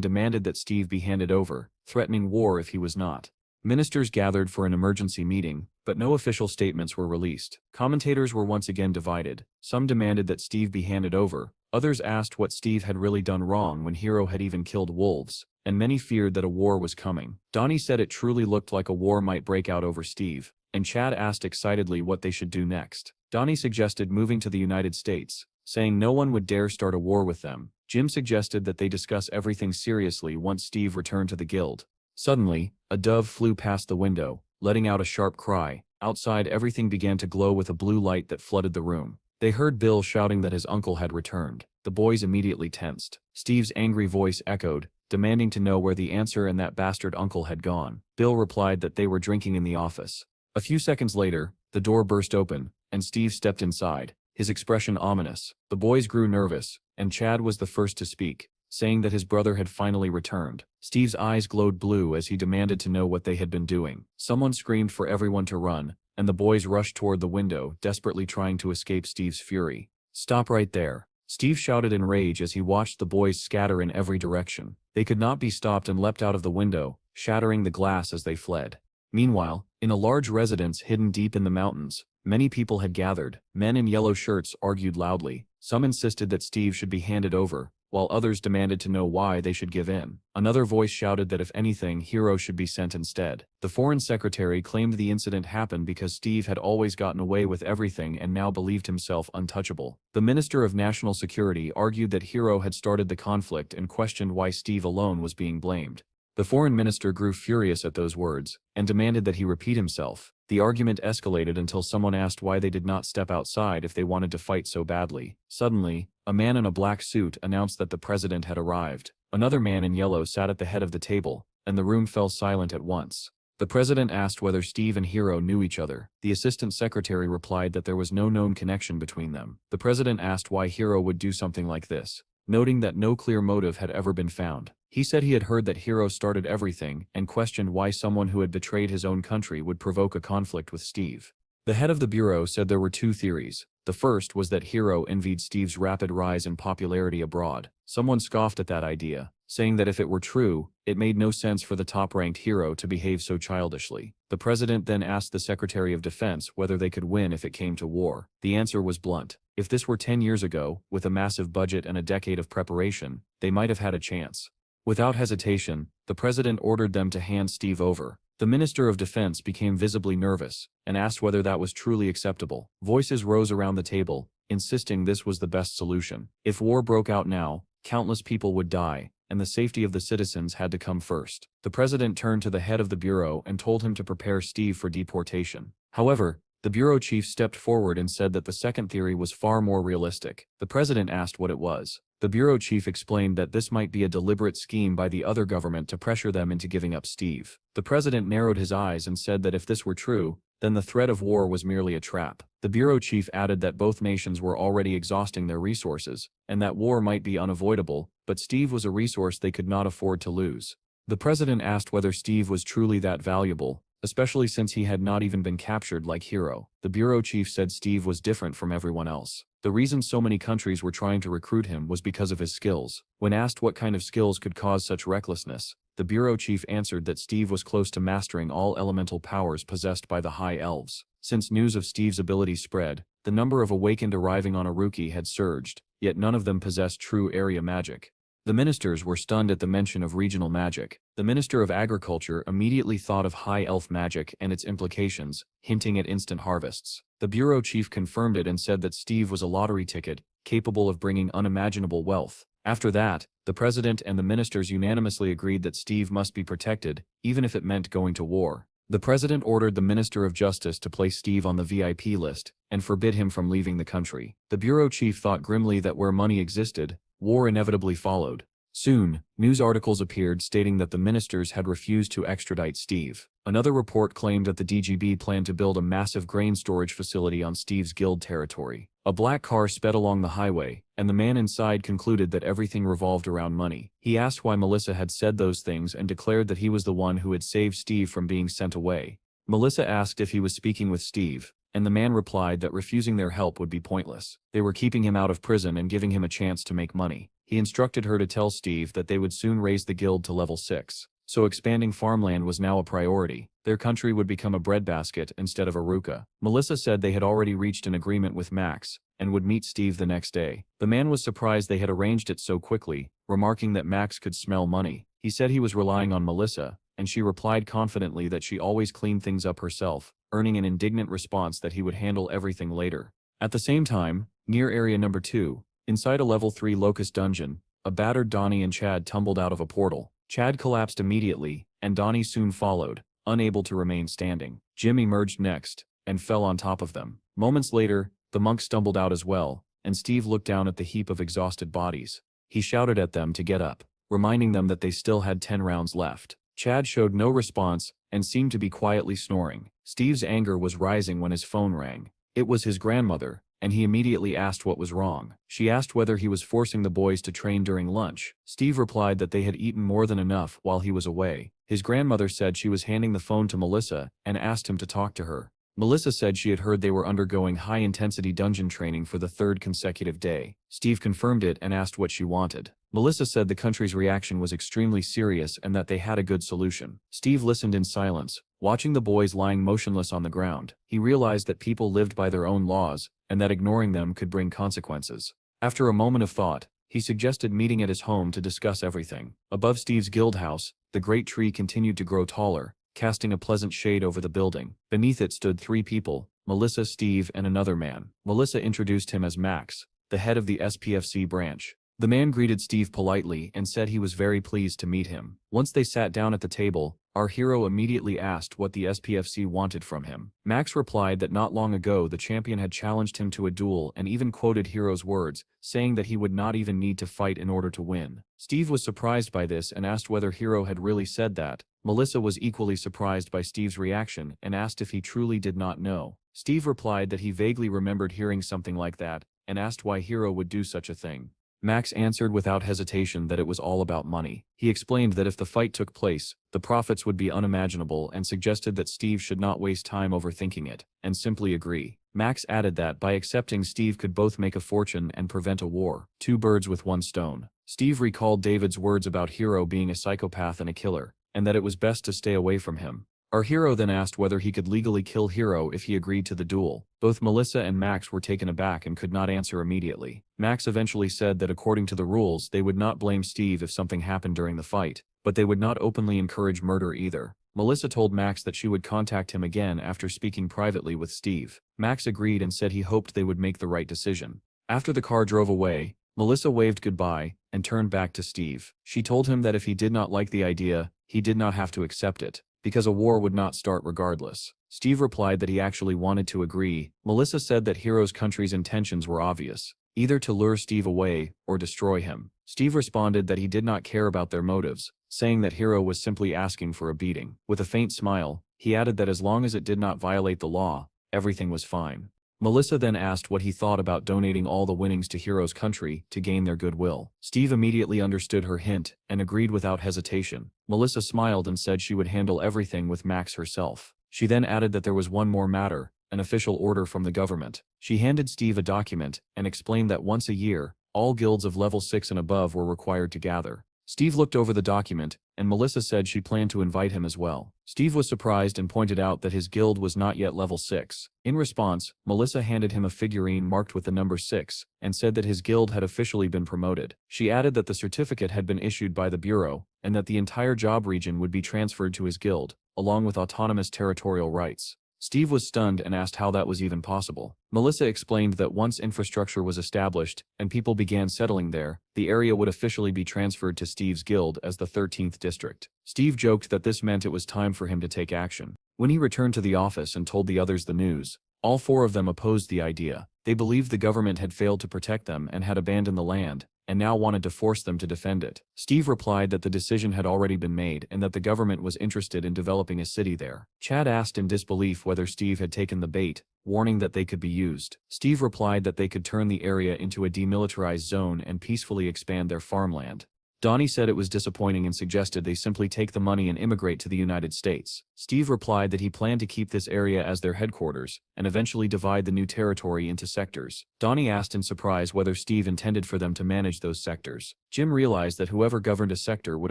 demanded that Steve be handed over, threatening war if he was not. Ministers gathered for an emergency meeting, but no official statements were released. Commentators were once again divided. Some demanded that Steve be handed over, others asked what Steve had really done wrong when Hiro had even killed wolves, and many feared that a war was coming. Donnie said it truly looked like a war might break out over Steve, and Chad asked excitedly what they should do next. Donnie suggested moving to the United States, saying no one would dare start a war with them. Jim suggested that they discuss everything seriously once Steve returned to the guild. Suddenly, a dove flew past the window, letting out a sharp cry. Outside, everything began to glow with a blue light that flooded the room. They heard Bill shouting that his uncle had returned. The boys immediately tensed. Steve's angry voice echoed, demanding to know where the answer and that bastard uncle had gone. Bill replied that they were drinking in the office. A few seconds later, the door burst open, and Steve stepped inside, his expression ominous. The boys grew nervous, and Chad was the first to speak, saying that his brother had finally returned. Steve's eyes glowed blue as he demanded to know what they had been doing. Someone screamed for everyone to run, and the boys rushed toward the window, desperately trying to escape Steve's fury. "Stop right there," Steve shouted in rage as he watched the boys scatter in every direction. They could not be stopped and leapt out of the window, shattering the glass as they fled. Meanwhile, in a large residence hidden deep in the mountains, many people had gathered. Men in yellow shirts argued loudly. Some insisted that Steve should be handed over, while others demanded to know why they should give in. Another voice shouted that if anything, Hiro should be sent instead. The foreign secretary claimed the incident happened because Steve had always gotten away with everything and now believed himself untouchable. The Minister of National Security argued that Hiro had started the conflict and questioned why Steve alone was being blamed. The foreign minister grew furious at those words, and demanded that he repeat himself. The argument escalated until someone asked why they did not step outside if they wanted to fight so badly. Suddenly, a man in a black suit announced that the president had arrived. Another man in yellow sat at the head of the table, and the room fell silent at once. The president asked whether Steve and Hiro knew each other. The assistant secretary replied that there was no known connection between them. The president asked why Hiro would do something like this, noting that no clear motive had ever been found. He said he had heard that Hiro started everything and questioned why someone who had betrayed his own country would provoke a conflict with Steve. The head of the bureau said there were two theories. The first was that Hiro envied Steve's rapid rise in popularity abroad. Someone scoffed at that idea, saying that if it were true, it made no sense for the top-ranked Hiro to behave so childishly. The president then asked the Secretary of Defense whether they could win if it came to war. The answer was blunt. If this were 10 years ago, with a massive budget and a decade of preparation, they might have had a chance. Without hesitation, the president ordered them to hand Steve over. The Minister of Defense became visibly nervous, and asked whether that was truly acceptable. Voices rose around the table, insisting this was the best solution. If war broke out now, countless people would die, and the safety of the citizens had to come first. The president turned to the head of the bureau and told him to prepare Steve for deportation. However, the bureau chief stepped forward and said that the second theory was far more realistic. The president asked what it was. The bureau chief explained that this might be a deliberate scheme by the other government to pressure them into giving up Steve. The president narrowed his eyes and said that if this were true, then the threat of war was merely a trap. The bureau chief added that both nations were already exhausting their resources, and that war might be unavoidable, but Steve was a resource they could not afford to lose. The president asked whether Steve was truly that valuable, especially since he had not even been captured like Hiro. The bureau chief said Steve was different from everyone else. The reason so many countries were trying to recruit him was because of his skills. When asked what kind of skills could cause such recklessness, the bureau chief answered that Steve was close to mastering all elemental powers possessed by the High Elves. Since news of Steve's ability spread, the number of awakened arriving on Aruki had surged, yet none of them possessed true area magic. The ministers were stunned at the mention of regional magic. The Minister of Agriculture immediately thought of high elf magic and its implications, hinting at instant harvests. The bureau chief confirmed it and said that Steve was a lottery ticket, capable of bringing unimaginable wealth. After that, the president and the ministers unanimously agreed that Steve must be protected, even if it meant going to war. The president ordered the Minister of Justice to place Steve on the VIP list and forbid him from leaving the country. The bureau chief thought grimly that where money existed, war inevitably followed. Soon, news articles appeared stating that the ministers had refused to extradite Steve. Another report claimed that the DGB planned to build a massive grain storage facility on Steve's guild territory. A black car sped along the highway, and the man inside concluded that everything revolved around money. He asked why Melissa had said those things and declared that he was the one who had saved Steve from being sent away. Melissa asked if he was speaking with Steve, and the man replied that refusing their help would be pointless. They were keeping him out of prison and giving him a chance to make money. He instructed her to tell Steve that they would soon raise the guild to level 6. So expanding farmland was now a priority. Their country would become a breadbasket instead of a ruka. Melissa said they had already reached an agreement with Max and would meet Steve the next day. The man was surprised they had arranged it so quickly, remarking that Max could smell money. He said he was relying on Melissa, and she replied confidently that she always cleaned things up herself, earning an indignant response that he would handle everything later. At the same time, near area number 2, inside a level 3 locust dungeon, a battered Donnie and Chad tumbled out of a portal. Chad collapsed immediately, and Donnie soon followed, unable to remain standing. Jim emerged next, and fell on top of them. Moments later, the monk stumbled out as well, and Steve looked down at the heap of exhausted bodies. He shouted at them to get up, reminding them that they still had 10 rounds left. Chad showed no response, and seemed to be quietly snoring. Steve's anger was rising when his phone rang. It was his grandmother, and he immediately asked what was wrong. She asked whether he was forcing the boys to train during lunch. Steve replied that they had eaten more than enough while he was away. His grandmother said she was handing the phone to Melissa and asked him to talk to her. Melissa said she had heard they were undergoing high-intensity dungeon training for the 3rd consecutive day. Steve confirmed it and asked what she wanted. Melissa said the country's reaction was extremely serious and that they had a good solution. Steve listened in silence, watching the boys lying motionless on the ground. He realized that people lived by their own laws, and that ignoring them could bring consequences. After a moment of thought, he suggested meeting at his home to discuss everything. Above Steve's guild house, the great tree continued to grow taller, casting a pleasant shade over the building. Beneath it stood 3 people, Melissa, Steve, and another man. Melissa introduced him as Max, the head of the SPFC branch. The man greeted Steve politely and said he was very pleased to meet him. Once they sat down at the table, our hero immediately asked what the SPFC wanted from him. Max replied that not long ago the champion had challenged him to a duel and even quoted Hero's words, saying that he would not even need to fight in order to win. Steve was surprised by this and asked whether Hero had really said that. Melissa was equally surprised by Steve's reaction and asked if he truly did not know. Steve replied that he vaguely remembered hearing something like that, and asked why Hero would do such a thing. Max answered without hesitation that it was all about money. He explained that if the fight took place, the profits would be unimaginable and suggested that Steve should not waste time overthinking it, and simply agree. Max added that by accepting Steve could both make a fortune and prevent a war. 2 birds with 1 stone. Steve recalled David's words about Hero being a psychopath and a killer, and that it was best to stay away from him. Our hero then asked whether he could legally kill Hero if he agreed to the duel. Both Melissa and Max were taken aback and could not answer immediately. Max eventually said that according to the rules they would not blame Steve if something happened during the fight, but they would not openly encourage murder either. Melissa told Max that she would contact him again after speaking privately with Steve. Max agreed and said he hoped they would make the right decision. After the car drove away, Melissa waved goodbye and turned back to Steve. She told him that if he did not like the idea, he did not have to accept it, because a war would not start regardless. Steve replied that he actually wanted to agree. Melissa said that Hero's country's intentions were obvious, either to lure Steve away or destroy him. Steve responded that he did not care about their motives, saying that Hero was simply asking for a beating. With a faint smile, he added that as long as it did not violate the law, everything was fine. Melissa then asked what he thought about donating all the winnings to Hero's country to gain their goodwill. Steve immediately understood her hint and agreed without hesitation. Melissa smiled and said she would handle everything with Max herself. She then added that there was one more matter, an official order from the government. She handed Steve a document and explained that once a year, all guilds of level 6 and above were required to gather. Steve looked over the document, and Melissa said she planned to invite him as well. Steve was surprised and pointed out that his guild was not yet level 6. In response, Melissa handed him a figurine marked with the number 6, and said that his guild had officially been promoted. She added that the certificate had been issued by the Bureau, and that the entire job region would be transferred to his guild, along with autonomous territorial rights. Steve was stunned and asked how that was even possible. Melissa explained that once infrastructure was established and people began settling there, the area would officially be transferred to Steve's guild as the 13th district. Steve joked that this meant it was time for him to take action. When he returned to the office and told the others the news, all four of them opposed the idea. They believed the government had failed to protect them and had abandoned the land, and now wanted to force them to defend it. Steve replied that the decision had already been made and that the government was interested in developing a city there. Chad asked in disbelief whether Steve had taken the bait, warning that they could be used. Steve replied that they could turn the area into a demilitarized zone and peacefully expand their farmland. Donnie said it was disappointing and suggested they simply take the money and immigrate to the United States. Steve replied that he planned to keep this area as their headquarters, and eventually divide the new territory into sectors. Donnie asked in surprise whether Steve intended for them to manage those sectors. Jim realized that whoever governed a sector would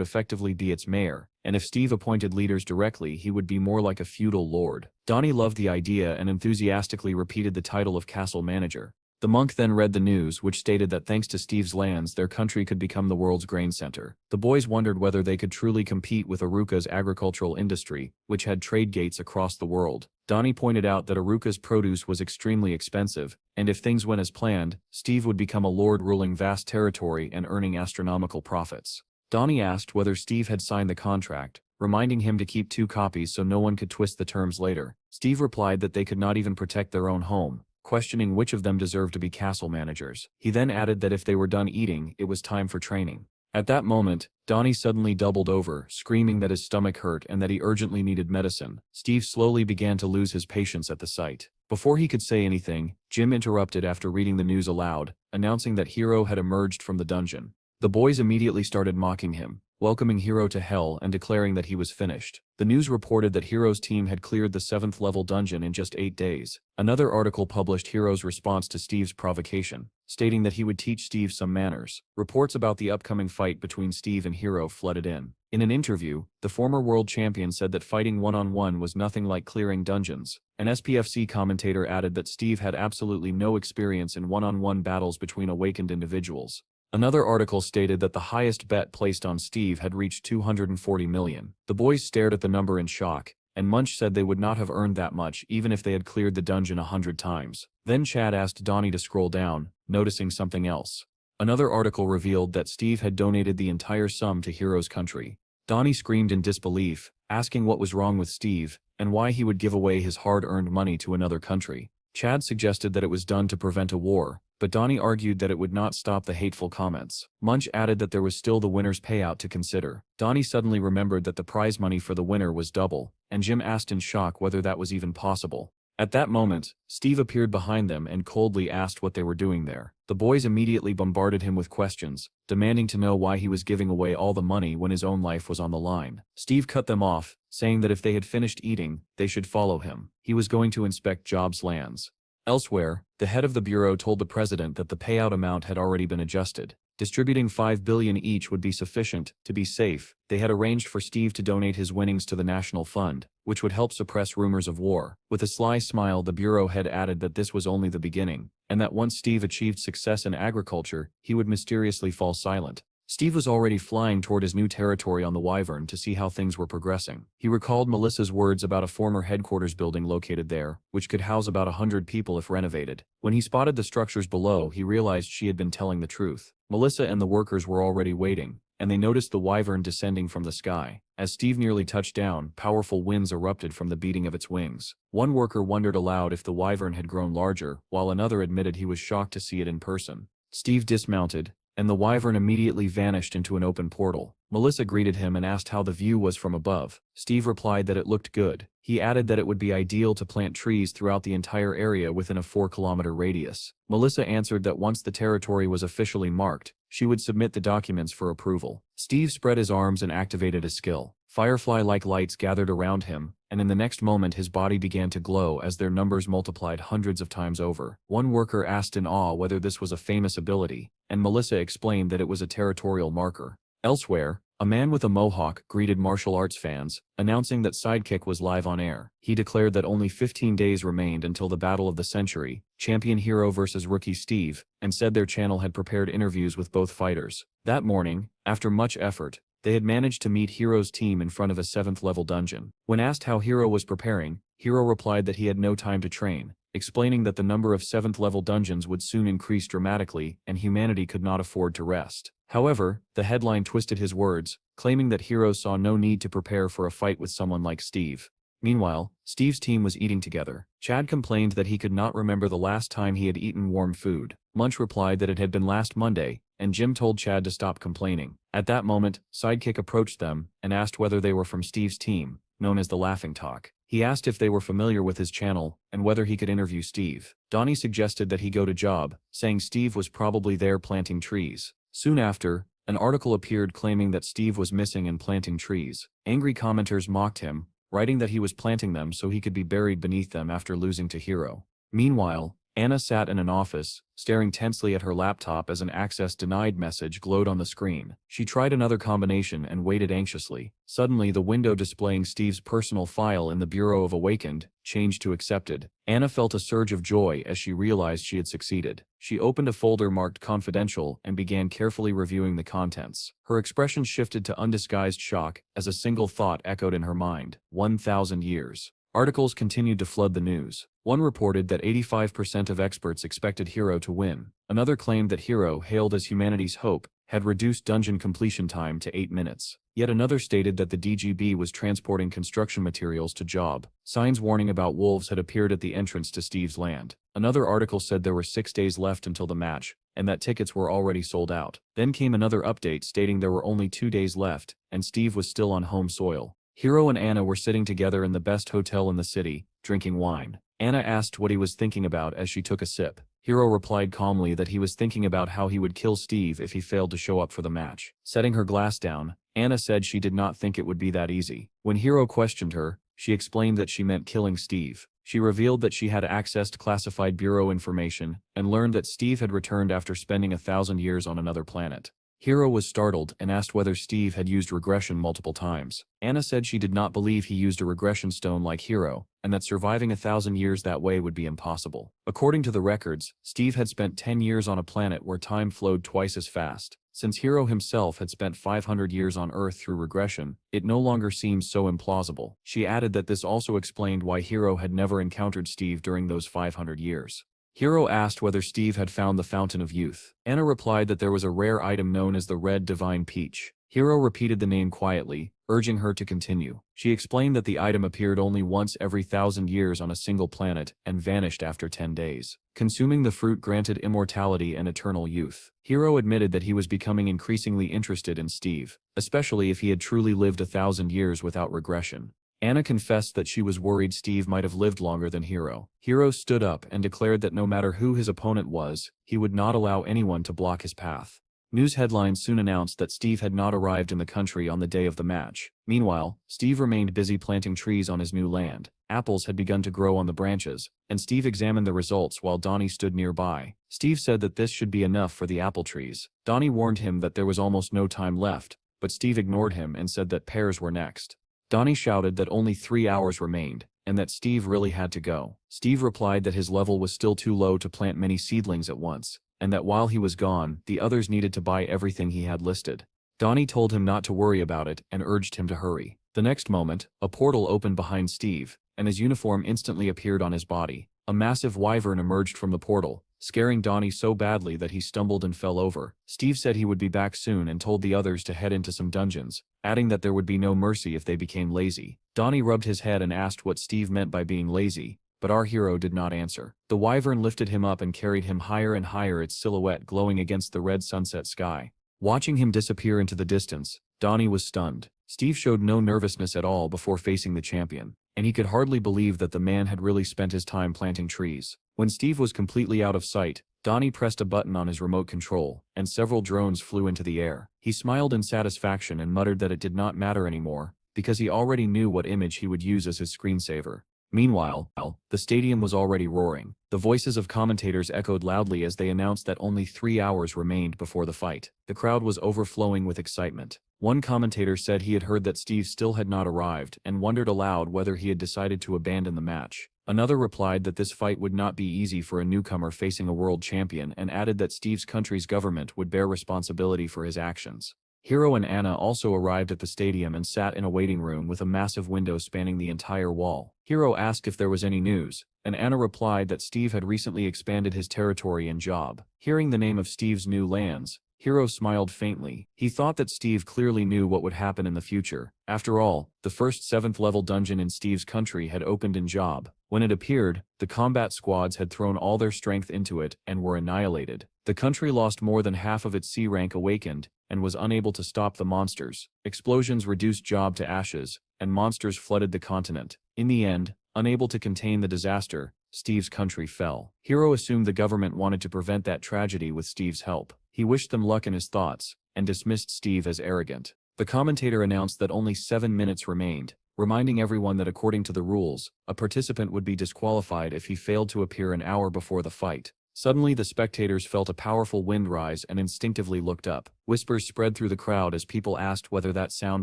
effectively be its mayor, and if Steve appointed leaders directly he would be more like a feudal lord. Donnie loved the idea and enthusiastically repeated the title of castle manager. The monk then read the news, which stated that thanks to Steve's lands their country could become the world's grain center. The boys wondered whether they could truly compete with Aruka's agricultural industry, which had trade gates across the world. Donnie pointed out that Aruka's produce was extremely expensive, and if things went as planned, Steve would become a lord ruling vast territory and earning astronomical profits. Donnie asked whether Steve had signed the contract, reminding him to keep 2 copies so no one could twist the terms later. Steve replied that they could not even protect their own home, questioning which of them deserved to be castle managers. He then added that if they were done eating, it was time for training. At that moment, Donnie suddenly doubled over, screaming that his stomach hurt and that he urgently needed medicine. Steve slowly began to lose his patience at the sight. Before he could say anything, Jim interrupted after reading the news aloud, announcing that Hiro had emerged from the dungeon. The boys immediately started mocking him, welcoming Hiro to hell and declaring that he was finished. The news reported that Hiro's team had cleared the 7th level dungeon in just 8 days. Another article published Hiro's response to Steve's provocation, stating that he would teach Steve some manners. Reports about the upcoming fight between Steve and Hiro flooded in. In an interview, the former world champion said that fighting one-on-one was nothing like clearing dungeons. An SPFC commentator added that Steve had absolutely no experience in one-on-one battles between awakened individuals. Another article stated that the highest bet placed on Steve had reached 240 million. The boys stared at the number in shock, and Munch said they would not have earned that much even if they had cleared the dungeon 100 times. Then Chad asked Donnie to scroll down, noticing something else. Another article revealed that Steve had donated the entire sum to Hiro's country. Donnie screamed in disbelief, asking what was wrong with Steve, and why he would give away his hard-earned money to another country. Chad suggested that it was done to prevent a war, but Donnie argued that it would not stop the hateful comments. Munch added that there was still the winner's payout to consider. Donnie suddenly remembered that the prize money for the winner was double, and Jim asked in shock whether that was even possible. At that moment, Steve appeared behind them and coldly asked what they were doing there. The boys immediately bombarded him with questions, demanding to know why he was giving away all the money when his own life was on the line. Steve cut them off, saying that if they had finished eating, they should follow him. He was going to inspect Jobs' lands. Elsewhere, the head of the bureau told the president that the payout amount had already been adjusted. Distributing 5 billion each would be sufficient. To be safe, they had arranged for Steve to donate his winnings to the National Fund, which would help suppress rumors of war. With a sly smile, the bureau head added that this was only the beginning, and that once Steve achieved success in agriculture, he would mysteriously fall silent. Steve was already flying toward his new territory on the Wyvern to see how things were progressing. He recalled Melissa's words about a former headquarters building located there, which could house about 100 people if renovated. When he spotted the structures below, he realized she had been telling the truth. Melissa and the workers were already waiting, and they noticed the Wyvern descending from the sky. As Steve nearly touched down, powerful winds erupted from the beating of its wings. One worker wondered aloud if the Wyvern had grown larger, while another admitted he was shocked to see it in person. Steve dismounted, and the Wyvern immediately vanished into an open portal. Melissa greeted him and asked how the view was from above. Steve replied that it looked good. He added that it would be ideal to plant trees throughout the entire area within a 4-kilometer radius. Melissa answered that once the territory was officially marked, she would submit the documents for approval. Steve spread his arms and activated a skill. Firefly-like lights gathered around him, and in the next moment his body began to glow as their numbers multiplied hundreds of times over. One worker asked in awe whether this was a famous ability, and Melissa explained that it was a territorial marker. Elsewhere, a man with a mohawk greeted martial arts fans, announcing that Sidekick was live on air. He declared that only 15 days remained until the battle of the century, Champion Hiro versus Rookie Steve, and said their channel had prepared interviews with both fighters. That morning, after much effort, They had managed to meet Hiro's team in front of a 7th-level dungeon. When asked how Hiro was preparing, Hiro replied that he had no time to train, explaining that the number of 7th-level dungeons would soon increase dramatically and humanity could not afford to rest. However, the headline twisted his words, claiming that Hiro saw no need to prepare for a fight with someone like Steve. Meanwhile, Steve's team was eating together. Chad complained that he could not remember the last time he had eaten warm food. Munch replied that it had been last Monday, and Jim told Chad to stop complaining. At that moment, Sidekick approached them and asked whether they were from Steve's team, known as the Laughing Talk. He asked if they were familiar with his channel and whether he could interview Steve. Donnie suggested that he go to job, saying Steve was probably there planting trees. Soon after, an article appeared claiming that Steve was missing and planting trees. Angry commenters mocked him, writing that he was planting them so he could be buried beneath them after losing to Hiro. Meanwhile, Anna sat in an office, staring tensely at her laptop as an access denied message glowed on the screen. She tried another combination and waited anxiously. Suddenly, the window displaying Steve's personal file in the Bureau of Awakened changed to accepted. Anna felt a surge of joy as she realized she had succeeded. She opened a folder marked confidential and began carefully reviewing the contents. Her expression shifted to undisguised shock as a single thought echoed in her mind: 1,000 years. Articles continued to flood the news. One reported that 85% of experts expected Hiro to win. Another claimed that Hiro, hailed as humanity's hope, had reduced dungeon completion time to 8 minutes. Yet another stated that the DGB was transporting construction materials to job. Signs warning about wolves had appeared at the entrance to Steve's land. Another article said there were 6 days left until the match, and that tickets were already sold out. Then came another update stating there were only 2 days left, and Steve was still on home soil. Hiro and Anna were sitting together in the best hotel in the city, drinking wine. Anna asked what he was thinking about as she took a sip. Hiro replied calmly that he was thinking about how he would kill Steve if he failed to show up for the match. Setting her glass down, Anna said she did not think it would be that easy. When Hiro questioned her, she explained that she meant killing Steve. She revealed that she had accessed classified bureau information and learned that Steve had returned after spending 1,000 years on another planet. Hiro was startled and asked whether Steve had used regression multiple times. Anna said she did not believe he used a regression stone like Hiro, and that surviving 1,000 years that way would be impossible. According to the records, Steve had spent 10 years on a planet where time flowed twice as fast. Since Hiro himself had spent 500 years on Earth through regression, it no longer seems so implausible. She added that this also explained why Hiro had never encountered Steve during those 500 years. Hiro asked whether Steve had found the Fountain of Youth. Anna replied that there was a rare item known as the Red Divine Peach. Hiro repeated the name quietly, urging her to continue. She explained that the item appeared only once every 1,000 years on a single planet and vanished after 10 days. Consuming the fruit granted immortality and eternal youth. Hiro admitted that he was becoming increasingly interested in Steve, especially if he had truly lived 1,000 years without regression. Anna confessed that she was worried Steve might have lived longer than Hiro. Hiro stood up and declared that no matter who his opponent was, he would not allow anyone to block his path. News headlines soon announced that Steve had not arrived in the country on the day of the match. Meanwhile, Steve remained busy planting trees on his new land. Apples had begun to grow on the branches, and Steve examined the results while Donnie stood nearby. Steve said that this should be enough for the apple trees. Donnie warned him that there was almost no time left, but Steve ignored him and said that pears were next. Donnie shouted that only 3 hours remained, and that Steve really had to go. Steve replied that his level was still too low to plant many seedlings at once, and that while he was gone, the others needed to buy everything he had listed. Donnie told him not to worry about it and urged him to hurry. The next moment, a portal opened behind Steve, and his uniform instantly appeared on his body. A massive wyvern emerged from the portal, scaring Donnie so badly that he stumbled and fell over. Steve said he would be back soon and told the others to head into some dungeons, adding that there would be no mercy if they became lazy. Donnie rubbed his head and asked what Steve meant by being lazy, but our hero did not answer. The wyvern lifted him up and carried him higher and higher, its silhouette glowing against the red sunset sky. Watching him disappear into the distance, Donnie was stunned. Steve showed no nervousness at all before facing the champion, and he could hardly believe that the man had really spent his time planting trees. When Steve was completely out of sight, Donnie pressed a button on his remote control, and several drones flew into the air. He smiled in satisfaction and muttered that it did not matter anymore, because he already knew what image he would use as his screensaver. Meanwhile, the stadium was already roaring. The voices of commentators echoed loudly as they announced that only 3 hours remained before the fight. The crowd was overflowing with excitement. One commentator said he had heard that Steve still had not arrived and wondered aloud whether he had decided to abandon the match. Another replied that this fight would not be easy for a newcomer facing a world champion and added that Steve's country's government would bear responsibility for his actions. Hiro and Anna also arrived at the stadium and sat in a waiting room with a massive window spanning the entire wall. Hiro asked if there was any news, and Anna replied that Steve had recently expanded his territory and job. Hearing the name of Steve's new lands, Hiro smiled faintly. He thought that Steve clearly knew what would happen in the future. After all, the first 7th level dungeon in Steve's country had opened in Job. When it appeared, the combat squads had thrown all their strength into it and were annihilated. The country lost more than half of its C rank awakened and was unable to stop the monsters. Explosions reduced Job to ashes, and monsters flooded the continent. In the end, unable to contain the disaster, Steve's country fell. Hiro assumed the government wanted to prevent that tragedy with Steve's help. He wished them luck in his thoughts, and dismissed Steve as arrogant. The commentator announced that only 7 minutes remained, reminding everyone that according to the rules, a participant would be disqualified if he failed to appear an hour before the fight. Suddenly the spectators felt a powerful wind rise and instinctively looked up. Whispers spread through the crowd as people asked whether that sound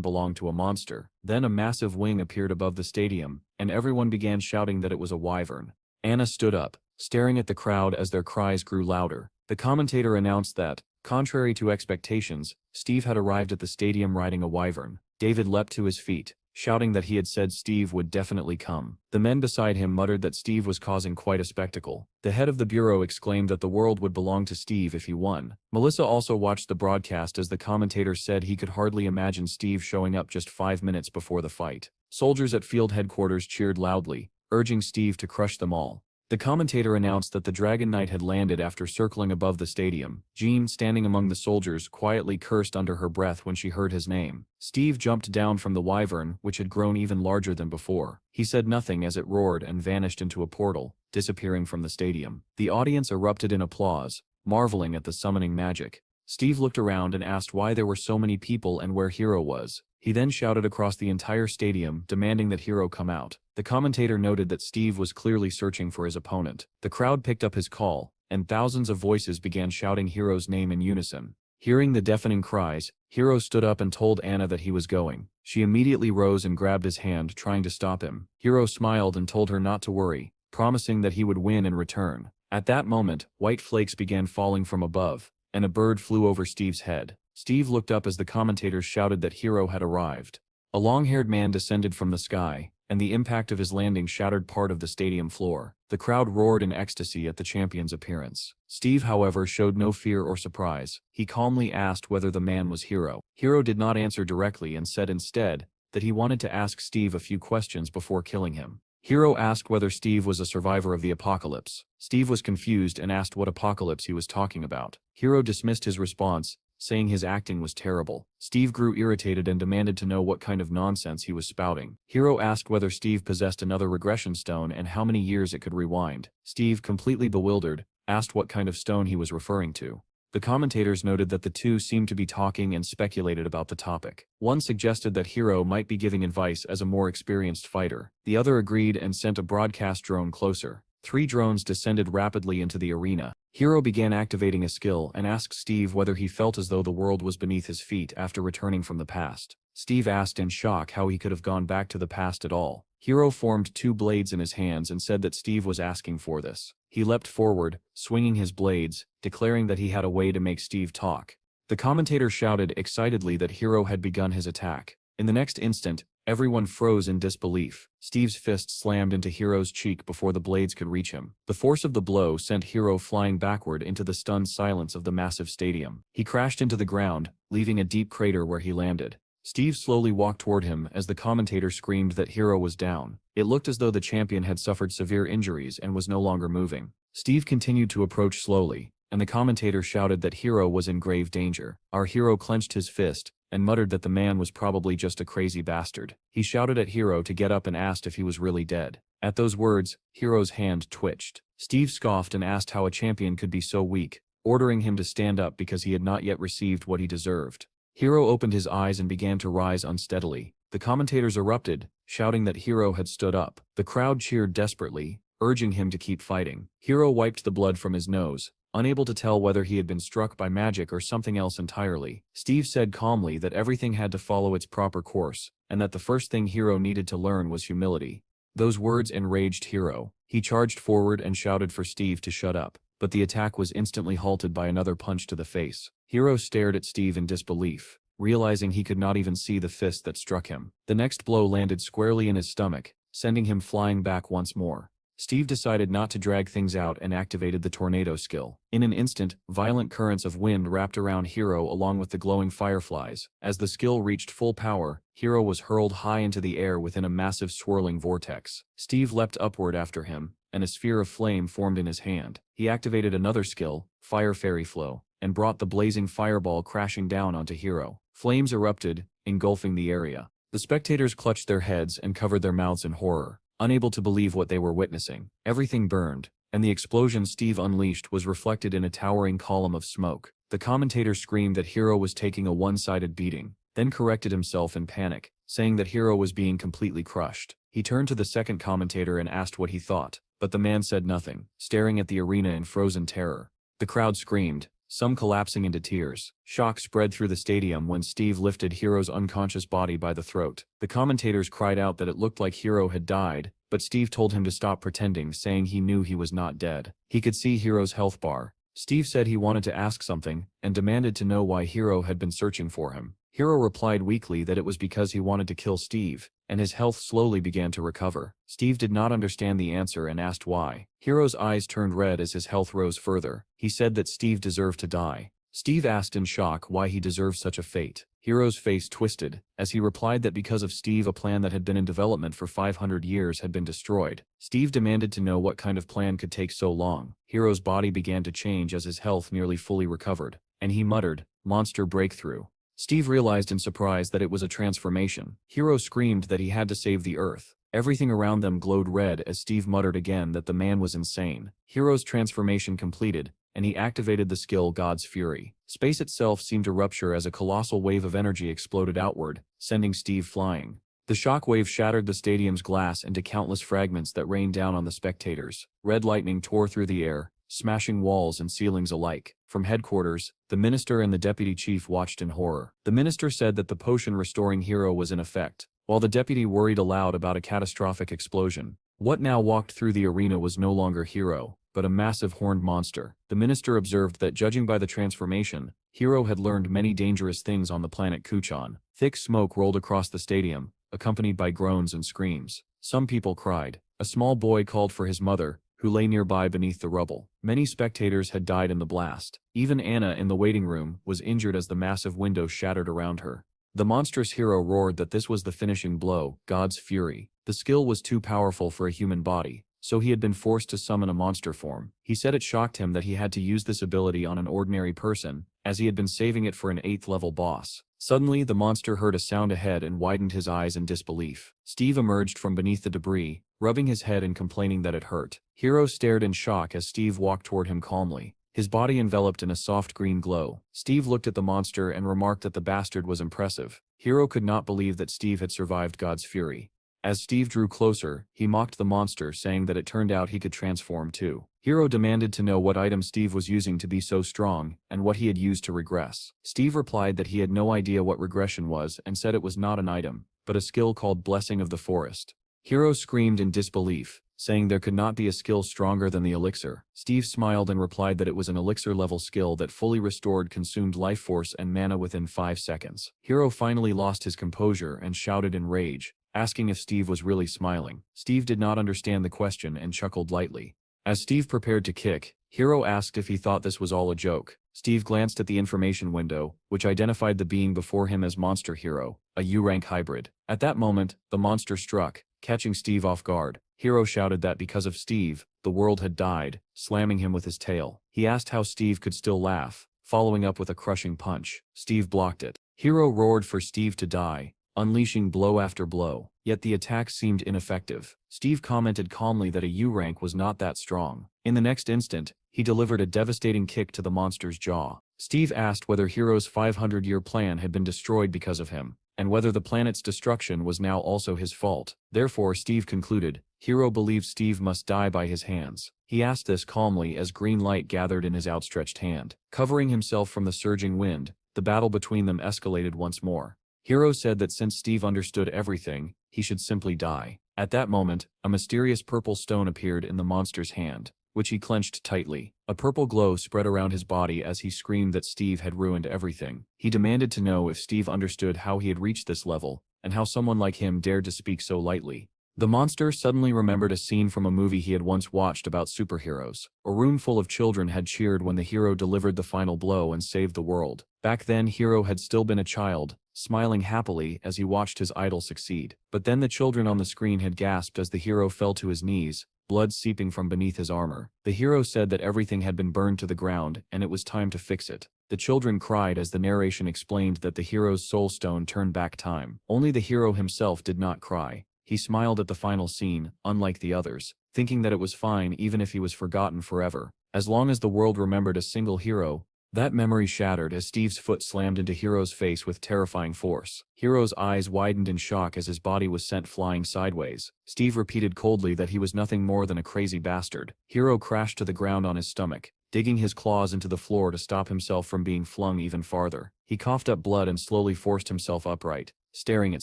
belonged to a monster. Then a massive wing appeared above the stadium, and everyone began shouting that it was a wyvern. Anna stood up, staring at the crowd as their cries grew louder. The commentator announced that, contrary to expectations, Steve had arrived at the stadium riding a wyvern. David leapt to his feet, shouting that he had said Steve would definitely come. The men beside him muttered that Steve was causing quite a spectacle. The head of the bureau exclaimed that the world would belong to Steve if he won. Melissa also watched the broadcast as the commentator said he could hardly imagine Steve showing up just 5 minutes before the fight. Soldiers at field headquarters cheered loudly, urging Steve to crush them all. The commentator announced that the Dragon Knight had landed after circling above the stadium. Jean, standing among the soldiers, quietly cursed under her breath when she heard his name. Steve jumped down from the wyvern, which had grown even larger than before. He said nothing as it roared and vanished into a portal, disappearing from the stadium. The audience erupted in applause, marveling at the summoning magic. Steve looked around and asked why there were so many people and where Hiro was. He then shouted across the entire stadium, demanding that Hiro come out. The commentator noted that Steve was clearly searching for his opponent. The crowd picked up his call, and thousands of voices began shouting Hiro's name in unison. Hearing the deafening cries, Hiro stood up and told Anna that he was going. She immediately rose and grabbed his hand, trying to stop him. Hiro smiled and told her not to worry, promising that he would win in return. At that moment, white flakes began falling from above, and a bird flew over Steve's head. Steve looked up as the commentators shouted that Hiro had arrived. A long-haired man descended from the sky, and the impact of his landing shattered part of the stadium floor. The crowd roared in ecstasy at the champion's appearance. Steve, however, showed no fear or surprise. He calmly asked whether the man was Hiro. Hiro did not answer directly and said instead that he wanted to ask Steve a few questions before killing him. Hiro asked whether Steve was a survivor of the apocalypse. Steve was confused and asked what apocalypse he was talking about. Hiro dismissed his response, saying his acting was terrible. Steve grew irritated and demanded to know what kind of nonsense he was spouting. Hiro asked whether Steve possessed another regression stone and how many years it could rewind. Steve, completely bewildered, asked what kind of stone he was referring to. The commentators noted that the two seemed to be talking and speculated about the topic. One suggested that Hiro might be giving advice as a more experienced fighter. The other agreed and sent a broadcast drone closer. 3 drones descended rapidly into the arena. Hiro began activating a skill and asked Steve whether he felt as though the world was beneath his feet after returning from the past. Steve asked in shock how he could have gone back to the past at all. Hiro formed 2 blades in his hands and said that Steve was asking for this. He leapt forward, swinging his blades, declaring that he had a way to make Steve talk. The commentator shouted excitedly that Hiro had begun his attack. In the next instant, everyone froze in disbelief. Steve's fist slammed into Hiro's cheek before the blades could reach him. The force of the blow sent Hiro flying backward into the stunned silence of the massive stadium. He crashed into the ground, leaving a deep crater where he landed. Steve slowly walked toward him as the commentator screamed that Hiro was down. It looked as though the champion had suffered severe injuries and was no longer moving. Steve continued to approach slowly, and the commentator shouted that Hiro was in grave danger. Our hero clenched his fist and muttered that the man was probably just a crazy bastard. He shouted at Hiro to get up and asked if he was really dead. At those words, Hiro's hand twitched. Steve scoffed and asked how a champion could be so weak, ordering him to stand up because he had not yet received what he deserved. Hiro opened his eyes and began to rise unsteadily. The commentators erupted, shouting that Hiro had stood up. The crowd cheered desperately, urging him to keep fighting. Hiro wiped the blood from his nose, unable to tell whether he had been struck by magic or something else entirely. Steve said calmly that everything had to follow its proper course, and that the first thing Hiro needed to learn was humility. Those words enraged Hiro. He charged forward and shouted for Steve to shut up, but the attack was instantly halted by another punch to the face. Hiro stared at Steve in disbelief. realizing he could not even see the fist that struck him. The next blow landed squarely in his stomach, sending him flying back once more. Steve decided not to drag things out and activated the tornado skill. In an instant, violent currents of wind wrapped around Hiro along with the glowing fireflies. As the skill reached full power, Hiro was hurled high into the air within a massive swirling vortex. Steve leapt upward after him, and a sphere of flame formed in his hand. He activated another skill, Fire Fairy Flow, and brought the blazing fireball crashing down onto Hiro. Flames erupted, engulfing the area. The spectators clutched their heads and covered their mouths in horror, unable to believe what they were witnessing. Everything burned, and the explosion Steve unleashed was reflected in a towering column of smoke. The commentator screamed that Hiro was taking a one-sided beating, then corrected himself in panic, saying that Hiro was being completely crushed. He turned to the second commentator and asked what he thought, but the man said nothing, staring at the arena in frozen terror. The crowd screamed, some collapsing into tears. Shock spread through the stadium when Steve lifted Hiro's unconscious body by the throat. The commentators cried out that it looked like Hiro had died, but Steve told him to stop pretending, saying he knew he was not dead. He could see Hiro's health bar. Steve said he wanted to ask something, and demanded to know why Hiro had been searching for him. Hiro replied weakly that it was because he wanted to kill Steve, and his health slowly began to recover. Steve did not understand the answer and asked why. Hiro's eyes turned red as his health rose further. He said that Steve deserved to die. Steve asked in shock why he deserved such a fate. Hiro's face twisted, as he replied that because of Steve a plan that had been in development for 500 years had been destroyed. Steve demanded to know what kind of plan could take so long. Hiro's body began to change as his health nearly fully recovered, and he muttered, "Monster breakthrough." Steve realized in surprise that it was a transformation. Hiro screamed that he had to save the Earth. Everything around them glowed red as Steve muttered again that the man was insane. Hiro's transformation completed, and he activated the skill God's Fury. Space itself seemed to rupture as a colossal wave of energy exploded outward, sending Steve flying. The shockwave shattered the stadium's glass into countless fragments that rained down on the spectators. Red lightning tore through the air, smashing walls and ceilings alike. From headquarters, the minister and the deputy chief watched in horror. The minister said that the potion restoring Hiro was in effect, while the deputy worried aloud about a catastrophic explosion. What now walked through the arena was no longer Hiro, but a massive horned monster. The minister observed that judging by the transformation, Hiro had learned many dangerous things on the planet Kuchan. Thick smoke rolled across the stadium, accompanied by groans and screams. Some people cried. A small boy called for his mother, who lay nearby beneath the rubble. Many spectators had died in the blast. Even Anna in the waiting room was injured as the massive window shattered around her. The monstrous Hiro roared that this was the finishing blow, God's Fury. The skill was too powerful for a human body, so he had been forced to summon a monster form. He said it shocked him that he had to use this ability on an ordinary person, as he had been saving it for an 8th level boss. Suddenly, the monster heard a sound ahead and widened his eyes in disbelief. Steve emerged from beneath the debris, rubbing his head and complaining that it hurt. Hiro stared in shock as Steve walked toward him calmly, his body enveloped in a soft green glow. Steve looked at the monster and remarked that the bastard was impressive. Hiro could not believe that Steve had survived God's Fury. As Steve drew closer, he mocked the monster, saying that it turned out he could transform too. Hiro demanded to know what item Steve was using to be so strong, and what he had used to regress. Steve replied that he had no idea what regression was and said it was not an item, but a skill called Blessing of the Forest. Hiro screamed in disbelief, saying there could not be a skill stronger than the elixir. Steve smiled and replied that it was an elixir-level skill that fully restored consumed life force and mana within 5 seconds. Hiro finally lost his composure and shouted in rage, asking if Steve was really smiling. Steve did not understand the question and chuckled lightly. As Steve prepared to kick, Hiro asked if he thought this was all a joke. Steve glanced at the information window, which identified the being before him as Monster Hiro, a U-rank hybrid. At that moment, the monster struck, catching Steve off guard. Hiro shouted that because of Steve, the world had died, slamming him with his tail. He asked how Steve could still laugh, following up with a crushing punch. Steve blocked it. Hiro roared for Steve to die, unleashing blow after blow, yet the attack seemed ineffective. Steve commented calmly that a U-rank was not that strong. In the next instant, he delivered a devastating kick to the monster's jaw. Steve asked whether Hiro's 500-year plan had been destroyed because of him, and whether the planet's destruction was now also his fault. Therefore, Steve concluded, Hiro believed Steve must die by his hands. He asked this calmly as green light gathered in his outstretched hand. Covering himself from the surging wind, the battle between them escalated once more. Hiro said that since Steve understood everything, he should simply die. At that moment, a mysterious purple stone appeared in the monster's hand, which he clenched tightly. A purple glow spread around his body as he screamed that Steve had ruined everything. He demanded to know if Steve understood how he had reached this level, and how someone like him dared to speak so lightly. The monster suddenly remembered a scene from a movie he had once watched about superheroes. A room full of children had cheered when the hero delivered the final blow and saved the world. Back then, Hero had still been a child, smiling happily as he watched his idol succeed. But then the children on the screen had gasped as the hero fell to his knees, blood seeping from beneath his armor. The hero said that everything had been burned to the ground and it was time to fix it. The children cried as the narration explained that the hero's soul stone turned back time. Only the hero himself did not cry. He smiled at the final scene, unlike the others, thinking that it was fine even if he was forgotten forever. As long as the world remembered a single hero, that memory shattered as Steve's foot slammed into Hero's face with terrifying force. Hero's eyes widened in shock as his body was sent flying sideways. Steve repeated coldly that he was nothing more than a crazy bastard. Hero crashed to the ground on his stomach, digging his claws into the floor to stop himself from being flung even farther. He coughed up blood and slowly forced himself upright, staring at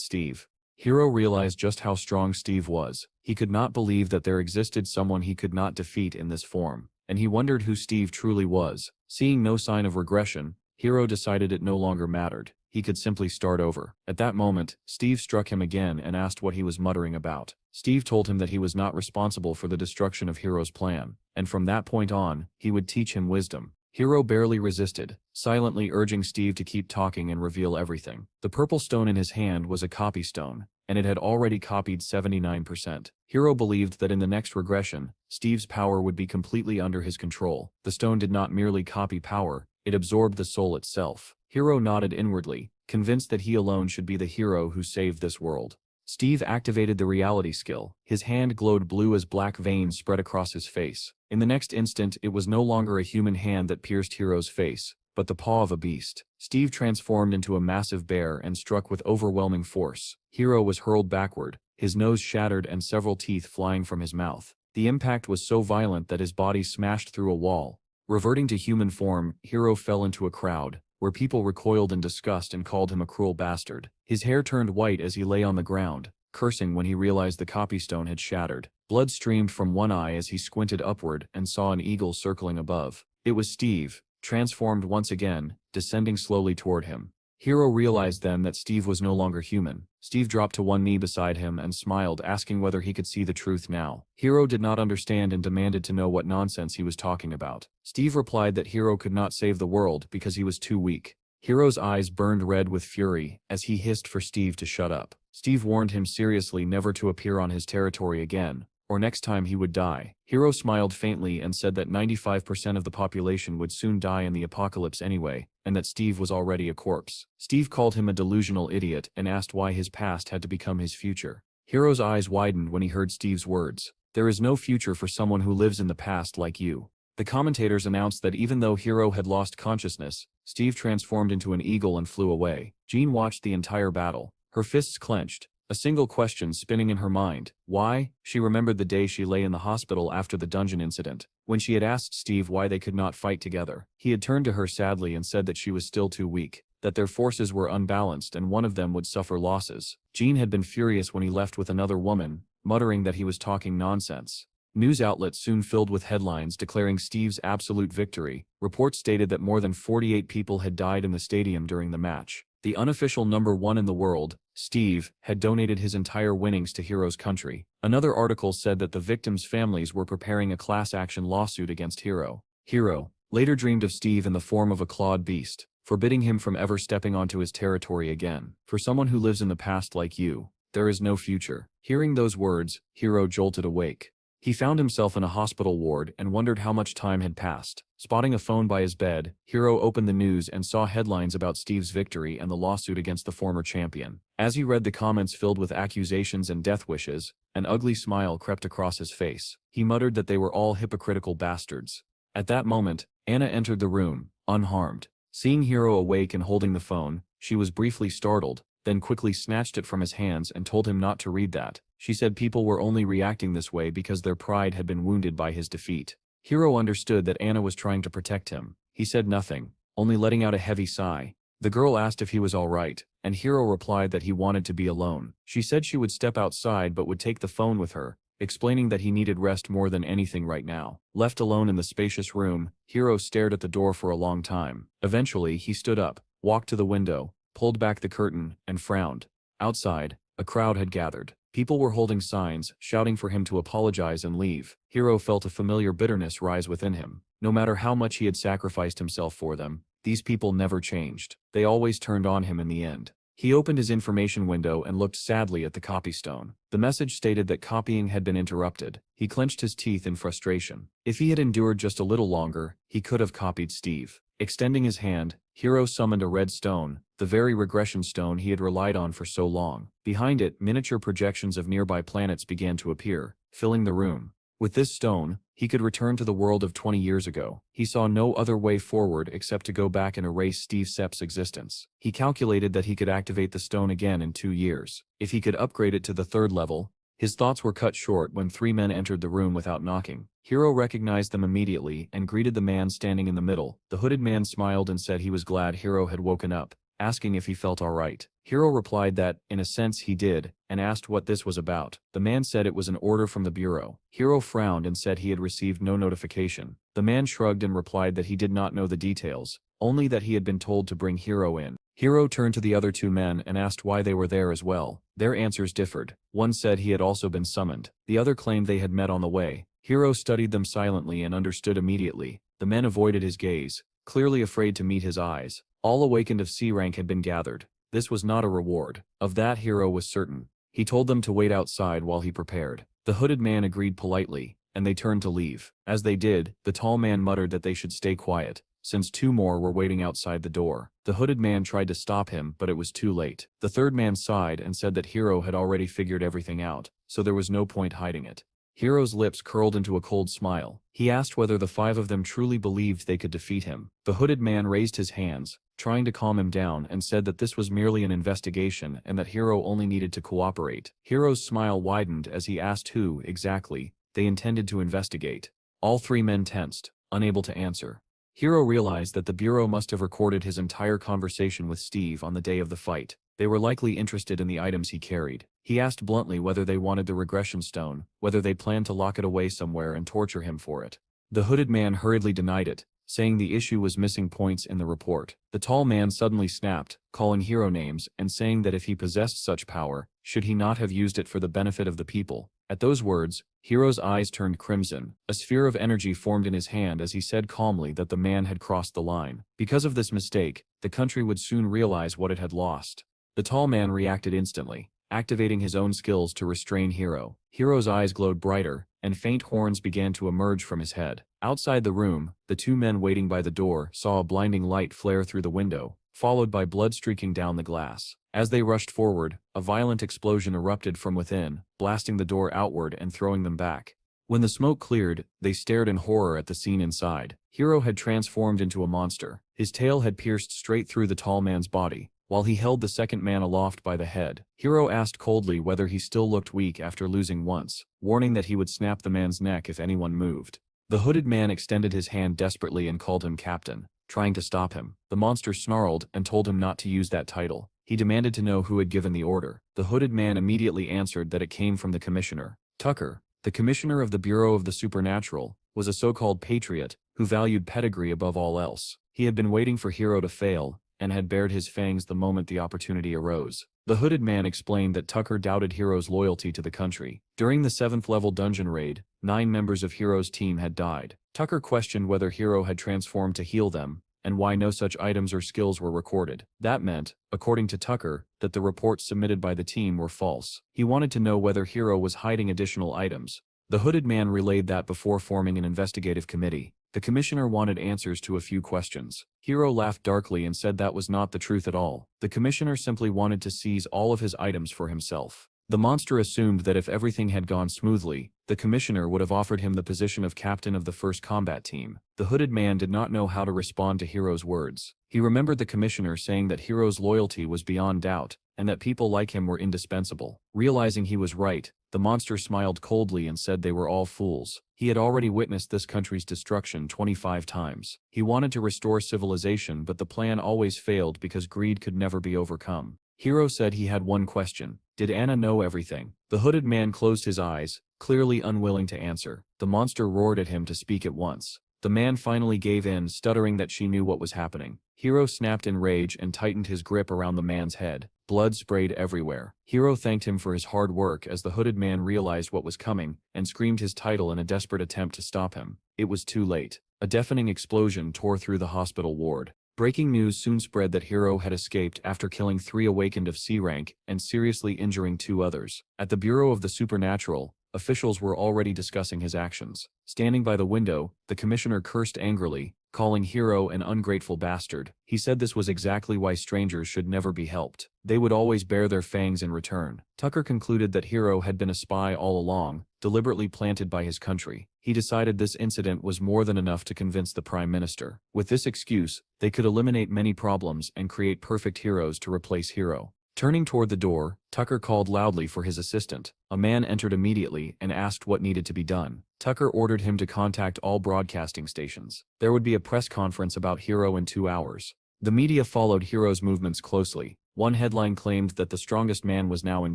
Steve. Hero realized just how strong Steve was. He could not believe that there existed someone he could not defeat in this form, and he wondered who Steve truly was. Seeing no sign of regression, Hero decided it no longer mattered. He could simply start over. At that moment, Steve struck him again and asked what he was muttering about. Steve told him that he was not responsible for the destruction of Hero's plan, and from that point on, he would teach him wisdom. Hero barely resisted, silently urging Steve to keep talking and reveal everything. The purple stone in his hand was a copy stone, and it had already copied 79%. Hero believed that in the next regression, Steve's power would be completely under his control. The stone did not merely copy power, it absorbed the soul itself. Hero nodded inwardly, convinced that he alone should be the hero who saved this world. Steve activated the reality skill. His hand glowed blue as black veins spread across his face. In the next instant, it was no longer a human hand that pierced Hero's face, but the paw of a beast. Steve transformed into a massive bear and struck with overwhelming force. Hero was hurled backward, his nose shattered and several teeth flying from his mouth. The impact was so violent that his body smashed through a wall. Reverting to human form, Hero fell into a crowd, where people recoiled in disgust and called him a cruel bastard. His hair turned white as he lay on the ground, cursing when he realized the copy stone had shattered. Blood streamed from one eye as he squinted upward and saw an eagle circling above. It was Steve, transformed once again, descending slowly toward him. Hero realized then that Steve was no longer human. Steve dropped to one knee beside him and smiled, asking whether he could see the truth now. Hero did not understand and demanded to know what nonsense he was talking about. Steve replied that Hero could not save the world because he was too weak. Hero's eyes burned red with fury as he hissed for Steve to shut up. Steve warned him seriously never to appear on his territory again, or next time he would die. Hero smiled faintly and said that 95% of the population would soon die in the apocalypse anyway, and that Steve was already a corpse. Steve called him a delusional idiot and asked why his past had to become his future. Hero's eyes widened when he heard Steve's words. There is no future for someone who lives in the past like you. The commentators announced that even though Hero had lost consciousness, Steve transformed into an eagle and flew away. Jean watched the entire battle, her fists clenched, a single question spinning in her mind. Why? She remembered the day she lay in the hospital after the dungeon incident, when she had asked Steve why they could not fight together. He had turned to her sadly and said that she was still too weak, that their forces were unbalanced and one of them would suffer losses. Jean had been furious when he left with another woman, muttering that he was talking nonsense. News outlets soon filled with headlines declaring Steve's absolute victory. Reports stated that more than 48 people had died in the stadium during the match. The unofficial number one in the world, Steve, had donated his entire winnings to Hero's country. Another article said that the victims' families were preparing a class action lawsuit against Hero. Hero later dreamed of Steve in the form of a clawed beast, forbidding him from ever stepping onto his territory again. For someone who lives in the past like you, there is no future. Hearing those words, Hero jolted awake. He found himself in a hospital ward and wondered how much time had passed. Spotting a phone by his bed, Hero opened the news and saw headlines about Steve's victory and the lawsuit against the former champion. As he read the comments filled with accusations and death wishes, an ugly smile crept across his face. He muttered that they were all hypocritical bastards. At that moment, Anna entered the room, unharmed. Seeing Hero awake and holding the phone, she was briefly startled, then quickly snatched it from his hands and told him not to read that. She said people were only reacting this way because their pride had been wounded by his defeat. Hero understood that Anna was trying to protect him. He said nothing, only letting out a heavy sigh. The girl asked if he was all right, and Hero replied that he wanted to be alone. She said she would step outside but would take the phone with her, explaining that he needed rest more than anything right now. Left alone in the spacious room, Hiro stared at the door for a long time. Eventually, he stood up, walked to the window, pulled back the curtain, and frowned. Outside, a crowd had gathered. People were holding signs, shouting for him to apologize and leave. Hiro felt a familiar bitterness rise within him. No matter how much he had sacrificed himself for them, these people never changed. They always turned on him in the end. He opened his information window and looked sadly at the copy stone. The message stated that copying had been interrupted. He clenched his teeth in frustration. If he had endured just a little longer, he could have copied Steve. Extending his hand, Hiro summoned a red stone, the very regression stone he had relied on for so long. Behind it, miniature projections of nearby planets began to appear, filling the room. With this stone, he could return to the world of 20 years ago. He saw no other way forward except to go back and erase Steve Sepp's existence. He calculated that he could activate the stone again in 2 years. If he could upgrade it to the 3rd level, his thoughts were cut short when 3 men entered the room without knocking. Hiro recognized them immediately and greeted the man standing in the middle. The hooded man smiled and said he was glad Hiro had woken up, asking if he felt alright. Hiro replied that, in a sense, he did, and asked what this was about. The man said it was an order from the bureau. Hiro frowned and said he had received no notification. The man shrugged and replied that he did not know the details, only that he had been told to bring Hiro in. Hiro turned to the other 2 men and asked why they were there as well. Their answers differed. One said he had also been summoned. The other claimed they had met on the way. Hiro studied them silently and understood immediately. The men avoided his gaze, clearly afraid to meet his eyes. All awakened of C rank had been gathered. This was not a reward. Of that Hiro was certain. He told them to wait outside while he prepared. The hooded man agreed politely, and they turned to leave. As they did, the tall man muttered that they should stay quiet, since 2 more were waiting outside the door. The hooded man tried to stop him, but it was too late. The 3rd man sighed and said that Hiro had already figured everything out, so there was no point hiding it. Hiro's lips curled into a cold smile. He asked whether the 5 of them truly believed they could defeat him. The hooded man raised his hands, trying to calm him down, and said that this was merely an investigation and that Hiro only needed to cooperate. Hiro's smile widened as he asked who, exactly, they intended to investigate. All 3 men tensed, unable to answer. Hiro realized that the bureau must have recorded his entire conversation with Steve on the day of the fight. They were likely interested in the items he carried. He asked bluntly whether they wanted the regression stone, whether they planned to lock it away somewhere and torture him for it. The hooded man hurriedly denied it, saying the issue was missing points in the report. The tall man suddenly snapped, calling Hiro names and saying that if he possessed such power, should he not have used it for the benefit of the people? At those words, Hiro's eyes turned crimson. A sphere of energy formed in his hand as he said calmly that the man had crossed the line. Because of this mistake, the country would soon realize what it had lost. The tall man reacted instantly, activating his own skills to restrain Hiro. Hiro's eyes glowed brighter, and faint horns began to emerge from his head. Outside the room, the 2 men waiting by the door saw a blinding light flare through the window, followed by blood streaking down the glass. As they rushed forward, a violent explosion erupted from within, blasting the door outward and throwing them back. When the smoke cleared, they stared in horror at the scene inside. Hiro had transformed into a monster. His tail had pierced straight through the tall man's body, while he held the 2nd man aloft by the head. Hiro asked coldly whether he still looked weak after losing once, warning that he would snap the man's neck if anyone moved. The hooded man extended his hand desperately and called him captain, trying to stop him. The monster snarled and told him not to use that title. He demanded to know who had given the order. The hooded man immediately answered that it came from the commissioner. Tucker, the commissioner of the Bureau of the Supernatural, was a so-called patriot who valued pedigree above all else. He had been waiting for Hiro to fail, and had bared his fangs the moment the opportunity arose. The hooded man explained that Tucker doubted Hiro's loyalty to the country. During the 7th level dungeon raid, 9 members of Hiro's team had died. Tucker questioned whether Hiro had transformed to heal them, and why no such items or skills were recorded. That meant, according to Tucker, that the reports submitted by the team were false. He wanted to know whether Hiro was hiding additional items. The hooded man relayed that before forming an investigative committee. The commissioner wanted answers to a few questions. Hiro laughed darkly and said that was not the truth at all. The commissioner simply wanted to seize all of his items for himself. The monster assumed that if everything had gone smoothly, the commissioner would have offered him the position of captain of the first combat team. The hooded man did not know how to respond to Hiro's words. He remembered the commissioner saying that Hiro's loyalty was beyond doubt, and that people like him were indispensable. Realizing he was right, the monster smiled coldly and said they were all fools. He had already witnessed this country's destruction 25 times. He wanted to restore civilization, but the plan always failed because greed could never be overcome. Hiro said he had one question. Did Anna know everything? The hooded man closed his eyes, clearly unwilling to answer. The monster roared at him to speak at once. The man finally gave in, stuttering that she knew what was happening. Hiro snapped in rage and tightened his grip around the man's head. Blood sprayed everywhere. Hiro thanked him for his hard work as the hooded man realized what was coming and screamed his title in a desperate attempt to stop him. It was too late. A deafening explosion tore through the hospital ward. Breaking news soon spread that Hiro had escaped after killing 3 awakened of C rank and seriously injuring 2 others. At the Bureau of the Supernatural, officials were already discussing his actions. Standing by the window, the commissioner cursed angrily, calling Hiro an ungrateful bastard. He said this was exactly why strangers should never be helped. They would always bear their fangs in return. Tucker concluded that Hiro had been a spy all along, deliberately planted by his country. He decided this incident was more than enough to convince the Prime Minister. With this excuse, they could eliminate many problems and create perfect heroes to replace Hiro. Turning toward the door, Tucker called loudly for his assistant. A man entered immediately and asked what needed to be done. Tucker ordered him to contact all broadcasting stations. There would be a press conference about Hiro in 2 hours. The media followed Hiro's movements closely. One headline claimed that the strongest man was now in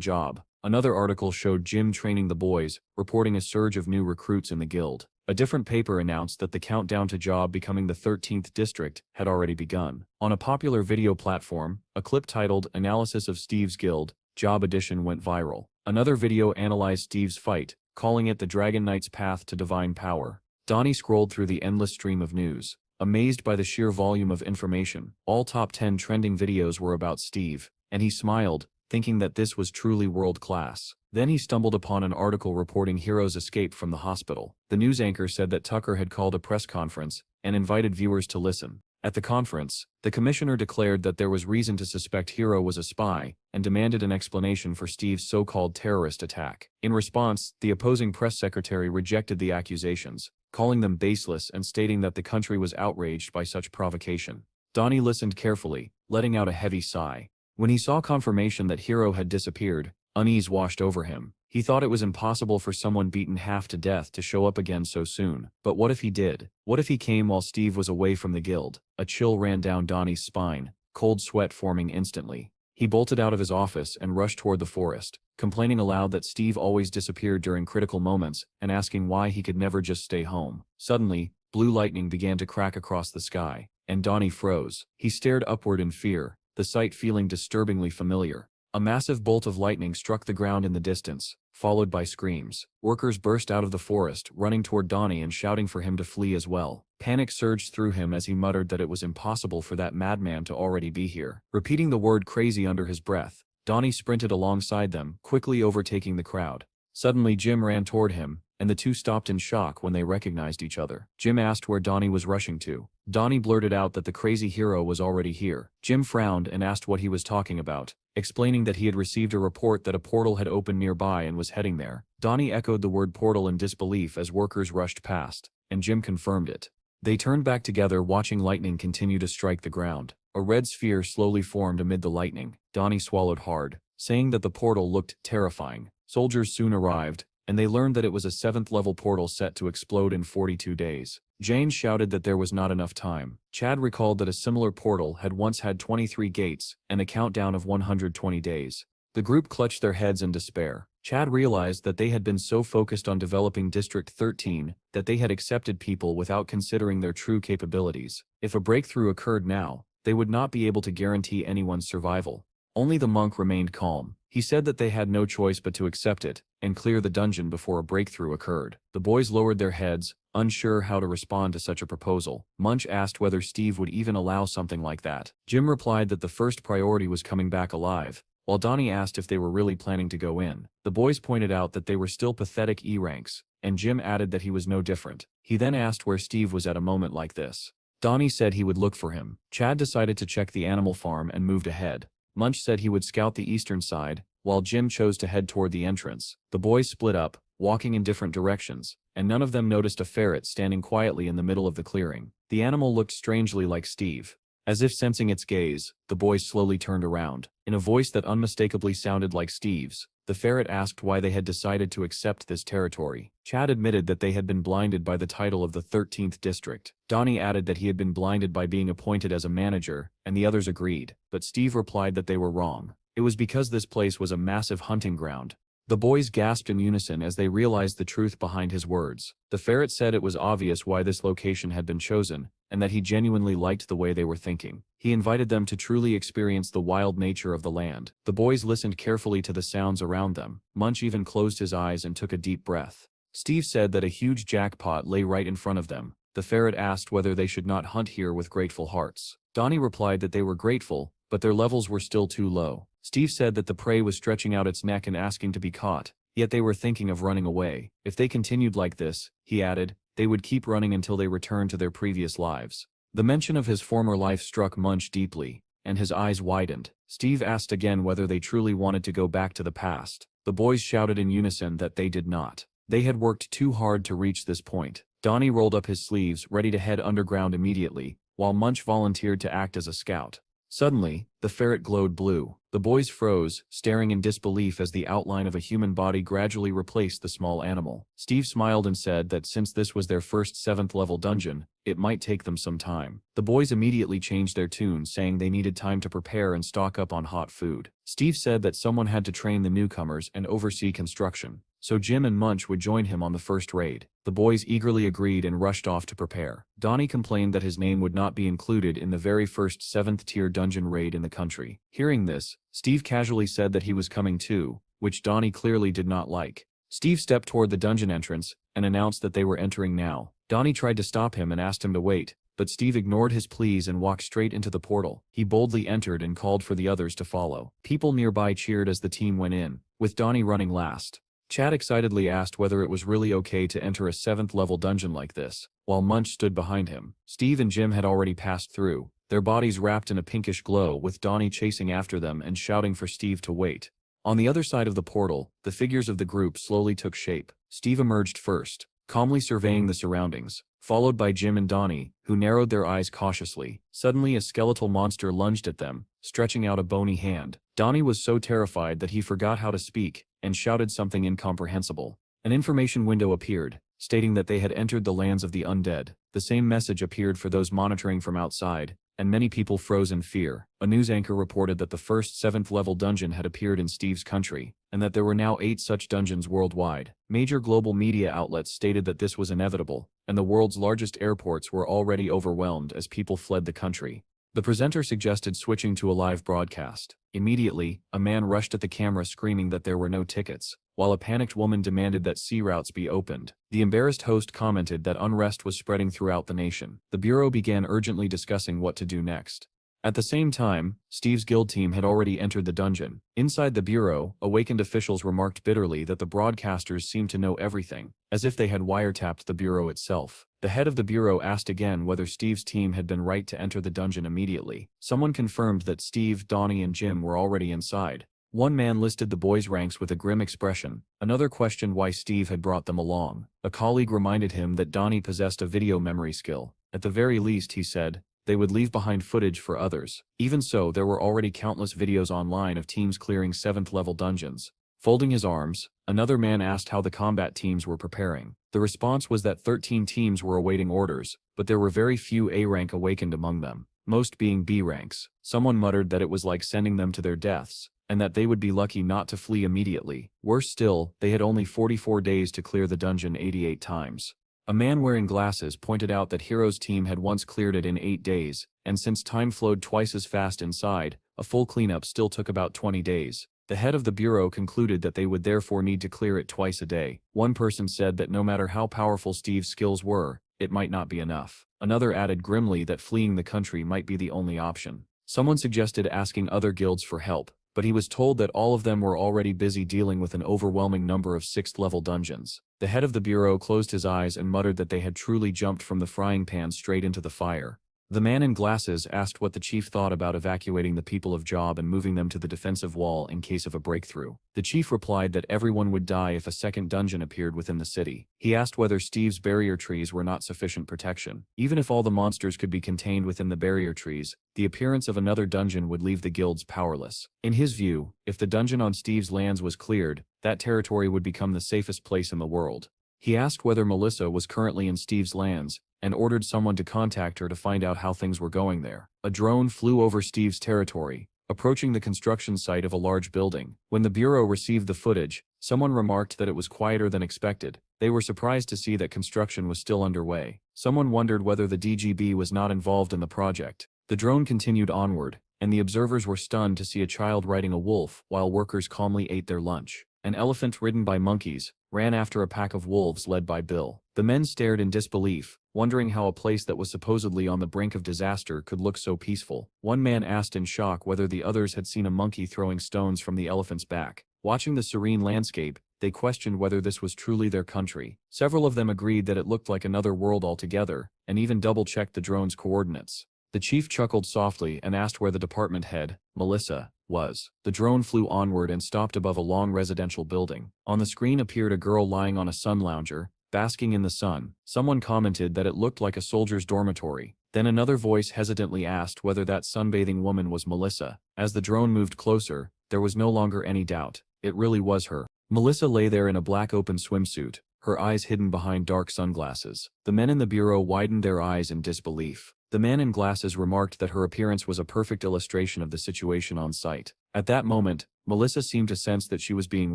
job. Another article showed Jim training the boys, reporting a surge of new recruits in the guild. A different paper announced that the countdown to job becoming the 13th district had already begun. On a popular video platform, a clip titled "Analysis of Steve's Guild, Job Edition" went viral. Another video analyzed Steve's fight, calling it the Dragon Knight's path to divine power. Donnie scrolled through the endless stream of news, amazed by the sheer volume of information. All top 10 trending videos were about Steve, and he smiled, thinking that this was truly world-class. Then he stumbled upon an article reporting Hiro's escape from the hospital. The news anchor said that Tucker had called a press conference and invited viewers to listen. At the conference, the commissioner declared that there was reason to suspect Hiro was a spy and demanded an explanation for Steve's so-called terrorist attack. In response, the opposing press secretary rejected the accusations, calling them baseless and stating that the country was outraged by such provocation. Donnie listened carefully, letting out a heavy sigh. When he saw confirmation that Hiro had disappeared, unease washed over him. He thought it was impossible for someone beaten half to death to show up again so soon. But what if he did? What if he came while Steve was away from the guild? A chill ran down Donnie's spine, cold sweat forming instantly. He bolted out of his office and rushed toward the forest, complaining aloud that Steve always disappeared during critical moments and asking why he could never just stay home. Suddenly, blue lightning began to crack across the sky, and Donnie froze. He stared upward in fear, the sight feeling disturbingly familiar. A massive bolt of lightning struck the ground in the distance, followed by screams. Workers burst out of the forest, running toward Donnie and shouting for him to flee as well. Panic surged through him as he muttered that it was impossible for that madman to already be here. Repeating the word crazy under his breath, Donnie sprinted alongside them, quickly overtaking the crowd. Suddenly Jim ran toward him, and the two stopped in shock when they recognized each other. Jim asked where Donnie was rushing to. Donnie blurted out that the crazy Hiro was already here. Jim frowned and asked what he was talking about, explaining that he had received a report that a portal had opened nearby and was heading there. Donnie echoed the word portal in disbelief as workers rushed past, and Jim confirmed it. They turned back together, watching lightning continue to strike the ground. A red sphere slowly formed amid the lightning. Donnie swallowed hard, saying that the portal looked terrifying. Soldiers soon arrived, and they learned that it was a 7th-level portal set to explode in 42 days. Jane shouted that there was not enough time. Chad recalled that a similar portal had once had 23 gates and a countdown of 120 days. The group clutched their heads in despair. Chad realized that they had been so focused on developing District 13 that they had accepted people without considering their true capabilities. If a breakthrough occurred now, they would not be able to guarantee anyone's survival. Only the monk remained calm. He said that they had no choice but to accept it and clear the dungeon before a breakthrough occurred. The boys lowered their heads, unsure how to respond to such a proposal. Munch asked whether Steve would even allow something like that. Jim replied that the first priority was coming back alive, while Donnie asked if they were really planning to go in. The boys pointed out that they were still pathetic E-ranks, and Jim added that he was no different. He then asked where Steve was at a moment like this. Donnie said he would look for him. Chad decided to check the animal farm and moved ahead. Munch said he would scout the eastern side, while Jim chose to head toward the entrance. The boys split up, walking in different directions, and none of them noticed a ferret standing quietly in the middle of the clearing. The animal looked strangely like Steve. As if sensing its gaze, the boys slowly turned around. In a voice that unmistakably sounded like Steve's, the ferret asked why they had decided to accept this territory. Chad admitted that they had been blinded by the title of the 13th district. Donnie added that he had been blinded by being appointed as a manager, and the others agreed, but Steve replied that they were wrong. It was because this place was a massive hunting ground, The boys gasped in unison as they realized the truth behind his words. The ferret said it was obvious why this location had been chosen, and that he genuinely liked the way they were thinking. He invited them to truly experience the wild nature of the land. The boys listened carefully to the sounds around them. Munch even closed his eyes and took a deep breath. Steve said that a huge jackpot lay right in front of them. The ferret asked whether they should not hunt here with grateful hearts. Donnie replied that they were grateful, but their levels were still too low. Steve said that the prey was stretching out its neck and asking to be caught, yet they were thinking of running away. If they continued like this, he added, they would keep running until they returned to their previous lives. The mention of his former life struck Munch deeply, and his eyes widened. Steve asked again whether they truly wanted to go back to the past. The boys shouted in unison that they did not. They had worked too hard to reach this point. Donnie rolled up his sleeves, ready to head underground immediately, while Munch volunteered to act as a scout. Suddenly, the ferret glowed blue. The boys froze, staring in disbelief as the outline of a human body gradually replaced the small animal. Steve smiled and said that since this was their first 7th level dungeon, it might take them some time. The boys immediately changed their tune, saying they needed time to prepare and stock up on hot food. Steve said that someone had to train the newcomers and oversee construction, so Jim and Munch would join him on the first raid. The boys eagerly agreed and rushed off to prepare. Donnie complained that his name would not be included in the very first 7th tier dungeon raid in the country. Hearing this, Steve casually said that he was coming too, which Donnie clearly did not like. Steve stepped toward the dungeon entrance and announced that they were entering now. Donnie tried to stop him and asked him to wait, but Steve ignored his pleas and walked straight into the portal. He boldly entered and called for the others to follow. People nearby cheered as the team went in, with Donnie running last. Chad excitedly asked whether it was really okay to enter a 7th level dungeon like this, while Munch stood behind him. Steve and Jim had already passed through, their bodies wrapped in a pinkish glow, with Donnie chasing after them and shouting for Steve to wait. On the other side of the portal, the figures of the group slowly took shape. Steve emerged first, calmly surveying the surroundings, followed by Jim and Donnie, who narrowed their eyes cautiously. Suddenly a skeletal monster lunged at them, stretching out a bony hand. Donnie was so terrified that he forgot how to speak, and shouted something incomprehensible. An information window appeared, stating that they had entered the lands of the undead. The same message appeared for those monitoring from outside, and many people froze in fear. A news anchor reported that the first 7th level dungeon had appeared in Steve's country, and that there were now 8 such dungeons worldwide. Major global media outlets stated that this was inevitable, and the world's largest airports were already overwhelmed as people fled the country. The presenter suggested switching to a live broadcast. Immediately, a man rushed at the camera screaming that there were no tickets, while a panicked woman demanded that sea routes be opened. The embarrassed host commented that unrest was spreading throughout the nation. The bureau began urgently discussing what to do next. At the same time, Steve's guild team had already entered the dungeon. Inside the bureau, awakened officials remarked bitterly that the broadcasters seemed to know everything, as if they had wiretapped the bureau itself. The head of the bureau asked again whether Steve's team had been right to enter the dungeon immediately. Someone confirmed that Steve, Donnie, and Jim were already inside. One man listed the boys' ranks with a grim expression. Another questioned why Steve had brought them along. A colleague reminded him that Donnie possessed a video memory skill. At the very least, he said, they would leave behind footage for others. Even so, there were already countless videos online of teams clearing 7th level dungeons. Folding his arms, another man asked how the combat teams were preparing. The response was that 13 teams were awaiting orders, but there were very few A rank awakened among them, most being B ranks. Someone muttered that it was like sending them to their deaths, and that they would be lucky not to flee immediately. Worse still, they had only 44 days to clear the dungeon 88 times. A man wearing glasses pointed out that Hero's team had once cleared it in 8 days, and since time flowed twice as fast inside, a full cleanup still took about 20 days. The head of the bureau concluded that they would therefore need to clear it twice a day. One person said that no matter how powerful Steve's skills were, it might not be enough. Another added grimly that fleeing the country might be the only option. Someone suggested asking other guilds for help, but he was told that all of them were already busy dealing with an overwhelming number of 6th level dungeons. The head of the bureau closed his eyes and muttered that they had truly jumped from the frying pan straight into the fire. The man in glasses asked what the chief thought about evacuating the people of Job and moving them to the defensive wall in case of a breakthrough. The chief replied that everyone would die if a second dungeon appeared within the city. He asked whether Steve's barrier trees were not sufficient protection. Even if all the monsters could be contained within the barrier trees, the appearance of another dungeon would leave the guilds powerless. In his view, if the dungeon on Steve's lands was cleared, that territory would become the safest place in the world. He asked whether Melissa was currently in Steve's lands, and ordered someone to contact her to find out how things were going there. A drone flew over Steve's territory, approaching the construction site of a large building. When the bureau received the footage, someone remarked that it was quieter than expected. They were surprised to see that construction was still underway. Someone wondered whether the DGB was not involved in the project. The drone continued onward, and the observers were stunned to see a child riding a wolf while workers calmly ate their lunch. An elephant ridden by monkeys ran after a pack of wolves led by Bill. The men stared in disbelief, wondering how a place that was supposedly on the brink of disaster could look so peaceful. One man asked in shock whether the others had seen a monkey throwing stones from the elephant's back. Watching the serene landscape, they questioned whether this was truly their country. Several of them agreed that it looked like another world altogether, and even double-checked the drone's coordinates. The chief chuckled softly and asked where the department head, Melissa, was. The drone flew onward and stopped above a long residential building. On the screen appeared a girl lying on a sun lounger, basking in the sun. Someone commented that it looked like a soldier's dormitory. Then another voice hesitantly asked whether that sunbathing woman was Melissa. As the drone moved closer, there was no longer any doubt. It really was her. Melissa lay there in a black open swimsuit, her eyes hidden behind dark sunglasses. The men in the bureau widened their eyes in disbelief. The man in glasses remarked that her appearance was a perfect illustration of the situation on site. At that moment, Melissa seemed to sense that she was being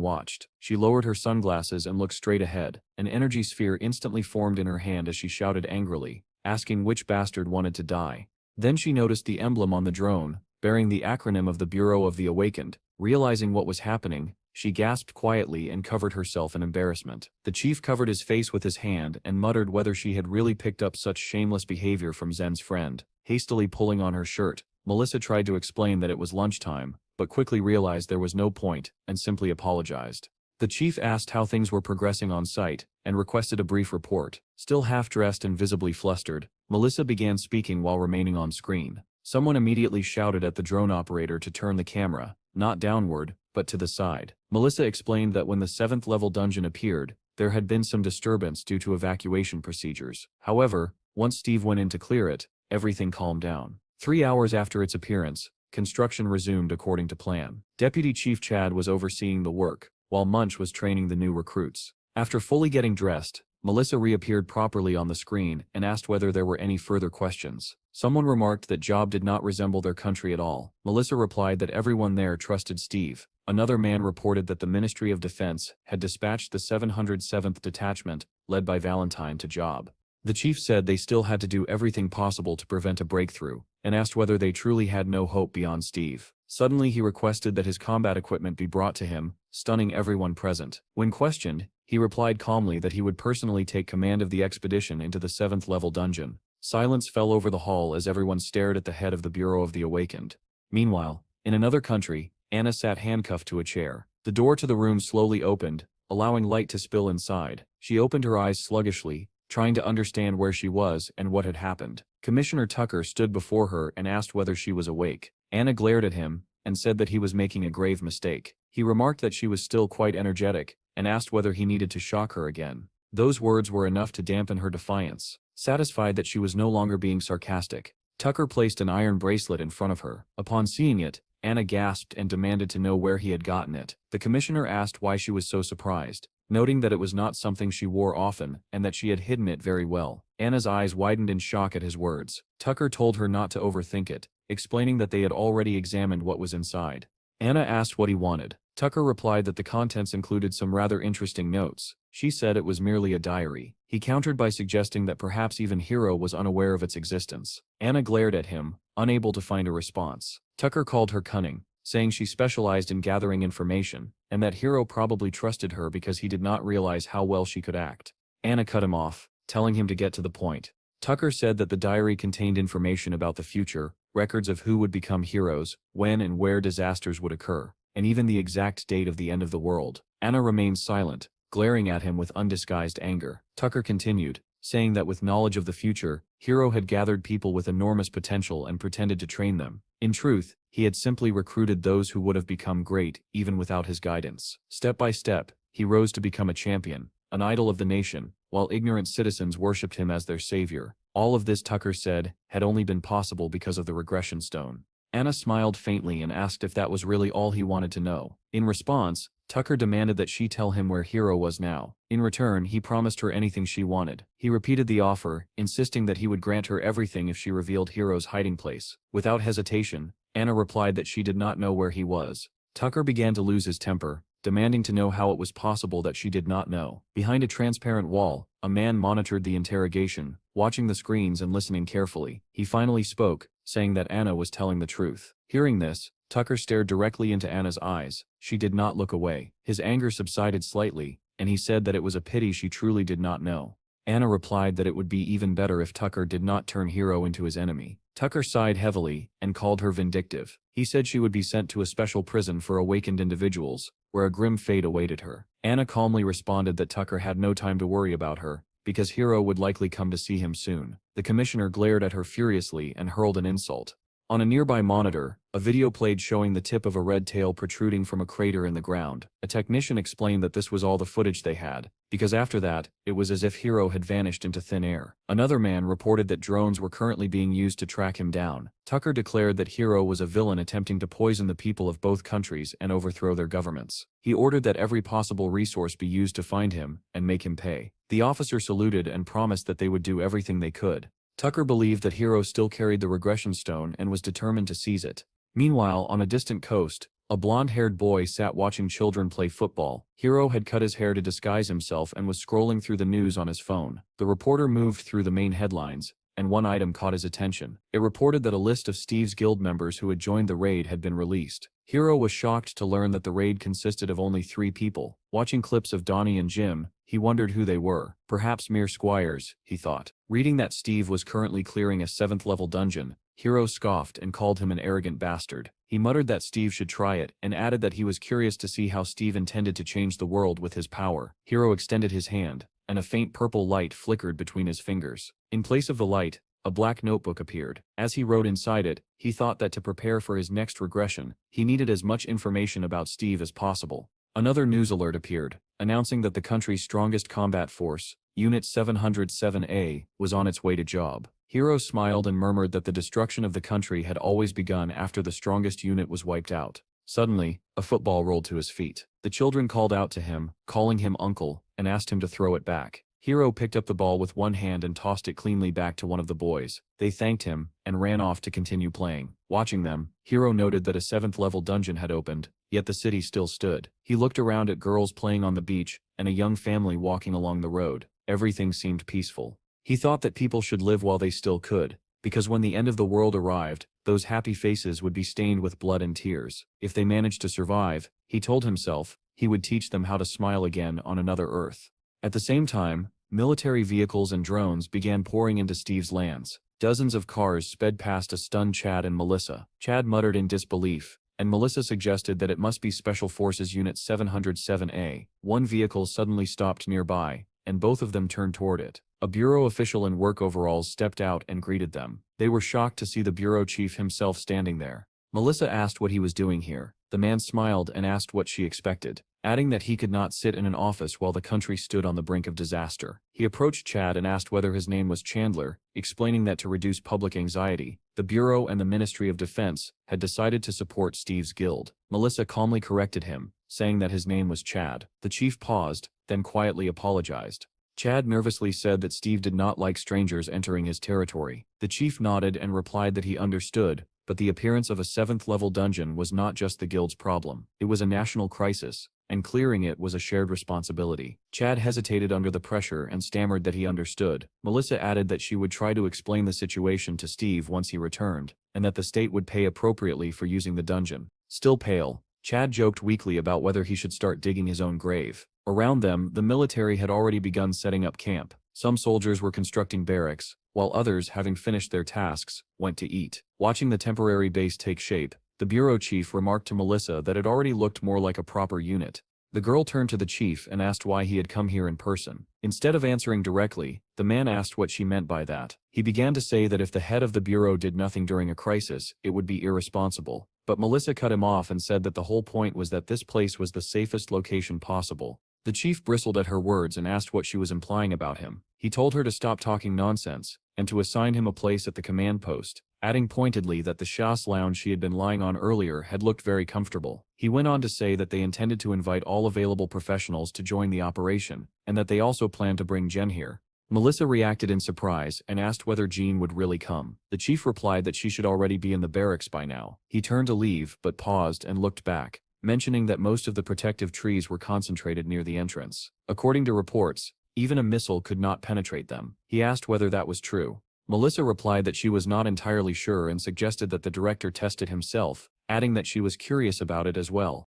watched. She lowered her sunglasses and looked straight ahead. An energy sphere instantly formed in her hand as she shouted angrily, asking which bastard wanted to die. Then she noticed the emblem on the drone, bearing the acronym of the Bureau of the Awakened. Realizing what was happening, she gasped quietly and covered herself in embarrassment. The chief covered his face with his hand and muttered whether she had really picked up such shameless behavior from Zen's friend. Hastily pulling on her shirt, Melissa tried to explain that it was lunchtime, but quickly realized there was no point, and simply apologized. The chief asked how things were progressing on site, and requested a brief report. Still half-dressed and visibly flustered, Melissa began speaking while remaining on screen. Someone immediately shouted at the drone operator to turn the camera, not downward, but to the side. Melissa explained that when the 7th level dungeon appeared, there had been some disturbance due to evacuation procedures. However, once Steve went in to clear it, everything calmed down. 3 hours after its appearance, construction resumed according to plan. Deputy Chief Chad was overseeing the work, while Munch was training the new recruits. After fully getting dressed, Melissa reappeared properly on the screen and asked whether there were any further questions. Someone remarked that job did not resemble their country at all. Melissa replied that everyone there trusted Steve. Another man reported that the Ministry of Defense had dispatched the 707th Detachment, led by Valentine, to job. The chief said they still had to do everything possible to prevent a breakthrough, and asked whether they truly had no hope beyond Steve. Suddenly he requested that his combat equipment be brought to him, stunning everyone present. When questioned, he replied calmly that he would personally take command of the expedition into the 7th level dungeon. Silence fell over the hall as everyone stared at the head of the Bureau of the Awakened. Meanwhile, in another country, Anna sat handcuffed to a chair. The door to the room slowly opened, allowing light to spill inside. She opened her eyes sluggishly, trying to understand where she was and what had happened. Commissioner Tucker stood before her and asked whether she was awake. Anna glared at him and said that he was making a grave mistake. He remarked that she was still quite energetic and asked whether he needed to shock her again. Those words were enough to dampen her defiance. Satisfied that she was no longer being sarcastic, Tucker placed an iron bracelet in front of her. Upon seeing it, Anna gasped and demanded to know where he had gotten it. The commissioner asked why she was so surprised, noting that it was not something she wore often and that she had hidden it very well. Anna's eyes widened in shock at his words. Tucker told her not to overthink it, explaining that they had already examined what was inside. Anna asked what he wanted. Tucker replied that the contents included some rather interesting notes. She said it was merely a diary. He countered by suggesting that perhaps even Hiro was unaware of its existence. Anna glared at him, unable to find a response. Tucker called her cunning, saying she specialized in gathering information, and that Hiro probably trusted her because he did not realize how well she could act. Anna cut him off, telling him to get to the point. Tucker said that the diary contained information about the future, records of who would become heroes, when and where disasters would occur, and even the exact date of the end of the world. Anna remained silent, glaring at him with undisguised anger. Tucker continued, saying that with knowledge of the future, Hiro had gathered people with enormous potential and pretended to train them. In truth, he had simply recruited those who would have become great, even without his guidance. Step by step, he rose to become a champion, an idol of the nation, while ignorant citizens worshipped him as their savior. All of this, Tucker said, had only been possible because of the regression stone. Anna smiled faintly and asked if that was really all he wanted to know. In response, Tucker demanded that she tell him where Hiro was now. In return, he promised her anything she wanted. He repeated the offer, insisting that he would grant her everything if she revealed Hiro's hiding place. Without hesitation, Anna replied that she did not know where he was. Tucker began to lose his temper, demanding to know how it was possible that she did not know. Behind a transparent wall, a man monitored the interrogation, watching the screens and listening carefully. He finally spoke, saying that Anna was telling the truth. Hearing this, Tucker stared directly into Anna's eyes. She did not look away. His anger subsided slightly, and he said that it was a pity she truly did not know. Anna replied that it would be even better if Tucker did not turn Hiro into his enemy. Tucker sighed heavily and called her vindictive. He said she would be sent to a special prison for awakened individuals, where a grim fate awaited her. Anna calmly responded that Tucker had no time to worry about her, because Hiro would likely come to see him soon. The commissioner glared at her furiously and hurled an insult. On a nearby monitor, a video played showing the tip of a red tail protruding from a crater in the ground. A technician explained that this was all the footage they had, because after that, it was as if Hiro had vanished into thin air. Another man reported that drones were currently being used to track him down. Tucker declared that Hiro was a villain attempting to poison the people of both countries and overthrow their governments. He ordered that every possible resource be used to find him and make him pay. The officer saluted and promised that they would do everything they could. Tucker believed that Hiro still carried the regression stone and was determined to seize it. Meanwhile, on a distant coast, a blonde-haired boy sat watching children play football. Hiro had cut his hair to disguise himself and was scrolling through the news on his phone. The reporter moved through the main headlines, and one item caught his attention. It reported that a list of Steve's guild members who had joined the raid had been released. Hiro was shocked to learn that the raid consisted of only 3 people. Watching clips of Donnie and Jim, he wondered who they were. Perhaps mere squires, he thought. Reading that Steve was currently clearing a 7th-level dungeon, Hiro scoffed and called him an arrogant bastard. He muttered that Steve should try it and added that he was curious to see how Steve intended to change the world with his power. Hiro extended his hand, and a faint purple light flickered between his fingers. In place of the light, a black notebook appeared. As he wrote inside it, he thought that to prepare for his next regression, he needed as much information about Steve as possible. Another news alert appeared, announcing that the country's strongest combat force, Unit 707A, was on its way to job. Hiro smiled and murmured that the destruction of the country had always begun after the strongest unit was wiped out. Suddenly, a football rolled to his feet. The children called out to him, calling him uncle, and asked him to throw it back. Hiro picked up the ball with one hand and tossed it cleanly back to one of the boys. They thanked him, and ran off to continue playing. Watching them, Hiro noted that a 7th-level dungeon had opened, yet the city still stood. He looked around at girls playing on the beach, and a young family walking along the road. Everything seemed peaceful. He thought that people should live while they still could, because when the end of the world arrived, those happy faces would be stained with blood and tears. If they managed to survive, he told himself, he would teach them how to smile again on another Earth. At the same time, military vehicles and drones began pouring into Steve's lands. Dozens of cars sped past a stunned Chad and Melissa. Chad muttered in disbelief, and Melissa suggested that it must be Special Forces Unit 707A. One vehicle suddenly stopped nearby, and both of them turned toward it. A bureau official in work overalls stepped out and greeted them. They were shocked to see the bureau chief himself standing there. Melissa asked what he was doing here. The man smiled and asked what she expected, adding that he could not sit in an office while the country stood on the brink of disaster. He approached Chad and asked whether his name was Chandler, explaining that to reduce public anxiety, the Bureau and the Ministry of Defense had decided to support Steve's guild. Melissa calmly corrected him, saying that his name was Chad. The chief paused, then quietly apologized. Chad nervously said that Steve did not like strangers entering his territory. The chief nodded and replied that he understood, but the appearance of a 7th-level dungeon was not just the guild's problem. It was a national crisis, and clearing it was a shared responsibility. Chad hesitated under the pressure and stammered that he understood. Melissa added that she would try to explain the situation to Steve once he returned, and that the state would pay appropriately for using the dungeon. Still pale, Chad joked weakly about whether he should start digging his own grave. Around them, the military had already begun setting up camp. Some soldiers were constructing barracks, while others, having finished their tasks, went to eat. Watching the temporary base take shape, the bureau chief remarked to Melissa that it already looked more like a proper unit. The girl turned to the chief and asked why he had come here in person. Instead of answering directly, the man asked what she meant by that. He began to say that if the head of the bureau did nothing during a crisis, it would be irresponsible. But Melissa cut him off and said that the whole point was that this place was the safest location possible. The chief bristled at her words and asked what she was implying about him. He told her to stop talking nonsense, and to assign him a place at the command post, adding pointedly that the chasse lounge she had been lying on earlier had looked very comfortable. He went on to say that they intended to invite all available professionals to join the operation, and that they also planned to bring Jen here. Melissa reacted in surprise and asked whether Jean would really come. The chief replied that she should already be in the barracks by now. He turned to leave but paused and looked back, mentioning that most of the protective trees were concentrated near the entrance. According to reports, even a missile could not penetrate them. He asked whether that was true. Melissa replied that she was not entirely sure and suggested that the director test it himself, adding that she was curious about it as well.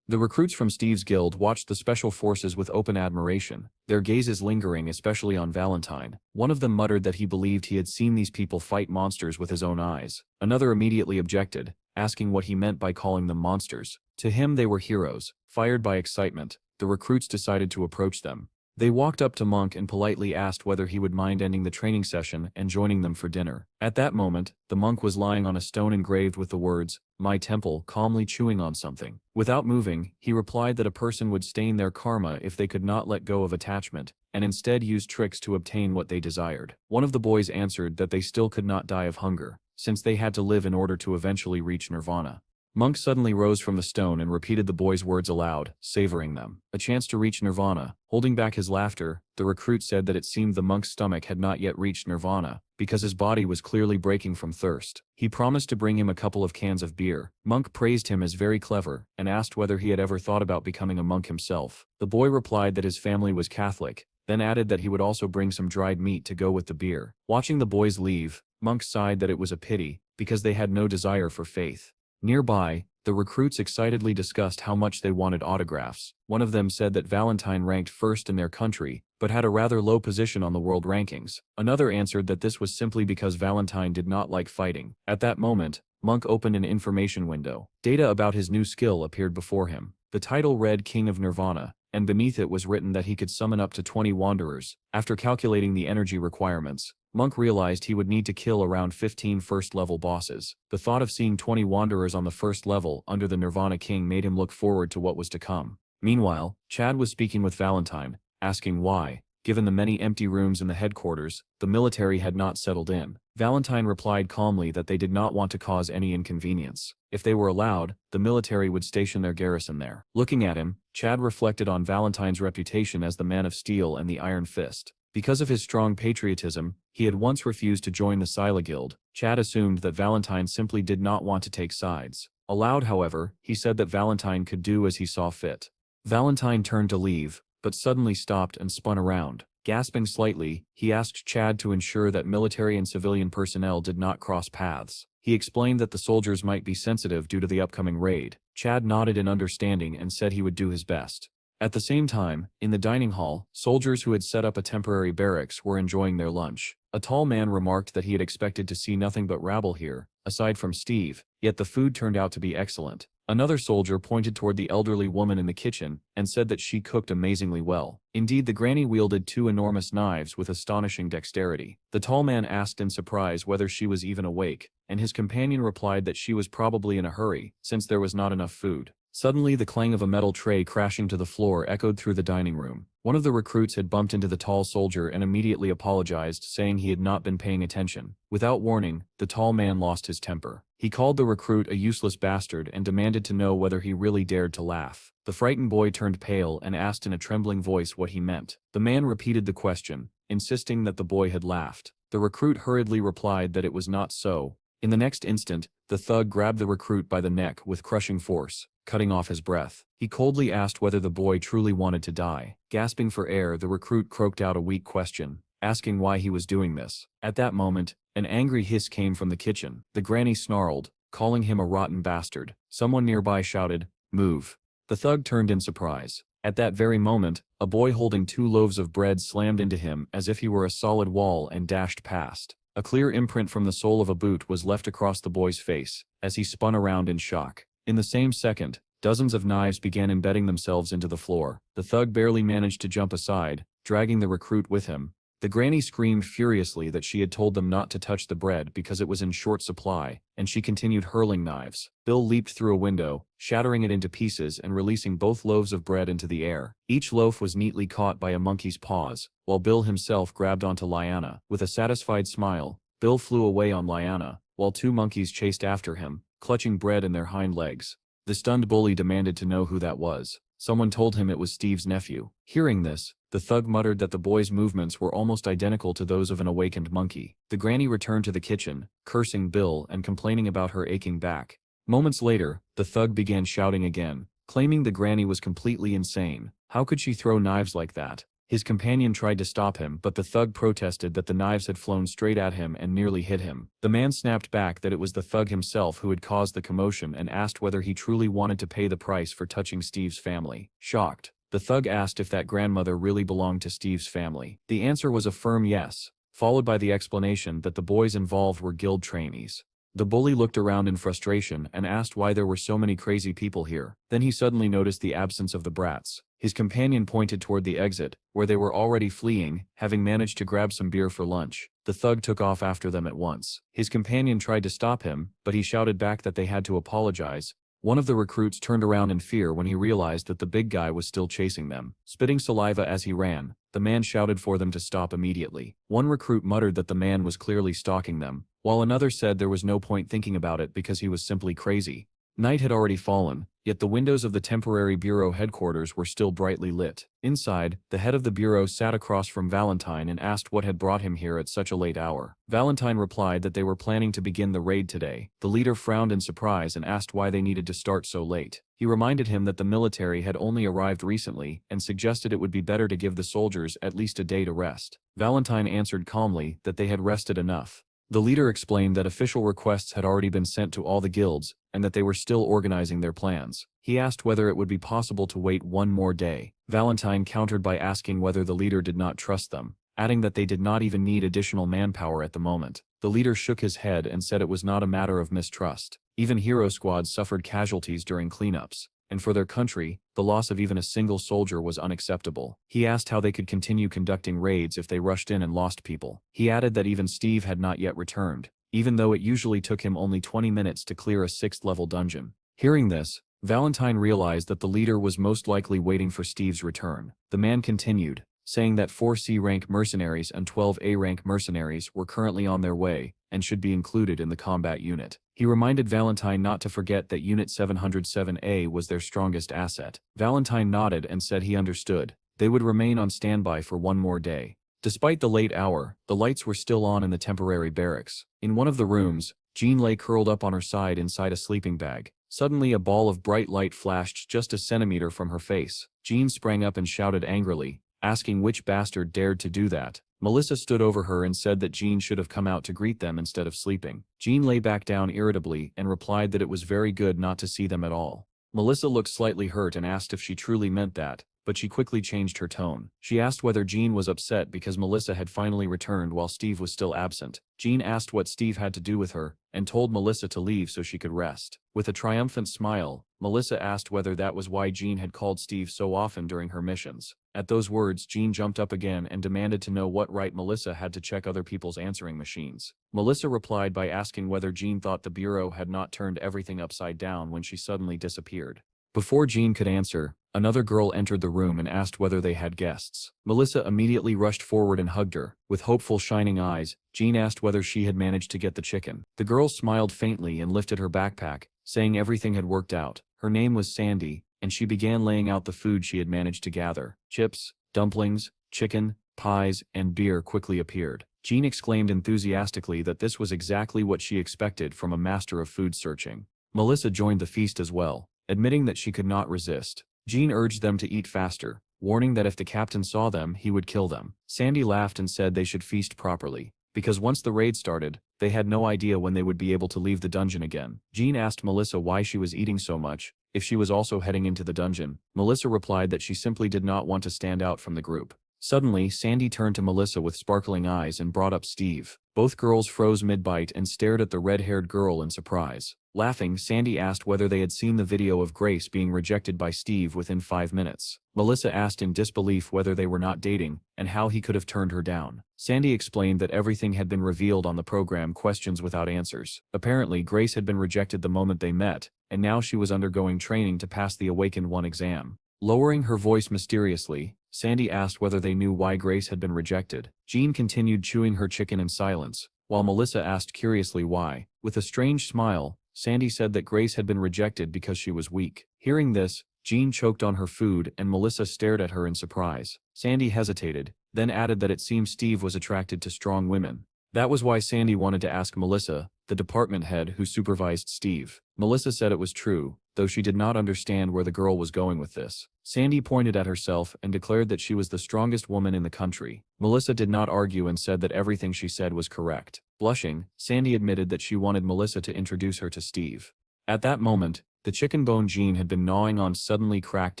The recruits from Steve's guild watched the special forces with open admiration, their gazes lingering especially on Valentine. One of them muttered that he believed he had seen these people fight monsters with his own eyes. Another immediately objected, asking what he meant by calling them monsters. To him they were heroes. Fired by excitement, the recruits decided to approach them. They walked up to Monk and politely asked whether he would mind ending the training session and joining them for dinner. At that moment, the monk was lying on a stone engraved with the words, "My temple," calmly chewing on something. Without moving, he replied that a person would stain their karma if they could not let go of attachment, and instead use tricks to obtain what they desired. One of the boys answered that they still could not die of hunger, since they had to live in order to eventually reach nirvana. Monk suddenly rose from the stone and repeated the boy's words aloud, savoring them. A chance to reach nirvana. Holding back his laughter, the recruit said that it seemed the monk's stomach had not yet reached nirvana, because his body was clearly breaking from thirst. He promised to bring him a couple of cans of beer. Monk praised him as very clever, and asked whether he had ever thought about becoming a monk himself. The boy replied that his family was Catholic, then added that he would also bring some dried meat to go with the beer. Watching the boys leave, Monk sighed that it was a pity, because they had no desire for faith. Nearby, the recruits excitedly discussed how much they wanted autographs. One of them said that Valentine ranked first in their country, but had a rather low position on the world rankings. Another answered that this was simply because Valentine did not like fighting. At that moment, Monk opened an information window. Data about his new skill appeared before him. The title read King of Nirvana, and beneath it was written that he could summon up to 20 wanderers. After calculating the energy requirements, Monk realized he would need to kill around 15 first-level bosses. The thought of seeing 20 wanderers on the first level under the Nirvana King made him look forward to what was to come. Meanwhile, Chad was speaking with Valentine, asking why, given the many empty rooms in the headquarters, the military had not settled in. Valentine replied calmly that they did not want to cause any inconvenience. If they were allowed, the military would station their garrison there. Looking at him, Chad reflected on Valentine's reputation as the man of steel and the iron fist. Because of his strong patriotism, he had once refused to join the Scylla Guild. Chad assumed that Valentine simply did not want to take sides. Aloud, however, he said that Valentine could do as he saw fit. Valentine turned to leave, but suddenly stopped and spun around. Gasping slightly, he asked Chad to ensure that military and civilian personnel did not cross paths. He explained that the soldiers might be sensitive due to the upcoming raid. Chad nodded in understanding and said he would do his best. At the same time, in the dining hall, soldiers who had set up a temporary barracks were enjoying their lunch. A tall man remarked that he had expected to see nothing but rabble here, aside from Steve, yet the food turned out to be excellent. Another soldier pointed toward the elderly woman in the kitchen and said that she cooked amazingly well. Indeed, the granny wielded 2 enormous knives with astonishing dexterity. The tall man asked in surprise whether she was even awake, and his companion replied that she was probably in a hurry, since there was not enough food. Suddenly, the clang of a metal tray crashing to the floor echoed through the dining room. One of the recruits had bumped into the tall soldier and immediately apologized, saying he had not been paying attention. Without warning, the tall man lost his temper. He called the recruit a useless bastard and demanded to know whether he really dared to laugh. The frightened boy turned pale and asked in a trembling voice what he meant. The man repeated the question, insisting that the boy had laughed. The recruit hurriedly replied that it was not so. In the next instant, the thug grabbed the recruit by the neck with crushing force, cutting off his breath. He coldly asked whether the boy truly wanted to die. Gasping for air, the recruit croaked out a weak question, asking why he was doing this. At that moment, an angry hiss came from the kitchen. The granny snarled, calling him a rotten bastard. Someone nearby shouted, "Move." The thug turned in surprise. At that very moment, a boy holding 2 loaves of bread slammed into him as if he were a solid wall and dashed past. A clear imprint from the sole of a boot was left across the boy's face, as he spun around in shock. In the same second, dozens of knives began embedding themselves into the floor. The thug barely managed to jump aside, dragging the recruit with him. The granny screamed furiously that she had told them not to touch the bread because it was in short supply, and she continued hurling knives. Bill leaped through a window, shattering it into pieces and releasing both loaves of bread into the air. Each loaf was neatly caught by a monkey's paws, while Bill himself grabbed onto Lyanna. With a satisfied smile, Bill flew away on Lyanna, while 2 monkeys chased after him, clutching bread in their hind legs. The stunned bully demanded to know who that was. Someone told him it was Steve's nephew. Hearing this, the thug muttered that the boy's movements were almost identical to those of an awakened monkey. The granny returned to the kitchen, cursing Bill and complaining about her aching back. Moments later, the thug began shouting again, claiming the granny was completely insane. How could she throw knives like that? His companion tried to stop him, but the thug protested that the knives had flown straight at him and nearly hit him. The man snapped back that it was the thug himself who had caused the commotion and asked whether he truly wanted to pay the price for touching Steve's family. Shocked, the thug asked if that grandmother really belonged to Steve's family. The answer was a firm yes, followed by the explanation that the boys involved were guild trainees. The bully looked around in frustration and asked why there were so many crazy people here. Then he suddenly noticed the absence of the brats. His companion pointed toward the exit, where they were already fleeing, having managed to grab some beer for lunch. The thug took off after them at once. His companion tried to stop him, but he shouted back that they had to apologize. One of the recruits turned around in fear when he realized that the big guy was still chasing them. Spitting saliva as he ran, the man shouted for them to stop immediately. One recruit muttered that the man was clearly stalking them, while another said there was no point thinking about it because he was simply crazy. Night had already fallen, yet the windows of the temporary bureau headquarters were still brightly lit. Inside, the head of the bureau sat across from Valentine and asked what had brought him here at such a late hour. Valentine replied that they were planning to begin the raid today. The leader frowned in surprise and asked why they needed to start so late. He reminded him that the military had only arrived recently and suggested it would be better to give the soldiers at least a day to rest. Valentine answered calmly that they had rested enough. The leader explained that official requests had already been sent to all the guilds, and that they were still organizing their plans. He asked whether it would be possible to wait one more day. Valentine countered by asking whether the leader did not trust them, adding that they did not even need additional manpower at the moment. The leader shook his head and said it was not a matter of mistrust. Even hero squads suffered casualties during cleanups, and for their country, the loss of even a single soldier was unacceptable. He asked how they could continue conducting raids if they rushed in and lost people. He added that even Steve had not yet returned, even though it usually took him only 20 minutes to clear a 6th-level dungeon. Hearing this, Valentine realized that the leader was most likely waiting for Steve's return. The man continued, saying that 4 C-rank mercenaries and 12 A-rank mercenaries were currently on their way and should be included in the combat unit. He reminded Valentine not to forget that Unit 707A was their strongest asset. Valentine nodded and said he understood. They would remain on standby for one more day. Despite the late hour, the lights were still on in the temporary barracks. In one of the rooms, Jean lay curled up on her side inside a sleeping bag. Suddenly a ball of bright light flashed just a centimeter from her face. Jean sprang up and shouted angrily, asking which bastard dared to do that. Melissa stood over her and said that Jean should have come out to greet them instead of sleeping. Jean lay back down irritably and replied that it was very good not to see them at all. Melissa looked slightly hurt and asked if she truly meant that, but she quickly changed her tone. She asked whether Jean was upset because Melissa had finally returned while Steve was still absent. Jean asked what Steve had to do with her, and told Melissa to leave so she could rest. With a triumphant smile, Melissa asked whether that was why Jean had called Steve so often during her missions. At those words, Jean jumped up again and demanded to know what right Melissa had to check other people's answering machines. Melissa replied by asking whether Jean thought the bureau had not turned everything upside down when she suddenly disappeared. Before Jean could answer, another girl entered the room and asked whether they had guests. Melissa immediately rushed forward and hugged her. With hopeful shining eyes, Jean asked whether she had managed to get the chicken. The girl smiled faintly and lifted her backpack, saying everything had worked out. Her name was Sandy, and she began laying out the food she had managed to gather. Chips, dumplings, chicken, pies, and beer quickly appeared. Jean exclaimed enthusiastically that this was exactly what she expected from a master of food searching. Melissa joined the feast as well, admitting that she could not resist. Jean urged them to eat faster, warning that if the captain saw them, he would kill them. Sandy laughed and said they should feast properly, because once the raid started, they had no idea when they would be able to leave the dungeon again. Jean asked Melissa why she was eating so much, if she was also heading into the dungeon. Melissa replied that she simply did not want to stand out from the group. Suddenly, Sandy turned to Melissa with sparkling eyes and brought up Steve. Both girls froze mid-bite and stared at the red-haired girl in surprise. Laughing, Sandy asked whether they had seen the video of Grace being rejected by Steve within 5 minutes. Melissa asked in disbelief whether they were not dating, and how he could have turned her down. Sandy explained that everything had been revealed on the program Questions Without Answers. Apparently, Grace had been rejected the moment they met, and now she was undergoing training to pass the Awakened One exam. Lowering her voice mysteriously, Sandy asked whether they knew why Grace had been rejected. Jean continued chewing her chicken in silence, while Melissa asked curiously why. With a strange smile, Sandy said that Grace had been rejected because she was weak. Hearing this, Jean choked on her food and Melissa stared at her in surprise. Sandy hesitated, then added that it seemed Steve was attracted to strong women. That was why Sandy wanted to ask Melissa, the department head who supervised Steve. Melissa said it was true, though she did not understand where the girl was going with this. Sandy pointed at herself and declared that she was the strongest woman in the country. Melissa did not argue and said that everything she said was correct. Blushing, Sandy admitted that she wanted Melissa to introduce her to Steve. At that moment, the chicken bone Jean had been gnawing on suddenly cracked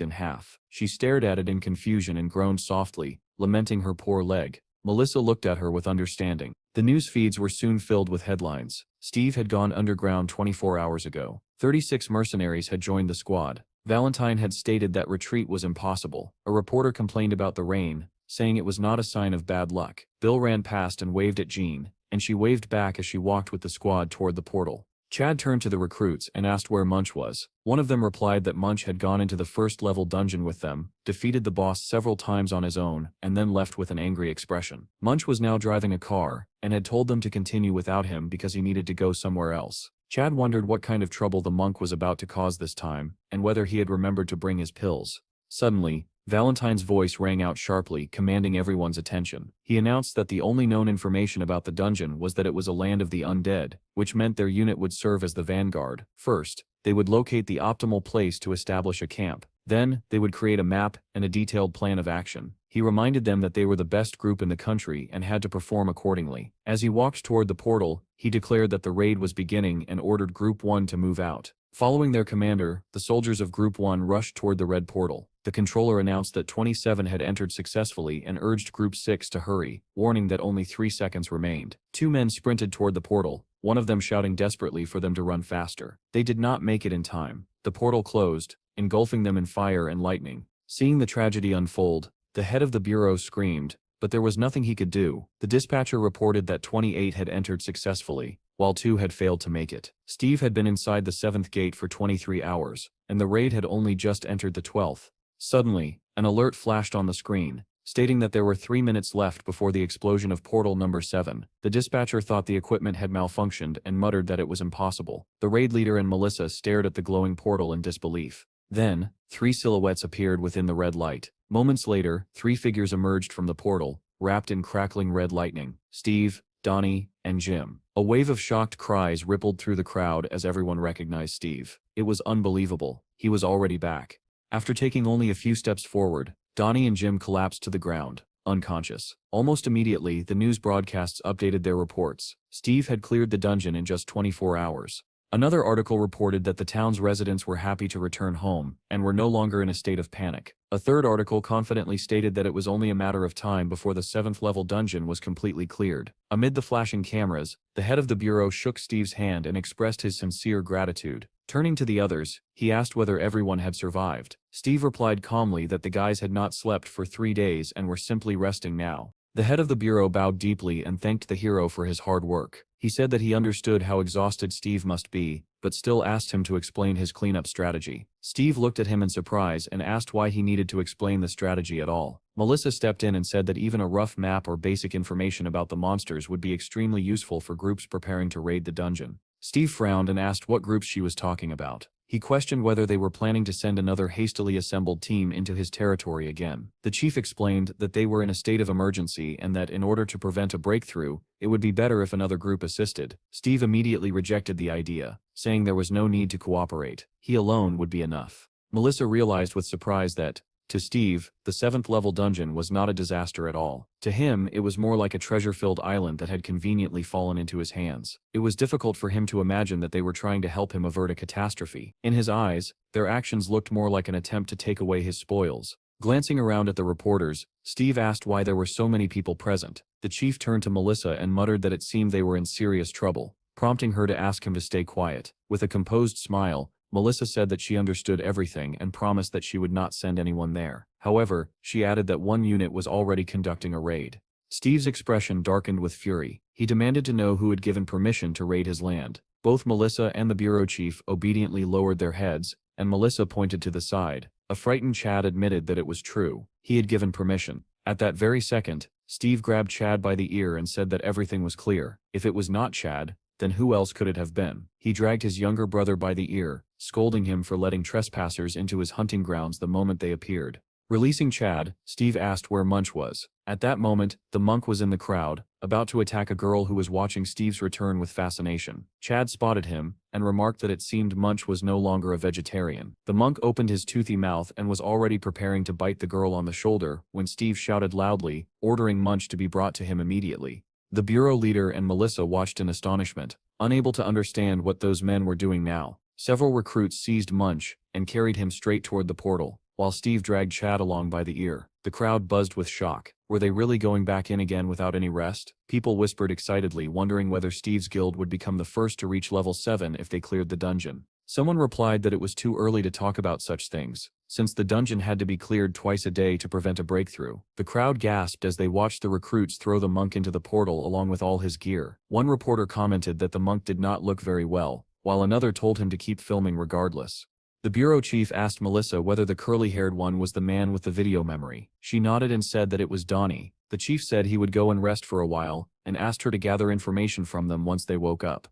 in half. She stared at it in confusion and groaned softly, lamenting her poor leg. Melissa looked at her with understanding. The news feeds were soon filled with headlines. Steve had gone underground 24 hours ago. 36 mercenaries had joined the squad. Valentine had stated that retreat was impossible. A reporter complained about the rain, saying it was not a sign of bad luck. Bill ran past and waved at Jean, and she waved back as she walked with the squad toward the portal. Chad turned to the recruits and asked where Munch was. One of them replied that Munch had gone into the first-level dungeon with them, defeated the boss several times on his own, and then left with an angry expression. Munch was now driving a car, and had told them to continue without him because he needed to go somewhere else. Chad wondered what kind of trouble the monk was about to cause this time, and whether he had remembered to bring his pills. Suddenly, Valentine's voice rang out sharply, commanding everyone's attention. He announced that the only known information about the dungeon was that it was a land of the undead, which meant their unit would serve as the vanguard. First, they would locate the optimal place to establish a camp. Then, they would create a map and a detailed plan of action. He reminded them that they were the best group in the country and had to perform accordingly. As he walked toward the portal, he declared that the raid was beginning and ordered Group 1 to move out. Following their commander, the soldiers of Group 1 rushed toward the red portal. The controller announced that 27 had entered successfully and urged Group 6 to hurry, warning that only 3 seconds remained. 2 men sprinted toward the portal, one of them shouting desperately for them to run faster. They did not make it in time. The portal closed, engulfing them in fire and lightning. Seeing the tragedy unfold, the head of the bureau screamed, but there was nothing he could do. The dispatcher reported that 28 had entered successfully, while 2 had failed to make it. Steve had been inside the 7th gate for 23 hours, and the raid had only just entered the 12th. Suddenly, an alert flashed on the screen, stating that there were 3 minutes left before the explosion of portal number 7. The dispatcher thought the equipment had malfunctioned and muttered that it was impossible. The raid leader and Melissa stared at the glowing portal in disbelief. Then, 3 silhouettes appeared within the red light. Moments later, 3 figures emerged from the portal, wrapped in crackling red lightning. Steve, Donnie, and Jim. A wave of shocked cries rippled through the crowd as everyone recognized Steve. It was unbelievable. He was already back. After taking only a few steps forward, Donnie and Jim collapsed to the ground, unconscious. Almost immediately, the news broadcasts updated their reports. Steve had cleared the dungeon in just 24 hours. Another article reported that the town's residents were happy to return home, and were no longer in a state of panic. A third article confidently stated that it was only a matter of time before the 7th-level dungeon was completely cleared. Amid the flashing cameras, the head of the bureau shook Steve's hand and expressed his sincere gratitude. Turning to the others, he asked whether everyone had survived. Steve replied calmly that the guys had not slept for 3 days and were simply resting now. The head of the bureau bowed deeply and thanked the hero for his hard work. He said that he understood how exhausted Steve must be, but still asked him to explain his cleanup strategy. Steve looked at him in surprise and asked why he needed to explain the strategy at all. Melissa stepped in and said that even a rough map or basic information about the monsters would be extremely useful for groups preparing to raid the dungeon. Steve frowned and asked what groups she was talking about. He questioned whether they were planning to send another hastily assembled team into his territory again. The chief explained that they were in a state of emergency and that in order to prevent a breakthrough, it would be better if another group assisted. Steve immediately rejected the idea, saying there was no need to cooperate. He alone would be enough. Melissa realized with surprise that, to Steve, the 7th-level dungeon was not a disaster at all. To him, it was more like a treasure-filled island that had conveniently fallen into his hands. It was difficult for him to imagine that they were trying to help him avert a catastrophe. In his eyes, their actions looked more like an attempt to take away his spoils. Glancing around at the reporters, Steve asked why there were so many people present. The chief turned to Melissa and muttered that it seemed they were in serious trouble, prompting her to ask him to stay quiet. With a composed smile, Melissa said that she understood everything and promised that she would not send anyone there. However, she added that one unit was already conducting a raid. Steve's expression darkened with fury. He demanded to know who had given permission to raid his land. Both Melissa and the bureau chief obediently lowered their heads, and Melissa pointed to the side. A frightened Chad admitted that it was true. He had given permission. At that very second, Steve grabbed Chad by the ear and said that everything was clear. If it was not Chad, Then who else could it have been? He dragged his younger brother by the ear, scolding him for letting trespassers into his hunting grounds the moment they appeared. Releasing Chad, Steve asked where Munch was. At that moment, the monk was in the crowd, about to attack a girl who was watching Steve's return with fascination. Chad spotted him, and remarked that it seemed Munch was no longer a vegetarian. The monk opened his toothy mouth and was already preparing to bite the girl on the shoulder, when Steve shouted loudly, ordering Munch to be brought to him immediately. The bureau leader and Melissa watched in astonishment, unable to understand what those men were doing now. Several recruits seized Munch, and carried him straight toward the portal, while Steve dragged Chad along by the ear. The crowd buzzed with shock. Were they really going back in again without any rest? People whispered excitedly, wondering whether Steve's guild would become the first to reach level 7 if they cleared the dungeon. Someone replied that it was too early to talk about such things, since the dungeon had to be cleared twice a day to prevent a breakthrough. The crowd gasped as they watched the recruits throw the monk into the portal along with all his gear. One reporter commented that the monk did not look very well, while another told him to keep filming regardless. The bureau chief asked Melissa whether the curly-haired one was the man with the video memory. She nodded and said that it was Donnie. The chief said he would go and rest for a while, and asked her to gather information from them once they woke up.